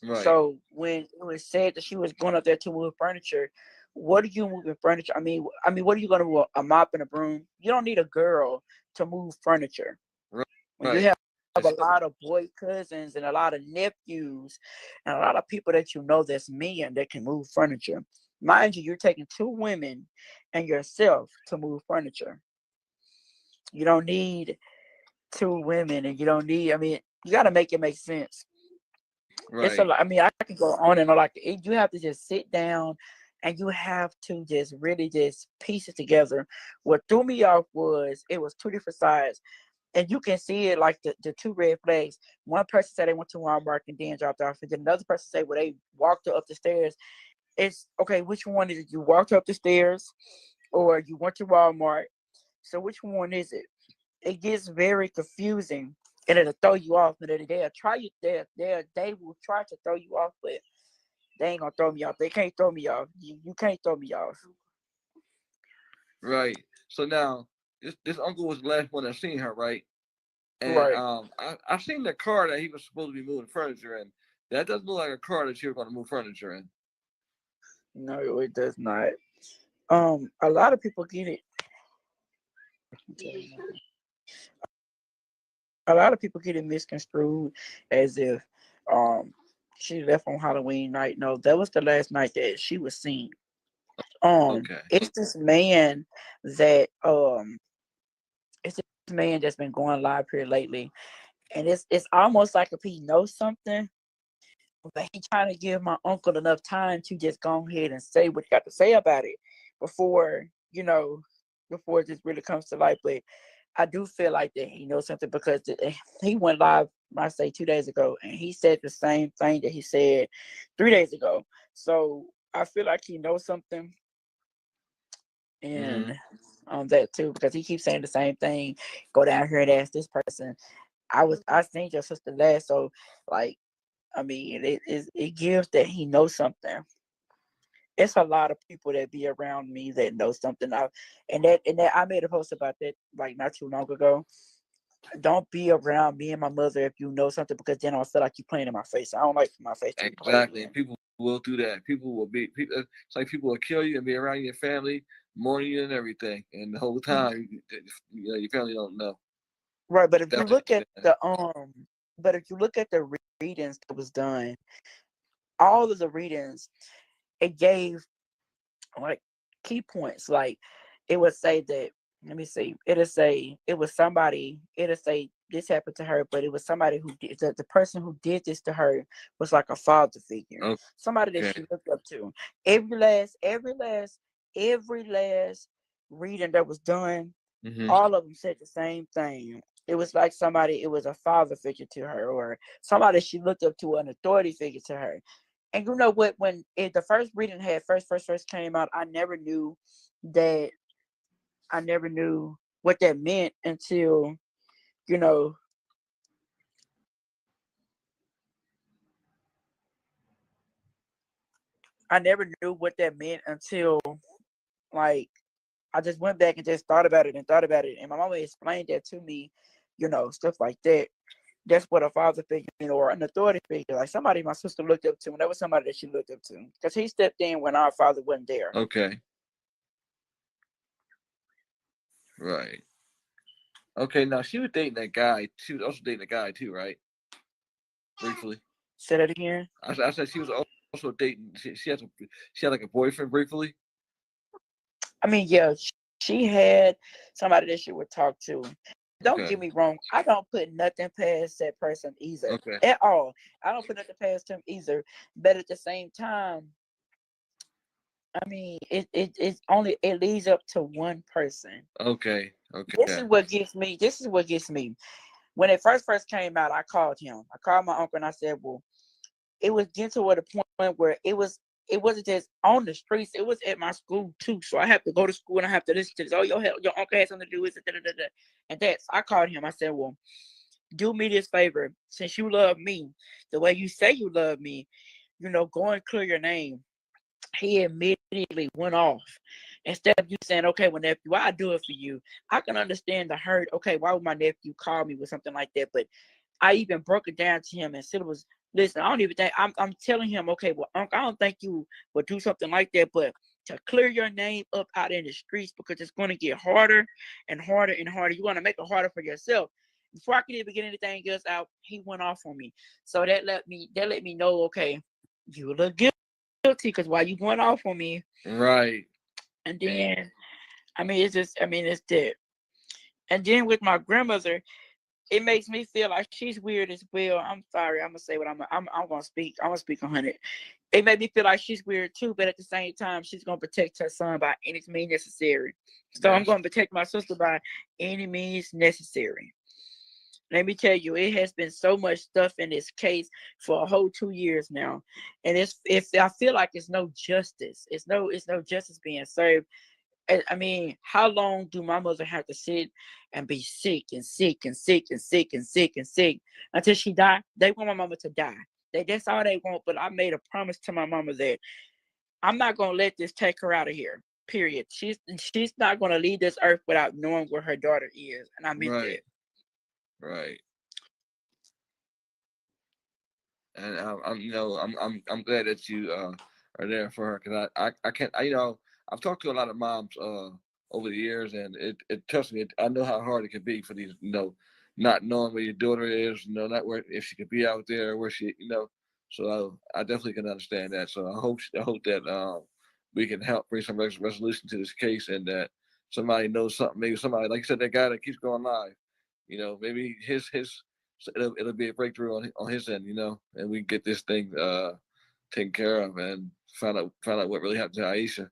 A: Right.
R: So when it was said that she was going up there to move furniture, what are you moving furniture? I mean, what are you going to move? A mop and a broom? You don't need a girl to move furniture.
A: Right.
R: When you have a lot of boy cousins and a lot of nephews and a lot of people that you know that's men that can move furniture. Mind you, you're taking 2 women and yourself to move furniture. You don't need 2 women, and you don't need. I mean, you got to make it make sense. It's a
A: Right.
R: lot. I mean, I can go on and on. Like you have to just sit down, and you have to just really just piece it together. What threw me off was it was 2 different sides, and you can see it like the 2 red flags. One person said they went to Walmart and then dropped off, and then another person said, well, they walked her up the stairs. It's okay. Which one is it? You walked her up the stairs, or you went to Walmart? So which one is it? It gets very confusing, and it'll throw you off. And they'll try you. They will try to throw you off, but they ain't gonna throw me off. They can't throw me off. You can't throw me off.
A: Right. So now this uncle was the last one that seen her, right? And
R: Right.
A: I seen the car that he was supposed to be moving furniture in. That doesn't look like a car that you were going to move furniture in.
R: No, it does not. A lot of people get it. A lot of people get it misconstrued as if she left on Halloween night. No, that was the last night that she was seen.
A: Okay.
R: It's this man that it's this man that's been going live here lately, and it's almost like if he knows something, but he trying to give my uncle enough time to just go ahead and say what he got to say about it before before this really comes to light. But I do feel like that he knows something because he went live, I say 2 days ago, and he said the same thing that he said 3 days ago. So I feel like he knows something, and on that too, because he keeps saying the same thing. Go down here and ask this person. I seen your sister last, so like, I mean, it gives that he knows something. It's a lot of people that be around me that know something. And that I made a post about that like not too long ago. Don't be around me and my mother if you know something, because then I'll feel like you playing in my face. I don't like my face to be played
A: Exactly.
R: in.
A: And people will do that. People will be people. It's like people will kill you and be around your family, mourn you and everything, and the whole time, your family don't know.
R: Right, but if you
A: That's
R: look at the readings that was done, all of the readings, it gave like key points. Like it would say that, let me see, it'll say it was somebody, it'll say this happened to her, but it was somebody who did the person who did this to her was like a father figure, somebody that she looked up to. Every last reading that was done, all of them said the same thing. It was like it was a father figure to her, or somebody she looked up to, an authority figure to her. And you know what? When the first reading had first came out, I never knew what that meant until, you know, I never knew what that meant until like I just went back and just thought about it. And my mama explained that to me, stuff like that. That's what a father figure, or an authority figure, like somebody my sister looked up to, and that was somebody that she looked up to, because he stepped in when our father wasn't there.
A: Okay. Right. Okay. Now she was dating that guy. She was also dating a guy too, right? Briefly.
R: Say that again.
A: I said she was also dating. She had like a boyfriend briefly.
R: I mean, yeah, she had somebody that she would talk to. Don't get me wrong. I don't put nothing past that person either.
A: Okay.
R: At all. I don't put nothing past him either. But at the same time, I mean, it leads up to one person.
A: Okay.
R: This
A: Okay.
R: is what gets me. This is what gets me. When it first came out, I called him. I called my uncle and I said, "Well, it was getting to the point where it wasn't just on the streets. It was at my school too. So I have to go to school and I have to listen to this. Oh, your uncle has something to do with it. Da, da, da, da." And that's I called him. I said, "Well, do me this favor. Since you love me the way you say you love me, go and clear your name." He immediately went off. Instead of you saying, "Okay, well, nephew, I do it for you," I can understand the hurt. Okay, why would my nephew call me with something like that? But I even broke it down to him and said, "Was listen, I don't even think I'm telling him, okay, well, uncle, I don't think you would do something like that, but to clear your name up out in the streets because it's going to get harder and harder and harder. You want to make it harder for yourself." Before I could even get anything else out, he went off on me. So that let me know, okay, you look guilty because why you went off on me.
A: Right.
R: And then, it's that. And then with my grandmother, it makes me feel like she's weird as well. I'm sorry, I'm gonna say what I'm gonna speak. I'm gonna speak on it. It made me feel like she's weird too, but at the same time, she's gonna protect her son by any means necessary. So I'm
A: Yes.
R: gonna protect my sister by any means necessary. Let me tell you, it has been so much stuff in this case for a whole 2 years now, and I feel like it's no justice. It's no justice being served. I mean, how long do my mother have to sit and be sick and sick and sick and sick and sick and sick until she die? They want my mama to die. That's all they want. But I made a promise to my mama that I'm not gonna let this take her out of here. Period. She's not gonna leave this earth without knowing where her daughter is, and I meant
A: Right.
R: that.
A: Right. And I'm glad that you are there for her because I can't I've talked to a lot of moms over the years and it touches me. I know how hard it can be for these not knowing where your daughter is, not where if she could be out there, where she. So I definitely can understand that. So I hope that we can help bring some resolution to this case and that somebody knows something. Maybe somebody, like you said, that guy that keeps going live. Maybe his so it'll be a breakthrough on his end, and we get this thing taken care of and find out what really happened to Aisha.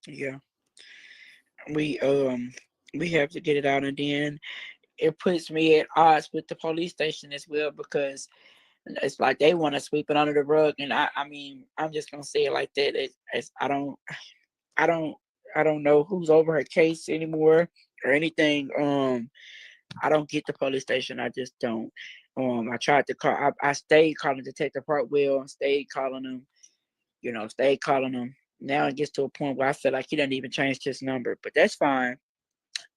R: Yeah, we have to get it out, and then it puts me at odds with the police station as well because it's like they want to sweep it under the rug, and I'm just gonna say it like that. I don't I don't know who's over her case anymore or anything. I don't get the police station. I just don't. I tried to call. I stayed calling Detective Hartwell. Stayed calling him. Stayed calling him. Now it gets to a point where I feel like he doesn't even change his number. But that's fine.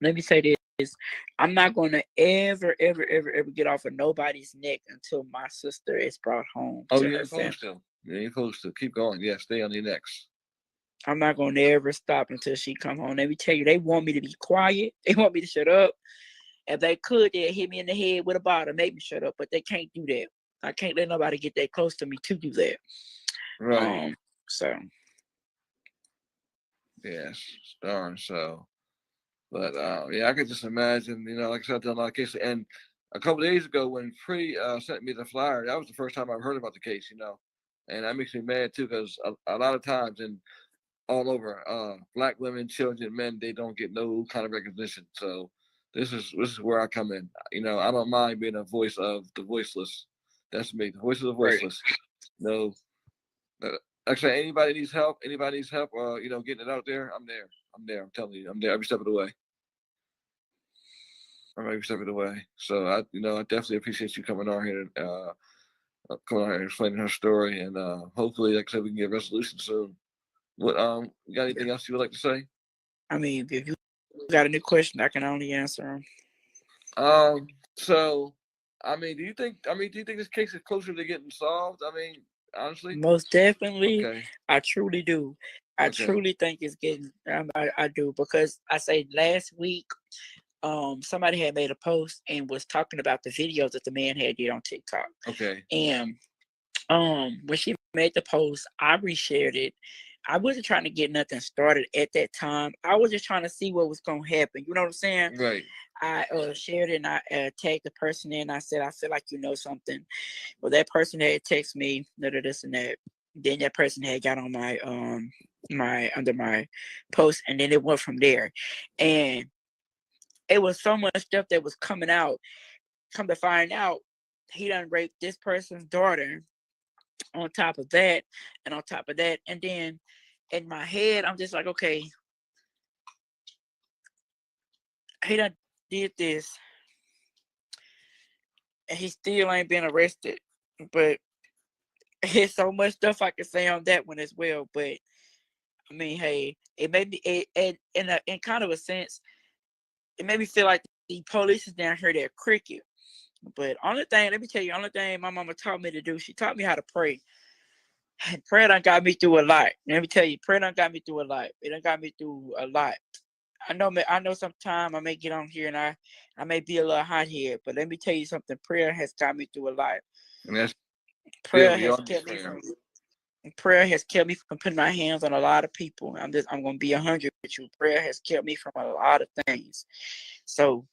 R: Let me say this: I'm not going to ever, ever, ever, ever get off of nobody's neck until my sister is brought home
A: Oh,
R: to
A: you
R: her
A: ain't
R: family.
A: supposed to. You ain't supposed to. Keep going. Yeah, stay on your necks.
R: I'm not going to ever stop until she come home. Let me tell you, they want me to be quiet. They want me to shut up. If they could, they'd hit me in the head with a bottle, make me shut up. But they can't do that. I can't let nobody get that close to me to do that.
A: Right.
R: So
A: Yes. Darn. So, but yeah, I could just imagine. Like I said, I've done a lot of cases, and a couple of days ago when Free sent me the flyer, that was the first time I've heard about the case. And that makes me mad too because a lot of times and all over, black women, children, men, they don't get no kind of recognition. So this is where I come in. I don't mind being a voice of the voiceless. That's me, the voice of the
R: right.
A: voiceless. No, actually, anybody needs help. Getting it out there. I'm there. I'm there. I'm telling you, I'm there every step of the way. I'm every step of the way. So I definitely appreciate you coming on here, coming on here and explaining her story, and hopefully, like I said, we can get resolution soon. What you got anything else you would like to say?
R: I mean, if you got a new question, I can only answer them.
A: So, do you think? Do you think this case is closer to getting solved? Honestly.
R: Most definitely,
A: Okay.
R: I truly do. I
A: Okay.
R: truly think it's getting. I do because I say last week, somebody had made a post and was talking about the videos that the man had did on TikTok.
A: Okay.
R: And when she made the post, I reshared it. I wasn't trying to get nothing started at that time. I was just trying to see what was gonna happen. You know what I'm saying?
A: Right.
R: I shared it and I tagged the person in. I said, I feel like you know something. Well, that person had texted me, this and that. Then that person had got on my under my post, and then it went from there. And it was so much stuff that was coming out. Come to find out, he done raped this person's daughter on top of that, and on top of that. And then in my head, I'm just like, okay, he done did this, and he still ain't been arrested. But there's so much stuff I can say on that one as well. But I mean, hey, it made me, in kind of a sense, it made me feel like the police is down here, they're cricket. But only thing, let me tell you, only thing my mama taught me to do, she taught me how to pray. And prayer done got me through a lot. Let me tell you, prayer done got me through a lot. It done got me through a lot. I know sometime I may get on here and I may be a little hot here, but let me tell you something, prayer has got me through a lot.
A: And that's
R: Prayer
A: we
R: has
A: all
R: kept me
A: prayer.
R: from prayer has kept me from putting my hands on a lot of people. I'm gonna be 100 with you. Prayer has kept me from a lot of things. So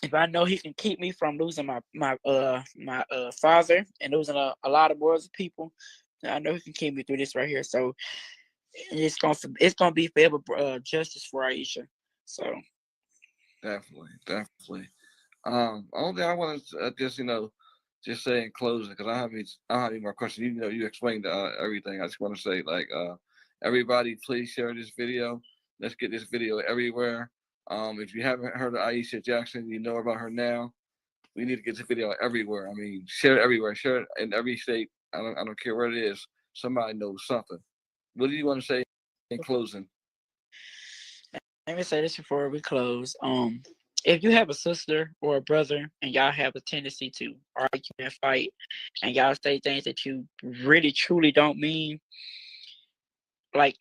R: if I know he can keep me from losing my father and losing a lot of worlds of people, then I know he can keep me through this right here. So it's gonna be forever justice for Aisha. So
A: Definitely. Only thing I want to just say in closing, because I don't have any more questions. Even though you explained everything, I just want to say, everybody, please share this video. Let's get this video everywhere. If you haven't heard of Aisha Jackson, you know about her now. We need to get this video everywhere. I mean, share it everywhere. Share it in every state. I don't care where it is. Somebody knows something. What do you want to say in closing?
R: let me say this before we close. If you have a sister or a brother and y'all have a tendency to argue and fight, and y'all say things that you really truly don't mean, like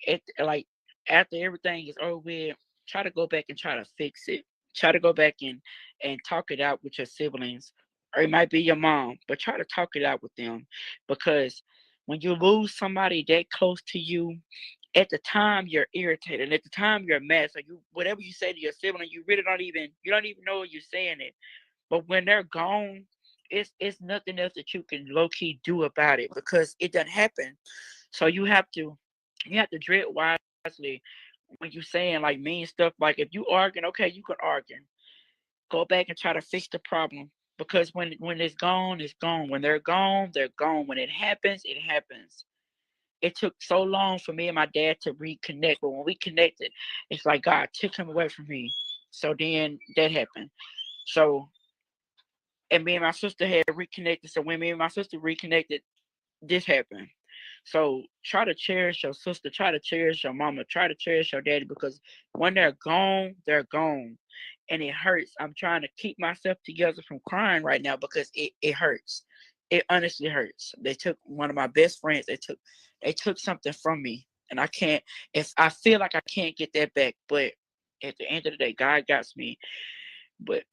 R: after everything is over with, try to go back and try to fix it. Try to go back and talk it out with your siblings, or it might be your mom, but try to talk it out with them, because when you lose somebody that close to you, at the time you're irritated, and at the time you're mad. So whatever you say to your sibling, you don't even know you're saying it. But when they're gone, it's nothing else that you can low key do about it, because it doesn't happen. So you have to tread wisely when you saying like mean stuff. Like if you arguing, okay, you can argue. Go back and try to fix the problem. Because when it's gone, it's gone. When they're gone, they're gone. When it happens, it happens. It took so long for me and my dad to reconnect, but when we connected, it's like God took him away from me. So then that happened. So, and me and my sister had reconnected. So when me and my sister reconnected, this happened. So try to cherish your sister, try to cherish your mama, try to cherish your daddy, because when they're gone, and it hurts. I'm trying to keep myself together from crying right now, because it hurts. It honestly hurts. They took one of my best friends. They took something from me, and I can't. If I feel like I can't get that back, but at the end of the day, God got me. But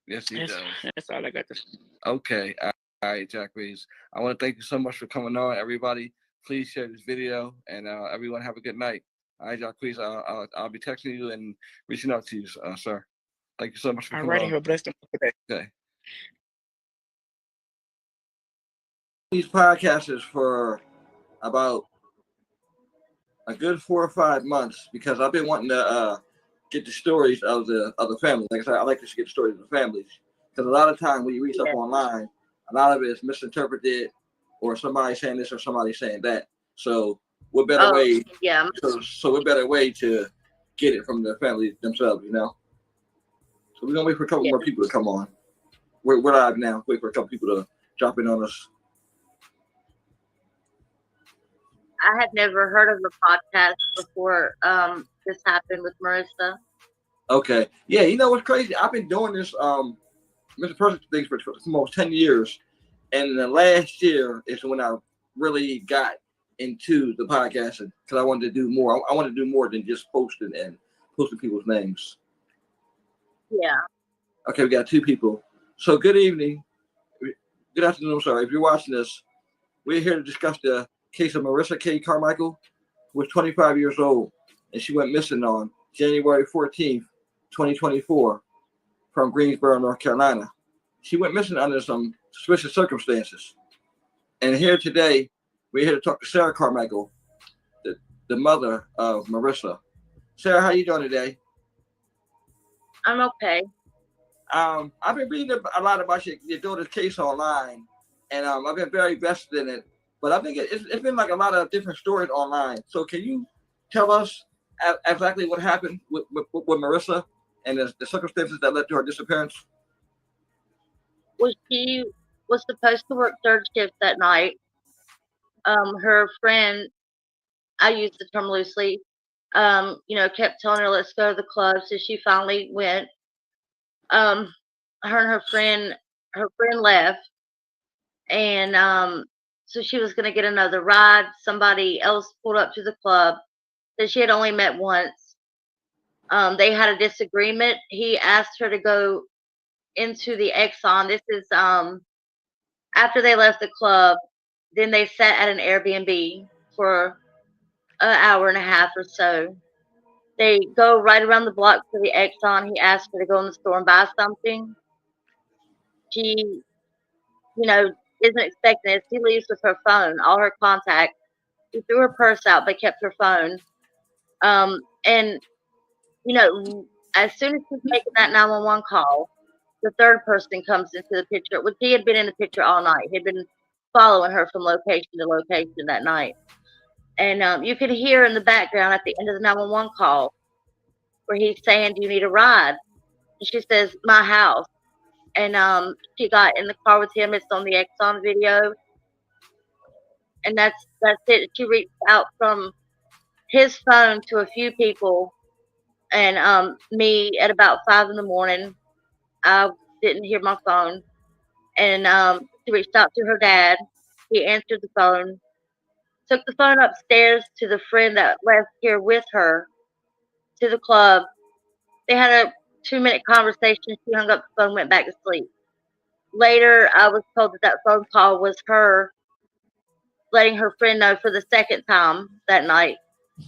A: Yes, he does.
R: That's all I got to say.
A: Okay. All right, Jack Reeves. I want to thank you so much for coming on. Everybody, please share this video, and everyone have a good night. All right, Jack Reeves. I'll be texting you and reaching out to you, sir. Thank you so much for coming
R: Alrighty,
A: on.
R: have a blessed day.
A: Okay. These podcasts is for about a good 4 or 5 months, because I've been wanting to get the stories of the family. Like I said, I like to get the stories of the families, because a lot of time when you read stuff online, a lot of it is misinterpreted, or somebody saying this or somebody saying that. So what better way?
B: Yeah.
A: So what better way to get it from the family themselves, So we're gonna wait for a couple more people to come on. We're live now. Wait for a couple people to drop in on us.
B: I had never heard of the podcast before this happened with Marissa.
A: Okay. Yeah, you know what's crazy? I've been doing this Mr. Perfect things for almost 10 years. And the last year is when I really got into the podcasting, because I wanted to do more. I wanted to do more than just posting people's names.
B: Yeah.
A: Okay, we got 2 people. So good evening. Good afternoon, sorry. If you're watching this, we're here to discuss the case of Marissa K. Carmichael, who was 25 years old, and she went missing on January 14th, 2024, from Greensboro, North Carolina. She went missing under some suspicious circumstances. And here today We're here to talk to Sarah Carmichael, the mother of Marissa. Sarah, how you doing today?
S: I'm okay.
A: I've been reading a lot about your daughter's case online, and I've been very invested in it. But I think it's been like a lot of different stories online. So can you tell us exactly what happened with Marissa and the circumstances that led to her disappearance?
S: Well, she was supposed to work third shift that night. Her friend, I use the term loosely, kept telling her, let's go to the club. So she finally went. Her and her friend left. And so she was going to get another ride. Somebody else pulled up to the club that she had only met once. They had a disagreement. He asked her to go into the Exxon. This is after they left the club. Then they sat at an Airbnb for an hour and a half or so. They go right around the block to the Exxon. He asked her to go in the store and buy something. She, isn't expecting it. She leaves with her phone, all her contacts. She threw her purse out, but kept her phone. And as soon as she's making that 911 call, the third person comes into the picture, which he had been in the picture all night. He had been following her from location to location that night. And you could hear in the background at the end of the 911 call where he's saying, do you need a ride? And she says, my house. And she got in the car with him. It's on the Exxon video. And that's it. She reached out from his phone to a few people. And me at about 5 a.m, I didn't hear my phone. And she reached out to her dad. He answered the phone, took the phone upstairs to the friend that left here with her to the club. They had a 2-minute conversation. She hung up the phone, went back to sleep. Later, I was told that phone call was her letting her friend know for the second time that night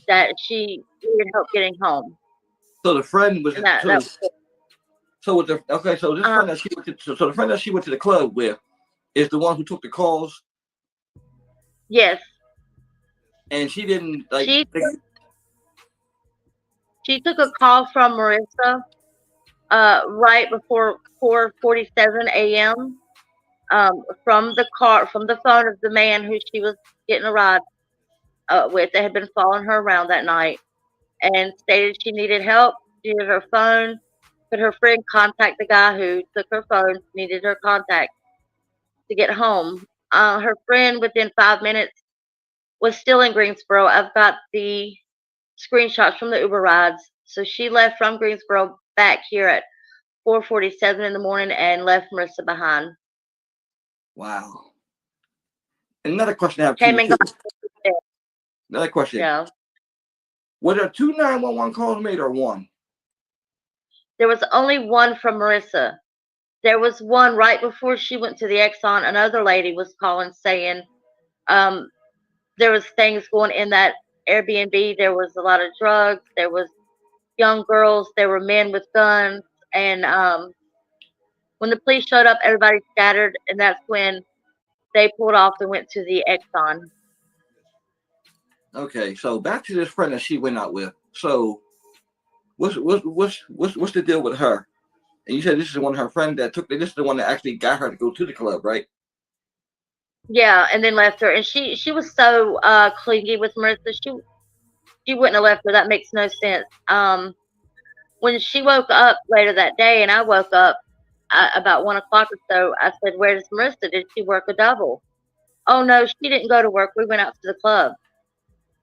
S: that she needed help getting home.
A: So the friend was
S: And that was it.
A: so with the so this friend that she went to, so the friend that she went to the club with is the one who took the calls.
S: Yes.
A: And she didn't
S: She took a call from Marissa right before 4:47 a.m. From the phone of the man who she was getting a ride with that had been following her around that night, and stated she needed help, she needed her phone. Could her friend contact the guy who took her phone, needed her contact to get home. Her friend, within 5 minutes, was still in Greensboro. I've got the screenshots from the Uber rides. So she left from Greensboro back here at 4:47 in the morning and left Marissa behind.
A: Wow. Another question I have.
S: Came and got
A: Another question.
S: Yeah.
A: Were there 2 911 calls made or one?
S: There was only one from Marissa. There was one right before she went to the Exxon. Another lady was calling saying there was things going in that Airbnb. There was a lot of drugs. There was young girls. There were men with guns. And when the police showed up, everybody scattered. And that's when they pulled off and went to the Exxon.
A: Okay, so back to this friend that she went out with. So what's the deal with her? And you said this is one of her friends that took. This is the one that actually got her to go to the club, right?
S: Yeah, and then left her. And she was so clingy with Marissa. She wouldn't have left her. That makes no sense. When she woke up later that day, and I woke up about 1 o'clock or so, I said, "Where's Marissa? Did she work a double?" "Oh no, she didn't go to work. We went out to the club."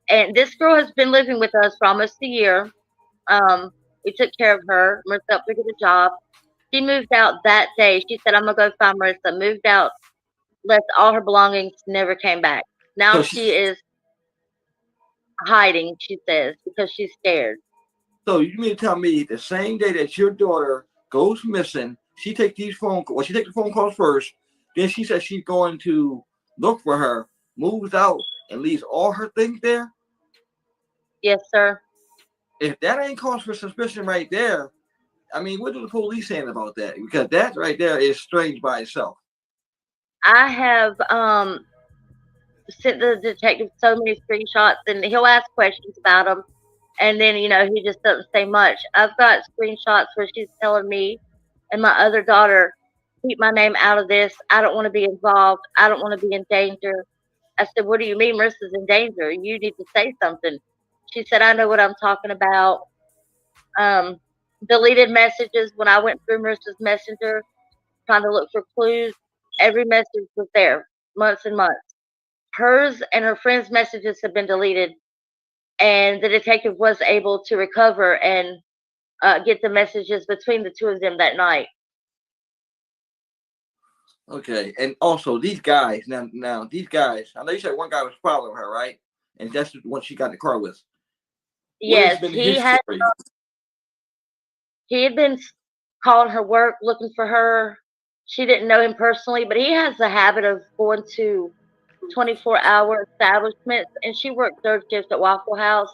S: And this girl has been living with us for almost a year. We took care of her. Marissa helped her get a job. She moved out that day. She said, "I'm gonna go find Marissa." Moved out, left all her belongings, never came back. Now
A: So
S: she is hiding, she says, because she's scared.
A: So you mean to tell me the same day that your daughter goes missing, she takes these phone calls? Well, she takes the phone calls first. Then she says she's going to look for her, moves out, and leaves all her things there?
S: Yes, sir.
A: If that ain't cause for suspicion right there, I mean, what are the police saying about that? Because that right there is strange by itself.
S: I have sent the detective so many screenshots, and he'll ask questions about them, and then he just doesn't say much. I've got screenshots where she's telling me and my other daughter, keep my name out of this. I don't want to be involved. I don't want to be in danger. I said, what do you mean Marissa's in danger? You need to say something. She said, I know what I'm talking about. Deleted messages. When I went through Marissa's messenger trying to look for clues, every message was there, months and months. Hers and her friends' messages have been deleted, and the detective was able to recover and get the messages between the two of them that night.
A: Okay, and also these guys. Now these guys. I know you said one guy was following her, right? And that's the one she got in the car with.
S: Yes, he had been calling her work, looking for her. She didn't know him personally, but he has a habit of going to 24-hour establishments, and she worked third shift at Waffle House,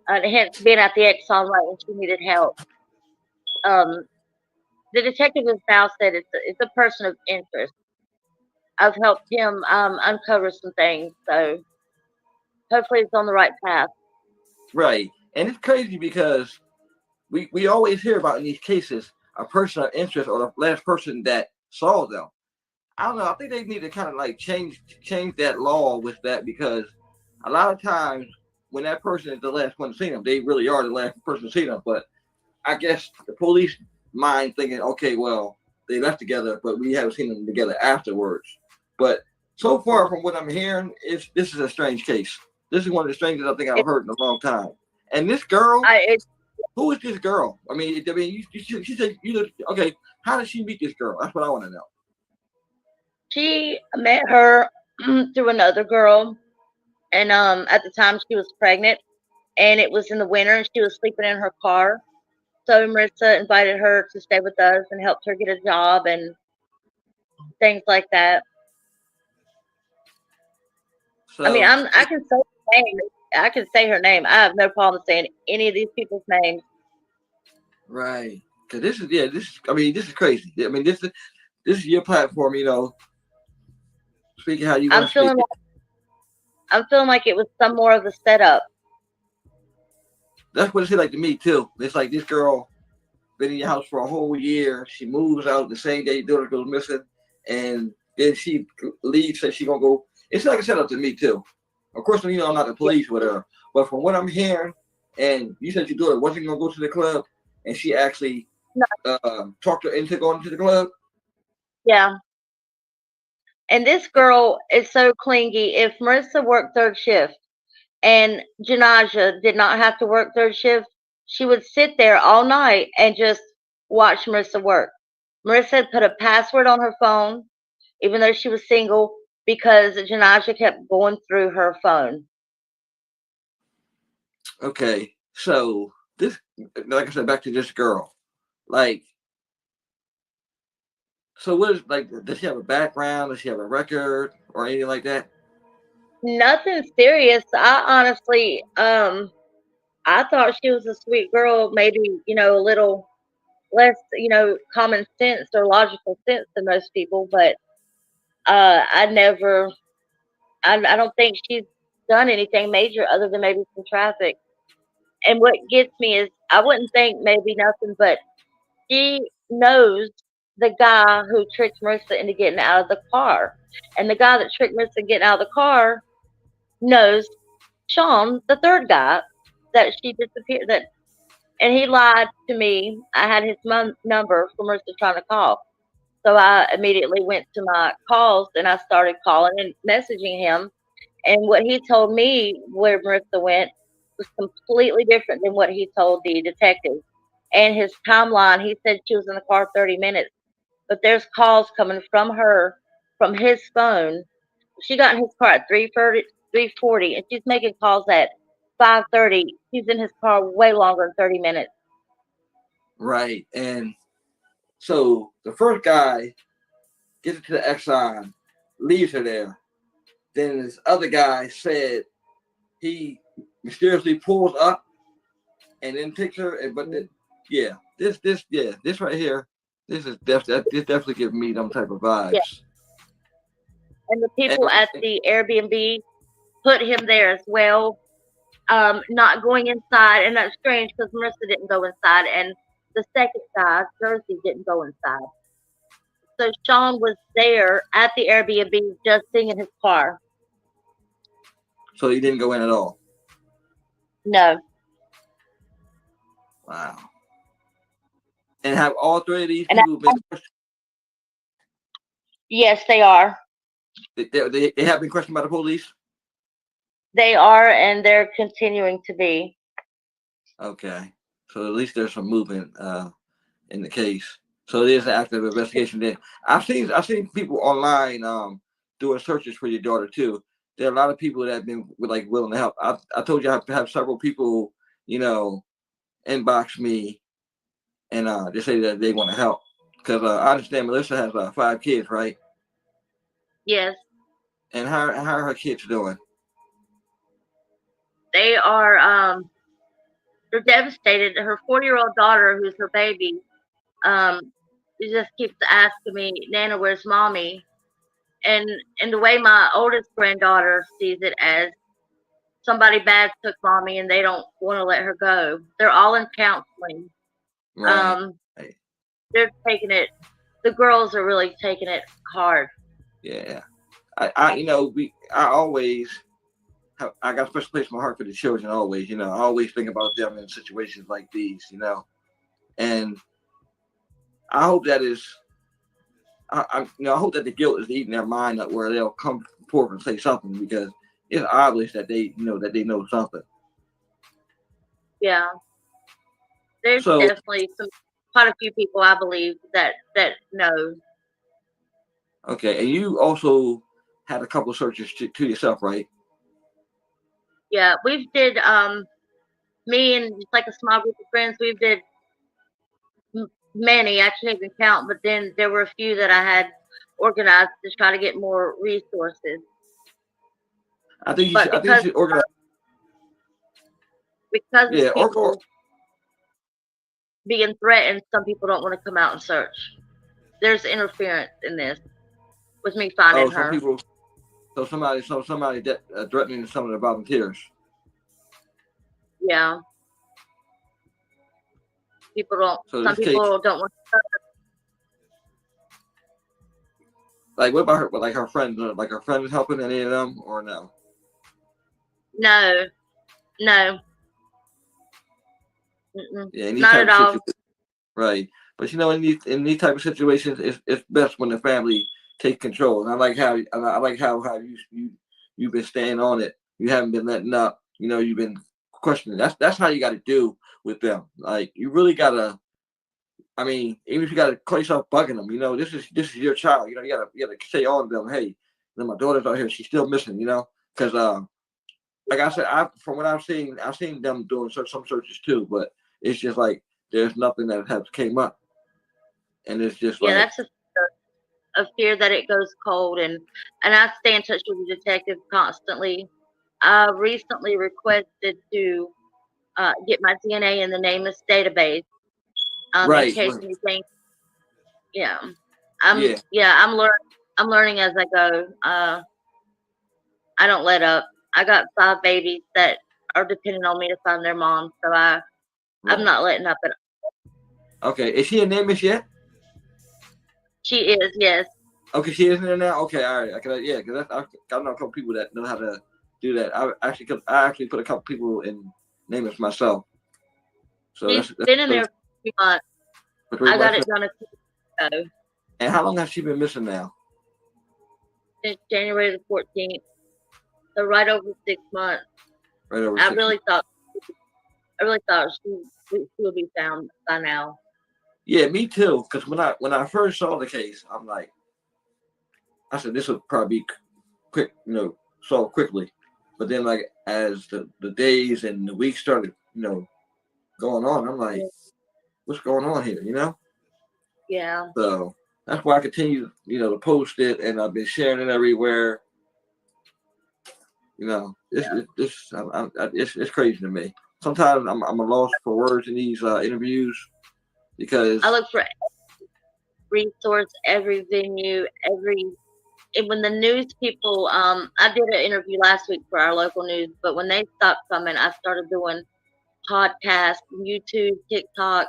S: hence being at the Exxon right when she needed help. The detective has now said it's a person of interest. I've helped him uncover some things, so hopefully it's on the right path.
A: Right, and it's crazy because we always hear about in these cases a person of interest or the last person that saw them. I don't know. I think they need to kind of like change that law with that, because a lot of times when that person is the last one to see them, they really are the last person to see them. But I guess the police mind thinking, okay, well, they left together, but we haven't seen them together afterwards. But so far from what I'm hearing, this is a strange case. This is one of the strangest I think I've heard in a long time. And this girl, who is this girl? I mean, she said, okay, how did she meet this girl? That's what I want to know.
S: She met her through another girl, and at the time she was pregnant, and it was in the winter, and she was sleeping in her car. So Marissa invited her to stay with us and helped her get a job and things like that.
A: So,
S: I mean, I can say her name. I can say her name. I have no problem saying any of these people's names.
A: Right. Cause this is crazy. I mean, this is your platform, Speaking how you want to speak.
S: I'm feeling like it was some more of a setup.
A: That's what it seemed like to me too. It's like this girl been in your house for a whole year. She moves out the same day your daughter goes missing, and then she leaves. Says she gonna go. It's like a setup to me too. Of course, I'm not the police with her, but from what I'm hearing, and you said your daughter wasn't gonna go to the club, and she actually talked her into going to the club.
S: Yeah. And this girl is so clingy. If Marissa worked third shift and Janaja did not have to work third shift, she would sit there all night and just watch Marissa work. Marissa had put a password on her phone, even though she was single, because Janaja kept going through her phone.
A: Okay, so this, like I said, back to this girl, so what is, does she have a background? Does she have a record or anything like that?
S: Nothing serious. I honestly, I thought she was a sweet girl, maybe, a little less, common sense or logical sense than most people, but I don't think she's done anything major other than maybe some traffic. And what gets me is I wouldn't think maybe nothing, but she knows the guy who tricked Marissa into getting out of the car. And the guy that tricked Marissa getting out of the car knows Sean, the third guy, that she disappeared. And he lied to me. I had his number for Marissa trying to call. So I immediately went to my calls and I started calling and messaging him. And what he told me where Marissa went was completely different than what he told the detective. And his timeline, he said she was in the car 30 minutes. But there's calls coming from her, from his phone. She got in his car at 3:40, and she's making calls at 5:30. He's in his car way longer than 30 minutes.
A: Right. And so the first guy gets to the Exxon, leaves her there. Then this other guy said he mysteriously pulls up and then takes her. This right here, this definitely giving me them type of vibes.
S: and the people at the Airbnb put him there as well. Not going inside, and that's strange because Marissa didn't go inside, and the second guy, Jersey, didn't go inside. So Sean was there at the Airbnb just sitting in his car.
A: So he didn't go in at all.
S: No.
A: Wow. And have all three of these people been questioned?
S: Yes, they are.
A: They have been questioned by the police?
S: They are, and they're continuing to be.
A: Okay. So at least there's some movement in the case. So it is an active investigation there. I've seen people online doing searches for your daughter too. There are a lot of people that have been like willing to help. I told you I have several people, inbox me and they say that they want to help. Because I understand Melissa has 5 kids, right?
S: Yes.
A: And how are her kids doing?
S: They are they're devastated. Her 40-year-old daughter, who's her baby, she just keeps asking me, Nana, where's mommy? And the way my oldest granddaughter sees it as somebody bad took mommy and they don't want to let her go. They're all in counseling.
A: Right.
S: They're taking it, the girls are really taking it hard.
A: Yeah. I got a special place in my heart for the children always, I always think about them in situations like these, and I hope that is, I hope that the guilt is eating their mind up where they'll come forth and say something because it's obvious that they know something.
S: Yeah. There's definitely quite a few people I believe that know.
A: Okay, and you also had a couple of searches to yourself, right?
S: Yeah, we did, me and just like a small group of friends, we did many, I can't even count, but then there were a few that I had organized to try to get more resources.
A: I think you should organize.
S: Because of people being threatened, some people don't want to come out and search. There's interference in this with me finding her.
A: So somebody threatening some of the volunteers.
S: Yeah. Some people don't want to.
A: Like, what about her? Like her friends? Like her friends helping any of them, or no?
S: No.
A: Yeah,
S: not at all.
A: Right, but in these type of situations, it's best when the family take control. And I like how you've been staying on it. You haven't been letting up. You've been questioning. That's how you got to do with them. Like you really gotta. I mean, even if you gotta call yourself bugging them, this is your child. You gotta say on them, hey, my daughter's out here. She's still missing. Because like I said, from what I've seen them doing some searches too, but it's just like there's nothing that has came up, and it's just
S: that's a fear that it goes cold, and I stay in touch with the detective constantly. I recently requested to get my DNA in the NamUs database.
A: Right.
S: In case anything. Yeah. I'm learning as I go. I don't let up. I got 5 babies that are depending on me to find their mom, so I'm not letting up at all.
A: Okay. Is she in NamUs yet?
S: She is, yes.
A: Okay, she is in there now. Okay, all right. Because I know a couple people that know how to do that. I actually put a couple people in NamUs myself. So
S: She's been in there for 3 months. I got it done a few weeks ago.
A: And how long has she been missing now?
S: Since January the 14th. So right over 6 months.
A: Right over.
S: I really thought she would be found by now.
A: Yeah, me too. Because when I first saw the case, I'm like, I said this would probably be quick, solved quickly. But then, like as the days and the weeks started, going on, I'm like, what's going on here?
S: Yeah.
A: So that's why I continue, to post it, and I've been sharing it everywhere. It's crazy to me. Sometimes I'm a loss for words in these interviews because
S: I look for every resource, every venue, every when the news people, I did an interview last week for our local news, but when they stopped coming, I started doing podcasts, YouTube, TikTok,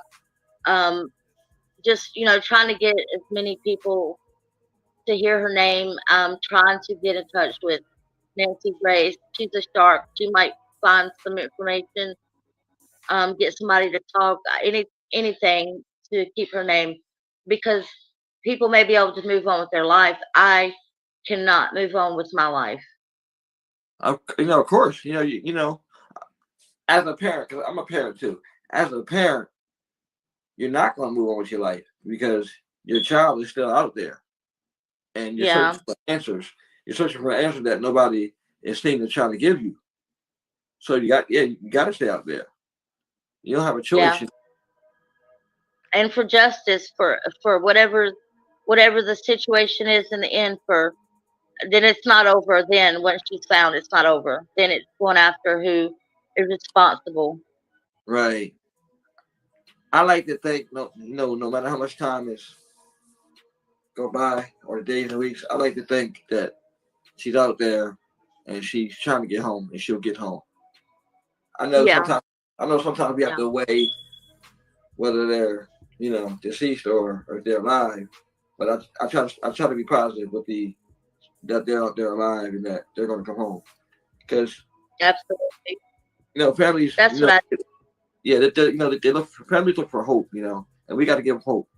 S: just, trying to get as many people to hear her name. I'm trying to get in touch with Nancy Grace. She's a shark. She might find some information, get somebody to talk, anything to keep her name, because people may be able to move on with their life. I cannot move on with my life.
A: Of course, as a parent, because I'm a parent too. As a parent, you're not going to move on with your life because your child is still out there, and you're searching for answers. You're searching for an answer that nobody is seeming to try to give you. So you got to stay out there. You don't have a choice.
S: Yeah. And for justice, for whatever the situation is in the end, then it's not over. Then once she's found, it's not over. Then it's going after who is responsible.
A: Right. I like to think, no matter how much time is go by or days and weeks, I like to think that she's out there and she's trying to get home and she'll get home. I know sometimes we have to weigh whether they're deceased or they're alive, but I try to be positive with that they're alive and that they're going to come home, because
S: absolutely,
A: families.
S: That's what I.
A: Yeah, they look. Families look for hope, and we got to give them hope.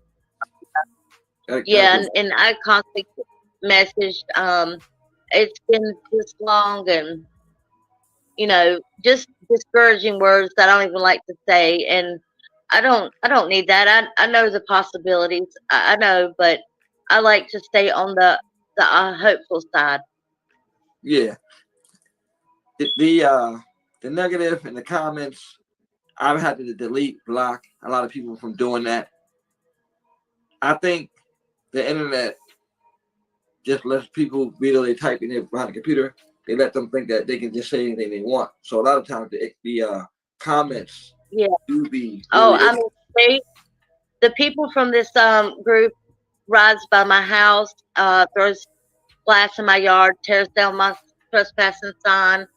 S: And I constantly messaged. It's been this long, and just discouraging words that I don't even like to say, and I don't need that. I know the possibilities. I know, but I like to stay on the hopeful side.
A: Yeah. The negative in the comments, I've had to block a lot of people from doing that. I think the internet just lets people, either they type in behind the computer, they let them think that they can just say anything they want. So a lot of times the comments do be.
S: The people from this group rides by my house, throws glass in my yard, tears down my trespassing sign.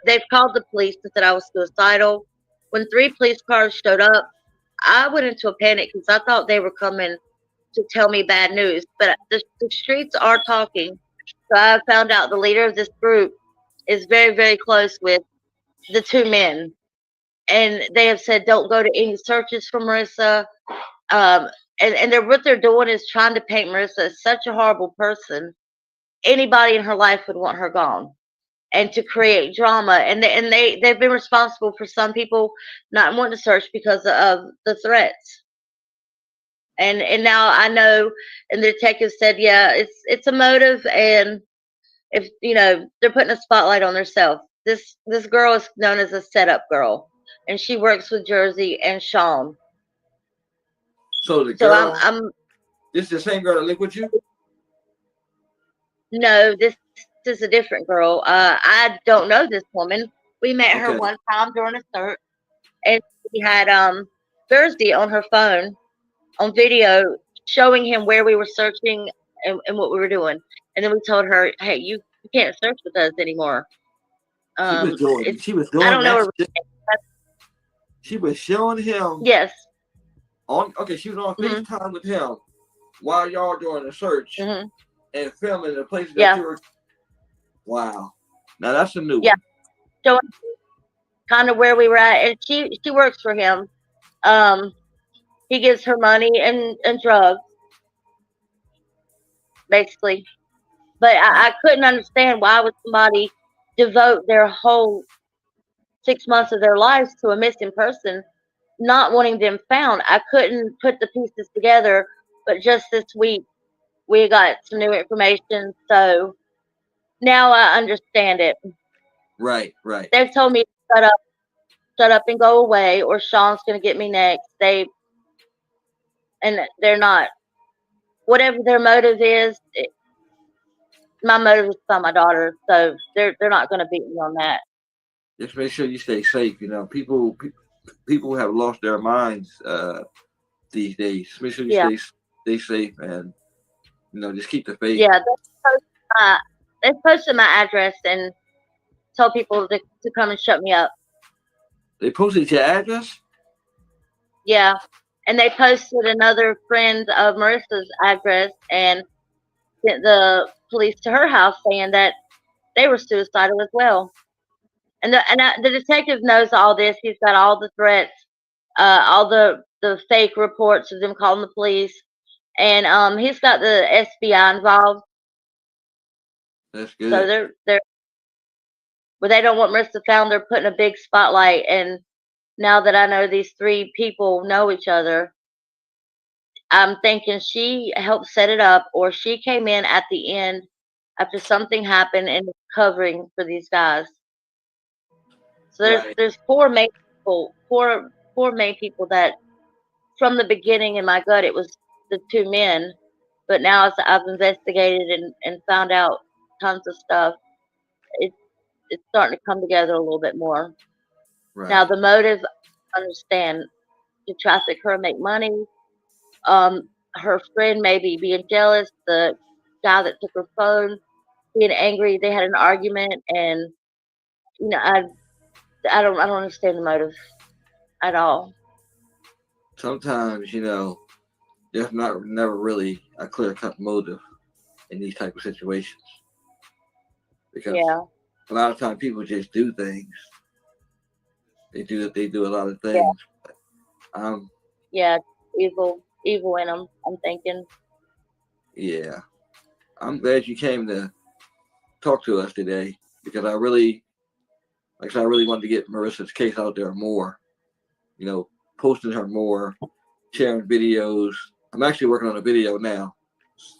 S: They've called the police and said I was suicidal. When 3 police cars showed up, I went into a panic because I thought they were coming to tell me bad news. But the streets are talking. So I found out the leader of this group is very, very close with the 2 men. And they have said, don't go to any searches for Marissa. And what they're doing is trying to paint Marissa as such a horrible person. Anybody in her life would want her gone, and to create drama. And they've been responsible for some people not wanting to search because of the threats. And now I know, and the detective said, yeah, it's a motive, and if they're putting a spotlight on themselves. This girl is known as a setup girl, and she works with Jersey and Sean.
A: So the girl, this is the same girl that lived with you?
S: No, this is a different girl. I don't know this woman. We met her one time during a search, and she had Thursday on her phone on video showing him where we were searching and what we were doing. And then we told her, hey, you can't search with us anymore.
A: She was doing
S: I don't know.
A: She was showing him.
S: Yes.
A: She was on FaceTime with him while y'all doing the search and filming the places that you were. Wow. Now that's a new one.
S: Showing kind of where we were at. And she works for him. He gives her money and drugs, basically. But I couldn't understand, why would somebody devote their whole 6 months of their lives to a missing person, not wanting them found. I couldn't put the pieces together, but just this week we got some new information, so now I understand it.
A: Right.
S: They've told me to shut up and go away, or Sean's gonna get me next. And they're not. Whatever their motive is, my motive is to find my daughter, so they're not gonna beat me on that.
A: Just make sure you stay safe. People have lost their minds these days. Make sure you stay safe, and just keep the faith.
S: Yeah, they posted my address and told people to come and shut me up.
A: They posted your address?
S: Yeah. And they posted another friend of Marissa's address and sent the police to her house saying that they were suicidal as well. And the detective knows all this. He's got all the threats, all the fake reports of them calling the police, and he's got the FBI involved.
A: That's
S: So
A: good.
S: they're but they don't want Marissa found. They're putting a big spotlight. And now that I know these three people know each other, I'm thinking she helped set it up, or she came in at the end after something happened and is covering for these guys. So
A: Right.
S: there's four main people that from the beginning in my gut it was the two men, but now as I've investigated and found out tons of stuff, it's starting to come together a little bit more. Now
A: Right.
S: the motive, I understand, to traffic her, make money. Her friend maybe being jealous, the guy that took her phone being angry, they had an argument, and I don't understand the motive at all.
A: Sometimes, there's never really a clear-cut motive in these type of situations. Because
S: Yeah.
A: a lot of times people just do things. They do a lot of
S: Yeah.
A: things.
S: Yeah, evil in them, I'm thinking.
A: Yeah. I'm glad you came to talk to us today because I really wanted to get Marissa's case out there more. Posting her more, sharing videos. I'm actually working on a video now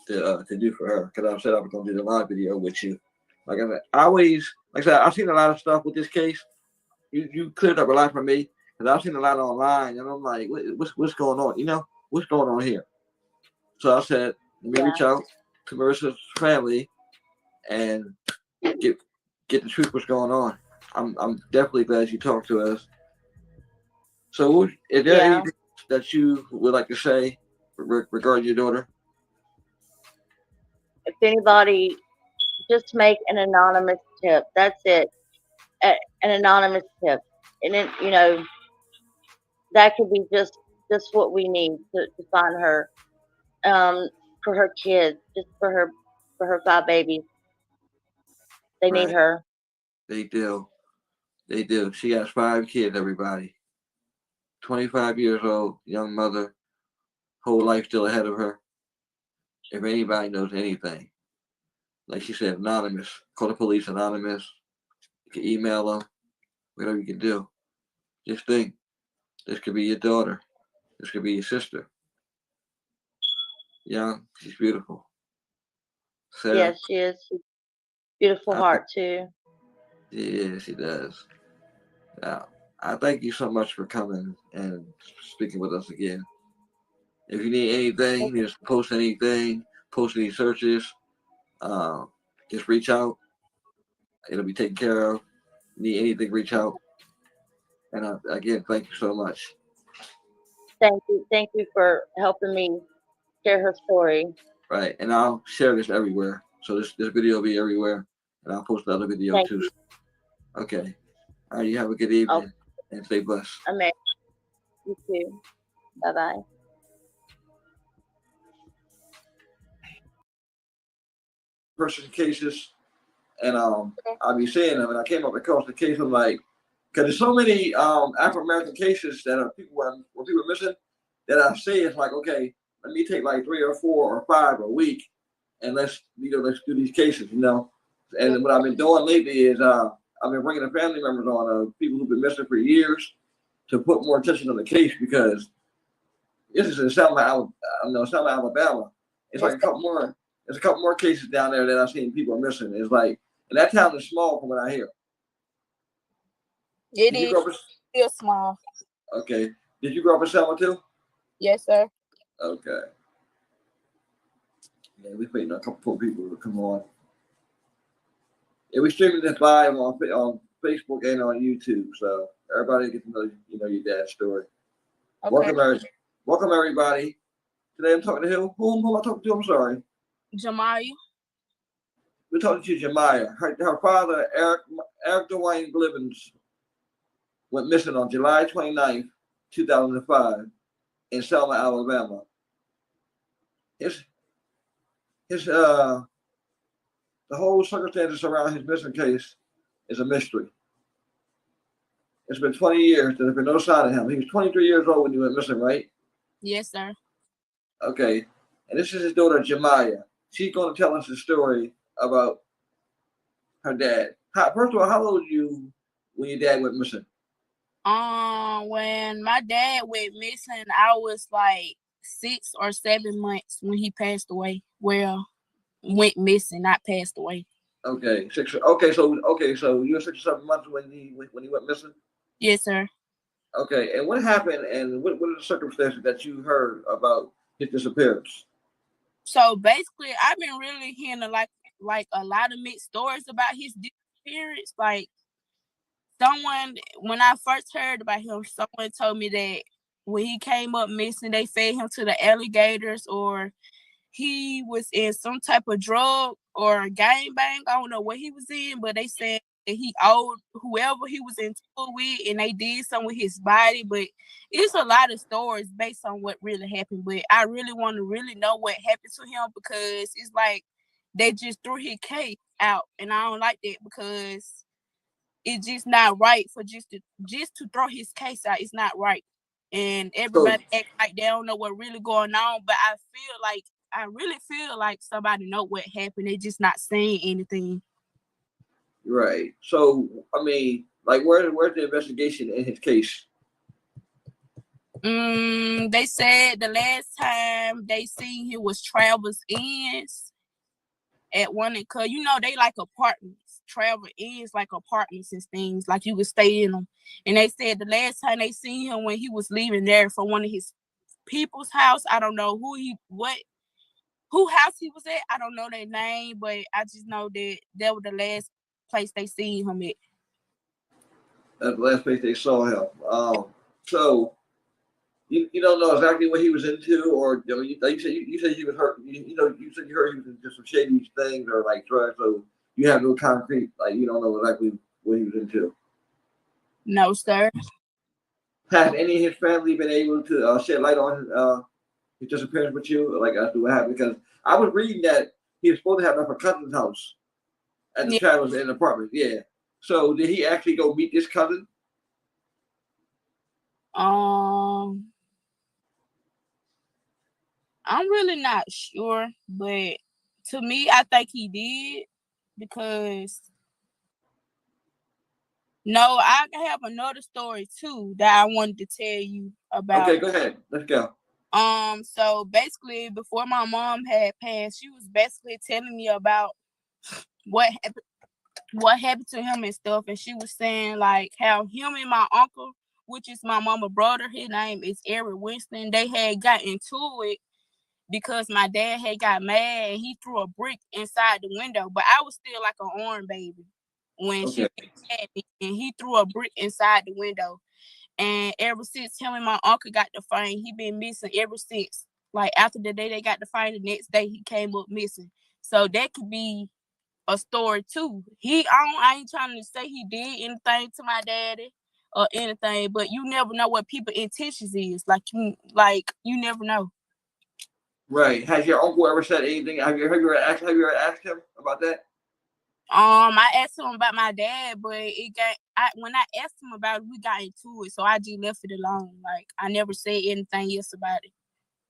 A: to do for her because I said I was going to do the live video with you. Like I said, I've seen a lot of stuff with this case. You cleared up a lot for me because I've seen a lot online, and I'm like, what's going on? What's going on here? So I said, let me reach out to Marissa's family and get the truth what's going on. I'm definitely glad you talked to us. So is there anything that you would like to say regarding your daughter?
S: If anybody, just make an anonymous tip. That's it. An anonymous tip. And then, that could be just what we need to find her. For her kids, just for her 5 babies. They need
A: Right.
S: her.
A: They do. She has 5 kids, everybody. 25 years old, young mother, whole life still ahead of her. If anybody knows anything, like she said, anonymous. Call the police, anonymous. You can email them, whatever you can do. Just think, this could be your daughter. This could be your sister. Young, she's beautiful. Sarah,
S: Yes, she is. Beautiful heart too.
A: Yeah, she does. Now, I thank you so much for coming and speaking with us again. If you need anything, just post anything, post any searches, just reach out. It'll be taken care of. Need anything, reach out. And again, thank you so much.
S: Thank you for helping me share her story.
A: Right, and I'll share this everywhere. So this video will be everywhere, and I'll post another video
S: Thank
A: too.
S: you.
A: Okay. All right, you have a good evening and stay blessed.
S: Amen. You too. Bye bye.
A: Person cases, and I'll be seeing them, and I came up across the case. I'm like, because there's so many African American cases that are people where people are missing that I see. It's like, okay, let me take like 3 or 4 or 5 a week, and let's do these cases, And what I've been doing lately is I've been bringing the family members on people who've been missing for years to put more attention on the case because this is in Selma, Alabama. It's like a couple more. There's a couple more cases down there that I've seen people are missing. It's like, and that town is small from what I hear.
T: It is still small.
A: Okay. Did you grow up in Selma too?
T: Yes, sir.
A: Okay. Yeah, we're waiting on a couple more people to come on. Yeah, we streaming this live on Facebook and on YouTube, so everybody gets to know your dad's story.
T: Okay.
A: Welcome everybody. Today I'm talking to who? Who am I talking to? I'm sorry.
T: Jamaya.
A: We're talking to Jemiah. Her father, Eric Dwayne Blivens, went missing on July 29th, 2005 in Selma, Alabama. The whole circumstances around his missing case is a mystery. It's been 20 years. There's been no sign of him. He was 23 years old when he went missing, right?
T: Yes, sir.
A: Okay. And this is his daughter, Jemiah. She's going to tell us the story about her dad. First of all, how old were you when your dad went missing?
T: When my dad went missing, I was like 6 or 7 months when he passed away. Well, went missing, not passed away.
A: Okay, so you were 6 or 7 months when he went missing?
T: Yes, sir.
A: Okay, and what happened, and what are the circumstances that you heard about his disappearance?
T: So basically, I've been really hearing like a lot of mixed stories about his disappearance. Like when I first heard about him, someone told me that when he came up missing, they fed him to the alligators, or he was in some type of drug or gang bang. I don't know what he was in, but they said that he owed whoever he was in tour with, and they did something with his body. But it's a lot of stories based on what really happened. But I really want to really know what happened to him, because it's like they just threw his case out, and I don't like that, because it's just not right for just to throw his case out. It's not right, and everybody act like they don't know what really going on. But I really feel like somebody know what happened. They just not saying anything.
A: Right. So I mean, like, where's the investigation in his case?
T: They said the last time they seen him was Travelers Inns at one, because they like apartments. Travel Inns like apartments and things, like you could stay in them. And they said the last time they seen him when he was leaving there for one of his people's house. I don't know who house he was at. I don't know their name, but I just know that was the last place they seen him at.
A: That's the last place they saw him. So you don't know exactly what he was into, or like you said he was hurt. You said you heard he was into some shady things or like drugs. So you have no concrete, like you don't know exactly what he was into.
T: No, sir.
A: Has any of his family been able to shed light on his disappearance with you, like as to what happened? Because I was reading that he was supposed to have left a cousin's house at the Travelers Inn apartment. Yeah. So did he actually go meet this cousin?
T: I'm really not sure, but to me, I think he did, because I have another story too that I wanted to tell you about.
A: Okay, go ahead. Let's go.
T: So basically, before my mom had passed, she was basically telling me about what happened to him and stuff, and she was saying like how him and my uncle, which is my mama's brother, his name is Eric Winston, they had got into it because my dad had got mad and he threw a brick inside the window. But I was still like an orange baby when she had me, and he threw a brick inside the window. And ever since him and my uncle got the fine, he been missing ever since. Like after the day they got the fine, the next day he came up missing. So that could be a story too. I ain't trying to say he did anything to my daddy or anything, but you never know what people's intentions is. Like you never know.
A: Right. Has your uncle ever said anything? Have you ever asked him about that?
T: I asked him about my dad, but when I asked him about it, we got into it, so I just left it alone. Like I never said anything else about it.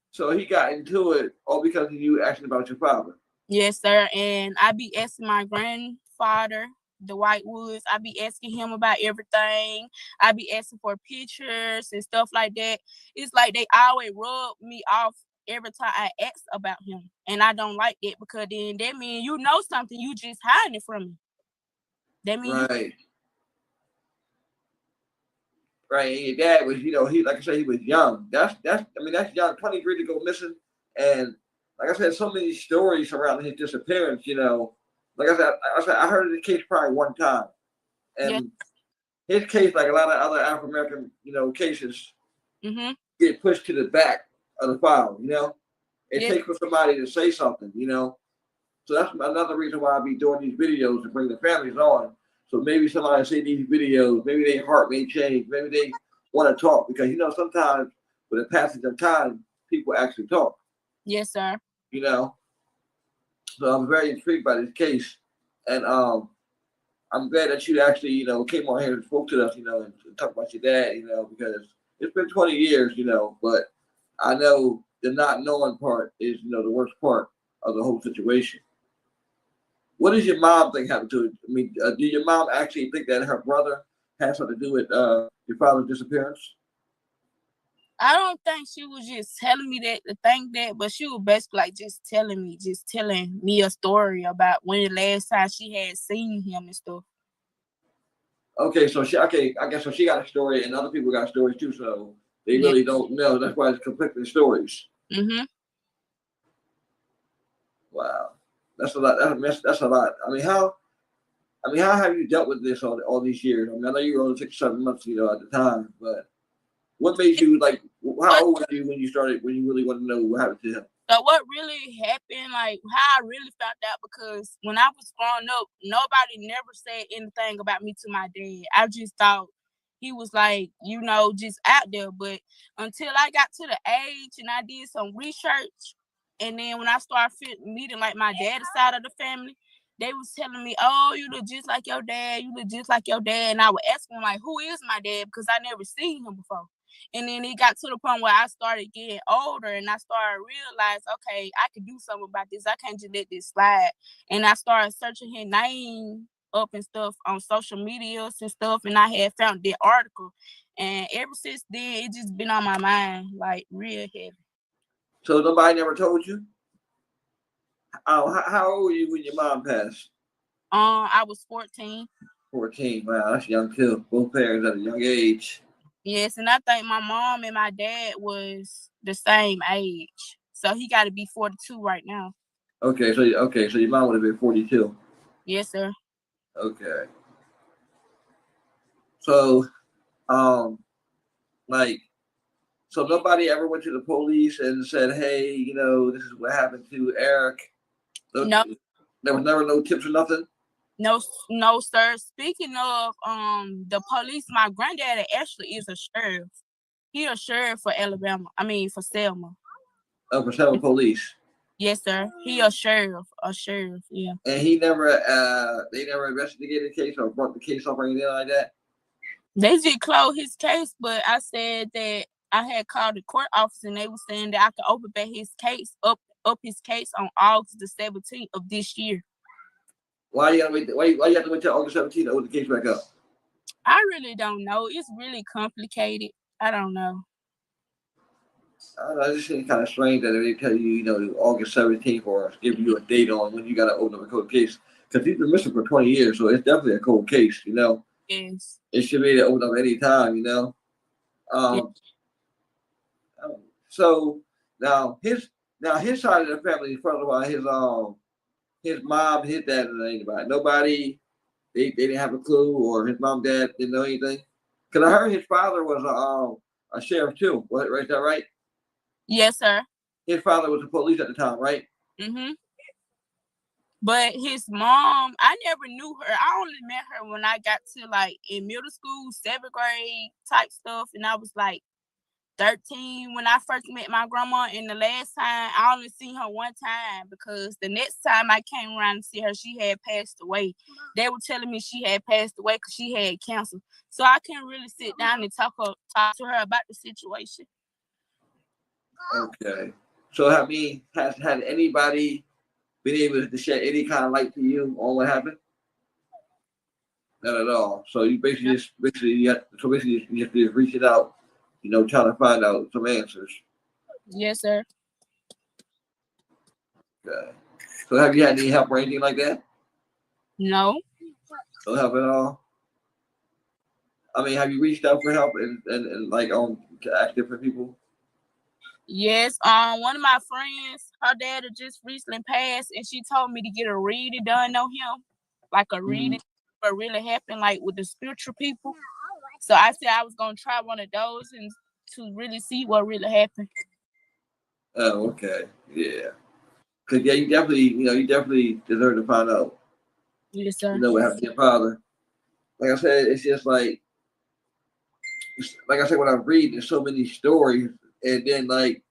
A: So he got into it all because of you asking about your father?
T: Yes, sir. And I be asking my grandfather, the Whitewoods, I be asking him about everything. I be asking for pictures and stuff like that. It's like they always rub me off every time I ask about him. And I don't like that, because then that means you know something, you just hiding it from me. That means
A: Right. And your dad was, he, like I said, he was young. That's young, 23 to go missing. And like I said, so many stories surrounding his disappearance, Like I said, I heard of the case probably one time. And his case, like a lot of other African American, cases, get pushed to the back of the file, It takes for somebody to say something, So that's another reason why I be doing these videos to bring the families on. So maybe somebody see these videos, maybe their heart may change, maybe they want to talk because sometimes with the passage of time, people actually talk.
T: Yes, sir.
A: So I'm very intrigued by this case, and I'm glad that you actually came on here and spoke to us, and talked about your dad, because it's been 20 years, but I know the not knowing part is the worst part of the whole situation. What does your mom think happened to it? I mean, do your mom actually think that her brother has something to do with your father's disappearance?
T: I don't think she was just telling me that to think that, but she was basically like just telling me a story about when the last time she had seen him and stuff.
A: Okay, so I guess so she got a story and other people got stories too, so they really don't know. That's why it's conflicting stories.
T: Mm-hmm.
A: Wow. That's a lot. That's a lot. I mean, how have you dealt with this all these years? I mean, I know you were only 6 or 7 months, at the time, but what made you how old were you when you really wanted to know what happened to him?
T: So what really happened, like how I really found out, because when I was growing up, nobody never said anything about me to my dad. I just thought he was like, just out there. But until I got to the age and I did some research, and then when I started meeting like my dad's side of the family, they was telling me, oh, you look just like your dad, you look just like your dad. And I would ask them like, who is my dad? Because I never seen him before. And then it got to the point where I started getting older and I started realizing, okay, I could do something about this. I can't just let this slide. And I started searching his name up and stuff on social medias and stuff. And I had found that article. And ever since then, it just been on my mind, like real heavy.
A: So nobody never told you? How old were you when your mom passed?
T: I was 14.
A: 14. Wow, that's young too. Both parents at a young age.
T: Yes, and I think my mom and my dad was the same age. So he got to be 42 right now.
A: Okay, so your mom would have been 42.
T: Yes, sir.
A: Okay. So, so nobody ever went to the police and said, "Hey, this is what happened to Eric."
T: No.
A: There was never no tips or nothing.
T: No, sir. Speaking of the police, my granddad actually is a sheriff. He a sheriff for Alabama. I mean for Selma.
A: Oh, for Selma police.
T: Yes, sir. He a sheriff. Yeah.
A: And they never investigated the case or brought the case up or anything like that.
T: They just closed his case, but I said that I had called the court office and they were saying that I could open back his case up his case on August the 17th of this year.
A: Why you have to wait till August 17th to open the case back up?
T: I really don't know. It's really complicated. I don't know.
A: I don't know. It just seems kind of strange that they tell you, August 17th or give you a date on when you got to open up a cold case. Because he's been missing for 20 years, so it's definitely a cold case,
T: Yes.
A: It should be able to open up any time, So now his side of the family, first of all, his mom, his dad didn't know anybody. Nobody, they didn't have a clue, or his mom, dad didn't know anything. Because I heard his father was a sheriff too. Right? Is that right?
T: Yes, sir.
A: His father was the police at the time, right?
T: Mm-hmm. But his mom, I never knew her. I only met her when I got to in middle school, 7th grade type stuff. And I was 13 when I first met my grandma. And the last time, I only seen her one time because the next time I came around to see her, she had passed away. They were telling me she had passed away because she had cancer. So I couldn't really sit down and talk to her about the situation.
A: Okay. So has anybody been able to shed any kind of light to you on what happened? Not at all. So you basically you have to just reach it out, trying to find out some answers.
T: Yes, sir.
A: Okay. So have you had any help or anything like that?
T: No.
A: No help at all? I mean, have you reached out for help and to ask different people?
T: Yes, one of my friends, her dad had just recently passed, and she told me to get a reading done on him, like a reading what really happened, with the spiritual people. So I said I was gonna try one of those and to really see what really happened.
A: Oh, okay, yeah. Cause yeah, you definitely deserve to find out.
T: Yes, sir.
A: You know what happened to your father. Like I said, it's just like I said, when I read, there's so many stories, and then like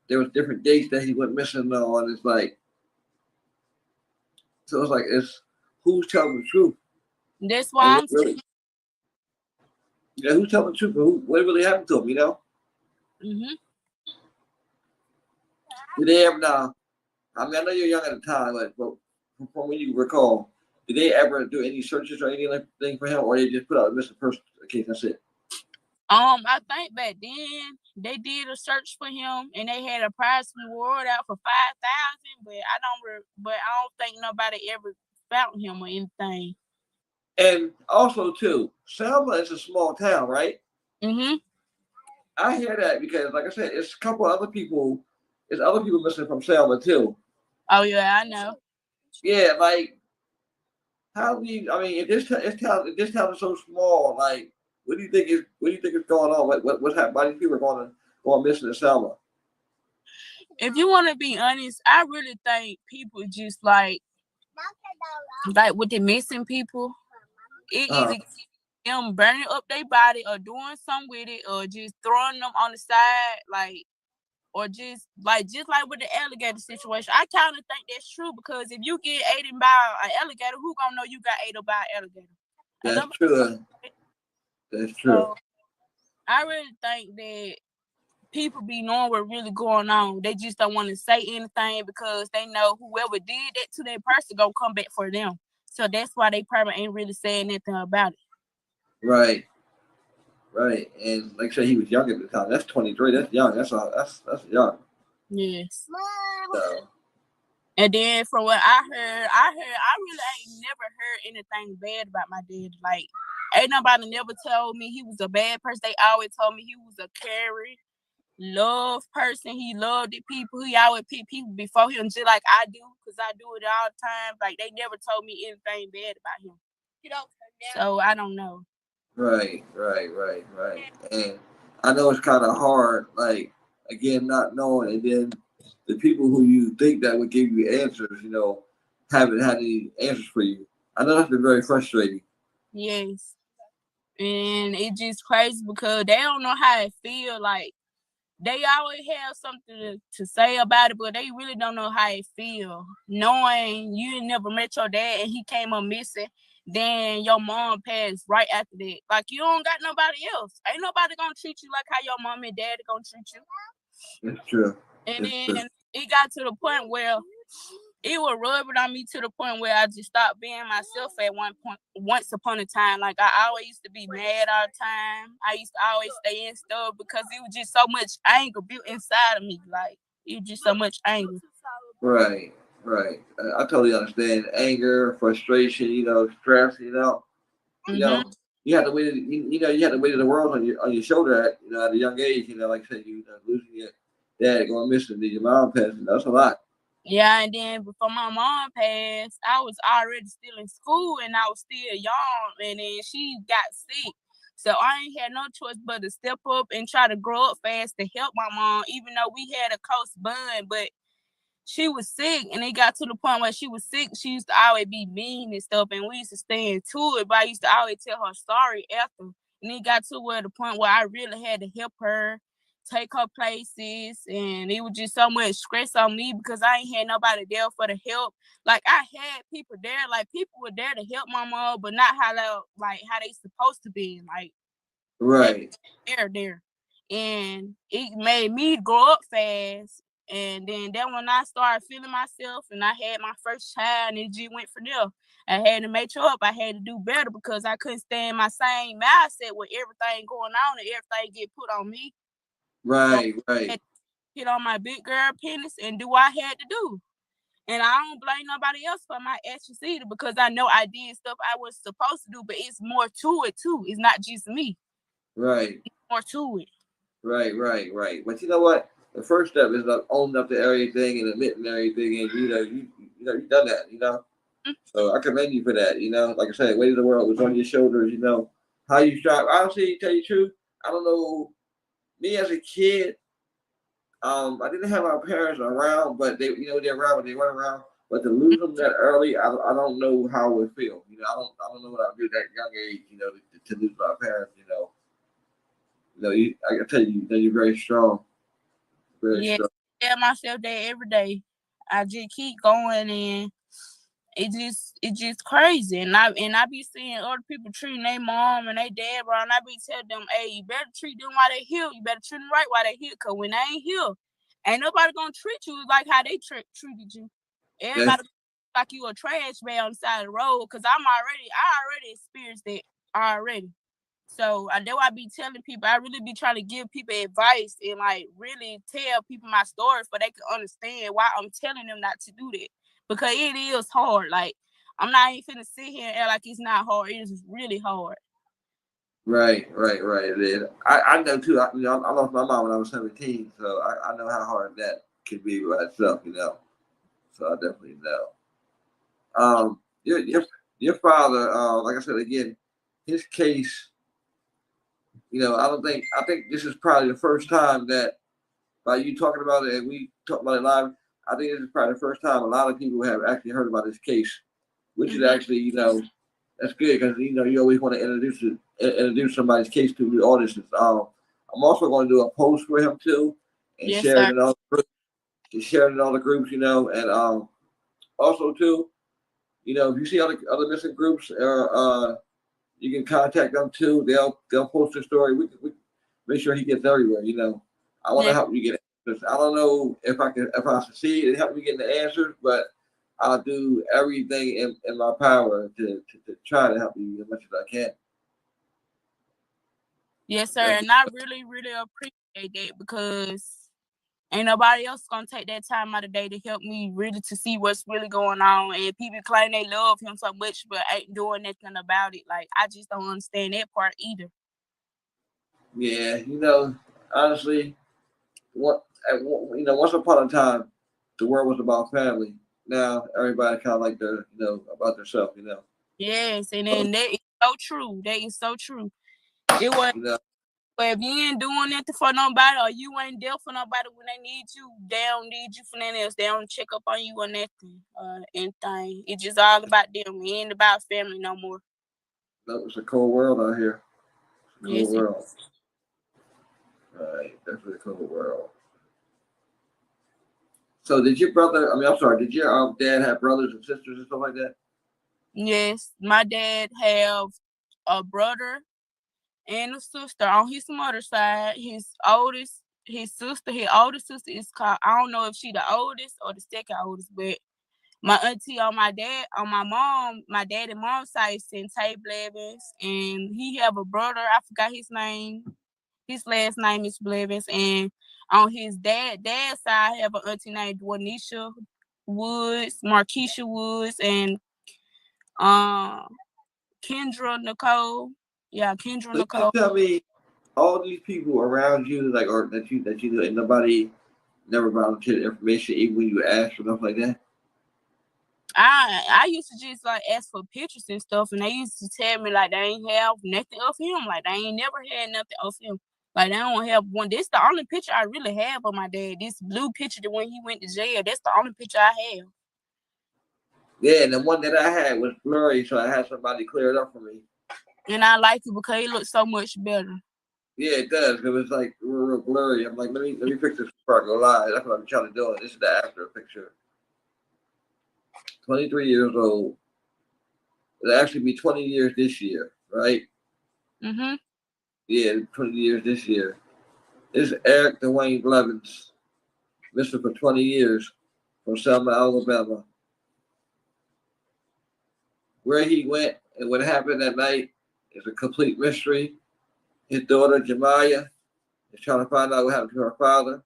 A: there was different dates that he went missing on. It's like, so it's like it's who's telling the truth?
T: That's
A: And
T: why
A: what really, yeah, who's telling the truth? What really happened to him?
T: Mm-hmm.
A: Did they ever now? I mean, I know you're young at the time, but from when you recall, did they ever do any searches or anything for him, or they just put out a missing person case? That's it.
T: I think back then they did a search for him and they had a prize reward out for 5,000, but I don't think nobody ever found him or anything.
A: And also too, Selma is a small town, right?
T: Mm-hmm.
A: I hear that because, like I said, it's a couple other people. There's other people missing from Selma too.
T: Oh yeah, I know.
A: Yeah, like how do you? I mean, if this town is so small, like what do you think is going on? What's happening? Why these people are going missing in Selma?
T: If you want to be honest, I really think people just like with the missing people, it either them burning up their body or doing something with it or just throwing them on the side, or just like with the alligator situation. I kind of think that's true because if you get eaten by an alligator, who gonna know you got ate by an alligator?
A: That's true. That's true.
T: So I really think that people be knowing what really going on. They just don't want to say anything because they know whoever did that to that person gonna come back for them. So that's why they probably ain't really saying anything about it.
A: Right. And like I said, he was young at the time. That's 23. That's young. That's young.
T: Yes.
A: So.
T: And then from what I really ain't never heard anything bad about my dad. Like, ain't nobody never told me he was a bad person. They always told me he was a caring, love person. He loved the people. He always picked people before him, just like I do, because I do it all the time. Like, they never told me anything bad about him. So I don't know.
A: Right. And I know it's kind of hard, like, again, not knowing, and then the people who you think that would give you answers, haven't had any answers for you. I know that's been very frustrating.
T: Yes. And it's just crazy because they don't know how it feel. Like, they always have something to say about it, but they really don't know how it feel. Knowing you never met your dad and he came up missing, then your mom passed right after that. Like, you don't got nobody else. Ain't nobody gonna treat you like how your mom and dad gonna treat you.
A: That's true.
T: And then it got to the point where it was rubbing on me to the point where I just stopped being myself at once upon a time. Like, I always used to be mad all the time. I used to always stay in stuff because it was just so much anger built inside of me. Like, it was just so much anger.
A: Right. I totally understand anger, frustration, stress,
T: Mm-hmm.
A: You had to weight you had to weight of the world on your shoulder at a young age, like I said, losing your dad, going missing, your mom passing. That's a lot.
T: Yeah, and then before my mom passed, I was already still in school and I was still young, and then she got sick. So I ain't had no choice but to step up and try to grow up fast to help my mom, even though we had a close bond, but she was sick, and it got to the point where she was sick. She used to always be mean and stuff, and we used to stay into it, but I used to always tell her sorry after. And it got to the point where I really had to help her, take her places, and it was just so much stress on me because I ain't had nobody there for the help. Like, I had people there, like, people were there to help my mom, but not how they supposed to be. Like,
A: right.
T: They're there. And it made me grow up fast. And then when I started feeling myself and I had my first child, and it just went from there. I had to make sure I had to do better because I couldn't stay in my same mindset with everything going on and everything get put on me.
A: Right.
T: Hit on my big girl penis and do what I had to do. And I don't blame nobody else for my actions either because I know I did stuff I was supposed to do, but it's more to it too. It's not just me.
A: Right.
T: It's more to it.
A: Right. But you know what? The first step is owning up to everything and admitting everything, and you've done that,
T: Mm-hmm.
A: So I commend you for that. Like I said, weight of the world was on your shoulders. How you strive. Honestly, tell you the truth, I don't know. Me as a kid, I didn't have our parents around, but they, they're around, but they weren't around. But to lose them that early, I don't know how it would feel. I don't know what I would do at that young age. To lose my parents. I can tell you, you're very strong, very
T: Yeah,
A: strong.
T: tell myself that every day. I just keep going, and it's just crazy. And I be seeing other people treating their mom and their dad wrong. I be telling them, hey, you better treat them while they here. You better treat them right while they here. Cause when they ain't here, ain't nobody gonna treat you like how they treated you. Everybody like you a trash bag on the side of the road. Cause I already experienced it already. So that's why I be telling people. I really be trying to give people advice and like really tell people my story so they can understand why I'm telling them not to do that. Because it is hard. Like I'm not even finna sit here and act like it's not hard. It is really hard.
A: Right. It is. I know too. I lost my mom when I was 17, so I know how hard that can be by itself. So I definitely know. Your father, like I said again, his case. I think this is probably the first time that by you talking about it and we talk about it live. I think this is probably the first time a lot of people have actually heard about this case, which is actually, that's good because you always want to introduce somebody's case to the audiences. I'm also going to do a post for him too, and
T: Yes,
A: share it
T: sir.
A: in all the groups, and also too, if you see other missing groups, or you can contact them too. They'll post their story. We make sure he gets everywhere. I want to
T: Yeah.
A: help you get answers. I don't know if I succeed in helping you get the answers, but I'll do everything in my power to try to help you as much as I can.
T: Yes, sir. And I really, really appreciate that because ain't nobody else gonna take that time out of the day to help me really to see what's really going on. And people claim they love him so much, but ain't doing nothing about it. Like I just don't understand that part either.
A: Yeah, honestly, once upon a time, the world was about family. Now everybody kind of like about themselves.
T: Yes, and then that is so true. That is so true. It was. But if you ain't doing nothing for nobody or you ain't there for nobody when they need you, they don't need you for nothing else. They don't check up on you or nothing, anything. It's just all about them. It ain't about family no more.
A: No, it's a cold world out here. It's a cold
T: Yes,
A: world. Right, definitely a cold world. So did your brother? I mean, I'm sorry. Did your dad have brothers and sisters and stuff like that?
T: yes. My dad have a brother and a sister on his mother's side. His older sister is called. I don't know if she the oldest or the second oldest, but my auntie on my dad and mom's side is Sente Blevins, and he have a brother. I forgot his name. His last name is Blevins, and on his dad's side, I have an auntie named Dwanisha Woods, Markeisha Woods, and Kendra Nicole. Yeah, Kendra
A: So you
T: Nicole.
A: tell me, all these people around you, like, or that you know, and nobody never volunteered information, even when you asked for stuff like that.
T: I used to just like ask for pictures and stuff, and they used to tell me like they ain't have nothing of him, like they ain't never had nothing of him, like they don't have one. This the only picture I really have of my dad. This blue picture that when he went to jail, that's the only picture I have.
A: Yeah, and the one that I had was blurry, so I had somebody clear it up for me.
T: And I like it because it looks so much better.
A: Yeah, it does. It was like real blurry. I'm like, let me fix this before I go live. That's what I'm trying to do. This is the after picture. 23 years old. It'll actually be 20 years this year, right?
T: Mm-hmm.
A: Yeah, 20 years this year. This is Eric Dwayne Blevins, missing for 20 years from Selma, Alabama. Where he went and what happened that night is a complete mystery. His daughter, Jemiah, is trying to find out what happened to her father.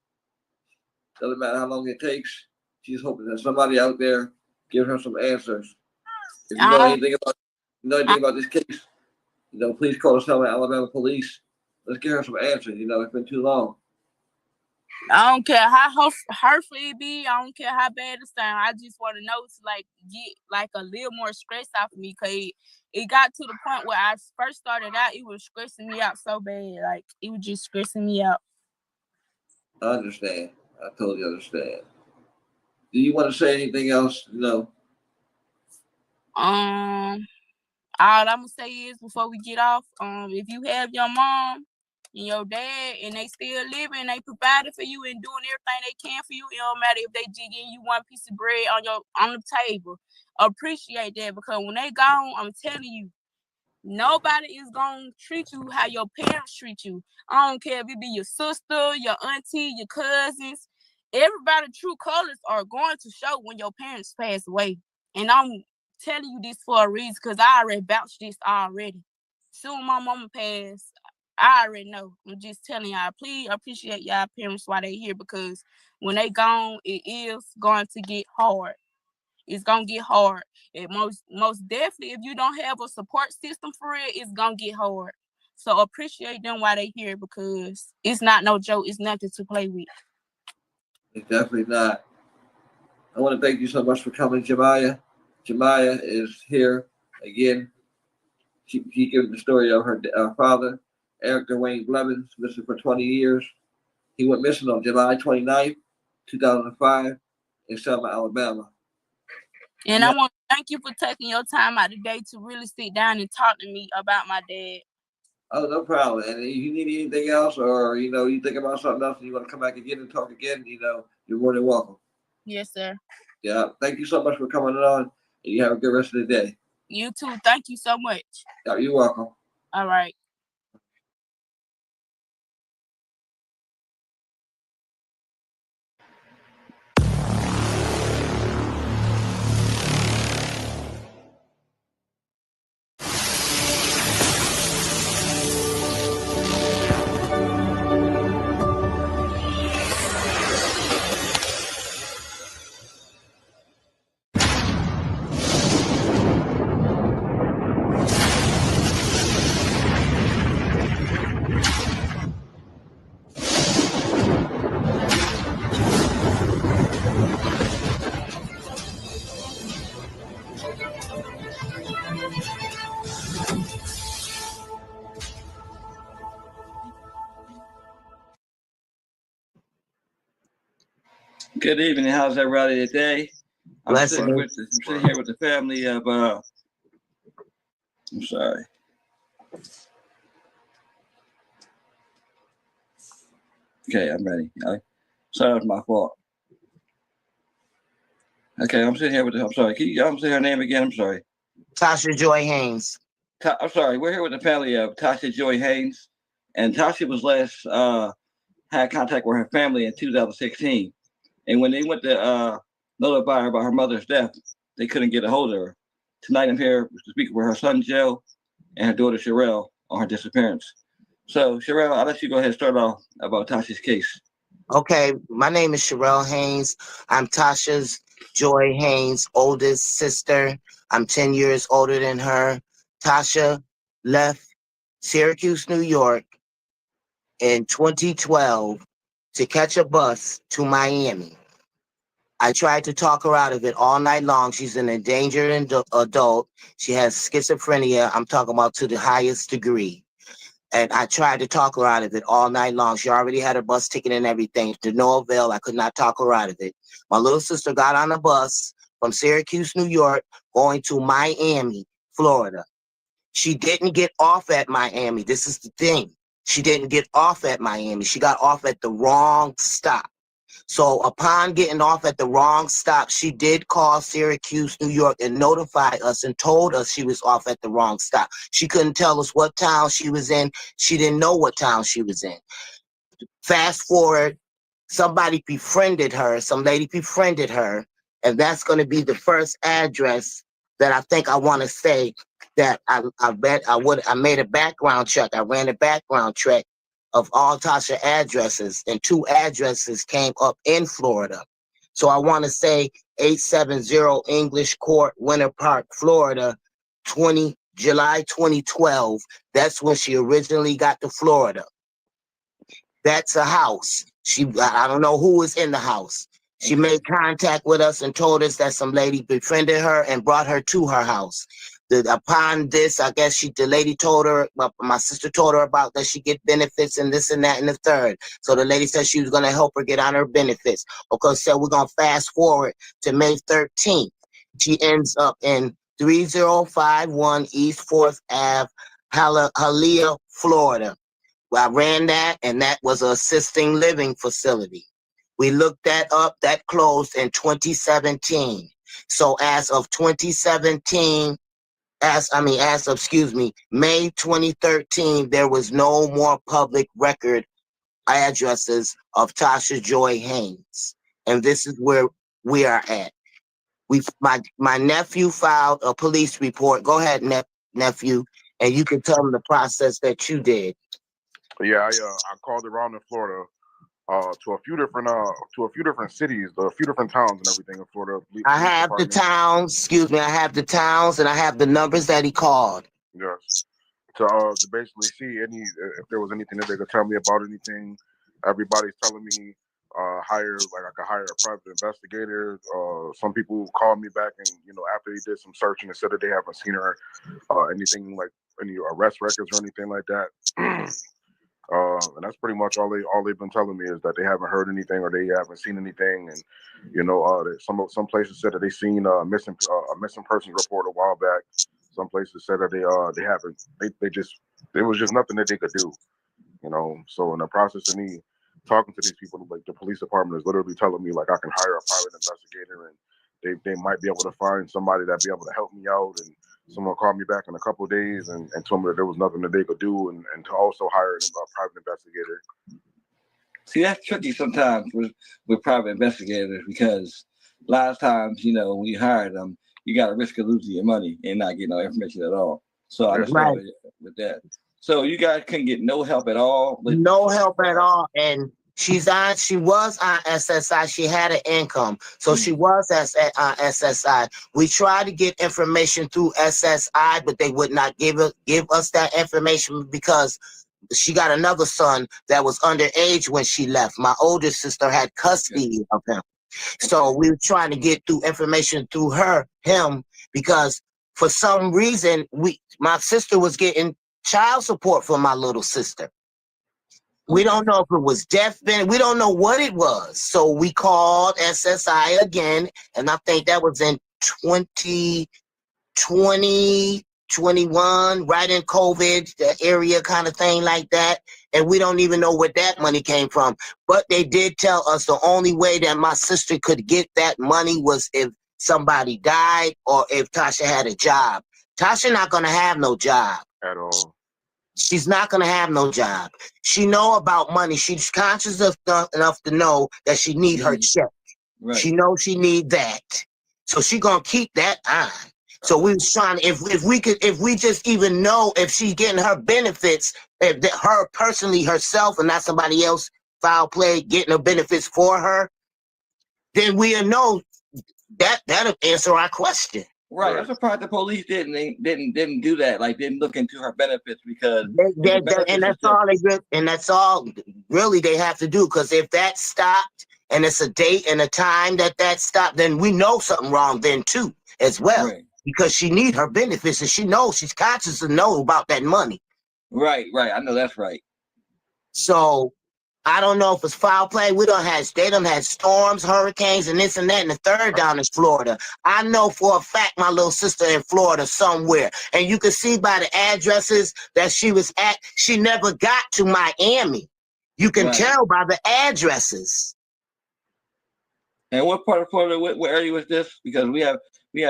A: Doesn't matter how long it takes. She's hoping that somebody out there gives her some answers. If you know anything about this case, please call the Selma, Alabama police. Let's get her some answers. It's been too long.
T: I don't care how hurtful it be. I don't care how bad it sound. I just want to know to like get like a little more stress off of me, because it got to the point where I first started out, it was stressing me out so bad. Like it was just stressing me out.
A: I understand. I totally understand. Do you want to say anything else? No.
T: All I'm gonna say is before we get off, if you have your mom and your dad and they still living, they provided for you and doing everything they can for you, it don't matter if they just giving you one piece of bread on the table. Appreciate that, because when they gone, I'm telling you, nobody is gonna treat you how your parents treat you. I don't care if it be your sister, your auntie, your cousins. Everybody's true colors are going to show when your parents pass away. And I'm telling you this for a reason, because I already vouched this already. Soon my mama passed, I already know. I'm just telling y'all, please appreciate y'all parents while they here, because when they gone, it is going to get hard. It's gonna get hard. And most definitely, if you don't have a support system for it, it's gonna get hard. So appreciate them while they here, because it's not no joke. It's nothing to play with.
A: It's definitely not. I want to thank you so much for coming, Jemiah. Jemiah is here again. She gives the story of her father, Eric Dwayne Blevins, missing for 20 years. He went missing on July 29th, 2005 in Selma, Alabama.
T: And I want to thank you for taking your time out today to really sit down and talk to me about my dad.
A: Oh, no problem. And if you need anything else, or you think about something else and you want to come back again and talk again, you're more than welcome.
T: Yes, sir.
A: Yeah. Thank you so much for coming on. And you have a good rest of the day.
T: You too. Thank you so much.
A: Yeah, you're welcome.
T: All right.
A: Good evening. How's everybody today? I'm sitting here with the family of I'm sorry. Okay, I'm ready. Sorry, that was my fault. Okay, I'm sitting here with I'm sorry. Can you say her name again? I'm sorry.
U: Tasha Joy Haynes.
A: I'm sorry. We're here with the family of Tasha Joy Haynes, and Tasha was last had contact with her family in 2016. And when they went to notify her about her mother's death, they couldn't get a hold of her. Tonight, I'm here to speak with her son, Joe, and her daughter, Sherelle, on her disappearance. So, Sherelle, I'll let you go ahead and start off about Tasha's case.
U: Okay, my name is Sherelle Haynes. I'm Tasha's Joy Haynes' oldest sister. I'm 10 years older than her. Tasha left Syracuse, New York in 2012 to catch a bus to Miami. I tried to talk her out of it all night long. She's an endangered adult. She has schizophrenia. I'm talking about to the highest degree. And I tried to talk her out of it all night long. She already had her bus ticket and everything. To no avail. I could not talk her out of it. My little sister got on a bus from Syracuse, New York, going to Miami, Florida. She didn't get off at Miami. This is the thing. She didn't get off at Miami. She got off at the wrong stop. So upon getting off at the wrong stop, she did call Syracuse, New York, and notify us and told us she was off at the wrong stop. She couldn't tell us what town she was in. She didn't know what town she was in. Fast forward, somebody befriended her. Some lady befriended her. And that's going to be the first address that I think I want to say that I made a background check. I ran a background check of all Tasha addresses, and 2 addresses came up in Florida. So I want to say 870 English Court, Winter Park, Florida, July 2012. That's when she originally got to Florida. That's a house. I don't know who was in the house. She made contact with us and told us that some lady befriended her and brought her to her house. Upon this, I guess the lady told her, my sister told her about that she get benefits and this and that and the third. So the lady said she was going to help her get on her benefits. Okay, so we're going to fast forward to May 13th. She ends up in 3051 East 4th Ave, Hialeah, Florida. Well, I ran that, and that was an assisting living facility. We looked that up. That closed in 2017. So as of 2017, as of May 2013, there was no more public record addresses of Tasha Joy Haynes. And this is where we are at. My nephew filed a police report. Go ahead, nephew, and you can tell them the process that you did.
C: Yeah, I called around in Florida to a few different cities, a few different towns and everything in Florida.
U: I have the towns, and I have the numbers that he called.
C: Yes. To basically see if there was anything that they could tell me about anything. Everybody's telling me I could hire a private investigator. Some people called me back and after they did some searching and said that they haven't seen her anything like any arrest records or anything like that. And that's pretty much all they've been telling me is that they haven't heard anything or they haven't seen anything. And some places said that they seen a missing person report a while back. Some places said that they haven't. There was just nothing that they could do. So in the process of me talking to these people, like the police department is literally telling me like I can hire a private investigator and they might be able to find somebody that'd be able to help me out. And someone called me back in a couple of days and told me that there was nothing that they could do and to also hire a private investigator.
A: See, that's tricky sometimes with private investigators because a lot of times, when you hire them, you got a risk of losing your money and not getting no information at all. So I just with that. So you guys couldn't get no help at all?
U: No help at all. And she was on SSI. She had an income. So she was on SSI. We tried to get information through SSI, but they would not give us that information because she got another son that was underage when she left. My older sister had custody of him. So we were trying to get through information through him, because for some reason my sister was getting child support for my little sister. We don't know if it was death benefit. We don't know what it was. So we called SSI again, and I think that was in 2020, 21, right in COVID, the area kind of thing like that. And we don't even know where that money came from. But they did tell us the only way that my sister could get that money was if somebody died or if Tasha had a job. Tasha not going to have no job.
C: At all.
U: She's not going to have no job. She know about money. She's conscious enough to know that she need her check. Right. She knows she need that. So she going to keep that on. So we was trying, if we just even know if she's getting her benefits, if her personally herself and not somebody else foul play getting her benefits for her, then we'll know that'll answer our question.
A: Right. I'm surprised the police didn't do that. Like didn't look into her benefits because
U: that's all really they have to do. Because if that stopped and it's a date and a time that stopped, then we know something wrong then too as well. Right. Because she need her benefits and she knows she's conscious to know about that money.
A: Right. I know that's right.
U: So I don't know if it's foul play. They done had storms, hurricanes, and this and that, and the third down in Florida. I know for a fact my little sister in Florida somewhere. And you can see by the addresses that she was at, she never got to Miami. You can tell by the addresses.
A: And what part of Florida, what area was this? Because we have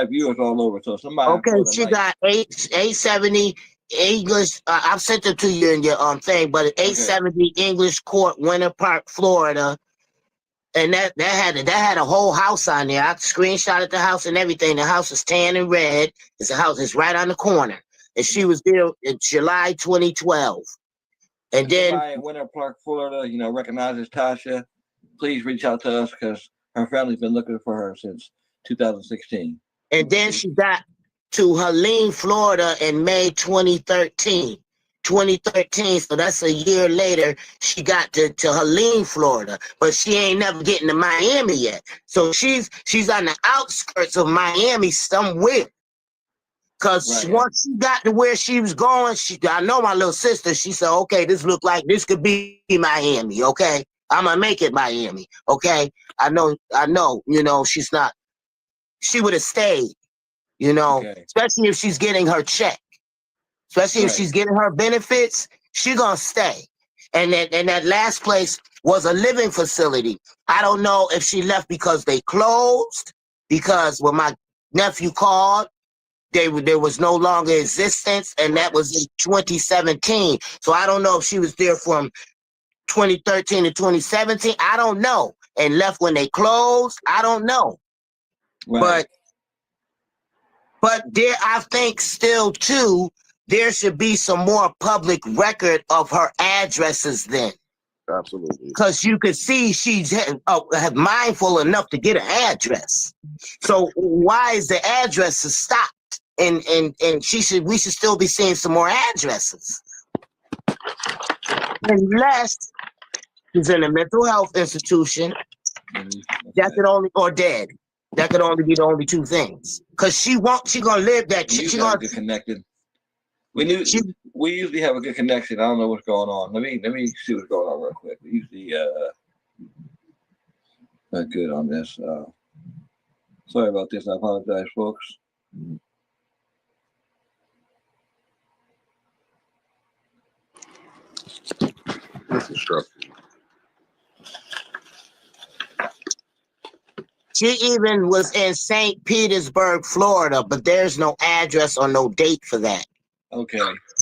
A: viewers all over. So somebody.
U: Okay, she got 870 English. I've sent it to you in your thing, but 870 English Court, Winter Park, Florida, and that had a whole house on there. I screenshotted the house and everything. The house is tan and red. It's a house. It's right on the corner, and she was there in July 2012. And then
A: somebody in Winter Park, Florida, recognizes Tasha. Please reach out to us because her family's been looking for her since 2016.
U: And then she got to Helene, Florida in May 2013. 2013, so that's a year later, she got to Helene, Florida, but she ain't never getting to Miami yet. So she's on the outskirts of Miami somewhere. Cause
A: Right.
U: once she got to where she was going, I know my little sister, she said, okay, this look like this could be Miami, okay? I'm gonna make it Miami, okay? I know, she would have stayed,
A: Okay.
U: especially if she's getting her check. Especially if
A: Right.
U: she's getting her benefits, she gonna stay. And that last place was a living facility. I don't know if she left because they closed, because when my nephew called, there was no longer existence, and that was in 2017. So I don't know if she was there from 2013 to 2017. I don't know. And left when they closed. I don't know.
A: Right.
U: But there, I think still too, there should be some more public record of her addresses then.
C: Absolutely.
U: Because you could see she's mindful enough to get an address. So why is the addresses stopped? And we should still be seeing some more addresses. Unless she's in a mental health institution, that could only, or dead. That could only be the only two things. Because she gonna live that. She gonna
A: get connected. We usually have a good connection. I don't know what's going on. Let me see what's going on real quick. We usually not good on this. Sorry about this. I apologize, folks.
C: This is stressful.
U: She even was in St. Petersburg, Florida, but there's no address or no date for that.
A: Okay.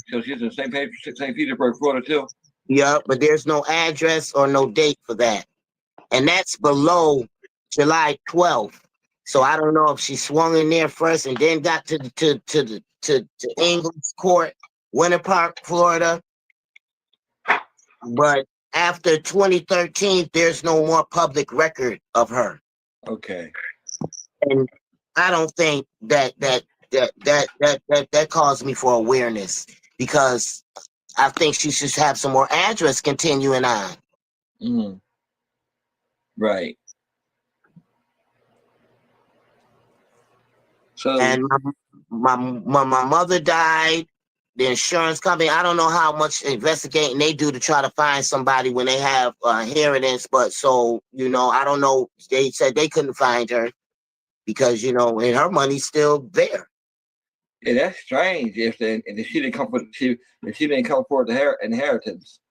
A: So she's in St. Petersburg, Florida, too?
U: Yeah, but there's no address or no date for that. And that's below July 12th. So I don't know if she swung in there first and then got to Ingles Court, Winter Park, Florida. But after 2013, there's no more public record of her.
A: Okay.
U: And I don't think that caused me for awareness, because I think she should have some more address continuing on.
A: Mm-hmm. Right. So,
U: and my mother died. The insurance company, I don't know how much investigating they do to try to find somebody when they have inheritance, but so, I don't know. They said they couldn't find her because, and her money's still there.
A: Yeah, that's strange. If she didn't come for the inheritance.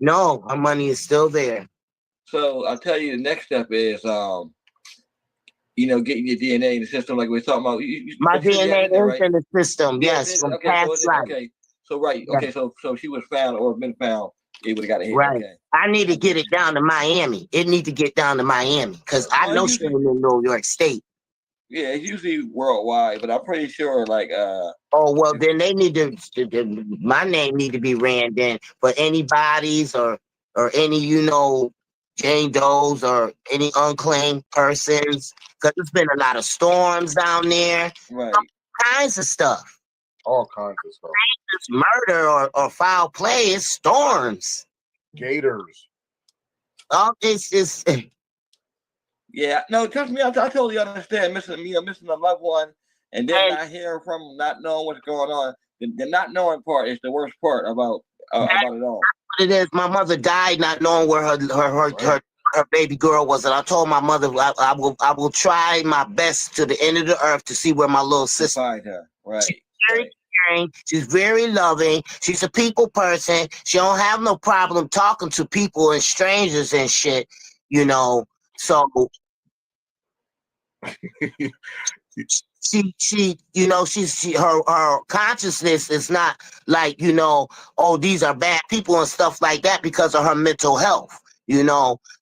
U: No, her money is still there.
A: So I'll tell you, the next step is, getting your DNA in the system, like we were talking about.
U: My DNA is
A: right?
U: in the system, yes, from past life.
A: Okay, so right, okay, so she was found or been found. It would have got a hit.
U: Right.
A: Okay.
U: I need to get it down to Miami. It need to get down to Miami because I know she was in New York State.
A: Yeah, it's usually worldwide, but I'm pretty sure
U: Oh well, then they need to. My name need to be ran then for any bodies or any Jane Does or any unclaimed persons, because there's been a lot of storms down there.
A: Right.
U: All kinds of stuff.
C: All kinds of stuff.
U: It's murder or foul play. It's storms.
C: Gators.
U: Oh, it's.
A: Yeah, no, trust me, I totally understand missing a loved one, and then not hearing from them, not knowing what's going on. The not knowing part is the worst part about it all.
U: It is. My mother died not knowing where her baby girl was, and I told my mother I will try my best to the end of the earth to see where my little sister.
A: Find her. Right.
U: She's very caring. She's very loving. She's a people person. She don't have no problem talking to people and strangers and shit. So her consciousness is not like, oh, these are bad people and stuff like that because of her mental health,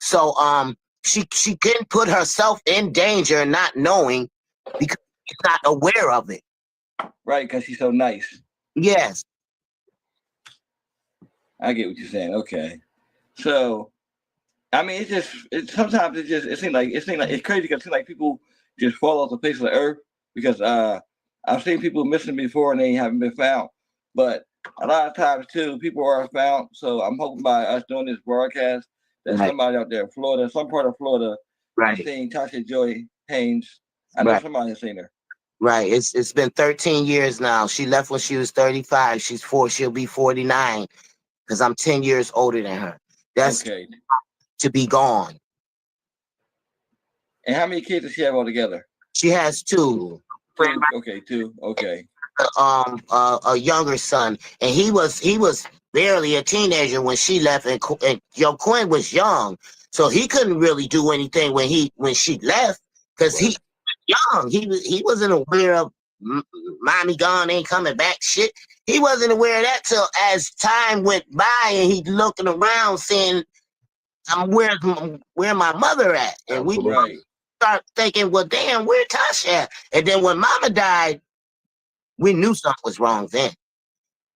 U: So she can put herself in danger not knowing because she's not aware of it.
A: Right, because she's so nice.
U: Yes.
A: I get what you're saying. Okay. So I mean, sometimes it seems like it's crazy because it seems like people just fall off the face of the earth because I've seen people missing before and they haven't been found. But a lot of times too, people are found. So I'm hoping by us doing this broadcast that somebody out there in Florida, some part of Florida,
U: right,
A: has seen Tasha Joy Haynes. I know somebody has seen her.
U: Right. It's been 13 years now. She left when she was 35. She'll be 49 because I'm 10 years older than her. That's
A: Okay.
U: to be gone.
A: And how many kids does she have altogether?
U: She has two.
A: Two. Okay, two. Okay.
U: A younger son, and he was barely a teenager when she left, and Quinn was young, so he couldn't really do anything when she left because he young. He wasn't aware of mommy gone, ain't coming back shit. He wasn't aware of that till as time went by, and he looking around saying, where my mother at? And we start thinking, well, damn, where Tasha at? And then when mama died, we knew something was wrong then.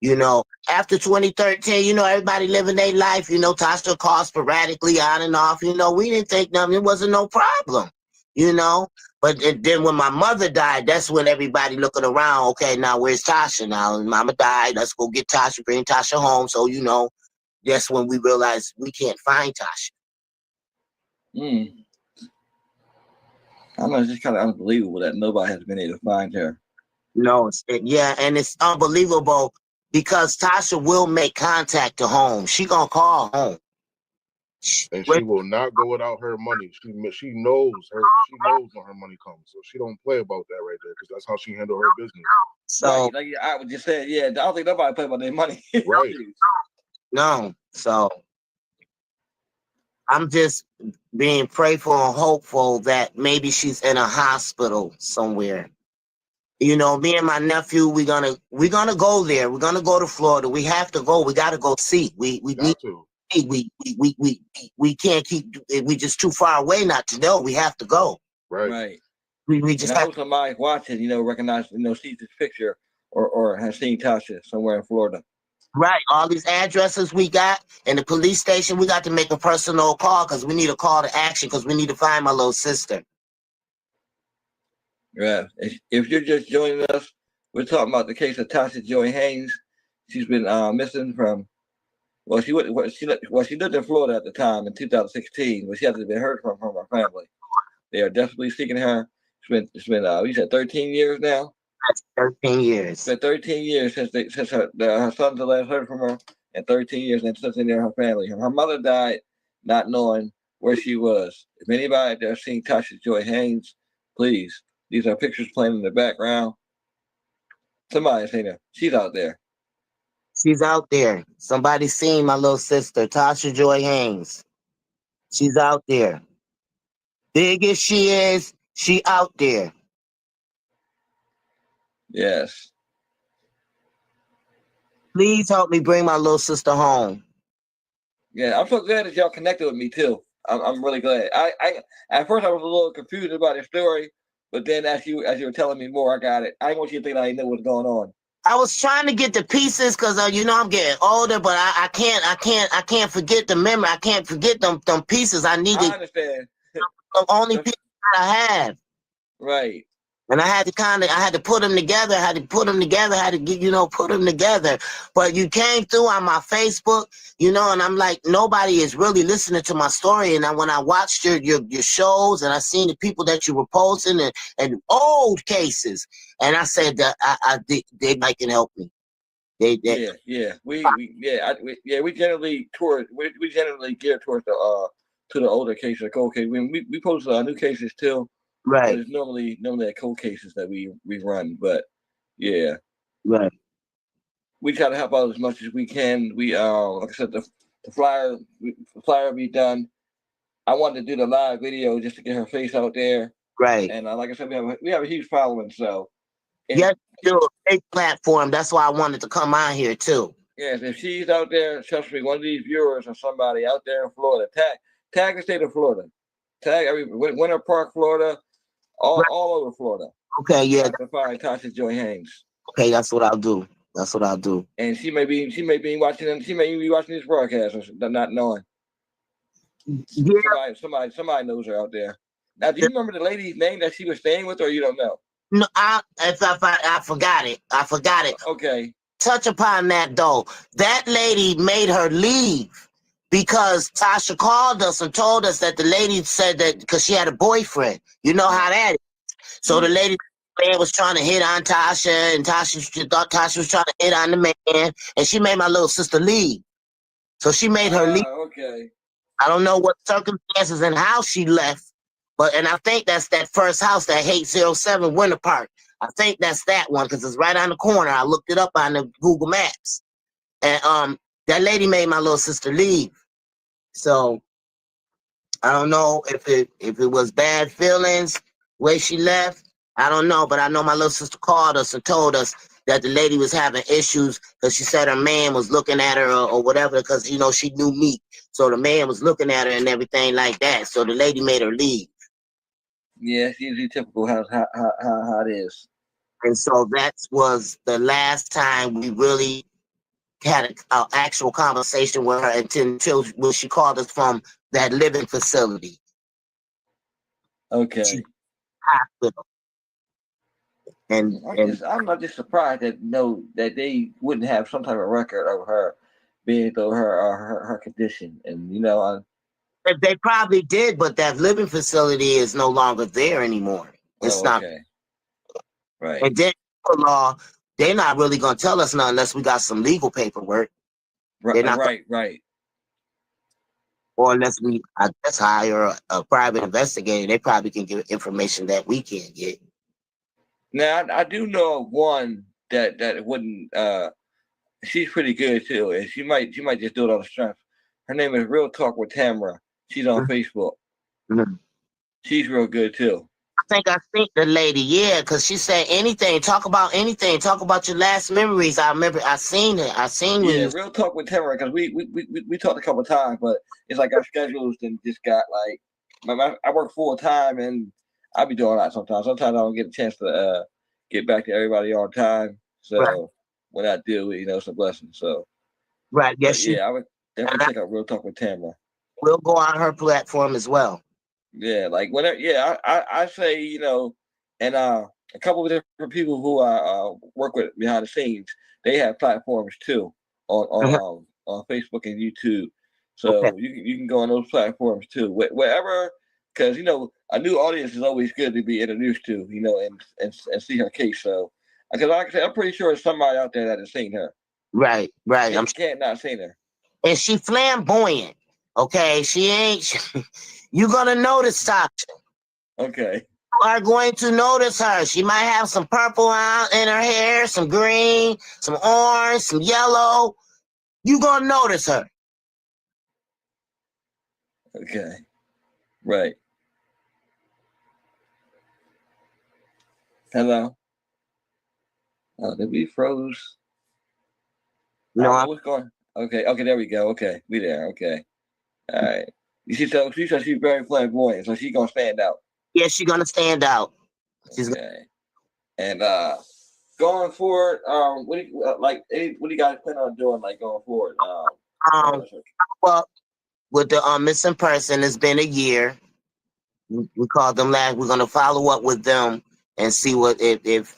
U: You know, after 2013, you know, everybody living their life, you know, Tasha called sporadically on and off, you know, we didn't think nothing, it wasn't no problem, you know. But then when my mother died, that's when everybody looking around, okay, now where's Tasha now? And mama died, let's go get Tasha, bring Tasha home. So, you know, that's when we realized we can't find Tasha.
A: I know, it's just kind of unbelievable that nobody has been able to find her.
U: No, and it's unbelievable because Tasha will make contact to home. She gonna call home.
C: And she will not go without her money. She knows when her money comes, so she don't play about that right there because that's how she handle her business.
U: So
A: like I would just say, yeah, I don't think nobody play about their money.
C: Right.
U: No, so I'm just being prayerful and hopeful that maybe she's in a hospital somewhere. You know, me and my nephew, we're gonna go there. We're gonna go to Florida. We have to go. We gotta go see. We need to. We can't keep. We just too far away not to know. We have to go.
A: Right.
U: We just
A: and I
U: have
A: hope somebody watching, you know, recognize, you know, sees this picture or has seen Tasha somewhere in Florida.
U: Right. All these addresses we got and the police station, we got to make a personal call because we need a call to action because we need to find my little sister.
A: Yeah. If you're just joining us, we're talking about the case of Tasha Joy Haynes. She's been missing from. She lived in Florida at the time in 2016, but she hasn't been heard from her family. They are desperately seeking her. It's been you said 13 years now.
U: That's 13 years.
A: It's been 13 years since her sons last heard from her, and 13 years since they knew her family. Her mother died not knowing where she was. If anybody out there seen Tasha Joy Haynes, please. These are pictures playing in the background. Somebody's seen her. She's out there.
U: She's out there. Somebody seen my little sister, Tasha Joy Haynes. She's out there. Big as she is, she out there.
A: Yes.
U: Please help me bring my little sister home.
A: Yeah, I'm so glad that y'all connected with me too. I'm really glad. I at first I was a little confused about the story, but then as you were telling me more, I got it. I didn't want you to think I didn't know what's going on.
U: I was trying to get the pieces because you know I'm getting older, but I can't forget the memory. I can't forget them pieces. I
A: understand.
U: The only pieces that I have.
A: Right.
U: And I had to put them together. I had to put them together. But you came through on my Facebook, you know, and I'm like, nobody is really listening to my story. And when I watched your shows and I seen the people that you were posting and old cases, and I said that they might can help me. We generally gear towards the to the older cases, the cold cases. We post new cases too. Right.
A: It's normally the cold cases that we run, but yeah.
U: Right.
A: We try to help out as much as we can. We like I said, the flyer will be done. I wanted to do the live video just to get her face out there.
U: Right.
A: And like I said, we have a huge following, so
U: yeah, do a big platform. That's why I wanted to come on here too.
A: Yes, if she's out there, trust me, one of these viewers or somebody out there in Florida, tag the state of Florida. Tag Winter Park, Florida. All over Florida.
U: Okay, yeah.
A: To find Tasha Joy Haynes.
U: Okay, that's what I'll do.
A: And she may be watching. She may be watching this broadcast, not knowing.
U: Yeah.
A: Somebody knows her out there. Now, do you remember the lady's name that she was staying with, or you don't know?
U: No, I forgot it. I forgot it.
A: Okay.
U: Touch upon that though. That lady made her leave. Because Tasha called us and told us that the lady said that because she had a boyfriend. You know how that is. So the lady man was trying to hit on Tasha, and she thought Tasha was trying to hit on the man, and she made my little sister leave. So she made her leave.
A: Okay.
U: I don't know what circumstances and how she left, and I think that's that first house, that Hate 07 Winter Park. I think that's that one because it's right on the corner. I looked it up on the Google Maps, and that lady made my little sister leave. So I don't know if it was bad feelings way she left. I don't know, but I know my little sister called us and told us that the lady was having issues because she said her man was looking at her or whatever, because she knew me. So the man was looking at her and everything like that. So the lady made her leave.
A: Yeah, it's usually typical how it is.
U: And so that was the last time we really had an actual conversation with her until when she called us from that living facility.
A: Okay.
U: Hospital. And
A: I'm not just surprised that they wouldn't have some type of record of her being through her condition, and
U: they probably did, but that living facility is no longer there anymore. It's not.
A: Okay. Right.
U: And then law, they're not really gonna tell us nothing unless we got some legal paperwork.
A: Right.
U: Not
A: right.
U: Or unless we, I guess, hire a private investigator, they probably can give information that we can't get.
A: Now I do know of one that wouldn't. She's pretty good too, and she might just do it on the strength. Her name is Real Talk with Tamara. She's on Facebook.
U: Mm-hmm.
A: She's real good too.
U: I think I think the lady, yeah, because she said anything, talk about anything, talk about your last memories. I remember I seen her.
A: Yeah, Real Talk with Tamara, because we talked a couple of times, but it's like our schedules and just got like I work full time and I be doing a lot sometimes. Sometimes I don't get a chance to get back to everybody on time. So
U: right.
A: When I do, it's a blessing. So
U: right, yes,
A: yeah, I would definitely check out Real Talk with Tamara.
U: We'll go on her platform as well.
A: Yeah, like whatever. Yeah, I say and a couple of different people who I work with behind the scenes, they have platforms too on Facebook and YouTube. So okay. you can go on those platforms too, wherever, because a new audience is always good to be introduced to, and see her case. So because like I said, I'm pretty sure there's somebody out there that has seen her.
U: Right.
A: I can't not seen her.
U: And she flamboyant. Okay, she ain't. You're gonna notice Tasha.
A: Okay.
U: You are going to notice her. She might have some purple in her hair, some green, some orange, some yellow. You're gonna notice her.
A: Okay. Right. Hello. Oh, did we froze?
U: No,
A: what's going? Okay, there we go. Okay, we there. Okay. All right. She said she's very flamboyant, so she's gonna stand out.
U: Yeah, she's gonna stand out.
A: Okay. And going forward, what do you guys plan on doing, like going forward?
U: Well, with the missing person, it's been a year. We called them last. We're gonna follow up with them and see what if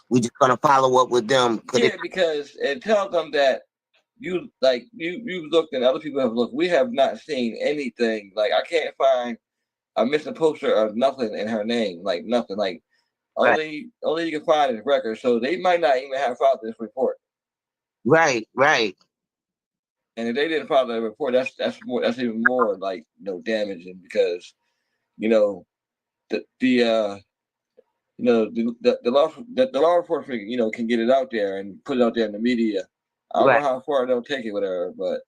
U: we just gonna follow up with them.
A: Because it tells them that you looked and other people have looked. We have not seen anything. Like I can't find a missing poster of nothing in her name. Like nothing. Like only you can find is records. So they might not even have filed this report.
U: Right.
A: And if they didn't file the report, that's even more like damaging, because the law enforcement can get it out there and put it out there in the media. I don't know how far they'll take it with her, but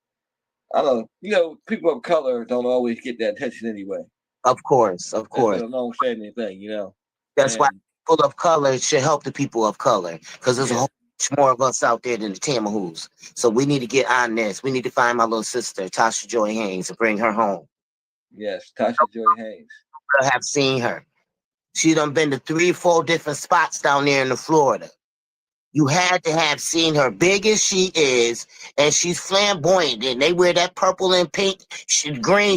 A: I don't know. People of color don't always get that attention anyway.
U: Of course.
A: I don't say anything,
U: That's why people of color should help the people of color, because there's a whole bunch more of us out there than the Tamahoos. So we need to get on this. We need to find my little sister, Tasha Joy Haynes, and bring her home.
A: Yes, Tasha Joy Haynes.
U: I have seen her. She done been to 3-4 different spots down there in Florida. You had to have seen her, big as she is, and she's flamboyant. And they wear that purple and pink, green,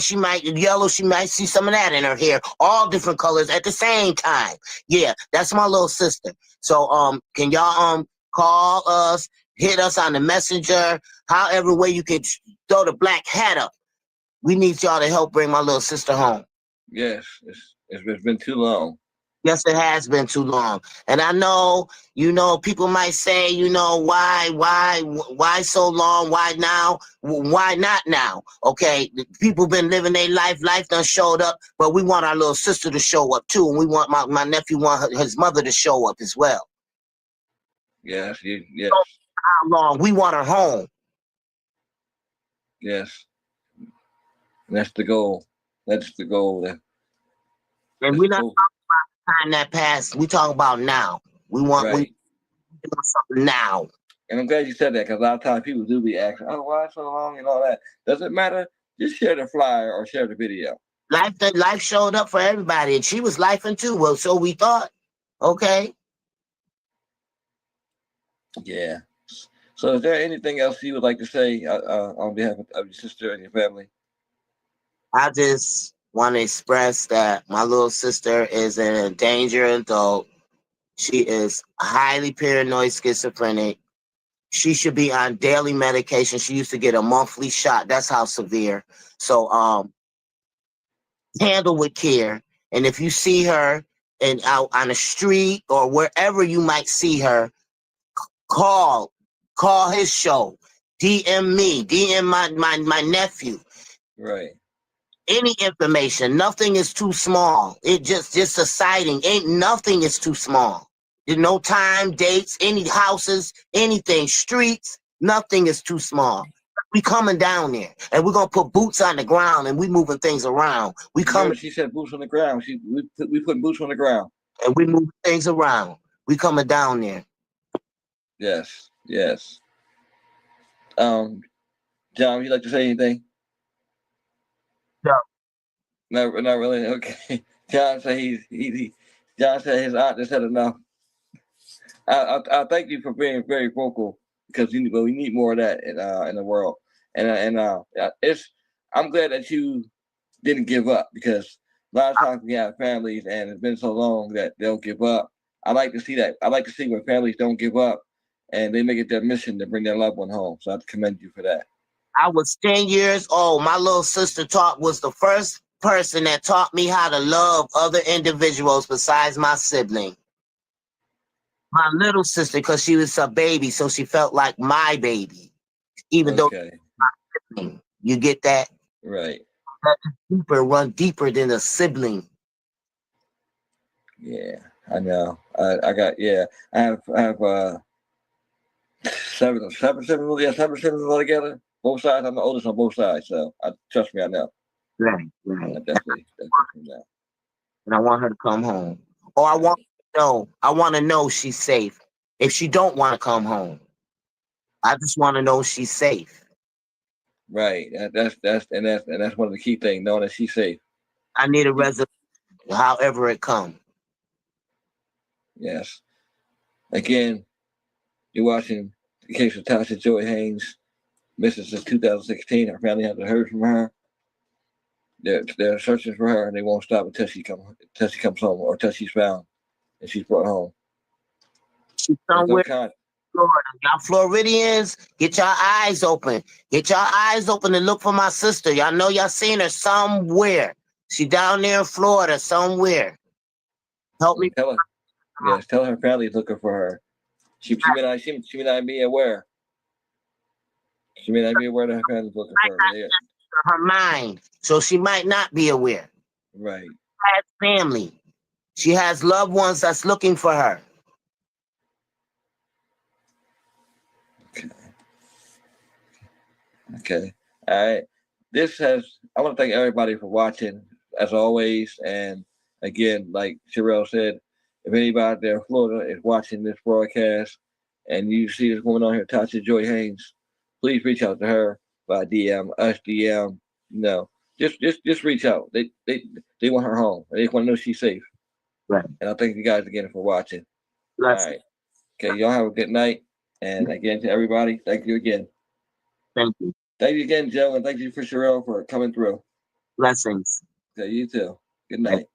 U: yellow, she might see some of that in her hair, all different colors at the same time. Yeah, that's my little sister. So can y'all call us, hit us on the messenger, however way you can throw the black hat up. We need y'all to help bring my little sister home.
A: Yes, it's been too long.
U: Yes, it has been too long. And I know, people might say, why so long? Why now? Why not now? Okay, people been living their life. Life done showed up, but we want our little sister to show up too. And we want my nephew want his mother to show up as well.
A: Yes, yes,
U: How long? We want her home.
A: yes. And that's the goal. That's the goal.
U: And we're not talking about time that passed. We talking about now. We want something now.
A: And I'm glad you said that because a lot of times people do be asking, "Oh, why so long?" and all that. Doesn't matter. Just share the flyer or share the video.
U: Life showed up for everybody, and she was lifing too. Well, so we thought. Okay.
A: Yeah. So, is there anything else you would like to say on behalf of your sister and your family?
U: I just want to express that my little sister is an endangered adult. She is highly paranoid schizophrenic. She should be on daily medication. She used to get a monthly shot. That's how severe. So handle with care. And if you see her out on the street or wherever you might see her, call his show, DM me, DM my nephew.
A: Right.
U: Any information, nothing is too small. It just a sighting. Nothing is too small. There's no time, dates, any houses, anything, streets, nothing is too small. We coming down there, and we're gonna put boots on the ground, and we moving things around. We coming.
A: She said boots on the ground. We put boots on the ground,
U: and we move things around. We coming down there.
A: Yes, yes. John, would you like to say anything?
U: No.
A: Not really. Okay. John said John said his aunt just had enough. I thank you for being very vocal because we need more of that in the world. And I'm glad that you didn't give up because a lot of times we have families and it's been so long that they'll give up. I like to see that. I like to see when families don't give up and they make it their mission to bring their loved one home. So I have to commend you for that.
U: I was 10 years old. My little sister was the first person that taught me how to love other individuals besides my sibling. My little sister, because she was a baby, so she felt like my baby, even though my sibling. You get that?
A: Right.
U: Run deeper than a sibling.
A: Yeah, I know. I have seven siblings altogether. Both sides. I'm the oldest on both sides, so trust me, I know.
U: Right.
A: I definitely know.
U: And I want her to come home. Or I want to know she's safe. If she don't want to come home, I just want to know she's safe.
A: Right. That's one of the key things, knowing that she's safe.
U: I need a resolution, however it comes.
A: Yes. Again, you're watching the case of Tasha Joy Haynes, missing since 2016. Her family hasn't heard from her. They're searching for her, and they won't stop until she comes home or until she's found and she's brought home.
U: She's somewhere in Florida. Y'all Floridians, get your eyes open. Get your eyes open and look for my sister. Y'all know y'all seen her somewhere. She down there in Florida somewhere. Help me.
A: Tell her. Yes, tell her family's looking for her. She may not be aware. She may not be aware that her family's looking for her. Yeah.
U: Her mind, so she might not be aware.
A: Right.
U: She has family. She has loved ones that's looking for her.
A: Okay. All right. I want to thank everybody for watching, as always. And again, like Sherelle said, if anybody out there in Florida is watching this broadcast and you see this woman on here, Tasha Joy Haynes, please reach out to her by DM, us DM. No, just reach out. They want her home. They want to know she's safe.
U: Right.
A: And I thank you guys again for watching.
U: Bless.
A: All right. Okay, y'all have a good night. And again, to everybody, thank you again.
U: Thank you.
A: Thank you again, Joe, and thank you for Sherelle for coming through.
U: Blessings.
A: Okay, you too. Good night.